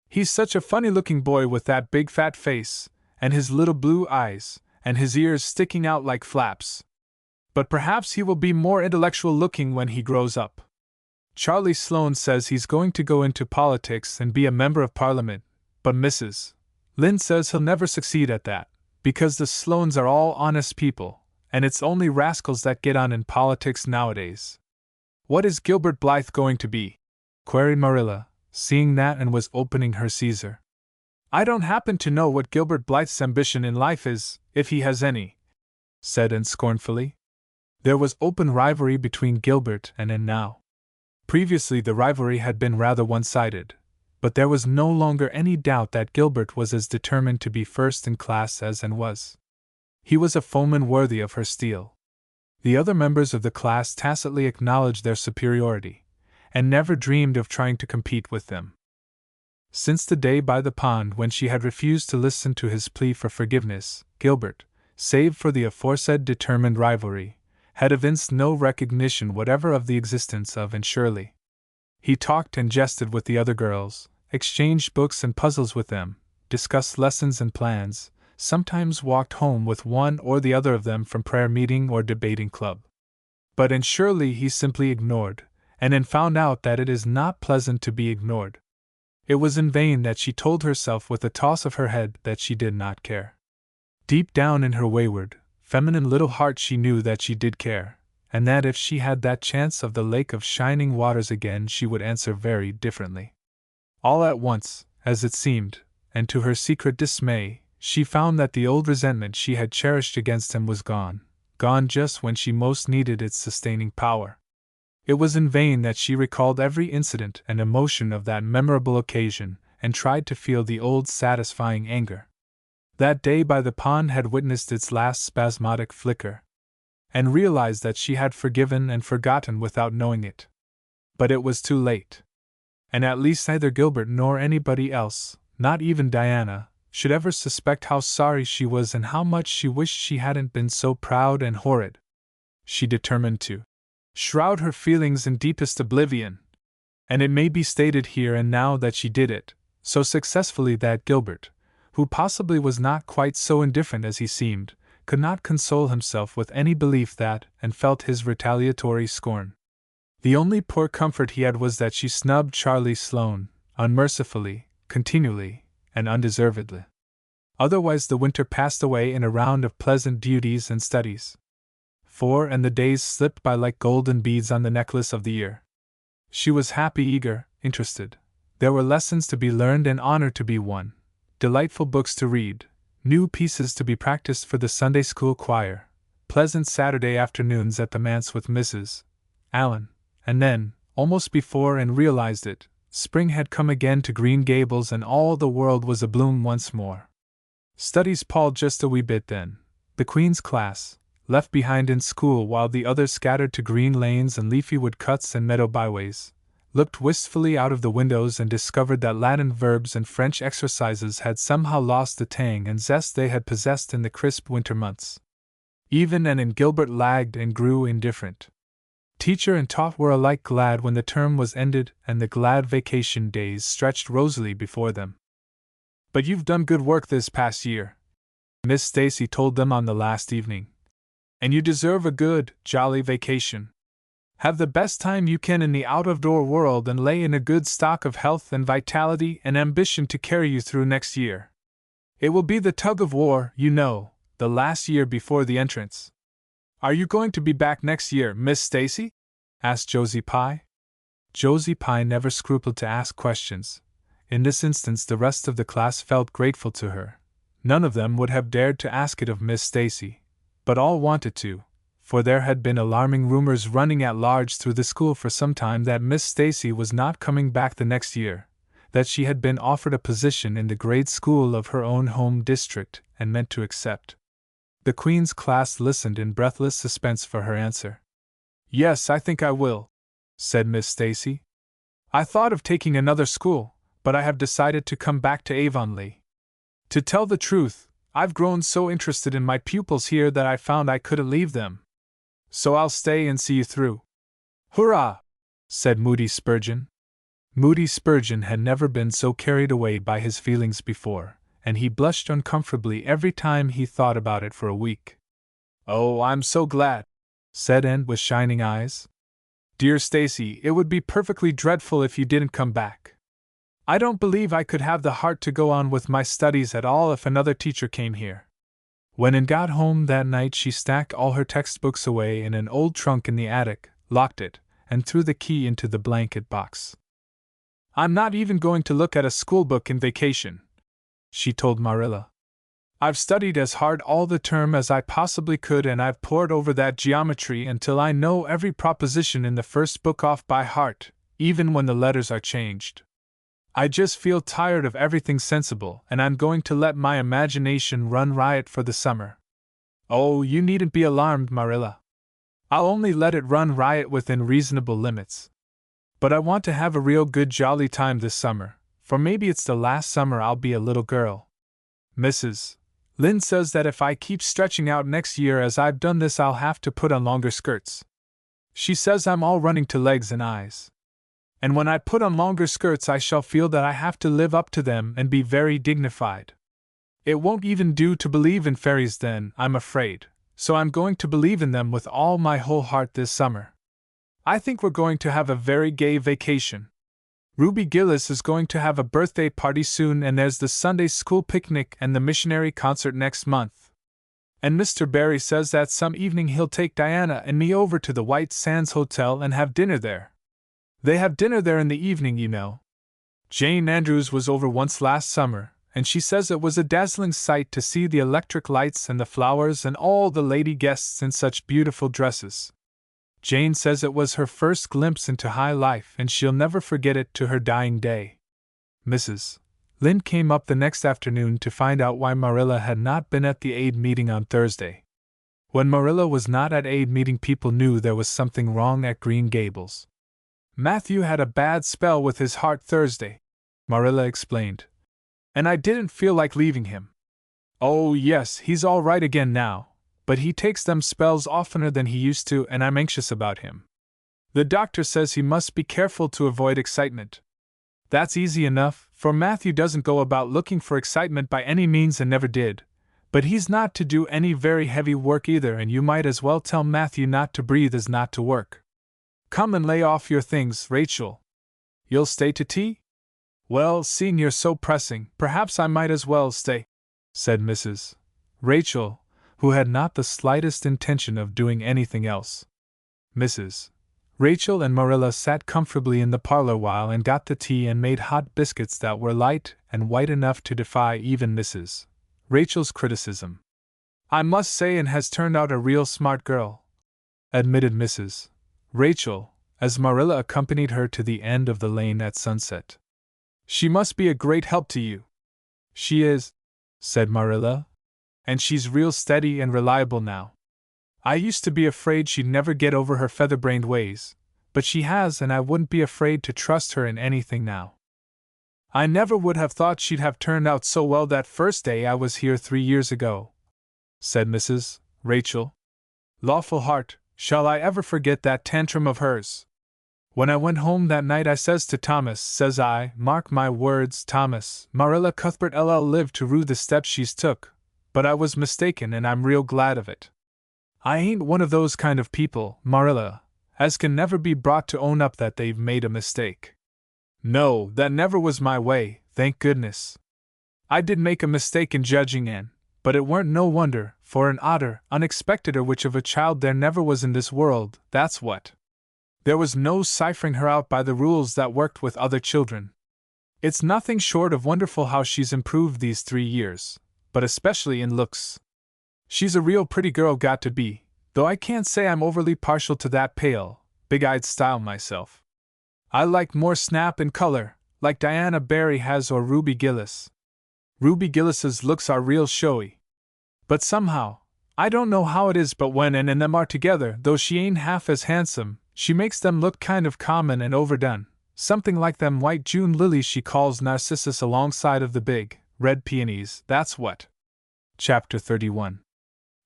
He's such a funny-looking boy with that big fat face, and his little blue eyes, and his ears sticking out like flaps. But perhaps he will be more intellectual-looking when he grows up. Charlie Sloane says he's going to go into politics and be a member of Parliament, but Mrs. Lynde says he'll never succeed at that, because the Sloanes are all honest people, and it's only rascals that get on in politics nowadays. What is Gilbert Blythe going to be? Queried Marilla, seeing that and was opening her Caesar. I don't happen to know what Gilbert Blythe's ambition in life is, if he has any, said Anne scornfully. There was open rivalry between Gilbert and Anne now. Previously the rivalry had been rather one-sided, but there was no longer any doubt that Gilbert was as determined to be first in class as Anne was. He was a foeman worthy of her steel. The other members of the class tacitly acknowledged their superiority, and never dreamed of trying to compete with them. Since the day by the pond when she had refused to listen to his plea for forgiveness, Gilbert, save for the aforesaid determined rivalry, had evinced no recognition whatever of the existence of Anne Shirley. He talked and jested with the other girls, exchanged books and puzzles with them, discussed lessons and plans, sometimes walked home with one or the other of them from prayer meeting or debating club. But Anne Shirley he simply ignored, and Anne found out that it is not pleasant to be ignored. It was in vain that she told herself with a toss of her head that she did not care. Deep down in her wayward, feminine little heart she knew that she did care, and that if she had that chance of the Lake of Shining Waters again she would answer very differently. All at once, as it seemed, and to her secret dismay, she found that the old resentment she had cherished against him was gone just when she most needed its sustaining power. It was in vain that she recalled every incident and emotion of that memorable occasion, and tried to feel the old satisfying anger. That day by the pond had witnessed its last spasmodic flicker, and realized that she had forgiven and forgotten without knowing it. But it was too late. And at least neither Gilbert nor anybody else, not even Diana, should ever suspect how sorry she was and how much she wished she hadn't been so proud and horrid. She determined to shroud her feelings in deepest oblivion. And it may be stated here and now that she did it, so successfully that Gilbert, who possibly was not quite so indifferent as he seemed, could not console himself with any belief that, and felt his retaliatory scorn. The only poor comfort he had was that she snubbed Charlie Sloane, unmercifully, continually, and undeservedly. Otherwise the winter passed away in a round of pleasant duties and studies. And the days slipped by like golden beads on the necklace of the year. She was happy, eager, interested. There were lessons to be learned and honor to be won, delightful books to read, new pieces to be practiced for the Sunday school choir, pleasant Saturday afternoons at the manse with Mrs. Allen, and then, almost before Anne realized it, spring had come again to Green Gables and all the world was abloom once more. Studies palled just a wee bit then. The Queen's class, left behind in school while the others scattered to green lanes and leafy woodcuts and meadow byways, looked wistfully out of the windows and discovered that Latin verbs and French exercises had somehow lost the tang and zest they had possessed in the crisp winter months. Even Anne and Gilbert lagged and grew indifferent. Teacher and taught were alike glad when the term was ended and the glad vacation days stretched rosily before them. "But you've done good work this past year," Miss Stacy told them on the last evening. "And you deserve a good, jolly vacation. Have the best time you can in the out-of-door world and lay in a good stock of health and vitality and ambition to carry you through next year. It will be the tug-of-war, you know, the last year before the entrance." "Are you going to be back next year, Miss Stacy?" asked Josie Pye. Josie Pye never scrupled to ask questions. In this instance the rest of the class felt grateful to her. None of them would have dared to ask it of Miss Stacy. but all wanted to, for there had been alarming rumors running at large through the school for some time that Miss Stacy was not coming back the next year, that she had been offered a position in the grade school of her own home district and meant to accept. The Queen's class listened in breathless suspense for her answer. "Yes, I think I will," said Miss Stacy. "I thought of taking another school, but I have decided to come back to Avonlea. To tell the truth, I've grown so interested in my pupils here that I found I couldn't leave them. So I'll stay and see you through." "Hurrah!" said Moody Spurgeon. Moody Spurgeon had never been so carried away by his feelings before, and he blushed uncomfortably every time he thought about it for a week. "Oh, I'm so glad," said Anne with shining eyes. "Dear Stacy, it would be perfectly dreadful if you didn't come back. I don't believe I could have the heart to go on with my studies at all if another teacher came here." When Anne got home that night, she stacked all her textbooks away in an old trunk in the attic, locked it, and threw the key into the blanket box. "I'm not even going to look at a schoolbook in vacation," she told Marilla. "I've studied as hard all the term as I possibly could, and I've pored over that geometry until I know every proposition in the first book off by heart, even when the letters are changed. I just feel tired of everything sensible, and I'm going to let my imagination run riot for the summer." "Oh, you needn't be alarmed, Marilla. I'll only let it run riot within reasonable limits. But I want to have a real good jolly time this summer, for maybe it's the last summer I'll be a little girl. Mrs. Lynde says that if I keep stretching out next year as I've done this, I'll have to put on longer skirts. She says I'm all running to legs and eyes. And when I put on longer skirts, I shall feel that I have to live up to them and be very dignified. It won't even do to believe in fairies then, I'm afraid, so I'm going to believe in them with all my whole heart this summer. I think we're going to have a very gay vacation. Ruby Gillis is going to have a birthday party soon, and there's the Sunday school picnic and the missionary concert next month. And Mr. Barry says that some evening he'll take Diana and me over to the White Sands Hotel and have dinner there. They have dinner there in the evening, you know. Jane Andrews was over once last summer, and she says it was a dazzling sight to see the electric lights and the flowers and all the lady guests in such beautiful dresses. Jane says it was her first glimpse into high life, and she'll never forget it to her dying day." Mrs. Lynde came up the next afternoon to find out why Marilla had not been at the aid meeting on Thursday. When Marilla was not at aid meeting, people knew there was something wrong at Green Gables. "Matthew had a bad spell with his heart Thursday," Marilla explained, "and I didn't feel like leaving him. Oh, yes, he's all right again now, but he takes them spells oftener than he used to, and I'm anxious about him. The doctor says he must be careful to avoid excitement. That's easy enough, for Matthew doesn't go about looking for excitement by any means and never did, but he's not to do any very heavy work either, and you might as well tell Matthew not to breathe as not to work. Come and lay off your things, Rachel. You'll stay to tea? Well, seeing you're so pressing, perhaps I might as well stay," said Mrs. Rachel, who had not the slightest intention of doing anything else. Mrs. Rachel and Marilla sat comfortably in the parlor while Anne got the tea and made hot biscuits that were light and white enough to defy even Mrs. Rachel's criticism. "I must say Anne has turned out a real smart girl," admitted Mrs. Rachel, as Marilla accompanied her to the end of the lane at sunset. "She must be a great help to you." "She is," said Marilla, "and she's real steady and reliable now. I used to be afraid she'd never get over her feather-brained ways, but she has, and I wouldn't be afraid to trust her in anything now. I never would have thought she'd have turned out so well that first day I was here 3 years ago," said Mrs. Rachel. "Lawful heart, shall I ever forget that tantrum of hers? When I went home that night I says to Thomas, says I, mark my words, Thomas, Marilla Cuthbert LL lived to rue the steps she's took, but I was mistaken and I'm real glad of it. I ain't one of those kind of people, Marilla, as can never be brought to own up that they've made a mistake. No, that never was my way, thank goodness. I did make a mistake in judging Anne, but it weren't no wonder, for an odder, unexpecteder witch of a child there never was in this world, that's what. There was no ciphering her out by the rules that worked with other children. It's nothing short of wonderful how she's improved these 3 years, but especially in looks. She's a real pretty girl, got to be, though I can't say I'm overly partial to that pale, big-eyed style myself. I like more snap and color, like Diana Barry has or Ruby Gillis. Ruby Gillis's looks are real showy. But somehow, I don't know how it is, but when Anne and them are together, though she ain't half as handsome, she makes them look kind of common and overdone, something like them white June lilies she calls narcissus alongside of the big, red peonies, that's what. Chapter 31.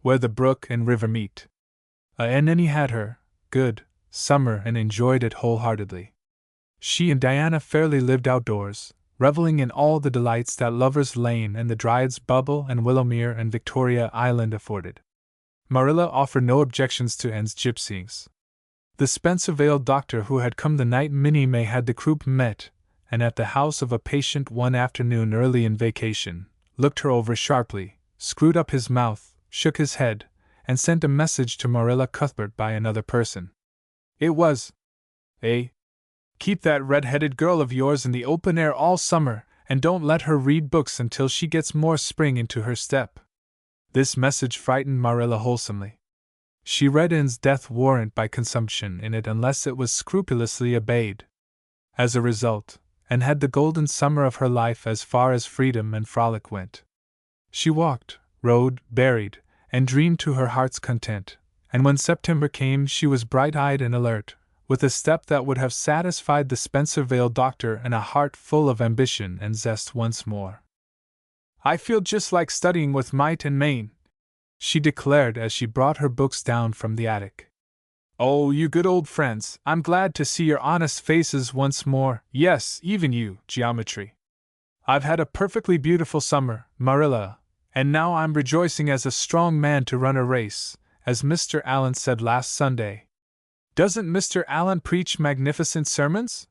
Where the Brook and River Meet. And Annie had her good summer and enjoyed it wholeheartedly. She and Diana fairly lived outdoors, reveling in all the delights that Lover's Lane and the Dryad's Bubble and Willowmere and Victoria Island afforded. Marilla offered no objections to Anne's gypsyings. The Spencervale doctor who had come the night Minnie May had the croup met, and at the house of a patient one afternoon early in vacation, looked her over sharply, screwed up his mouth, shook his head, and sent a message to Marilla Cuthbert by another person. It was, keep that red-headed girl of yours in the open air all summer, and don't let her read books until she gets more spring into her step. This message frightened Marilla wholesomely. She read Anne's death warrant by consumption in it unless it was scrupulously obeyed. As a result, Anne had the golden summer of her life as far as freedom and frolic went. She walked, rode, berried, and dreamed to her heart's content, and when September came she was bright-eyed and alert, with a step that would have satisfied the Spencervale doctor and a heart full of ambition and zest once more. I feel just like studying with might and main, she declared as she brought her books down from the attic. Oh, you good old friends, I'm glad to see your honest faces once more, yes, even you, geometry. I've had a perfectly beautiful summer, Marilla, and now I'm rejoicing as a strong man to run a race, as Mr. Allen said last Sunday. Doesn't Mr. Allen preach magnificent sermons?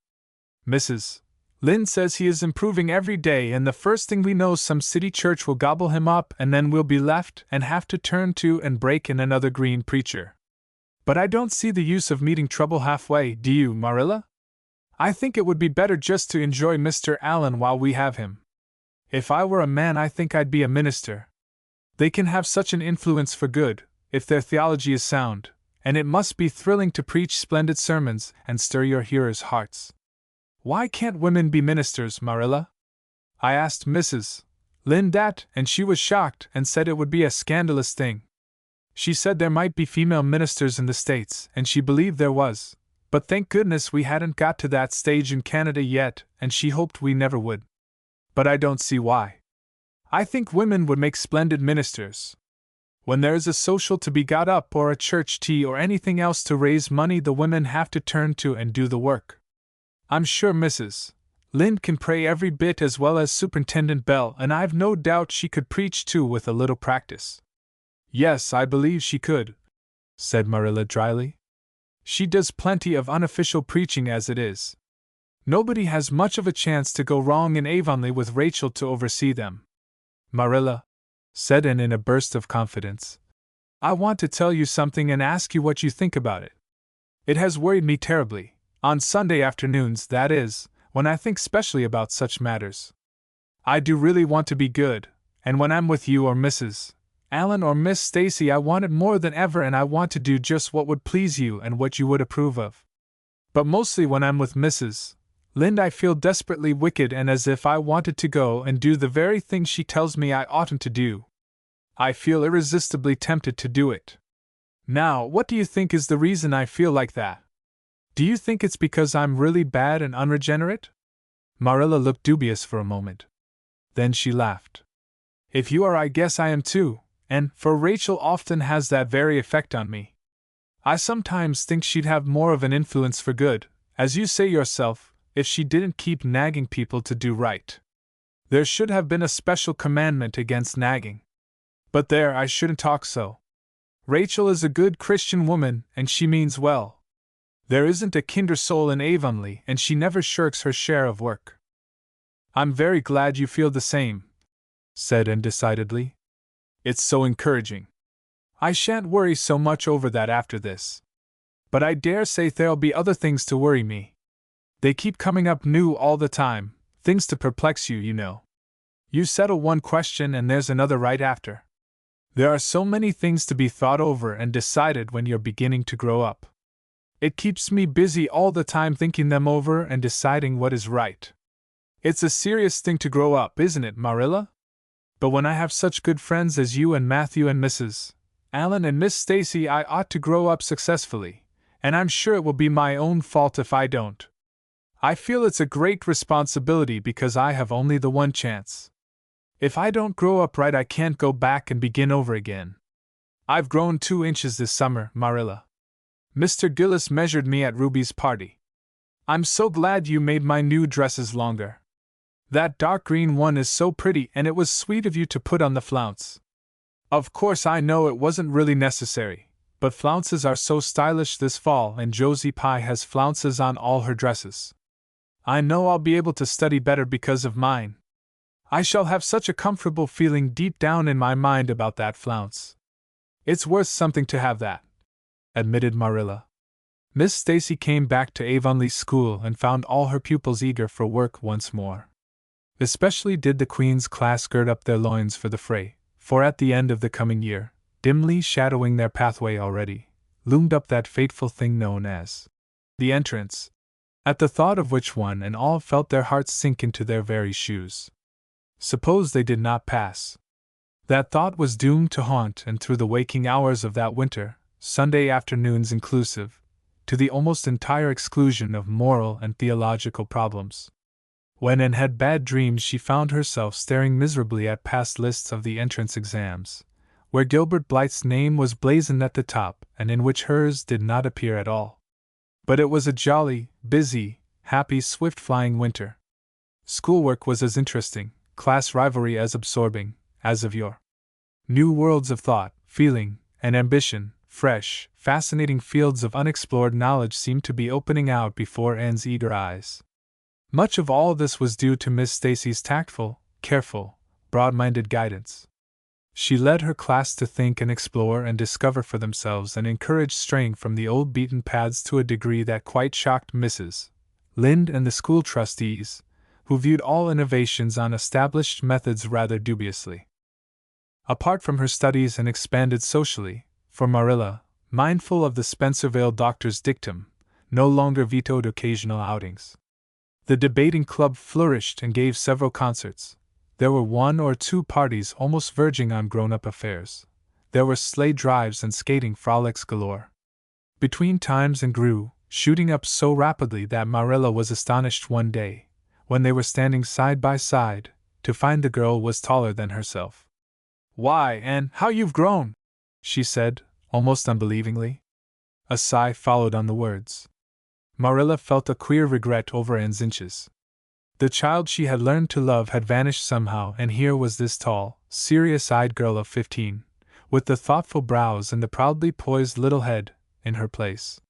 Mrs. Lynde says he is improving every day, and the first thing we know some city church will gobble him up, and then we'll be left and have to turn to and break in another green preacher. But I don't see the use of meeting trouble halfway, do you, Marilla? I think it would be better just to enjoy Mr. Allen while we have him. If I were a man, I think I'd be a minister. They can have such an influence for good, if their theology is sound, and it must be thrilling to preach splendid sermons and stir your hearers' hearts. Why can't women be ministers, Marilla? I asked Mrs. Lynde that, and she was shocked and said it would be a scandalous thing. She said there might be female ministers in the States, and she believed there was, but thank goodness we hadn't got to that stage in Canada yet, and she hoped we never would. But I don't see why. I think women would make splendid ministers. When there is a social to be got up or a church tea or anything else to raise money, the women have to turn to and do the work. I'm sure Mrs. Lynde can pray every bit as well as Superintendent Bell, and I've no doubt she could preach too with a little practice. Yes, I believe she could, said Marilla dryly. She does plenty of unofficial preaching as it is. Nobody has much of a chance to go wrong in Avonlea with Rachel to oversee them. Marilla, said Anne in a burst of confidence, I want to tell you something and ask you what you think about it. It has worried me terribly, on Sunday afternoons, that is, when I think specially about such matters. I do really want to be good, and when I'm with you or Mrs. Allen or Miss Stacy I want it more than ever, and I want to do just what would please you and what you would approve of. But mostly when I'm with Mrs. Lynde I feel desperately wicked and as if I wanted to go and do the very thing she tells me I oughtn't to do. I feel irresistibly tempted to do it. Now, what do you think is the reason I feel like that? Do you think it's because I'm really bad and unregenerate? Marilla looked dubious for a moment. Then she laughed. If you are, I guess I am too, and, for Rachel often has that very effect on me. I sometimes think she'd have more of an influence for good, as you say yourself, if she didn't keep nagging people to do right. There should have been a special commandment against nagging. But there, I shouldn't talk so. Rachel is a good Christian woman, and she means well. There isn't a kinder soul in Avonlea, and she never shirks her share of work. I'm very glad you feel the same, said Anne decidedly. It's so encouraging. I shan't worry so much over that after this. But I dare say there'll be other things to worry me. They keep coming up new all the time, things to perplex you, you know. You settle one question and there's another right after. There are so many things to be thought over and decided when you're beginning to grow up. It keeps me busy all the time thinking them over and deciding what is right. It's a serious thing to grow up, isn't it, Marilla? But when I have such good friends as you and Matthew and Mrs. Allen and Miss Stacy, I ought to grow up successfully, and I'm sure it will be my own fault if I don't. I feel it's a great responsibility because I have only the one chance. If I don't grow up right, I can't go back and begin over again. I've grown 2 inches this summer, Marilla. Mr. Gillis measured me at Ruby's party. I'm so glad you made my new dresses longer. That dark green one is so pretty, and it was sweet of you to put on the flounce. Of course, I know it wasn't really necessary, but flounces are so stylish this fall, and Josie Pye has flounces on all her dresses. I know I'll be able to study better because of mine. I shall have such a comfortable feeling deep down in my mind about that flounce. It's worth something to have that, admitted Marilla. Miss Stacy came back to Avonlea School and found all her pupils eager for work once more. Especially did the Queen's class gird up their loins for the fray, for at the end of the coming year, dimly shadowing their pathway already, loomed up that fateful thing known as the entrance, at the thought of which one and all felt their hearts sink into their very shoes. Suppose they did not pass. That thought was doomed to haunt, and through the waking hours of that winter, Sunday afternoons inclusive, to the almost entire exclusion of moral and theological problems. When Anne had bad dreams, she found herself staring miserably at past lists of the entrance exams, where Gilbert Blythe's name was blazoned at the top and in which hers did not appear at all. But it was a jolly, busy, happy, swift-flying winter. Schoolwork was as interesting, class rivalry as absorbing, as of yore. New worlds of thought, feeling, and ambition, fresh, fascinating fields of unexplored knowledge seemed to be opening out before Anne's eager eyes. Much of all this was due to Miss Stacy's tactful, careful, broad-minded guidance. She led her class to think and explore and discover for themselves, and encouraged straying from the old beaten paths to a degree that quite shocked Mrs. Lynde and the school trustees, who viewed all innovations on established methods rather dubiously. Apart from her studies and expanded socially, for Marilla, mindful of the Spencervale doctor's dictum, no longer vetoed occasional outings. The debating club flourished and gave several concerts. There were 1 or 2 parties almost verging on grown-up affairs. There were sleigh drives and skating frolics galore. Between times and grew, shooting up so rapidly that Marilla was astonished one day, when they were standing side by side, to find the girl was taller than herself. "Why, Anne, how you've grown!" she said, almost unbelievingly. A sigh followed on the words. Marilla felt a queer regret over Anne's inches. The child she had learned to love had vanished somehow, and here was this tall, serious-eyed girl of 15, with the thoughtful brows and the proudly poised little head, in her place.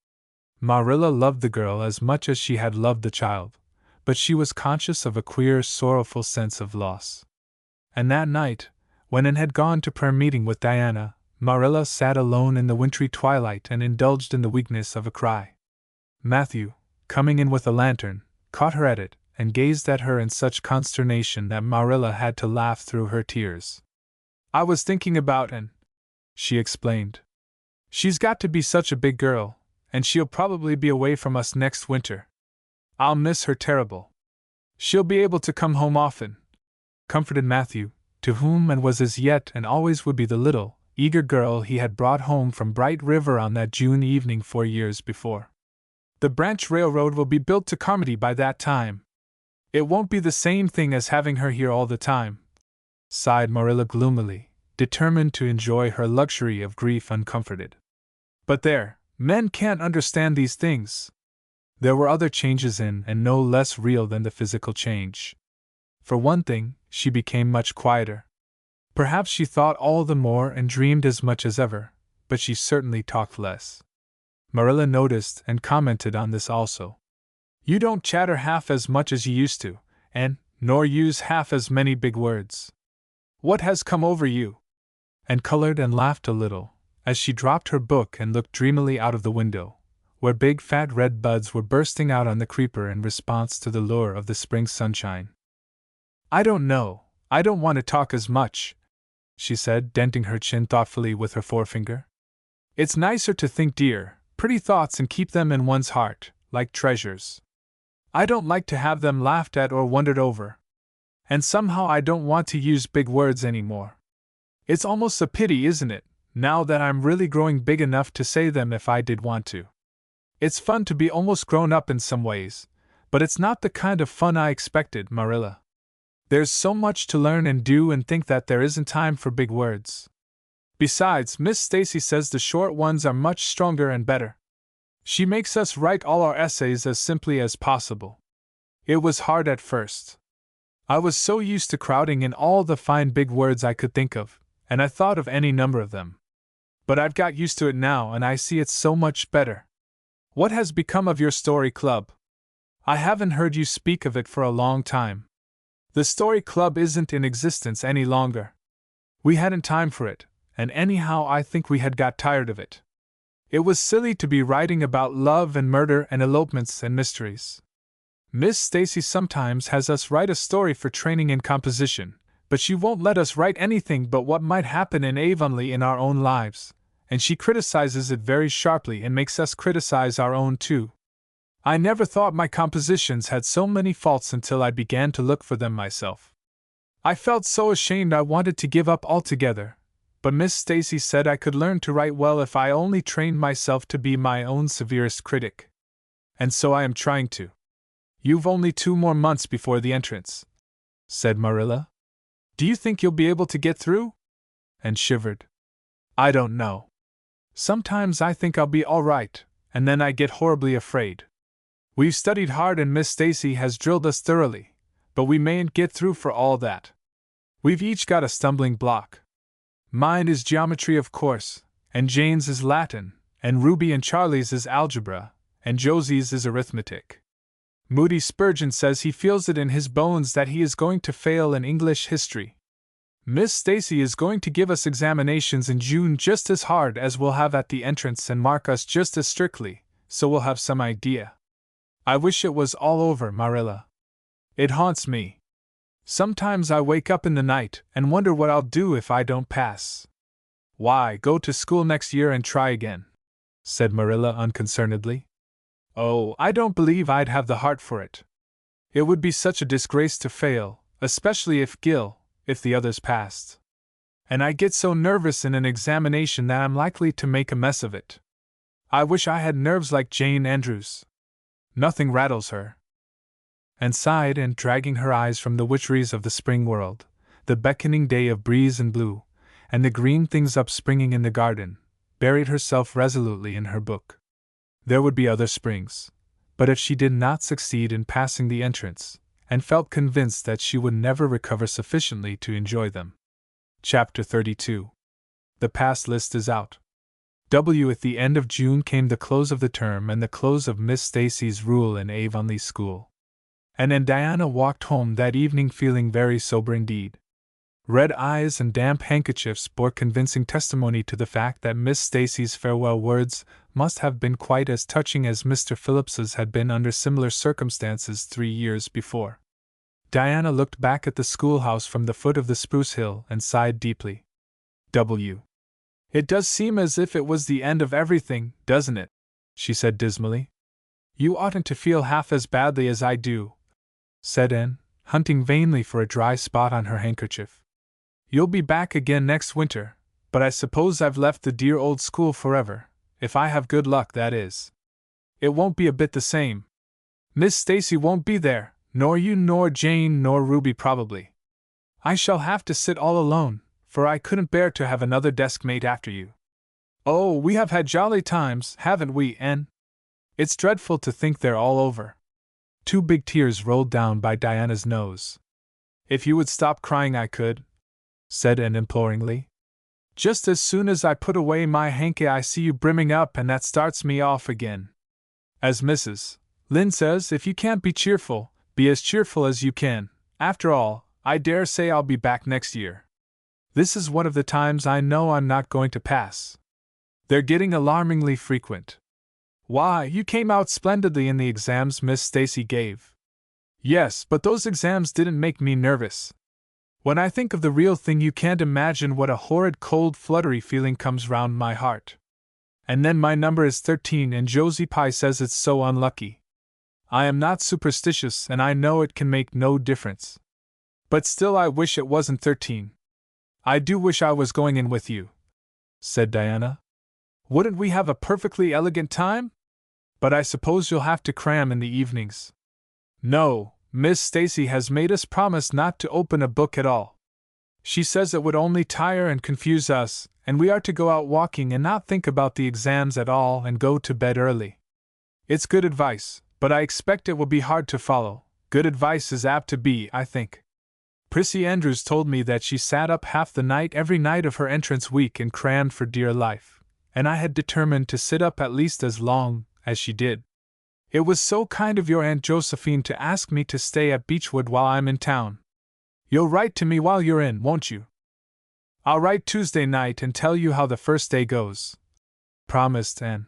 Marilla loved the girl as much as she had loved the child, but she was conscious of a queer, sorrowful sense of loss. And that night, when Anne had gone to prayer meeting with Diana, Marilla sat alone in the wintry twilight and indulged in the weakness of a cry. Matthew, coming in with a lantern, caught her at it, and gazed at her in such consternation that Marilla had to laugh through her tears. "I was thinking about Anne," she explained. "She's got to be such a big girl, and she'll probably be away from us next winter. I'll miss her terrible. She'll be able to come home often," comforted Matthew, to whom Anne was as yet and always would be the little, eager girl he had brought home from Bright River on that June evening 4 years before. "The branch railroad will be built to Carmody by that time. It won't be the same thing as having her here all the time," sighed Marilla gloomily, determined to enjoy her luxury of grief uncomforted. But there, men can't understand these things. There were other changes in, and no less real than the physical change. For one thing, she became much quieter. Perhaps she thought all the more and dreamed as much as ever, but she certainly talked less. Marilla noticed and commented on this also. "You don't chatter half as much as you used to, and nor use half as many big words. What has come over you?" And colored and laughed a little, as she dropped her book and looked dreamily out of the window, where big fat red buds were bursting out on the creeper in response to the lure of the spring sunshine. "I don't know. I don't want to talk as much," she said, denting her chin thoughtfully with her forefinger. It's nicer to think dear, pretty thoughts and keep them in one's heart, like treasures. I don't like to have them laughed at or wondered over. And somehow I don't want to use big words anymore. It's almost a pity, isn't it, now that I'm really growing big enough to say them if I did want to. It's fun to be almost grown up in some ways, but it's not the kind of fun I expected, Marilla. There's so much to learn and do and think that there isn't time for big words. Besides, Miss Stacy says the short ones are much stronger and better. She makes us write all our essays as simply as possible. It was hard at first. I was so used to crowding in all the fine big words I could think of, and I thought of any number of them. But I've got used to it now and I see it's so much better. What has become of your story club? I haven't heard you speak of it for a long time. The story club isn't in existence any longer. We hadn't time for it, and anyhow I think we had got tired of it. It was silly to be writing about love and murder and elopements and mysteries. Miss Stacy sometimes has us write a story for training in composition, but she won't let us write anything but what might happen in Avonlea in our own lives, and she criticizes it very sharply and makes us criticize our own too. I never thought my compositions had so many faults until I began to look for them myself. I felt so ashamed I wanted to give up altogether, but Miss Stacy said I could learn to write well if I only trained myself to be my own severest critic. And so I am trying to. You've only 2 more months before the entrance, said Marilla. Do you think you'll be able to get through? And shivered. I don't know. Sometimes I think I'll be all right, and then I get horribly afraid. We've studied hard and Miss Stacy has drilled us thoroughly, but we mayn't get through for all that. We've each got a stumbling block. Mine is geometry, of course, and Jane's is Latin, and Ruby and Charlie's is algebra, and Josie's is arithmetic. Moody Spurgeon says he feels it in his bones that he is going to fail in English history. Miss Stacy is going to give us examinations in June just as hard as we'll have at the entrance and mark us just as strictly, so we'll have some idea. I wish it was all over, Marilla. It haunts me. Sometimes I wake up in the night and wonder what I'll do if I don't pass. Why, go to school next year and try again, said Marilla unconcernedly. Oh, I don't believe I'd have the heart for it. It would be such a disgrace to fail, especially if the others passed. And I get so nervous in an examination that I'm likely to make a mess of it. I wish I had nerves like Jane Andrews. Nothing rattles her. And sighed, and dragging her eyes from the witcheries of the spring world, the beckoning day of breeze and blue, and the green things upspringing in the garden, buried herself resolutely in her book. There would be other springs, but if she did not succeed in passing the entrance, and felt convinced that she would never recover sufficiently to enjoy them. Chapter 32. The pass list is out. At the end of June came the close of the term and the close of Miss Stacy's rule in Avonlea school. And Diana walked home that evening feeling very sober indeed. Red eyes and damp handkerchiefs bore convincing testimony to the fact that Miss Stacy's farewell words must have been quite as touching as Mr. Phillips's had been under similar circumstances 3 years before. Diana looked back at the schoolhouse from the foot of the spruce hill and sighed deeply. It does seem as if it was the end of everything, doesn't it? She said dismally. You oughtn't to feel half as badly as I do, said Anne, hunting vainly for a dry spot on her handkerchief. You'll be back again next winter, but I suppose I've left the dear old school forever, if I have good luck, that is. It won't be a bit the same. Miss Stacy won't be there, nor you nor Jane nor Ruby probably. I shall have to sit all alone, for I couldn't bear to have another desk-mate after you. Oh, we have had jolly times, haven't we, Anne? It's dreadful to think they're all over. 2 big tears rolled down by Diana's nose. If you would stop crying I could, said Anne imploringly. Just as soon as I put away my hanky I see you brimming up and that starts me off again. As Mrs. Lynde says, if you can't be cheerful, be as cheerful as you can. After all, I dare say I'll be back next year. This is one of the times I know I'm not going to pass. They're getting alarmingly frequent. Why, you came out splendidly in the exams Miss Stacy gave. Yes, but those exams didn't make me nervous. When I think of the real thing, you can't imagine what a horrid cold fluttery feeling comes round my heart. And then my number is 13 and Josie Pye says it's so unlucky. I am not superstitious and I know it can make no difference. But still I wish it wasn't 13. I do wish I was going in with you," said Diana. "Wouldn't we have a perfectly elegant time? But I suppose you'll have to cram in the evenings." "No, Miss Stacy has made us promise not to open a book at all. She says it would only tire and confuse us, and we are to go out walking and not think about the exams at all and go to bed early. It's good advice, but I expect it will be hard to follow. Good advice is apt to be, I think. Prissy Andrews told me that she sat up half the night every night of her entrance week and crammed for dear life, and I had determined to sit up at least as long as she did. It was so kind of your Aunt Josephine to ask me to stay at Beechwood while I'm in town. You'll write to me while you're in, won't you?" "I'll write Tuesday night and tell you how the first day goes," promised Anne.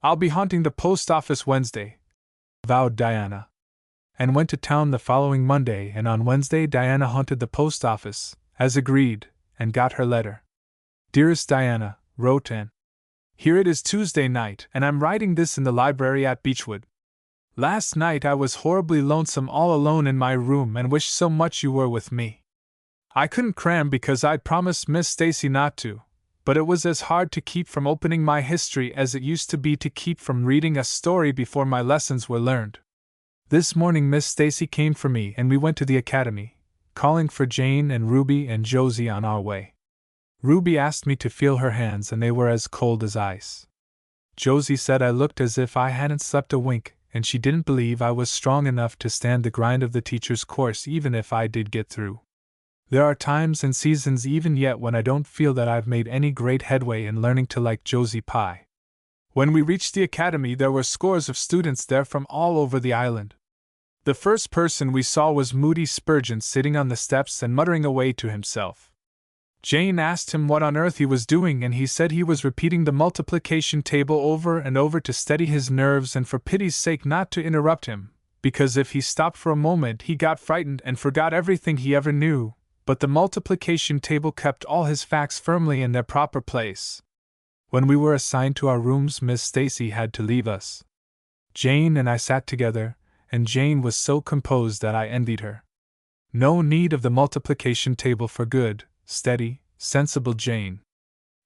"I'll be haunting the post office Wednesday," vowed Diana, and went to town the following Monday, and on Wednesday Diana haunted the post office, as agreed, and got her letter. "Dearest Diana," wrote Anne, "here it is Tuesday night, and I'm writing this in the library at Beechwood. Last night I was horribly lonesome all alone in my room and wished so much you were with me. I couldn't cram because I'd promised Miss Stacy not to, but it was as hard to keep from opening my history as it used to be to keep from reading a story before my lessons were learned. This morning Miss Stacy came for me and we went to the academy, calling for Jane and Ruby and Josie on our way. Ruby asked me to feel her hands and they were as cold as ice. Josie said I looked as if I hadn't slept a wink, and she didn't believe I was strong enough to stand the grind of the teacher's course even if I did get through. There are times and seasons even yet when I don't feel that I've made any great headway in learning to like Josie Pye. When we reached the academy there were scores of students there from all over the island. The first person we saw was Moody Spurgeon sitting on the steps and muttering away to himself. Jane asked him what on earth he was doing and he said he was repeating the multiplication table over and over to steady his nerves and for pity's sake not to interrupt him, because if he stopped for a moment he got frightened and forgot everything he ever knew, but the multiplication table kept all his facts firmly in their proper place. When we were assigned to our rooms Miss Stacy had to leave us. Jane and I sat together, and Jane was so composed that I envied her. No need of the multiplication table for good, steady, sensible Jane.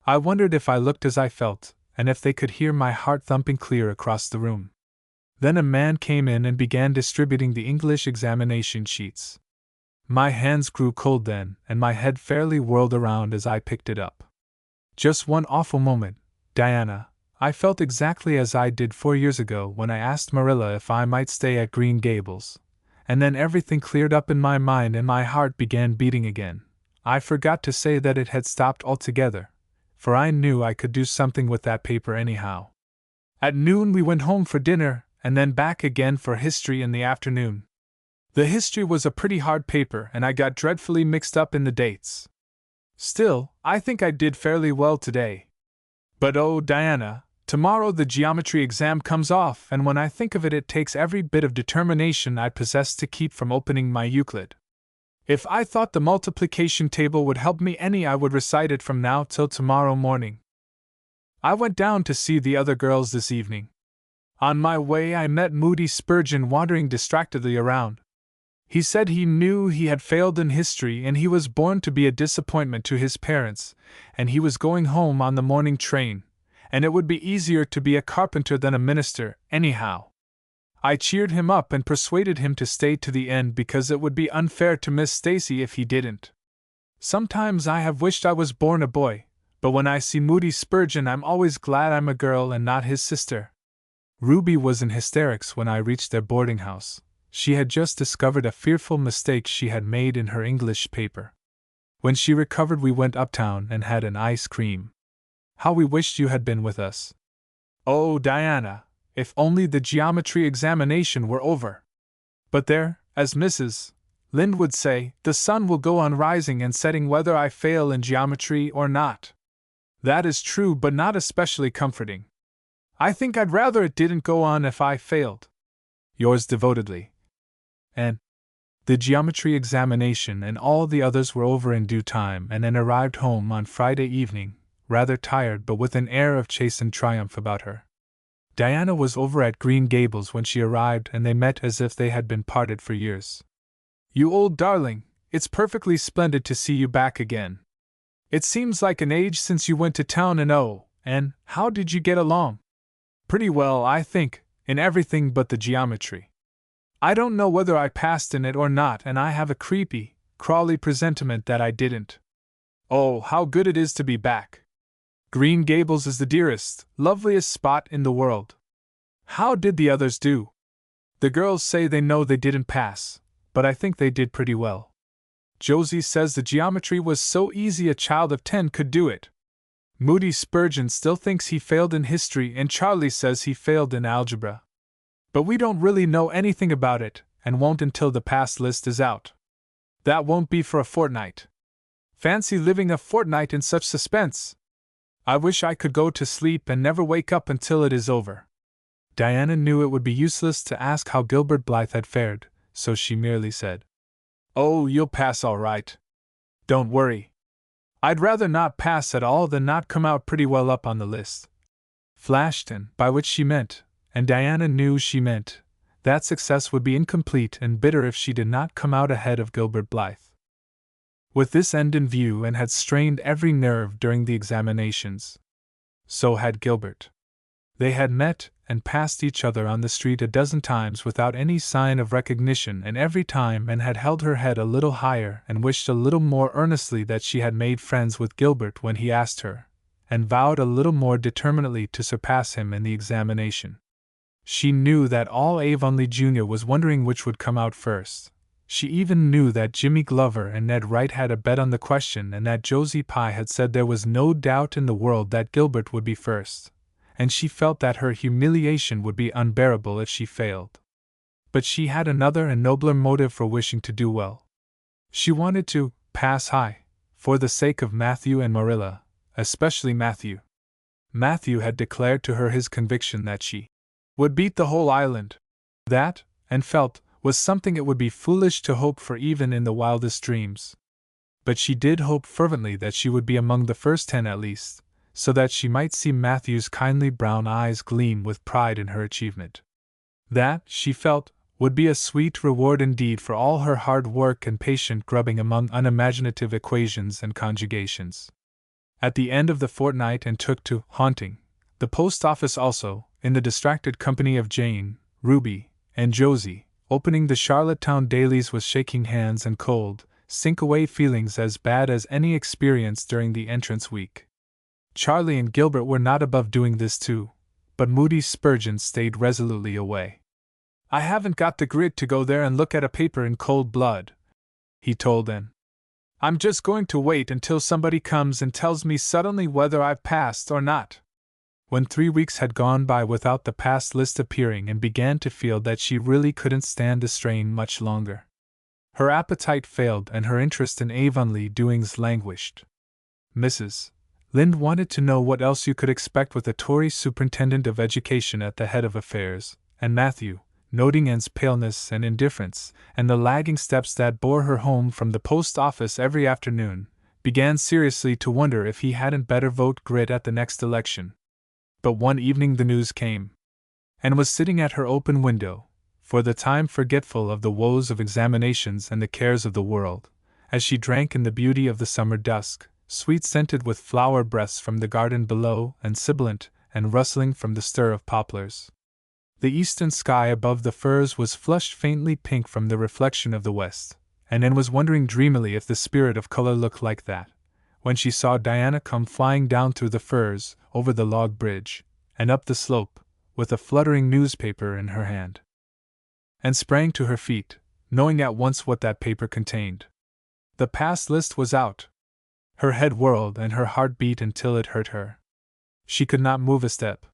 I wondered if I looked as I felt, and if they could hear my heart thumping clear across the room. Then a man came in and began distributing the English examination sheets. My hands grew cold then, and my head fairly whirled around as I picked it up. Just one awful moment, Diana, I felt exactly as I did 4 years ago when I asked Marilla if I might stay at Green Gables, and then everything cleared up in my mind and my heart began beating again. I forgot to say that it had stopped altogether, for I knew I could do something with that paper anyhow. At noon we went home for dinner, and then back again for history in the afternoon. The history was a pretty hard paper, and I got dreadfully mixed up in the dates. Still, I think I did fairly well today. But oh, Diana, tomorrow the geometry exam comes off, and when I think of it, it takes every bit of determination I possess to keep from opening my Euclid. If I thought the multiplication table would help me any, I would recite it from now till tomorrow morning. I went down to see the other girls this evening. On my way I met Moody Spurgeon wandering distractedly around. He said he knew he had failed in history and he was born to be a disappointment to his parents, and he was going home on the morning train, and it would be easier to be a carpenter than a minister, anyhow. I cheered him up and persuaded him to stay to the end because it would be unfair to Miss Stacy if he didn't. Sometimes I have wished I was born a boy, but when I see Moody Spurgeon I'm always glad I'm a girl and not his sister. Ruby was in hysterics when I reached their boarding house. She had just discovered a fearful mistake she had made in her English paper. When she recovered we went uptown and had an ice cream. How we wished you had been with us. Oh, Diana, if only the geometry examination were over. But there, as Mrs. Lynde would say, the sun will go on rising and setting whether I fail in geometry or not. That is true, but not especially comforting. I think I'd rather it didn't go on if I failed. Yours devotedly, Anne. The geometry examination and all the others were over in due time, and Anne arrived home on Friday evening, rather tired but with an air of chastened triumph about her. Diana was over at Green Gables when she arrived, and they met as if they had been parted for years. "You old darling, it's perfectly splendid to see you back again. It seems like an age since you went to town, and oh, Anne, how did you get along?" "Pretty well, I think, in everything but the geometry. I don't know whether I passed in it or not, and I have a creepy, crawly presentiment that I didn't. Oh, how good it is to be back! Green Gables is the dearest, loveliest spot in the world. How did the others do?" "The girls say they know they didn't pass, but I think they did pretty well. Josie says the geometry was so easy a child of 10 could do it. Moody Spurgeon still thinks he failed in history, and Charlie says he failed in algebra. But we don't really know anything about it, and won't until the pass list is out. That won't be for a fortnight. Fancy living a fortnight in such suspense! I wish I could go to sleep and never wake up until it is over." Diana knew it would be useless to ask how Gilbert Blythe had fared, so she merely said, "Oh, you'll pass all right. Don't worry. I'd rather not pass at all than not come out pretty well up on the list." Flashed in, by which she meant, and Diana knew she meant, that success would be incomplete and bitter if she did not come out ahead of Gilbert Blythe. With this end in view, Anne had strained every nerve during the examinations. So had Gilbert. They had met and passed each other on the street a dozen times without any sign of recognition, and every time Anne had held her head a little higher and wished a little more earnestly that she had made friends with Gilbert when he asked her, and vowed a little more determinedly to surpass him in the examination. She knew that all Avonlea Jr. was wondering which would come out first. She even knew that Jimmy Glover and Ned Wright had a bet on the question, and that Josie Pye had said there was no doubt in the world that Gilbert would be first, and she felt that her humiliation would be unbearable if she failed. But she had another and nobler motive for wishing to do well. She wanted to pass high, for the sake of Matthew and Marilla, especially Matthew. Matthew had declared to her his conviction that she would beat the whole island. That, Anne felt, was something it would be foolish to hope for even in the wildest dreams. But she did hope fervently that she would be among the first 10 at least, so that she might see Matthew's kindly brown eyes gleam with pride in her achievement. That, she felt, would be a sweet reward indeed for all her hard work and patient grubbing among unimaginative equations and conjugations. At the end of the fortnight Anne took to haunting the post office also, in the distracted company of Jane, Ruby, and Josie, opening the Charlottetown dailies with shaking hands and cold, sink-away feelings as bad as any experienced during the entrance week. Charlie and Gilbert were not above doing this too, but Moody Spurgeon stayed resolutely away. "I haven't got the grit to go there and look at a paper in cold blood," he told Anne. "I'm just going to wait until somebody comes and tells me suddenly whether I've passed or not." When 3 weeks had gone by without the pass list appearing, and began to feel that she really couldn't stand the strain much longer. Her appetite failed and her interest in Avonlea doings languished. Mrs. Lynde wanted to know what else you could expect with a Tory superintendent of education at the head of affairs, and Matthew, noting Anne's paleness and indifference, and the lagging steps that bore her home from the post office every afternoon, began seriously to wonder if he hadn't better vote Grit at the next election. But one evening the news came. Anne was sitting at her open window, for the time forgetful of the woes of examinations and the cares of the world, as she drank in the beauty of the summer dusk, sweet-scented with flower breaths from the garden below and sibilant and rustling from the stir of poplars. The eastern sky above the firs was flushed faintly pink from the reflection of the west, and Anne was wondering dreamily if the spirit of color looked like that, when she saw Diana come flying down through the firs, over the log bridge, and up the slope, with a fluttering newspaper in her hand. And sprang to her feet, knowing at once what that paper contained. The pass list was out. Her head whirled and her heart beat until it hurt her. She could not move a step.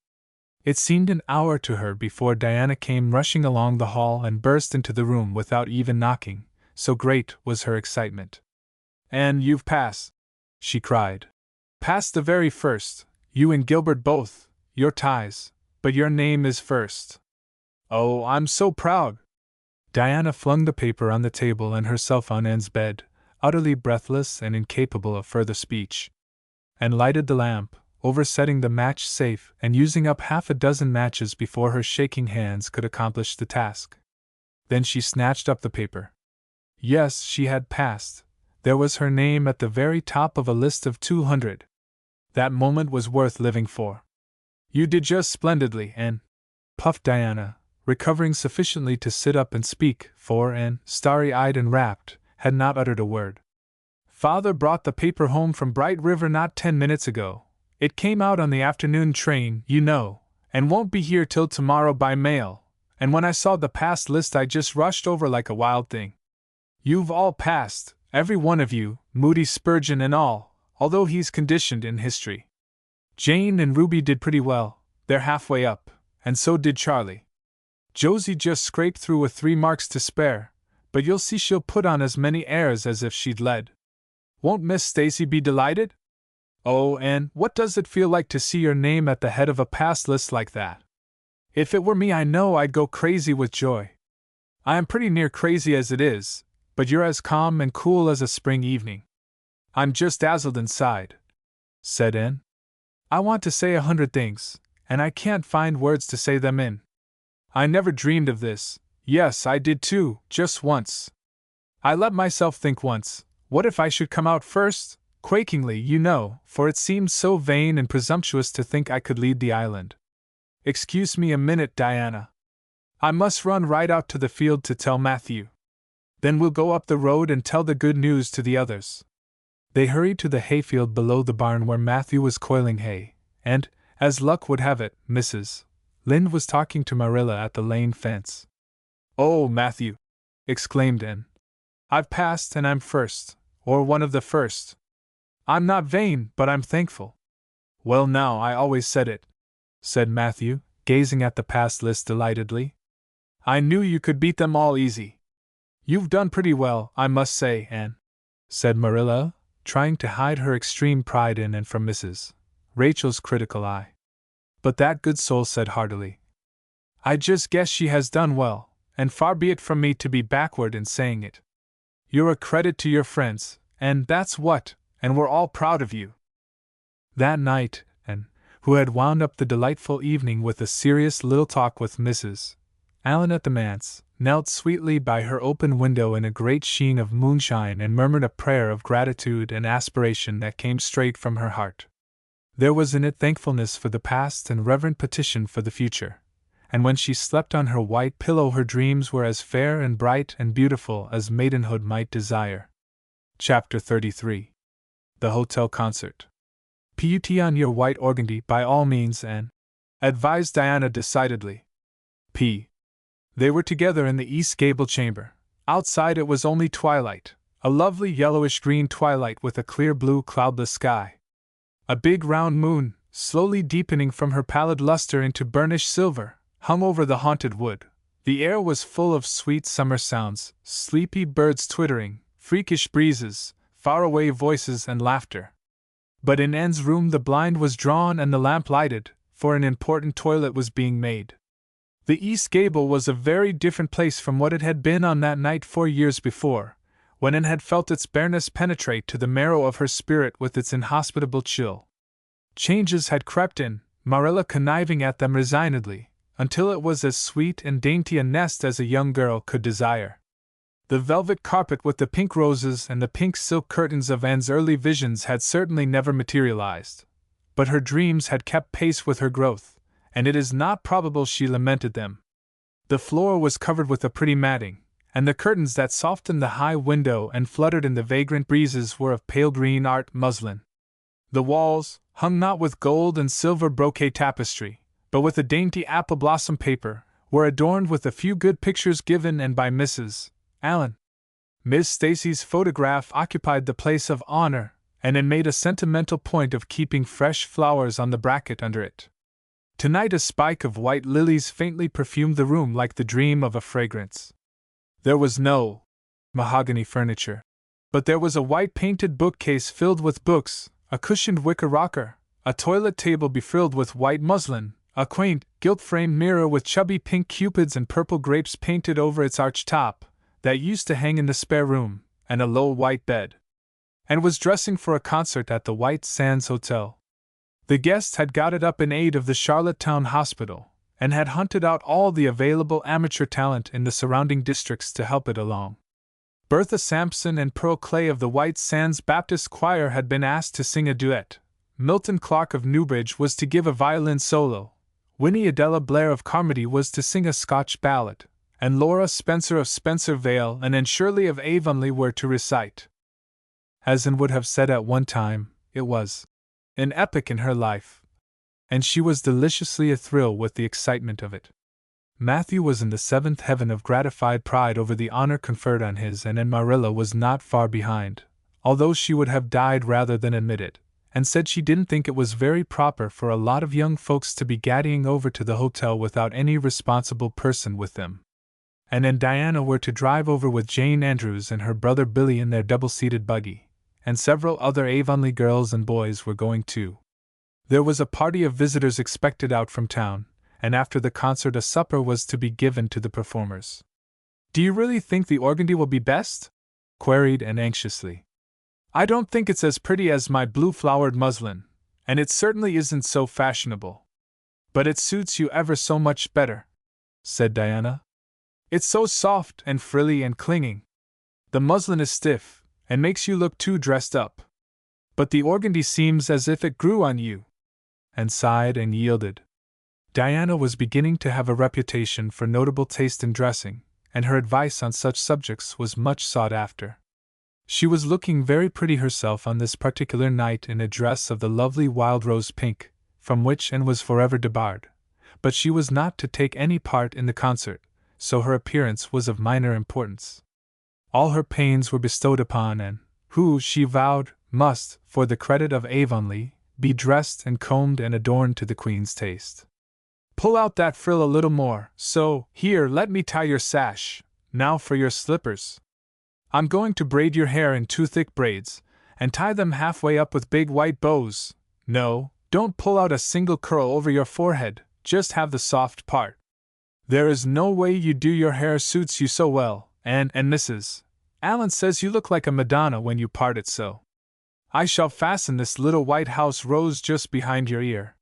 It seemed an hour to her before Diana came rushing along the hall and burst into the room without even knocking, so great was her excitement. "Anne, you've passed," she cried. "Passed the very first, you and Gilbert both, your ties, but your name is first. Oh, I'm so proud!" Diana flung the paper on the table and herself on Anne's bed, utterly breathless and incapable of further speech. Anne lighted the lamp, oversetting the match safe and using up half a dozen matches before her shaking hands could accomplish the task. Then she snatched up the paper. Yes, she had passed. There was her name at the very top of a list of 200. That moment was worth living for. You did just splendidly, Anne, puffed Diana, recovering sufficiently to sit up and speak, for Anne, starry-eyed and rapt, had not uttered a word. Father brought the paper home from Bright River not 10 minutes ago. It came out on the afternoon train, you know, and won't be here till tomorrow by mail, and when I saw the pass list I just rushed over like a wild thing. You've all passed, every one of you, Moody Spurgeon and all, although he's conditioned in history. Jane and Ruby did pretty well, they're halfway up, and so did Charlie. Josie just scraped through with 3 marks to spare, but you'll see she'll put on as many airs as if she'd led. Won't Miss Stacy be delighted? Oh, Anne, what does it feel like to see your name at the head of a pass list like that? If it were me, I know I'd go crazy with joy. I am pretty near crazy as it is, but you're as calm and cool as a spring evening. I'm just dazzled inside, said Anne. I want to say 100 things, and I can't find words to say them in. I never dreamed of this. Yes, I did too, just once. I let myself think once, what if I should come out first? Quakingly, you know, for it seemed so vain and presumptuous to think I could lead the island. Excuse me a minute, Diana. I must run right out to the field to tell Matthew. Then we'll go up the road and tell the good news to the others. They hurried to the hayfield below the barn where Matthew was coiling hay, and, as luck would have it, Mrs. Lynde was talking to Marilla at the lane fence. Oh, Matthew! Exclaimed Anne. I've passed and I'm first, or one of the first. I'm not vain, but I'm thankful. Well now, I always said it, said Matthew, gazing at the pass list delightedly. I knew you could beat them all easy. You've done pretty well, I must say, Anne, said Marilla, trying to hide her extreme pride in and from Mrs. Rachel's critical eye. But that good soul said heartily, I just guess she has done well, and far be it from me to be backward in saying it. You're a credit to your friends, and that's what, and we're all proud of you. That night, Anne, who had wound up the delightful evening with a serious little talk with Mrs. Allen at the manse, knelt sweetly by her open window in a great sheen of moonshine and murmured a prayer of gratitude and aspiration that came straight from her heart. There was in it thankfulness for the past and reverent petition for the future, and when she slept on her white pillow her dreams were as fair and bright and beautiful as maidenhood might desire. Chapter 33. The Hotel Concert. Put on your white organdy by all means, Anne, advised Diana decidedly. They were together in the East Gable chamber. Outside it was only twilight, a lovely yellowish-green twilight with a clear blue cloudless sky. A big round moon, slowly deepening from her pallid luster into burnished silver, hung over the haunted wood. The air was full of sweet summer sounds, sleepy birds twittering, freakish breezes, faraway voices and laughter. But in Anne's room the blind was drawn and the lamp lighted, for an important toilet was being made. The East Gable was a very different place from what it had been on that night 4 years before, when Anne had felt its bareness penetrate to the marrow of her spirit with its inhospitable chill. Changes had crept in, Marilla conniving at them resignedly, until it was as sweet and dainty a nest as a young girl could desire. The velvet carpet with the pink roses and the pink silk curtains of Anne's early visions had certainly never materialized, but her dreams had kept pace with her growth, and it is not probable she lamented them. The floor was covered with a pretty matting, and the curtains that softened the high window and fluttered in the vagrant breezes were of pale green art muslin. The walls, hung not with gold and silver brocade tapestry, but with a dainty apple blossom paper, were adorned with a few good pictures given and by Mrs. Allen. Miss Stacy's photograph occupied the place of honor, and it made a sentimental point of keeping fresh flowers on the bracket under it. Tonight a spike of white lilies faintly perfumed the room like the dream of a fragrance. There was no mahogany furniture, but there was a white painted bookcase filled with books, a cushioned wicker rocker, a toilet table befrilled with white muslin, a quaint, gilt-framed mirror with chubby pink cupids and purple grapes painted over its arched top, that used to hang in the spare room, and a low white bed, and was dressing for a concert at the White Sands Hotel. The guest had got it up in aid of the Charlottetown Hospital, and had hunted out all the available amateur talent in the surrounding districts to help it along. Bertha Sampson and Pearl Clay of the White Sands Baptist Choir had been asked to sing a duet, Milton Clark of Newbridge was to give a violin solo, Winnie Adela Blair of Carmody was to sing a Scotch ballad, and Laura Spencer of Spencer Vale and Anne Shirley of Avonlea were to recite. As Anne would have said at one time, it was an epoch in her life, and she was deliciously athrill with the excitement of it. Matthew was in the seventh heaven of gratified pride over the honor conferred on his, and Marilla was not far behind, although she would have died rather than admit it, and said she didn't think it was very proper for a lot of young folks to be gaddying over to the hotel without any responsible person with them. Anne and Diana were to drive over with Jane Andrews and her brother Billy in their double-seated buggy, and several other Avonlea girls and boys were going too. There was a party of visitors expected out from town, and after the concert a supper was to be given to the performers. "Do you really think the organdy will be best?" queried Anne anxiously. "I don't think it's as pretty as my blue-flowered muslin, and it certainly isn't so fashionable. But it suits you ever so much better," said Diana. "It's so soft and frilly and clinging. The muslin is stiff, and makes you look too dressed up. But the organdy seems as if it grew on you," and sighed and yielded. Diana was beginning to have a reputation for notable taste in dressing, and her advice on such subjects was much sought after. She was looking very pretty herself on this particular night in a dress of the lovely wild rose pink, from which Anne was forever debarred, but she was not to take any part in the concert, so her appearance was of minor importance. All her pains were bestowed upon Anne, who, she vowed, must, for the credit of Avonlea, be dressed and combed and adorned to the Queen's taste. "Pull out that frill a little more, so. Here, let me tie your sash. Now for your slippers. I'm going to braid your hair in 2 thick braids, and tie them halfway up with big white bows. No, don't pull out a single curl over your forehead, just have the soft part. There is no way you do your hair suits you so well, and Mrs. Allen says you look like a Madonna when you part it so. I shall fasten this little white house rose just behind your ear.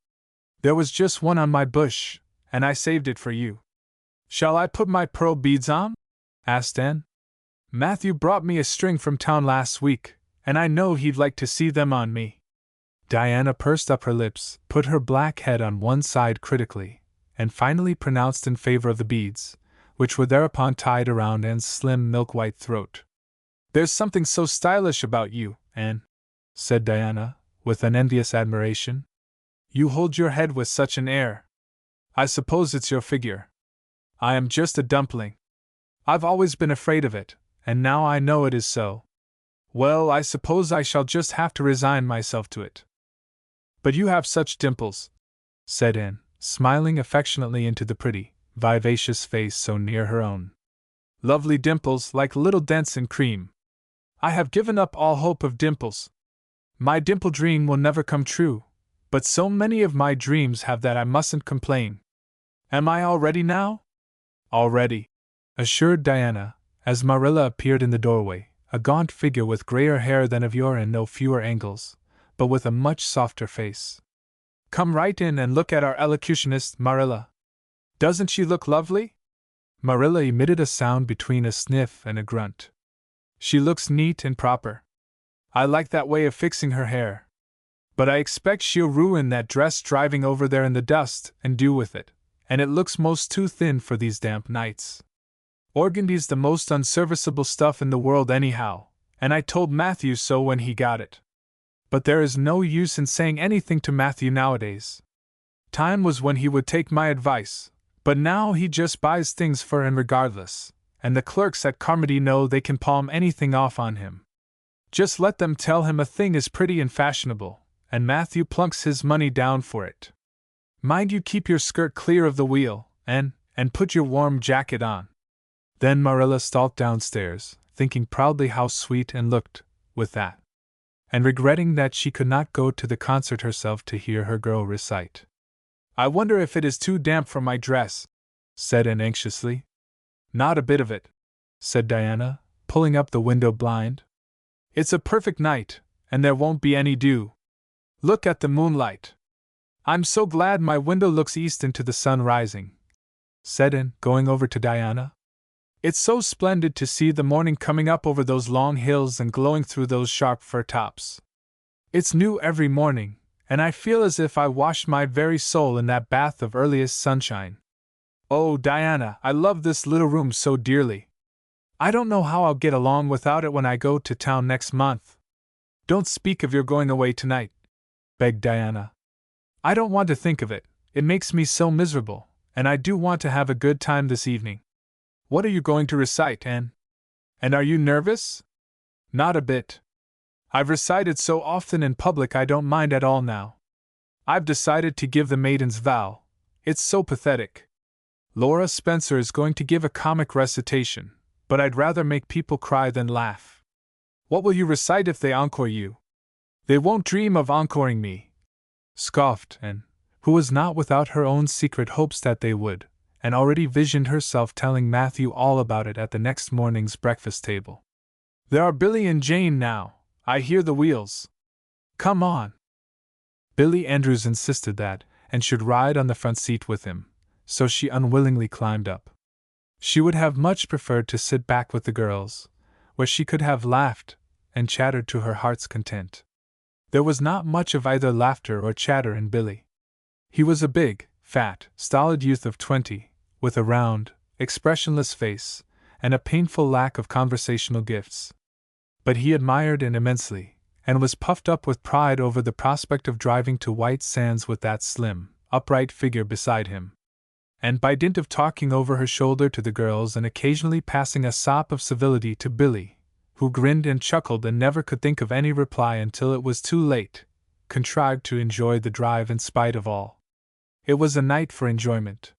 There was just one on my bush, and I saved it for you. Shall I put my pearl beads on?" asked Anne. "Matthew brought me a string from town last week, and I know he'd like to see them on me." Diana pursed up her lips, put her black head on one side critically, and finally pronounced in favor of the beads, which were thereupon tied around Anne's slim milk-white throat. "There's something so stylish about you, Anne," said Diana, with an envious admiration. "You hold your head with such an air. I suppose it's your figure. I am just a dumpling. I've always been afraid of it, and now I know it is so. Well, I suppose I shall just have to resign myself to it. But you have such dimples," said Anne, smiling affectionately into the pretty, vivacious face so near her own. "Lovely dimples like little dents in cream. I have given up all hope of dimples. My dimple dream will never come true, but so many of my dreams have that I mustn't complain. Am I all ready now?" "All ready," assured Diana, as Marilla appeared in the doorway, a gaunt figure with grayer hair than of yore and no fewer angles, but with a much softer face. "Come right in and look at our elocutionist, Marilla. Doesn't she look lovely?" Marilla emitted a sound between a sniff and a grunt. "She looks neat and proper. I like that way of fixing her hair. But I expect she'll ruin that dress driving over there in the dust and dew with it, and it looks most too thin for these damp nights. Organdy's the most unserviceable stuff in the world anyhow, and I told Matthew so when he got it. But there is no use in saying anything to Matthew nowadays. Time was when he would take my advice, but now he just buys things for him regardless, and the clerks at Carmody know they can palm anything off on him. Just let them tell him a thing is pretty and fashionable, and Matthew plunks his money down for it. Mind you keep your skirt clear of the wheel, and put your warm jacket on." Then Marilla stalked downstairs, thinking proudly how sweet Anne looked, with that, and regretting that she could not go to the concert herself to hear her girl recite. I wonder if it is too damp for my dress, said Anne anxiously. Not a bit of it, said Diana, pulling up the window blind. It's a perfect night, and there won't be any dew. Look at the moonlight. I'm so glad my window looks east into the sun rising, said Anne, going over to Diana. It's so splendid to see the morning coming up over those long hills and glowing through those sharp fir tops. It's new every morning, and I feel as if I washed my very soul in that bath of earliest sunshine. Oh, Diana, I love this little room so dearly. I don't know how I'll get along without it when I go to town next month. Don't speak of your going away tonight, begged Diana. I don't want to think of it, it makes me so miserable, and I do want to have a good time this evening. What are you going to recite, Anne? And are you nervous? Not a bit. I've recited so often in public I don't mind at all now. I've decided to give the Maiden's Vow. It's so pathetic. Laura Spencer is going to give a comic recitation, but I'd rather make people cry than laugh. What will you recite if they encore you? They won't dream of encoring me, scoffed Anne, who was not without her own secret hopes that they would, and already visioned herself telling Matthew all about it at the next morning's breakfast table. There are Billy and Jane now. I hear the wheels. Come on. Billy Andrews insisted that Anne should ride on the front seat with him, so she unwillingly climbed up. She would have much preferred to sit back with the girls, where she could have laughed and chattered to her heart's content. There was not much of either laughter or chatter in Billy. He was a big, fat, stolid youth of 20, with a round, expressionless face, and a painful lack of conversational gifts. But he admired Anne immensely, and was puffed up with pride over the prospect of driving to White Sands with that slim, upright figure beside him. And by dint of talking over her shoulder to the girls and occasionally passing a sop of civility to Billy, who grinned and chuckled and never could think of any reply until it was too late, contrived to enjoy the drive in spite of all. It was a night for enjoyment.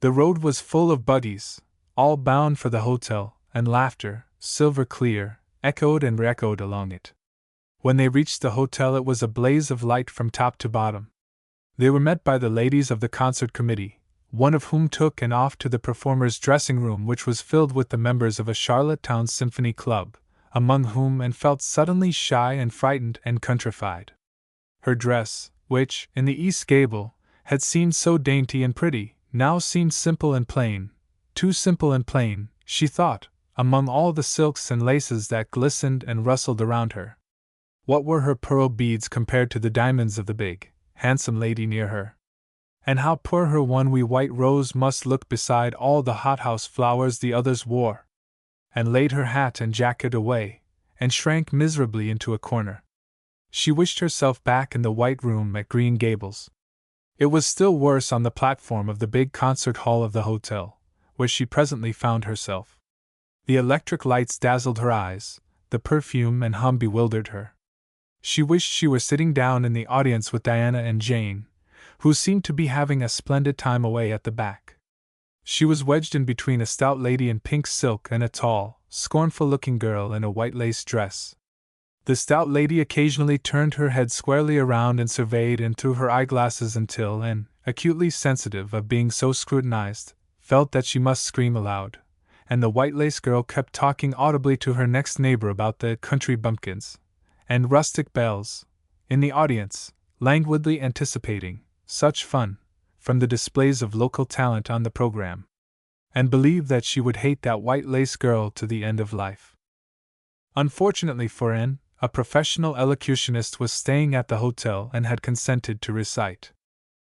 The road was full of buggies, all bound for the hotel, and laughter, silver clear, echoed and re-echoed along it. When they reached the hotel it was a blaze of light from top to bottom. They were met by the ladies of the concert committee, one of whom took Anne off to the performers' dressing room, which was filled with the members of a Charlottetown symphony club, among whom Anne felt suddenly shy and frightened and countrified. Her dress, which, in the east gable, had seemed so dainty and pretty, now seemed simple and plain, too simple and plain, she thought, among all the silks and laces that glistened and rustled around her. What were her pearl beads compared to the diamonds of the big, handsome lady near her? And how poor her one wee white rose must look beside all the hothouse flowers the others wore! And laid her hat and jacket away, and shrank miserably into a corner. She wished herself back in the white room at Green Gables. It was still worse on the platform of the big concert hall of the hotel, where she presently found herself. The electric lights dazzled her eyes, the perfume and hum bewildered her. She wished she were sitting down in the audience with Diana and Jane, who seemed to be having a splendid time away at the back. She was wedged in between a stout lady in pink silk and a tall, scornful-looking girl in a white lace dress. The stout lady occasionally turned her head squarely around and surveyed Anne through her eyeglasses until Anne, acutely sensitive of being so scrutinized, felt that she must scream aloud, and the white lace girl kept talking audibly to her next neighbor about the country bumpkins and rustic belles, in the audience, languidly anticipating such fun from the displays of local talent on the program, and believed that she would hate that white lace girl to the end of life. Unfortunately for Anne, a professional elocutionist was staying at the hotel and had consented to recite.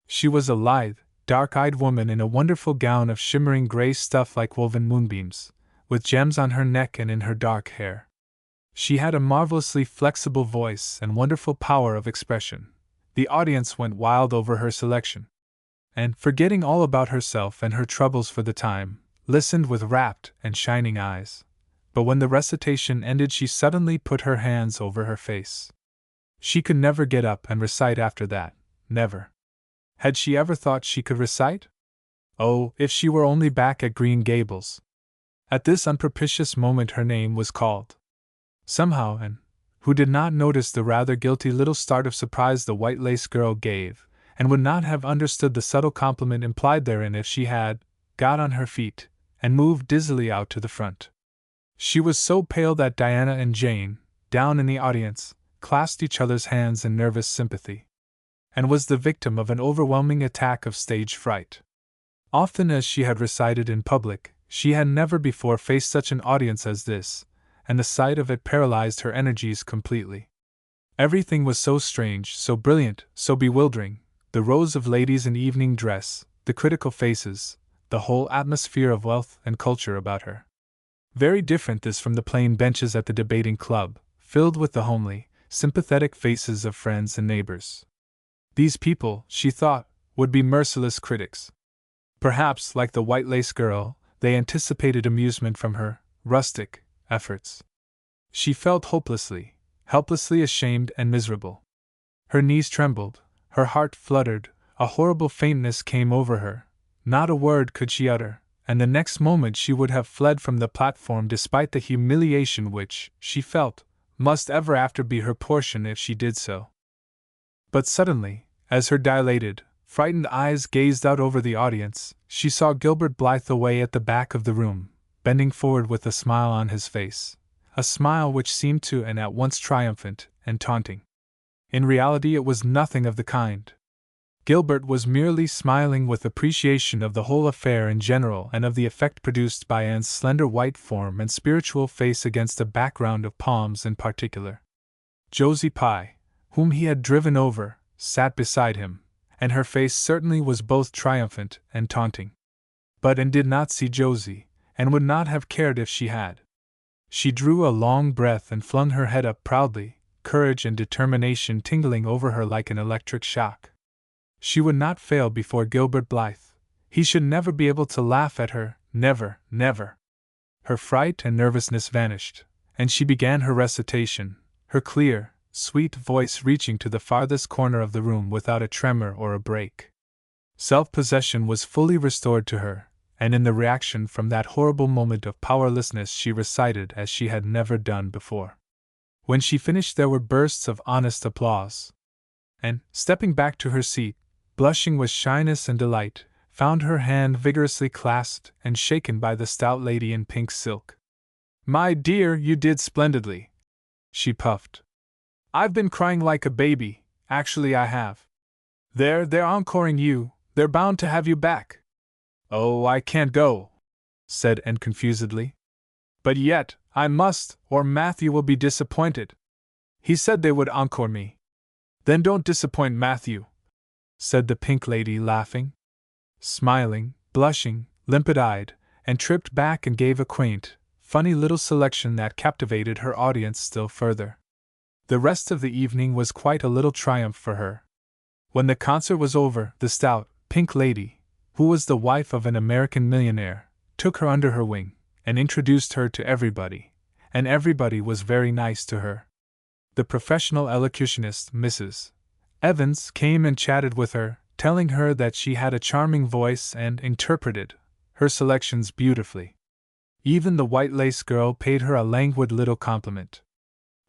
She was a lithe, dark-eyed woman in a wonderful gown of shimmering gray stuff like woven moonbeams, with gems on her neck and in her dark hair. She had a marvelously flexible voice and wonderful power of expression. The audience went wild over her selection, and, forgetting all about herself and her troubles for the time, listened with rapt and shining eyes. But when the recitation ended she suddenly put her hands over her face. She could never get up and recite after that, never. Had she ever thought she could recite? Oh, if she were only back at Green Gables! At this unpropitious moment her name was called. Somehow Anne, who did not notice the rather guilty little start of surprise the white lace girl gave, and would not have understood the subtle compliment implied therein if she had got on her feet and moved dizzily out to the front. She was so pale that Diana and Jane, down in the audience, clasped each other's hands in nervous sympathy, and was the victim of an overwhelming attack of stage fright. Often as she had recited in public, she had never before faced such an audience as this, and the sight of it paralyzed her energies completely. Everything was so strange, so brilliant, so bewildering, the rows of ladies in evening dress, the critical faces, the whole atmosphere of wealth and culture about her. Very different this from the plain benches at the debating club, filled with the homely, sympathetic faces of friends and neighbors. These people, she thought, would be merciless critics. Perhaps, like the white lace girl, they anticipated amusement from her rustic efforts. She felt hopelessly, helplessly ashamed and miserable. Her knees trembled, her heart fluttered, a horrible faintness came over her. Not a word could she utter, and the next moment she would have fled from the platform despite the humiliation which, she felt, must ever after be her portion if she did so. But suddenly, as her dilated, frightened eyes gazed out over the audience, she saw Gilbert Blythe away at the back of the room, bending forward with a smile on his face, a smile which seemed to and at once triumphant and taunting. In reality it was nothing of the kind. Gilbert was merely smiling with appreciation of the whole affair in general and of the effect produced by Anne's slender white form and spiritual face against a background of palms in particular. Josie Pye, whom he had driven over, sat beside him, and her face certainly was both triumphant and taunting. But Anne did not see Josie, and would not have cared if she had. She drew a long breath and flung her head up proudly, courage and determination tingling over her like an electric shock. She would not fail before Gilbert Blythe. He should never be able to laugh at her, never, never. Her fright and nervousness vanished, and she began her recitation, her clear, sweet voice reaching to the farthest corner of the room without a tremor or a break. Self-possession was fully restored to her, and in the reaction from that horrible moment of powerlessness she recited as she had never done before. When she finished there were bursts of honest applause. And, stepping back to her seat, blushing with shyness and delight, found her hand vigorously clasped and shaken by the stout lady in pink silk. "My dear, you did splendidly," she puffed. "I've been crying like a baby, actually I have. They're encoring you, they're bound to have you back." "Oh, I can't go," said Anne confusedly. "But yet, I must, or Matthew will be disappointed. He said they would encore me." "Then don't disappoint Matthew," said the pink lady, laughing. Smiling, blushing, limpid-eyed, and tripped back and gave a quaint, funny little selection that captivated her audience still further. The rest of the evening was quite a little triumph for her. When the concert was over, the stout, pink lady, who was the wife of an American millionaire, took her under her wing, and introduced her to everybody, and everybody was very nice to her. The professional elocutionist, Mrs. Evans, came and chatted with her, telling her that she had a charming voice and interpreted her selections beautifully. Even the white lace girl paid her a languid little compliment.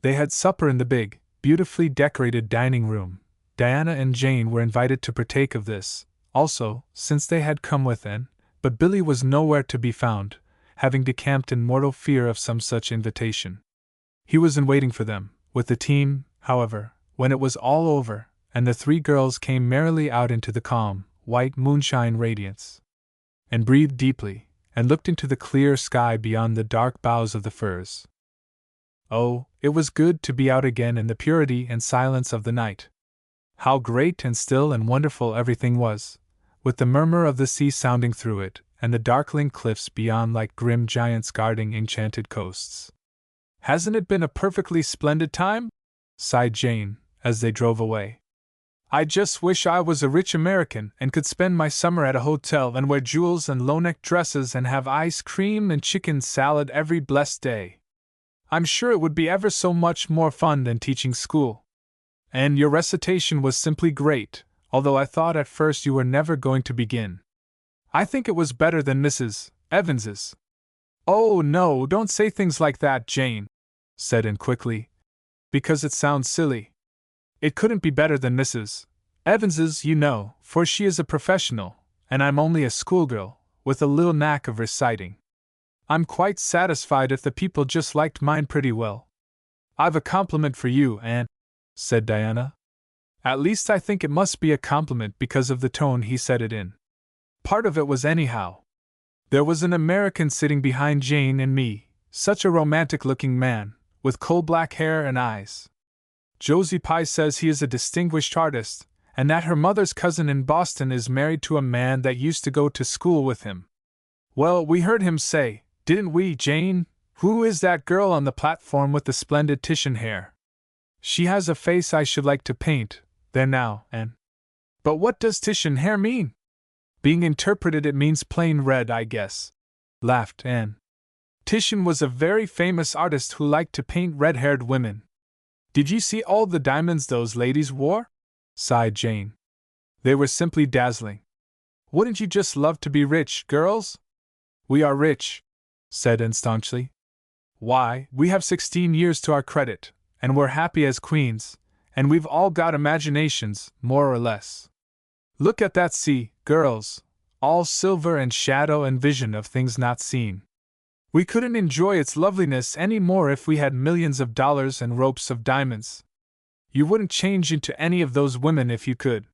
They had supper in the big, beautifully decorated dining room. Diana and Jane were invited to partake of this, also, since they had come with Anne, but Billy was nowhere to be found, having decamped in mortal fear of some such invitation. He was in waiting for them, with the team, however, when it was all over, and the three girls came merrily out into the calm, white moonshine radiance, and breathed deeply, and looked into the clear sky beyond the dark boughs of the firs. Oh, it was good to be out again in the purity and silence of the night. How great and still and wonderful everything was, with the murmur of the sea sounding through it, and the darkling cliffs beyond like grim giants guarding enchanted coasts. "Hasn't it been a perfectly splendid time?" sighed Jane, as they drove away. "I just wish I was a rich American and could spend my summer at a hotel and wear jewels and low-neck dresses and have ice cream and chicken salad every blessed day. I'm sure it would be ever so much more fun than teaching school. And your recitation was simply great, although I thought at first you were never going to begin. I think it was better than Mrs. Evans's." "Oh, no, don't say things like that, Jane," said Anne quickly, "because it sounds silly. It couldn't be better than Mrs. Evans's, you know, for she is a professional, and I'm only a schoolgirl, with a little knack of reciting. I'm quite satisfied if the people just liked mine pretty well. I've a compliment for you, Anne, said Diana. At least I think it must be a compliment because of the tone he said it in. Part of it was anyhow. There was an American sitting behind Jane and me, such a romantic-looking man, with coal-black hair and eyes. Josie Pye says he is a distinguished artist, and that her mother's cousin in Boston is married to a man that used to go to school with him. Well, we heard him say, didn't we, Jane? Who is that girl on the platform with the splendid Titian hair? She has a face I should like to paint, there now, Anne. But what does Titian hair mean? Being interpreted it means plain red, I guess, laughed Anne. Titian was a very famous artist who liked to paint red-haired women. Did you see all the diamonds those ladies wore? Sighed Jane. They were simply dazzling. Wouldn't you just love to be rich, girls? We are rich, said Anne staunchly. Why, we have 16 years to our credit, and we're happy as queens, and we've all got imaginations, more or less. Look at that sea, girls, all silver and shadow and vision of things not seen. We couldn't enjoy its loveliness any more if we had millions of dollars and ropes of diamonds. You wouldn't change into any of those women if you could.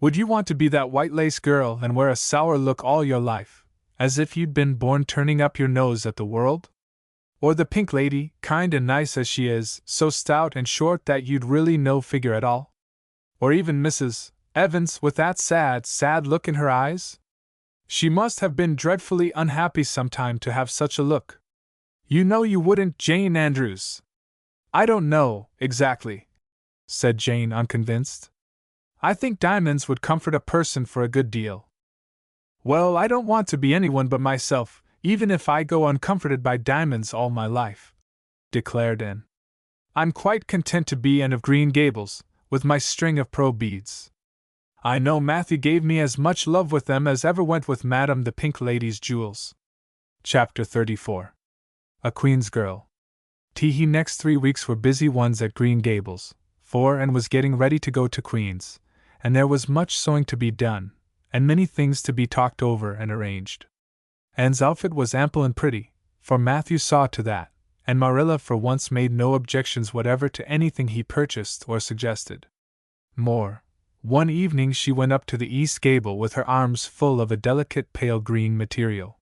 Would you want to be that white lace girl and wear a sour look all your life, as if you'd been born turning up your nose at the world? Or the pink lady, kind and nice as she is, so stout and short that you'd really no figure at all? Or even Mrs. Evans with that sad, sad look in her eyes? She must have been dreadfully unhappy sometime to have such a look. You know you wouldn't, Jane Andrews. I don't know, exactly, said Jane, unconvinced. I think diamonds would comfort a person for a good deal. Well, I don't want to be anyone but myself, even if I go uncomforted by diamonds all my life, declared Anne. I'm quite content to be Anne of Green Gables, with my string of pearl beads. I know Matthew gave me as much love with them as ever went with Madame the Pink Lady's jewels. Chapter 34. A Queen's Girl. The next 3 weeks were busy ones at Green Gables, for Anne was getting ready to go to Queen's, and there was much sewing to be done, and many things to be talked over and arranged. Anne's outfit was ample and pretty, for Matthew saw to that, and Marilla for once made no objections whatever to anything he purchased or suggested. More, one evening she went up to the east gable with her arms full of a delicate pale green material.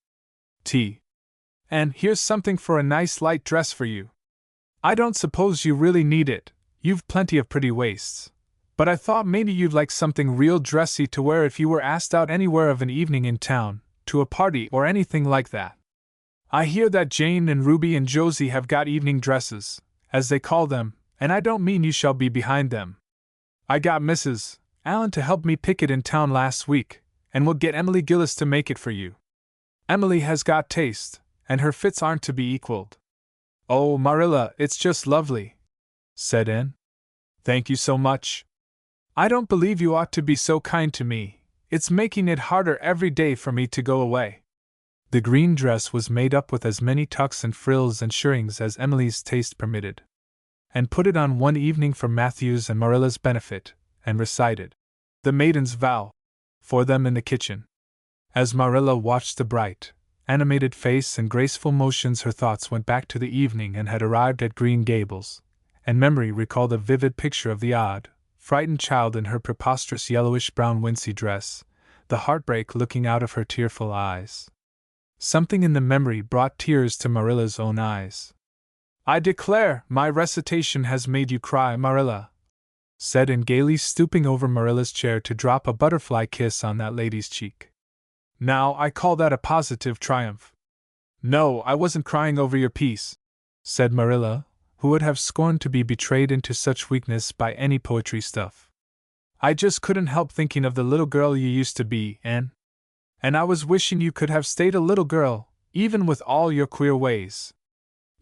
And here's something for a nice light dress for you. I don't suppose you really need it, you've plenty of pretty waists, but I thought maybe you'd like something real dressy to wear if you were asked out anywhere of an evening in town, to a party or anything like that. I hear that Jane and Ruby and Josie have got evening dresses, as they call them, and I don't mean you shall be behind them. I got Mrs. Allen to help me pick it in town last week, and we'll get Emily Gillis to make it for you. Emily has got taste, and her fits aren't to be equaled. Oh, Marilla, it's just lovely, said Anne. Thank you so much. I don't believe you ought to be so kind to me. It's making it harder every day for me to go away. The green dress was made up with as many tucks and frills and shirrings as Emily's taste permitted, and put it on one evening for Matthew's and Marilla's benefit, and recited the Maiden's Vow for them in the kitchen. As Marilla watched the bright, animated face and graceful motions, her thoughts went back to the evening and had arrived at Green Gables, and memory recalled a vivid picture of the odd, frightened child in her preposterous yellowish-brown wincey dress, the heartbreak looking out of her tearful eyes. Something in the memory brought tears to Marilla's own eyes. I declare, my recitation has made you cry, Marilla, said Anne gaily, stooping over Marilla's chair to drop a butterfly kiss on that lady's cheek. Now, I call that a positive triumph. No, I wasn't crying over your piece, said Marilla, who would have scorned to be betrayed into such weakness by any poetry stuff. I just couldn't help thinking of the little girl you used to be, Anne. And I was wishing you could have stayed a little girl, even with all your queer ways.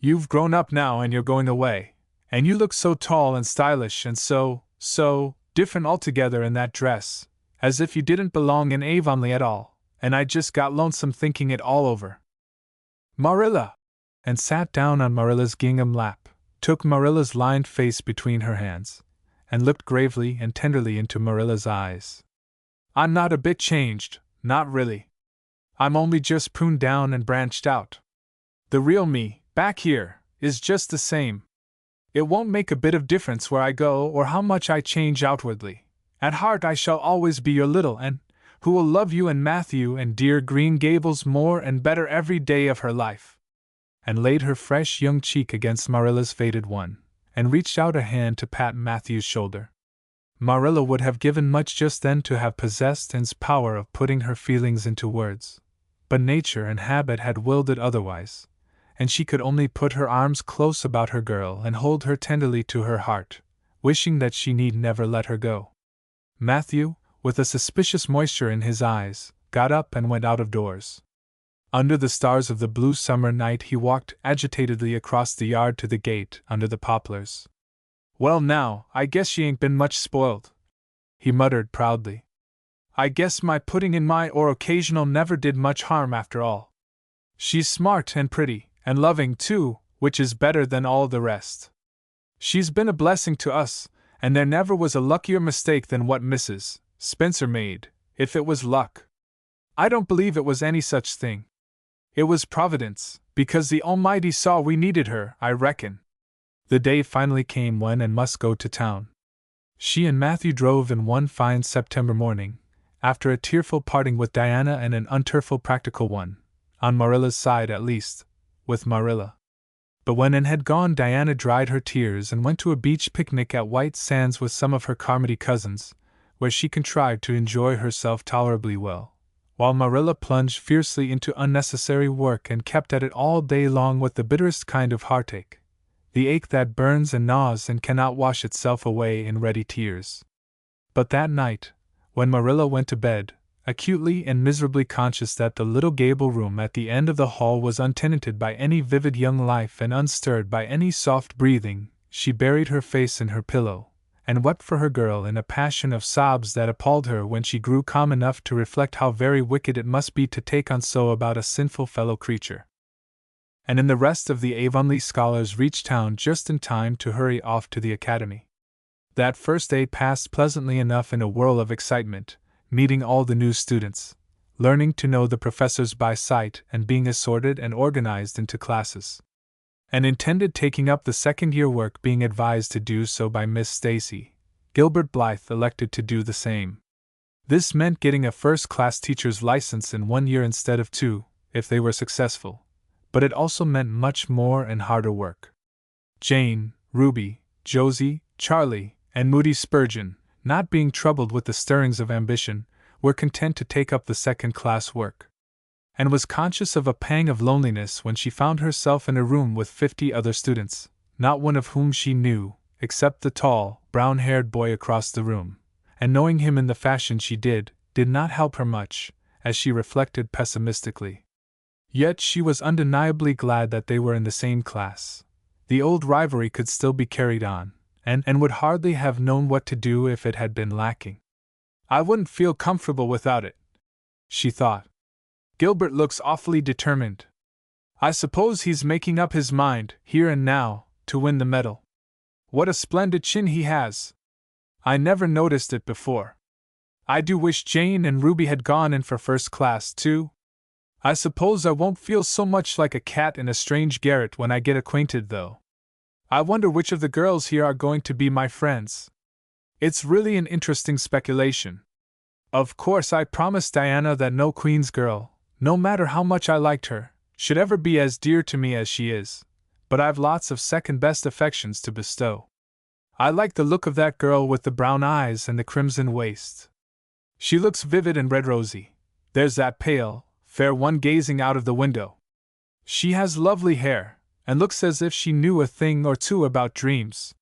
You've grown up now and you're going away, and you look so tall and stylish and so different altogether in that dress, as if you didn't belong in Avonlea at all, and I just got lonesome thinking it all over. Marilla! And sat down on Marilla's gingham lap, took Marilla's lined face between her hands, and looked gravely and tenderly into Marilla's eyes. "I'm not a bit changed, not really. I'm only just pruned down and branched out. The real me, back here, is just the same. It won't make a bit of difference where I go or how much I change outwardly. At heart I shall always be your little Anne, who will love you and Matthew and dear Green Gables more and better every day of her life." And laid her fresh young cheek against Marilla's faded one, and reached out a hand to pat Matthew's shoulder. Marilla would have given much just then to have possessed Anne's power of putting her feelings into words, but nature and habit had willed it otherwise, and she could only put her arms close about her girl and hold her tenderly to her heart, wishing that she need never let her go. Matthew, with a suspicious moisture in his eyes, got up and went out of doors. Under the stars of the blue summer night he walked agitatedly across the yard to the gate under the poplars. "Well now, I guess she ain't been much spoiled," he muttered proudly. "I guess my putting in my oar occasional never did much harm after all. She's smart and pretty, and loving too, which is better than all the rest. She's been a blessing to us, and there never was a luckier mistake than what Mrs. Spencer made, if it was luck. I don't believe it was any such thing. It was Providence, because the Almighty saw we needed her, I reckon." The day finally came when Anne must go to town. She and Matthew drove in one fine September morning, after a tearful parting with Diana and an untearful practical one, on Marilla's side at least, with Marilla. But when Anne had gone, Diana dried her tears and went to a beach picnic at White Sands with some of her Carmody cousins, where she contrived to enjoy herself tolerably well, while Marilla plunged fiercely into unnecessary work and kept at it all day long with the bitterest kind of heartache, the ache that burns and gnaws and cannot wash itself away in ready tears. But that night, when Marilla went to bed, acutely and miserably conscious that the little gable room at the end of the hall was untenanted by any vivid young life and unstirred by any soft breathing, she buried her face in her pillow, and wept for her girl in a passion of sobs that appalled her when she grew calm enough to reflect how very wicked it must be to take on so about a sinful fellow creature. And the rest of the Avonlea scholars reached town just in time to hurry off to the academy. That first day passed pleasantly enough in a whirl of excitement, meeting all the new students, learning to know the professors by sight and being assorted and organized into classes. And intended taking up the second-year work being advised to do so by Miss Stacy, Gilbert Blythe elected to do the same. This meant getting a first-class teacher's license in 1 year instead of 2, if they were successful, but it also meant much more and harder work. Jane, Ruby, Josie, Charlie, and Moody Spurgeon, not being troubled with the stirrings of ambition, were content to take up the second-class work, and was conscious of a pang of loneliness when she found herself in a room with 50 other students, not one of whom she knew, except the tall, brown-haired boy across the room, and knowing him in the fashion she did not help her much, as she reflected pessimistically. Yet she was undeniably glad that they were in the same class. The old rivalry could still be carried on, and would hardly have known what to do if it had been lacking. "I wouldn't feel comfortable without it," she thought. "Gilbert looks awfully determined. I suppose he's making up his mind, here and now, to win the medal. What a splendid chin he has! I never noticed it before. I do wish Jane and Ruby had gone in for first class, too. I suppose I won't feel so much like a cat in a strange garret when I get acquainted, though. I wonder which of the girls here are going to be my friends. It's really an interesting speculation. Of course, I promised Diana that no Queen's girl, no matter how much I liked her, should ever be as dear to me as she is, but I've lots of second-best affections to bestow. I like the look of that girl with the brown eyes and the crimson waist. She looks vivid and red-rosy. There's that pale, fair one gazing out of the window. She has lovely hair, and looks as if she knew a thing or two about dreams.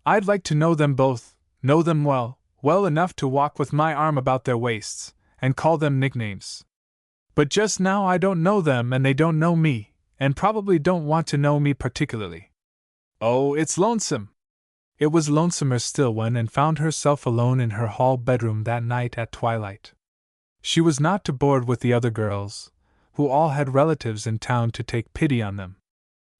I'd like to know them both, know them well enough to walk with my arm about their waists, and call them nicknames. But just now I don't know them and they don't know me, and probably don't want to know me particularly. Oh, it's lonesome!" It was lonesomer still when Anne found herself alone in her hall bedroom that night at twilight. She was not to board with the other girls, who all had relatives in town to take pity on them.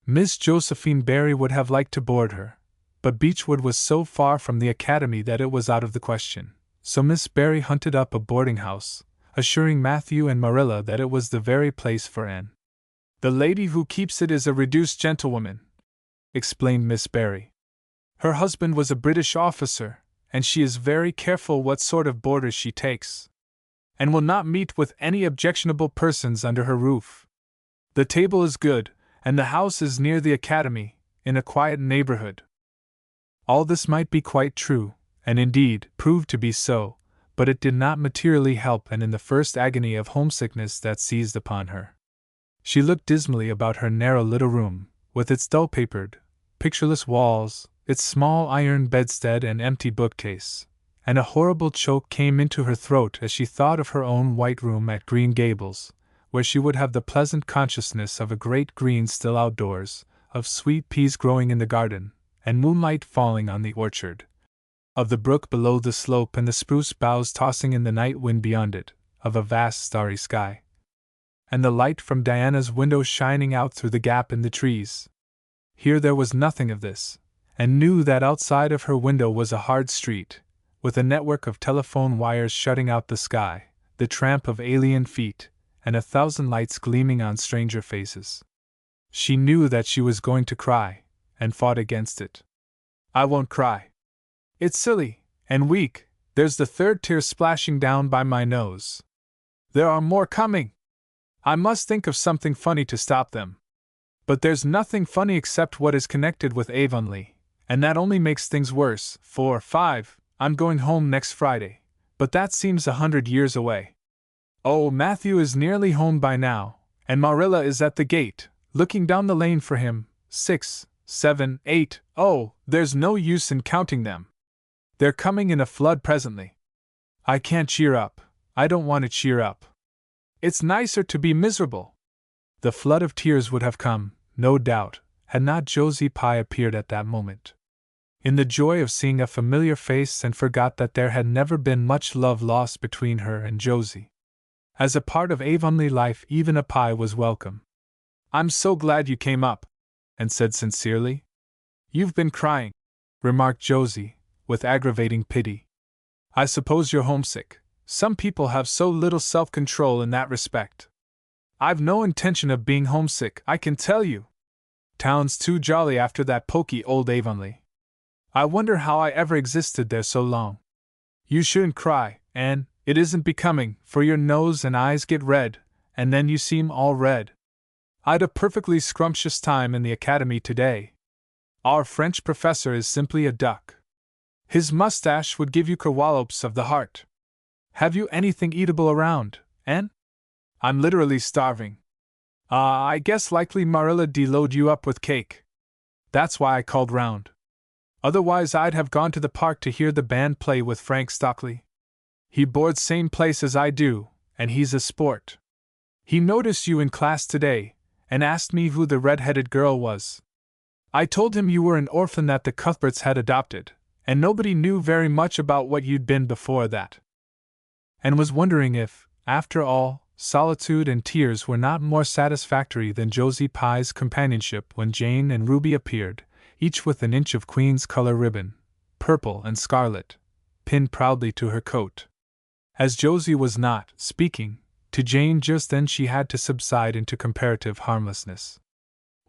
Miss Josephine Barry would have liked to board her, but Beechwood was so far from the academy that it was out of the question, so Miss Barry hunted up a boarding house, assuring Matthew and Marilla that it was the very place for Anne. "The lady who keeps it is a reduced gentlewoman," explained Miss Barry. "Her husband was a British officer, and she is very careful what sort of boarders she takes, and will not meet with any objectionable persons under her roof. The table is good, and the house is near the academy, in a quiet neighborhood." All this might be quite true, and indeed proved to be so, but it did not materially help Anne in the first agony of homesickness that seized upon her. She looked dismally about her narrow little room, with its dull-papered, pictureless walls, its small iron bedstead and empty bookcase, and a horrible choke came into her throat as she thought of her own white room at Green Gables, where she would have the pleasant consciousness of a great green still outdoors, of sweet peas growing in the garden, and moonlight falling on the orchard, of the brook below the slope and the spruce boughs tossing in the night wind beyond it, of a vast starry sky, and the light from Diana's window shining out through the gap in the trees. Here there was nothing of this, and knew that outside of her window was a hard street, with a network of telephone wires shutting out the sky, the tramp of alien feet, and 1,000 lights gleaming on stranger faces. She knew that she was going to cry, and fought against it. "I won't cry. It's silly, and weak, there's the third tear splashing down by my nose. There are more coming. I must think of something funny to stop them. But there's nothing funny except what is connected with Avonlea, and that only makes things worse. 5. I'm going home next Friday, but that seems 100 years away. Oh, Matthew is nearly home by now, and Marilla is at the gate, looking down the lane for him. 6, 7, 8, oh, there's no use in counting them. They're coming in a flood presently. I can't cheer up. I don't want to cheer up. It's nicer to be miserable." The flood of tears would have come, no doubt, had not Josie Pye appeared at that moment. In the joy of seeing a familiar face, and forgot that there had never been much love lost between her and Josie. As a part of Avonlea life, even a Pye was welcome. "I'm so glad you came up," Anne said sincerely. "You've been crying," remarked Josie, with aggravating pity. "I suppose you're homesick. Some people have so little self-control in that respect. I've no intention of being homesick, I can tell you. Town's too jolly after that poky old Avonlea. I wonder how I ever existed there so long. You shouldn't cry, Anne, it isn't becoming, for your nose and eyes get red, and then you seem all red. I'd a perfectly scrumptious time in the academy today. Our French professor is simply a duck. His mustache would give you kerwallops of the heart. Have you anything eatable around, Anne? I'm literally starving. I guess likely Marilla de-load you up with cake. That's why I called round. Otherwise I'd have gone to the park to hear the band play with Frank Stockley. He boards same place as I do, and he's a sport. He noticed you in class today, and asked me who the red-headed girl was. I told him you were an orphan that the Cuthberts had adopted, and nobody knew very much about what you'd been before that. And was wondering if, after all, solitude and tears were not more satisfactory than Josie Pye's companionship when Jane and Ruby appeared, each with an inch of Queen's color ribbon, purple and scarlet, pinned proudly to her coat. As Josie was not speaking to Jane just then, she had to subside into comparative harmlessness.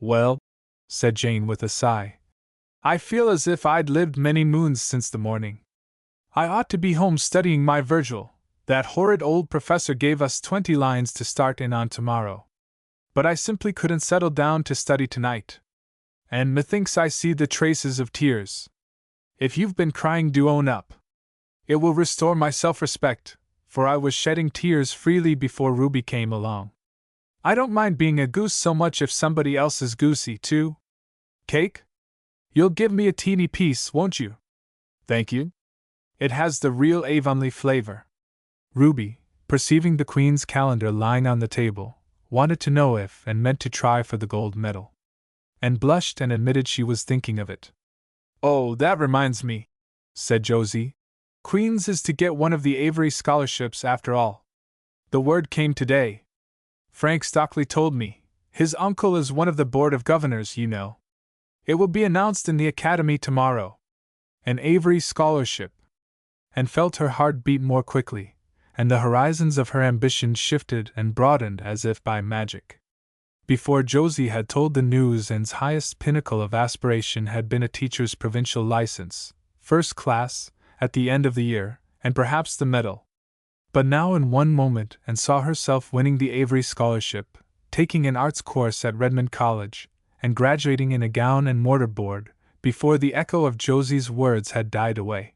"Well," said Jane with a sigh, "I feel as if I'd lived many moons since the morning. I ought to be home studying my Virgil. That horrid old professor gave us 20 lines to start in on tomorrow. But I simply couldn't settle down to study tonight. And methinks I see the traces of tears. If you've been crying, do own up. It will restore my self-respect, for I was shedding tears freely before Ruby came along. I don't mind being a goose so much if somebody else is goosey, too. Cake? You'll give me a teeny piece, won't you? Thank you. It has the real Avonlea flavor." Ruby, perceiving the Queen's calendar lying on the table, wanted to know if and meant to try for the gold medal, and blushed and admitted she was thinking of it. "Oh, that reminds me," said Josie. "Queen's is to get one of the Avery scholarships after all. The word came today. Frank Stockley told me. His uncle is one of the Board of Governors, you know." It will be announced in the academy tomorrow. An Avery scholarship. And felt her heart beat more quickly, and the horizons of her ambition shifted and broadened as if by magic. Before Josie had told the news, Anne's highest pinnacle of aspiration had been a teacher's provincial license, first class, at the end of the year, and perhaps the medal. But now in one moment Anne saw herself winning the Avery scholarship, taking an arts course at Redmond College, and graduating in a gown and mortar board, before the echo of Josie's words had died away.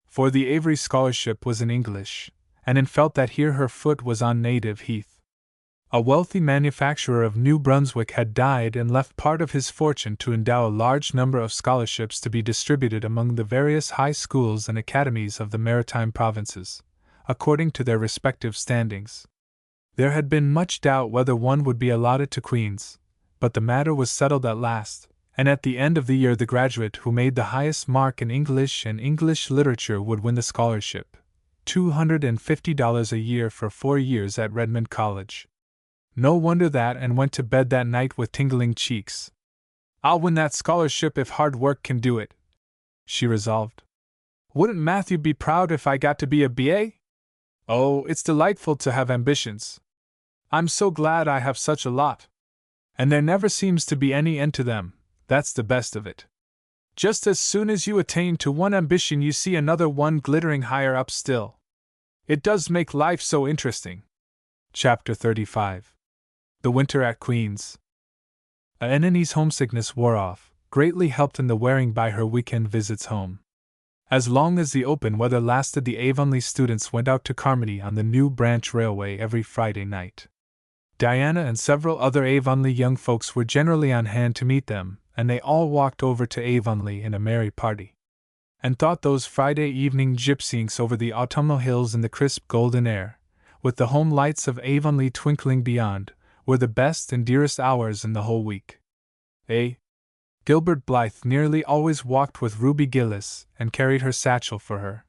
For the Avery scholarship was in English, and Anne felt that here her foot was on native heath. A wealthy manufacturer of New Brunswick had died and left part of his fortune to endow a large number of scholarships to be distributed among the various high schools and academies of the maritime provinces, according to their respective standings. There had been much doubt whether one would be allotted to Queen's, but the matter was settled at last, and at the end of the year the graduate who made the highest mark in English and English literature would win the scholarship, $250 a year for 4 years at Redmond College. No wonder that Anne went to bed that night with tingling cheeks. "I'll win that scholarship if hard work can do it," she resolved. "Wouldn't Matthew be proud if I got to be a BA? Oh, it's delightful to have ambitions. I'm so glad I have such a lot. And there never seems to be any end to them, that's the best of it. Just as soon as you attain to one ambition you see another one glittering higher up still. It does make life so interesting." Chapter 35. The Winter at Queen's. Anne's homesickness wore off, greatly helped in the wearing by her weekend visits home. As long as the open weather lasted, the Avonlea students went out to Carmody on the New Branch Railway every Friday night. Diana and several other Avonlea young folks were generally on hand to meet them, and they all walked over to Avonlea in a merry party. And thought those Friday evening gypsyings over the autumnal hills in the crisp golden air, with the home lights of Avonlea twinkling beyond, were the best and dearest hours in the whole week. Gilbert Blythe nearly always walked with Ruby Gillis and carried her satchel for her.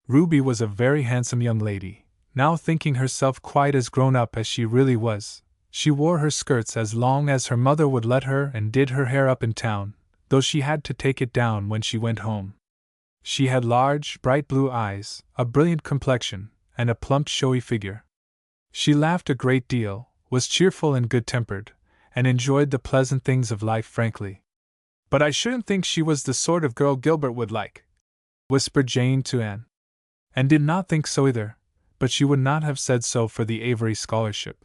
Ruby was a very handsome young lady, now thinking herself quite as grown up as she really was. She wore her skirts as long as her mother would let her and did her hair up in town, though she had to take it down when she went home. She had large, bright blue eyes, a brilliant complexion, and a plump, showy figure. She laughed a great deal, was cheerful and good-tempered, and enjoyed the pleasant things of life frankly. "But I shouldn't think she was the sort of girl Gilbert would like," whispered Jane to Anne. Anne did not think so either, but she would not have said so for the Avery scholarship.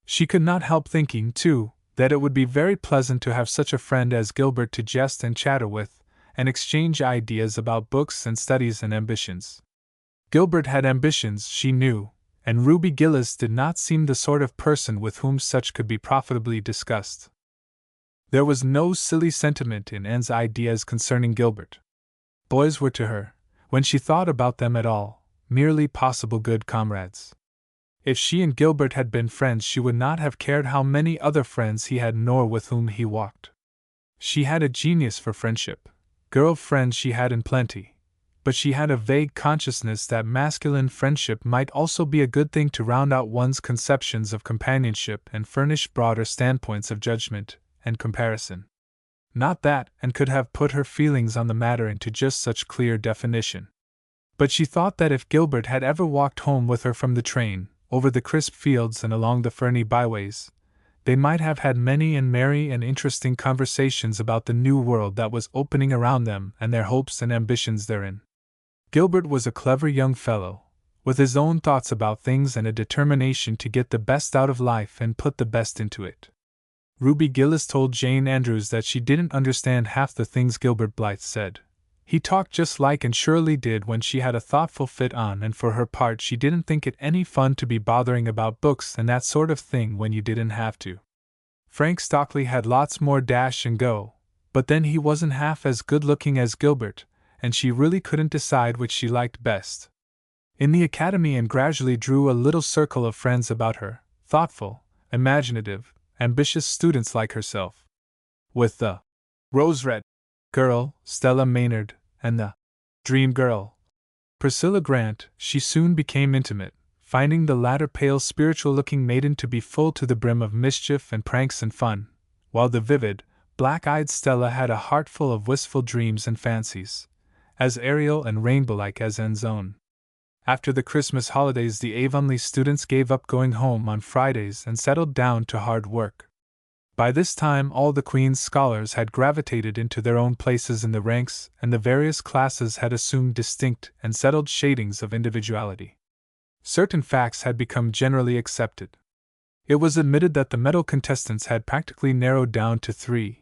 She could not help thinking, too, that it would be very pleasant to have such a friend as Gilbert to jest and chatter with, and exchange ideas about books and studies and ambitions. Gilbert had ambitions, she knew, and Ruby Gillis did not seem the sort of person with whom such could be profitably discussed. There was no silly sentiment in Anne's ideas concerning Gilbert. Boys were to her, when she thought about them at all, merely possible good comrades. If she and Gilbert had been friends, she would not have cared how many other friends he had nor with whom he walked. She had a genius for friendship. Girl friends she had in plenty, but she had a vague consciousness that masculine friendship might also be a good thing to round out one's conceptions of companionship and furnish broader standpoints of judgment and comparison. Not that Anne could have put her feelings on the matter into just such clear definition. But she thought that if Gilbert had ever walked home with her from the train, over the crisp fields and along the ferny byways, they might have had many and merry and interesting conversations about the new world that was opening around them and their hopes and ambitions therein. Gilbert was a clever young fellow, with his own thoughts about things and a determination to get the best out of life and put the best into it. Ruby Gillis told Jane Andrews that she didn't understand half the things Gilbert Blythe said. He talked just like Anne Shirley did when she had a thoughtful fit on, and for her part she didn't think it any fun to be bothering about books and that sort of thing when you didn't have to. Frank Stockley had lots more dash and go, but then he wasn't half as good-looking as Gilbert, and she really couldn't decide which she liked best. In the academy Anne gradually drew a little circle of friends about her, thoughtful, imaginative, ambitious students like herself. With the Rose-Red girl, Stella Maynard, and the Dream Girl, Priscilla Grant, she soon became intimate, finding the latter pale spiritual-looking maiden to be full to the brim of mischief and pranks and fun, while the vivid, black-eyed Stella had a heart full of wistful dreams and fancies, as aerial and rainbow-like as Anne's own. After the Christmas holidays, the Avonlea students gave up going home on Fridays and settled down to hard work. By this time, all the Queen's scholars had gravitated into their own places in the ranks, and the various classes had assumed distinct and settled shadings of individuality. Certain facts had become generally accepted. It was admitted that the medal contestants had practically narrowed down to three: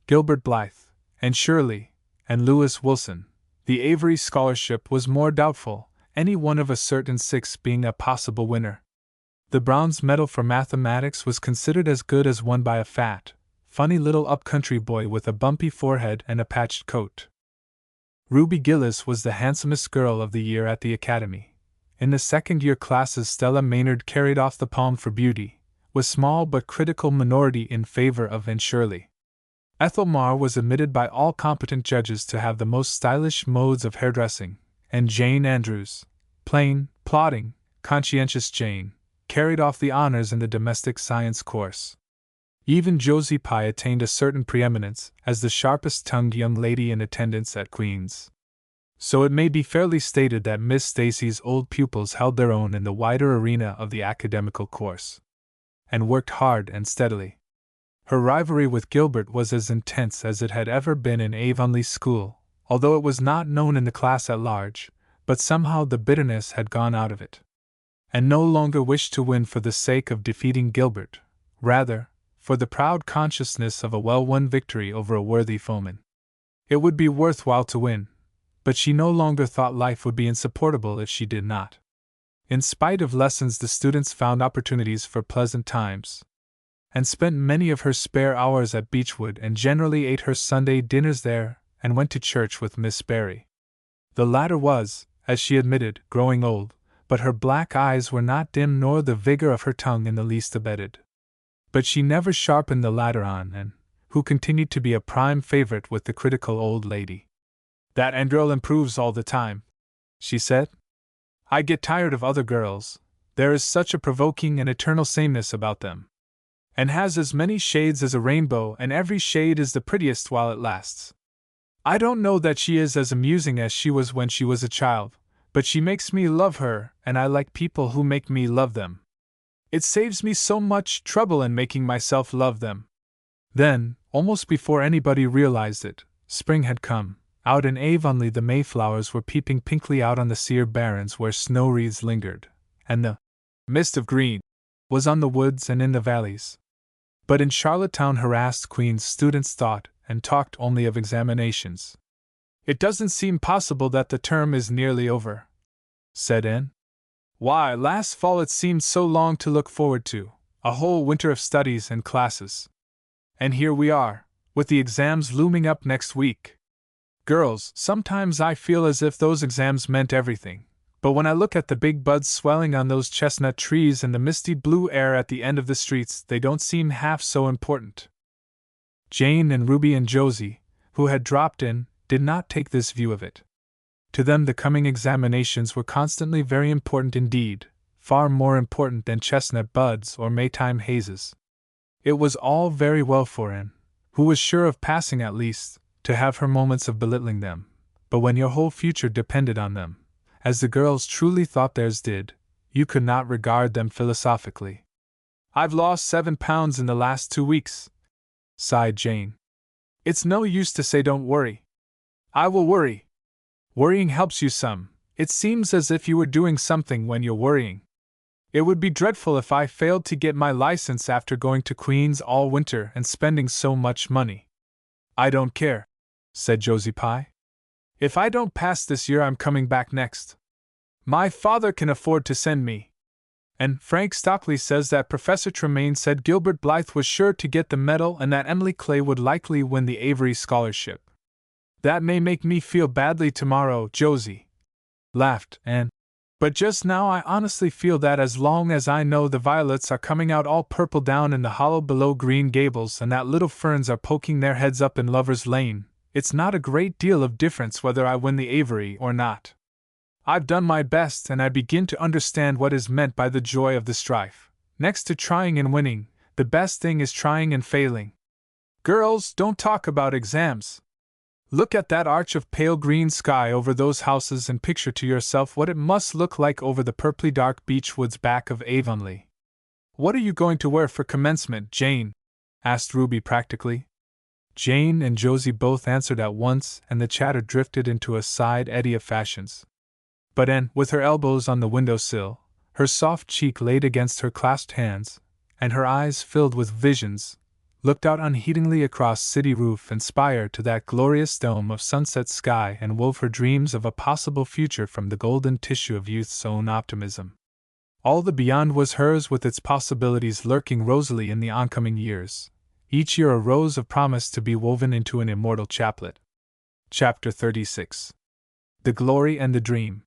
Gilbert Blythe, Anne Shirley, and Lewis Wilson. The Avery scholarship was more doubtful, any one of a certain six being a possible winner. The bronze medal for mathematics was considered as good as won by a fat, funny little up-country boy with a bumpy forehead and a patched coat. Ruby Gillis was the handsomest girl of the year at the academy. In the second-year classes, Stella Maynard carried off the palm for beauty, with small but critical minority in favor of Anne Shirley. Ethel Marr was admitted by all competent judges to have the most stylish modes of hairdressing, and Jane Andrews, plain, plodding, conscientious Jane, carried off the honors in the domestic science course. Even Josie Pye attained a certain preeminence as the sharpest-tongued young lady in attendance at Queen's. So it may be fairly stated that Miss Stacy's old pupils held their own in the wider arena of the academical course, and worked hard and steadily. Her rivalry with Gilbert was as intense as it had ever been in Avonlea school, although it was not known in the class at large, but somehow the bitterness had gone out of it. And no longer wished to win for the sake of defeating Gilbert, rather, for the proud consciousness of a well-won victory over a worthy foeman. It would be worthwhile to win, but she no longer thought life would be insupportable if she did not. In spite of lessons, the students found opportunities for pleasant times, and spent many of her spare hours at Beechwood, and generally ate her Sunday dinners there, and went to church with Miss Barry. The latter was, as she admitted, growing old, but her black eyes were not dim nor the vigor of her tongue in the least abated. But she never sharpened the latter on Anne, who continued to be a prime favorite with the critical old lady. "That Anne girl improves all the time," she said. "I get tired of other girls, there is such a provoking and eternal sameness about them. And has as many shades as a rainbow, and every shade is the prettiest while it lasts. I don't know that she is as amusing as she was when she was a child, but she makes me love her, and I like people who make me love them. It saves me so much trouble in making myself love them." Then, almost before anybody realized it, spring had come. Out in Avonlea the Mayflowers were peeping pinkly out on the sere barrens where snow wreaths lingered, and the mist of green was on the woods and in the valleys. But in Charlottetown harassed Queen's students thought and talked only of examinations. "It doesn't seem possible that the term is nearly over," said Anne. "Why, last fall it seemed so long to look forward to, a whole winter of studies and classes. And here we are, with the exams looming up next week. Girls, sometimes I feel as if those exams meant everything, but when I look at the big buds swelling on those chestnut trees and the misty blue air at the end of the streets, they don't seem half so important." Jane and Ruby and Josie, who had dropped in, did not take this view of it. To them the coming examinations were constantly very important indeed, far more important than chestnut buds or Maytime hazes. It was all very well for Anne, who was sure of passing at least, to have her moments of belittling them, but when your whole future depended on them, as the girls truly thought theirs did, you could not regard them philosophically. "I've lost 7 pounds in the last 2 weeks," sighed Jane. "It's no use to say don't worry. I will worry. Worrying helps you some. It seems as if you were doing something when you're worrying. It would be dreadful if I failed to get my license after going to Queen's all winter and spending so much money." "I don't care," said Josie Pye. "If I don't pass this year, I'm coming back next. My father can afford to send me. And Frank Stockley says that Professor Tremaine said Gilbert Blythe was sure to get the medal and that Emily Clay would likely win the Avery scholarship." "That may make me feel badly tomorrow, Josie," laughed Anne. "But just now I honestly feel that as long as I know the violets are coming out all purple down in the hollow below Green Gables and that little ferns are poking their heads up in Lover's Lane, it's not a great deal of difference whether I win the Avery or not. I've done my best and I begin to understand what is meant by the joy of the strife. Next to trying and winning, the best thing is trying and failing. Girls, don't talk about exams. Look at that arch of pale green sky over those houses and picture to yourself what it must look like over the purply dark beech woods back of Avonlea. What are you going to wear for commencement, Jane? Asked Ruby practically. Jane and Josie both answered at once, and the chatter drifted into a side eddy of fashions. But Anne, with her elbows on the window-sill, her soft cheek laid against her clasped hands, and her eyes filled with visions, looked out unheedingly across city roof and spire to that glorious dome of sunset sky and wove her dreams of a possible future from the golden tissue of youth's own optimism. All the beyond was hers, with its possibilities lurking rosily in the oncoming years, each year a rose of promise to be woven into an immortal chaplet. Chapter 36. The Glory and the Dream.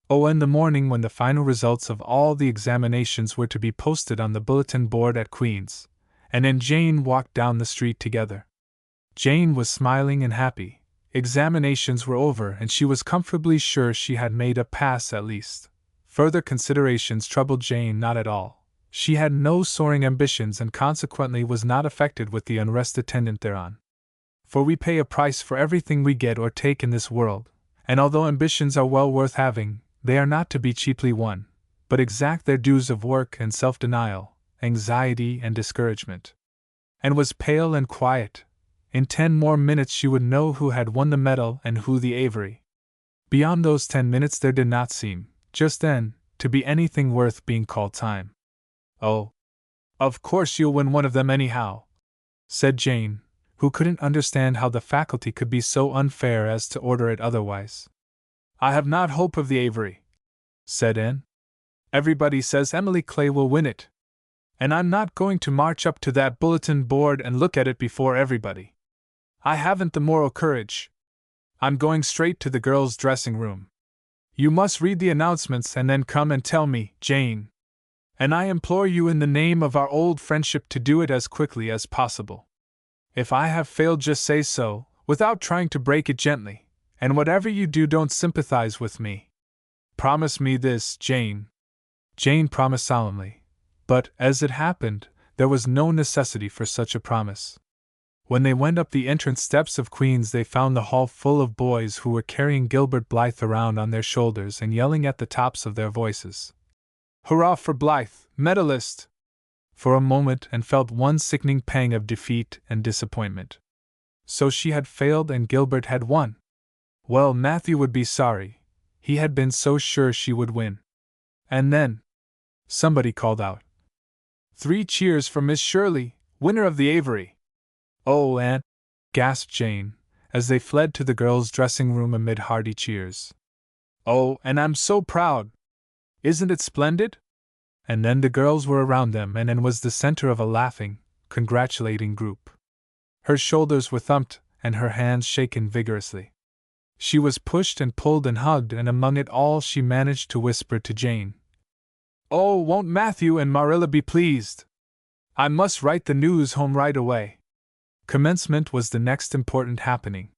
Oh, and the morning when the final results of all the examinations were to be posted on the bulletin board at Queen's, Anne and Jane walked down the street together. Jane was smiling and happy. Examinations were over, and she was comfortably sure she had made a pass at least. Further considerations troubled Jane not at all. She had no soaring ambitions and consequently was not affected with the unrest attendant thereon. For we pay a price for everything we get or take in this world, and although ambitions are well worth having, they are not to be cheaply won, but exact their dues of work and self-denial, anxiety and discouragement. And was pale and quiet. In 10 more minutes she would know who had won the medal and who the Avery. Beyond those 10 minutes there did not seem, just then, to be anything worth being called time. Oh, of course you'll win one of them anyhow, said Jane, who couldn't understand how the faculty could be so unfair as to order it otherwise. I have not hope of the Avery, said Anne. Everybody says Emily Clay will win it. And I'm not going to march up to that bulletin board and look at it before everybody. I haven't the moral courage. I'm going straight to the girls' dressing room. You must read the announcements and then come and tell me, Jane. And I implore you in the name of our old friendship to do it as quickly as possible. If I have failed, just say so, without trying to break it gently. And whatever you do, don't sympathize with me. Promise me this, Jane. Jane promised solemnly, but, as it happened, there was no necessity for such a promise. When they went up the entrance steps of Queen's, they found the hall full of boys who were carrying Gilbert Blythe around on their shoulders and yelling at the tops of their voices, "Hurrah for Blythe, medalist!" For a moment Anne felt one sickening pang of defeat and disappointment. So she had failed and Gilbert had won. Well, Matthew would be sorry. He had been so sure she would win. And then somebody called out, "3 cheers for Miss Shirley, winner of the Avery!" "Oh, Aunt!" gasped Jane, as they fled to the girls' dressing room amid hearty cheers. "Oh, and I'm so proud! Isn't it splendid?" And then the girls were around them, and Anne was the center of a laughing, congratulating group. Her shoulders were thumped, and her hands shaken vigorously. She was pushed and pulled and hugged, and among it all she managed to whisper to Jane, "Oh, won't Matthew and Marilla be pleased? I must write the news home right away." Commencement was the next important happening.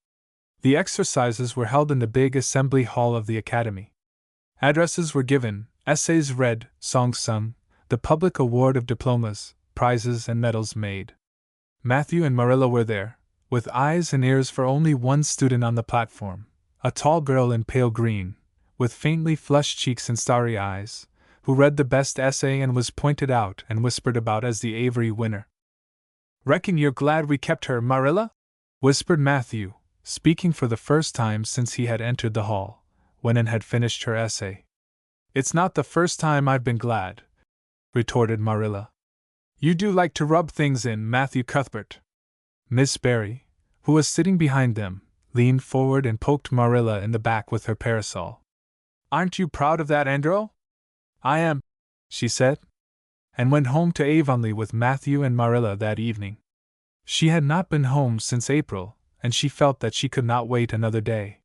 The exercises were held in the big assembly hall of the academy. Addresses were given, essays read, songs sung, the public award of diplomas, prizes, and medals made. Matthew and Marilla were there, with eyes and ears for only one student on the platform, a tall girl in pale green, with faintly flushed cheeks and starry eyes, who read the best essay and was pointed out and whispered about as the Avery winner. "Reckon you're glad we kept her, Marilla?" whispered Matthew, speaking for the first time since he had entered the hall, when Anne had finished her essay. "It's not the first time I've been glad," retorted Marilla. "You do like to rub things in, Matthew Cuthbert." Miss Barry, who was sitting behind them, leaned forward and poked Marilla in the back with her parasol. "Aren't you proud of that, Andrew?" "I am," she said, and went home to Avonlea with Matthew and Marilla that evening. She had not been home since April, and she felt that she could not wait another day.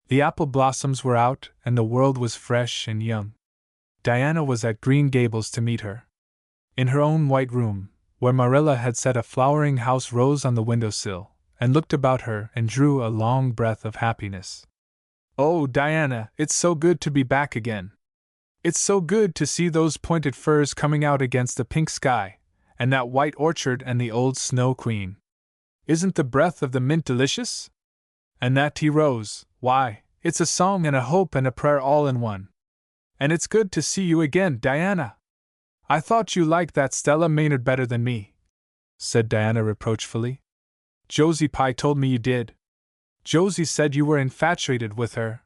The apple blossoms were out, and the world was fresh and young. Diana was at Green Gables to meet her. In her own white room, where Marilla had set a flowering house rose on the window-sill, and looked about her and drew a long breath of happiness. "Oh, Diana, it's so good to be back again. It's so good to see those pointed firs coming out against the pink sky, and that white orchard and the old Snow Queen. Isn't the breath of the mint delicious? And that tea rose, why, it's a song and a hope and a prayer all in one. And it's good to see you again, Diana. I thought you liked that Stella Maynard better than me, said Diana reproachfully. Josie Pye told me you did. Josie said you were infatuated with her,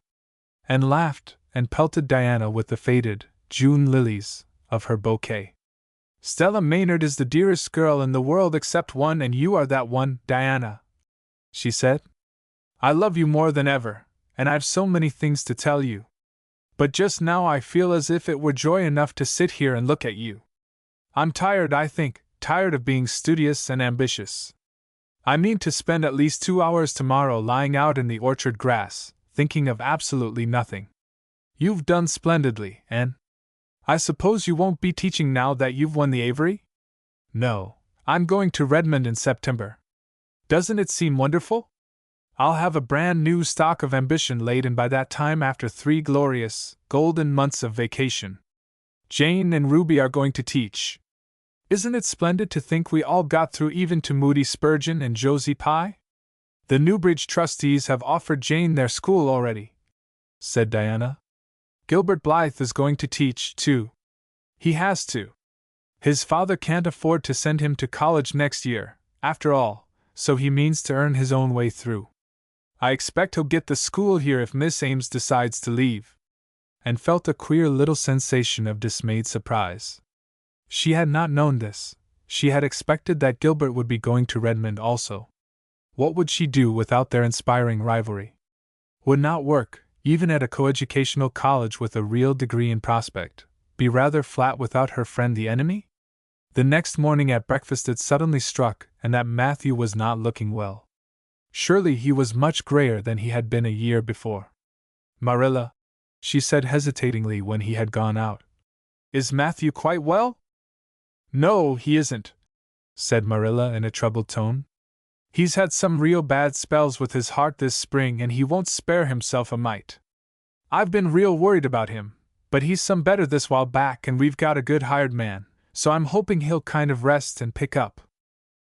and laughed and pelted Diana with the faded June lilies of her bouquet. Stella Maynard is the dearest girl in the world except one, and you are that one, Diana, she said. I love you more than ever, and I've so many things to tell you. But just now I feel as if it were joy enough to sit here and look at you. I'm tired, I think, tired of being studious and ambitious. I mean to spend at least 2 hours tomorrow lying out in the orchard grass, thinking of absolutely nothing. You've done splendidly, Anne. I suppose you won't be teaching now that you've won the Avery? No, I'm going to Redmond in September. Doesn't it seem wonderful? I'll have a brand new stock of ambition laid in by that time after 3 glorious, golden months of vacation. Jane and Ruby are going to teach. Isn't it splendid to think we all got through even to Moody Spurgeon and Josie Pye? The Newbridge trustees have offered Jane their school already, said Diana. Gilbert Blythe is going to teach, too. He has to. His father can't afford to send him to college next year, after all, so he means to earn his own way through. I expect he'll get the school here if Miss Ames decides to leave. And felt a queer little sensation of dismayed surprise. She had not known this. She had expected that Gilbert would be going to Redmond also. What would she do without their inspiring rivalry? Would not work, even at a coeducational college with a real degree in prospect, be rather flat without her friend the enemy? The next morning at breakfast it suddenly struck, and that Matthew was not looking well. Surely he was much grayer than he had been a year before. Marilla, she said hesitatingly when he had gone out. Is Matthew quite well? No, he isn't, said Marilla in a troubled tone. He's had some real bad spells with his heart this spring, and he won't spare himself a mite. I've been real worried about him, but he's some better this while back, and we've got a good hired man, so I'm hoping he'll kind of rest and pick up.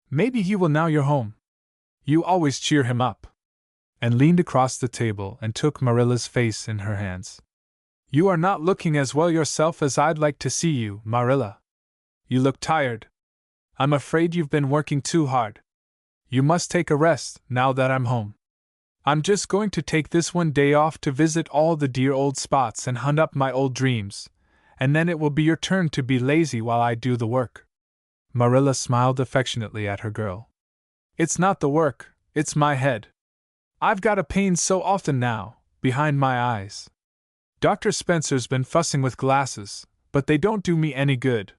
Maybe he will now you're home. You always cheer him up. And leaned across the table and took Marilla's face in her hands. You are not looking as well yourself as I'd like to see you, Marilla. You look tired. I'm afraid you've been working too hard. You must take a rest, now that I'm home. I'm just going to take this one day off to visit all the dear old spots and hunt up my old dreams, and then it will be your turn to be lazy while I do the work. Marilla smiled affectionately at her girl. It's not the work, it's my head. I've got a pain so often now, behind my eyes. Dr. Spencer's been fussing with glasses, but they don't do me any good.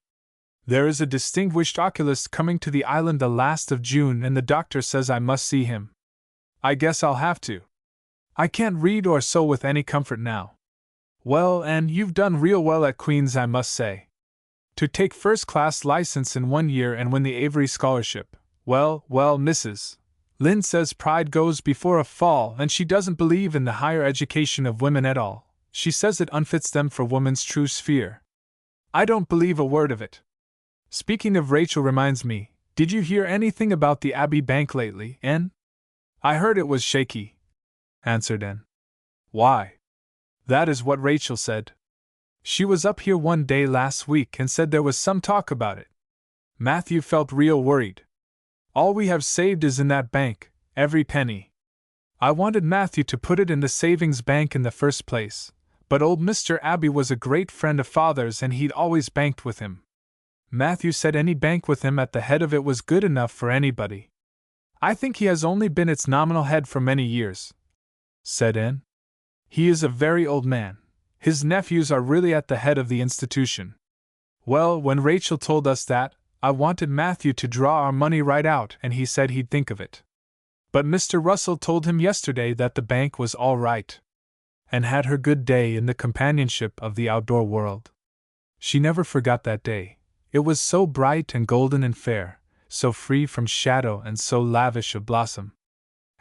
There is a distinguished oculist coming to the island the last of June, and the doctor says I must see him. I guess I'll have to. I can't read or sew with any comfort now. Well, Anne, you've done real well at Queen's, I must say. To take first-class license in 1 year and win the Avery scholarship. Well, Mrs. Lynde says pride goes before a fall, and she doesn't believe in the higher education of women at all. She says it unfits them for woman's true sphere. I don't believe a word of it. Speaking of Rachel reminds me, did you hear anything about the Abbey Bank lately, Anne? I heard it was shaky, answered Anne. Why? That is what Rachel said. She was up here one day last week and said there was some talk about it. Matthew felt real worried. All we have saved is in that bank, every penny. I wanted Matthew to put it in the savings bank in the first place, but old Mr. Abbey was a great friend of Father's and he'd always banked with him. Matthew said any bank with him at the head of it was good enough for anybody. I think he has only been its nominal head for many years, said Anne. He is a very old man. His nephews are really at the head of the institution. Well, when Rachel told us that, I wanted Matthew to draw our money right out, and he said he'd think of it. But Mr. Russell told him yesterday that the bank was all right, and had her good day in the companionship of the outdoor world. She never forgot that day. It was so bright and golden and fair, so free from shadow and so lavish of blossom.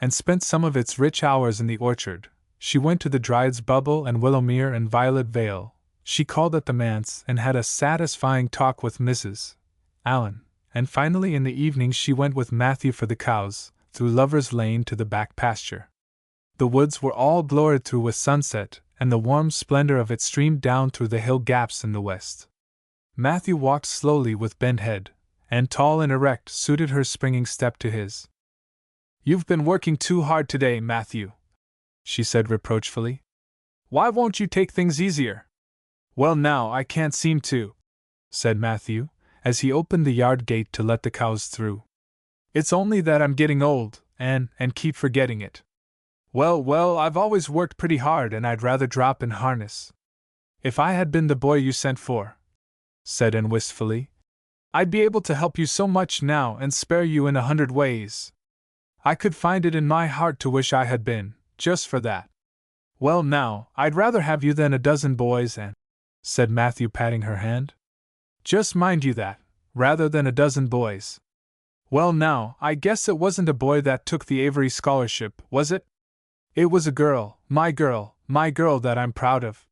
And spent some of its rich hours in the orchard. She went to the Dryad's Bubble and Willowmere and Violet Vale. She called at the manse and had a satisfying talk with Mrs. Allen, and finally in the evening she went with Matthew for the cows, through Lover's Lane to the back pasture. The woods were all gloried through with sunset, and the warm splendor of it streamed down through the hill gaps in the west. Matthew walked slowly with bent head, and tall and erect suited her springing step to his. "You've been working too hard today, Matthew," she said reproachfully. "Why won't you take things easier?" "Well, now, I can't seem to," said Matthew, as he opened the yard gate to let the cows through. "It's only that I'm getting old, and keep forgetting it." Well, I've always worked pretty hard, and I'd rather drop in harness." "If I had been the boy you sent for," said Anne wistfully, "I'd be able to help you so much now and spare you in 100 ways. I could find it in my heart to wish I had been, just for that." "Well, now, I'd rather have you than a dozen boys, Anne," said Matthew, patting her hand. "Just mind you that, rather than a dozen boys. Well, now, I guess it wasn't a boy that took the Avery scholarship, was it?" "It was a girl, my girl that I'm proud of."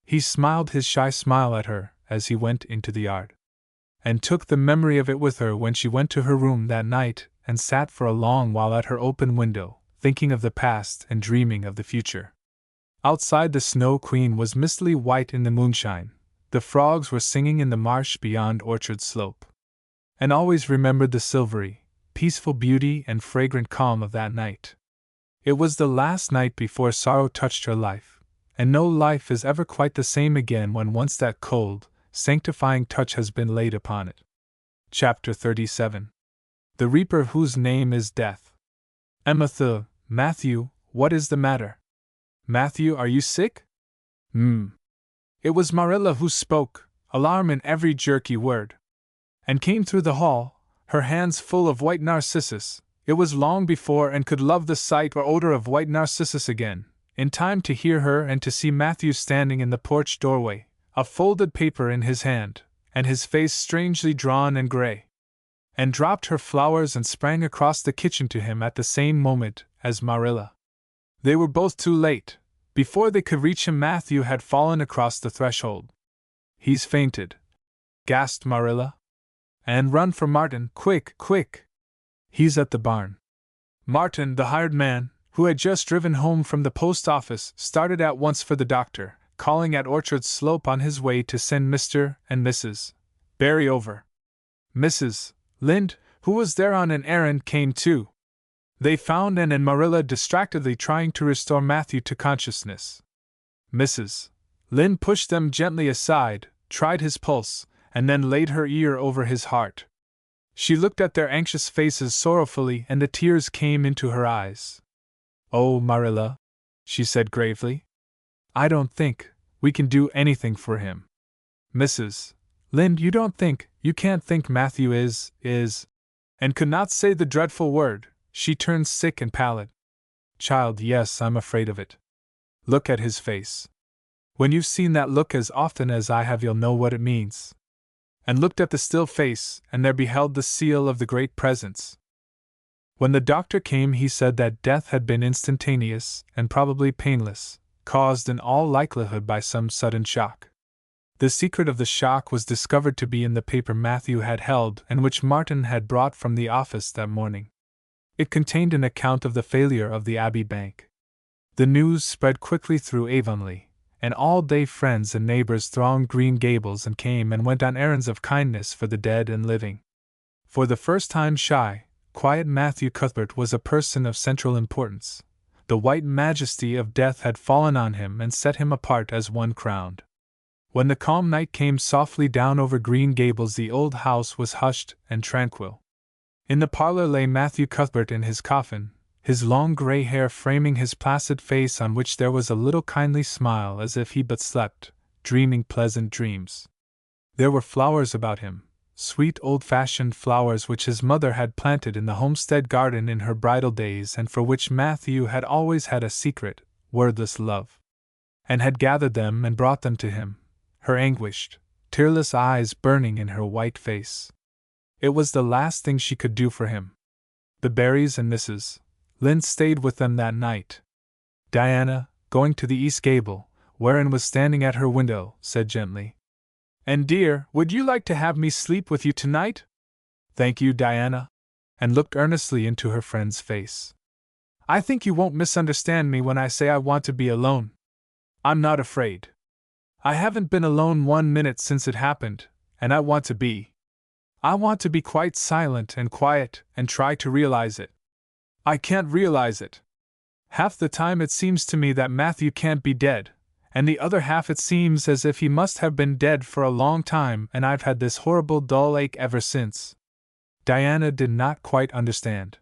He smiled his shy smile at her as he went into the yard, and took the memory of it with her when she went to her room that night and sat for a long while at her open window, thinking of the past and dreaming of the future. Outside, the Snow Queen was mistily white in the moonshine. The frogs were singing in the marsh beyond Orchard Slope. And always remembered the silvery, peaceful beauty and fragrant calm of that night. It was the last night before sorrow touched her life, and no life is ever quite the same again when once that cold, sanctifying touch has been laid upon it. Chapter 37. The Reaper whose name is Death. Matthew, what is the matter? Matthew, are you sick? It was Marilla who spoke, alarm in every jerky word, and came through the hall, her hands full of white narcissus. It was long before Anne could love the sight or odor of white narcissus again, in time to hear her and to see Matthew standing in the porch doorway, a folded paper in his hand, and his face strangely drawn and gray. Anne dropped her flowers and sprang across the kitchen to him at the same moment as Marilla. They were both too late. Before they could reach him, Matthew had fallen across the threshold. "He's fainted," gasped Marilla. "And run for Martin, quick, quick! He's at the barn." Martin, the hired man, who had just driven home from the post office, started at once for the doctor, calling at Orchard Slope on his way to send Mr. and Mrs. Barry over. Mrs. Lynde, who was there on an errand, came too. They found Anne and Marilla distractedly trying to restore Matthew to consciousness. Mrs. Lynde pushed them gently aside, tried his pulse, and then laid her ear over his heart. She looked at their anxious faces sorrowfully, and the tears came into her eyes. "Oh, Marilla," she said gravely, "I don't think we can do anything for him." "Mrs. Lynde, you can't think Matthew is, and could not say the dreadful word. She turned sick and pallid. "Child, yes, I'm afraid of it. Look at his face. When you've seen that look as often as I have, you'll know what it means." And looked at the still face, and there beheld the seal of the Great Presence. When the doctor came, he said that death had been instantaneous and probably painless, caused in all likelihood by some sudden shock. The secret of the shock was discovered to be in the paper Matthew had held and which Martin had brought from the office that morning. It contained an account of the failure of the Abbey Bank. The news spread quickly through Avonlea, and all day friends and neighbors thronged Green Gables and came and went on errands of kindness for the dead and living. For the first time, shy, quiet Matthew Cuthbert was a person of central importance. The white majesty of death had fallen on him and set him apart as one crowned. When the calm night came softly down over Green Gables, the old house was hushed and tranquil. In the parlor lay Matthew Cuthbert in his coffin, his long gray hair framing his placid face, on which there was a little kindly smile as if he but slept, dreaming pleasant dreams. There were flowers about him, sweet old-fashioned flowers which his mother had planted in the homestead garden in her bridal days, and for which Matthew had always had a secret, wordless love, and had gathered them and brought them to him, her anguished, tearless eyes burning in her white face. It was the last thing she could do for him. The Barrys and Mrs. Lynde stayed with them that night. Diana, going to the east gable, where Anne was standing at her window, said gently, "And dear, would you like to have me sleep with you tonight?" "Thank you, Diana," and looked earnestly into her friend's face. "I think you won't misunderstand me when I say I want to be alone. I'm not afraid. I haven't been alone 1 minute since it happened, and I want to be. I want to be quite silent and quiet and try to realize it. I can't realize it. Half the time it seems to me that Matthew can't be dead, and the other half it seems as if he must have been dead for a long time, and I've had this horrible dull ache ever since." Diana did not quite understand.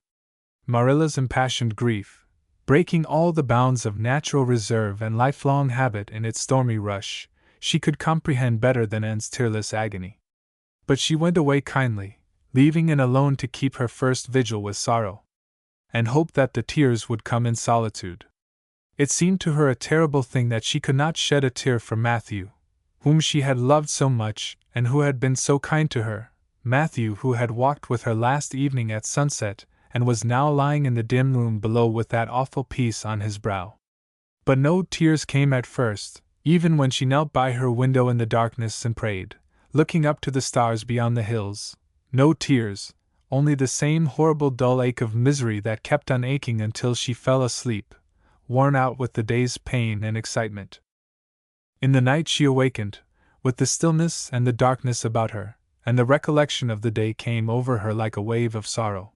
Marilla's impassioned grief, breaking all the bounds of natural reserve and lifelong habit in its stormy rush, she could comprehend better than Anne's tearless agony. But she went away kindly, leaving Anne alone to keep her first vigil with sorrow, and hoped that the tears would come in solitude. It seemed to her a terrible thing that she could not shed a tear for Matthew, whom she had loved so much and who had been so kind to her, Matthew who had walked with her last evening at sunset and was now lying in the dim room below with that awful peace on his brow. But no tears came at first, even when she knelt by her window in the darkness and prayed, looking up to the stars beyond the hills. No tears, only the same horrible dull ache of misery that kept on aching until she fell asleep, worn out with the day's pain and excitement. In the night she awakened, with the stillness and the darkness about her, and the recollection of the day came over her like a wave of sorrow.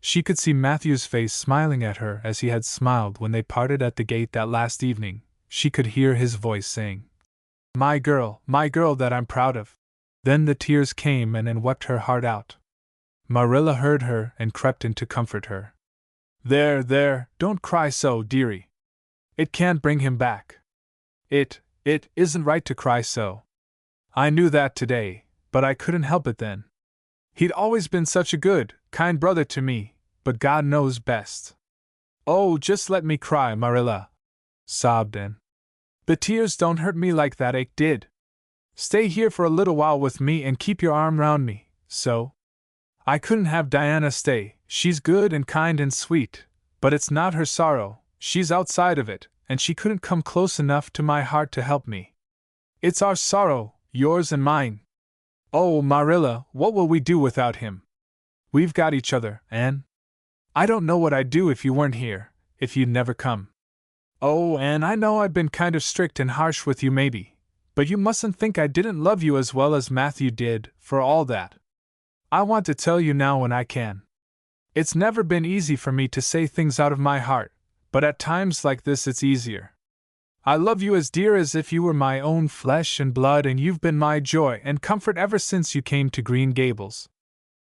She could see Matthew's face smiling at her as he had smiled when they parted at the gate that last evening. She could hear his voice saying, my girl that I'm proud of." Then the tears came and Anne wept her heart out. Marilla heard her and crept in to comfort her. There, don't cry so, dearie. It can't bring him back. It isn't right to cry so. I knew that today, but I couldn't help it then. He'd always been such a good, kind brother to me, but God knows best. Oh, just let me cry, Marilla," sobbed Anne. "The tears don't hurt me like that ache did. Stay here for a little while with me and keep your arm round me, so. I couldn't have Diana stay, she's good and kind and sweet, but it's not her sorrow, she's outside of it, and she couldn't come close enough to my heart to help me. It's our sorrow, yours and mine. Oh, Marilla, what will we do without him? We've got each other, Anne. I don't know what I'd do if you weren't here, if you'd never come. Oh, Anne, I know I've been kind of strict and harsh with you maybe, but you mustn't think I didn't love you as well as Matthew did, for all that. I want to tell you now when I can. It's never been easy for me to say things out of my heart, but at times like this it's easier. I love you as dear as if you were my own flesh and blood, and you've been my joy and comfort ever since you came to Green Gables."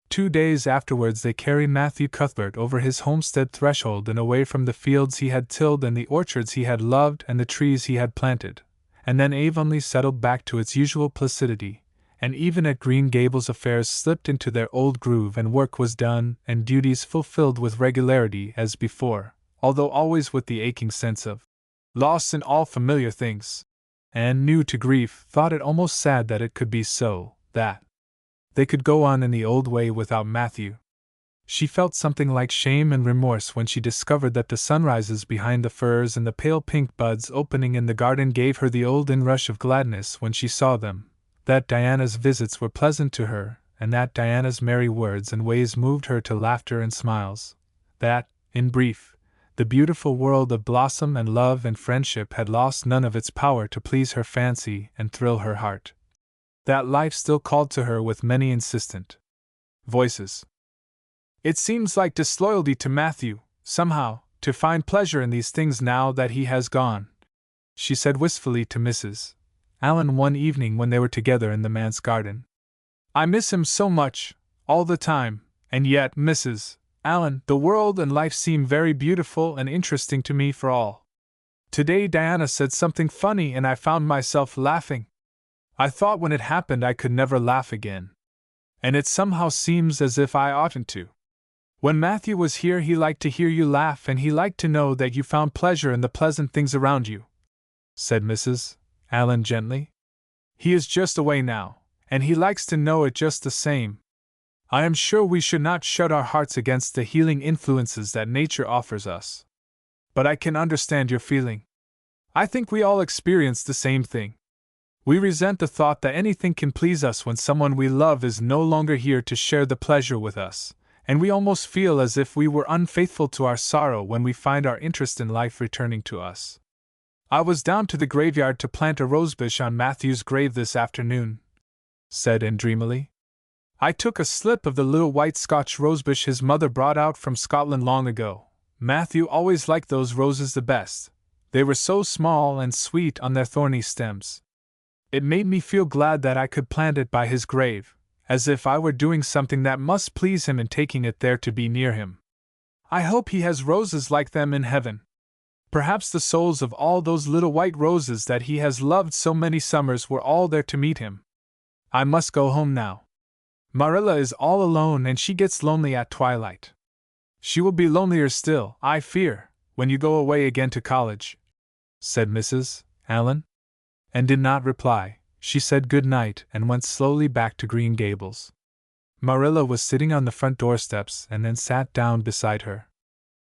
2 days afterwards they carried Matthew Cuthbert over his homestead threshold and away from the fields he had tilled and the orchards he had loved and the trees he had planted, and then Avonlea settled back to its usual placidity, and even at Green Gables affairs slipped into their old groove and work was done and duties fulfilled with regularity as before, although always with the aching sense of loss in all familiar things. Anne, new to grief, thought it almost sad that it could be so, that they could go on in the old way without Matthew. She felt something like shame and remorse when she discovered that the sunrises behind the firs and the pale pink buds opening in the garden gave her the old inrush of gladness when she saw them, that Diana's visits were pleasant to her, and that Diana's merry words and ways moved her to laughter and smiles, that, in brief, the beautiful world of blossom and love and friendship had lost none of its power to please her fancy and thrill her heart. That life still called to her with many insistent voices. It seems like disloyalty to Matthew, somehow, to find pleasure in these things now that he has gone, she said wistfully to Mrs. Allen one evening when they were together in the manse garden. I miss him so much, all the time, and yet, Mrs. Allen, the world and life seem very beautiful and interesting to me for all. Today Diana said something funny and I found myself laughing. I thought when it happened I could never laugh again. And it somehow seems as if I oughtn't to. When Matthew was here he liked to hear you laugh and he liked to know that you found pleasure in the pleasant things around you, said Mrs. Allen gently. He is just away now, and he likes to know it just the same. I am sure we should not shut our hearts against the healing influences that nature offers us. But I can understand your feeling. I think we all experience the same thing. We resent the thought that anything can please us when someone we love is no longer here to share the pleasure with us, and we almost feel as if we were unfaithful to our sorrow when we find our interest in life returning to us. I was down to the graveyard to plant a rosebush on Matthew's grave this afternoon, said Anne dreamily. I took a slip of the little white Scotch rosebush his mother brought out from Scotland long ago. Matthew always liked those roses the best. They were so small and sweet on their thorny stems. It made me feel glad that I could plant it by his grave, as if I were doing something that must please him in taking it there to be near him. I hope he has roses like them in heaven. Perhaps the souls of all those little white roses that he has loved so many summers were all there to meet him. I must go home now. Marilla is all alone and she gets lonely at twilight. She will be lonelier still, I fear, when you go away again to college, said Mrs. Allen. And did not reply. She said good night and went slowly back to Green Gables. Marilla was sitting on the front doorsteps and then sat down beside her.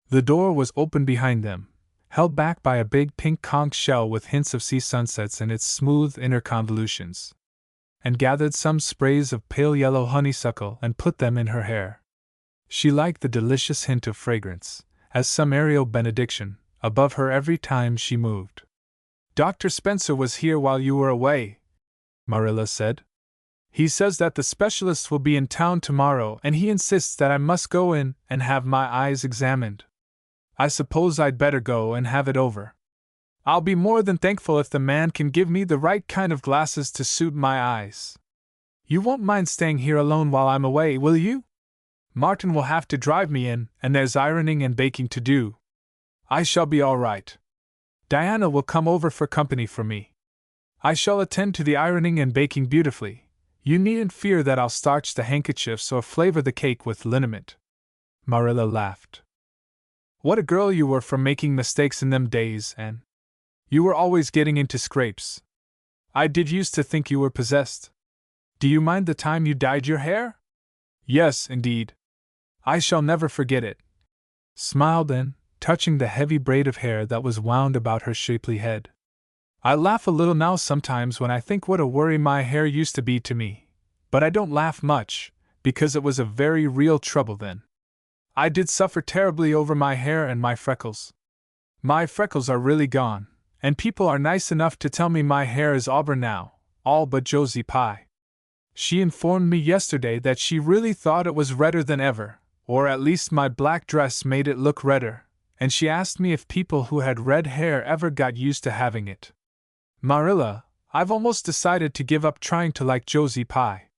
The door was open behind them, held back by a big pink conch shell with hints of sea sunsets in its smooth inner convolutions, and gathered some sprays of pale yellow honeysuckle and put them in her hair. She liked the delicious hint of fragrance, as some aerial benediction, above her every time she moved. Dr. Spencer was here while you were away, Marilla said. He says that the specialist will be in town tomorrow and he insists that I must go in and have my eyes examined. I suppose I'd better go and have it over. I'll be more than thankful if the man can give me the right kind of glasses to suit my eyes. You won't mind staying here alone while I'm away, will you? Martin will have to drive me in, and there's ironing and baking to do. I shall be all right. Diana will come over for company for me. I shall attend to the ironing and baking beautifully. You needn't fear that I'll starch the handkerchiefs or flavor the cake with liniment. Marilla laughed. What a girl you were for making mistakes in them days, Anne. You were always getting into scrapes. I did used to think you were possessed. Do you mind the time you dyed your hair? Yes, indeed. I shall never forget it, smiled Anne, touching the heavy braid of hair that was wound about her shapely head. I laugh a little now sometimes when I think what a worry my hair used to be to me, but I don't laugh much, because it was a very real trouble then. I did suffer terribly over my hair and my freckles. My freckles are really gone, and people are nice enough to tell me my hair is auburn now, all but Josie Pye. She informed me yesterday that she really thought it was redder than ever, or at least my black dress made it look redder, and she asked me if people who had red hair ever got used to having it. Marilla, I've almost decided to give up trying to like Josie Pye.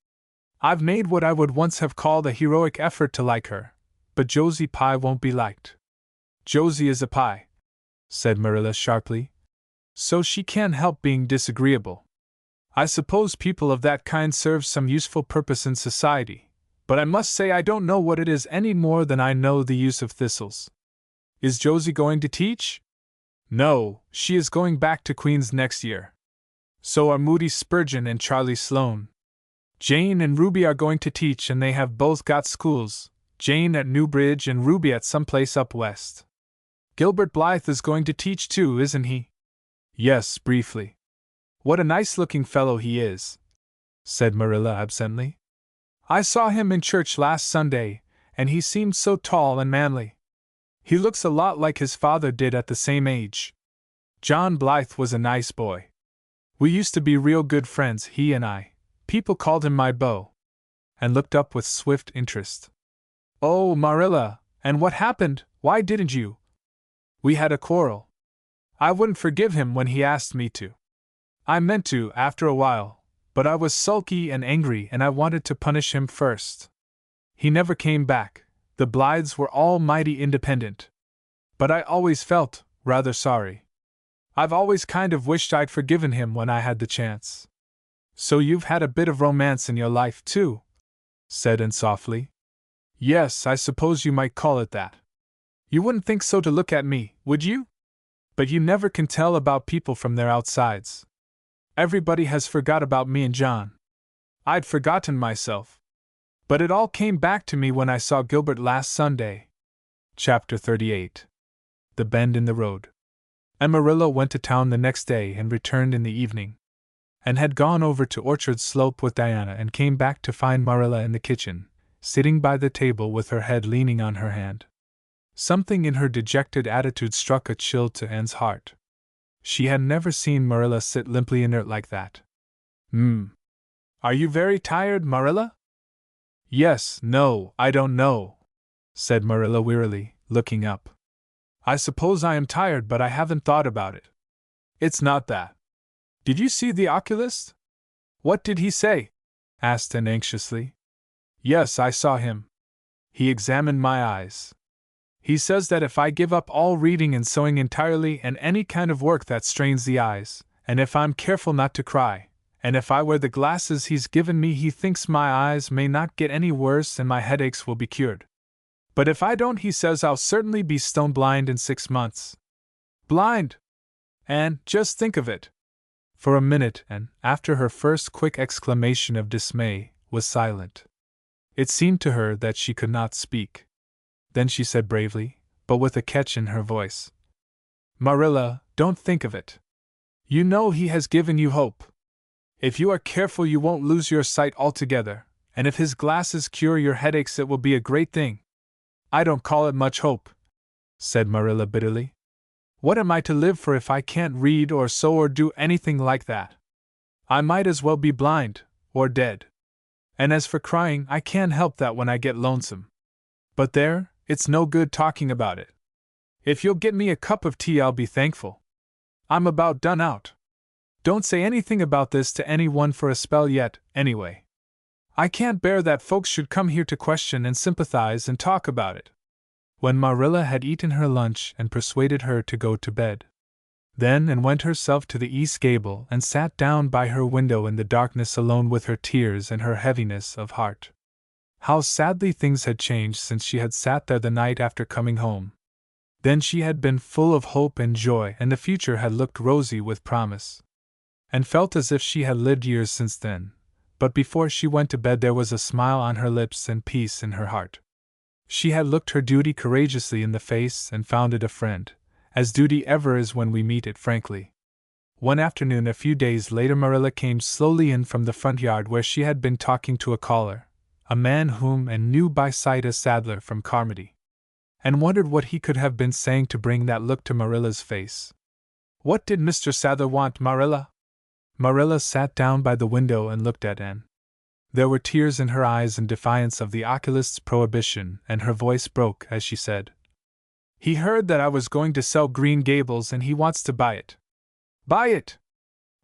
I've made what I would once have called a heroic effort to like her, but Josie Pye won't be liked. Josie is a pie, said Marilla sharply, so she can't help being disagreeable. I suppose people of that kind serve some useful purpose in society, but I must say I don't know what it is any more than I know the use of thistles. Is Josie going to teach? No, she is going back to Queen's next year. So are Moody Spurgeon and Charlie Sloane. Jane and Ruby are going to teach, and they have both got schools, Jane at Newbridge and Ruby at some place up west. Gilbert Blythe is going to teach too, isn't he? Yes, briefly. What a nice-looking fellow he is, said Marilla absently. I saw him in church last Sunday, and he seemed so tall and manly. He looks a lot like his father did at the same age. John Blythe was a nice boy. We used to be real good friends, he and I. People called him my beau. And looked up with swift interest. Oh, Marilla, and what happened? Why didn't you? We had a quarrel. I wouldn't forgive him when he asked me to. I meant to, after a while, but I was sulky and angry and I wanted to punish him first. He never came back. The Blythes were all mighty independent. But I always felt rather sorry. I've always kind of wished I'd forgiven him when I had the chance. So you've had a bit of romance in your life, too? Said Anne softly. Yes, I suppose you might call it that. You wouldn't think so to look at me, would you? But you never can tell about people from their outsides. Everybody has forgot about me and John. I'd forgotten myself. But it all came back to me when I saw Gilbert last Sunday. Chapter 38. The Bend in the Road. Marilla went to town the next day and returned in the evening, and had gone over to Orchard Slope with Diana and came back to find Marilla in the kitchen, sitting by the table with her head leaning on her hand. Something in her dejected attitude struck a chill to Anne's heart. She had never seen Marilla sit limply inert like that. Are you very tired, Marilla? Yes, no, I don't know, said Marilla wearily, looking up. I suppose I am tired, but I haven't thought about it. It's not that. Did you see the oculist? What did he say? Asked Anne anxiously. Yes, I saw him. He examined my eyes. He says that if I give up all reading and sewing entirely and any kind of work that strains the eyes, and if I'm careful not to cry, and if I wear the glasses he's given me, he thinks my eyes may not get any worse and my headaches will be cured. But if I don't, he says I'll certainly be stone blind in 6 months. Blind! And just think of it! For a minute, and after her first quick exclamation of dismay, was silent. It seemed to her that she could not speak. Then she said bravely, but with a catch in her voice, Marilla, don't think of it. You know he has given you hope. If you are careful, you won't lose your sight altogether, and if his glasses cure your headaches, it will be a great thing. I don't call it much hope, said Marilla bitterly. What am I to live for if I can't read or sew or do anything like that? I might as well be blind, or dead. And as for crying, I can't help that when I get lonesome. But there, it's no good talking about it. If you'll get me a cup of tea, I'll be thankful. I'm about done out. Don't say anything about this to anyone for a spell yet, anyway. I can't bear that folks should come here to question and sympathize and talk about it. When Marilla had eaten her lunch and persuaded her to go to bed, then and went herself to the east gable and sat down by her window in the darkness alone with her tears and her heaviness of heart. How sadly things had changed since she had sat there the night after coming home. Then she had been full of hope and joy, and the future had looked rosy with promise, and felt as if she had lived years since then. But before she went to bed there was a smile on her lips and peace in her heart. She had looked her duty courageously in the face and found it a friend, as duty ever is when we meet it frankly. One afternoon a few days later Marilla came slowly in from the front yard where she had been talking to a caller, a man whom Anne knew by sight as Sadler from Carmody, and wondered what he could have been saying to bring that look to Marilla's face. What did Mr. Sadler want, Marilla? Marilla sat down by the window and looked at Anne. There were tears in her eyes in defiance of the oculist's prohibition, and her voice broke as she said, He heard that I was going to sell Green Gables and he wants to buy it. Buy it?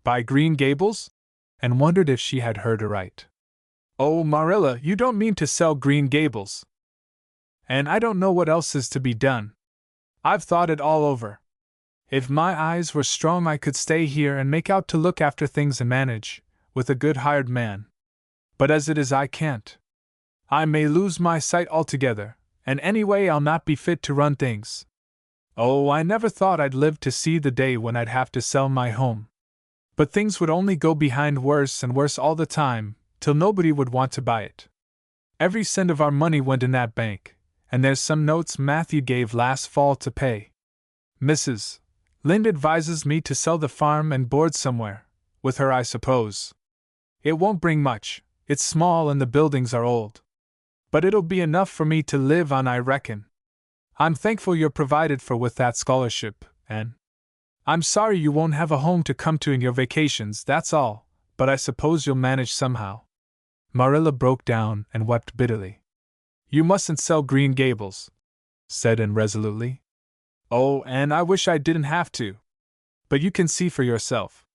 Buy Green Gables? And wondered if she had heard aright. Oh, Marilla, you don't mean to sell Green Gables. And I don't know what else is to be done. I've thought it all over. If my eyes were strong I could stay here and make out to look after things and manage, with a good hired man. But as it is I can't. I may lose my sight altogether, and anyway I'll not be fit to run things. Oh, I never thought I'd live to see the day when I'd have to sell my home. But things would only go behind worse and worse all the time, till nobody would want to buy it. Every cent of our money went in that bank, and there's some notes Matthew gave last fall to pay. Mrs. Lynde advises me to sell the farm and board somewhere, with her I suppose. It won't bring much, it's small and the buildings are old. But it'll be enough for me to live on, I reckon. I'm thankful you're provided for with that scholarship, Anne. I'm sorry you won't have a home to come to in your vacations, that's all, but I suppose you'll manage somehow. Marilla broke down and wept bitterly. You mustn't sell Green Gables, said Anne resolutely. Oh, Anne, I wish I didn't have to. But you can see for yourself.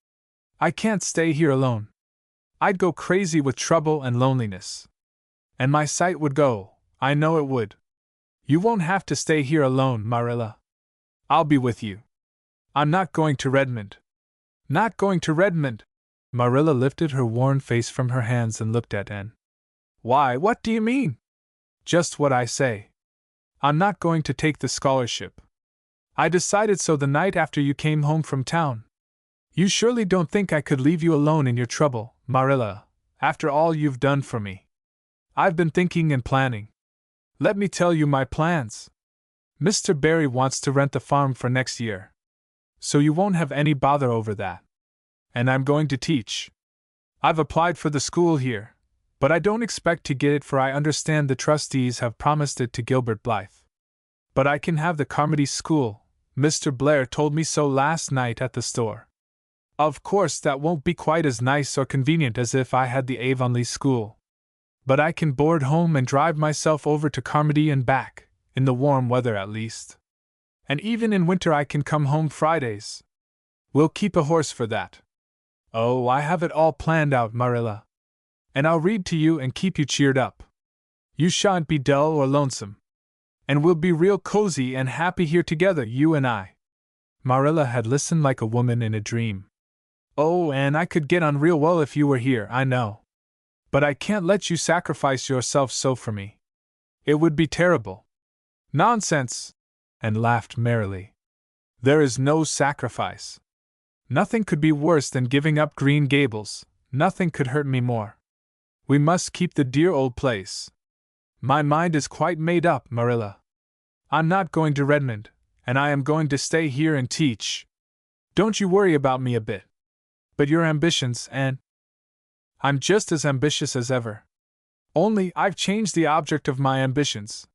I can't stay here alone. I'd go crazy with trouble and loneliness. And my sight would go, I know it would. You won't have to stay here alone, Marilla. I'll be with you. I'm not going to Redmond. Not going to Redmond? Marilla lifted her worn face from her hands and looked at Anne. Why, what do you mean? Just what I say. I'm not going to take the scholarship. I decided so the night after you came home from town. You surely don't think I could leave you alone in your trouble, Marilla, after all you've done for me. I've been thinking and planning. Let me tell you my plans. Mr. Barry wants to rent the farm for next year. So you won't have any bother over that. And I'm going to teach. I've applied for the school here, But I don't expect to get it, for I understand the trustees have promised it to Gilbert Blythe. But I can have the Carmody School. Mr. Blair told me so last night at the store. Of course, that won't be quite as nice or convenient as if I had the Avonlea School. But I can board home and drive myself over to Carmody and back, in the warm weather at least. And even in winter I can come home Fridays. We'll keep a horse for that. Oh, I have it all planned out, Marilla. And I'll read to you and keep you cheered up. You shan't be dull or lonesome. And we'll be real cozy and happy here together, you and I. Marilla had listened like a woman in a dream. Oh, Anne, I could get on real well if you were here, I know. But I can't let you sacrifice yourself so for me. It would be terrible. Nonsense! And laughed merrily. There is no sacrifice. Nothing could be worse than giving up Green Gables. Nothing could hurt me more. We must keep the dear old place. My mind is quite made up, Marilla. I'm not going to Redmond, and I am going to stay here and teach. Don't you worry about me a bit. But your ambitions, Anne? I'm just as ambitious as ever. Only I've changed the object of my ambitions.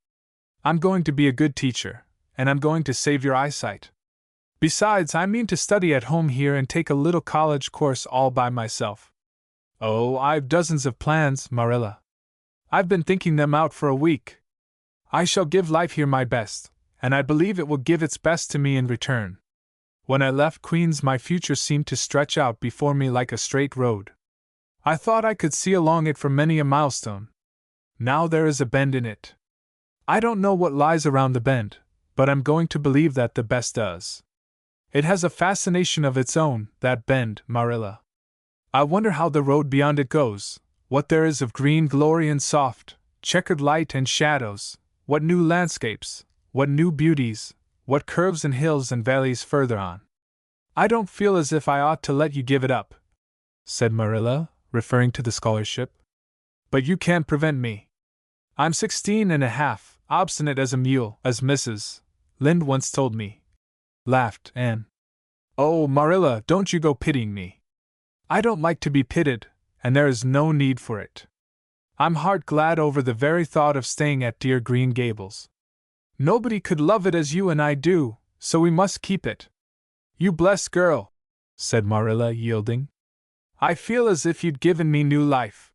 I'm going to be a good teacher, and I'm going to save your eyesight. Besides, I mean to study at home here and take a little college course all by myself. Oh, I've dozens of plans, Marilla. I've been thinking them out for a week. I shall give life here my best, and I believe it will give its best to me in return. When I left Queen's, my future seemed to stretch out before me like a straight road. I thought I could see along it for many a milestone. Now there is a bend in it. I don't know what lies around the bend, but I'm going to believe that the best does. It has a fascination of its own, that bend, Marilla. I wonder how the road beyond it goes, what there is of green glory and soft, checkered light and shadows, what new landscapes, what new beauties, what curves and hills and valleys further on. I don't feel as if I ought to let you give it up, said Marilla, referring to the scholarship. But you can't prevent me. I'm 16 and a half, obstinate as a mule, as Mrs. Lynde once told me, laughed Anne. Oh, Marilla, don't you go pitying me. I don't like to be pitied, and there is no need for it. I'm heart glad over the very thought of staying at dear Green Gables. Nobody could love it as you and I do, so we must keep it. You blessed girl, said Marilla, yielding. I feel as if you'd given me new life.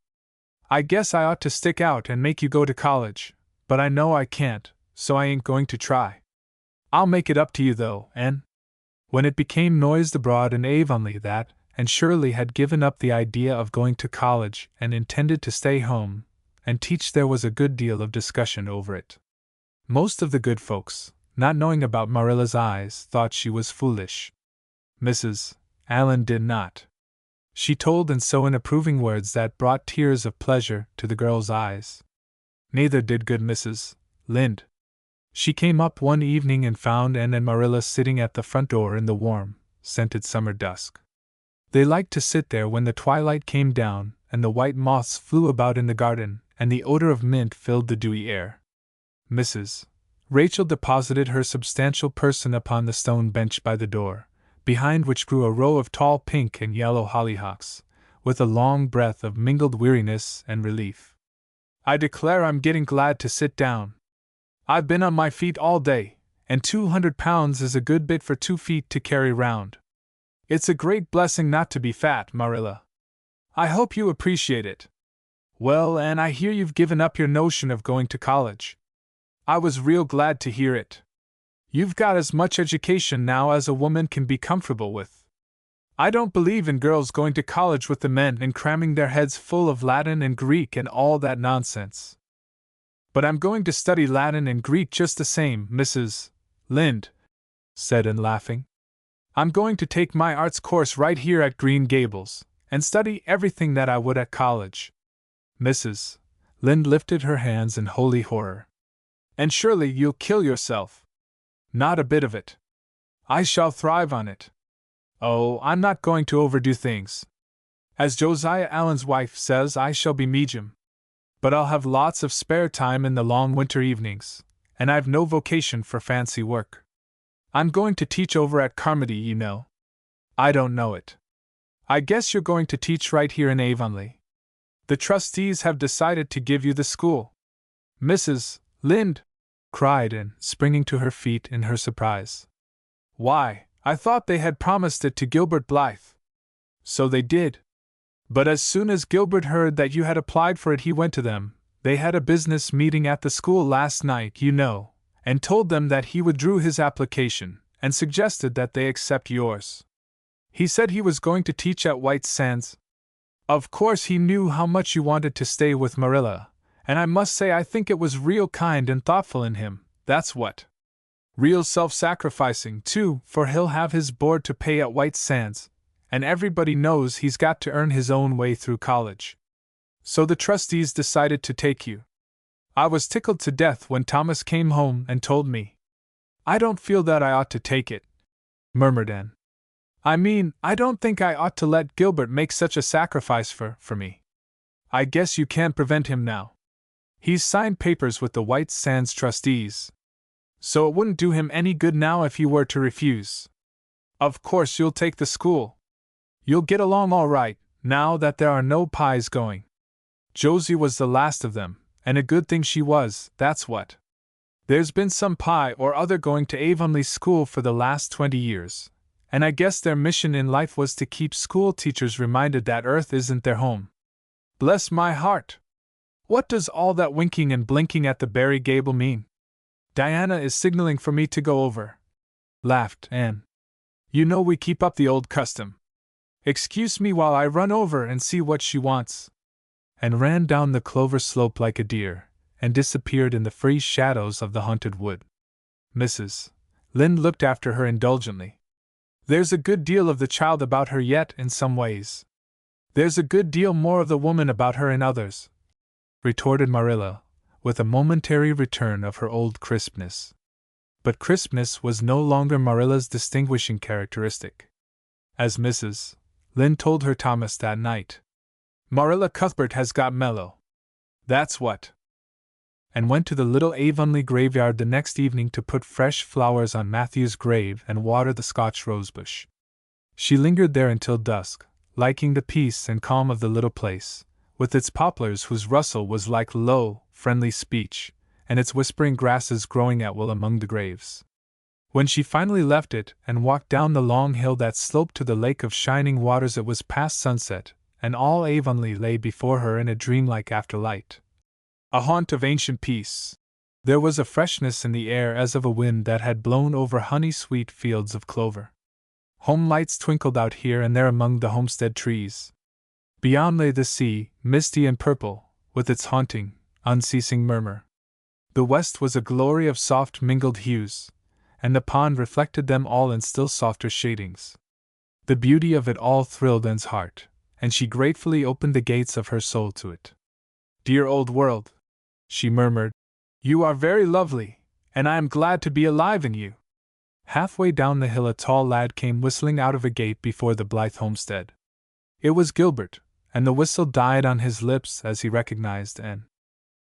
I guess I ought to stick out and make you go to college, but I know I can't, so I ain't going to try. I'll make it up to you, though, Anne. When it became noised abroad in Avonlea that Anne Shirley had given up the idea of going to college and intended to stay home and teach, there was a good deal of discussion over it. Most of the good folks, not knowing about Marilla's eyes, thought she was foolish. Mrs. Allen did not. She told and so in approving words that brought tears of pleasure to the girl's eyes. Neither did good Mrs. Lynde. She came up one evening and found Anne and Marilla sitting at the front door in the warm, scented summer dusk. They liked to sit there when the twilight came down and the white moths flew about in the garden and the odor of mint filled the dewy air. Mrs. Rachel deposited her substantial person upon the stone bench by the door, behind which grew a row of tall pink and yellow hollyhocks, with a long breath of mingled weariness and relief. I declare I'm getting glad to sit down. I've been on my feet all day, and 200 pounds is a good bit for 2 feet to carry round. It's a great blessing not to be fat, Marilla. I hope you appreciate it. Well, Anne, I hear you've given up your notion of going to college. I was real glad to hear it. You've got as much education now as a woman can be comfortable with. I don't believe in girls going to college with the men and cramming their heads full of Latin and Greek and all that nonsense. But I'm going to study Latin and Greek just the same, Mrs. Lynde, said Anne, laughing. I'm going to take my arts course right here at Green Gables, and study everything that I would at college. Mrs. Lynde lifted her hands in holy horror. And surely you'll kill yourself. Not a bit of it. I shall thrive on it. Oh, I'm not going to overdo things. As Josiah Allen's wife says, I shall be medium. But I'll have lots of spare time in the long winter evenings, and I've no vocation for fancy work. I'm going to teach over at Carmody, you know. I don't know it. I guess you're going to teach right here in Avonlea. The trustees have decided to give you the school. Mrs. Lind cried Anne, springing to her feet in her surprise. Why, I thought they had promised it to Gilbert Blythe. So they did. But as soon as Gilbert heard that you had applied for it, he went to them. They had a business meeting at the school last night, you know, and told them that he withdrew his application, and suggested that they accept yours. He said he was going to teach at White Sands. Of course he knew how much you wanted to stay with Marilla, and I must say I think it was real kind and thoughtful in him, that's what. Real self-sacrificing, too, for he'll have his board to pay at White Sands, and everybody knows he's got to earn his own way through college. So the trustees decided to take you. I was tickled to death when Thomas came home and told me. I don't feel that I ought to take it, murmured Anne. I mean, I don't think I ought to let Gilbert make such a sacrifice for me. I guess you can't prevent him now. He's signed papers with the White Sands trustees. So it wouldn't do him any good now if he were to refuse. Of course you'll take the school. You'll get along all right, now that there are no pies going. Josie was the last of them, and a good thing she was, that's what. There's been some pie or other going to Avonlea School for the last 20 years, and I guess their mission in life was to keep school teachers reminded that Earth isn't their home. Bless my heart! What does all that winking and blinking at the Barry gable mean? Diana is signaling for me to go over, laughed Anne. You know we keep up the old custom. Excuse me while I run over and see what she wants. And ran down the clover slope like a deer, and disappeared in the free shadows of the haunted wood. Mrs. Lind looked after her indulgently. There's a good deal of the child about her yet in some ways. There's a good deal more of the woman about her in others, retorted Marilla, with a momentary return of her old crispness. But crispness was no longer Marilla's distinguishing characteristic. As Mrs. Lind told her Thomas that night, Marilla Cuthbert has got mellow. That's what. And went to the little Avonlea graveyard the next evening to put fresh flowers on Matthew's grave and water the Scotch rosebush. She lingered there until dusk, liking the peace and calm of the little place, with its poplars whose rustle was like low, friendly speech, and its whispering grasses growing at will among the graves. When she finally left it and walked down the long hill that sloped to the lake of shining waters, it was past sunset, and all Avonlea lay before her in a dreamlike afterlight. A haunt of ancient peace. There was a freshness in the air as of a wind that had blown over honey-sweet fields of clover. Home lights twinkled out here and there among the homestead trees. Beyond lay the sea, misty and purple, with its haunting, unceasing murmur. The west was a glory of soft mingled hues, and the pond reflected them all in still softer shadings. The beauty of it all thrilled Anne's heart, and she gratefully opened the gates of her soul to it. Dear old world, she murmured, you are very lovely, and I am glad to be alive in you. Halfway down the hill a tall lad came whistling out of a gate before the Blythe homestead. It was Gilbert, and the whistle died on his lips as he recognized Anne.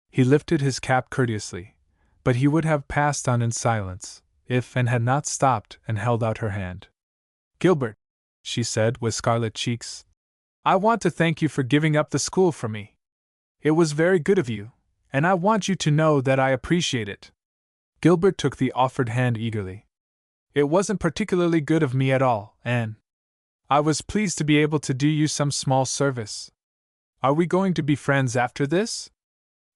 He lifted his cap courteously, but he would have passed on in silence, if Anne had not stopped and held out her hand. Gilbert, she said with scarlet cheeks, I want to thank you for giving up the school for me. It was very good of you, and I want you to know that I appreciate it. Gilbert took the offered hand eagerly. It wasn't particularly good of me at all, Anne. I was pleased to be able to do you some small service. Are we going to be friends after this?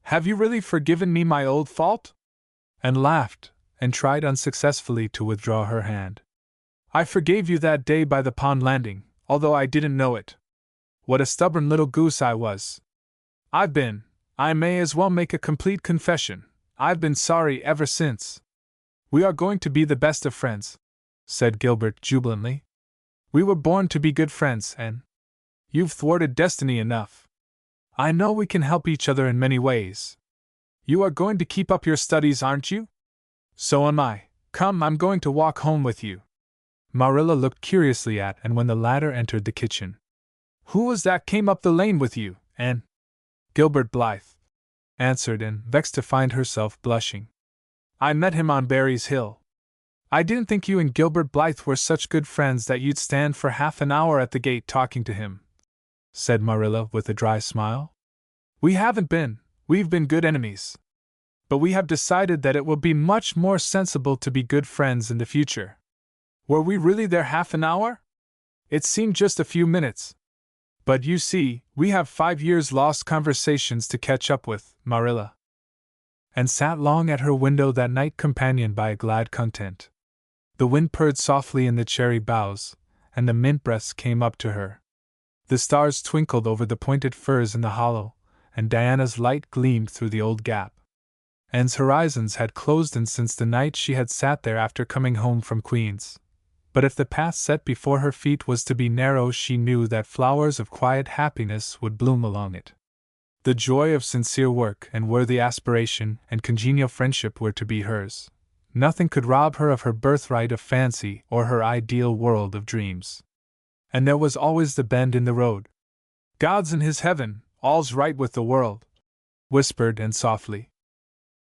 Have you really forgiven me my old fault? Anne laughed, and tried unsuccessfully to withdraw her hand. I forgave you that day by the pond landing, although I didn't know it. What a stubborn little goose I was. I may as well make a complete confession, I've been sorry ever since. We are going to be the best of friends, said Gilbert jubilantly. We were born to be good friends, Anne. You've thwarted destiny enough. I know we can help each other in many ways. You are going to keep up your studies, aren't you? So am I. Come, I'm going to walk home with you. Marilla looked curiously at Anne when the latter entered the kitchen. Who was that came up the lane with you, Anne? Gilbert Blythe, answered Anne, vexed to find herself blushing. I met him on Barry's Hill. I didn't think you and Gilbert Blythe were such good friends that you'd stand for half an hour at the gate talking to him, said Marilla with a dry smile. We've been good enemies. But we have decided that it will be much more sensible to be good friends in the future. Were we really there half an hour? It seemed just a few minutes. But you see, we have 5 years' lost conversations to catch up with, Marilla. And sat long at her window that night, companioned by a glad content. The wind purred softly in the cherry boughs, and the mint breaths came up to her. The stars twinkled over the pointed firs in the hollow, and Diana's light gleamed through the old gap. Anne's horizons had closed in since the night she had sat there after coming home from Queen's. But if the path set before her feet was to be narrow, she knew that flowers of quiet happiness would bloom along it. The joy of sincere work and worthy aspiration and congenial friendship were to be hers. Nothing could rob her of her birthright of fancy or her ideal world of dreams. And there was always the bend in the road. "God's in his heaven, all's right with the world," whispered Anne softly.